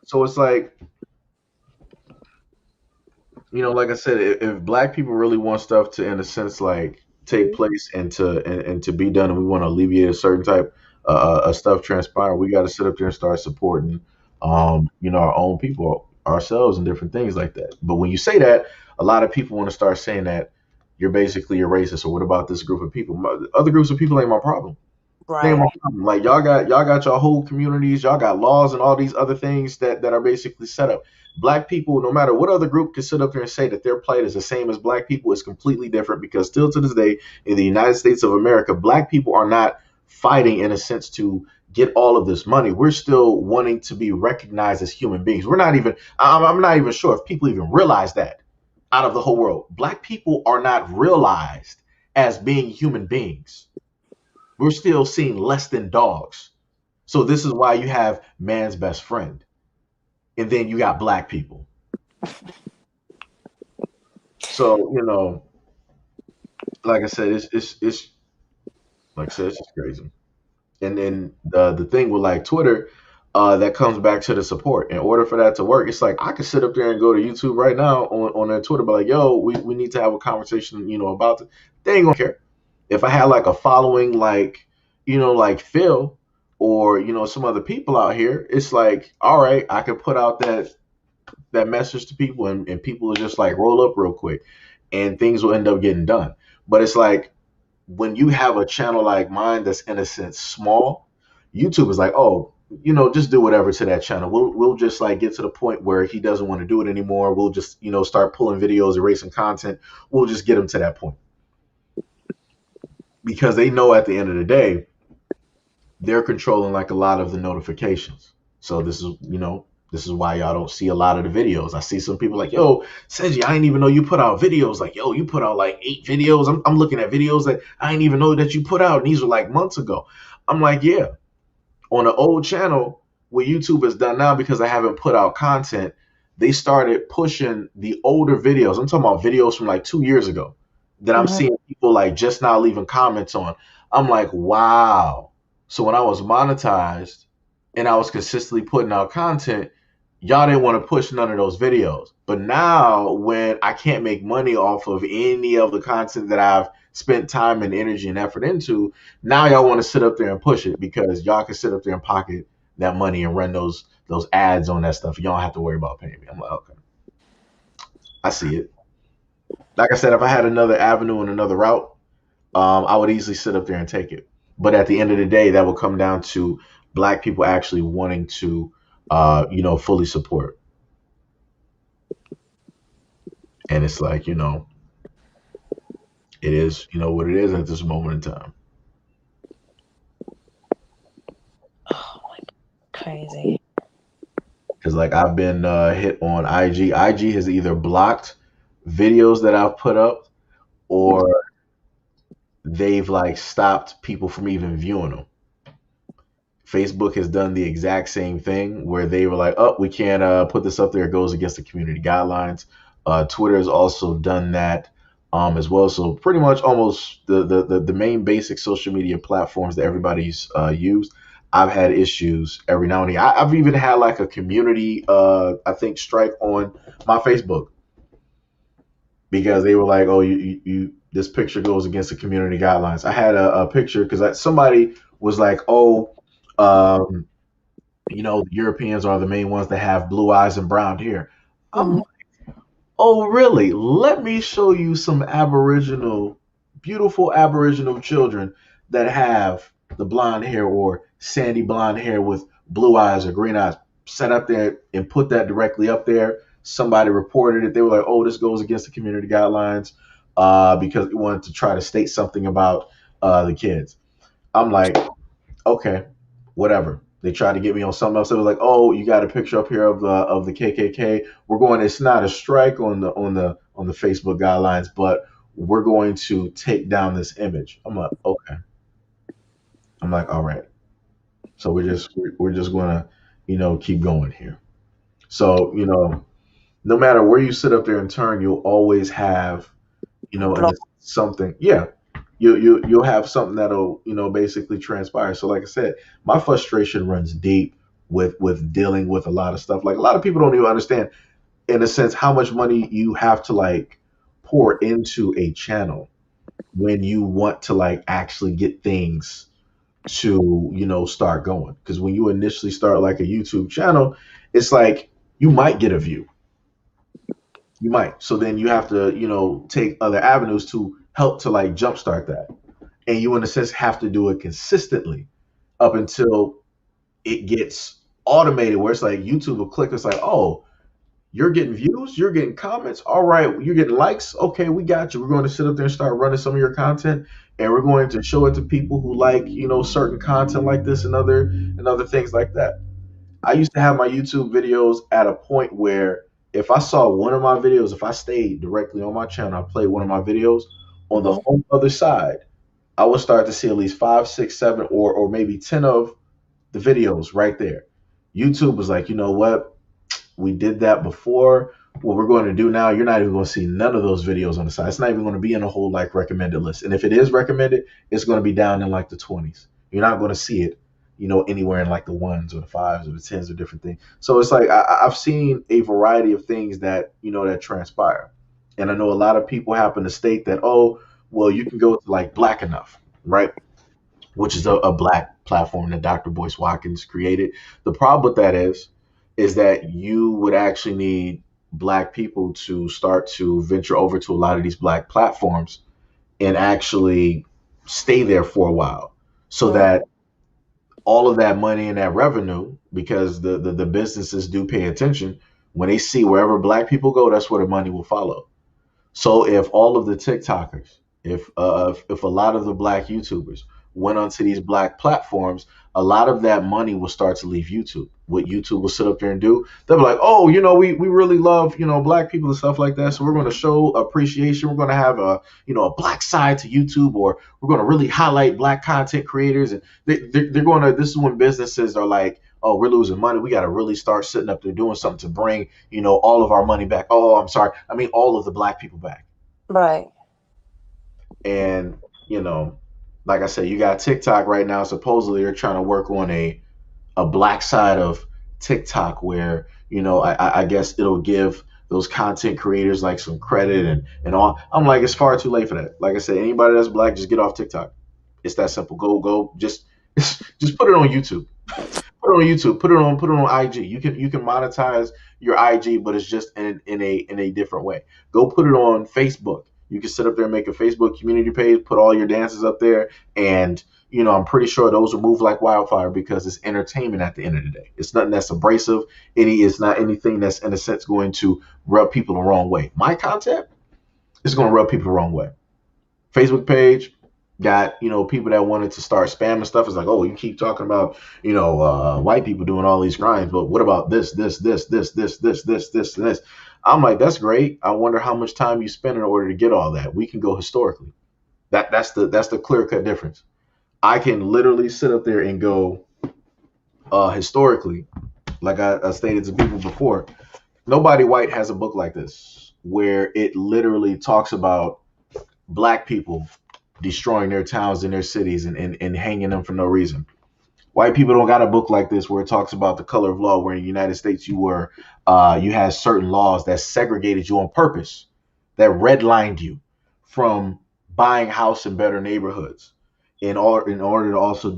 So it's like, like I said, if black people really want stuff to, in a sense, like take place and to be done, and we want to alleviate a certain type of stuff transpire, we got to sit up there and start supporting, our own people, ourselves, and different things like that. But when you say that, a lot of people want to start saying that you're basically a racist, or what about this group of people? Other groups of people ain't my problem. Right. Like y'all got your whole communities, y'all got laws and all these other things that are basically set up. Black people, no matter what other group can sit up there and say that their plight is the same as black people, is completely different, because still to this day in the United States of America, black people are not fighting, in a sense, to get all of this money. We're still wanting to be recognized as human beings. I'm not even sure if people even realize that out of the whole world. Black people are not realized as being human beings. We're still seen less than dogs. So this is why you have man's best friend. And then you got black people. So, like I said, it's like I said, it's just crazy. And then the thing with like Twitter, that comes back to the support. In order for that to work, it's like I could sit up there and go to YouTube right now on their Twitter, but like, yo, we need to have a conversation, about it. They ain't gonna care. If I had like a following like Phil or some other people out here, it's like, all right, I could put out that message to people, and people will just like roll up real quick and things will end up getting done. But it's like, when you have a channel like mine that's, in a sense, small, YouTube is like, oh, just do whatever to that channel. We'll just like get to the point where he doesn't want to do it anymore. We'll just start pulling videos, erasing content. We'll just get him to that point, because they know at the end of the day they're controlling like a lot of the notifications. So this is This is why y'all don't see a lot of the videos. I see some people like, yo, Seiji, I didn't even know you put out videos. Like, yo, you put out like 8 videos. I'm looking at videos that I didn't even know that you put out. And these were like months ago. I'm like, yeah, on an old channel, what YouTube has done now, because I haven't put out content, they started pushing the older videos. I'm talking about videos from like 2 years ago that I'm seeing people like just now leaving comments on. I'm like, wow. So when I was monetized and I was consistently putting out content, y'all didn't want to push none of those videos. But now when I can't make money off of any of the content that I've spent time and energy and effort into, now y'all want to sit up there and push it because y'all can sit up there and pocket that money and run those ads on that stuff. You don't have to worry about paying me. I'm like, okay, I see it. Like I said, if I had another avenue and another route, I would easily sit up there and take it. But at the end of the day, that will come down to black people actually wanting to, fully support. And it's like, it is, what it is at this moment in time. Oh my, crazy. Because like I've been hit on IG. IG has either blocked videos that I've put up, or they've like stopped people from even viewing them. Facebook has done the exact same thing where they were like, oh, we can't put this up there. It goes against the community guidelines. Twitter has also done that as well. So pretty much almost the main basic social media platforms that everybody's used, I've had issues every now and then. I've even had like a community, I think, strike on my Facebook because they were like, oh, you this picture goes against the community guidelines. I had a picture because somebody was like, oh, Europeans are the main ones that have blue eyes and brown hair. I'm like, oh, really? Let me show you some beautiful Aboriginal children that have the blonde hair or sandy blonde hair with blue eyes or green eyes. Set up there and put that directly up there. Somebody reported it. They were like, oh, this goes against the community guidelines because we wanted to try to state something about the kids. I'm like, okay, whatever. They tried to get me on something else. It was like, oh, you got a picture up here of the KKK. We're going. It's not a strike on the Facebook guidelines, but we're going to take down this image. I'm like, okay. I'm like, all right. So we're just gonna, keep going here. So no matter where you sit up there and turn, you'll always have, something. Yeah, you'll have something that'll basically transpire. So like I said, my frustration runs deep with dealing with a lot of stuff. Like a lot of people don't even understand, in a sense, how much money you have to like pour into a channel when you want to like actually get things to start going. Because when you initially start like a YouTube channel, it's like you might get a view. You might. So then you have to, take other avenues to help to like jumpstart that. And you, in a sense, have to do it consistently up until it gets automated where it's like YouTube will click. It's like, oh, you're getting views, you're getting comments. All right, you're getting likes. Okay, we got you. We're going to sit up there and start running some of your content, and we're going to show it to people who like, certain content like this and other things like that. I used to have my YouTube videos at a point where if I saw one of my videos, if I stayed directly on my channel, I played one of my videos on the whole other side, I would start to see at least 5, 6, 7, or maybe 10 of the videos right there. YouTube was like, you know what? We did that before. What we're going to do now, you're not even going to see none of those videos on the side. It's not even going to be in a whole like recommended list. And if it is recommended, it's going to be down in like the 20s. You're not going to see it, anywhere in like the 1s or the 5s or the 10s or different things. So it's like I've seen a variety of things that, that transpire. And I know a lot of people happen to state that, oh, well, you can go to like Black Enough, right? Which is a black platform that Dr. Boyce Watkins created. The problem with that is that you would actually need black people to start to venture over to a lot of these black platforms and actually stay there for a while so that all of that money and that revenue, because the businesses do pay attention, when they see wherever black people go, that's where the money will follow. So if all of the TikTokers, if a lot of the black YouTubers went onto these black platforms, a lot of that money will start to leave YouTube. What YouTube will sit up there and do, they'll be like, oh, we really love, black people and stuff like that. So we're going to show appreciation. We're going to have a black side to YouTube, or we're going to really highlight black content creators. And they're going to, this is when businesses are like, oh, we're losing money. We got to really start sitting up there doing something to bring, all of our money back. Oh, I'm sorry. I mean, all of the black people back. Right. And, like I said, you got TikTok right now. Supposedly they're trying to work on a black side of TikTok where, I guess it'll give those content creators like some credit and all. I'm like, it's far too late for that. Like I said, anybody that's black, just get off TikTok. It's that simple. Go, just put it on YouTube. Put it on YouTube. Put it on IG. You can monetize your IG, but it's just in a different way. Go put it on Facebook. You can sit up there and make a Facebook community page, put all your dances up there, and I'm pretty sure those will move like wildfire because it's entertainment at the end of the day. It's nothing that's abrasive. It's not anything that's in a sense going to rub people the wrong way. My content is going to rub people the wrong way. Facebook page got people that wanted to start spamming stuff. It's like, oh, you keep talking about white people doing all these crimes, but what about this, and this? I'm like, that's great. I wonder how much time you spend in order to get all that. We can go historically. That's the clear cut difference. I can literally sit up there and go historically, like I stated to people before. Nobody white has a book like this where it literally talks about black people destroying their towns and their cities and hanging them for no reason. White people don't got a book like this where it talks about the color of law, where in the United States you had certain laws that segregated you on purpose, that redlined you from buying a house in better neighborhoods in order to also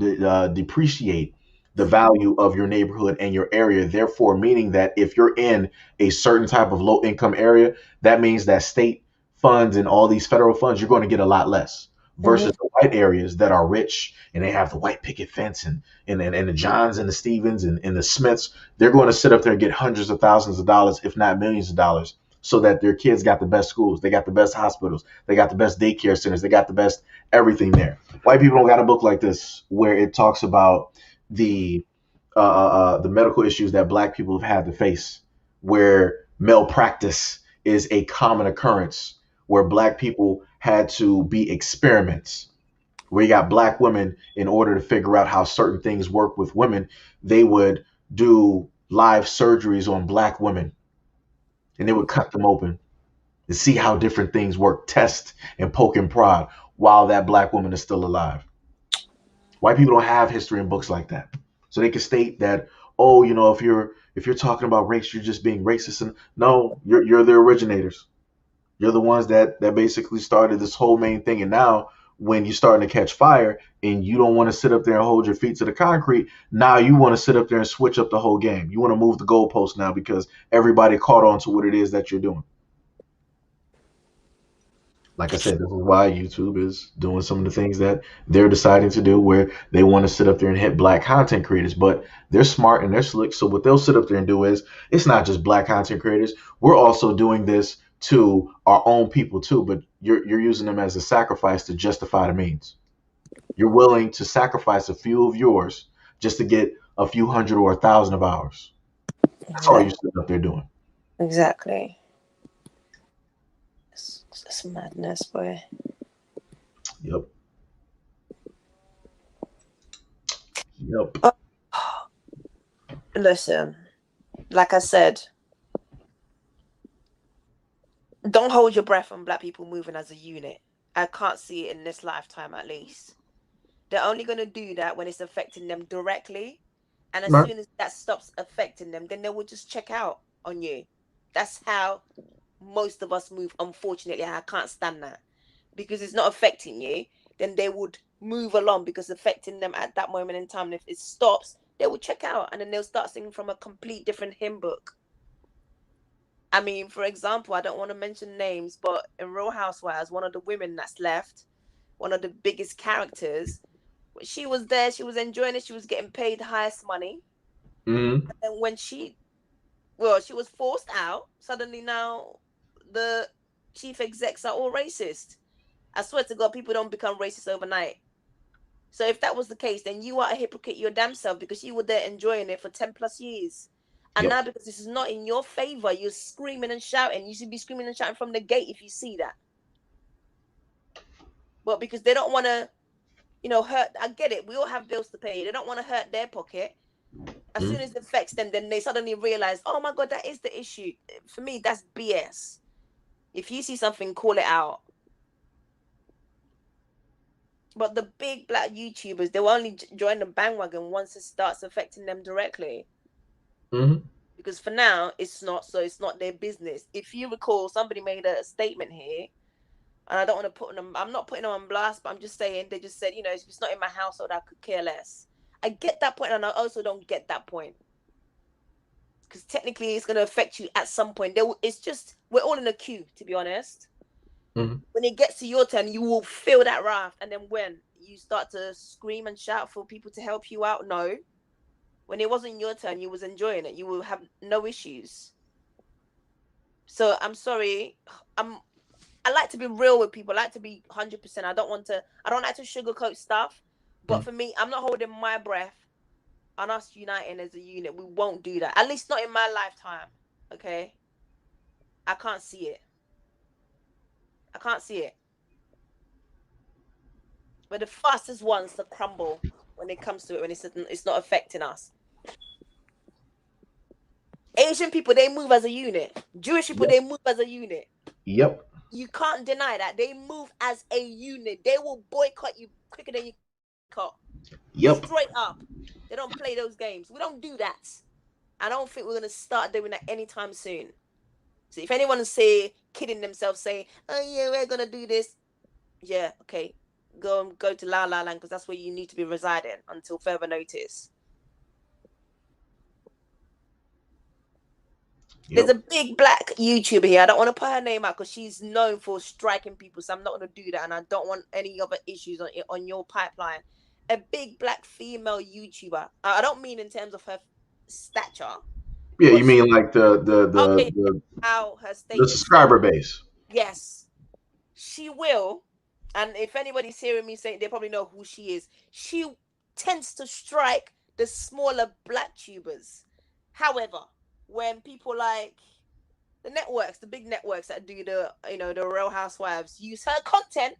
depreciate the value of your neighborhood and your area. Therefore, meaning that if you're in a certain type of low income area, that means that state funds and all these federal funds, you're going to get a lot less versus the white areas that are rich and they have the white picket fence and the Johns and the Stevens and the Smiths. They're going to sit up there and get hundreds of thousands of dollars, if not millions of dollars, so that their kids got the best schools, they got the best hospitals, they got the best daycare centers, they got the best everything there. White people don't got a book like this where it talks about the medical issues that black people have had to face, where malpractice is a common occurrence, where black people had to be experiments, where you got black women, in order to figure out how certain things work with women, they would do live surgeries on black women and they would cut them open to see how different things work, test and poke and prod while that black woman is still alive. White people don't have history in books like that. So they can state that, oh, if you're talking about race, you're just being racist. And no, you're the originators. You're the ones that basically started this whole main thing. And now when you're starting to catch fire and you don't want to sit up there and hold your feet to the concrete, now you want to sit up there and switch up the whole game. You want to move the goalpost now because everybody caught on to what it is that you're doing. Like I said, this is why YouTube is doing some of the things that they're deciding to do, where they want to sit up there and hit black content creators, but they're smart and they're slick. So what they'll sit up there and do is, it's not just black content creators. We're also doing this to our own people too, but you're using them as a sacrifice to justify the means. You're willing to sacrifice a few of yours just to get a few hundred or 1,000 of ours. That's all you're sitting up there doing. Exactly. It's madness, boy. Yep. Listen, like I said, don't hold your breath on black people moving as a unit. I can't see it in this lifetime, at least. They're only going to do that when it's affecting them directly. And as soon as that stops affecting them, then they will just check out on you. That's how most of us move. Unfortunately, I can't stand that. Because it's not affecting you, then they would move along, because affecting them at that moment in time. And if it stops, they will check out, and then they'll start singing from a complete different hymn book. I mean, for example, I don't want to mention names, but in Real Housewives, one of the women that's left, one of the biggest characters, she was there, she was enjoying it, she was getting paid the highest money. Mm-hmm. And when she was forced out, suddenly now the chief execs are all racist. I swear to God, people don't become racist overnight. So if that was the case, then you are a hypocrite your damn self, because you were there enjoying it for 10 plus years. And now because this is not in your favor, you're screaming and shouting. You should be screaming and shouting from the gate if you see that. But because they don't want to, hurt. I get it. We all have bills to pay. They don't want to hurt their pocket. As soon as it affects them, then they suddenly realize, oh my God, that is the issue. For me, that's BS. If you see something, call it out. But the big black YouTubers, they will only join the bandwagon once it starts affecting them directly. Because for now, it's not their business. If you recall, somebody made a statement here, and I don't want to put them, I'm not putting them on blast, but I'm just saying, they just said, if it's not in my household, I could care less. I get that point, and I also don't get that point. Because technically, it's going to affect you at some point. It's just, we're all in a queue, to be honest. When it gets to your turn, you will feel that wrath. And then when you start to scream and shout for people to help you out, no. When it wasn't your turn, you was enjoying it. You will have no issues. So I'm sorry. I like to be real with people. I like to be 100%. I don't like to sugarcoat stuff. But for me, I'm not holding my breath on us uniting as a unit. We won't do that. At least not in my lifetime. Okay? I can't see it. I can't see it. We're the fastest ones to crumble when it comes to it, when it's not affecting us. Asian people, they move as a unit. Jewish people, they move as a unit. Yep. You can't deny that. They move as a unit. They will boycott you quicker than you cut. Yep. Straight up. They don't play those games. We don't do that. I don't think we're going to start doing that anytime soon. So if anyone is kidding themselves, saying, oh yeah, we're going to do this. Yeah, okay. Go to La La Land, because that's where you need to be residing until further notice. There's a big black YouTuber here. I don't want to put her name out because she's known for striking people, so I'm not going to do that, and I don't want any other issues on your pipeline. A big black female YouTuber. I don't mean in terms of her stature. Yeah, you mean like the subscriber base. Yes. She will, and if anybody's hearing me saying, they probably know who she is. She tends to strike the smaller black tubers. However, when people like the networks, the big networks that do the Real Housewives use her content,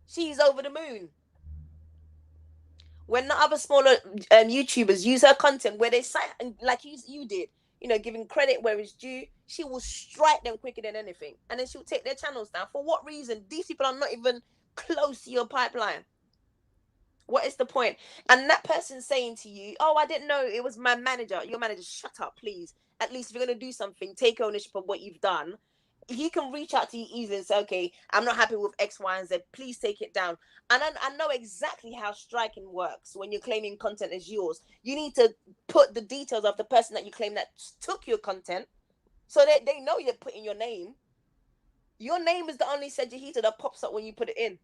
she's over the moon. When the other smaller YouTubers use her content, where they say, like you did, giving credit where it's due, she will strike them quicker than anything. And then she'll take their channels down. For what reason? These people are not even close to your pipeline. What is the point? And that person saying to you, oh, I didn't know it was my manager. Your manager, shut up, please. At least if you're going to do something, take ownership of what you've done. He can reach out to you easily and say, okay, I'm not happy with X, Y, and Z. Please take it down. And I know exactly how striking works when you're claiming content as yours. You need to put the details of the person that you claim that took your content so that they know you're putting your name. Your name is the only SEIJIHITO that pops up when you put it in.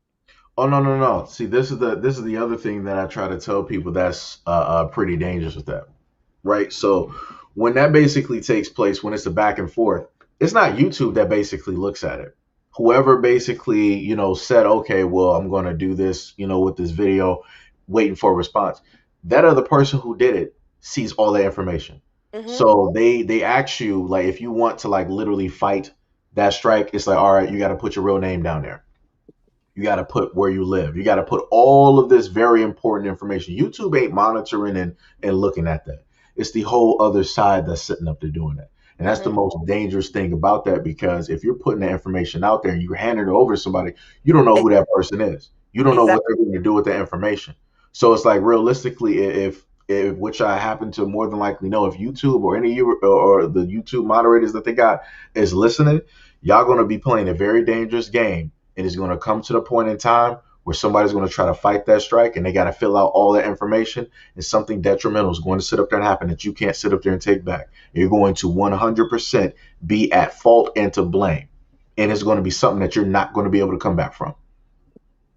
Oh, no. See, this is the other thing that I try to tell people that's pretty dangerous with that, right? So when that basically takes place, when it's a back and forth, it's not YouTube that basically looks at it. Whoever basically, said, okay, well, I'm going to do this, with this video, waiting for a response. That other person who did it sees all the information. So they ask you, like, if you want to, like, literally fight that strike, it's like, all right, you got to put your real name down there. You got to put where you live. You got to put all of this very important information. YouTube ain't monitoring and looking at that. It's the whole other side that's sitting up there doing that. And that's the most dangerous thing about that, because if you're putting that information out there and you're handing it over to somebody, you don't know who that person is. You don't know what they're going to do with that information. So it's like, realistically, if which I happen to more than likely know, if YouTube or any of you or the YouTube moderators that they got is listening, y'all going to be playing a very dangerous game. And it's going to come to the point in time where somebody's going to try to fight that strike, and they got to fill out all that information, and something detrimental is going to sit up there and happen that you can't sit up there and take back. You're going to 100% be at fault and to blame. And it's going to be something that you're not going to be able to come back from.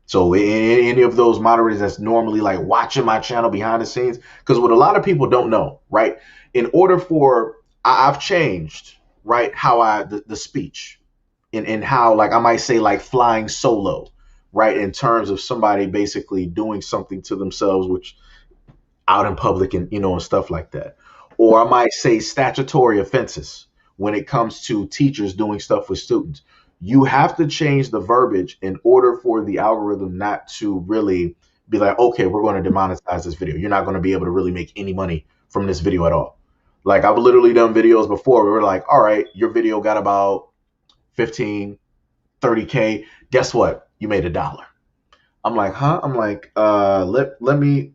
So any of those moderators that's normally like watching my channel behind the scenes, because what a lot of people don't know, right? In order for, I've changed, right, how the speech. And how, like, I might say, like, flying solo, right? In terms of somebody basically doing something to themselves, which out in public and and stuff like that. Or I might say statutory offenses when it comes to teachers doing stuff with students. You have to change the verbiage in order for the algorithm not to really be like, okay, we're going to demonetize this video. You're not going to be able to really make any money from this video at all. Like I've literally done videos before where we're like, all right, your video got about 15, 30K. Guess what? You made $1. I'm like, huh? I'm like, let me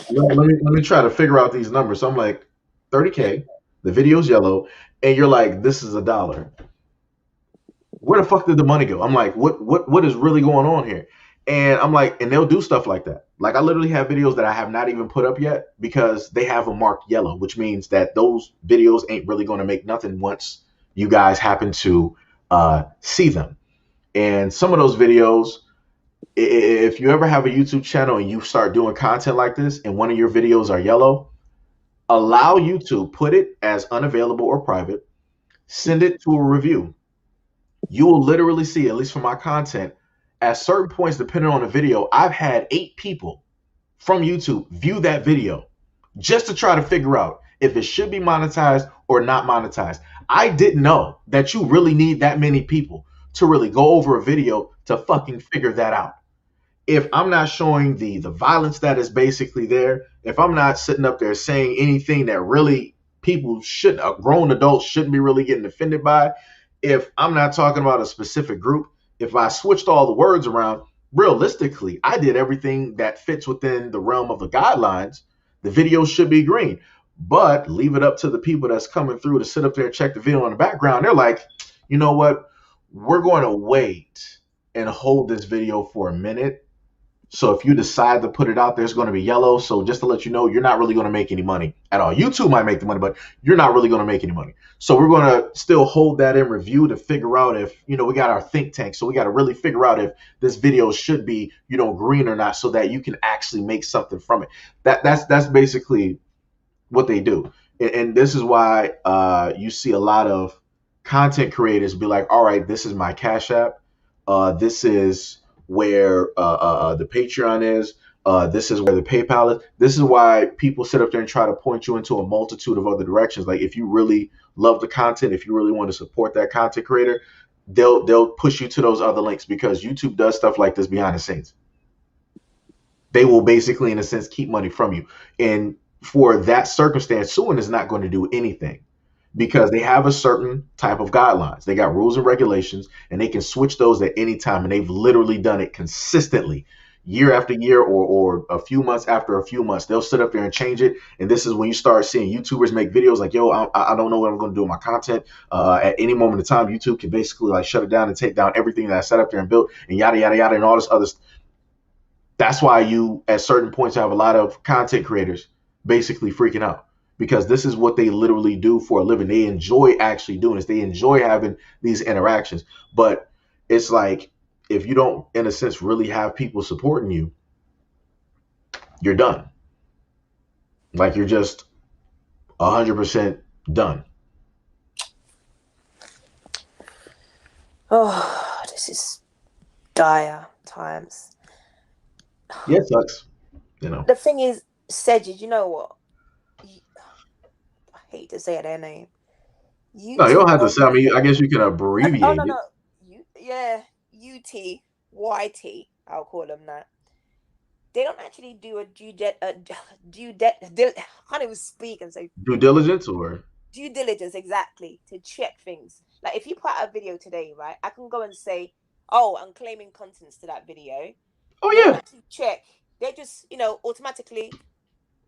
let me try to figure out these numbers. So I'm like, 30K, the video's yellow, and you're like, this is $1. Where the fuck did the money go? I'm like, what is really going on here? And I'm like, and they'll do stuff like that. Like I literally have videos that I have not even put up yet because they have them marked yellow, which means that those videos ain't really going to make nothing once you guys happen to see them. And some of those videos, if you ever have a YouTube channel and you start doing content like this and one of your videos are yellow, allow YouTube, put it as unavailable or private, send it to a review. You will literally see, at least for my content, at certain points, depending on the video, I've had 8 people from YouTube view that video just to try to figure out if it should be monetized or not monetized. I didn't know that you really need that many people to really go over a video to fucking figure that out. If I'm not showing the violence that is basically there, if I'm not sitting up there saying anything that really people shouldn't, grown adults shouldn't be really getting offended by, if I'm not talking about a specific group, if I switched all the words around, realistically, I did everything that fits within the realm of the guidelines, the video should be green. But leave it up to the people that's coming through to sit up there and check the video in the background. They're like, you know what? We're going to wait and hold this video for a minute. So if you decide to put it out there, it's going to be yellow. So just to let you know, you're not really going to make any money at all. YouTube might make the money, but you're not really going to make any money. So we're going to still hold that in review to figure out if, we got our think tank. So we got to really figure out if this video should be, green or not, so that you can actually make something from it. That's basically what they do. And this is why you see a lot of content creators be like, all right, this is my Cash App. This is where the Patreon is. This is where the PayPal is. This is why people sit up there and try to point you into a multitude of other directions. Like if you really love the content, if you really want to support that content creator, they'll push you to those other links because YouTube does stuff like this behind the scenes. They will basically, in a sense, keep money from you. And for that circumstance, suing is not going to do anything, because they have a certain type of guidelines. They got rules and regulations, and they can switch those at any time. And they've literally done it consistently year after year, or a few months after a few months. They'll sit up there and change it. And this is when you start seeing YouTubers make videos like, yo, I don't know what I'm going to do with my content. At any moment in time, YouTube can basically like shut it down and take down everything that I set up there and built, and yada, yada, yada, and all this other stuff. That's why you, at certain points, have a lot of content creators basically freaking out, because this is what they literally do for a living. They enjoy actually doing this. They enjoy having these interactions. But it's like, if you don't, in a sense, really have people supporting you, you're done. Like you're just 100% done. Oh, this is dire times. Yeah, it sucks. The thing is, Seiji, you know what? I hate to say their name. No, you don't have to say. I mean, I guess you can abbreviate oh, no, it. no. UTYT. I'll call them that. They don't actually do a I can't even speak and say due diligence or due diligence, exactly, to check things. Like if you put out a video today, right, I can go and say, oh, I'm claiming contents to that video. Oh They yeah. don't actually check. They just, automatically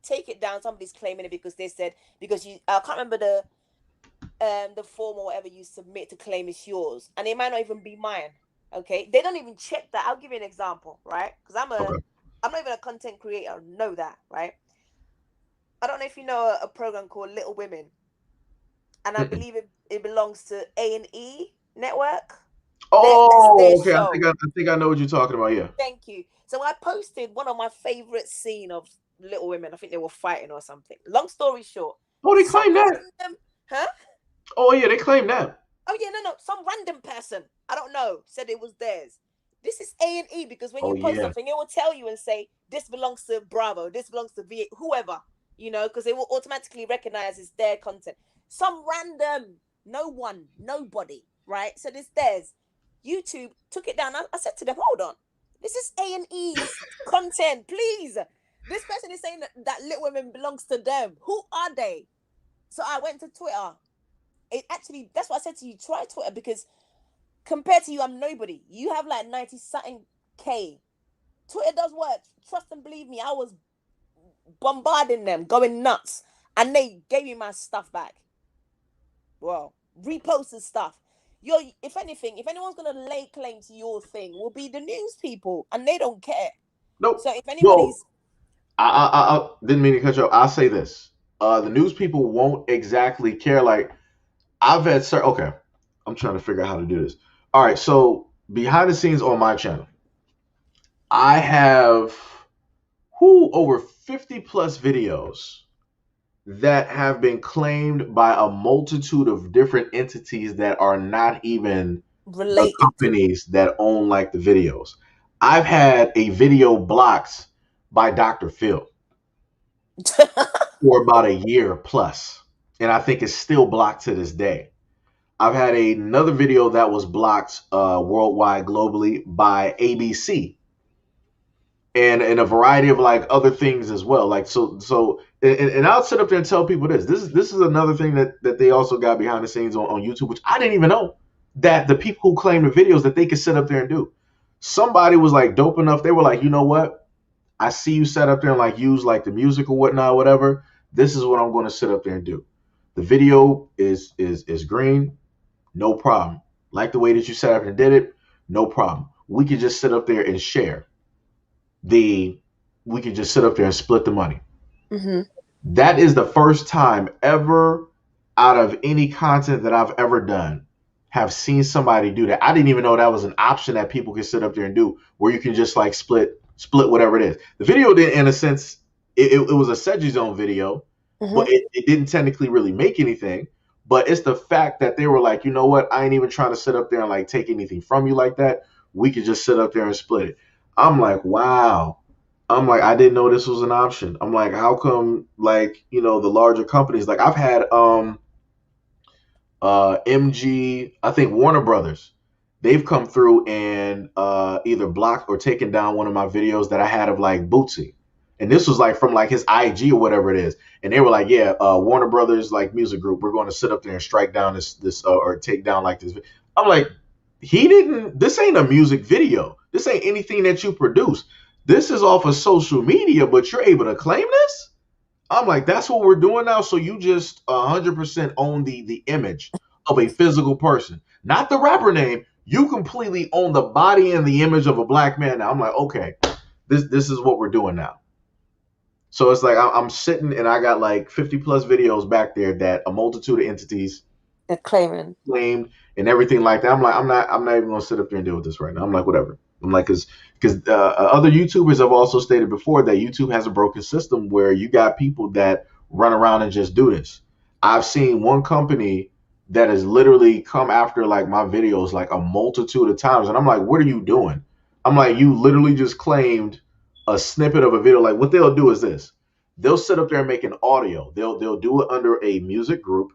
take it down. Somebody's claiming it because they said, because I can't remember the form or whatever you submit to claim it's yours, and it might not even be mine. Okay, they don't even check that. I'll give you an example, right? Because I'm not even a content creator. I know that, right? I don't know if you know a program called Little Women, and I believe it belongs to A&E Network. Oh, their okay. show. I think I know what you're talking about. Yeah. Thank you. So I posted one of my favorite scene of Little Women. I think they were fighting or something. Long story short. Oh, they claim that. Huh? Oh yeah, they claim that. Oh yeah, no. Some random person, I don't know, said it was theirs. This is A&E, because when Oh you post yeah. something, it will tell you and say, this belongs to Bravo, this belongs to V, whoever, because it will automatically recognize it's their content. Some random, no one, nobody, right? So this theirs. YouTube took it down. I said to them, hold on, this is A&E's content, please. This person is saying that Little Women belongs to them. Who are they? So I went to Twitter. It actually, that's what I said to you, try Twitter, because compared to you, I'm nobody. You have like 90 something K. Twitter does work. Trust and believe me, I was bombarding them, going nuts. And they gave me my stuff back. Well, reposted stuff. If anything, if anyone's gonna lay claim to your thing, will be the news people, and they don't care. Nope. So if Well, anybody's I didn't mean to cut you off. I'll say this. The news people won't exactly care. Like, I've had certain. Okay, I'm trying to figure out how to do this. All right, so behind the scenes on my channel, I have over 50 plus videos that have been claimed by a multitude of different entities that are not even the related to companies that own like the videos. I've had a video blocked by Dr. Phil for about a year plus, and I think it's still blocked to this day. I've had another video that was blocked worldwide, globally, by ABC, and a variety of like other things as well. Like and I'll sit up there and tell people this. This is another thing that they also got behind the scenes on YouTube, which I didn't even know, that the people who claim the videos that they could sit up there and do. Somebody was like dope enough. They were like, you know what? I see you set up there and like use like the music or whatnot, whatever. This is what I'm going to sit up there and do. The video is green, no problem. Like the way that you set up and did it, no problem. We could just sit up there and share. We could just sit up there and split the money. Mm-hmm. That is the first time ever out of any content that I've ever done have seen somebody do that. I didn't even know that was an option that people can sit up there and do, where you can just like split whatever it is. The video did, in a sense, it was a Seiji Zone video, Mm-hmm. but it didn't technically really make anything. But it's the fact that they were like, you know what? I ain't even trying to sit up there and like take anything from you like that. We could just sit up there and split it. I'm like, wow. I'm like, I didn't know this was an option. I'm like, how come, like, the larger companies, like I've had MG, I think Warner Brothers, they've come through and either blocked or taken down one of my videos that I had of like Bootsy. And this was like from like his IG or whatever it is. And they were like, yeah, Warner Brothers like music group, we're going to sit up there and strike down this or take down like this. I'm like, this ain't a music video. This ain't anything that you produce. This is off of social media, but you're able to claim this? I'm like, that's what we're doing now. So you just 100% own the image of a physical person, not the rapper name. You completely own the body and the image of a black man now. I'm like, okay, this is what we're doing now. So it's like I'm sitting and I got like 50 plus videos back there that a multitude of entities They're claimed and everything like that. I'm like, I'm not even gonna sit up there and deal with this right now. I'm like, whatever. I'm like, because other YouTubers have also stated before that YouTube has a broken system where you got people that run around and just do this. I've seen one company that has literally come after like my videos like a multitude of times, and I'm like, what are you doing? I'm like, you literally just claimed a snippet of a video. Like, what they'll do is this: they'll sit up there and make an audio. They'll do it under a music group,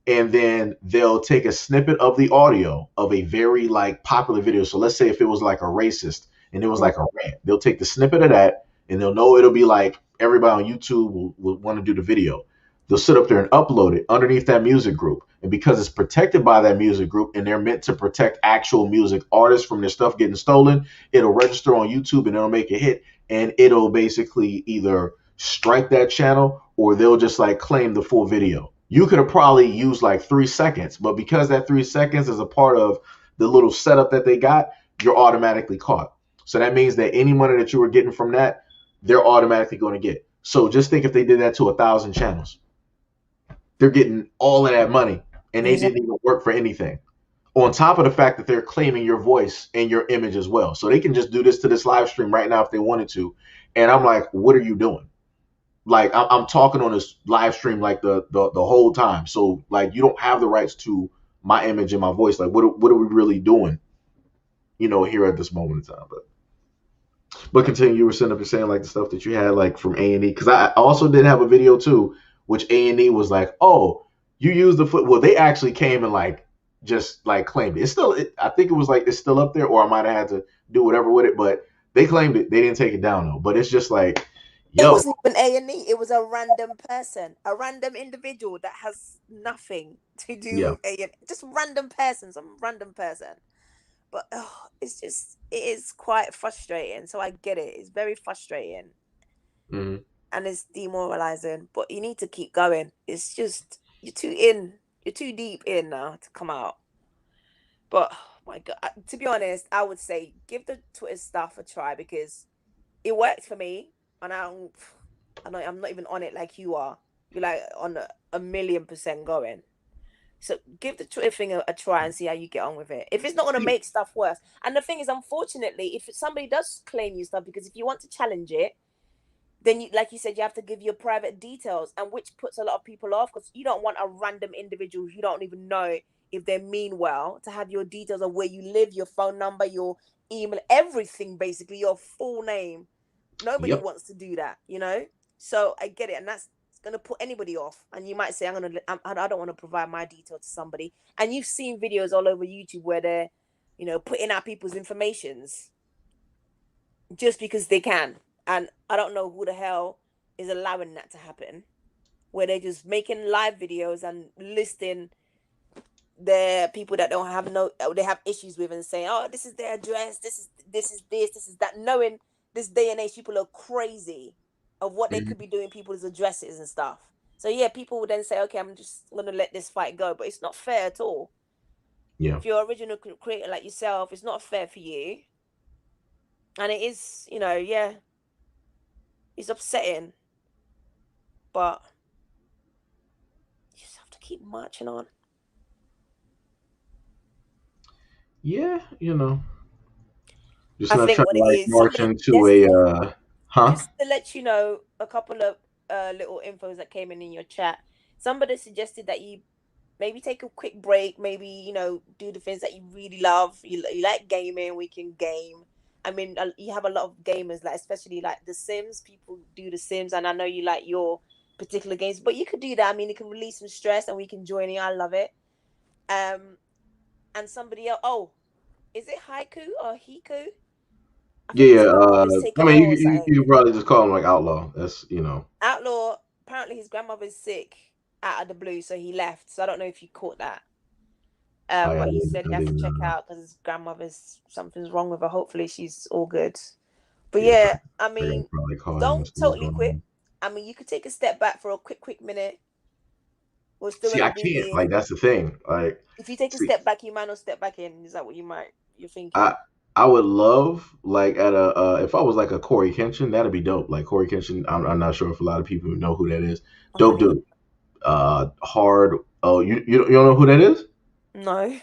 and then they'll take a snippet of the audio of a very like popular video. So let's say if it was like a racist and it was like a rant, they'll take the snippet of that and they'll know it'll be like everybody on YouTube will want to do the video. They'll sit up there and upload it underneath that music group. And because it's protected by that music group and they're meant to protect actual music artists from their stuff getting stolen, it'll register on YouTube and it'll make a hit, and it'll basically either strike that channel or they'll just like claim the full video. You could have probably used like 3 seconds, but because that 3 seconds is a part of the little setup that they got, you're automatically caught. So that means that any money that you were getting from that, they're automatically going to get. So just think if they did that to 1,000 channels, they're getting all of that money and they didn't even work for anything. On top of the fact that they're claiming your voice and your image as well. So they can just do this to this live stream right now if they wanted to. And I'm like, what are you doing? Like I'm talking on this live stream like the whole time. So like you don't have the rights to my image and my voice. Like what are we really doing? here at this moment in time. But continue. You were sitting up and saying like the stuff that you had like from A&E, because I also did have a video too, which A&E was like, oh, you used the foot. Well, they actually came and like just like claimed it. It's still, I think it was like it's still up there, or I might have had to do whatever with it, but they claimed it. They didn't take it down though. But it's just like, It yo, wasn't even A&E. It was a random person, a random individual that has nothing to do yeah, with A&E. Just random person, some random person. But it is quite frustrating. So I get it. It's very frustrating. hmm And it's demoralizing. But you need to keep going. It's just, you're too in. You're too deep in now to come out. But, oh my God. To be honest, I would say give the Twitter stuff a try because it worked for me. And I'm not even on it like you are. You're like on a million% going. So give the Twitter thing a try and see how you get on with it. If it's not going to make stuff worse. And the thing is, unfortunately, if somebody does claim you stuff, because if you want to challenge it, then you, like you said, you have to give your private details, and which puts a lot of people off because you don't want a random individual you don't even know if they mean well to have your details of where you live, your phone number, your email, everything, basically your full name. Nobody yep, wants to do that, So I get it, and that's going to put anybody off. And you might say, I don't want to provide my details to somebody. And you've seen videos all over YouTube where they're, putting out people's informations just because they can. And I don't know who the hell is allowing that to happen, where they're just making live videos and listing the people that don't have they have issues with, and saying, oh, this is their address, this is that, knowing this day and age people are crazy of what they hmm could be doing people's addresses and stuff. So yeah, people would then say, okay, I'm just gonna let this fight go, but it's not fair at all. yeah, If you're an original creator like yourself, it's not fair for you. And it is, yeah, it's upsetting, but you just have to keep marching on. yeah. Just I not think trying what to it like is, march somebody into a suggested, huh. just to let you know, a couple of little infos that came in your chat. Somebody suggested that you maybe take a quick break, maybe do the things that you really love. You like gaming, we can game. I mean, you have a lot of gamers, like especially like The Sims. People do The Sims, and I know you like your particular games, but you could do that. I mean, it can release some stress, and we can join you. I love it. And somebody else. Oh, is it Haiku or Hiku? I Yeah, think his yeah. grandmother's I taken mean, ill or you something. could probably just call him like outlaw. That's Outlaw, apparently his grandmother's sick out of the blue, so he left. So I don't know if you caught that. But he said he I had to didn't check know. out because his grandmother's something's wrong with her. Hopefully she's all good. But Yeah, yeah, I I gotta mean, probably call him and don't see what's totally going quit. on. I mean, you could take a step back for a quick minute. We're still See, gonna I be can't. here. Like that's the thing. Like, If you take a see, step back, you might not step back in. Is that what you're I thinking? I would love like at a if I was like a Corey Kenshin, that'd be dope. Like Corey Kenshin, I'm not sure if a lot of people know who that is. I Dope don't even dude. Hard. Oh, you don't know who that is? know.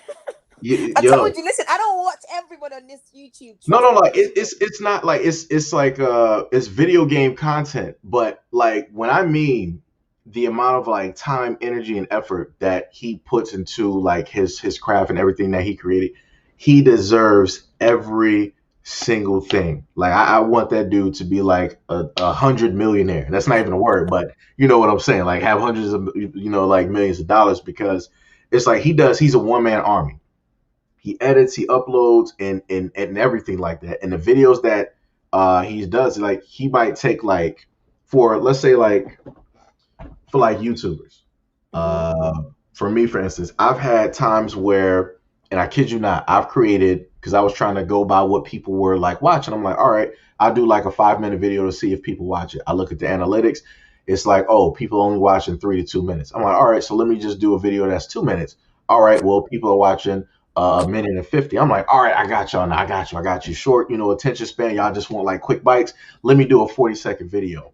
I Yo, told you, listen, I don't watch everyone on this YouTube. no, Trust no, me. like it's not like it's like it's video game content, but like when I mean the amount of like time, energy, and effort that he puts into like his craft and everything that he created, he deserves every single thing. Like I want that dude to be like a hundred millionaire. That's not even a word, but you know what I'm saying. Like have hundreds of like millions of dollars because it's like he's a one man army. He edits, he uploads, and everything like that. And the videos that he does, like he might take like for let's say like for like YouTubers. Mm-hmm. Uh, for me, for instance, I've had times where, and I kid you not, I've created because I was trying to go by what people were like watching. I'm like, all right, I'll do like a 5 minute video to see if people watch it. I look at the analytics. It's like, oh, people only watching 3 to 2 minutes. I'm like, all right, so let me just do a video that's 2 minutes. All right, well, people are watching a minute and 50. I'm like, all right, I got y'all now. I got you. Short, attention span. Y'all just want like quick bites. Let me do a 40-second video.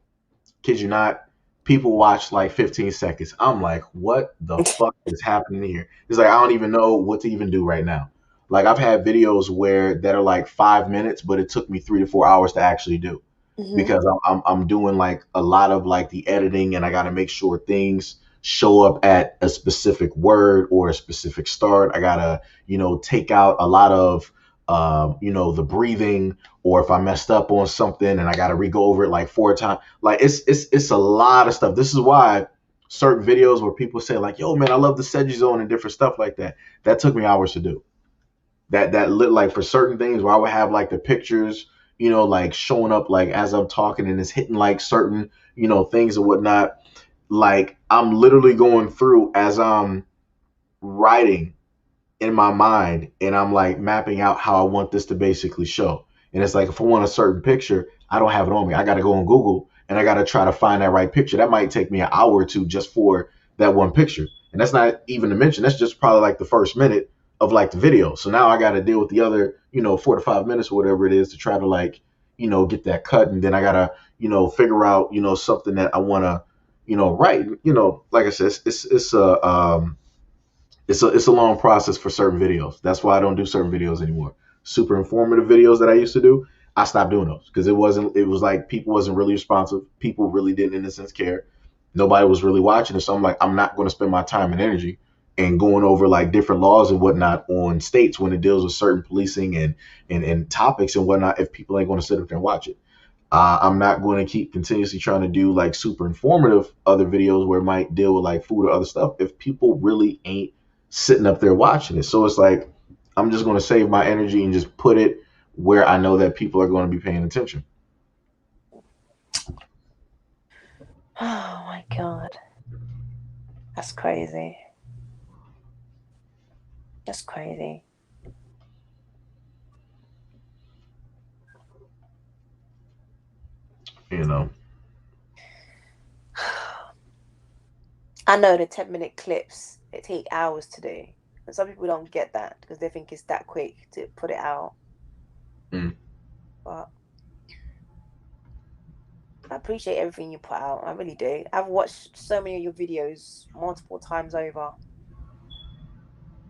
Kid you not, people watch like 15 seconds. I'm like, what the fuck is happening here? It's like I don't even know what to even do right now. Like I've had videos where that are like 5 minutes, but it took me 3 to 4 hours to actually do Mm-hmm. because I'm doing like a lot of like the editing and I got to make sure things show up at a specific word or a specific start. I gotta take out a lot of the breathing, or if I messed up on something and I got to re-go over it like 4 times. Like it's a lot of stuff. This is why certain videos where people say like, "Yo, man, I love the Seiji zone" and different stuff like that. That took me hours to do. That lit like for certain things where I would have like the pictures, like showing up like as I'm talking and it's hitting like certain, things and whatnot. Like I'm literally going through as I'm writing in my mind and I'm like mapping out how I want this to basically show. And it's like if I want a certain picture, I don't have it on me. I got to go on Google and I got to try to find that right picture. That might take me an hour or two just for that one picture. And that's not even to mention, that's just probably like the first minute of like the video. So now I got to deal with the other, 4 to 5 minutes or whatever it is to try to like, get that cut. And then I got to, figure out, something that I want to, write. Like I said, it's a long process for certain videos. That's why I don't do certain videos anymore. Super informative videos that I used to do, I stopped doing those because it was like people wasn't really responsive. People really didn't in a sense care. Nobody was really watching it. So I'm like, I'm not going to spend my time and energy and going over like different laws and whatnot on states when it deals with certain policing and topics and whatnot if people ain't going to sit up there and watch it. I'm not going to keep continuously trying to do like super informative other videos where it might deal with like food or other stuff if people really ain't sitting up there watching it. So it's like I'm just going to save my energy and just put it where I know that people are going to be paying attention. Oh my God. That's crazy. That's crazy. I know the 10-minute clips, it take hours to do. And some people don't get that because they think it's that quick to put it out. But I appreciate everything you put out. I really do. I've watched so many of your videos multiple times over.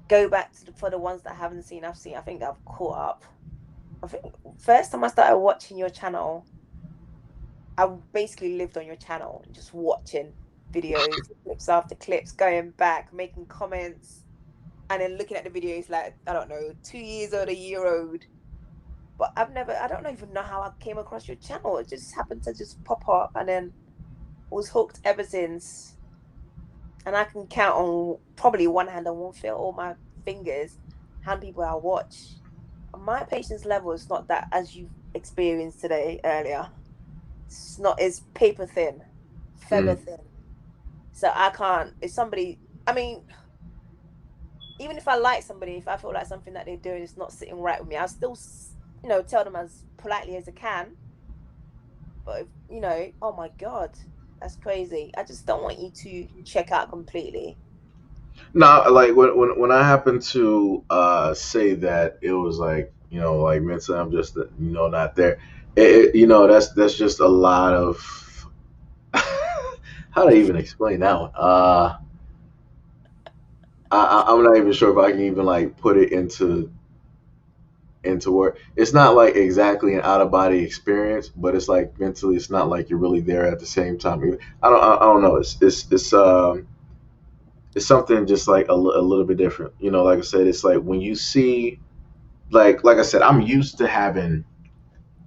Go back for the ones that I haven't seen. I think I've caught up. I think first time I started watching your channel, I basically lived on your channel, just watching videos, clips after clips, going back, making comments, and then looking at the videos like, I don't know, 2 years old, a year old. But I don't even know how I came across your channel. It just happened to just pop up and then was hooked ever since. And I can count on probably one hand on one foot, all my fingers, how many people I watch. My patience level is not that as you've experienced today earlier. It's not as paper thin, feather thin. So I can't, if somebody, I mean, even if I like somebody, if I feel like something that they're doing is not sitting right with me, I'll still, tell them as politely as I can. But, oh my God, that's crazy. I just don't want you to check out completely. No, like when I happen to say that it was like, like mentally I'm just, not there. That's just a lot of, how do I even explain that one? I'm not even sure if I can even like put it into word. It's not like exactly an out of body experience, but it's like mentally, it's not like you're really there at the same time. I don't know. It's something just like a little bit different. Like I said, it's like when you see, like I said, I'm used to having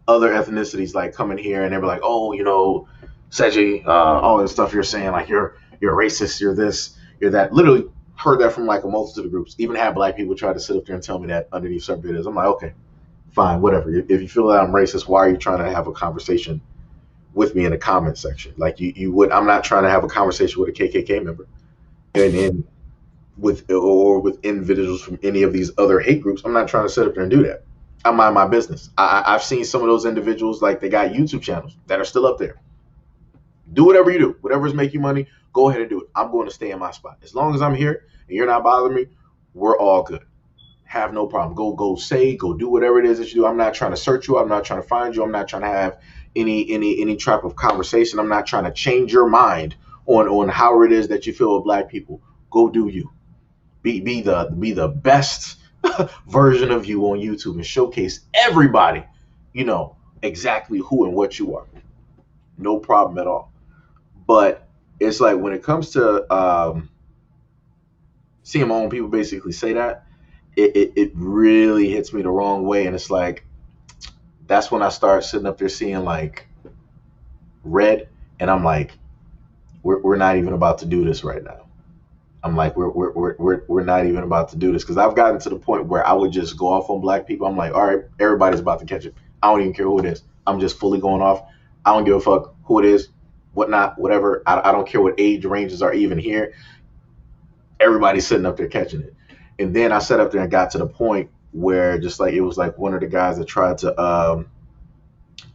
other ethnicities like coming here and they're like, oh, Seiji, all this stuff you're saying, like you're racist, you're this, you're that. Literally heard that from like a multitude of groups. Even had black people try to sit up there and tell me that underneath certain videos. I'm like, okay, fine, whatever. If you feel that I'm racist, why are you trying to have a conversation with me in the comment section? Like you would, I'm not trying to have a conversation with a KKK member and with individuals from any of these other hate groups. I'm not trying to sit up there and do that. I mind my business. I've seen some of those individuals, like they got YouTube channels that are still up there. Do whatever you do. Whatever's make you money, go ahead and do it. I'm going to stay in my spot. As long as I'm here and you're not bothering me, we're all good. Have no problem. Go do whatever it is that you do. I'm not trying to search you. I'm not trying to find you. I'm not trying to have any type of conversation. I'm not trying to change your mind on how it is that you feel with black people. Go do you. Be the best version of you on YouTube and showcase everybody, exactly who and what you are. No problem at all. But it's like when it comes to seeing my own people basically say that, it really hits me the wrong way, and it's like that's when I start sitting up there seeing like red, and I'm like, we're not even about to do this right now. I'm like, we're not even about to do this because I've gotten to the point where I would just go off on black people. I'm like, all right, everybody's about to catch it. I don't even care who it is. I'm just fully going off. I don't give a fuck who it is, whatnot, whatever. I don't care what age ranges are even here. Everybody's sitting up there catching it. And then I sat up there and got to the point where just like it was like one of the guys that tried to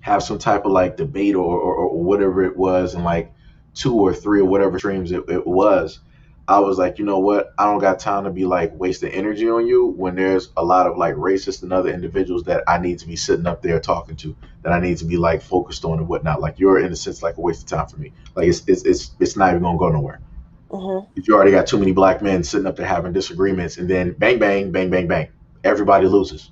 have some type of like debate or whatever it was, and like two or three or whatever streams it was. I was like, you know what? I don't got time to be like wasting energy on you when there's a lot of like racist and other individuals that I need to be sitting up there talking to, that I need to be like focused on and whatnot. Like you're in a sense like a waste of time for me. Like it's not even gonna go nowhere. If you already got too many black men sitting up there having disagreements, and then bang bang bang bang bang, everybody loses.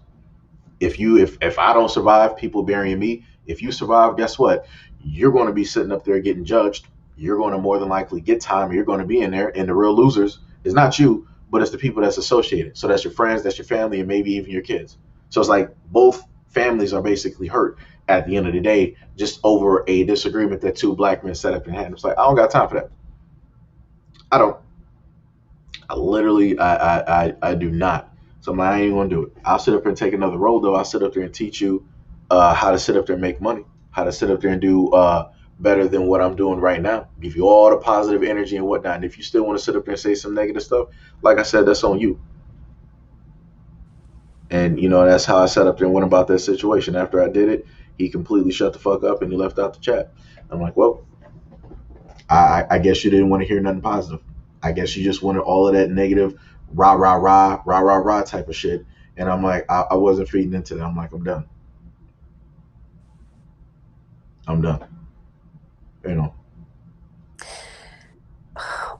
If I don't survive, people burying me. If you survive, guess what? You're going to be sitting up there getting judged. You're going to more than likely get time. You're going to be in there, and the real losers is not you, but it's the people that's associated. So that's your friends, that's your family, and maybe even your kids. So it's like both families are basically hurt at the end of the day, just over a disagreement that two black men set up in hand. It's like I don't got time for that. I don't. I literally, I do not. So I'm like, I ain't gonna do it. I'll sit up there and take another role, though. I'll sit up there and teach you how to sit up there and make money, how to sit up there and do better than what I'm doing right now. Give you all the positive energy and whatnot. And if you still want to sit up there and say some negative stuff, like I said, that's on you. And that's how I sat up there and went about that situation. After I did it, he completely shut the fuck up and he left out the chat. I'm like, well, I guess you didn't want to hear nothing positive. I guess you just wanted all of that negative rah rah rah rah rah rah type of shit. And I'm like, I wasn't feeding into that. I'm like, I'm done. I'm done.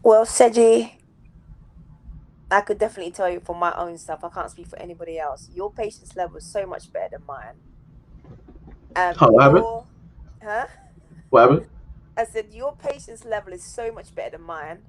Well, Seiji, I could definitely tell you for my own stuff. I can't speak for anybody else. Your patience level is so much better than mine. What happened? Huh? What happened? I said your patience level is so much better than mine.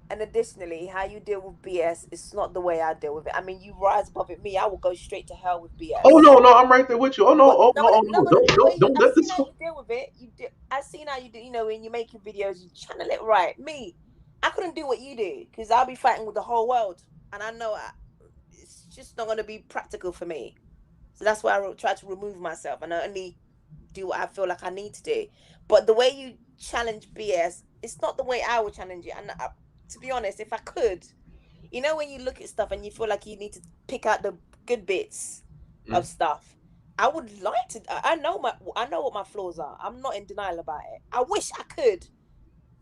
And additionally, how you deal with BS is not the way I deal with it. I mean, you rise above it. Me, I will go straight to hell with BS. Oh no, I'm right there with you. Oh no, no. Don't I've let seen this. how you deal with it. I've seen how you do. When you make your videos, you channel it right. Me, I couldn't do what you do because I'll be fighting with the whole world, and I know it's just not going to be practical for me. So that's why I try to remove myself, and I only do what I feel like I need to do. But the way you challenge BS, it's not the way I would challenge it. And to be honest, if I could, when you look at stuff and you feel like you need to pick out the good bits of stuff, I would like to. I know what my flaws are. I'm not in denial about it. I wish I could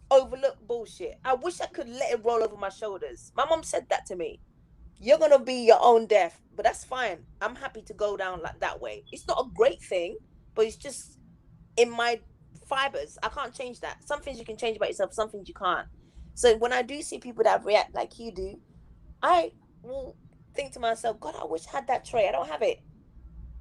overlook bullshit. I wish I could let it roll over my shoulders. My mom said that to me. You're gonna be your own death, but that's fine. I'm happy to go down like that way. It's not a great thing, but it's just in my fibers. I can't change that. Some things you can change about yourself, some things you can't. So when I do see people that react like you do, I will think to myself, God, I wish I had that trait. I don't have it.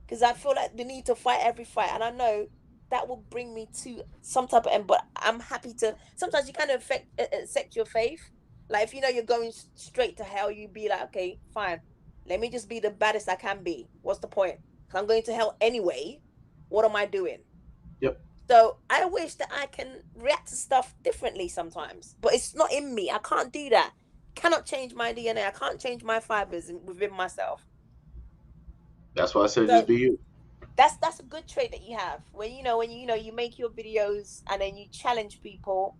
Because I feel like the need to fight every fight. And I know that will bring me to some type of end. But I'm happy to. Sometimes you kind of accept your faith. Like if you're going straight to hell, you be like, okay, fine. Let me just be the baddest I can be. What's the point? Because I'm going to hell anyway. What am I doing? Yep. So I wish that I can react to stuff differently sometimes, but it's not in me. I can't do that. Cannot change my DNA. I can't change my fibers within myself. That's why I said just be you. That's a good trait that you have. When you make your videos and then you challenge people.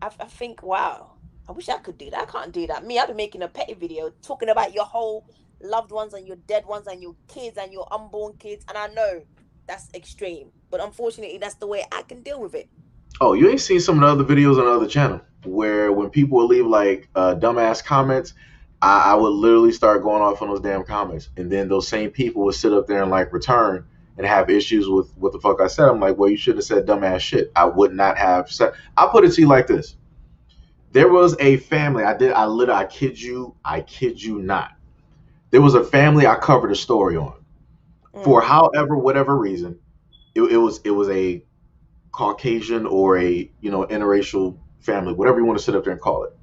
I think, wow, I wish I could do that. I can't do that. Me, I'll be making a petty video talking about your whole loved ones and your dead ones and your kids and your unborn kids, and I know that's extreme, but unfortunately that's the way I can deal with it. Oh, you ain't seen some of the other videos on the other channel where when people would leave like dumbass comments, I would literally start going off on those damn comments, and then those same people would sit up there and like return and have issues with what the fuck I said. I'm like, well, you should have said dumbass shit. I would not have said. I'll put it to you like this: there was a family. I kid you not. There was a family I covered a story on. For however, whatever reason, it was a Caucasian or a interracial family, whatever you want to sit up there and call it.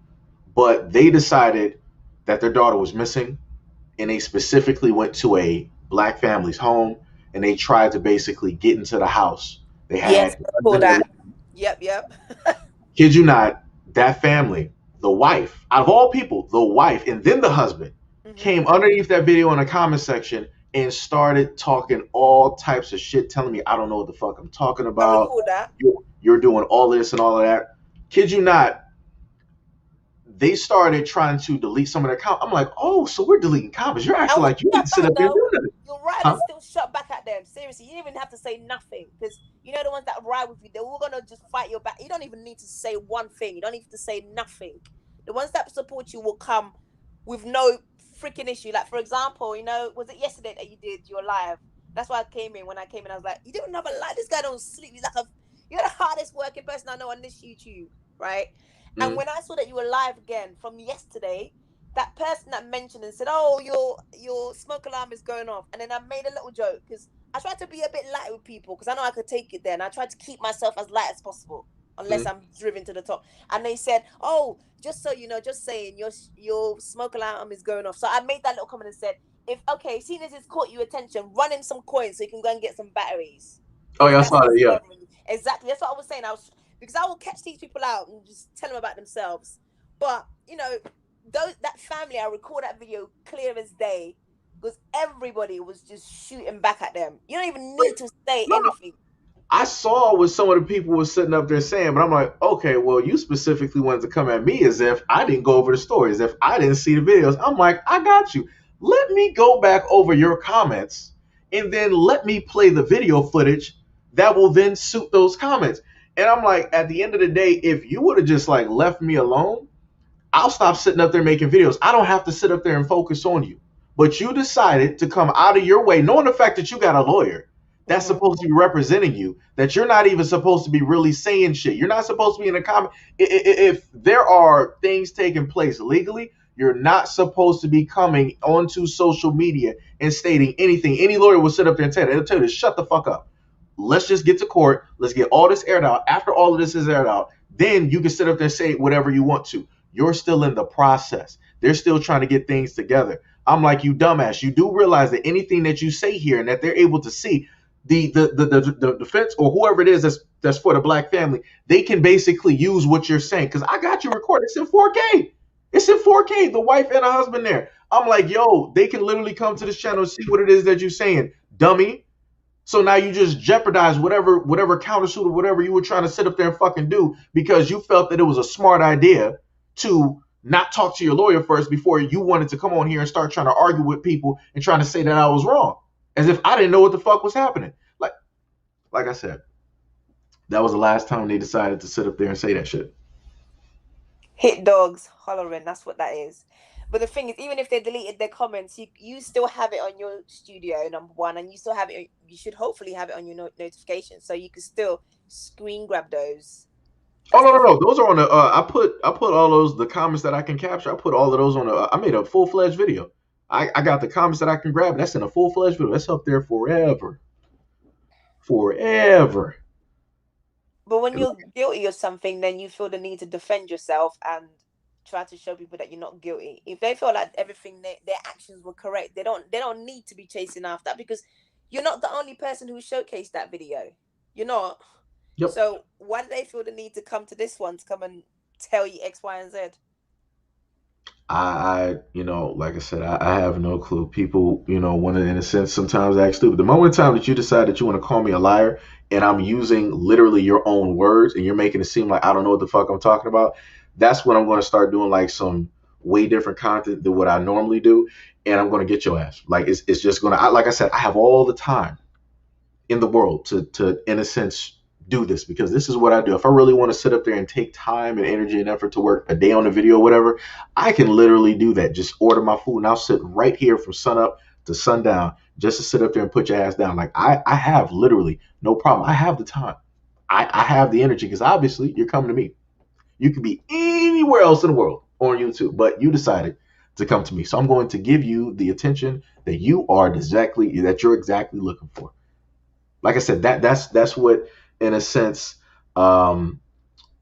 But they decided that their daughter was missing, and they specifically went to a black family's home and they tried to basically get into the house. They Yes, had for guns and that. everything. Yep. Kid you not, that family, the wife, out of all people, the wife and then the husband came underneath that video in the comment section and started talking all types of shit, telling me I don't know what the fuck I'm talking I about. recall that. You're doing all this and all of that. Kid you not, they started trying to delete some of their comments. I'm like, oh, so we're deleting comments. You're I acting was like you shut didn't sit back up there and though. do nothing. You're right. Huh? I still shut back at them. Seriously, you didn't even have to say nothing because you know the ones that ride with you, they're all gonna just fight your back. You don't even need to say one thing. You don't need to say nothing. The ones that support you will come with no freaking issue. Like for example, you know, was it yesterday that you did your live? That's why I came in. When I came in, I was like, you don't have a live. This guy don't sleep. You're the hardest working person I know on this YouTube, right? And when I saw that you were live again from yesterday, that person that mentioned and said, "Oh, your smoke alarm is going off," and then I made a little joke because I tried to be a bit light with people because I know I could take it there, and I tried to keep myself as light as possible unless I'm driven to the top. And they said, "Oh, just so you know, just saying your smoke alarm is going off." So I made that little comment and said, seeing as it's caught your attention, run in some coins so you can go and get some batteries. Oh yeah, I That's saw that. what's Yeah. bothering you. Exactly. That's what I was saying. Because I will catch these people out and just tell them about themselves. But you know, that family, I record that video clear as day because everybody was just shooting back at them. You don't even need to say anything. I saw what some of the people were sitting up there saying, but I'm like, okay, well, you specifically wanted to come at me as if I didn't go over the story, as if I didn't see the videos. I'm like, I got you. Let me go back over your comments and then let me play the video footage that will then suit those comments. And I'm like, at the end of the day, if you would have just like left me alone, I'll stop sitting up there making videos. I don't have to sit up there and focus on you. But you decided to come out of your way, knowing the fact that you got a lawyer that's supposed to be representing you, that you're not even supposed to be really saying shit. You're not supposed to be in a comment. If there are things taking place legally, you're not supposed to be coming onto social media and stating anything. Any lawyer will sit up there and tell you, they'll tell you to shut the fuck up. Let's just get to court. Let's get all this aired out. After all of this is aired out, then you can sit up there and say whatever you want to. You're still in the process. They're still trying to get things together. I'm like, you dumbass. You do realize that anything that you say here and that they're able to see, the defense or whoever it is that's for the black family, they can basically use what you're saying. Because I got you recorded. It's in 4K. It's in 4K. The wife and a husband there. I'm like, yo, they can literally come to this channel and see what it is that you're saying, dummy. So now you just jeopardize whatever countersuit or whatever you were trying to sit up there and fucking do because you felt that it was a smart idea to not talk to your lawyer first before you wanted to come on here and start trying to argue with people and trying to say that I was wrong. As if I didn't know what the fuck was happening. Like I said, that was the last time they decided to sit up there and say that shit. Hit dogs hollering, that's what that is. But the thing is, even if they deleted their comments, you still have it on your studio, number one, and you still have it. You should hopefully have it on your notifications, so you can still screen grab those. Oh no, those are on the. I put all those the comments that I can capture. I put all of those on the. I made a full-fledged video. I got the comments that I can grab. That's in a full-fledged video. That's up there forever. But when you're guilty of something, then you feel the need to defend yourself and try to show people that you're not guilty. If they feel like everything their actions were correct, they don't need to be chasing after that because you're not the only person who showcased that video. You're not. Yep. So why do they feel the need to come to this one to come and tell you X, Y, and Z? I like I said, I have no clue. People, want to, in a sense, sometimes act stupid. The moment in time that you decide that you want to call me a liar and I'm using literally your own words and you're making it seem like I don't know what the fuck I'm talking about, that's when I'm going to start doing like some way different content than what I normally do. And I'm going to get your ass. Like, it's just going to, like I said, I have all the time in the world to, in a sense, do this because this is what I do. If I really want to sit up there and take time and energy and effort to work a day on a video or whatever, I can literally do that. Just order my food and I'll sit right here from sun up to sundown just to sit up there and put your ass down. Like I have literally no problem. I have the time. I have the energy because obviously you're coming to me. You could be anywhere else in the world on YouTube, but you decided to come to me. So I'm going to give you the attention that you're exactly looking for. Like I said, that's what, in a sense,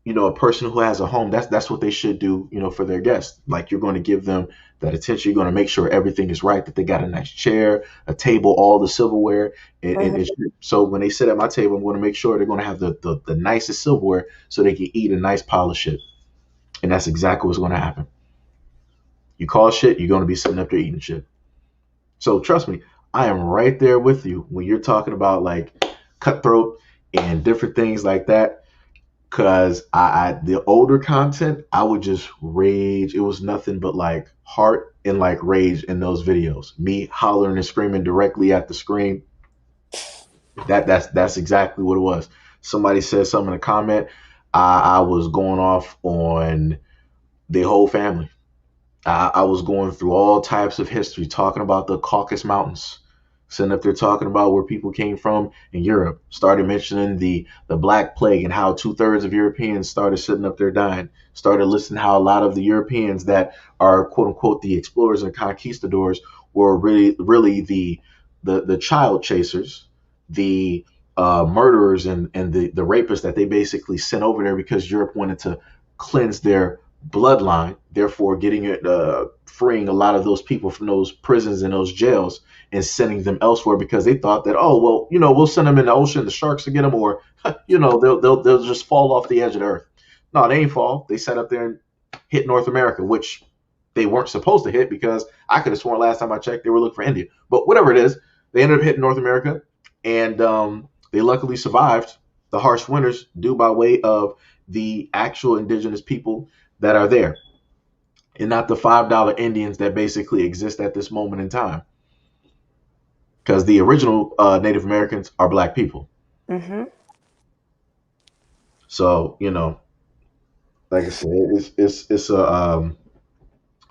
a person who has a home, that's what they should do, for their guests. Like, you're going to give them that attention. You're going to make sure everything is right, that they got a nice chair, a table, all the silverware. So when they sit at my table, I'm going to make sure they're going to have the nicest silverware so they can eat a nice pile of shit. And that's exactly what's going to happen. You call shit, you're going to be sitting up there eating shit. So trust me, I am right there with you when you're talking about like cutthroat and different things like that. Cause the older content, I would just rage. It was nothing but like heart and like rage in those videos. Me hollering and screaming directly at the screen. That's exactly what it was. Somebody said something in a comment. I was going off on the whole family. I was going through all types of history, talking about the Caucasus Mountains, sitting up there talking about where people came from in Europe, started mentioning the Black Plague and how 2/3 of Europeans started sitting up there dying, started listing how a lot of the Europeans that are quote unquote the explorers and conquistadors were really the child chasers, the murderers and the rapists that they basically sent over there because Europe wanted to cleanse their bloodline, therefore getting it, freeing a lot of those people from those prisons and those jails and sending them elsewhere because they thought that, oh well, we'll send them in the ocean, the sharks will get them, or they'll just fall off the edge of the earth. No, they ain't fall. They sat up there and hit North America, which they weren't supposed to hit because I could have sworn last time I checked they were looking for India. But whatever it is, they ended up hitting North America, and they luckily survived the harsh winters due by way of the actual indigenous people that are there, and not the $5 Indians that basically exist at this moment in time. Because the original Native Americans are black people. Mm-hmm. So like I said, it's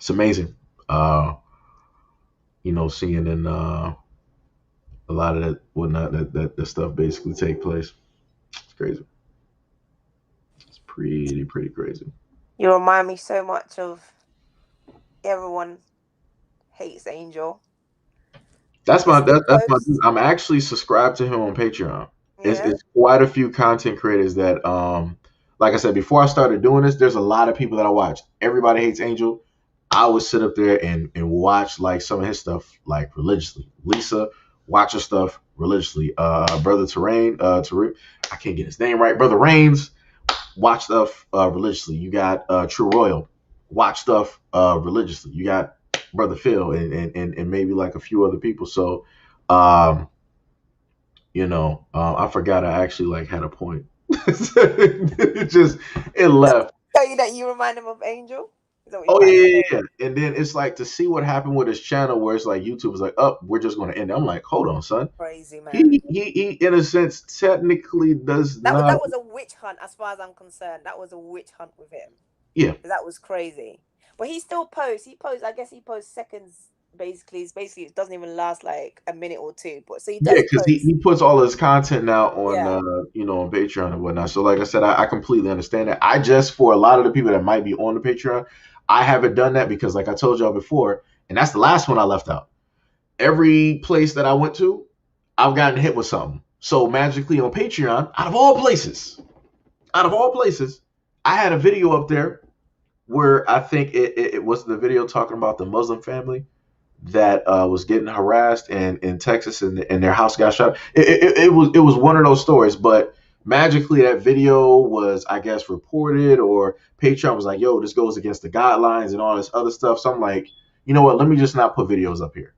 amazing. Seeing in a lot of that whatnot that stuff basically take place. It's crazy. It's pretty crazy. You remind me so much of Everyone Hates Angel. That's my dude. I'm actually subscribed to him on Patreon. It's quite a few content creators that like I said, before I started doing this, there's a lot of people that I watched. Everybody Hates Angel. I would sit up there and watch like some of his stuff like religiously. Lisa, watch her stuff religiously. Brother Terrain, I can't get his name right. Brother Rains, watch stuff religiously. You got True Royal, watch stuff religiously. You got Brother Phil and maybe like a few other people. So I forgot I actually like had a point. it left. Tell you that you remind him of Angel? Oh yeah. And then it's like to see what happened with his channel where it's like YouTube was like, oh, we're just going to end it. I'm like, hold on, son. Crazy, man. He in a sense technically does that not. That was a witch hunt as far as I'm concerned. That was a witch hunt with him. Yeah. That was crazy. But he still posts. I guess he posts seconds. Basically, it doesn't even last like a minute or two. But so he does. Yeah, because he puts all his content now on on Patreon and whatnot. So like I said, I completely understand that. I just, for a lot of the people that might be on the Patreon, I haven't done that because like I told y'all before, and that's the last one I left out. Every place that I went to, I've gotten hit with something. So magically on Patreon, out of all places, I had a video up there where I think it was the video talking about the Muslim family that was getting harassed in Texas and their house got shot. It was one of those stories, but magically that video was, I guess, reported, or Patreon was like, yo, this goes against the guidelines and all this other stuff. So I'm like, you know what, let me just not put videos up here,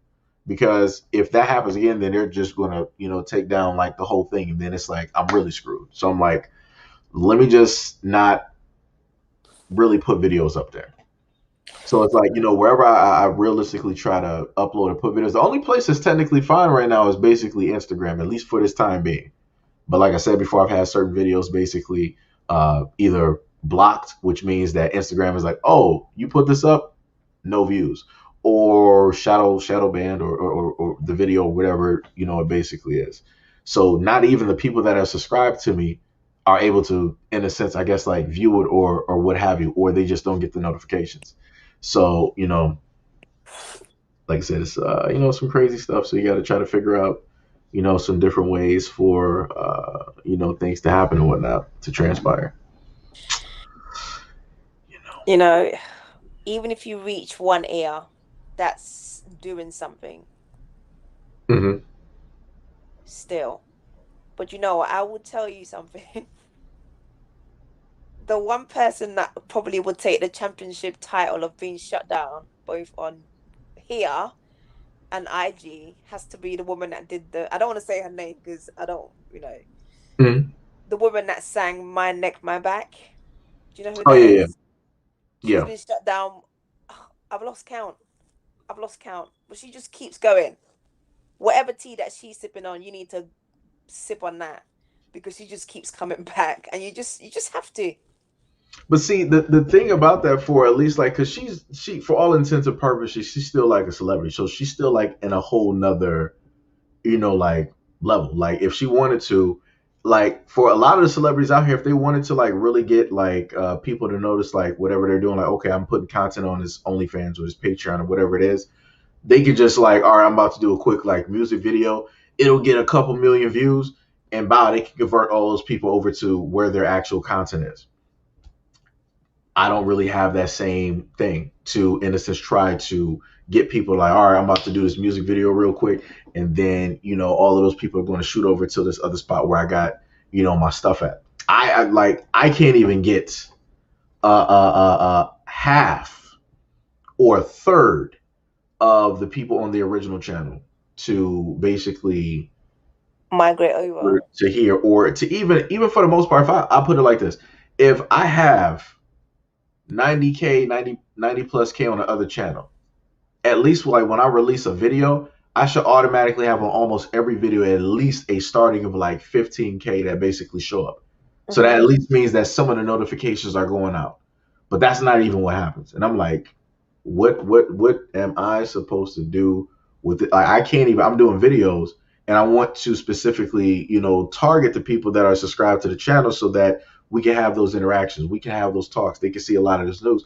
because if that happens again, then they're just gonna take down like the whole thing, and then it's like I'm really screwed. So I'm like, let me just not really put videos up there. So it's like, wherever I realistically try to upload and put videos, the only place that's technically fine right now is basically Instagram, at least for this time being. But like I said before, I've had certain videos basically either blocked, which means that Instagram is like, oh, you put this up, no views, or shadow banned, or the video, whatever, it basically is. So not even the people that are subscribed to me are able to, in a sense, I guess, like view it or what have you, or they just don't get the notifications. So, like I said, it's, some crazy stuff. So you got to try to figure out, some different ways for, things to happen and whatnot to transpire. You know, even if you reach one ear, that's doing something Hmm. still. But you know what? I will tell you something. The one person that probably would take the championship title of being shut down, both on here and IG, has to be the woman that did the. I don't want to say her name because I don't, Hmm. the woman that sang "My Neck, My Back." Do you know who Oh that yeah, yeah, is? She's yeah. been shut down. I've lost count. I've lost count. But she just keeps going. Whatever tea that she's sipping on, you need to sip on that because she just keeps coming back, and you just have to. But see, the thing about that, for at least like, cause she for all intents and purposes, she's still like a celebrity, so she's still like in a whole nother, like level. Like if she wanted to, like for a lot of the celebrities out here, if they wanted to like really get like people to notice like whatever they're doing, like okay, I'm putting content on his OnlyFans or his Patreon or whatever it is, they could just like, all right, I'm about to do a quick like music video. It'll get a couple million views, and wow, they can convert all those people over to where their actual content is. I don't really have that same thing to, in a sense, try to get people like, all right, I'm about to do this music video real quick. And then, all of those people are going to shoot over to this other spot where I got, my stuff at. I can't even get half or a third of the people on the original channel to basically Migrate over. to here, or to even for the most part, if I put it like this, if I have 90K, 90 plus K on the other channel, at least like when I release a video, I should automatically have on almost every video at least a starting of like 15K that basically show up. So that at least means that some of the notifications are going out. But that's not even what happens. And I'm like, what am I supposed to do with it? Like I can't even, I'm doing videos and I want to specifically, target the people that are subscribed to the channel so that we can have those interactions. We can have those talks. They can see a lot of this news.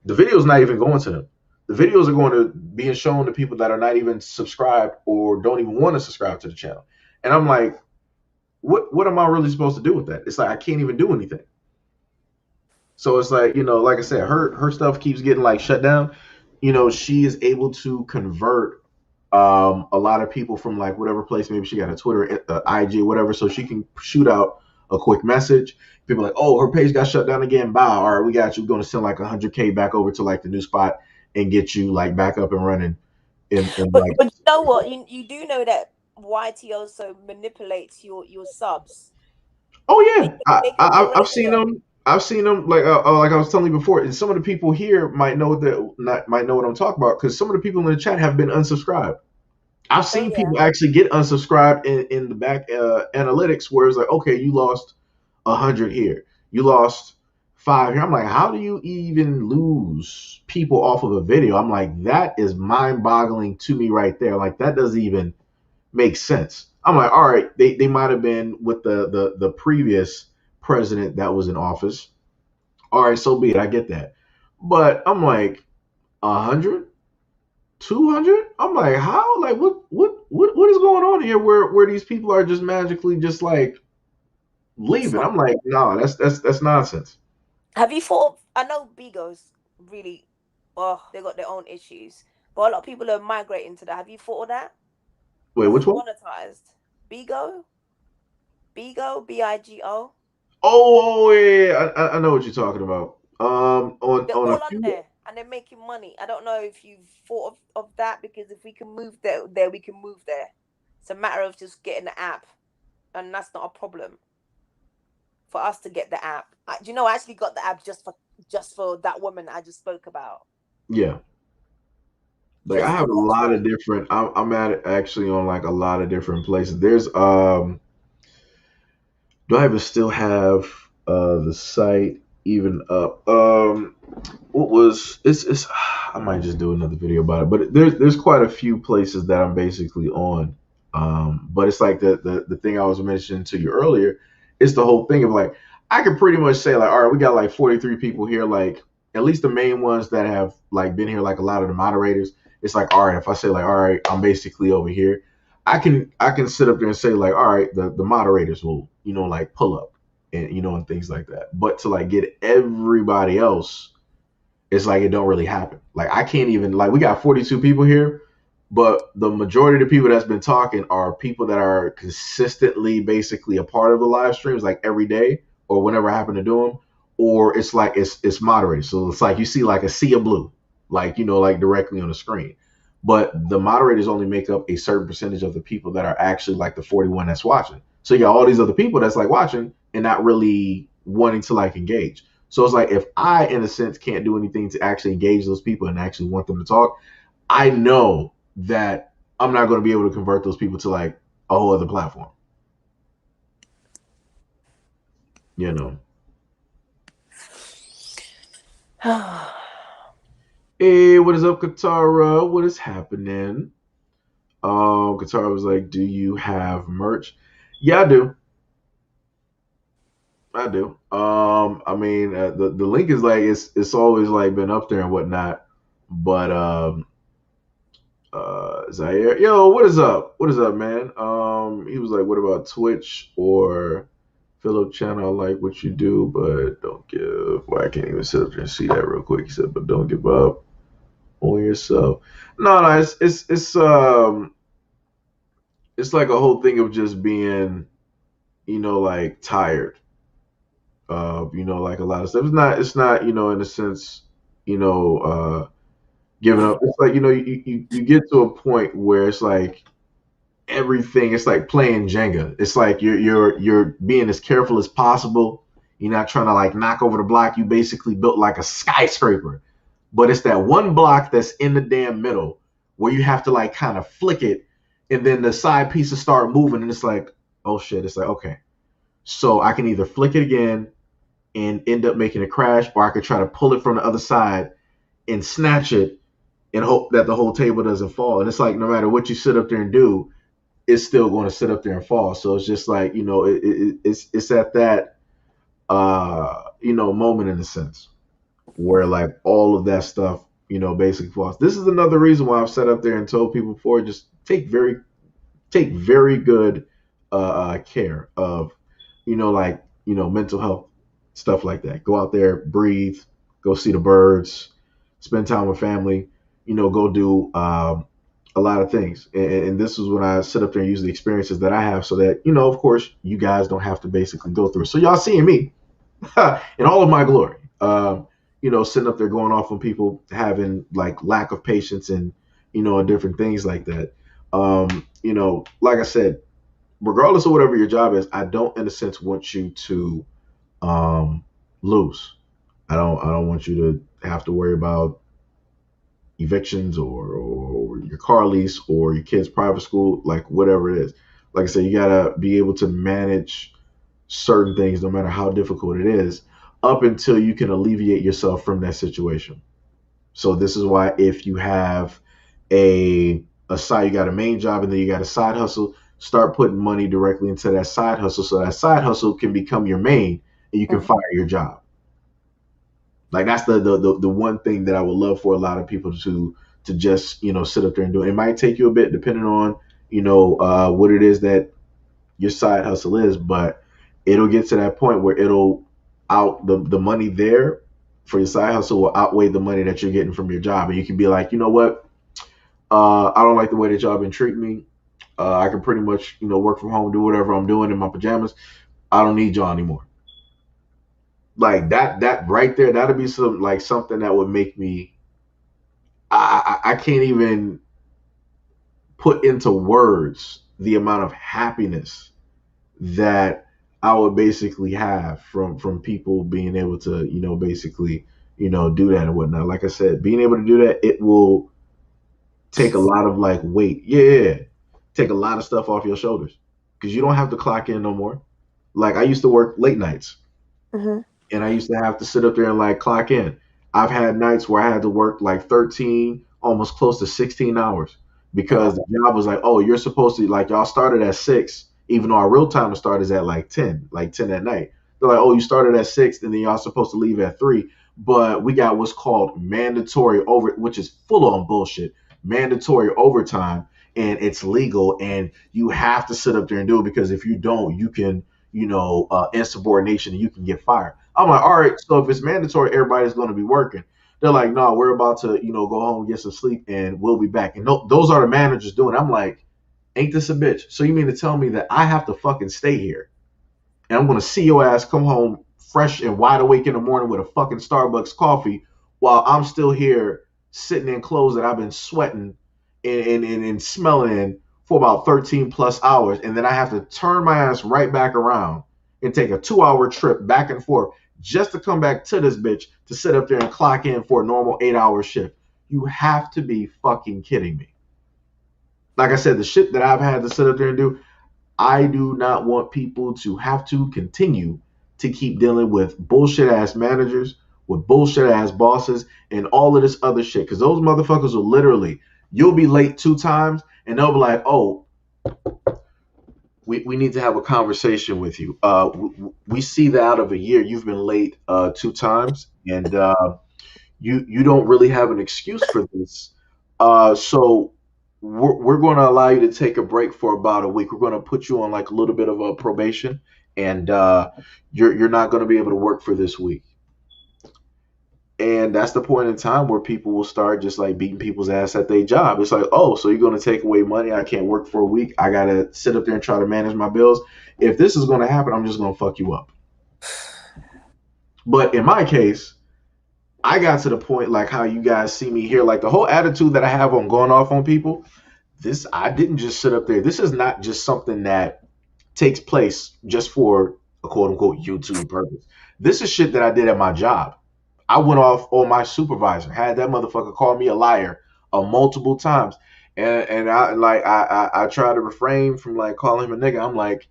The video's not even going to them. The videos are going to be shown to people that are not even subscribed or don't even want to subscribe to the channel. And I'm like, what am I really supposed to do with that? It's like I can't even do anything. So it's like, like I said, her stuff keeps getting like shut down. She is able to convert a lot of people from like whatever place. Maybe she got a Twitter, IG, whatever, so she can shoot out a quick message. People are like, oh, her page got shut down again. Bye. All right, we got you. We're going to send like 100K back over to like the new spot and get you like back up and running. But Like, you know what? You do know that YT also manipulates your subs. oh They yeah, can, they can I've already seen them. I've seen them like I was telling you before, and some of the people here might know might know what I'm talking about because some of the people in the chat have been unsubscribed. I've Oh seen yeah. people actually get unsubscribed in the back analytics where it's like, okay, you lost 100 here, you lost 5 here. I'm like, how do you even lose people off of a video? I'm like, that is mind-boggling to me right there. Like that doesn't even make sense. I'm like, all right, they might have been with the previous president that was in office. All right, so be it. I get that. But I'm like, 100, 200. I'm like, how? Like, what is going on here? Where these people are just magically just like leaving? I'm like, no, that's nonsense. Have you thought? I know Bigos really. Oh, they got their own issues, but a lot of people are migrating to that. Have you thought of that? Wait, Because which it's one? monetized. Bigo, BIGO. Oh, yeah, I know what you're talking about. They're On a all on few. there and they're making money. I don't know if you've thought of that because if we can move there, we can move there. It's a matter of just getting the app, and that's not a problem for us to get the app. Do you know? I actually got the app just for that woman I just spoke about. Yeah. Like I Just to have a watch lot her. of different. I'm at actually on like a lot of different places. There's Do I even still have the site even up? What was it's I might just do another video about it, but there's quite a few places that I'm basically on. But it's like the thing I was mentioning to you earlier. It's the whole thing of like I could pretty much say like, all right, we got like 43 people here, like at least the main ones that have like been here, like a lot of the moderators. It's like, all right, if I say like, all right, I'm basically over here, I can sit up there and say like, all right, the moderators will, like pull up and and things like that. But to like get everybody else, it's like it don't really happen. Like I can't even like we got 42 people here, but the majority of the people that's been talking are people that are consistently basically a part of the live streams like every day or whenever I happen to do them, or it's like it's moderated. So it's like you see like a sea of blue, like like directly on the screen. But the moderators only make up a certain percentage of the people that are actually like the 41 that's watching. So you got all these other people that's like watching and not really wanting to like engage. So it's like if I, in a sense, can't do anything to actually engage those people and actually want them to talk, I know that I'm not going to be able to convert those people to like a whole other platform. You know. Hey, what is up, Katara? What is happening? Katara was like, "Do you have merch?" Yeah, I do. I do. I mean, the link is like it's always like been up there and whatnot, but Zaire, yo, what is up? What is up, man? He was like, "What about Twitch or Philip channel? I like what you do, but don't give." Well, I can't even sit up there and see that real quick. He said, "But don't give up on yourself." No, it's like a whole thing of just being, like tired of, like a lot of stuff. It's not, in a sense, giving up. It's like, you get to a point where it's like everything, it's like playing Jenga. It's like you're being as careful as possible. You're not trying to like knock over the block. You basically built like a skyscraper. But it's that one block that's in the damn middle where you have to like kind of flick it and then the side pieces start moving and it's like, oh shit. It's like, okay. So I can either flick it again and end up making it crash, or I could try to pull it from the other side and snatch it and hope that the whole table doesn't fall. And it's like no matter what you sit up there and do, it's still going to sit up there and fall. So it's just like, it's at that moment in a sense where like all of that stuff, basically falls. This is another reason why I've sat up there and told people before, just take very good care of, mental health, stuff like that. Go out there, breathe, go see the birds, spend time with family, go do a lot of things. And this is when I sit up there and use the experiences that I have so that, of course, you guys don't have to basically go through it. So y'all seeing me in all of my glory, sitting up there going off on people having like lack of patience and, and different things like that. Like I said, regardless of whatever your job is, I don't, in a sense, want you to lose. I don't want you to have to worry about evictions or your car lease or your kid's private school, like whatever it is. Like I said, you gotta be able to manage certain things, no matter how difficult it is, up until you can alleviate yourself from that situation. So this is why if you have a side, you got a main job and then you got a side hustle, start putting money directly into that side hustle so that side hustle can become your main and you can fire your job. Like that's the one thing that I would love for a lot of people to just sit up there and do. It might take you a bit depending on what it is that your side hustle is, but it'll get to that point where it'll out the money there for your side hustle will outweigh the money that you're getting from your job, and you can be like, you know what, I don't like the way that y'all been treating me. I can pretty much work from home, do whatever I'm doing in my pajamas. I don't need y'all anymore. Like that right there, that'd be something that would make me. I can't even put into words the amount of happiness that I would basically have from people being able to basically do that and whatnot. Like I said, being able to do that, it will take a lot of like weight. Yeah, take a lot of stuff off your shoulders because you don't have to clock in no more. Like I used to work late nights. Mm-hmm. And I used to have to sit up there and like clock in. I've had nights where I had to work like 13, almost close to 16 hours because the job was like, oh, you're supposed to, like, y'all started at 6, even though our real time start is at like 10 at night. They're like, oh, you started at 6 and then y'all supposed to leave at 3. But we got what's called mandatory which is full on bullshit, mandatory overtime, and it's legal and you have to sit up there and do it because if you don't, you can, insubordination and you can get fired. I'm like, all right, so if it's mandatory, everybody's going to be working. They're like, no, we're about to, go home, get some sleep, and we'll be back. And those are the managers doing it. I'm like, ain't this a bitch? So you mean to tell me that I have to fucking stay here and I'm gonna see your ass come home fresh and wide awake in the morning with a fucking Starbucks coffee while I'm still here sitting in clothes that I've been sweating and smelling in for about 13 plus hours, and then I have to turn my ass right back around and take a 2 hour trip back and forth just to come back to this bitch to sit up there and clock in for a normal 8 hour shift. You have to be fucking kidding me. Like I said, the shit that I've had to sit up there and do, I do not want people to have to continue to keep dealing with bullshit ass managers, with bullshit ass bosses, and all of this other shit. Because those motherfuckers will literally, you'll be late 2 times, and they'll be like, oh, we need to have a conversation with you. We see that out of a year you've been late 2 times, and you don't really have an excuse for this. So we're going to allow you to take a break for about a week. We're going to put you on like a little bit of a probation, and you're not going to be able to work for this week. And that's the point in time where people will start just like beating people's ass at their job. It's like, oh, so you're going to take away money? I can't work for a week. I got to sit up there and try to manage my bills. If this is going to happen, I'm just going to fuck you up. But in my case, I got to the point like how you guys see me here, like the whole attitude that I have on going off on people. I didn't just sit up there. This is not just something that takes place just for a quote unquote YouTube purpose. This is shit that I did at my job. I went off on my supervisor, had that motherfucker call me a liar multiple times. And I try to refrain from like calling him a nigga. I'm like,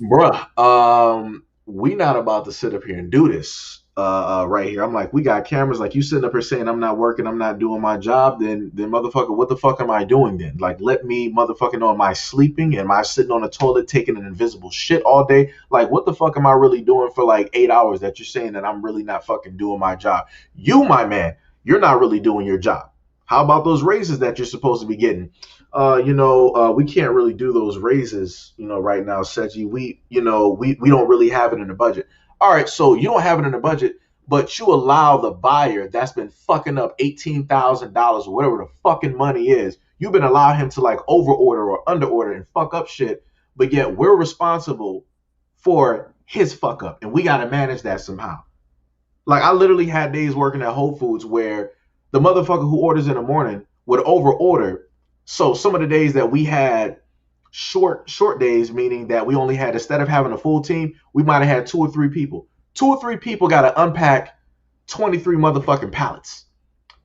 bruh, we not about to sit up here and do this right here. I'm like, we got cameras. Like, you sitting up here saying I'm not working, I'm not doing my job, then motherfucker, what the fuck am I doing then? Like, let me motherfucking know, am I sleeping? Am I sitting on the toilet taking an invisible shit all day? Like, what the fuck am I really doing for like 8 hours that you're saying that I'm really not fucking doing my job? You, my man, you're not really doing your job. How about those raises that you're supposed to be getting? We can't really do those raises, right now, Seiji. We don't really have it in the budget. All right, so you don't have it in the budget, but you allow the buyer that's been fucking up $18,000 or whatever the fucking money is. You've been allowing him to like overorder or underorder and fuck up shit, but yet we're responsible for his fuck up, and we got to manage that somehow. Like, I literally had days working at Whole Foods where the motherfucker who orders in the morning would overorder. So some of the days that we had short days, meaning that we only had, instead of having a full team, we might have had 2 or 3 people. 2 or 3 people got to unpack 23 motherfucking pallets.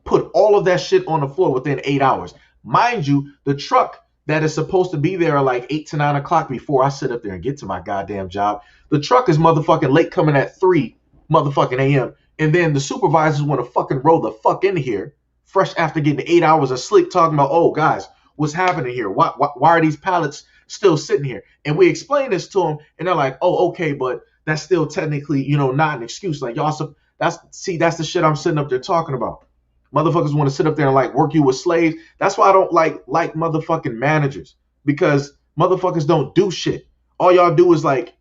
Put all of that shit on the floor within 8 hours. Mind you, the truck that is supposed to be there like 8 to 9 o'clock before I sit up there and get to my goddamn job, the truck is motherfucking late coming at 3 motherfucking a.m. And then the supervisors want to fucking roll the fuck in here fresh after getting 8 hours of sleep talking about, oh, guys, what's happening here? Why are these pallets still sitting here? And we explain this to them, and they're like, oh, okay, but that's still technically, not an excuse. Like, y'all, that's the shit I'm sitting up there talking about. Motherfuckers want to sit up there and like work you with slaves. That's why I don't like motherfucking managers, because motherfuckers don't do shit. All y'all do is like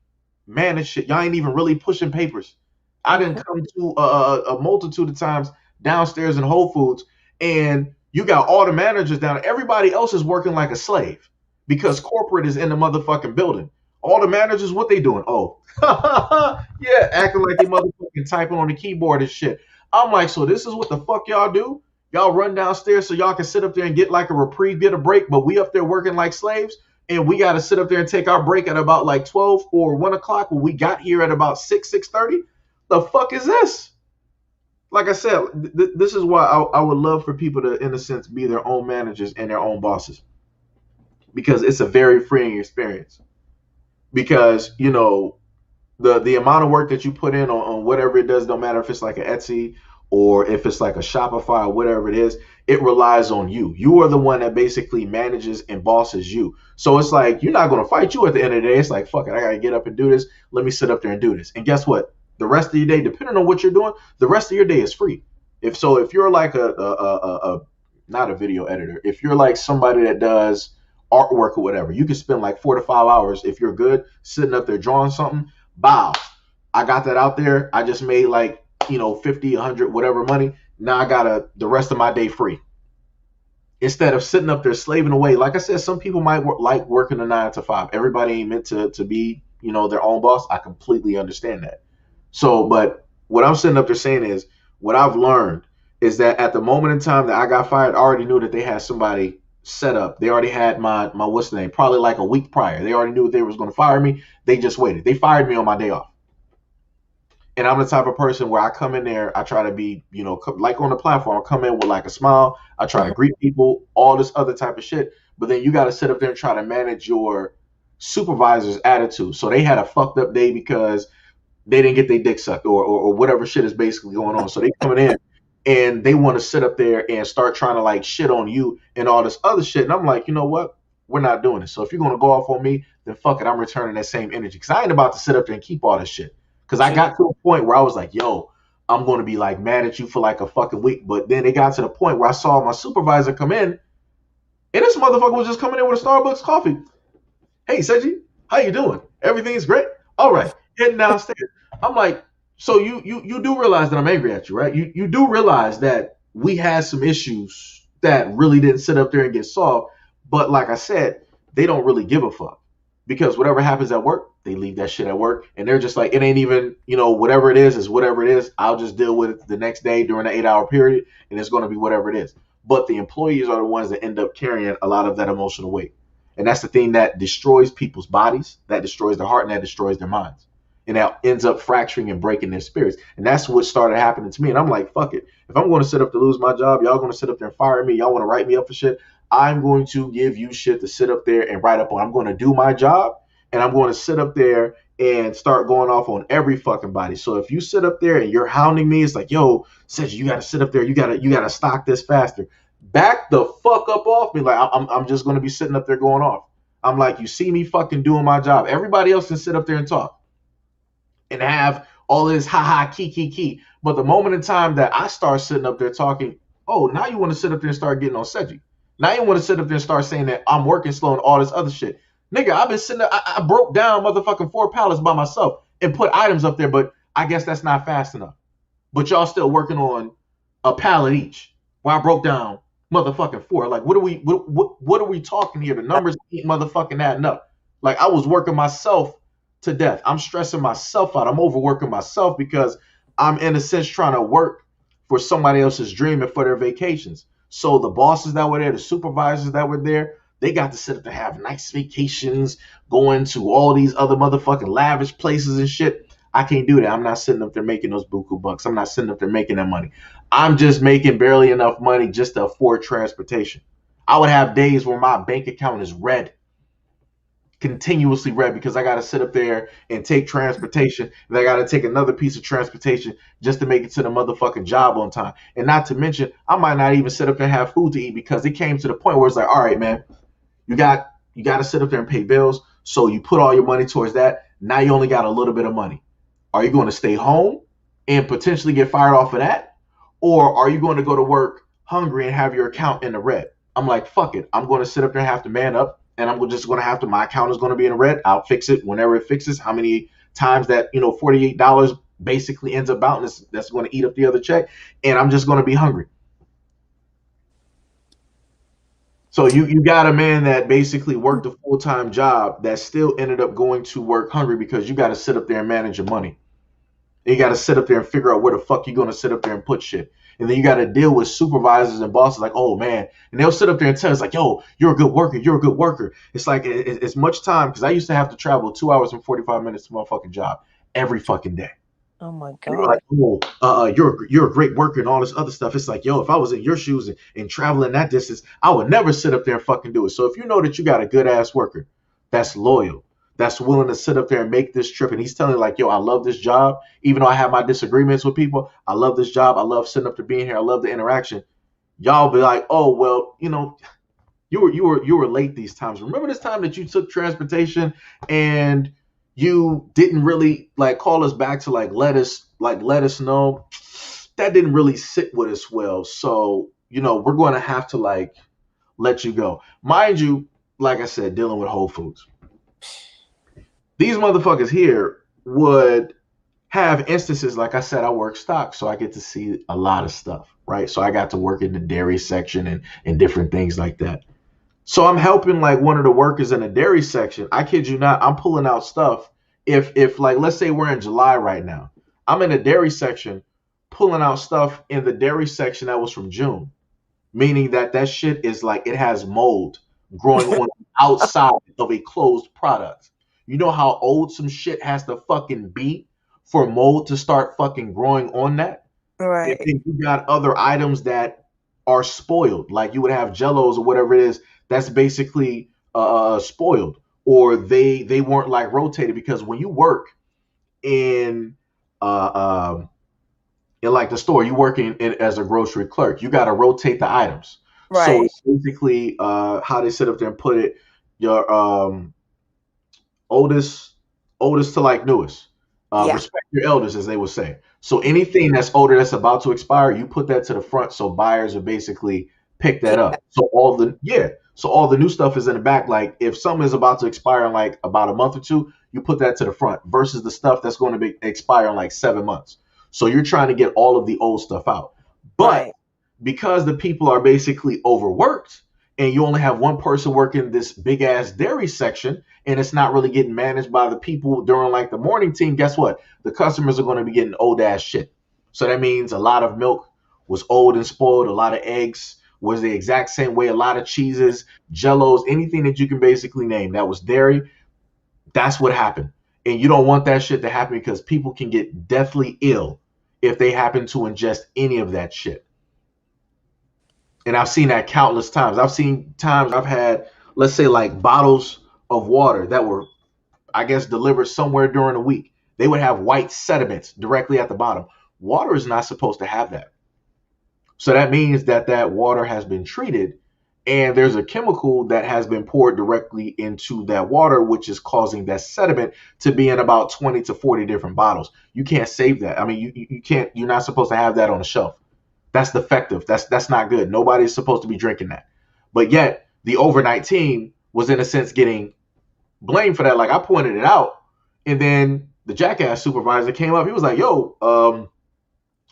manage shit. Y'all ain't even really pushing papers. I didn't come to a multitude of times downstairs in Whole Foods, and you got all the managers down. Everybody else is working like a slave because corporate is in the motherfucking building. All the managers, what they doing? Oh, yeah, acting like they motherfucking typing on the keyboard and shit. I'm like, so this is what the fuck y'all do? Y'all run downstairs so y'all can sit up there and get like a reprieve, get a break, but we up there working like slaves, and we got to sit up there and take our break at about like 12 or 1 o'clock when we got here at about 6:30. The fuck is this? Like I said, this is why I would love for people to, in a sense, be their own managers and their own bosses, because it's a very freeing experience. Because, the amount of work that you put in on whatever it does, don't matter if it's like an Etsy or if it's like a Shopify or whatever it is, it relies on you. You are the one that basically manages and bosses you. So it's like, you're not going to fight you at the end of the day. It's like, fuck it, I got to get up and do this. Let me sit up there and do this. And guess what? The rest of your day, depending on what you're doing, the rest of your day is free. If you're like a not a video editor, if you're like somebody that does artwork or whatever, you can spend like 4 to 5 hours, if you're good, sitting up there drawing something. Bow, I got that out there. I just made like 50, 100, whatever money. Now I got the rest of my day free. Instead of sitting up there slaving away. Like I said, some people might like working a 9 to 5. Everybody ain't meant to be, their own boss. I completely understand that. So, but what I'm sitting up there saying is, what I've learned is that at the moment in time that I got fired, I already knew that they had somebody set up. They already had my what's the name? Probably like a week prior. They already knew they was going to fire me. They just waited. They fired me on my day off. And I'm the type of person where I come in there, I try to be, like on the platform, I come in with like a smile. I try to greet people, all this other type of shit. But then you got to sit up there and try to manage your supervisor's attitude. So they had a fucked up day because they didn't get their dick sucked or whatever shit is basically going on. So they coming in and they want to sit up there and start trying to like shit on you and all this other shit. And I'm like, you know what? We're not doing it. So if you're going to go off on me, then fuck it. I'm returning that same energy because I ain't about to sit up there and keep all this shit. Because I got to a point where I was like, yo, I'm going to be like mad at you for like a fucking week. But then it got to the point where I saw my supervisor come in and this motherfucker was just coming in with a Starbucks coffee. Hey, Seiji, how you doing? Everything's great? All right, heading downstairs. I'm like, so you do realize that I'm angry at you, right? You do realize that we had some issues that really didn't sit up there and get solved. But like I said, they don't really give a fuck because whatever happens at work, they leave that shit at work. And they're just like, it ain't even, whatever it is whatever it is. I'll just deal with it the next day during the 8-hour period. And it's going to be whatever it is. But the employees are the ones that end up carrying a lot of that emotional weight. And that's the thing that destroys people's bodies, that destroys their heart, and that destroys their minds. And that ends up fracturing and breaking their spirits. And that's what started happening to me. And I'm like, fuck it. If I'm going to sit up to lose my job, y'all going to sit up there and fire me. Y'all want to write me up for shit. I'm going to give you shit to sit up there and write up on. I'm going to do my job. And I'm going to sit up there and start going off on every fucking body. So if you sit up there and you're hounding me, it's like, yo, Seiji, you got to sit up there. You got to stock this faster. Back the fuck up off me. Like I'm just gonna be sitting up there going off. I'm like, you see me fucking doing my job. Everybody else can sit up there and talk and have all this key. But the moment in time that I start sitting up there talking, oh, now you want to sit up there and start getting on Seiji. Now you want to sit up there and start saying that I'm working slow and all this other shit. Nigga, I've been sitting there, I broke down motherfucking 4 pallets by myself and put items up there, but I guess that's not fast enough. But y'all still working on a pallet each. While I broke down motherfucking 4. Like, what are we talking here? The numbers ain't motherfucking adding up. Like, I was working myself to death. I'm stressing myself out. I'm overworking myself because I'm in a sense trying to work for somebody else's dream and for their vacations. So the bosses that were there, the supervisors that were there, they got to sit up to have nice vacations, going to all these other motherfucking lavish places and shit. I can't do that. I'm not sitting up there making those buku bucks. I'm not sitting up there making that money. I'm just making barely enough money just to afford transportation. I would have days where my bank account is red, continuously red, because I got to sit up there and take transportation. And I got to take another piece of transportation just to make it to the motherfucking job on time. And not to mention, I might not even sit up there and have food to eat because it came to the point where it's like, all right, man, you got to sit up there and pay bills. So you put all your money towards that. Now you only got a little bit of money. Are you going to stay home and potentially get fired off of that? Or are you going to go to work hungry and have your account in the red? I'm like, fuck it. I'm going to sit up there and have to man up. And I'm just going to have to, my account is going to be in the red. I'll fix it whenever it fixes. How many times that, $48 basically ends up out, and that's going to eat up the other check. And I'm just going to be hungry. So you got a man that basically worked a full-time job that still ended up going to work hungry because you got to sit up there and manage your money. And you got to sit up there and figure out where the fuck you're going to sit up there and put shit. And then you got to deal with supervisors and bosses like, oh, man. And they'll sit up there and tell us like, yo, you're a good worker. You're a good worker. It's like it's much time because I used to have to travel 2 hours and 45 minutes to my fucking job every fucking day. Oh my And they're god. like, oh, you're a great worker and all this other stuff. It's like, yo, if I was in your shoes and traveling that distance, I would never sit up there and fucking do it. So if you know that you got a good ass worker that's loyal, that's willing to sit up there and make this trip, and he's telling you like, yo, I love this job, even though I have my disagreements with people, I love this job, I love sitting up to being here, I love the interaction. Y'all be like, oh well, you were late these times. Remember this time that you took transportation and you didn't really like call us back to let us know? That didn't really sit with us well. So, we're going to have to let you go. Mind you, like I said, dealing with Whole Foods. These motherfuckers here would have instances, like I said, I work stock, so I get to see a lot of stuff, right? So I got to work in the dairy section and different things like that. So I'm helping like one of the workers in the dairy section. I kid you not, I'm pulling out stuff. If like let's say we're in July right now, I'm in the dairy section pulling out stuff in the dairy section that was from June, meaning that that shit is like it has mold growing on the outside of a closed product. You know how old some shit has to fucking be for mold to start fucking growing on that? And Right. then you got other items that are spoiled, like you would have Jellos or whatever it is that's basically spoiled, or they weren't like rotated because when you work in uh, in like the store, you work in as a grocery clerk, you got to rotate the items. So Right. it's basically how they sit up there and put it, your oldest oldest to like newest. Yeah. Respect your elders, as they would say. So anything that's older that's about to expire, you put that to the front so buyers will basically pick that Yeah. up. So all the new stuff is in the back. Like if something is about to expire in like about a month or two, you put that to the front versus the stuff that's going to be expire in like 7 months. So you're trying to get all of the old stuff out. But Right. because the people are basically overworked and you only have one person working this big ass dairy section and it's not really getting managed by the people during like the morning team, guess what? The customers are going to be getting old ass shit. So that means a lot of milk was old and spoiled, a lot of eggs was the exact same way, a lot of cheeses, jellos, anything that you can basically name that was dairy, that's what happened. And you don't want that shit to happen because people can get deathly ill if they happen to ingest any of that shit. And I've seen that countless times. I've seen times I've had, let's say, like bottles of water that were, I guess, delivered somewhere during the week. They would have white sediments directly at the bottom. Water is not supposed to have that. So that means that that water has been treated and there's a chemical that has been poured directly into that water, which is causing that sediment to be in about 20 to 40 different bottles. You can't save that. I mean, you can't, you're not supposed to have that on the shelf. That's defective. That's not good. Nobody's supposed to be drinking that. But yet the overnight team was in a sense getting blamed for that. Like I pointed it out, and then the jackass supervisor came up. He was like, "Yo,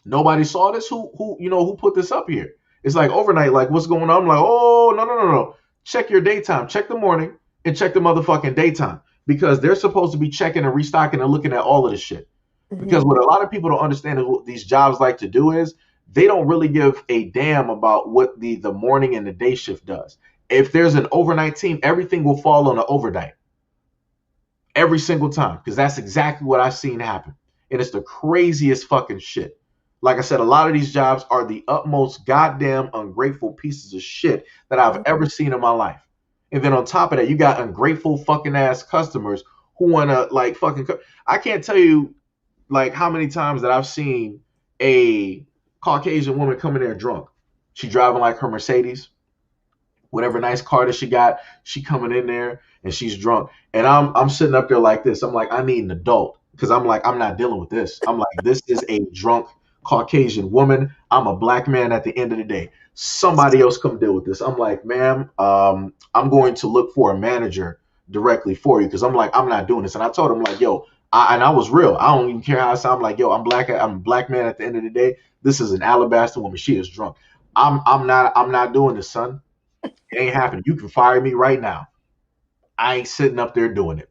nobody saw this. Who put this up here? It's like overnight. Like what's going on?" I'm like, "Oh no. Check your daytime. Check the morning and check the motherfucking daytime because they're supposed to be checking and restocking and looking at all of this shit." Because what a lot of people don't understand is what these jobs like to do is they don't really give a damn about what the morning and the day shift does. If there's an overnight team, everything will fall on the overnight every single time because that's exactly what I've seen happen. And it's the craziest fucking shit. Like I said, a lot of these jobs are the utmost goddamn ungrateful pieces of shit that I've ever seen in my life. And then on top of that, you got ungrateful fucking ass customers who want to like fucking. I can't tell you like how many times that I've seen a Caucasian woman come in there drunk. She driving like her Mercedes, whatever nice car that she got. She coming in there and she's drunk, and I'm sitting up there like this. I'm like, I need an adult because I'm like, I'm not dealing with this. I'm like, this is a drunk Caucasian woman. I'm a black man at the end of the day. Somebody else come deal with this. I'm like, ma'am, I'm going to look for a manager directly for you because I'm like, I'm not doing this. And I told him like, yo, and I was real. I don't even care how I sound. I'm like, yo, I'm black. I'm a black man at the end of the day. This is an alabaster woman. She is drunk. I'm not doing this, son. It ain't happening. You can fire me right now. I ain't sitting up there doing it.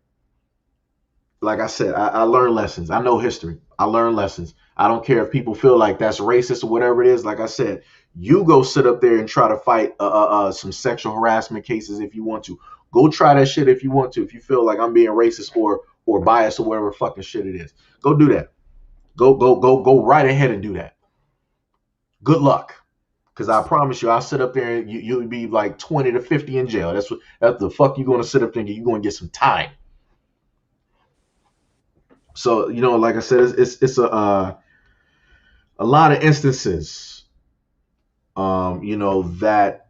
Like I said, I learn lessons. I know history. I learn lessons. I don't care if people feel like that's racist or whatever it is. Like I said, you go sit up there and try to fight some sexual harassment cases if you want to. Go try that shit if you want to. If you feel like I'm being racist or biased or whatever fucking shit it is, go do that. Go right ahead and do that. Good luck. Because I promise you, I'll sit up there and you'll be like 20 to 50 in jail. That's the fuck you're going to sit up there and you're going to get some time. So, like I said, it's a lot of instances, that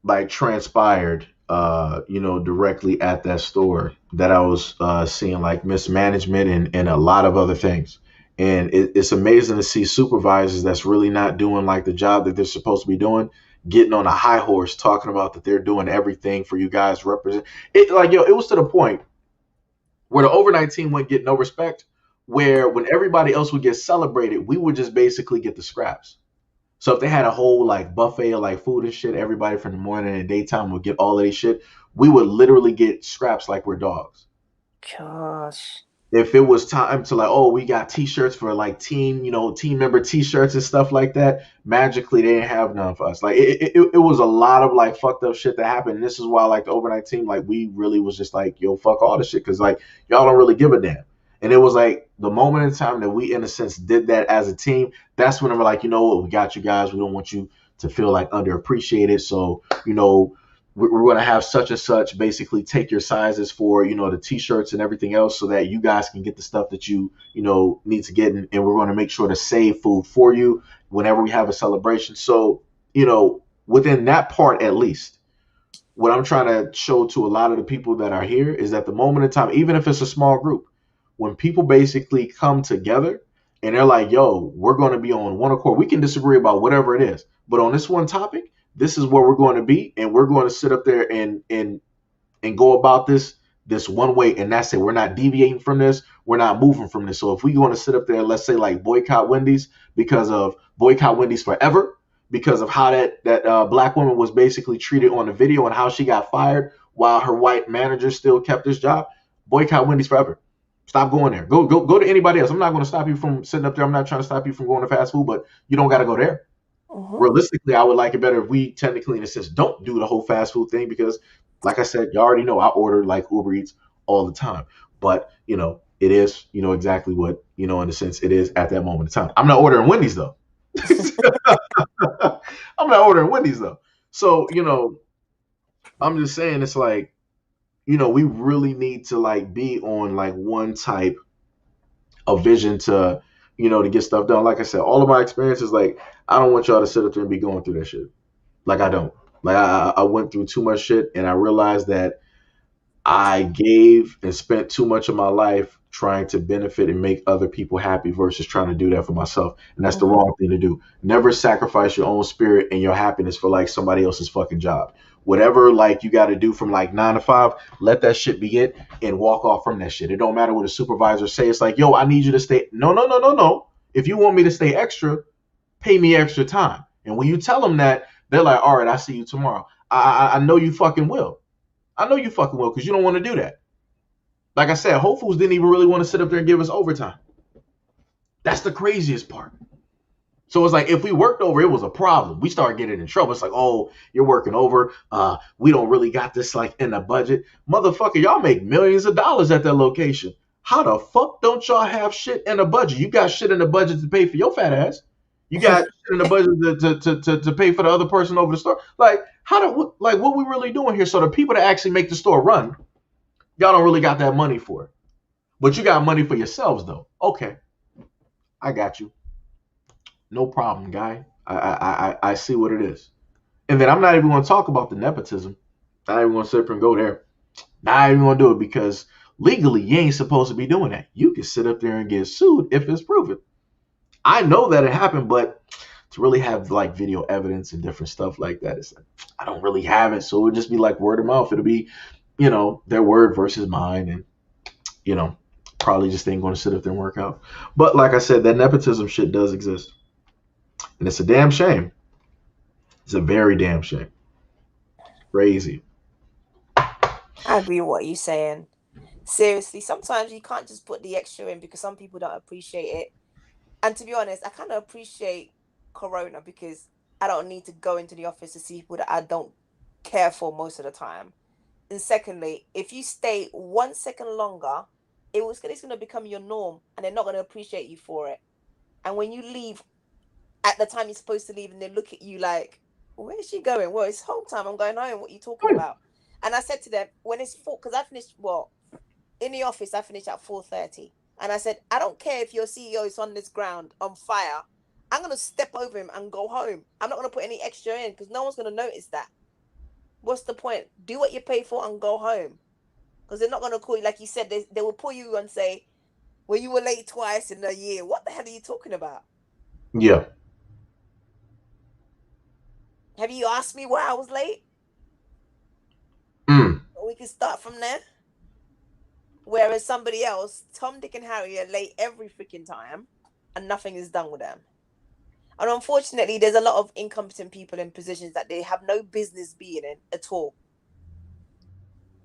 like transpired, directly at that store that I was seeing like mismanagement and a lot of other things. And it's amazing to see supervisors that's really not doing like the job that they're supposed to be doing, getting on a high horse, talking about that they're doing everything for you guys to represent. It like, yo, it was to the point where the overnight team wouldn't get no respect, where when everybody else would get celebrated, we would just basically get the scraps. So if they had a whole like buffet of like food and shit, everybody from the morning and daytime would get all of these shit. We would literally get scraps like we're dogs. Gosh. If it was time to like, oh, we got t-shirts for like team, team member t-shirts and stuff like that, magically they didn't have none for us. Like it was a lot of like fucked up shit that happened. And this is why like the overnight team, like we really was just like, yo, fuck all this shit, because like y'all don't really give a damn. And it was like the moment in time that we in a sense did that as a team, that's when we're like, you know what, we got you guys, we don't want you to feel like underappreciated. So we're going to have such and such basically take your sizes for the t-shirts and everything else, so that you guys can get the stuff that you need to get, and we're going to make sure to save food for you whenever we have a celebration. So within that part, at least, what I'm trying to show to a lot of the people that are here is that the moment in time, even if it's a small group, when people basically come together and they're like, yo, we're going to be on one accord, we can disagree about whatever it is, but on this one topic, this is where we're going to be, and we're going to sit up there and go about this one way, and that's it. We're not deviating from this. We're not moving from this. So if we want to sit up there and let's say like boycott Wendy's because of boycott Wendy's forever, because of how that black woman was basically treated on the video and how she got fired while her white manager still kept his job, boycott Wendy's forever. Stop going there. Go to anybody else. I'm not going to stop you from sitting up there. I'm not trying to stop you from going to fast food, but you don't got to go there. Realistically, I would like it better if we technically, in a sense, don't do the whole fast food thing, because, like I said, you already know I order like Uber Eats all the time. But it is exactly what in a sense it is at that moment in time. I'm not ordering Wendy's though. I'm not ordering Wendy's though. So I'm just saying, it's like we really need to like be on like one type of vision to to get stuff done. Like I said, all of my experiences, like I don't want y'all to sit up there and be going through that shit. Like I don't. Like I went through too much shit, and I realized that I gave and spent too much of my life trying to benefit and make other people happy versus trying to do that for myself. And that's the wrong thing to do. Never sacrifice your own spirit and your happiness for like somebody else's fucking job. Whatever like you got to do from like 9 to 5, let that shit be it and walk off from that shit. It don't matter what a supervisor say. It's like, yo, I need you to stay. No, no, no, no, no. If you want me to stay extra, pay me extra time. And when you tell them that, they're like, all right, I'll see you tomorrow. I know you fucking will. I know you fucking will, because you don't want to do that. Like I said, Whole Foods didn't even really want to sit up there and give us overtime. That's the craziest part. So it's like if we worked over, it was a problem. We started getting in trouble. It's like, oh, you're working over. We don't really got this like in the budget. Motherfucker, y'all make millions of dollars at that location. How the fuck don't y'all have shit in the budget? You got shit in the budget to pay for your fat ass. You got shit in the budget to pay for the other person over the store. Like, what we really doing here? So the people that actually make the store run, y'all don't really got that money for it. But you got money for yourselves though. Okay, I got you. No problem, guy. I see what it is. And then I'm not even going to talk about the nepotism. Not even going to sit up and go there. Not even going to do it, because legally you ain't supposed to be doing that. You can sit up there and get sued if it's proven. I know that it happened, but to really have like video evidence and different stuff like that, it's like, I don't really have it. So it would just be like word of mouth. It'll be, their word versus mine. And, probably just ain't going to sit up there and work out. But like I said, that nepotism shit does exist. And it's a damn shame. It's a very damn shame. Crazy. I agree with what you're saying. Seriously, sometimes you can't just put the extra in because some people don't appreciate it. And to be honest, I kind of appreciate Corona because I don't need to go into the office to see people that I don't care for most of the time. And secondly, if you stay 1 second longer, it's going to become your norm and they're not going to appreciate you for it. And when you leave at the time you're supposed to leave and they look at you like, where is she going? Well, it's home time. I'm going home. What are you talking about? And I said to them, when it's 4, because I finished, in the office, I finished at 4:30. And I said, I don't care if your CEO is on this ground on fire. I'm going to step over him and go home. I'm not going to put any extra in because no one's going to notice that. What's the point? Do what you pay for and go home. Because they're not going to call you. Like you said, they will pull you and say, well, you were late twice in a year. What the hell are you talking about? Yeah. Have you asked me why I was late? We can start from there. Whereas somebody else, Tom, Dick, and Harry are late every freaking time, and nothing is done with them. And unfortunately, there's a lot of incompetent people in positions that they have no business being in at all.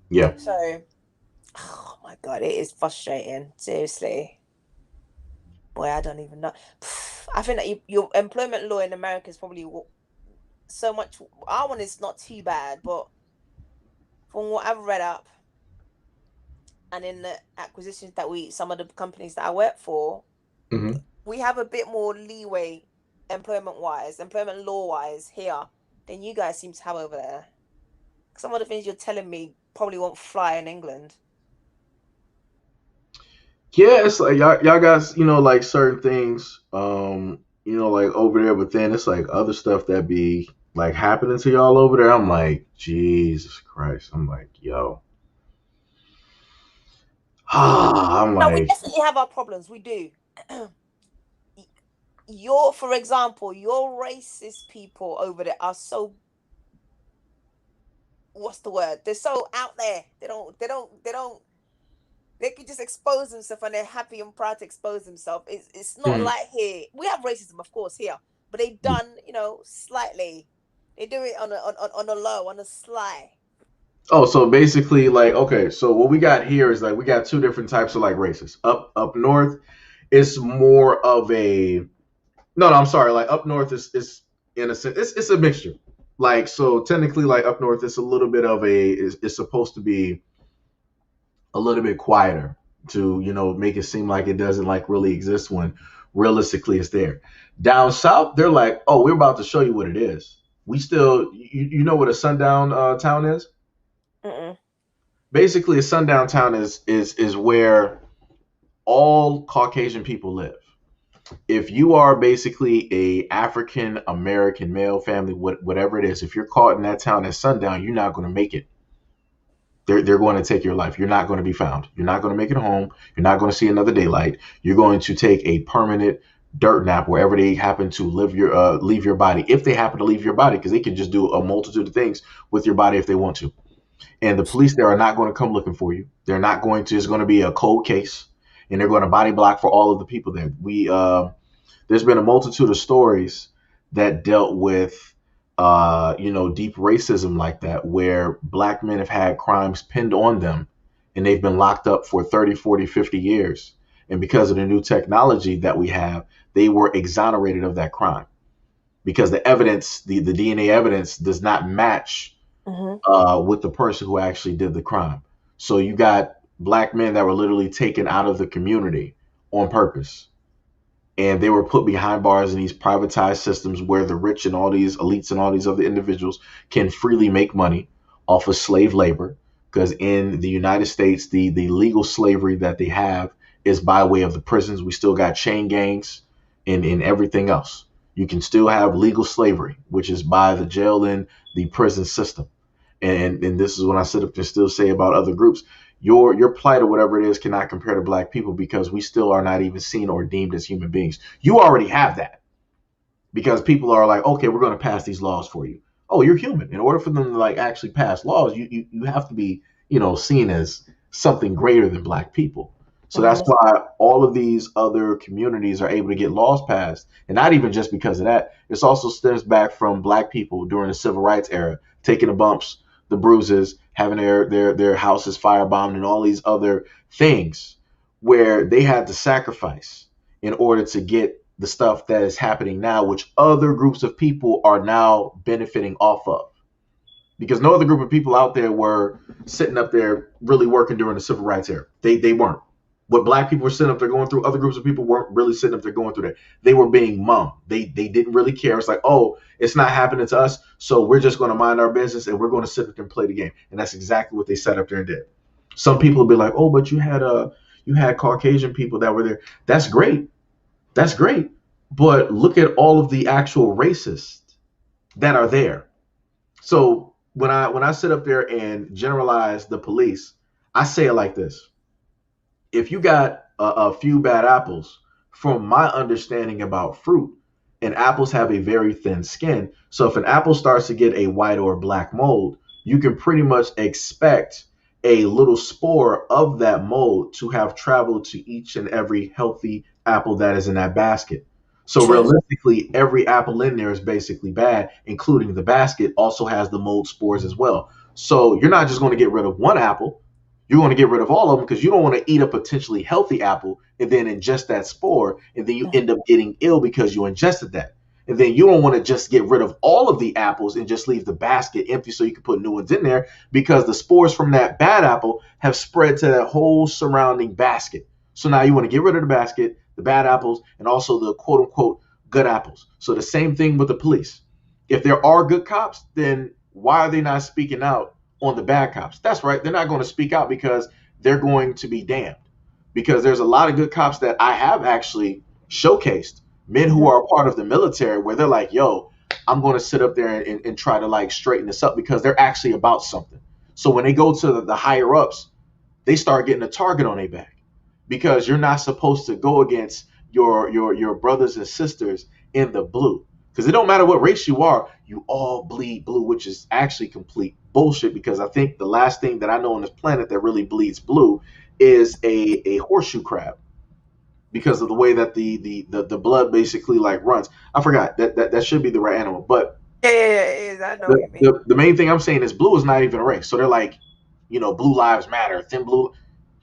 Yeah. So, oh my God, it is frustrating. Seriously. Boy, I don't even know. I think that your employment law in America is probably so much. Our one is not too bad, but from what I've read up, and in the acquisitions that some of the companies that I work for, Hmm. we have a bit more leeway employment law wise here than you guys seem to have over there. Some of the things you're telling me probably won't fly in England. Yeah, it's like y'all guys, like certain things, like over there, but then it's like other stuff that be like happening to y'all over there. I'm like, Jesus Christ. I'm like, yo. I'm Now, we like, definitely have our problems. We do. For example, your racist people over there are so, what's the word? They're so out there. They can just expose themselves, and they're happy and proud to expose themselves. It's not mhm. like here. We have racism, of course, here, but they done, slightly. They do it on a low, on a sly. Oh, so basically, like, okay, so what we got here is like we got two different types of like races. Up north, it's more of a no, I'm sorry, like up north is in a sense it's a mixture. Like so technically like up north it's a little bit of it's supposed to be a little bit quieter to, make it seem like it doesn't like really exist when realistically it's there. Down south, they're like, oh, we're about to show you what it is. We still you know what a sundown town is? Mm-mm. Basically a sundown town is where all Caucasian people live. If you are basically a African American male family, whatever it is, if you're caught in that town at sundown, you're not going to make it. They're going to take your life. You're not going to be found. You're not going to make it home. You're not going to see another daylight. You're going to take a permanent dirt nap wherever they happen to leave your body. If they happen to leave your body, because they can just do a multitude of things with your body if they want to. And the police there are not going to come looking for you. They're not going to. It's going to be a cold case, and they're going to body block for all of the people there. There's been a multitude of stories that dealt with deep racism like that, where black men have had crimes pinned on them and they've been locked up for 30, 40, 50 years. And because of the new technology that we have, they were exonerated of that crime because the evidence, the DNA evidence does not match with the person who actually did the crime. So you got black men that were literally taken out of the community on purpose, and they were put behind bars in these privatized systems where the rich and all these elites and all these other individuals can freely make money off of slave labor. Because in the United States, the legal slavery that they have is by way of the prisons. We still got chain gangs and everything else. You can still have legal slavery, which is by the jail and the prison system. And this is what I sit up and still say about other groups. Your plight or whatever it is cannot compare to black people because we still are not even seen or deemed as human beings. You already have that because people are like, okay, we're going to pass these laws for you. Oh, you're human. In order for them to like actually pass laws, you have to be, seen as something greater than black people. So that's why all of these other communities are able to get laws passed. And not even just because of that. This also stems back from black people during the civil rights era, taking the bumps, the bruises, having their houses firebombed and all these other things where they had to sacrifice in order to get the stuff that is happening now, which other groups of people are now benefiting off of. Because no other group of people out there were sitting up there really working during the civil rights era. They weren't. What black people were sitting up there going through, other groups of people weren't really sitting up there going through that. They were being mum. They didn't really care. It's like, oh, it's not happening to us, so we're just going to mind our business and we're going to sit up there and play the game. And that's exactly what they set up there and did. Some people will be like, oh, but you had Caucasian people that were there. That's great. That's great. But look at all of the actual racists that are there. So when I sit up there and generalize the police, I say it like this. If you got a few bad apples, from my understanding about fruit, and apples have a very thin skin. So if an apple starts to get a white or black mold, you can pretty much expect a little spore of that mold to have traveled to each and every healthy apple that is in that basket. So True. realistically, every apple in there is basically bad, including the basket also has the mold spores as well. So you're not just going to get rid of one apple, you're going to get rid of all of them because you don't want to eat a potentially healthy apple and then ingest that spore and then you end up getting ill because you ingested that. And then you don't want to just get rid of all of the apples and just leave the basket empty so you can put new ones in there because the spores from that bad apple have spread to that whole surrounding basket. So now you want to get rid of the basket, the bad apples, and also the quote unquote good apples. So the same thing with the police. If there are good cops, then why are they not speaking out on the bad cops? That's right. They're not going to speak out because they're going to be damned. Because there's a lot of good cops that I have actually showcased, men who are a part of the military, where they're like, yo, I'm going to sit up there and try to like straighten this up because they're actually about something. So when they go to the higher ups, they start getting a target on their back because you're not supposed to go against your brothers and sisters in the blue. Because it don't matter what race you are, you all bleed blue, which is actually complete bullshit. Because I think the last thing that I know on this planet that really bleeds blue is a horseshoe crab because of the way that the blood basically like runs. I forgot that should be the right animal, but Yeah, it is. I know what you mean. the main thing I'm saying is blue is not even a race. So they're like, blue lives matter, thin blue.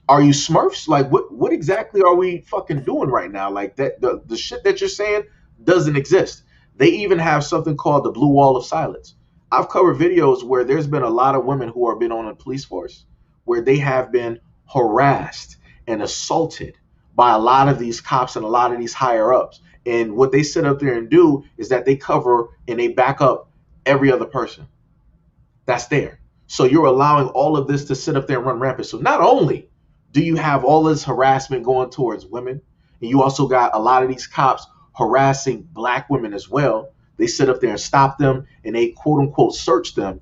Are you Smurfs? Like what exactly are we fucking doing right now? Like that the shit that you're saying doesn't exist. They even have something called the blue wall of silence. I've covered videos where there's been a lot of women who have been on a police force where they have been harassed and assaulted by a lot of these cops and a lot of these higher ups. And what they sit up there and do is that they cover and they back up every other person that's there. So you're allowing all of this to sit up there and run rampant. So not only do you have all this harassment going towards women, and you also got a lot of these cops harassing black women as well. They sit up there and stop them and they quote unquote search them,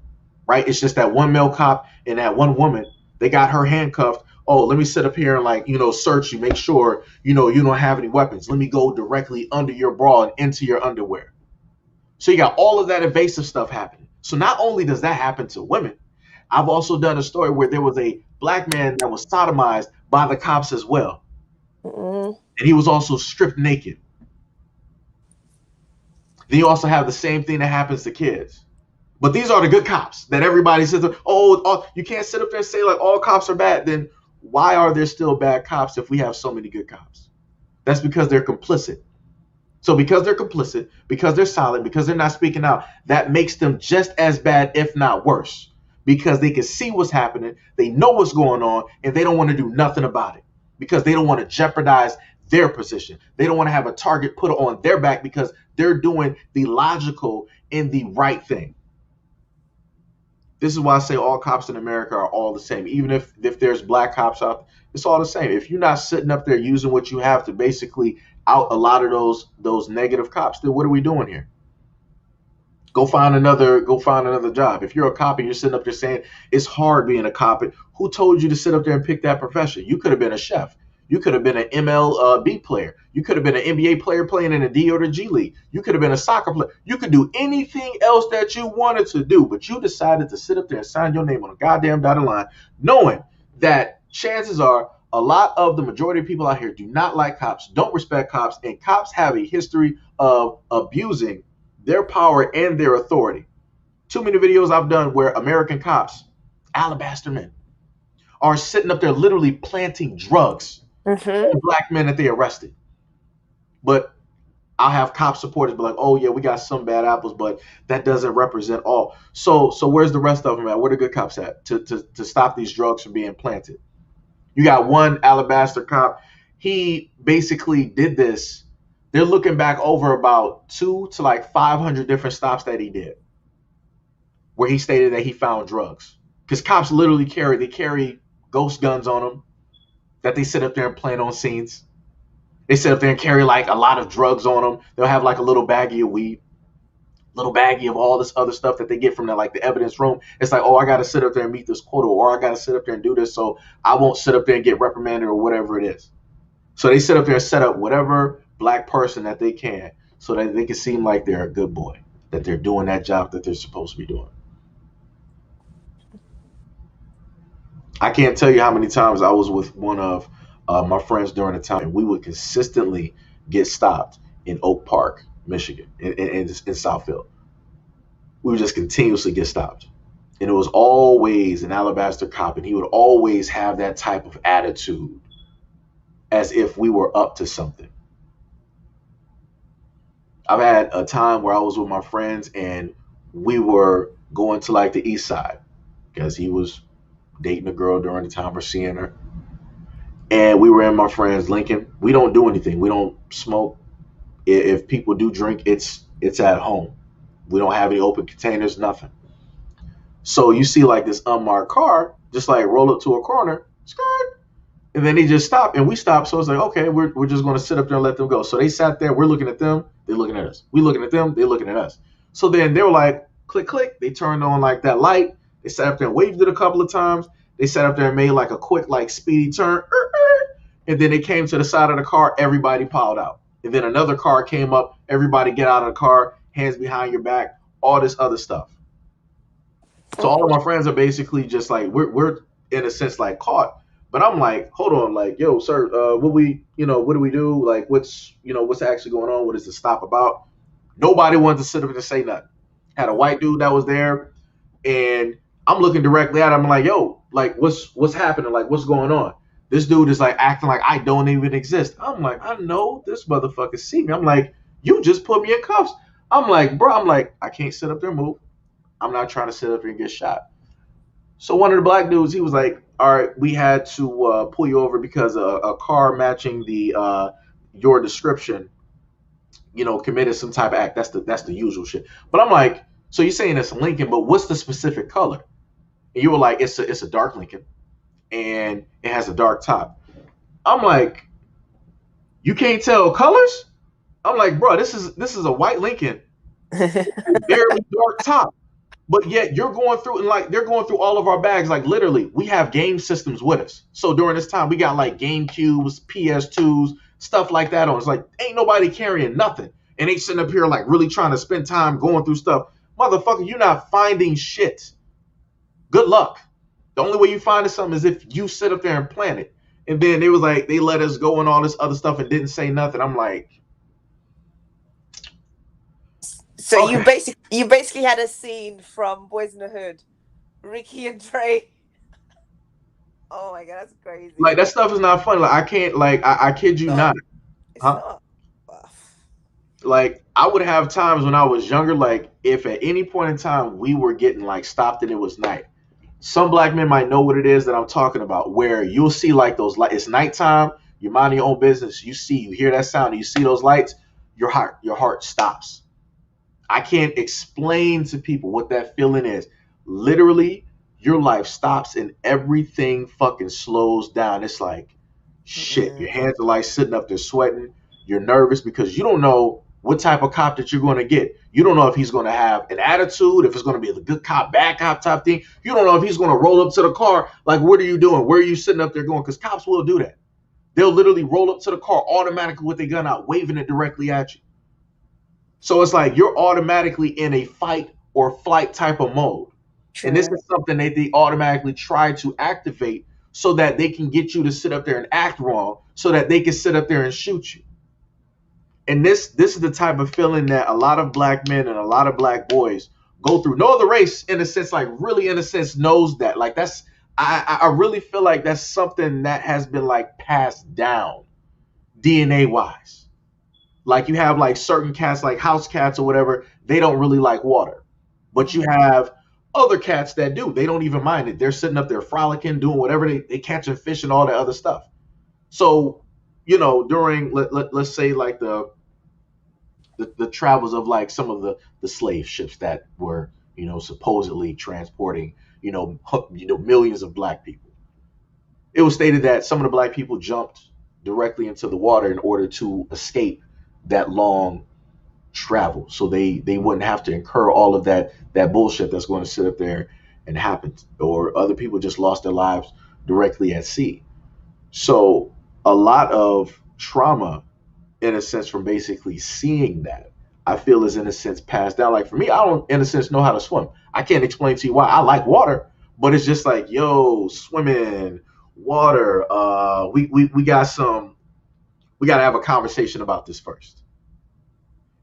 right? It's just that one male cop and that one woman, they got her handcuffed. Oh, let me sit up here and like, search you, make sure, you don't have any weapons. Let me go directly under your bra and into your underwear. So you got all of that invasive stuff happening. So not only does that happen to women, I've also done a story where there was a black man that was sodomized by the cops as well. And he was also stripped naked. Then you also have the same thing that happens to kids. But these are the good cops that everybody says, oh, you can't sit up there and say like all cops are bad. Then why are there still bad cops if we have so many good cops? That's because they're complicit. So because they're complicit, because they're silent, because they're not speaking out, that makes them just as bad, if not worse. Because they can see what's happening, they know what's going on, and they don't want to do nothing about it. Because they don't want to jeopardize their position. They don't want to have a target put on their back because they're doing the logical and the right thing. This is why I say all cops in America are all the same. Even if there's black cops out, it's all the same. If you're not sitting up there using what you have to basically out a lot of those negative cops, then what are we doing here? Go find another job. If you're a cop and you're sitting up there saying it's hard being a cop, who told you to sit up there and pick that profession? You could have been a chef. You could have been an MLB player. You could have been an NBA player playing in the D or the G League. You could have been a soccer player. You could do anything else that you wanted to do, but you decided to sit up there and sign your name on a goddamn dotted line, knowing that chances are a lot of the majority of people out here do not like cops, don't respect cops, and cops have a history of abusing their power and their authority. Too many videos I've done where American cops, alabaster men, are sitting up there literally planting drugs on black men that they arrested. But I'll have cop supporters be like, oh yeah, we got some bad apples, but that doesn't represent all. So where's the rest of them at? Where the good cops at to stop these drugs from being planted? You got one alabaster cop. He basically did this. They're looking back over about 200 to like 500 different stops that he did where he stated that he found drugs. Because cops literally carry ghost guns on them that they sit up there and plant on scenes. They sit up there and carry like a lot of drugs on them. They'll have like a little baggie of weed, little baggie of all this other stuff that they get from the evidence room. It's like, oh, I got to sit up there and meet this quota, or I got to sit up there and do this so I won't sit up there and get reprimanded or whatever it is. So they sit up there and set up whatever black person that they can so that they can seem like they're a good boy, that they're doing that job that they're supposed to be doing. I can't tell you how many times I was with one of my friends during the time, and we would consistently get stopped in Oak Park, Michigan, in Southfield. We would just continuously get stopped. And it was always an alabaster cop, and he would always have that type of attitude as if we were up to something. I've had a time where I was with my friends and we were going to like the east side because he was dating a girl during the time we're seeing her. And we were in my friend's Lincoln. We don't do anything. We don't smoke. If people do drink, it's at home. We don't have any open containers, nothing. So you see like this unmarked car just like roll up to a corner, skirt, and then they just stop and we stop. So it's like, okay, we're just going to sit up there and let them go. So they sat there. We're looking at them. They're looking at us. We looking at them. They're looking at us. So then they were like, click, click. They turned on like that light. They sat up there and waved it a couple of times. They sat up there and made like a quick, like speedy turn. And then they came to the side of the car. Everybody piled out. And then another car came up. Everybody get out of the car. Hands behind your back. All this other stuff. So all of my friends are basically just like we're in a sense like caught. But I'm like, hold on, like, yo, sir, what do we do? Like, what's actually going on? What is the stop about? Nobody wanted to sit up and say nothing. Had a white dude that was there, and I'm looking directly at him. I'm like, yo, like, what's happening? Like, what's going on? This dude is like acting like I don't even exist. I'm like, I know this motherfucker see me. I'm like, you just put me in cuffs. I'm like, bro, I'm like, I can't sit up there and move. I'm not trying to sit up there and get shot. So one of the black dudes, he was like, all right, we had to pull you over because a car matching the your description, committed some type of act. That's the usual shit. But I'm like, so you're saying it's a Lincoln, but what's the specific color? And you were like, it's a dark Lincoln, and it has a dark top. I'm like, you can't tell colors? I'm like, bro, this is a white Lincoln, very dark top. But yet you're going through and like they're going through all of our bags. Like literally, we have game systems with us. So during this time, we got like Game Cubes, PS2s, stuff like that on. It's like ain't nobody carrying nothing. And they sitting up here like really trying to spend time going through stuff. Motherfucker, you're not finding shit. Good luck. The only way you find something is if you sit up there and plan it. And then it was like they let us go and all this other stuff and didn't say nothing. I'm like, So okay. you basically had a scene from Boys in the Hood, Ricky and Trey. Oh my god, that's crazy. Like that stuff is not funny. Like I can't like I kid you not. It's Huh? not. Like I would have times when I was younger, like if at any point in time we were getting like stopped and it was night. Some black men might know what it is that I'm talking about, where you'll see like those lights. It's nighttime, you're minding your own business, you hear that sound, and you see those lights, your heart stops. I can't explain to people what that feeling is. Literally, your life stops and everything fucking slows down. It's like, shit, your hands are like sitting up there sweating. You're nervous because you don't know what type of cop that you're going to get. You don't know if he's going to have an attitude, if it's going to be the good cop, bad cop type thing. You don't know if he's going to roll up to the car. Like, what are you doing? Where are you sitting up there going? Because cops will do that. They'll literally roll up to the car automatically with their gun out, waving it directly at you. So it's like you're automatically in a fight or flight type of mode. True. And this is something that they automatically try to activate so that they can get you to sit up there and act wrong so that they can sit up there and shoot you. And this is the type of feeling that a lot of black men and a lot of black boys go through. No other race, in a sense, like really in a sense, knows that. Like that's I really feel like that's something that has been like passed down DNA wise. Like you have like certain cats, like house cats or whatever, they don't really like water. But you have other cats that do. They don't even mind it. They're sitting up there frolicking, doing whatever they catching fish and all that other stuff. So, during let's say like the travels of like some of the slave ships that were, supposedly transporting, millions of black people. It was stated that some of the black people jumped directly into the water in order to escape that long travel, so they wouldn't have to incur all of that bullshit that's going to sit up there and happen, or other people just lost their lives directly at sea. So a lot of trauma, in a sense, from basically seeing that, I feel is in a sense passed down. Like for me, I don't, in a sense, know how to swim. I can't explain to you why. I like water, but it's just like, yo, swimming, water. We got some. We got to have a conversation about this first.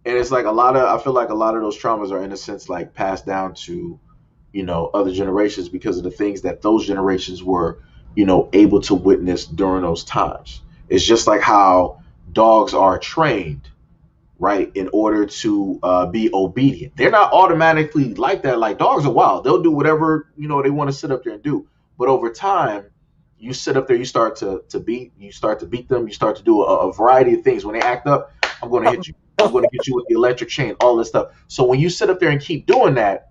And it's like a lot of. I feel like a lot of those traumas are in a sense like passed down to, other generations because of the things that those generations were, able to witness during those times. It's just like how dogs are trained, right, in order to be obedient. They're not automatically like that. Like dogs are wild. They'll do whatever, they want to sit up there and do. But over time, you sit up there, you start to beat them, you start to do a variety of things. When they act up, I'm going to hit you. I'm going to hit you with the electric chain, all this stuff. So when you sit up there and keep doing that,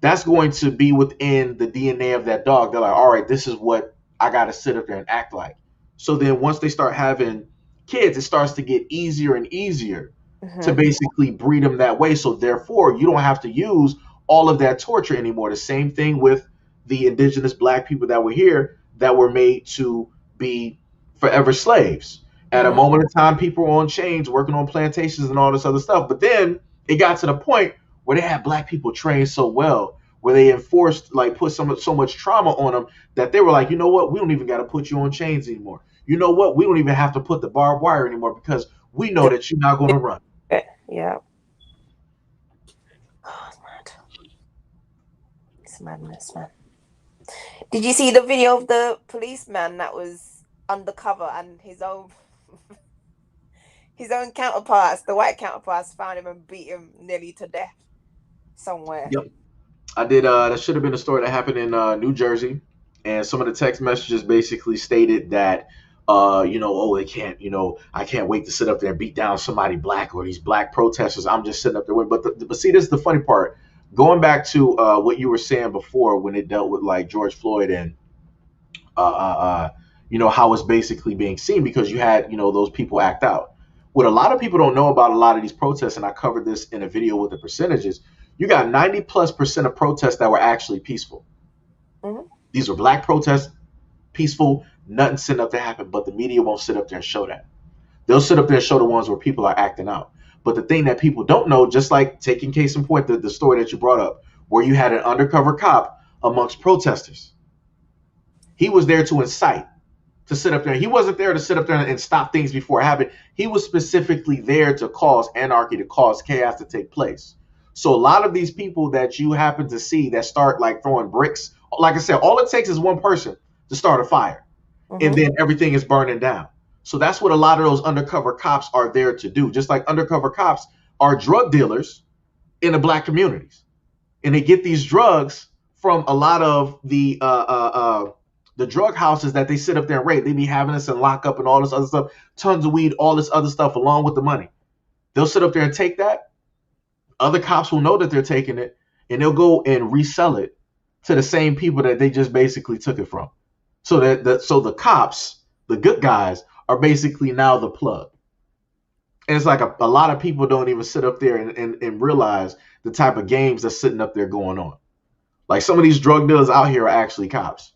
that's going to be within the DNA of that dog. They're like, all right, this is what I got to sit up there and act like. So then once they start having kids, it starts to get easier and easier to basically breed them that way. So therefore, you don't have to use all of that torture anymore. The same thing with the indigenous black people that were here that were made to be forever slaves. At a moment in time, people were on chains working on plantations and all this other stuff. But then it got to the point where they had black people trained so well, where they enforced, like, put so much trauma on them that they were like, you know what, we don't even got to put you on chains anymore. You know what, we don't even have to put the barbed wire anymore because we know that you're not going to run. Yeah. Oh, it's mad. It's madness, man. Did you see the video of the policeman that was undercover and his own counterparts, the white counterparts, found him and beat him nearly to death somewhere? Yep. I did. That should have been a story that happened in New Jersey, and some of the text messages basically stated that, oh, they can't, I can't wait to sit up there and beat down somebody black or these black protesters. I'm just sitting up there with. But see, this is the funny part. Going back to what you were saying before when it dealt with like George Floyd and, how it's basically being seen because you had, those people act out. What a lot of people don't know about a lot of these protests, and I covered this in a video with the percentages. You got 90+% of protests that were actually peaceful. These were black protests, peaceful, nothing sitting up there happened, but the media won't sit up there and show that. They'll sit up there and show the ones where people are acting out. But the thing that people don't know, just like taking case in point, the story that you brought up, where you had an undercover cop amongst protesters. He was there to incite, to sit up there. He wasn't there to sit up there and stop things before it happened. He was specifically there to cause anarchy, to cause chaos to take place. So a lot of these people that you happen to see that start like throwing bricks, like I said, all it takes is one person to start a fire, and then everything is burning down. So that's what a lot of those undercover cops are there to do. Just like undercover cops are drug dealers in the black communities, and they get these drugs from a lot of the drug houses that they sit up there and raid. They be having us in lockup and all this other stuff, tons of weed, all this other stuff along with the money. They'll sit up there and take that. Other cops will know that they're taking it, and they'll go and resell it to the same people that they just basically took it from. So so the cops, the good guys, are basically now the plug. And it's like a lot of people don't even sit up there and realize the type of games that's sitting up there going on. Like some of these drug dealers out here are actually cops,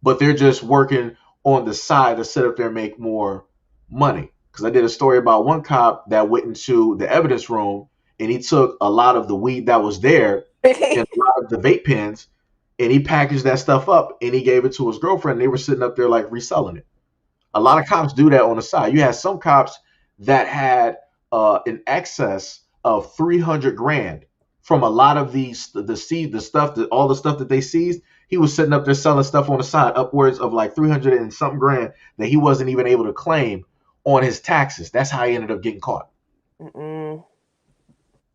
but they're just working on the side to sit up there and make more money. Because I did a story about one cop that went into the evidence room and he took a lot of the weed that was there and a lot of the vape pens, and he packaged that stuff up and he gave it to his girlfriend. They were sitting up there like reselling it. A lot of cops do that on the side. You had some cops that had an excess of 300 grand from a lot of all the stuff that they seized. He was sitting up there selling stuff on the side, upwards of like 300 and something grand that he wasn't even able to claim on his taxes. That's how he ended up getting caught.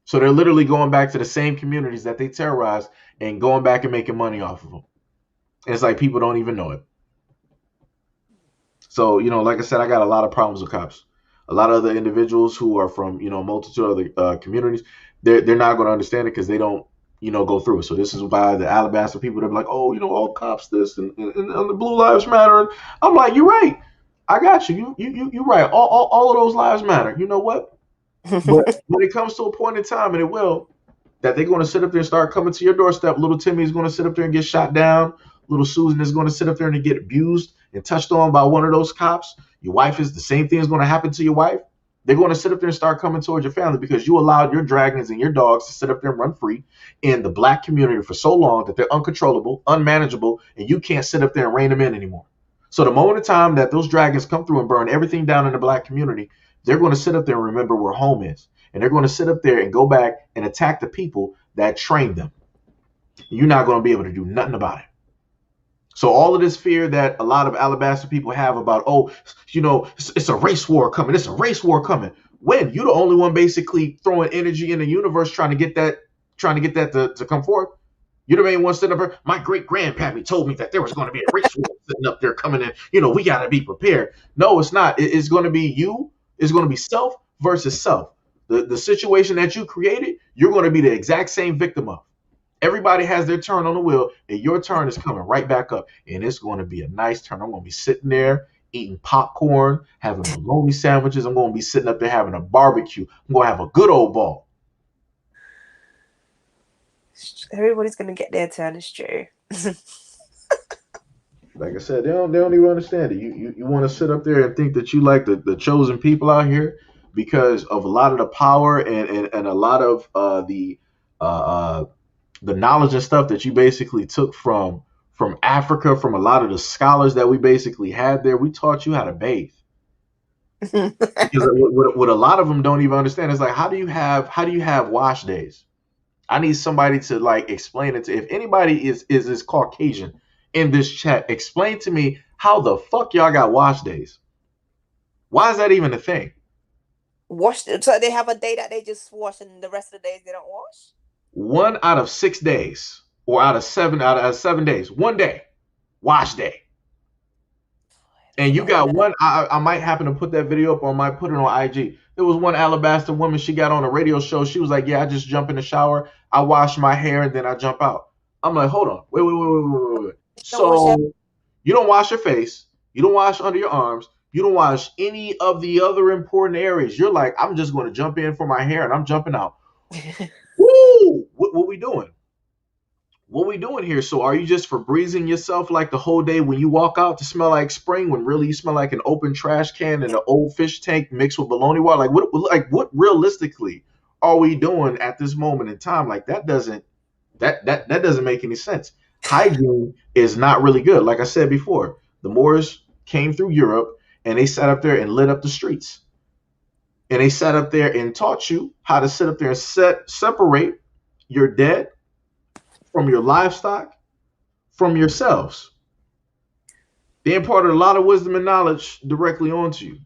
So they're literally going back to the same communities that they terrorized and going back and making money off of them. And it's like people don't even know it. So, like I said, I got a lot of problems with cops. A lot of other individuals who are from, a multitude of other communities, they're not going to understand it because they don't, go through it. So this is why the Alabaster people, they're like, oh, all cops this and the Blue Lives Matter. And I'm like, you're right. I got you. You're right. All of those lives matter. You know what? But when it comes to a point in time, and it will, that they're going to sit up there and start coming to your doorstep. Little Timmy is going to sit up there and get shot down. Little Susan is going to sit up there and get abused and touched on by one of those cops. Your wife is the same thing is going to happen to your wife. They're going to sit up there and start coming towards your family because you allowed your dragons and your dogs to sit up there and run free in the black community for so long that they're uncontrollable, unmanageable, and you can't sit up there and rein them in anymore. So the moment of time that those dragons come through and burn everything down in the black community, they're going to sit up there and remember where home is. And they're going to sit up there and go back and attack the people that trained them. You're not going to be able to do nothing about it. So all of this fear that a lot of Alabaster people have about, oh, you know, it's a race war coming. It's a race war coming. When you're the only one basically throwing energy in the universe trying to get that to come forth. You're the main one sitting up there. My great grandpappy told me that there was going to be a race war sitting up there coming in. You know, we got to be prepared. No, it's not. It's going to be you. It's going to be self versus self. The situation that you created, you're going to be the exact same victim of. Everybody has their turn on the wheel, and your turn is coming right back up. And it's going to be a nice turn. I'm going to be sitting there eating popcorn, having bologna sandwiches. I'm going to be sitting up there having a barbecue. I'm going to have a good old ball. Everybody's going to get their turn, it's true. Like I said, they don't even understand it. You want to sit up there and think that you like the chosen people out here because of a lot of the power and a lot of the knowledge and stuff that you basically took from Africa, from a lot of the scholars that we basically had there. We taught you how to bathe. Because what a lot of them don't even understand is like, how do you have wash days? I need somebody to like explain it to. If anybody is Caucasian in this chat, explain to me how the fuck y'all got wash days. Why is that even a thing? So they have a day that they just wash, and the rest of the days they don't wash. 1 out of 6 days, or out of 7 days, 1 day, wash day. And you got one. I might happen to put that video up, or I might put it on IG. There was one Alabaster woman. She got on a radio show. She was like, "Yeah, I just jump in the shower, I wash my hair, and then I jump out." I'm like, "Hold on, wait. So you don't wash your face, you don't wash under your arms, you don't wash any of the other important areas. You're like, I'm just going to jump in for my hair, and I'm jumping out." Woo! What we doing? What we doing here? So are you just Febrezing yourself like the whole day when you walk out to smell like spring, when really you smell like an open trash can and an old fish tank mixed with bologna water? What realistically are we doing at this moment in time? Like that doesn't make any sense. Hygiene is not really good. Like I said before, the Moors came through Europe and they sat up there and lit up the streets. And they sat up there and taught you how to sit up there and separate your dead from your livestock, from yourselves. They imparted a lot of wisdom and knowledge directly onto you.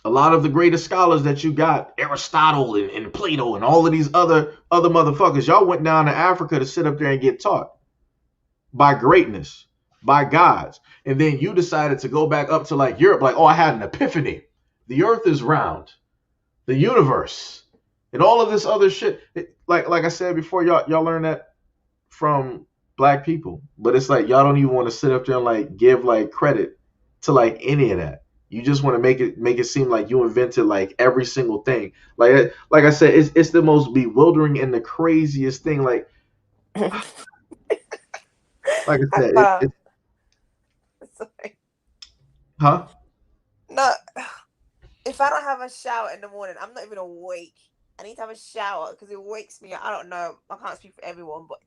A lot of the greatest scholars that you got, Aristotle and Plato and all of these other motherfuckers, y'all went down to Africa to sit up there and get taught by greatness, by gods. And then you decided to go back up to like Europe, like, oh, I had an epiphany. The earth is round, the universe, and all of this other shit. Like I said before, y'all learn that from black people, but it's like y'all don't even want to sit up there and like give like credit to like any of that. You just want to make it seem like you invented like every single thing. Like I said, it's the most bewildering and the craziest thing. Like I said, Sorry. Huh? No, if I don't have a shower in the morning, I'm not even awake. I need to have a shower because it wakes me up. I don't know. I can't speak for everyone, but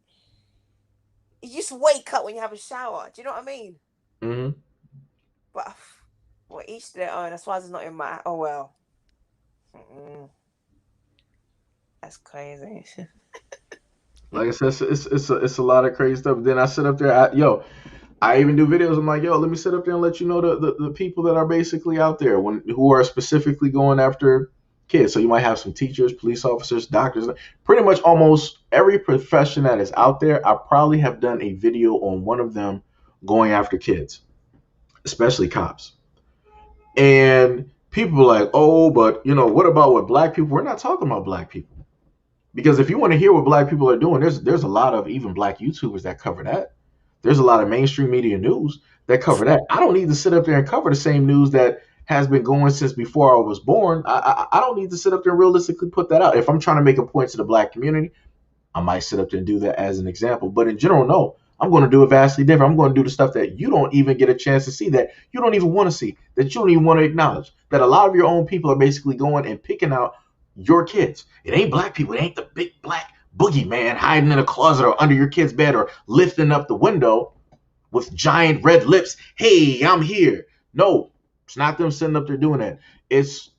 you just wake up when you have a shower. Do you know what I mean? Mm-hmm. But well, each to their own. That's why it's not in my. Oh well. That's crazy. Like I said, it's a lot of crazy stuff. Then I sit up there, I even do videos. I'm like, let me sit up there and let you know the people that are basically out there who are specifically going after kids. So you might have some teachers, police officers, doctors, pretty much almost every profession that is out there. I probably have done a video on one of them going after kids, especially cops. And people are like, oh, but what about what black people? We're not talking about black people. Because if you want to hear what black people are doing, there's a lot of even black YouTubers that cover that. There's a lot of mainstream media news that cover that. I don't need to sit up there and cover the same news that has been going since before I was born. I don't need to sit up there and realistically put that out. If I'm trying to make a point to the black community, I might sit up there and do that as an example. But in general, no. I'm going to do it vastly different. I'm going to do the stuff that you don't even get a chance to see, that you don't even want to see, that you don't even want to acknowledge, that a lot of your own people are basically going and picking out your kids. It ain't black people. It ain't the big black boogeyman hiding in a closet or under your kid's bed or lifting up the window with giant red lips. Hey, I'm here. No, it's not them sitting up there doing that. It's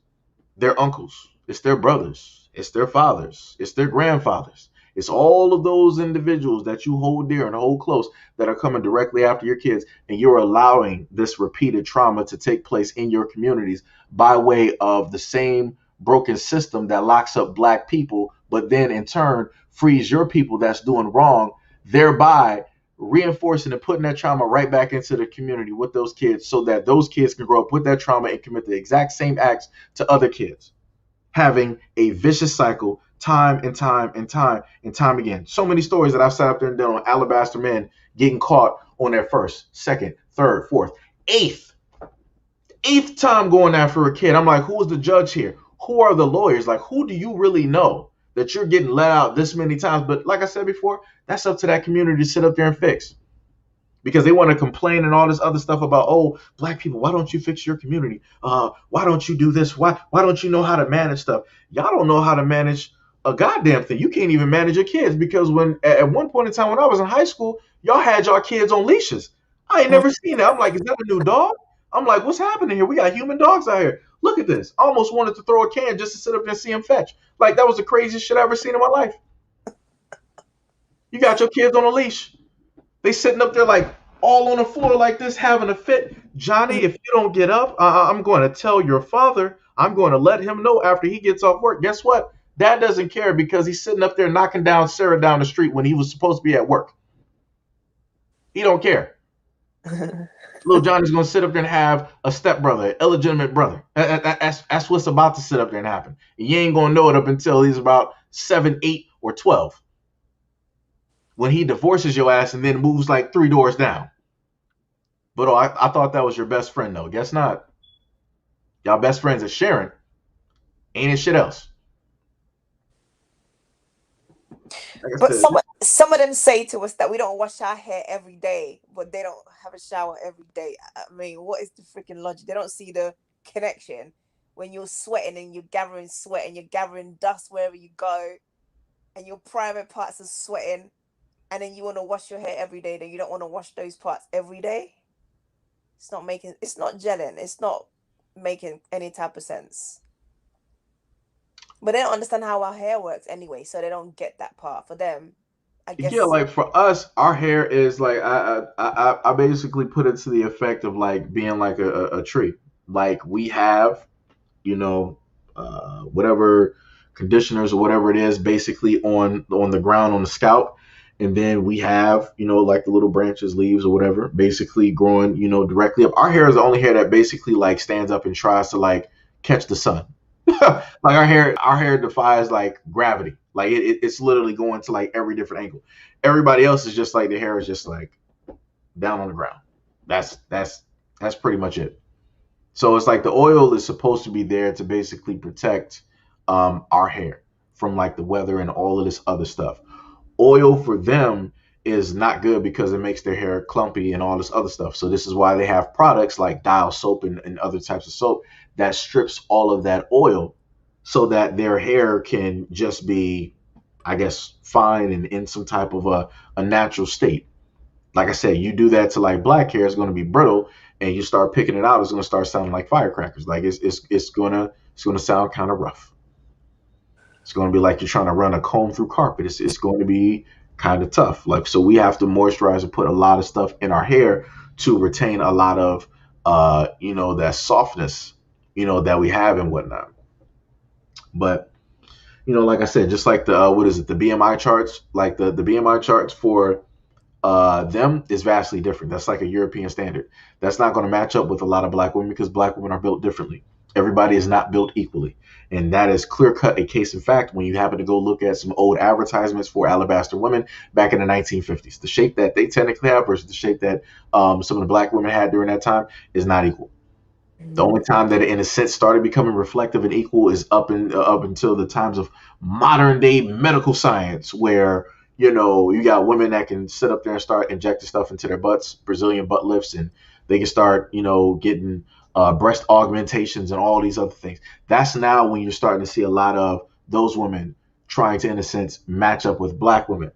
their uncles, it's their brothers, it's their fathers, it's their grandfathers. It's all of those individuals that you hold dear and hold close that are coming directly after your kids, and you're allowing this repeated trauma to take place in your communities by way of the same broken system that locks up black people, but then in turn frees your people that's doing wrong, thereby reinforcing and putting that trauma right back into the community with those kids so that those kids can grow up with that trauma and commit the exact same acts to other kids, having a vicious cycle time and time and time and time again. So many stories that I've sat up there and done on alabaster men getting caught on their first, second, third, fourth, eighth time going after a kid. I'm like, who's the judge here? Who are the lawyers? Like, who do you really know that you're getting let out this many times? But like I said before, that's up to that community to sit up there and fix, because they want to complain and all this other stuff about, oh, black people, why don't you fix your community? Why don't you do this? Why don't you know how to manage stuff? Y'all don't know how to manage a goddamn thing. You can't even manage your kids, because when at one point in time when I was in high school, y'all had y'all kids on leashes. I ain't never seen that. I'm like, is that a new dog? I'm like, what's happening here? We got human dogs out here. Look at this. I almost wanted to throw a can just to sit up there and see him fetch. Like, that was the craziest shit I ever seen in my life. You got your kids on a leash. They sitting up there like all on the floor like this, having a fit. Johnny, if you don't get up, I'm going to tell your father. I'm going to let him know after he gets off work. Guess what? Dad doesn't care, because he's sitting up there knocking down Sarah down the street when he was supposed to be at work. He don't care. Little Johnny's going to sit up there and have a stepbrother, an illegitimate brother. That's what's about to sit up there and happen. And you ain't going to know it up until he's about 7, 8, or 12. When he divorces your ass and then moves like 3 doors down. But I thought that was your best friend, though. Guess not. Y'all best friends is sharing. Ain't it shit else? Like But some of them say to us that we don't wash our hair every day, but they don't have a shower every day. I mean, what is the freaking logic? They don't see the connection when you're sweating and you're gathering sweat and you're gathering dust wherever you go, and your private parts are sweating, and then you want to wash your hair every day, then you don't want to wash those parts every day. It's not gelling. It's not making any type of sense. But they don't understand how our hair works anyway, so they don't get that part. For them, I guess. Yeah, like for us, our hair is like I basically put it to the effect of like being like a tree. Like we have, whatever conditioners or whatever it is, basically on the ground on the scalp, and then we have like the little branches, leaves or whatever, basically growing directly up. Our hair is the only hair that basically like stands up and tries to like catch the sun. Like our hair defies like gravity. Like it's literally going to like every different angle. Everybody else is just like the hair is just like down on the ground. That's pretty much it. So it's like the oil is supposed to be there to basically protect our hair from like the weather and all of this other stuff. Oil for them is not good because it makes their hair clumpy and all this other stuff. So this is why they have products like Dial soap and other types of soap that strips all of that oil so that their hair can just be, I guess, fine and in some type of a natural state. Like I said, you do that to like black hair, it's going to be brittle, and you start picking it out, it's going to start sounding like firecrackers. Like it's going to sound kind of rough. It's going to be like you're trying to run a comb through carpet. It's going to be kind of tough. Like, so we have to moisturize and put a lot of stuff in our hair to retain a lot of that softness that we have and whatnot. But like I said, just like the the BMI charts, like the BMI charts for them is vastly different. That's like a European standard. That's not going to match up with a lot of black women because black women are built differently. Everybody is not built equally. And that is clear cut a case in fact when you happen to go look at some old advertisements for alabaster women back in the 1950s. The shape that they technically have versus the shape that some of the black women had during that time is not equal. The only time that it, in a sense, started becoming reflective and equal is up until the times of modern day medical science, where you got women that can sit up there and start injecting stuff into their butts, Brazilian butt lifts, and they can start getting breast augmentations and all these other things. That's now when you're starting to see a lot of those women trying to, in a sense, match up with black women.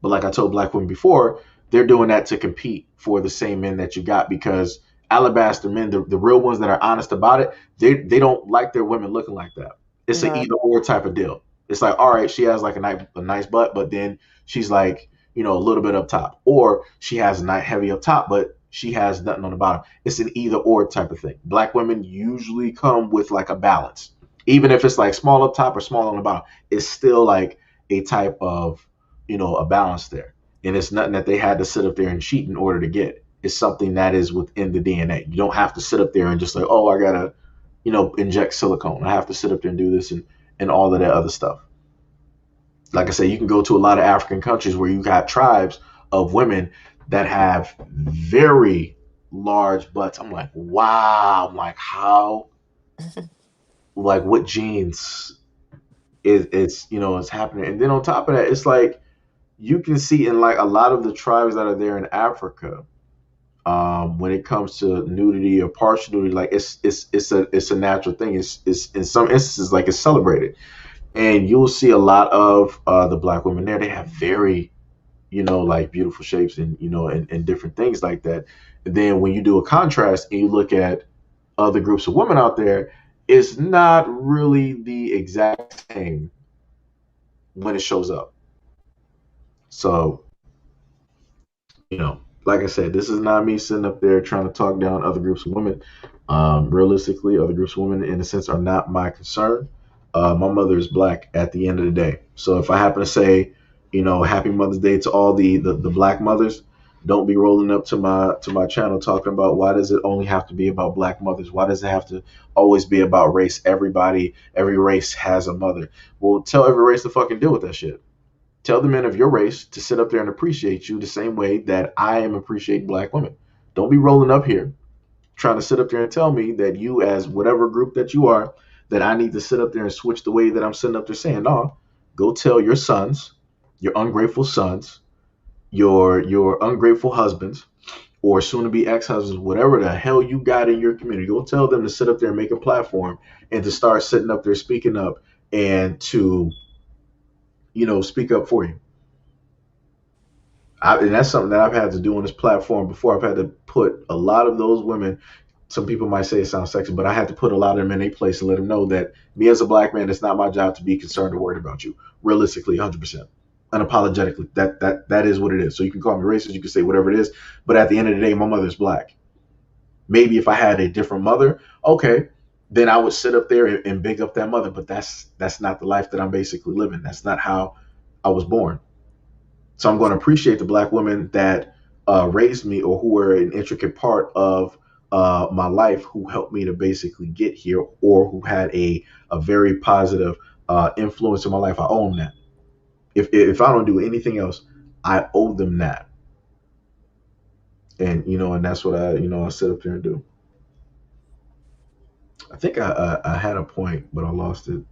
But like I told black women before, they're doing that to compete for the same men that you got, because alabaster men, the real ones that are honest about it, they don't like their women looking like that. It's an No. either or type of deal. It's like, all right, she has like a nice butt, but then she's like, a little bit up top, or she has a nice heavy up top, but she has nothing on the bottom. It's an either or type of thing. Black women usually come with like a balance, even if it's like small up top or small on the bottom. It's still like a type of a balance there, and it's nothing that they had to sit up there and cheat in order to get. It's something that is within the DNA. You don't have to sit up there and just like, oh, I gotta inject silicone. I have to sit up there and do this and all of that other stuff. Like I said, you can go to a lot of African countries where you got tribes of women that have very large butts. I'm like, wow. I'm like, how? Like, what genes is happening? And then on top of that, it's like you can see in like a lot of the tribes that are there in Africa, when it comes to nudity or partial nudity, like it's a natural thing. It's in some instances like it's celebrated, and you'll see a lot of the black women there. They have very like beautiful shapes and and different things like that. And then when you do a contrast and you look at other groups of women out there, it's not really the exact same when it shows up. So like I said, this is not me sitting up there trying to talk down other groups of women. Realistically, other groups of women, in a sense, are not my concern. My mother is black at the end of the day. So if I happen to say, Happy Mother's Day to all the black mothers, don't be rolling up to my channel talking about why does it only have to be about black mothers? Why does it have to always be about race? Every race has a mother. Well, tell every race to fucking deal with that shit. Tell the men of your race to sit up there and appreciate you the same way that I am appreciating black women. Don't be rolling up here trying to sit up there and tell me that you, as whatever group that you are, that I need to sit up there and switch the way that I'm sitting up there saying, no, go tell your sons, your ungrateful sons, your ungrateful husbands, or soon to be ex-husbands, whatever the hell you got in your community. Go tell them to sit up there and make a platform and to start sitting up there speaking up and to speak up for you. And that's something that I've had to do on this platform before. I've had to put a lot of those women. Some people might say it sounds sexy, but I had to put a lot of them in a place and let them know that me as a black man, it's not my job to be concerned or worried about you. Realistically, 100%, unapologetically, that is what it is. So you can call me racist, you can say whatever it is, but at the end of the day, my mother's black. Maybe if I had a different mother, okay, then I would sit up there and big up that mother. But that's not the life that I'm basically living. That's not how I was born. So I'm going to appreciate the black women that raised me or who were an intricate part of my life, who helped me to basically get here, or who had a very positive influence in my life. I owe them that. If I don't do anything else, I owe them that. And that's what I sit up there and do. I think I had a point, but I lost it.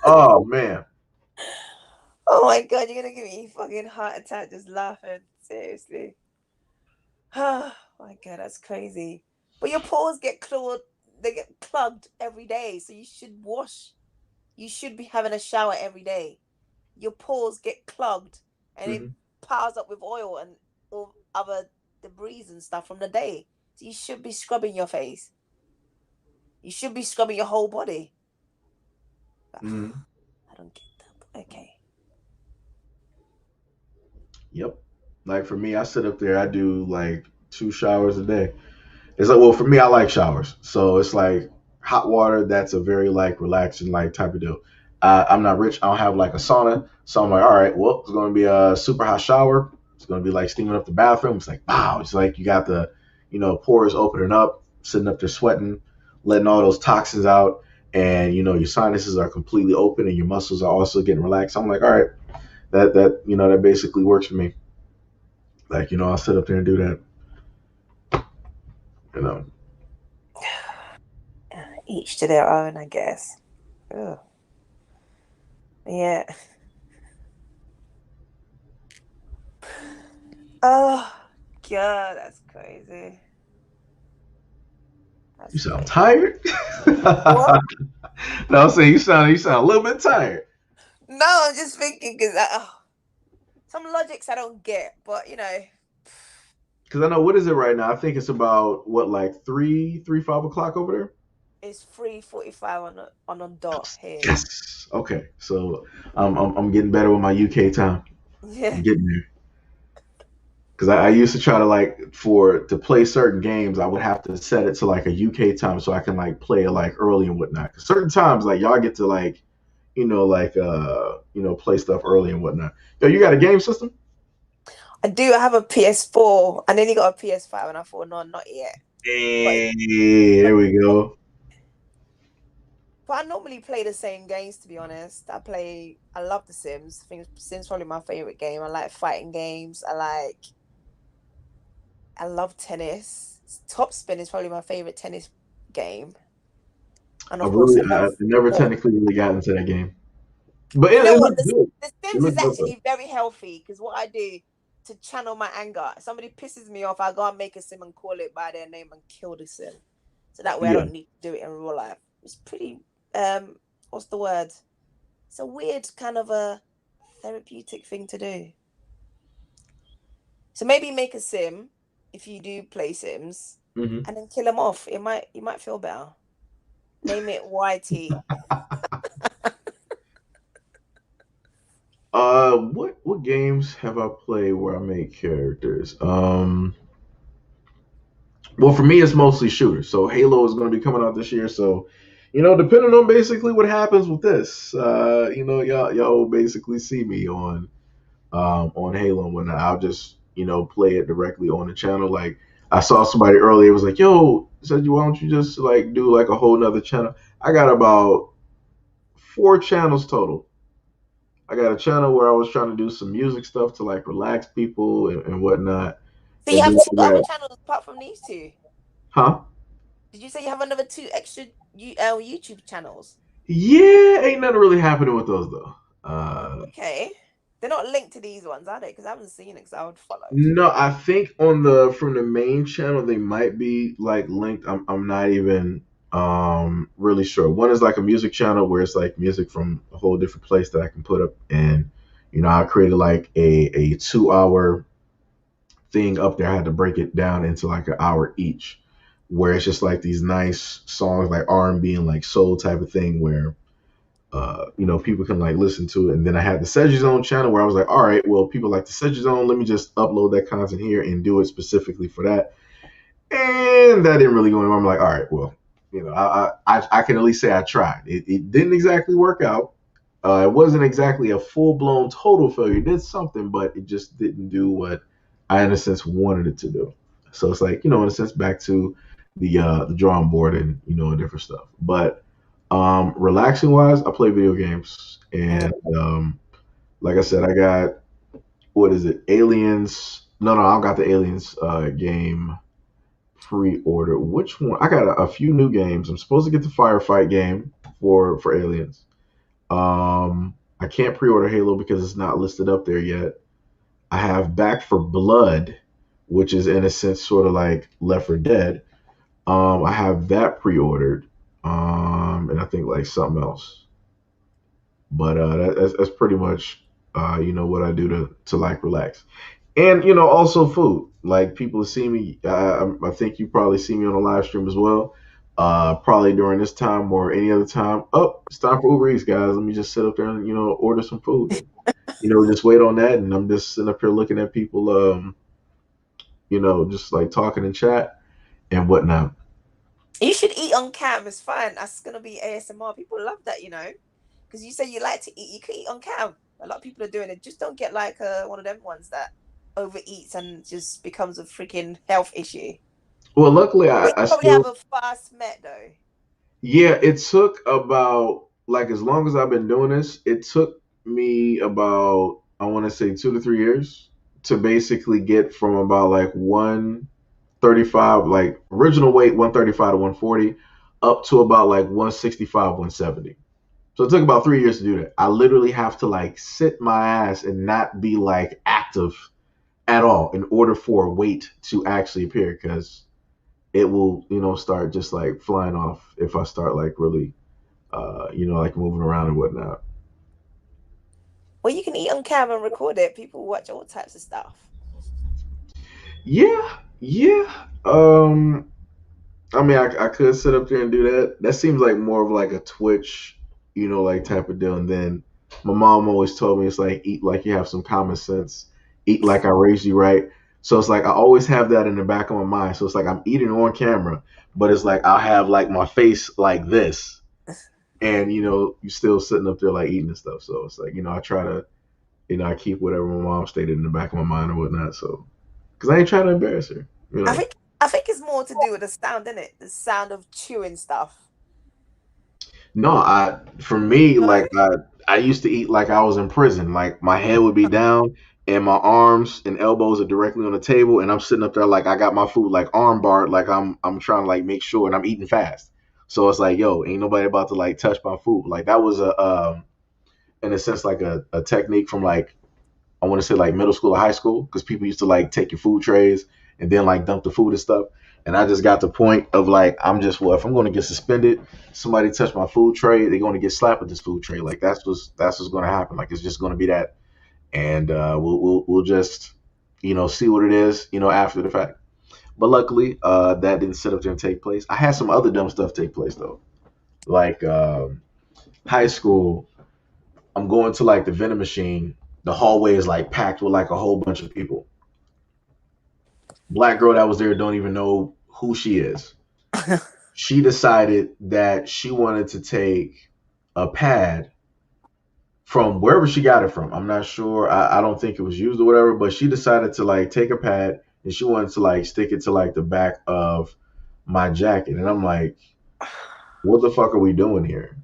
Oh man. Oh my god, you're gonna give me a fucking heart attack just laughing. Seriously. Oh my god, that's crazy. But your pores get clawed, they get clogged every day, so you should wash. You should be having a shower every day. Your pores get clogged and it Mhm. piles up with oil and all other debris and stuff from the day. So you should be scrubbing your face. You should be scrubbing your whole body. Mhm. I don't get that. Okay. Yep. Like for me, I sit up there. I do like 2 showers a day. It's like, well, for me, I like showers, so it's like hot water. That's a very like relaxing like type of deal. I'm not rich. I don't have like a sauna, so I'm like, all right, well, it's gonna be a super hot shower. It's gonna be like steaming up the bathroom. It's like, wow. It's like you got the pores opening up, sitting up there sweating, letting all those toxins out, and your sinuses are completely open and your muscles are also getting relaxed. I'm like, all right, that basically works for me. Like I'll sit up there and do that. You know. Each to their own, I guess. Ugh. Yeah. Oh, God, that's crazy. You That's sound crazy. tired. What? No, I'm saying you sound a little bit tired. No, I'm just thinking because some logics I don't get, but Because I know what is it right now? I think it's about what, like 5 o'clock over there. it's 3:45 on a dot here. Yes. Okay. So I'm getting better with my UK time. Yeah. I'm getting there. Because I used to try to like to play certain games, I would have to set it to like a UK time so I can like play it like early and whatnot. 'Cause certain times like y'all get to like play stuff early and whatnot. Yo, you got a game system? I do. I have a PS4. I nearly got a PS5, and I thought, no, not yet. Hey, there we go. But I normally play the same games, to be honest. I love The Sims. I think Sims probably my favorite game. I like fighting games. I love tennis. Top Spin is probably my favorite tennis game. And of course, I love I've never sport. technically really got into that game, but You it know what? looks good. The It Sims is looks good though. actually very healthy because what I do to channel my anger, if somebody pisses me off, I go and make a sim and call it by their name and kill the sim. So that way I Yeah. don't need to do it in real life. It's pretty, what's the word? It's a weird kind of a therapeutic thing to do. So maybe make a sim if you do play Sims Hmm. and then kill them off. You might feel better. Name it YT. What games have I played where I make characters? Well, for me, it's mostly shooters. So Halo is going to be coming out this year. So, depending on basically what happens with this, y'all will basically see me on Halo and whatnot. I'll just play it directly on the channel. Like I saw somebody earlier was like, "Yo, said you why don't you just like do like a whole nother channel?" I got about 4 channels total. I got a channel where I was trying to do some music stuff to like relax people and whatnot. So you And have then two I other got, channels apart from these two? huh? Did you say you have another 2 extra YouTube channels? Yeah, ain't nothing really happening with those though. Okay. They're not linked to these ones, are they? Because I haven't seen it because I would followed. No, I think from the main channel they might be like linked. I'm not even really sure. One is like a music channel where it's like music from a whole different place that I can put up, and I created like a 2 hour thing up there. I had to break it down into like an hour each, where it's just like these nice songs like R&B and like soul type of thing where people can like listen to it. And then I had the Seiji Zone channel where I was like, all right, well, people like the Seiji Zone. Let me just upload that content here and do it specifically for that. And that didn't really go anywhere. I'm like, all right, well, I can at least say I tried. It didn't exactly work out. It wasn't exactly a full blown total failure. It did something, but it just didn't do what I, in a sense, wanted it to do. So it's like, in a sense, back to the drawing board and different stuff. But relaxing wise, I play video games, and like I said, I got what is it? Aliens? No, I don't got the Aliens game pre-order. Which one? I got a few new games. I'm supposed to get the Firefight game for Aliens. I can't pre-order Halo because it's not listed up there yet. I have Back for Blood, which is in a sense sort of like Left 4 Dead. I have that pre-ordered, and I think like something else. But that's pretty much what I do to like relax, and also food. Like people see me. I think you probably see me on a live stream as well. Probably during this time or any other time. Oh, it's time for Uber Eats, guys. Let me just sit up there and order some food and just wait on that. And I'm just sitting up here looking at people, just like talking in chat and whatnot. You should eat on cam. It's fine. That's gonna be ASMR. People love that, because you say you like to eat. You can eat on cam. A lot of people are doing it. Just don't get like one of them ones that overeats and just becomes a freaking health issue. Well, luckily, We I probably still. have a fast met though. Yeah, it took about like as long as I've been doing this, it took me about I want to say 2 to 3 years to basically get from about like 135, like original weight 135 to 140, up to about like 165, 170. So it took about 3 years to do that. I literally have to like sit my ass and not be like active at all in order for weight to actually appear because it will, start just like flying off if I start like really, like moving around and whatnot. Well, you can eat on camera and record it. People watch all types of stuff. Yeah, yeah. I mean, I could sit up there and do that. That seems like more of like a Twitch, like type of deal. And then my mom always told me it's like eat like you have some common sense, eat like I raised you right. So it's like I always have that in the back of my mind. So it's like I'm eating on camera, but it's like I'll have like my face like this, and you still sitting up there like eating and stuff. So it's like I try to, I keep whatever my mom stated in the back of my mind or whatnot. So because I ain't trying to embarrass her, you I know. think I think it's more to do with the sound, isn't it? The sound of chewing stuff. No, for me, No? like I used to eat like I was in prison. Like my head would be down and my arms and elbows are directly on the table, and I'm sitting up there like I got my food like arm barred, like I'm trying to like make sure, and I'm eating fast. So it's like, yo, ain't nobody about to like touch my food. Like that was a in a sense like a technique from like I want to say like middle school or high school because people used to like take your food trays and then like dump the food and stuff. And I just got the point of like I'm just well if I'm going to get suspended, somebody touch my food tray, they're going to get slapped with this food tray. Like that's what's going to happen. Like it's just going to be that, and we'll just see what it is after the fact. But luckily, that didn't sit up there and take place. I had some other dumb stuff take place though, like high school. I'm going to like the vending machine. The hallway is like packed with like a whole bunch of people. Black girl that was there don't even know who she is. She decided that she wanted to take a pad from wherever she got it from. I'm not sure. I don't think it was used or whatever, but she decided to like take a pad and she wanted to like stick it to like the back of my jacket. And I'm like, what the fuck are we doing here?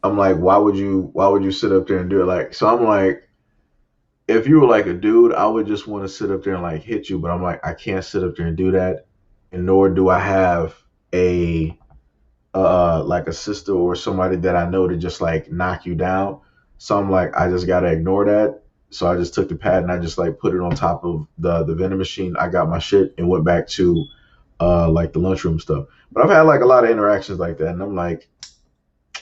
I'm like, why would you sit up there and do it? Like, so I'm like, if you were like a dude, I would just want to sit up there and like hit you, but I'm like, I can't sit up there and do that, and nor do I have a like a sister or somebody that I know to just like knock you down. So I'm like, I just gotta ignore that. So I just took the pad and I just like put it on top of the vending machine. I got my shit and went back to like the lunchroom stuff. But I've had like a lot of interactions like that, and I'm like,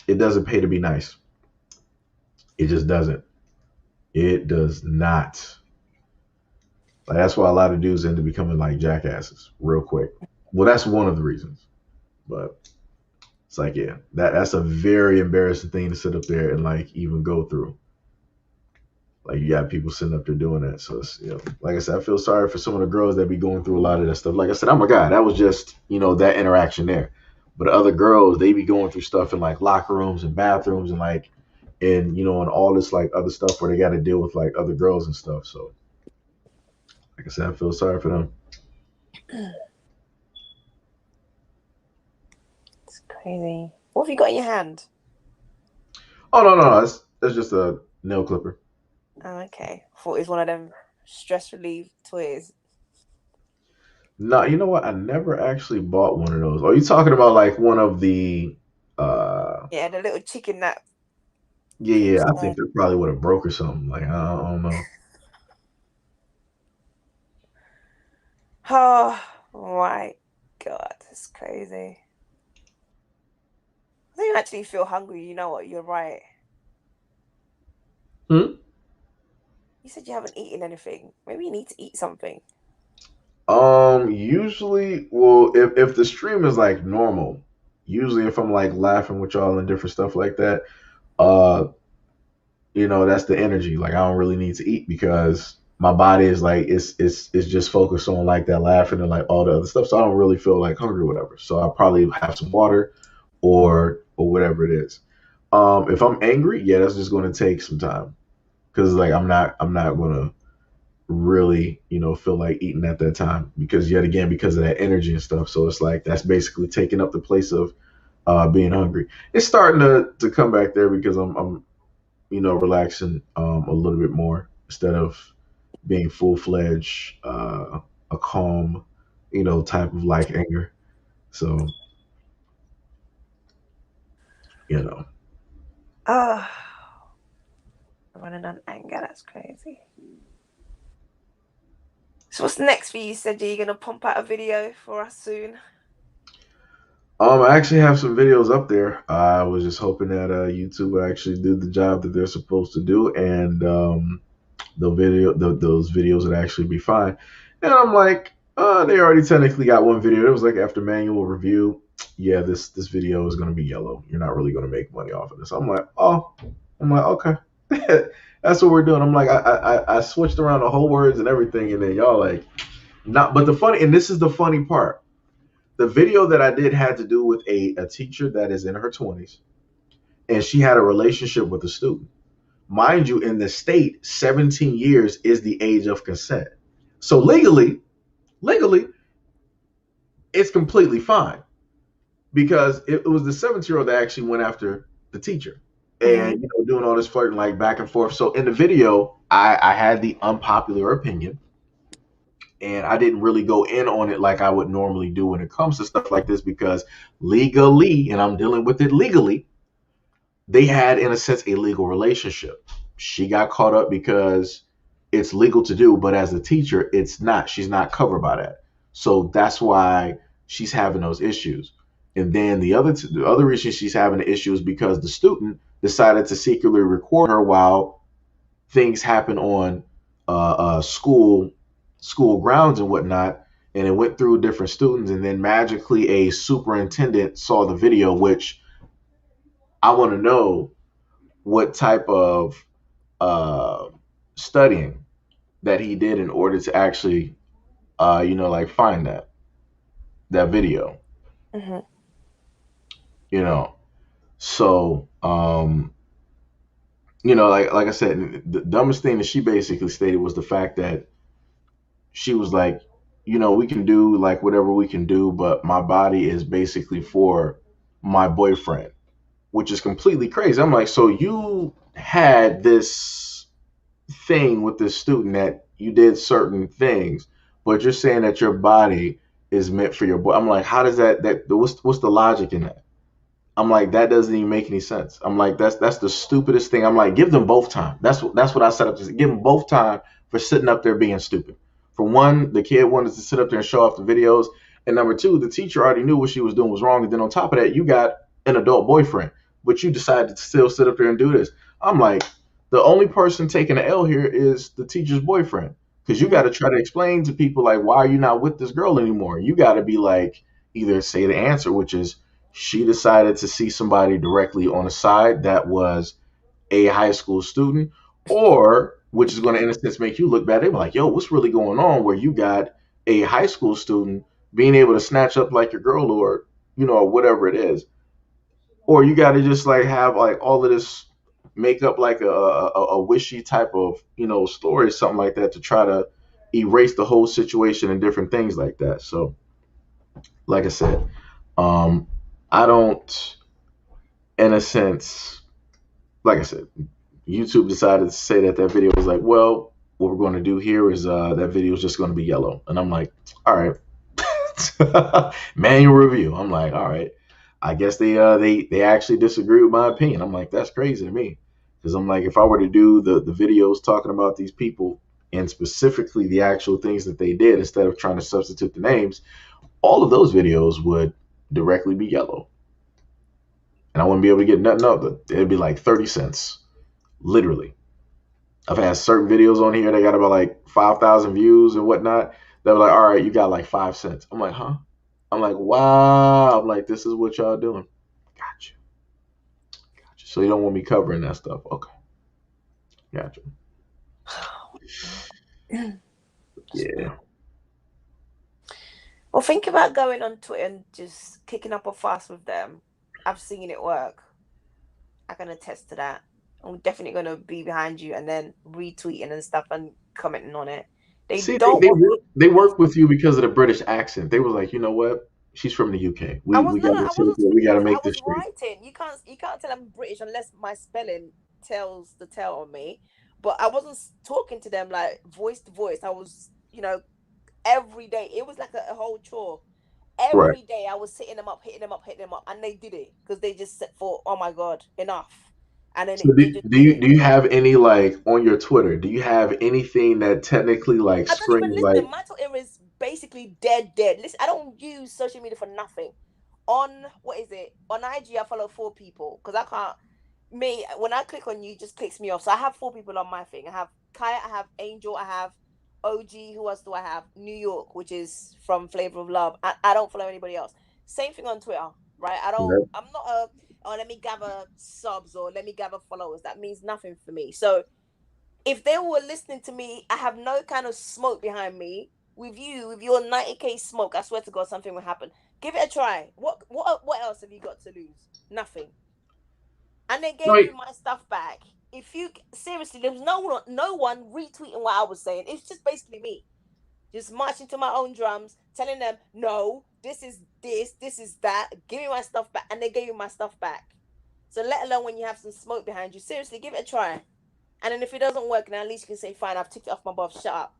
it doesn't pay to be nice. It just doesn't. It does not. Like that's why a lot of dudes end up becoming like jackasses real quick. Well, that's one of the reasons. But it's like, yeah, that's a very embarrassing thing to sit up there and like even go through. Like you got people sitting up there doing that. So it's like I said, I feel sorry for some of the girls that be going through a lot of that stuff. Like I said, oh my god, that was just that interaction there. But other girls, they be going through stuff in like locker rooms and bathrooms and like and all this like other stuff where they got to deal with like other girls and stuff. So like I said, I feel sorry for them. It's crazy. What have you got in your hand? Oh no, that's just a nail clipper. Oh, okay. Thought it was one of them stress relief toys. No, you know what? I never actually bought one of those. Are you talking about like one of the Yeah, the little chicken that yeah, poops I on. think they probably would have broke or something. Like I don't know. Oh my god, it's crazy. I think you actually feel hungry. You know what? You're right. Hmm? You said you haven't eaten anything. Maybe you need to eat something. Usually, well, if the stream is like normal, usually if I'm like laughing with y'all and different stuff like that, uh, that's the energy. Like I don't really need to eat because my body is like it's just focused on like that laughing and like all the other stuff. So I don't really feel like hungry or whatever. So I probably have some water or whatever it is. If I'm angry, yeah, that's just going to take some time because like I'm not going to really feel like eating at that time because yet again because of that energy and stuff. So it's like that's basically taking up the place of being hungry. It's starting to come back there because I'm relaxing a little bit more instead of being full fledged a calm type of like anger. So you know. Oh, running on anger. That's crazy. So what's next for you, Seiji? You gonna pump out a video for us soon? I actually have some videos up there. I was just hoping that YouTube would actually do the job that they're supposed to do, and those videos would actually be fine. And I'm like, they already technically got one video. It was like after manual review, yeah, this video is gonna be yellow. You're not really gonna make money off of this. I'm like, oh, I'm like, okay, that's what we're doing. I'm like, I switched around the whole words and everything, and then y'all like, not. But the funny, and this is the funny part. The video that I did had to do with a teacher that is in her 20s, and she had a relationship with a student. Mind you, in the state, 17 years is the age of consent. So legally, it's completely fine because it was the 17-year-old that actually went after the teacher and doing all this flirting like back and forth. So in the video, I had the unpopular opinion and I didn't really go in on it like I would normally do when it comes to stuff like this because legally, and I'm dealing with it legally, they had, in a sense, a legal relationship. She got caught up because it's legal to do, but as a teacher, it's not. She's not covered by that. So that's why she's having those issues. And then the other reason she's having the issue is because the student decided to secretly record her while things happen on school grounds and whatnot. And it went through different students, and then magically a superintendent saw the video, which I want to know what type of uh, studying that he did in order to actually, like find that video. Mm-hmm. You know, so like I said, the dumbest thing that she basically stated was the fact that she was like, we can do like whatever we can do, but my body is basically for my boyfriend, which is completely crazy. I'm like, so you had this thing with this student that you did certain things, but you're saying that your body is meant for your boy. I'm like, how does that what's the logic in that? I'm like, that doesn't even make any sense. I'm like, that's the stupidest thing. I'm like, give them both time. That's what I set up to give them both time for sitting up there being stupid. For one, the kid wanted to sit up there and show off the videos, and number two, the teacher already knew what she was doing was wrong. And then on top of that, you got an adult boyfriend, but you decided to still sit up there and do this. I'm like, the only person taking the L here is the teacher's boyfriend, because you got to try to explain to people like, why are you not with this girl anymore? You got to be like, either say the answer, which is she decided to see somebody directly on the side that was a high school student, or which is going to, in a sense, make you look bad. They were like, yo, what's really going on where you got a high school student being able to snatch up like your girl or, or whatever it is. Or you got to just like have like all of this make up like a wishy type of, story, something like that to try to erase the whole situation and different things like that. So, like I said, um, I don't, in a sense, like I said, YouTube decided to say that video was like, well, what we're going to do here is that video is just going to be yellow. And I'm like, all right, manual review. I'm like, all right, I guess they actually disagree with my opinion. I'm like, that's crazy to me. Because I'm like, if I were to do the videos talking about these people and specifically the actual things that they did instead of trying to substitute the names, all of those videos would directly be yellow. And I wouldn't be able to get nothing up. It'd be like 30 cents, literally. I've had certain videos on here that got about like 5,000 views and whatnot. They were like, all right, you got like 5 cents. I'm like, huh? I'm like, wow. I'm like, this is what y'all doing. Gotcha. So you don't want me covering that stuff. Okay. Gotcha. Yeah. Well, think about going on Twitter and just kicking up a fuss with them. I've seen it work. I can attest to that. I'm definitely going to be behind you and then retweeting and stuff and commenting on it. They work with you because of the British accent. They was like, you know what? She's from the UK. We got to make this. I was writing. You can't tell I'm British unless my spelling tells the tale on me. But I wasn't talking to them like voice to voice. I was, every day. It was like a whole chore. Every day I was hitting them up, and they did it because they just said, "Oh my God, enough." and then So they just did it. do you have any like on your Twitter? Do you have anything that technically like I don't even screams like listen. My Twitter is basically dead, dead. Listen, I don't use social media for nothing. On what is it? On IG, I follow 4 people because I can't. Me, when I click on you, it just clicks me off. So I have 4 people on my thing. I have Kaya, I have Angel, I have OG. Who else do I have? New York, which is from Flavor of Love. I don't follow anybody else. Same thing on Twitter, right? I don't. Yep. I'm not a. Oh, let me gather subs or let me gather followers. That means nothing for me. So if they were listening to me, I have no kind of smoke behind me. With you, with your 90K smoke, I swear to God, something will happen. Give it a try. What else have you got to lose? Nothing. And they gave like you my stuff back. If you seriously, there was no one retweeting what I was saying. It's just basically me, just marching to my own drums, telling them, no, this is that. Give me my stuff back, and they gave you my stuff back. So let alone when you have some smoke behind you, seriously, give it a try. And then if it doesn't work, then at least you can say, fine, I've ticked it off my buff. Shut up,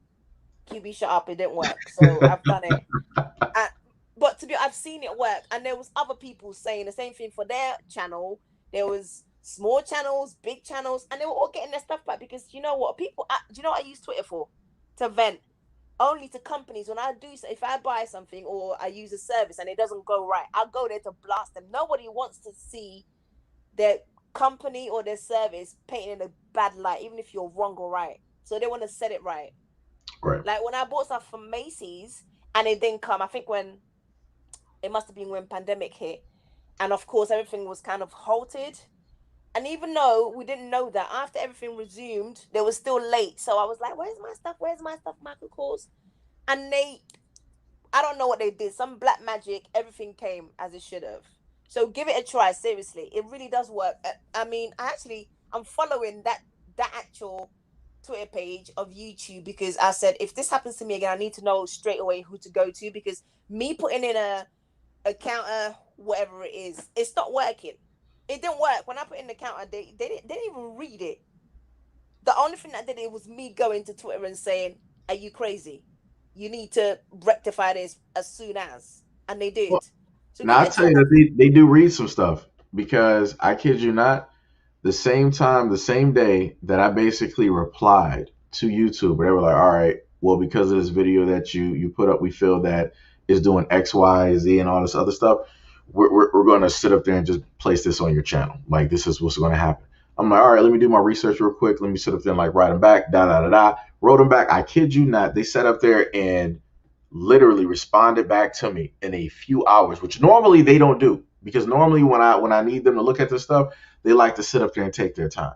QB, shut up. It didn't work, so I've done it. But I've seen it work, and there was other people saying the same thing for their channel. There was small channels, big channels, and they were all getting their stuff back because you know what? Do you know what I use Twitter for? To vent. Only to companies. When I do, if I buy something or I use a service and it doesn't go right, I'll go there to blast them. Nobody wants to see their company or their service painted in a bad light, even if you're wrong or right. So they want to set it right. right. Like when I bought stuff from Macy's and it didn't come, I think it must have been when pandemic hit, and of course everything was kind of halted. And even though we didn't know that, after everything resumed, they were still late. So I was like, where's my stuff? Where's my stuff? Michael calls. And I don't know what they did. Some black magic, everything came as it should have. So give it a try, seriously. It really does work. I mean, I'm following that actual Twitter page of YouTube because I said, if this happens to me again, I need to know straight away who to go to, because me putting in a counter, whatever it is, it's not working. It didn't work. When I put in the counter, they didn't even read it. The only thing that did it was me going to Twitter and saying, are you crazy? You need to rectify this as soon as. And they did. Well, So now give I it a tell try. you that they do read some stuff because I kid you not, the same day that I basically replied to YouTube, where they were like, all right, well, because of this video that you put up, we feel that is doing X, Y, Z, and all this other stuff. We're going to sit up there and just place this on your channel. Like, this is what's going to happen. I'm like, all right, let me do my research real quick. Let me sit up there and like write them back, wrote them back. I kid you not. They sat up there and literally responded back to me in a few hours, which normally they don't do, because normally when I need them to look at this stuff, they like to sit up there and take their time.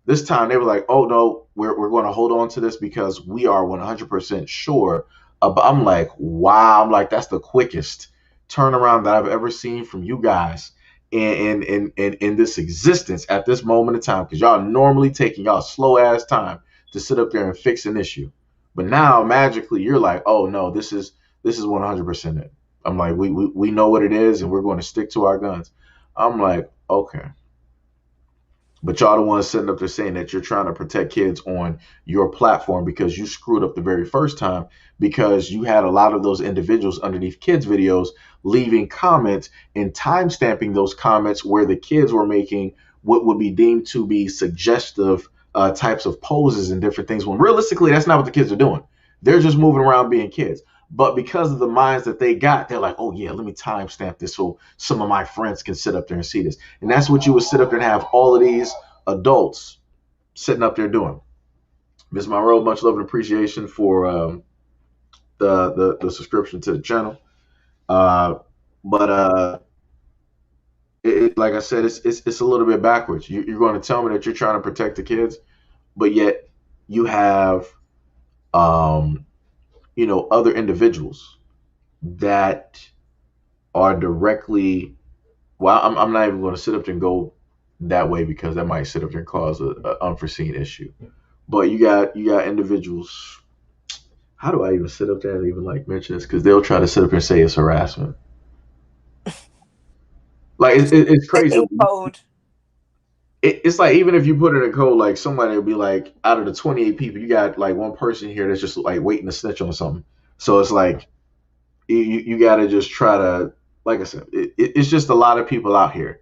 This time they were like, oh no, we're going to hold on to this because we are 100% sure. I'm like, wow. I'm like, that's the quickest turnaround that I've ever seen from you guys in this existence at this moment in time, because y'all normally taking y'all slow ass time to sit up there and fix an issue. But now magically you're like, oh no, this is 100% it. I'm like, we know what it is and we're going to stick to our guns. I'm like, okay. But y'all the ones sitting up there saying that you're trying to protect kids on your platform because you screwed up the very first time, because you had a lot of those individuals underneath kids' videos leaving comments and time stamping those comments where the kids were making what would be deemed to be suggestive types of poses and different things, when realistically that's not what the kids are doing. They're just moving around being kids. But because of the minds that they got, they're like, oh yeah, let me timestamp this so some of my friends can sit up there and see this. And that's what you would sit up there and have all of these adults sitting up there doing. Ms. Monroe, much love and appreciation for the subscription to the channel. But like I said, it's a little bit backwards. You're going to tell me that you're trying to protect the kids, but yet you have other individuals that are directly, well, I'm not even going to sit up there and go that way because that might sit up there and cause an unforeseen issue. But you got individuals. How do I even sit up there and even like mention this? Because they'll try to sit up there and say it's harassment. Like it's crazy. It's like, even if you put in a code, like somebody will be like, out of the 28 people, you got like one person here that's just like waiting to snitch on something. So it's like you got to just try to, like I said, it's just a lot of people out here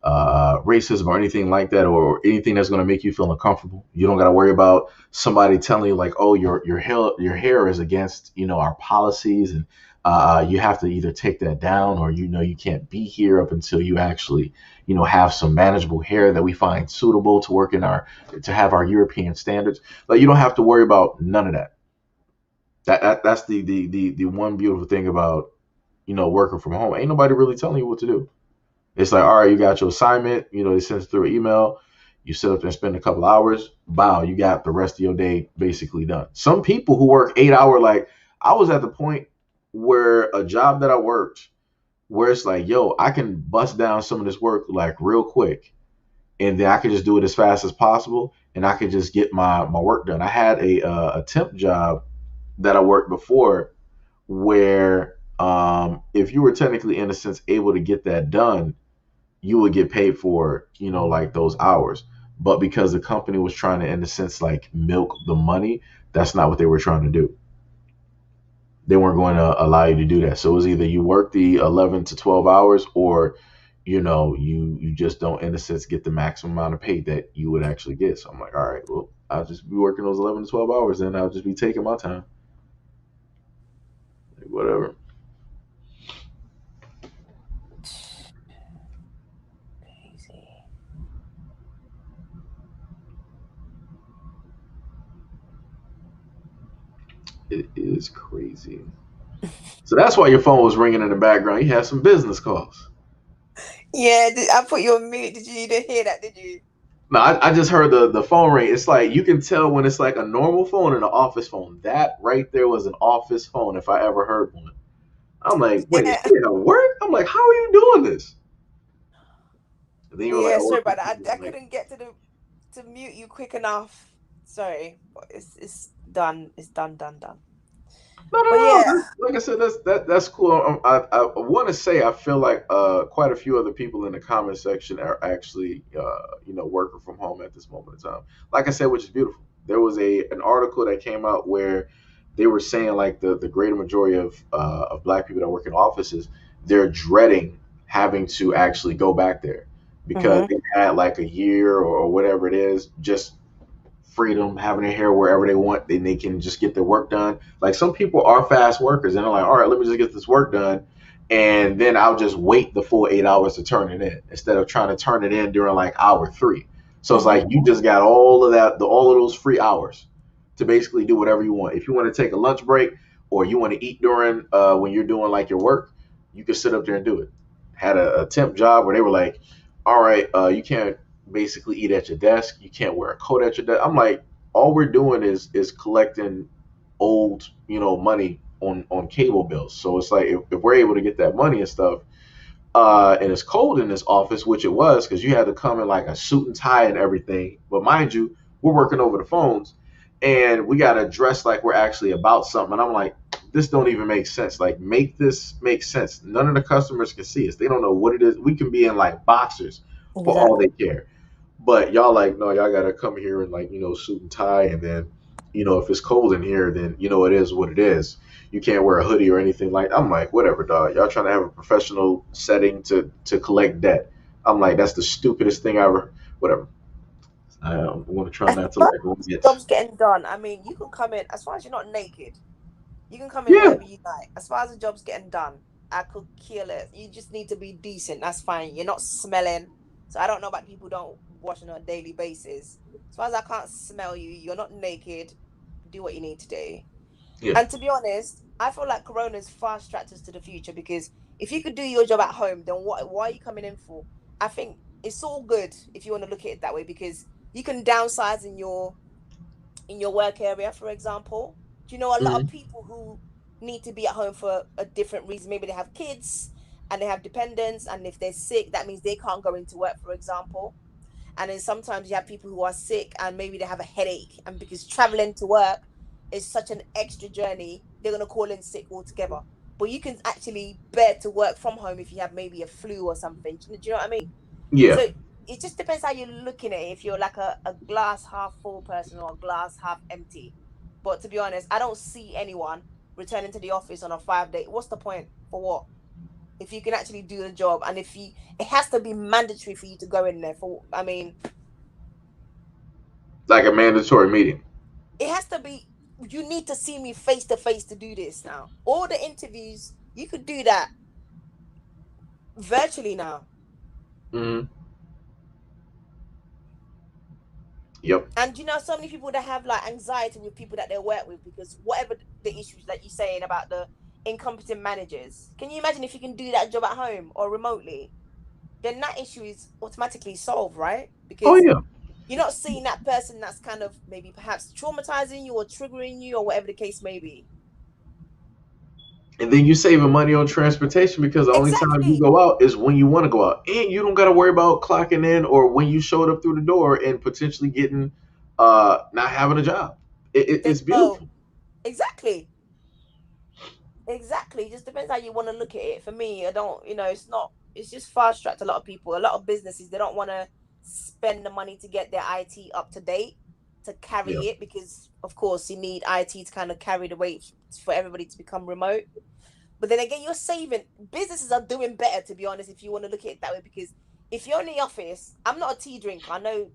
racism or anything like that, or anything that's going to make you feel uncomfortable. You don't got to worry about somebody telling you like, oh, your hair is against our policies, and you have to either take that down, or you can't be here up until you actually have some manageable hair that we find suitable to work in to have our European standards. Like you don't have to worry about none of that. That's the one beautiful thing about working from home. Ain't nobody really telling you what to do. It's like, all right, you got your assignment. They send it through an email. You sit up there and spend a couple hours. Wow, you got the rest of your day basically done. Some people who work 8 hour, like I was at the point where a job that I worked, where it's like, yo, I can bust down some of this work like real quick, and then I could just do it as fast as possible, and I could just get my work done. I had a temp job that I worked before, where if you were technically in a sense able to get that done, you would get paid for like those hours. But because the company was trying to in a sense like milk the money, that's not what they were trying to do. They weren't going to allow you to do that. So it was either you work the 11 to 12 hours, or you just don't in a sense get the maximum amount of pay that you would actually get. So I'm like, all right, well, I'll just be working those 11 to 12 hours, then I'll just be taking my time, like, whatever. Crazy. It is crazy. So that's why your phone was ringing in the background. You had some business calls. Yeah, I put you on mute. You didn't hear that, did you? No, I just heard the phone ring. It's like you can tell when it's like a normal phone and an office phone. That right there was an office phone if I ever heard one. I'm like, wait, is Yeah. she at work? I'm like, how are you doing this? And then you were like, Yeah, I sorry work for about that. I like, couldn't get to mute you quick enough. Sorry, but it's done. It's done. no, no, But no. yeah, Like I said, that's cool. I want to say I feel like quite a few other people in the comment section are actually working from home at this moment in time. Like I said, which is beautiful. There was an article that came out where they were saying like the greater majority of Black people that work in offices, they're dreading having to actually go back there because hmm they had like a year or whatever it is, just freedom, having their hair wherever they want, then they can just get their work done. Like some people are fast workers and they're like, all right, let me just get this work done. And then I'll just wait the full 8 hours to turn it in instead of trying to turn it in during like hour three. So it's hmm like you just got all of that, all of those free hours to basically do whatever you want. If you want to take a lunch break or you want to eat during when you're doing like your work, you can sit up there and do it. Had a temp job where they were like, all right, you can't basically eat at your desk. You can't wear a coat at your desk. I'm like, all we're doing is collecting old, money on cable bills. So it's like if we're able to get that money and stuff, and it's cold in this office, which it was because you had to come in like a suit and tie and everything. But mind you, we're working over the phones, and we got to dress like we're actually about something. And I'm like, this don't even make sense. Like, make this make sense. None of the customers can see us. They don't know what it is. We can be in like boxers for all they exactly. care. But y'all like, no, y'all gotta come here in like, suit and tie, and then, if it's cold in here, then it is what it is. You can't wear a hoodie or anything like. I'm like, whatever, dog. Y'all trying to have a professional setting to collect debt. I'm like, that's the stupidest thing I ever. Whatever. I want to try As not to far like as rant. job's getting done, I mean, you can come in as far as you're not naked. You can come in Yeah. whatever you like. As far as the job's getting done, I could kill it. You just need to be decent. That's fine. You're not smelling. So I don't know about people who don't wash on a daily basis. As far as I can't smell you, you're not naked. Do what you need to do. Yeah. And to be honest, I feel like Corona's fast tracked us to the future because if you could do your job at home, then why are you coming in for? I think it's all good if you want to look at it that way because you can downsize in your work area, for example. Do you know a lot of Hmm. people who need to be at home for a different reason? Maybe they have kids and they have dependents, and if they're sick, that means they can't go into work, for example. And then sometimes you have people who are sick and maybe they have a headache, and because traveling to work is such an extra journey, they're gonna call in sick altogether. But you can actually bear to work from home if you have maybe a flu or something. Do you know what I mean? Yeah. So it just depends how you're looking at it. If you're like a glass half full person or a glass half empty. But to be honest, I don't see anyone returning to the office on a 5 day. What's the point? For what? if you can actually do the job, and if you, it has to be mandatory for you to go in there for. I mean, Like a mandatory meeting. it has to be. You need to see me face to face to do this now. All the interviews you could do that virtually now. Mm-hmm. Yep. And you know, so many people that have like anxiety with people that they work with because whatever the issues that you're saying about the incompetent managers, can you imagine if you can do that job at home or remotely? Then that issue is automatically solved, right? Oh Because yeah. you're not seeing that person that's kind of maybe perhaps traumatizing you or triggering you or whatever the case may be. And then you saving money on transportation because the only time you Exactly. go out is when you want to go out, and you don't got to worry about clocking in or when you showed up through the door and potentially getting not having a job. There It's you go. beautiful. Exactly. Exactly. It just depends how you want to look at it. For me, I don't, you know, it's not, it's just fast tracked a lot of people. A lot of businesses, they don't want to spend the money to get their IT up to date to carry Yeah. it because, of course, you need IT to kind of carry the weight for everybody to become remote. But then again, you're saving. Businesses are doing better, to be honest, if you want to look at it that way. Because if you're in the office, I'm not a tea drinker. I know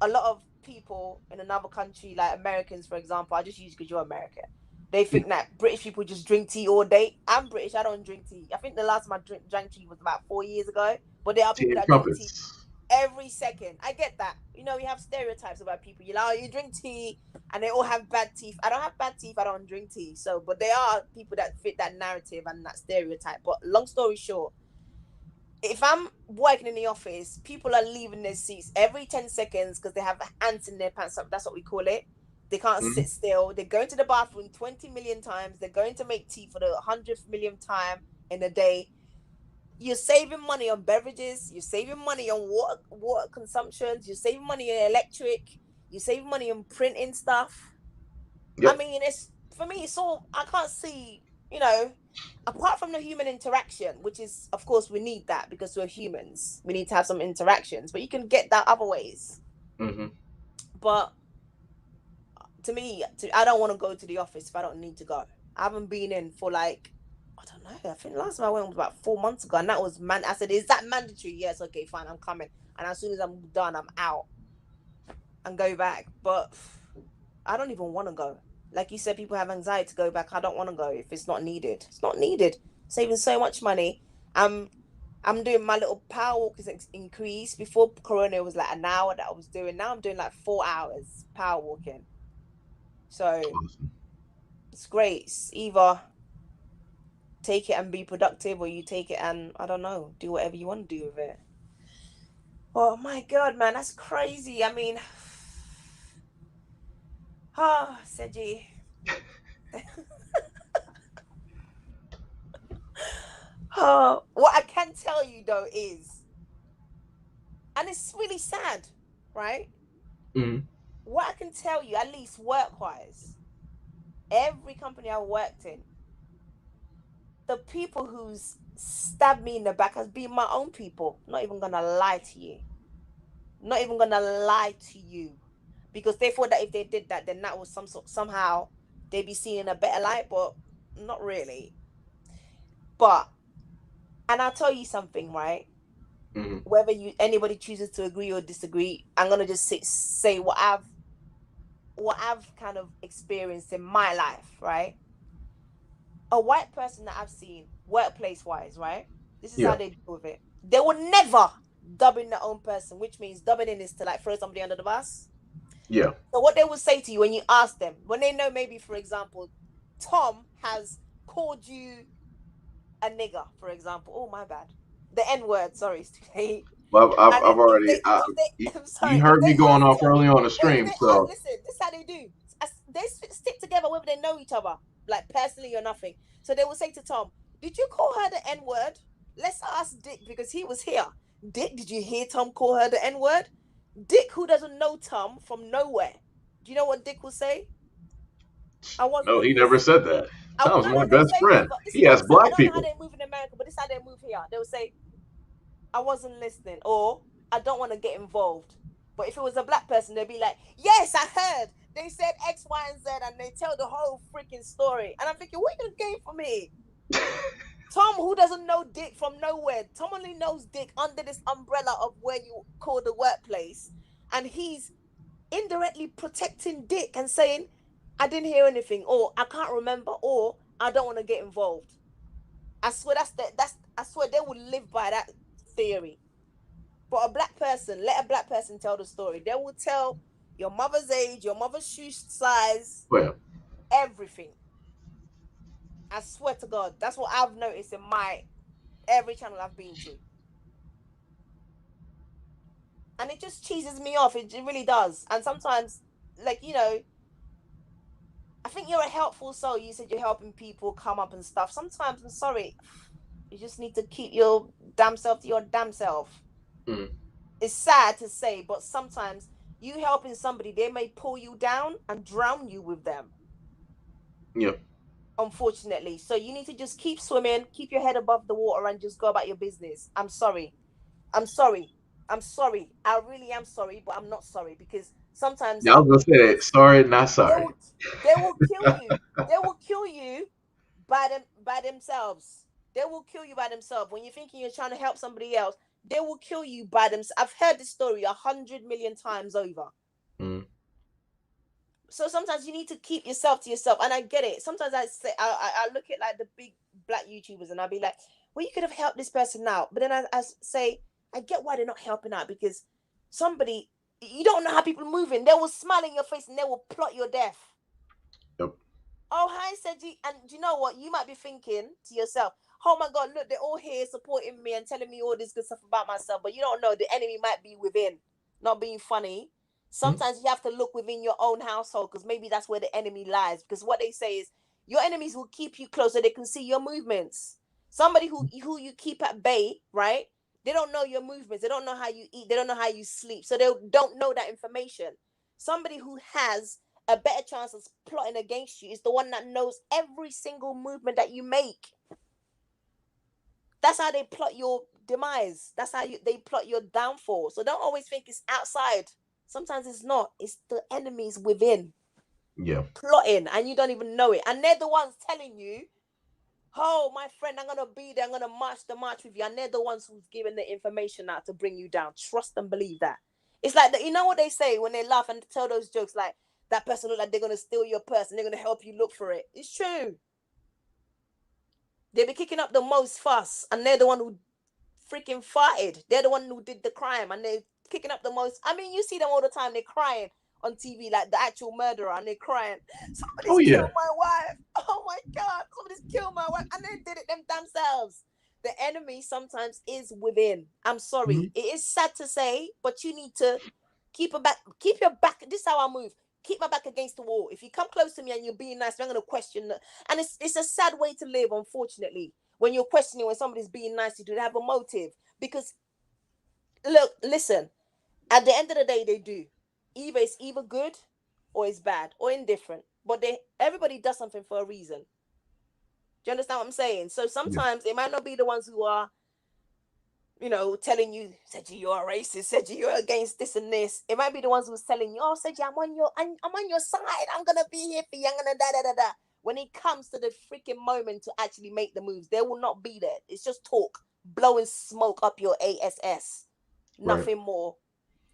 a lot of people in another country, like Americans, for example. I just use because you're American. They think that British people just drink tea all day. I'm British. I don't drink tea. I think the last time I drank tea was about 4 years ago. But there are Tea people and that drink tea crumpets. every second. I get that. You know, we have stereotypes about people. You know, oh, you drink tea and they all have bad teeth. I don't have bad teeth. I don't drink tea. So, but there are people that fit that narrative and that stereotype. But long story short, if I'm working in the office, people are leaving their seats every 10 seconds because they have ants in their pants. That's what we call it. They can't Mm-hmm. sit still. They're going to the bathroom 20 million times. They're going to make tea for the 100th millionth time in a day. You're saving money on beverages. You're saving money on water consumptions. You're saving money on electric. You're saving money on printing stuff. I Yep. mean, it's, for me, it's all, I can't see, you know, apart from the human interaction, which is, of course, we need that because we're humans. We need to have some interactions, but you can get that other ways. Mm-hmm. But to me, I don't want to go to the office if I don't need to go. I haven't been in for like, I don't know. I think last time I went was about 4 months ago, and that was man. I said, "Is that mandatory?" Yes. Okay, fine. I'm coming. And as soon as I'm done, I'm out and go back. But I don't even want to go. Like you said, people have anxiety to go back. I don't want to go if it's not needed. It's not needed. Saving so much money. I'm doing my little power walk is increased. Before Corona, it was like an hour that I was doing. Now I'm doing like 4 hours power walking. So Awesome. it's great. It's either take it and be productive, or you take it and, I don't know, do whatever you want to do with it. Oh my God, man, that's crazy. I mean, Seiji. What I can tell you though is, and it's really sad, right? Mm-hmm. What I can tell you, at least work-wise, every company I worked in, the people who's stabbed me in the back has been my own people. Not even gonna lie to you. Not even gonna lie to you. Because they thought that if they did that, then that was somehow they'd be seen in a better light, but not really. But, and I'll tell you something, right? Mm-hmm. Whether anybody chooses to agree or disagree, I'm gonna just say what I've kind of experienced in my life, right? A white person that I've seen workplace wise, right? This is how Yeah. they deal with it. They will never dub in their own person, which means dubbing in is to like throw somebody under the bus. Yeah. So what they will say to you when you ask them, when they know maybe, for example, Tom has called you a nigger, for example. Oh, my bad. The N word, sorry, it's too late. Well, And I've then already. if they, I'm sorry, You if heard they me going ask off her, early on the wait, if stream, they ask, so listen, this is how they do. They stick together whether they know each other, like personally or nothing. So they will say to Tom, "Did you call her the N word?" Let's ask Dick because he was here. Dick, did you hear Tom call her the N word? Dick, who doesn't know Tom from nowhere, do you know what Dick will say? I no, wasn't he never listening. said that. No, Tom's my no, they'll best say friend. either. This is He what has I'm saying. I black don't know how people. they move in America, but this is how they move here. They'll say, "I wasn't listening," or "I don't want to get involved." But if it was a black person, they'd be like, "Yes, I heard. They said X, Y, and Z," and they tell the whole freaking story. And I'm thinking, what are you gonna gain from me? Tom, who doesn't know dick from nowhere, Tom only knows dick under this umbrella of where you call the workplace, and he's indirectly protecting dick and saying, I didn't hear anything, or I can't remember, or I don't want to get involved. I swear I swear they will live by that theory. But a black person, let a black person tell the story. They will tell your mother's age, your mother's shoe size, Well, everything. I swear to God, that's what I've noticed in my every channel I've been to. And it just cheeses me off. It really does. And sometimes, like, I think you're a helpful soul. You said you're helping people come up and stuff. Sometimes, I'm sorry, you just need to keep your damn self to your damn self. mm, It's sad to say, but sometimes you helping somebody, they may pull you down and drown you with them. yeah. Unfortunately. So you need to just keep swimming, keep your head above the water, and just go about your business. I'm sorry. I'm sorry. I'm sorry. I really am sorry, but I'm not sorry, because sometimes Yeah, I was gonna say that. it's Sorry, not they sorry. will they will kill you. They will kill you by themselves. They will kill you by themselves. When you're thinking you're trying to help somebody else, they will kill you by themselves. I've heard this story 100 million times over. Mm, So sometimes you need to keep yourself to yourself, and I get it. Sometimes I say I look at like the big black YouTubers, and I'll be like, well, you could have helped this person out, but then I say I get why they're not helping out, because somebody, you don't know how people are moving. They will smile in your face and they will plot your death. yep. Oh, hi, Seiji. And do you know what? You might be thinking to yourself, oh my God, look, they're all here supporting me and telling me all this good stuff about myself. But you don't know, the enemy might be within. Not being funny. Mm, Sometimes you have to look within your own household, because maybe that's where the enemy lies. Because what they say is your enemies will keep you close so they can see your movements. Somebody who you keep at bay, right? They don't know your movements. They don't know how you eat. They don't know how you sleep. So they don't know that information. Somebody who has a better chance of plotting against you is the one that knows every single movement that you make. That's how they plot your demise. That's how they plot your downfall. So don't always think it's outside. Sometimes it's not. It's the enemies within yeah. plotting, and you don't even know it. And they're the ones telling you, oh, my friend, I'm going to be there. I'm going to march the march with you. And they're the ones who's giving the information out to bring you down. Trust and believe that. It's like, you know what they say when they laugh and tell those jokes, like, that person look like they're going to steal your purse and they're going to help you look for it. It's true. They be kicking up the most fuss, and they're the one who freaking farted. They're the one who did the crime, and they're kicking up the most. I mean, you see them all the time. They're crying on TV like the actual murderer, and they're crying, Oh somebody's yeah. killed my wife. Oh my God, somebody's killed my wife, and they did it themselves. The enemy sometimes is within. I'm sorry. Mhm. It is sad to say, but you need to keep your back. This is how I move. Keep my back against the wall. If you come close to me and you're being nice, I'm gonna question that. And it's a sad way to live, unfortunately. When you're questioning when somebody's being nice to you, they have a motive. Because look, listen, at the end of the day, they do. Either it's either good or it's bad or indifferent. But everybody does something for a reason. Do you understand what I'm saying? So Yeah. sometimes it might not be the ones who are, telling you, Seiji, you're a racist, Seiji, you're against this and this. It might be the ones who's telling you, oh, Seiji, I'm on your side. I'm gonna be here for you. I'm gonna da da da da. When it comes to the freaking moment to actually make the moves, they will not be there. It's just talk, blowing smoke up your ass, Right. nothing more.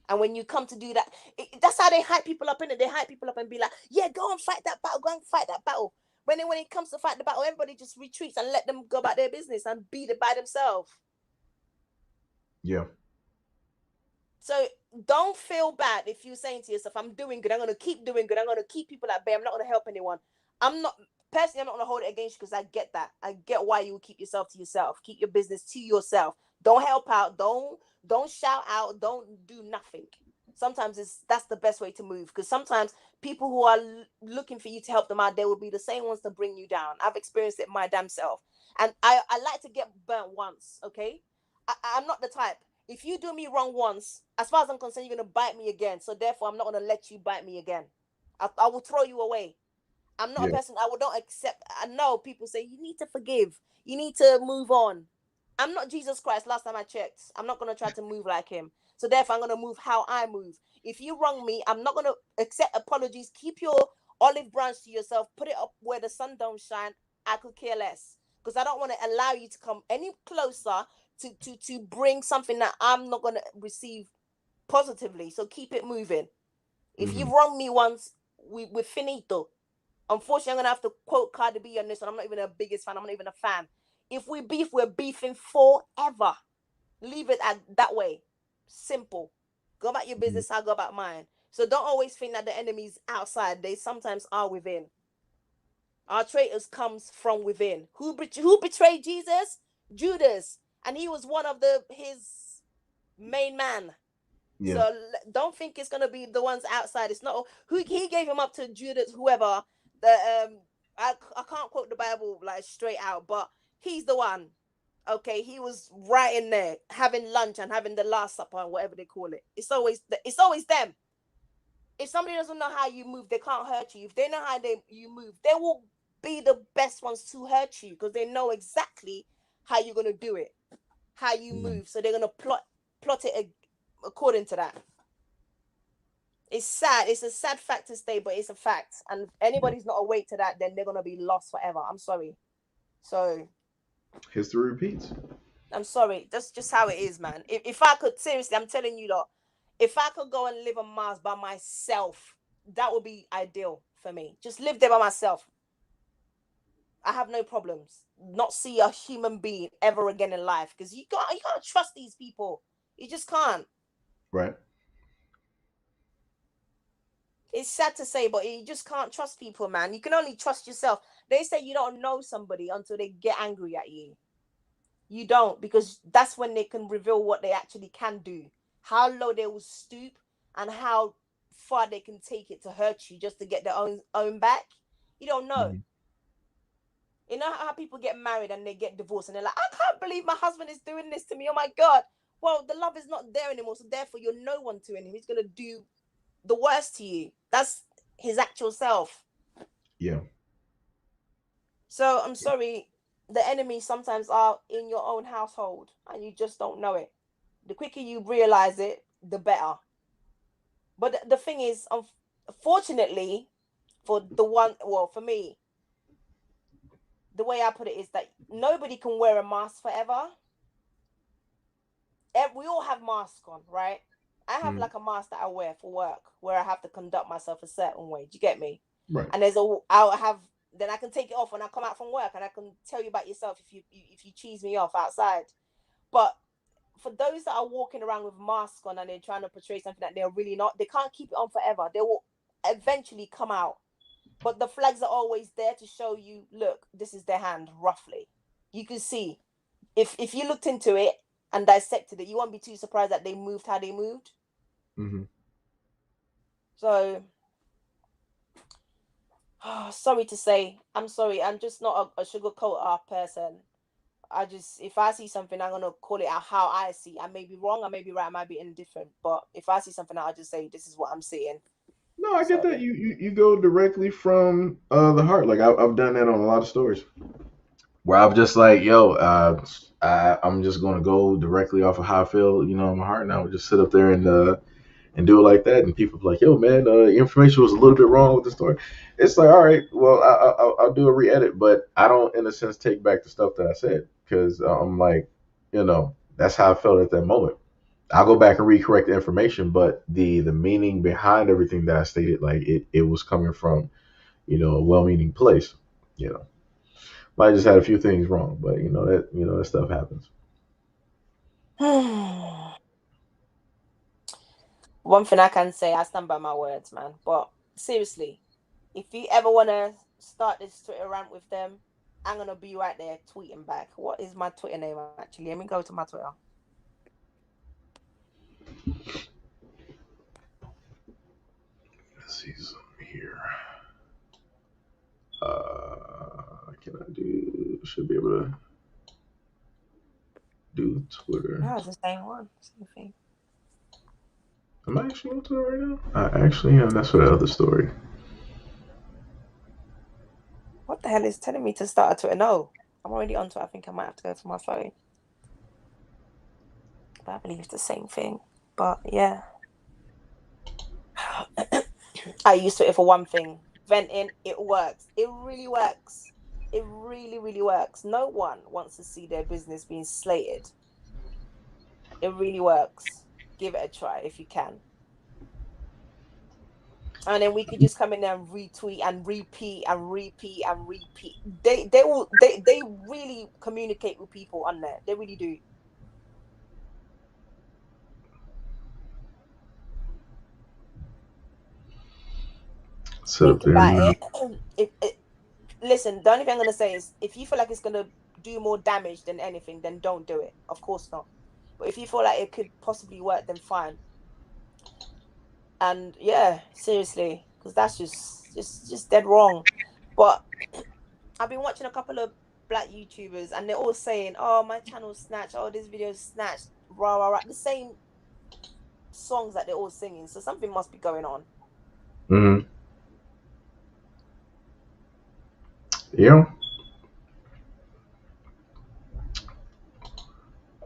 And when you come to do that, that's how they hype people up in it. They hype people up and be like, yeah, go and fight that battle, go and fight that battle. When it comes to fight the battle, everybody just retreats and let them go about their business and beat it by themselves. Yeah. So don't feel bad if you're saying to yourself, I'm doing good. I'm going to keep doing good. I'm going to keep people at bay. I'm not going to help anyone. I'm not going to hold it against you, because I get that. I get why you would keep yourself to yourself. Keep your business to yourself. Don't help out. Don't shout out. Don't do nothing. Sometimes that's the best way to move, because sometimes people who are looking for you to help them out, they will be the same ones to bring you down. I've experienced it my damn self. And I like to get burnt once, okay? I'm not the type. If you do me wrong once, as far as I'm concerned, you're going to bite me again. So therefore, I'm not going to let you bite me again. I will throw you away. I'm not a Yeah. person, I will not accept. I know people say, you need to forgive. You need to move on. I'm not Jesus Christ. Last time I checked, I'm not going to try to move like him. So therefore, I'm going to move how I move. If you wrong me, I'm not going to accept apologies. Keep your olive branch to yourself. Put it up where the sun don't shine. I could care less. because I don't want to allow you to come any closer to bring something that I'm not going to receive positively. So keep it moving. If you've wronged me once, we're finito. Unfortunately, I'm going to have to quote Cardi B on this one. I'm not even the biggest fan. I'm not even a fan. If we beef, we're beefing forever. Leave it at that way. Simple. Go about your business, I'll go about mine. So don't always think that the enemy's outside. They sometimes are within. Our traitors comes from within. Who betrayed Jesus? Judas. And he was one of his main man. Yeah. So don't think it's gonna be the ones outside. It's not who he gave him up to Judas, whoever. I can't quote the Bible like straight out, but he's the one. Okay, he was right in there having lunch and having the Last Supper and whatever they call it. It's always them. If somebody doesn't know how you move, they can't hurt you. If they know how you move, they will be the best ones to hurt you because they know exactly how you're gonna do it, how you move. So they're gonna plot it according to that. It's sad. It's a sad fact to say, but it's a fact. And if anybody's not awake to that, then they're gonna be lost forever. I'm sorry. So History repeats. I'm sorry. That's just how it is, man. If I could, seriously, I'm telling you, lot, if I could go and live on Mars by myself, that would be ideal for me. Just live there by myself. I have no problems. Not see a human being ever again in life because you can't trust these people. You just can't. Right. It's sad to say, but you just can't trust people, man. You can only trust yourself. They say you don't know somebody until they get angry at you. You don't, because that's when they can reveal what they actually can do, how low they will stoop, and how far they can take it to hurt you just to get their own back. You don't know. You know how people get married and they get divorced and they're like, I can't believe my husband is doing this to me. Oh my God. Well, the love is not there anymore. So therefore, you're no one to him. He's going to do the worst to you. That's his actual self. Yeah. So I'm sorry. The enemies sometimes are in your own household and you just don't know it. The quicker you realize it, the better. But the thing is, unfortunately, for me, the way I put it is that nobody can wear a mask forever. We all have masks on, right? I have like a mask that I wear for work where I have to conduct myself a certain way. Do you get me? Right. And then I can take it off when I come out from work and I can tell you about yourself if you cheese me off outside. But for those that are walking around with masks on and they're trying to portray something that they're really not, they can't keep it on forever. They will eventually come out. But the flags are always there to show you, look, this is their hand, roughly. You can see. If you looked into it and dissected it, you won't be too surprised that they moved how they moved. So, sorry to say, I'm sorry. I'm just not a sugarcoat person. If I see something, I'm gonna call it out how I see. I may be wrong, I may be right, I might be indifferent. But if I see something, I'll just say this is what I'm seeing. No, I get that. You go directly from the heart. Like I've done that on a lot of stories where I'm just like, yo, I'm just gonna go directly off of how I feel, in my heart, and I would just sit up there and do it like that. And people be like, yo, man, information was a little bit wrong with the story. It's like, all right, well, I'll do a re-edit, but I don't, in a sense, take back the stuff that I said because I'm like, that's how I felt at that moment. I'll go back and recorrect the information, but the meaning behind everything that I stated, like it was coming from, a well-meaning place. I just had a few things wrong, but that stuff happens. One thing I can say, I stand by my words, man. But seriously, if you ever want to start this Twitter rant with them, I'm going to be right there tweeting back. What is my Twitter name, actually? Let me go to my Twitter. Let's see something here. Can I should be able to do Twitter. No, it's the same one. Same thing. Am I actually on Twitter right now? I actually am. That's for the other story. What the hell is telling me to start a Twitter? No, I'm already on Twitter. I think I might have to go to my phone. But I believe it's the same thing. But yeah. I use Twitter for one thing. Venting. It works. It really works. It really, really works. No one wants to see their business being slated. It really works. Give it a try if you can. And then we could just come in there and retweet and repeat and repeat and repeat. They really communicate with people on there. They really do. Sit up Think there about now. it. Listen, the only thing I'm gonna say is if you feel like it's gonna do more damage than anything, then don't do it. Of course not. But if you feel like it could possibly work, then fine. And yeah, seriously, because that's just dead wrong. But I've been watching a couple of black YouTubers, and they're all saying, "Oh, my channel's snatched. Oh, this video's snatched." Rah rah rah. The same songs that they're all singing. So something must be going on. Mm-hmm. Yeah.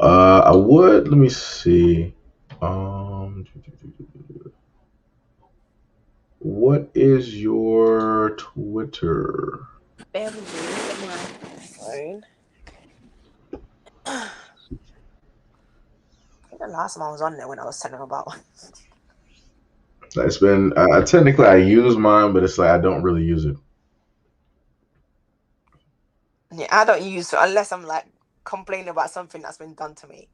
I would. Let me see. What is your Twitter? Bear with me. Look at my phone. I think the last time I was on there when I was telling them about one. It's been technically I use mine, but it's like I don't really use it. Yeah, I don't use it unless I'm like complaining about something that's been done to me.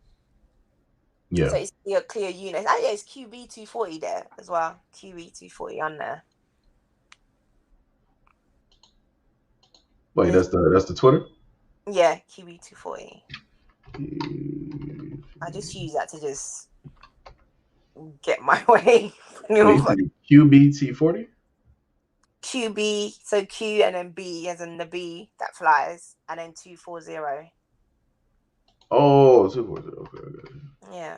Yeah. So it's a clear unit. Oh yeah, it's QB240 there as well. QB240 on there. Wait, that's the Twitter? Yeah, QB240. I just use that to just get my way. QBT40? QB, so Q and then B as in the B that flies, and then 240. Oh, 240. Okay. Yeah.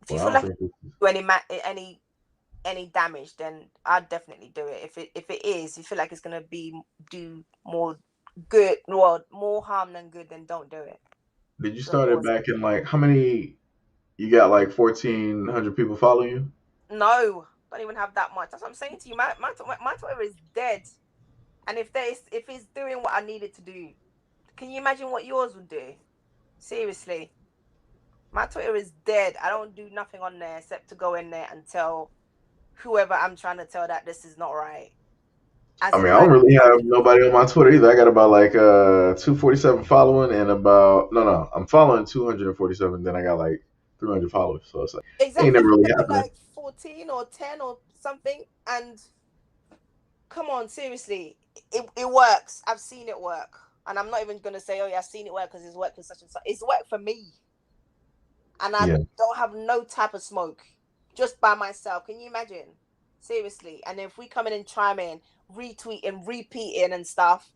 If you feel like do any damage, then I'd definitely do it. If it is, you feel like it's gonna do more good, well, more harm than good, then don't do it. Did you start it back in like how many? You got like 1,400 people following you? No, don't even have that much. That's what I'm saying to you. My Twitter is dead. And if it's doing what I need it to do, can you imagine what yours would do? Seriously. My Twitter is dead. I don't do nothing on there except to go in there and tell whoever I'm trying to tell that this is not right. I don't really have nobody on my Twitter either. I got about like 247 following and I'm following 247. Then I got like 300 followers. So it's like exactly. ain't never really happening. Like 14 or 10 or something. And come on, seriously, it works. I've seen it work, and I'm not even gonna say, oh yeah, I've seen it work because it's worked for such and such. It's worked for me, and I don't have no type of smoke, just by myself. Can you imagine? Seriously. And if we come in and chime in, retweeting, repeating and stuff,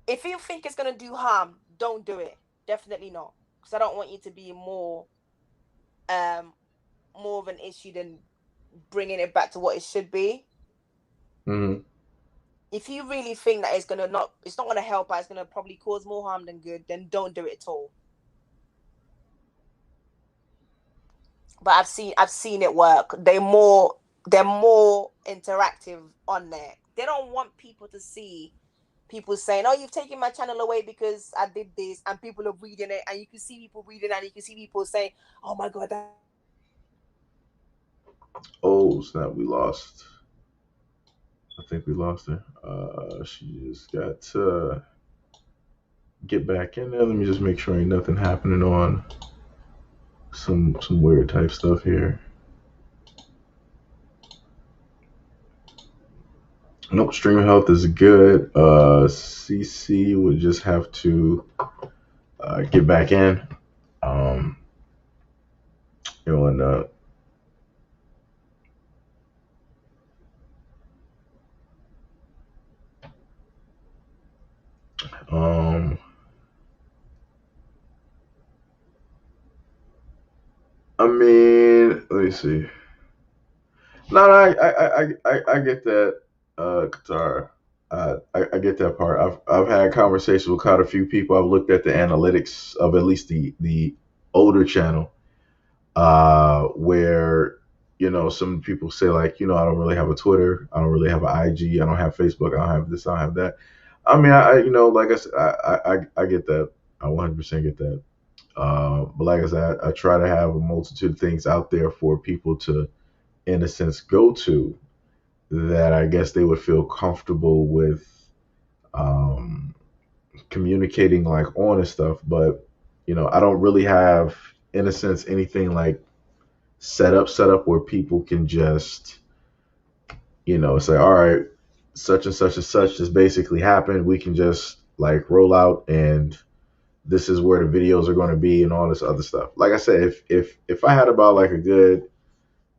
if you think it's gonna do harm, don't do it. Definitely not, because I don't want you to be more of an issue than bringing it back to what it should be. Mm-hmm. If you really think that it's not gonna help out, it's gonna probably cause more harm than good, then don't do it at all. But I've seen it work. They're more interactive on there. They don't want people to see people saying, "Oh, you've taken my channel away because I did this," and people are reading it, and you can see people reading, and you can see people saying, "Oh my god, that." Oh snap! We lost. I think we lost her. She just got to get back in there. Let me just make sure ain't nothing happening on some weird type stuff here. Nope, stream health is good. CC would just have to get back in. I mean, let me see. No, I get that, Qatar. I get that part. I've had conversations with quite a few people. I've looked at the analytics of at least the older channel, where some people say like, I don't really have a Twitter, I don't really have an IG, I don't have Facebook, I don't have this, I don't have that. I mean, like I said, I get that. I 100% get that. But like I said, I try to have a multitude of things out there for people to, in a sense, go to that I guess they would feel comfortable with um, communicating like on and stuff. But I don't really have, in a sense, anything like set up where people can just say, all right, such and such and such just basically happened. We can just like roll out and this is where the videos are going to be and all this other stuff. Like I said, if I had about like a good,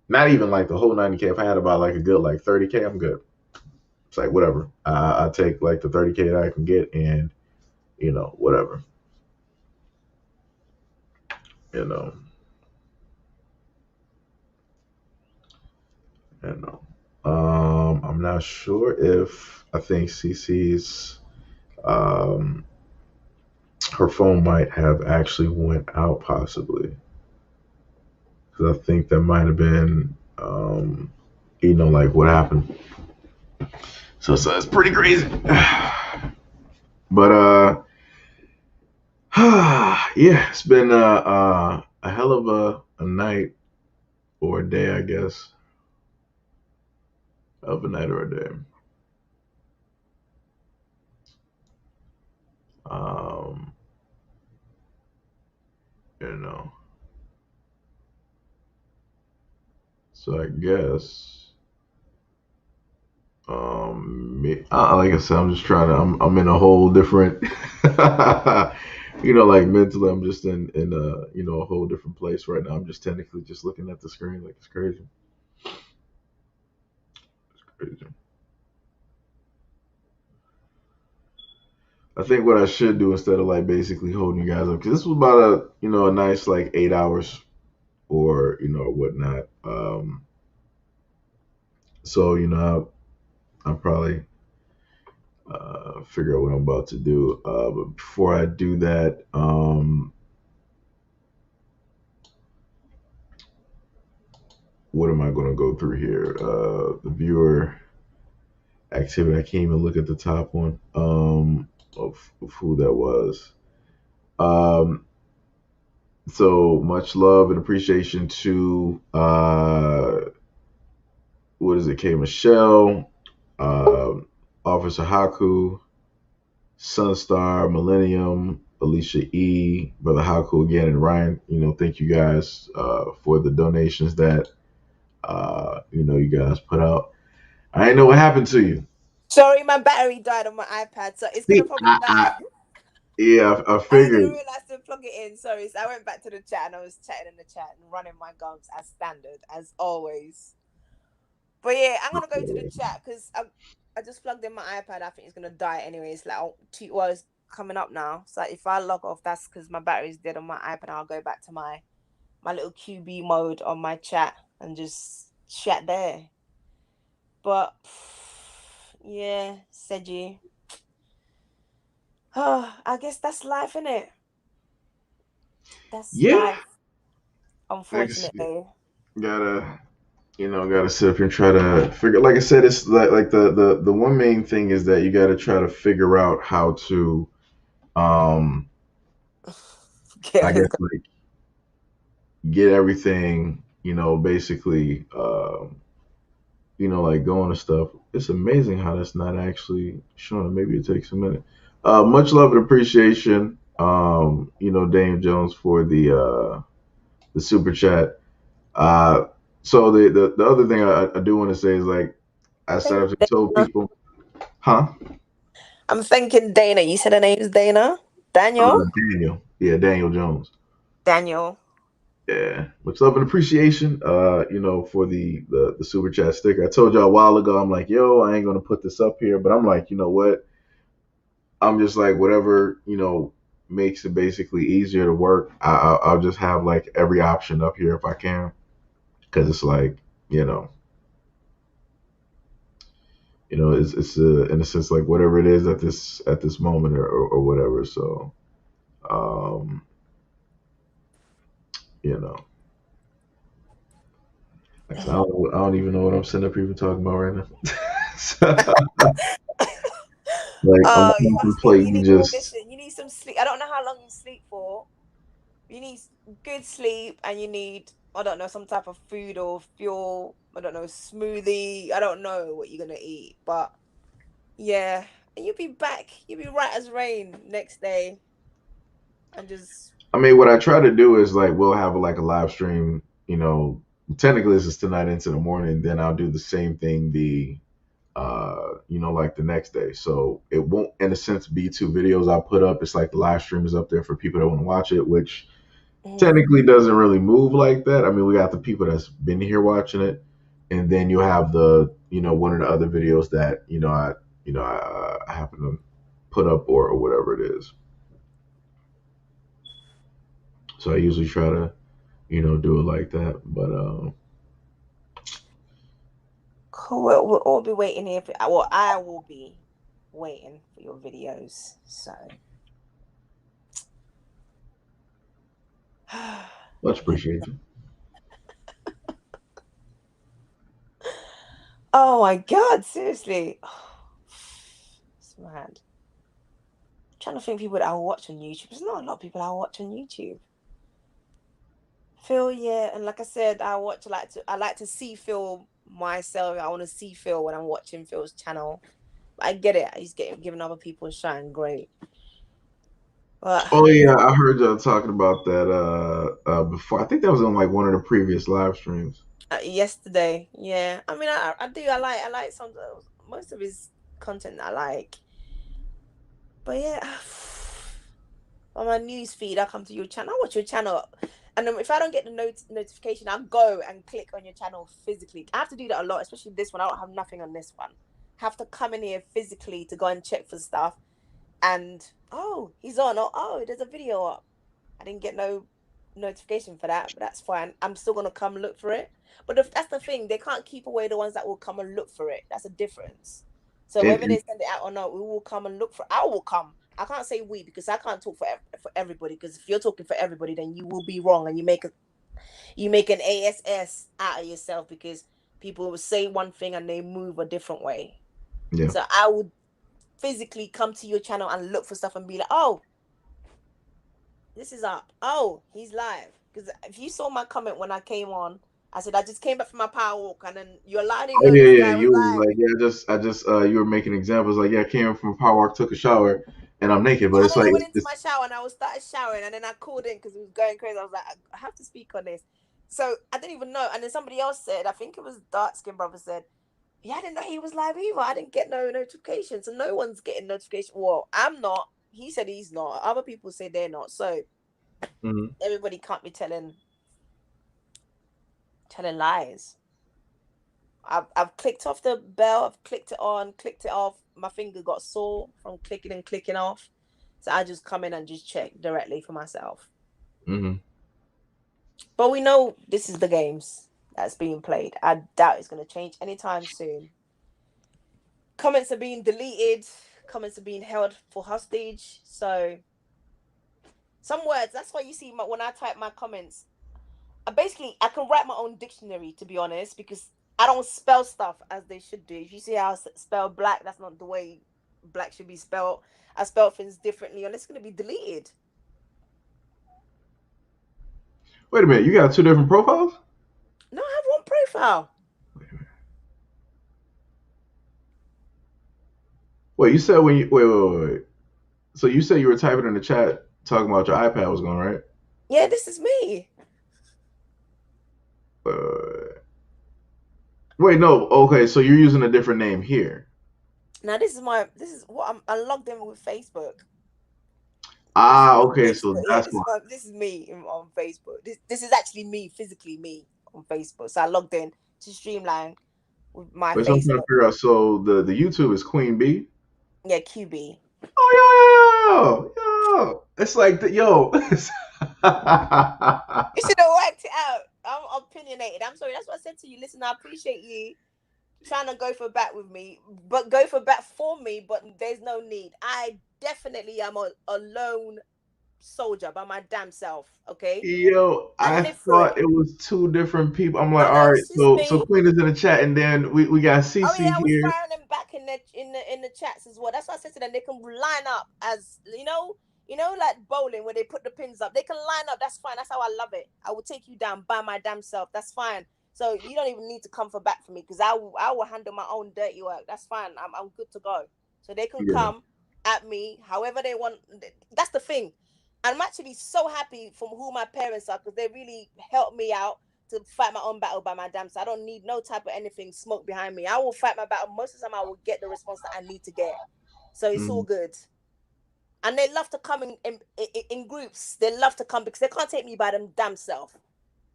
not even like the whole 90K, if I had about like a good like 30K, I'm good. It's like whatever. I take like the 30K that I can get and whatever. You know, you know. I'm not sure if I think CC's um her phone might have actually went out possibly because I think that might have been like what happened. So it's pretty crazy. But yeah, it's been a hell of a night or a day, I guess. Of a night or a day. Um, you know. So I guess like I said, I'm just trying to. I'm in a whole different. Like mentally, I'm just in a a whole different place right now. I'm just technically just looking at the screen like it's crazy. Crazy. I think what I should do instead of like basically holding you guys up, because this was about a nice like 8 hours or or whatnot. So I'll probably figure out what I'm about to do. But before I do that, what am I going to go through here? The viewer activity. I can't even look at the top one of who that was. Um, so much love and appreciation to what is it? K Michelle, Officer Haku, Sunstar, Millennium, Alicia E, Brother Haku again, and Ryan. Thank you guys for the donations that you guys put out. I didn't know what happened to you. Sorry, my battery died on my iPad, so it's See, gonna probably die. yeah, I I didn't figured. realize to plug it in. Sorry, so I went back to the chat and I was chatting in the chat and running my gums as standard, as always. But yeah, I'm gonna go to the chat because I just plugged in my iPad. I think it's gonna die anyways. Like, it's coming up now. So if I log off, that's because my battery's dead on my iPad. I'll go back to my little QB mode on my chat and just chat there. But yeah, Seiji. Oh, I guess that's life, innit? That's Yeah, life, I guess you unfortunately. gotta sit up here and try to figure. Like I said, it's like the one main thing is that you gotta try to figure out how to, um, I guess like get everything, basically, like going to stuff. It's amazing how that's not actually showing. Maybe it takes a minute. Much love and appreciation, Daniel Jones for the super chat. So the other thing I do want to say is like I Thank started to told Dana. people, huh? I'm thanking Dana. You said her name's Dana? Daniel? Daniel, yeah, Daniel Jones. Daniel. Yeah, much love and appreciation. For the super chat sticker. I told you a while ago. I'm like, yo, I ain't gonna put this up here, but I'm like, you know what? I'm just like, whatever makes it basically easier to work. I'll just have like every option up here if I can, because it's like you know, it's in a sense like whatever it is at this moment or whatever. So, um, you know. Like, so I don't even know what I'm sitting up here even talking about right now. So, like I'm You must be. You contemplating need just. listen. You need some sleep. I don't know how long you sleep for. You need good sleep, and you need, I don't know, some type of food or fuel. I don't know, smoothie. I don't know what you're gonna eat, but yeah, and you'll be back. You'll be right as rain next day, and just I mean, what I try to do is like we'll have like a live stream. You know, technically this is tonight into the morning. Then I'll do the same thing like the next day. So it won't, in a sense, be two videos I put up. It's like the live stream is up there for people that want to watch it, which technically doesn't really move like that. I mean, we got the people that's been here watching it, and then you have the one of the other videos that I happen to put up or whatever it is. So I usually try to do it like that. But cool. We'll all be waiting here. Well, I will be waiting for your videos. So. much appreciated. Oh my God, seriously. It's mad. I'm trying to think people that I watch on YouTube. There's not a lot of people I watch on YouTube. Phil, yeah, and like I said, I like to see Phil myself. I want to see Phil when I'm watching Phil's channel. I get it. He's giving other people a shine, great. But Oh yeah, I heard y'all talking about that before. I think that was on like one of the previous live streams. yesterday, yeah. I mean, I do. I like some most of his content. I like, but yeah. On my news feed, I come to your channel. I watch your channel, and if I don't get the notification, I'll go and click on your channel physically. I have to do that a lot, especially this one. I don't have nothing on this one. I have to come in here physically to go and check for stuff. And he's on. There's a video up. I didn't get no notification for that, but that's fine. I'm still gonna come look for it. But that's the thing, they can't keep away the ones that will come and look for it. That's a difference. So And, whether they send it out or not, we will come and look for. I will come. I can't say we because I can't talk for everybody. Because if you're talking for everybody, then you will be wrong, and you make an ass out of yourself because people will say one thing and they move a different way. yeah. So I would physically come to your channel and look for stuff and be like, oh, this is up. Oh, he's live. Because if you saw my comment when I came on, I said I just came back from my power walk, and then you're lying. Oh No, yeah, this yeah. guy was You was live. like, yeah, I just you were making examples like, yeah, I came from a power walk, took a shower, and I'm naked. But Yeah, and it's then like I went into it's my shower and I was started showering, and then I called in because it was going crazy. I was like, I have to speak on this. So I didn't even know. And then somebody else said, I think it was Dark Skin Brother said, yeah, I didn't know he was live either. I didn't get no notification. So no one's getting notification. Well, I'm not. He said he's not. Other people say they're not. So Mhm. everybody can't be telling lies. I've clicked off the bell. I've clicked it on, clicked it off. My finger got sore from clicking and clicking off. So I just come in and just check directly for myself. Mhm. But we know this is the games that's being played. I doubt it's going to change anytime soon. Comments are being deleted. Comments are being held for hostage. So some words. That's why you see when I type my comments. I can write my own dictionary, to be honest, because I don't spell stuff as they should do. If you see how I spell black, that's not the way black should be spelled. I spell things differently, and it's going to be deleted. Wait a minute, you got two different profiles? No, I have one profile. Wait, you said when you wait. So you said you were typing in the chat talking about your iPad was going right? Yeah, this is me. Wait, no. Okay, so you're using a different name here. Now this is what I'm logged in with Facebook. Ah, okay, so Yeah, that's why. this is me on Facebook. This is actually me, physically me on Facebook. So I logged in to Streamline with my Wait, so I'm trying to Facebook. figure out. So the YouTube is Queen Bee. Yeah, QB. Oh yo. It's like yo. You should have worked it out. I'm opinionated. I'm sorry. That's what I said to you. Listen, I appreciate you trying to go for bat with me, but go for bat for me. But there's no need. I definitely am a lone soldier by my damn self, okay? Yo, And I live through thought it. it was two different people. I'm like, Oh all no, right, it's just so me. Queen is in the chat, and then we got Oh CC yeah, I was here. firing them back in the chats as well. That's why I said to them they can line up as like bowling where they put the pins up. They can line up. That's fine. That's how I love it. I will take you down by my damn self. That's fine. So you don't even need to come for back for me because I will handle my own dirty work. That's fine. I'm good to go. So they can Yeah. come at me however they want. That's the thing. I'm actually so happy from who my parents are because they really helped me out to fight my own battle by my damn self. I don't need no type of anything smoke behind me. I will fight my battle. Most of the time, I will get the response that I need to get. So it's all Mm, good. And they love to come in groups. They love to come because they can't take me by them damn self.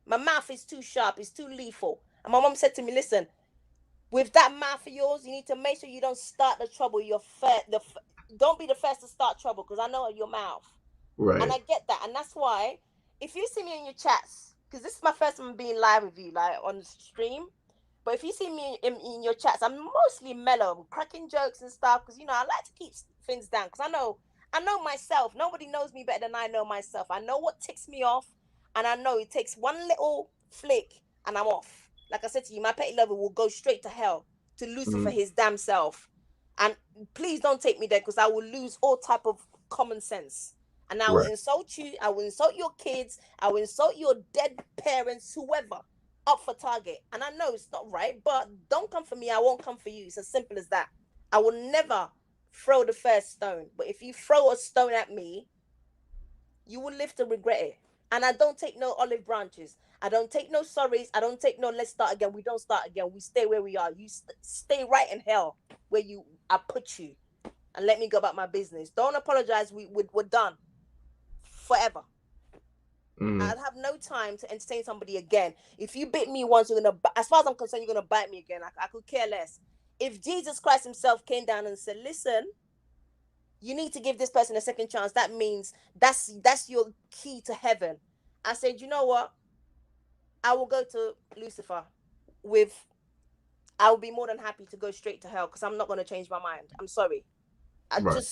My mouth is too sharp. It's too lethal. And my mom said to me, "Listen, with that mouth of yours, you need to make sure you don't start the trouble. Don't be the first to start trouble because I know your mouth." And right. I get that. And that's why, if you see me in your chats, because this is my first time being live with you, like on stream. But if you see me in your chats, I'm mostly mellow, cracking jokes and stuff. Because I like to keep things down. Because I know myself. Nobody knows me better than I know myself. I know what ticks me off, and I know it takes one little flick, and I'm off. Like I said to you, my petty lover will go straight to hell to Lucifer Mm, his damn self. And please don't take me there because I will lose all type of common sense. And I will right. insult you. I will insult your kids. I will insult your dead parents, whoever, up for target. And I know it's not right, but don't come for me. I won't come for you. It's as simple as that. I will never throw the first stone. But if you throw a stone at me, you will live to regret it. And I don't take no olive branches. I don't take no sorries. I don't take no let's start again. We don't start again. We stay where we are. You stay right in hell where I put you, and let me go about my business. Don't apologize. We're done forever. Mm, I'd have no time to entertain somebody again. If you bit me once, as far as I'm concerned, you're gonna bite me again. I could care less. If Jesus Christ Himself came down and said, "Listen, you need to give this person a second chance," that means that's your key to heaven. I said, you know what? I will go to Lucifer with. I will be more than happy to go straight to hell because I'm not gonna change my mind. I'm sorry. right.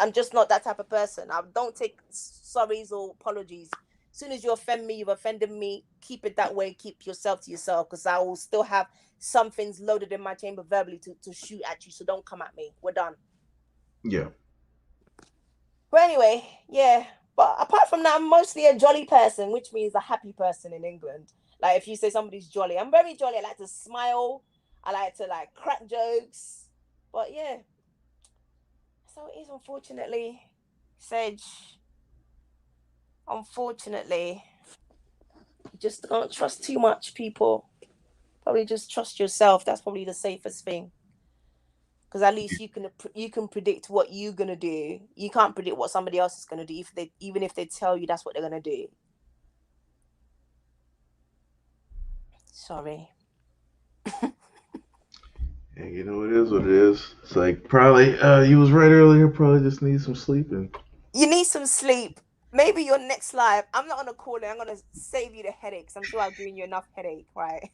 I'm just not that type of person. I don't take sorries or apologies. As soon as you offend me, you've offended me. Keep it that way. Keep yourself to yourself because I will still have some things loaded in my chamber verbally to shoot at you. So don't come at me. We're done. Yeah. But anyway, yeah. But apart from that, I'm mostly a jolly person, which means a happy person in England. Like if you say somebody's jolly, I'm very jolly. I like to smile. I like to like crack jokes. But yeah, so it is unfortunately, Sage. Unfortunately, just don't trust too much, people. Probably just trust yourself. That's probably the safest thing. Because at least you can predict what you're gonna do. You can't predict what somebody else is gonna do even if they tell you that's what they're gonna do. Sorry. Yeah, you know it is what it is. It's like probably you was right earlier. Probably just need some sleep and You need some sleep. Maybe your next live, I'm not gonna call it. I'm gonna save you the headaches. I'm sure I've given you enough headache, right?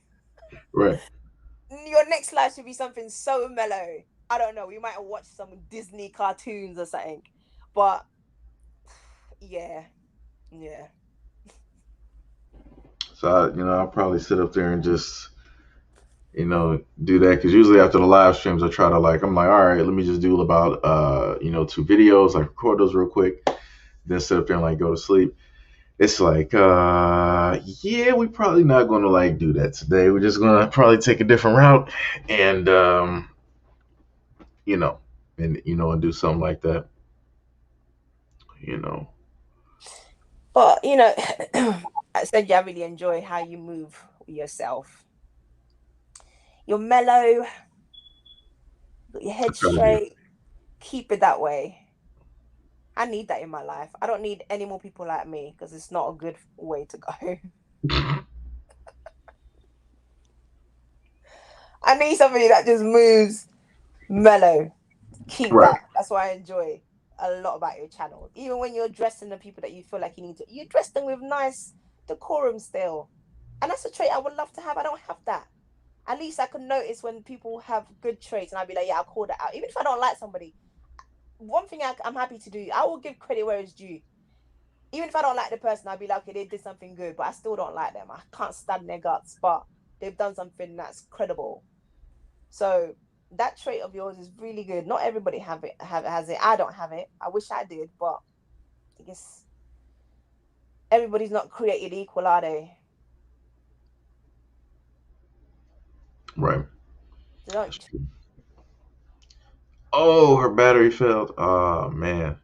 right. Your next live should be something so mellow. I don't know. We might watch some Disney cartoons or something. But yeah, yeah. So I'll probably sit up there and just do that because usually after the live streams I try to I'm like, all right, let me just do about two videos, like record those real quick, then sit up there and go to sleep. It's like yeah, we probably not gonna do that today. We're just gonna probably take a different route and you know and do something like that. you know But I said, yeah, I really enjoy how you move yourself. You're mellow, got your I head try to be. straight. Keep it that way. I need that in my life. I don't need any more people like me because it's not a good way to go. I need somebody that just moves mellow. Keep Right. that. That's what I enjoy a lot about your channel. Even when you're dressing the people that you feel like you dress them with nice decorum still. And that's a trait I would love to have. I don't have that. At least I can notice when people have good traits and I'll be like, yeah, I'll call that out. Even if I don't like somebody, one thing I'm happy to do, I will give credit where it's due. even if I don't like the person, I'd be like, okay, they did something good, but I still don't like them. I can't stand their guts, but they've done something that's credible. So that trait of yours is really good. Not everybody has it. I don't have it. I wish I did, but I guess everybody's not created equal, are they? Right. So don't. Oh, her battery failed. Oh man.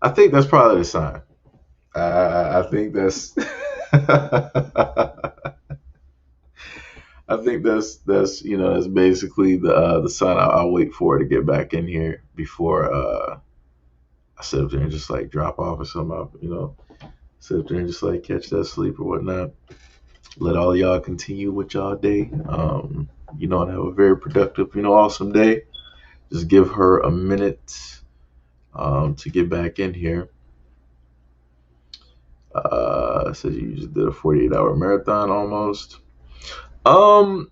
I think that's probably the sign. I think that's. I think that's that's basically the sign. I'll wait for her to get back in here before I sit up there and just like drop off or something. Sit up there and just like catch that sleep or whatnot. Let all y'all continue with y'all day. And have a very productive, awesome day. Just give her a minute to get back in here. Says you just did a 48-hour marathon almost. No,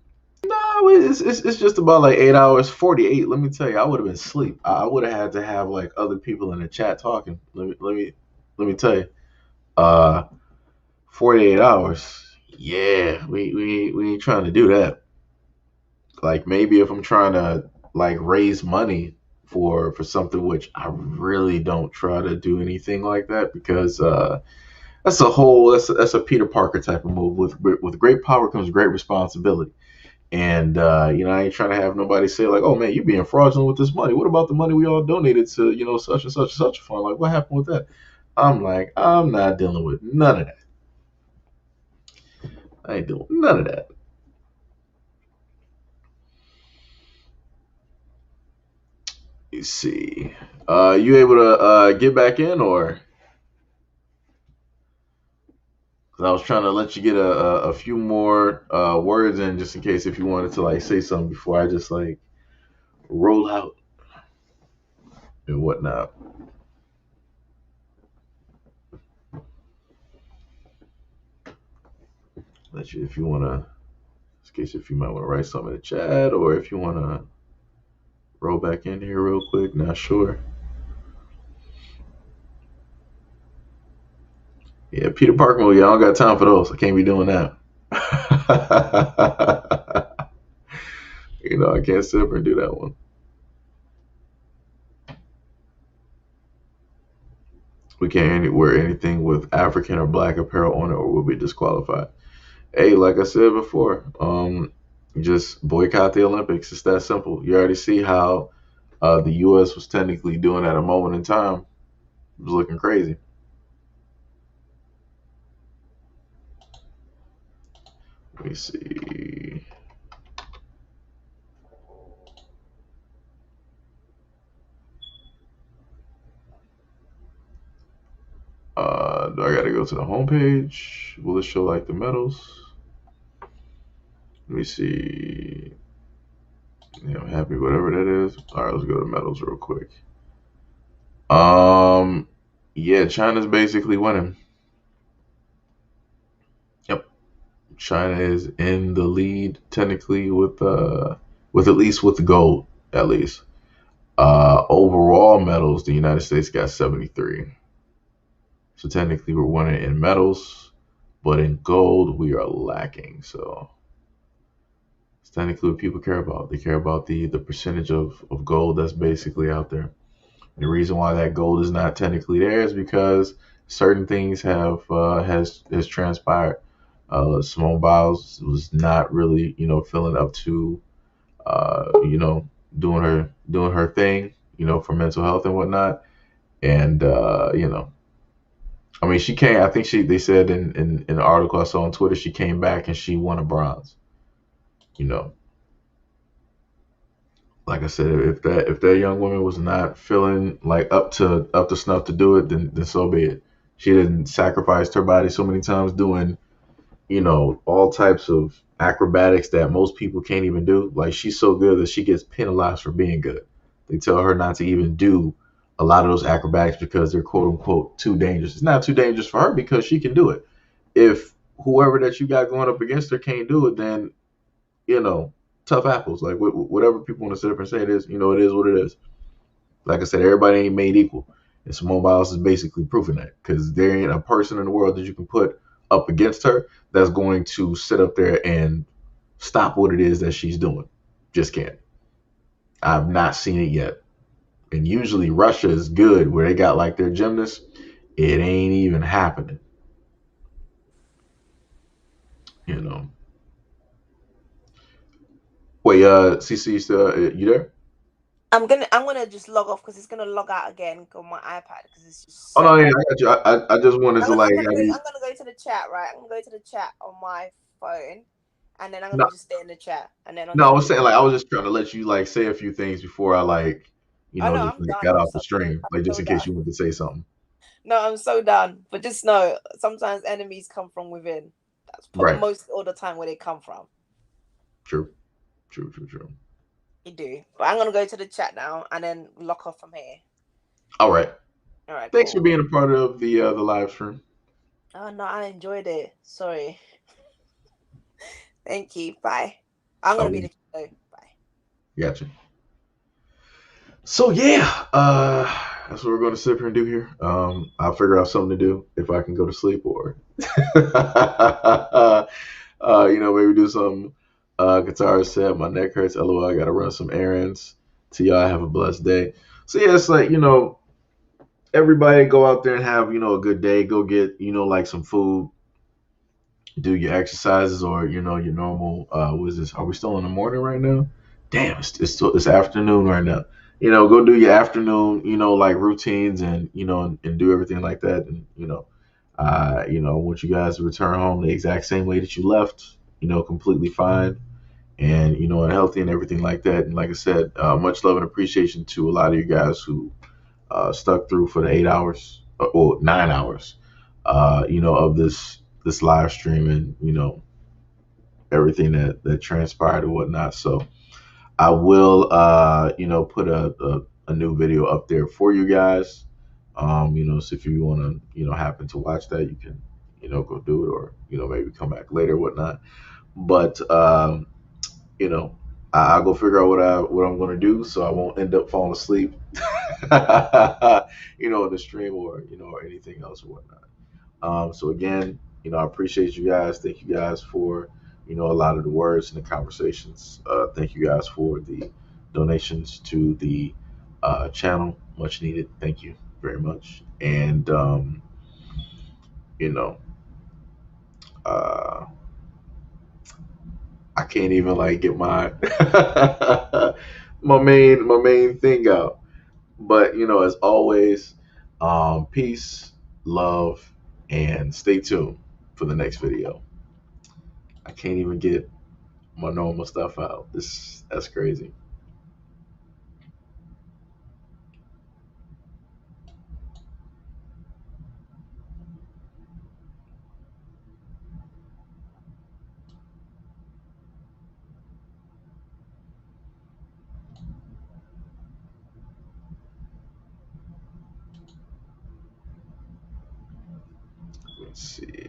it's just about like 8 hours. 48. Let me tell you, I would have been asleep. I would have had to have like other people in the chat talking. Let me tell you. 48 hours. Yeah, we ain't trying to do that. Like maybe if I'm trying to like raise money for something, which I really don't try to do anything like that because that's a Peter Parker type of move. With great power comes great responsibility. And I ain't trying to have nobody say like, "Oh man, you being fraudulent with this money. What about the money we all donated to, such and such and such a fund? Like, what happened with that?" I'm like, I'm not dealing with none of that. I ain't doing none of that. You see, you able to get back in, or? 'Cause I was trying to let you get a few more words in, just in case if you wanted to like say something before I just like roll out and whatnot. Let you if you want to, in case if you might want to write something in the chat, or if you want to roll back in here real quick. Not sure. Yeah, Peter Parker movie. I don't got time for those. I can't be doing that. I can't sit up and do that one. We can't wear anything with African or black apparel on it, or we'll be disqualified. Hey, like I said before, just boycott the Olympics. It's that simple. You already see how the U.S. was technically doing at a moment in time. It was looking crazy. Let me see. Do I gotta go to the homepage? Will it show like the medals? Let me see. Yeah, I'm happy whatever that is. All right, let's go to medals real quick. Yeah, China's basically winning. Yep, China is in the lead technically with at least with the gold at least. Overall medals, the United States got 73. So technically we're winning in medals, but in gold we are lacking. So it's technically what people care about. They care about the percentage of gold that's basically out there. The reason why that gold is not technically there is because certain things has transpired. Simone Biles was not really feeling up to doing her thing for mental health and whatnot. And I mean, she came. I think they said in an article I saw on Twitter, she came back and she won a bronze. Like I said, if that young woman was not feeling like up to snuff to do it, then so be it. She didn't sacrifice her body so many times doing, all types of acrobatics that most people can't even do. Like she's so good that she gets penalized for being good. They tell her not to even do a lot of those acrobatics because they're quote unquote too dangerous. It's not too dangerous for her because she can do it. If whoever that you got going up against her can't do it, then tough apples. Like whatever people want to sit up and say it is, it is what it is. Like I said, everybody ain't made equal. And Simone Biles is basically proving that because there ain't a person in the world that you can put up against her that's going to sit up there and stop what it is that she's doing. Just can't. I've not seen it yet. And usually Russia is good where they got like their gymnasts. It ain't even happening. You know. Wait, CC, you there? I'm gonna just log off because it's gonna log out again on my iPad because it's just Oh so no, yeah, bad. I got you. I just wanted to like. I'm gonna go to the chat, right? I'm gonna go to the chat on my phone, and then I'm No, gonna just stay in the chat, and then no, I until was you. saying like I was just trying to let you like say a few things before I like, Oh no, just I'm like done. got I'm off the so done. stream, I'm like just so in case done. you wanted to say something. No, I'm so done. But just know, sometimes enemies come from within. That's Right. most all the time where they come from. True. True. True. True. You do. But I'm gonna go to the chat now and then lock off from here. All right. All right, Thanks for cool. being a part of the live stream. Oh no, I enjoyed it. Sorry. Thank you. Bye. I'm Oh, gonna be in the chat. Bye. gotcha. So yeah, that's what we're going to sit here and do here. I'll figure out something to do if I can go to sleep or, maybe do some guitar set. My neck hurts. LOL. I got to run some errands. To y'all, have a blessed day. So yeah, it's like everybody go out there and have a good day. Go get like some food, do your exercises or your normal. What is this? Are we still in the morning right now? Damn, it's afternoon right now. Go do your afternoon, like routines and do everything like that. And I want you guys to return home the exact same way that you left. Completely fine and and healthy and everything like that. And like I said, much love and appreciation to a lot of you guys who stuck through for the 8 hours or 9 hours, of this live stream and everything that transpired and whatnot. So I will put a new video up there for you guys. So if you want to happen to watch that, you can go do it or maybe come back later or whatnot. But you know, I'll go figure out what I'm gonna do so I won't end up falling asleep, in the stream or anything else or whatnot. So again, I appreciate you guys. Thank you guys for a lot of the words and the conversations. Thank you guys for the donations to the channel. Much needed. Thank you very much. And you know, uh, I can't even like get my my main thing out. But as always, peace, love, and stay tuned for the next video. I can't even get my normal stuff out. That's crazy. Let's see.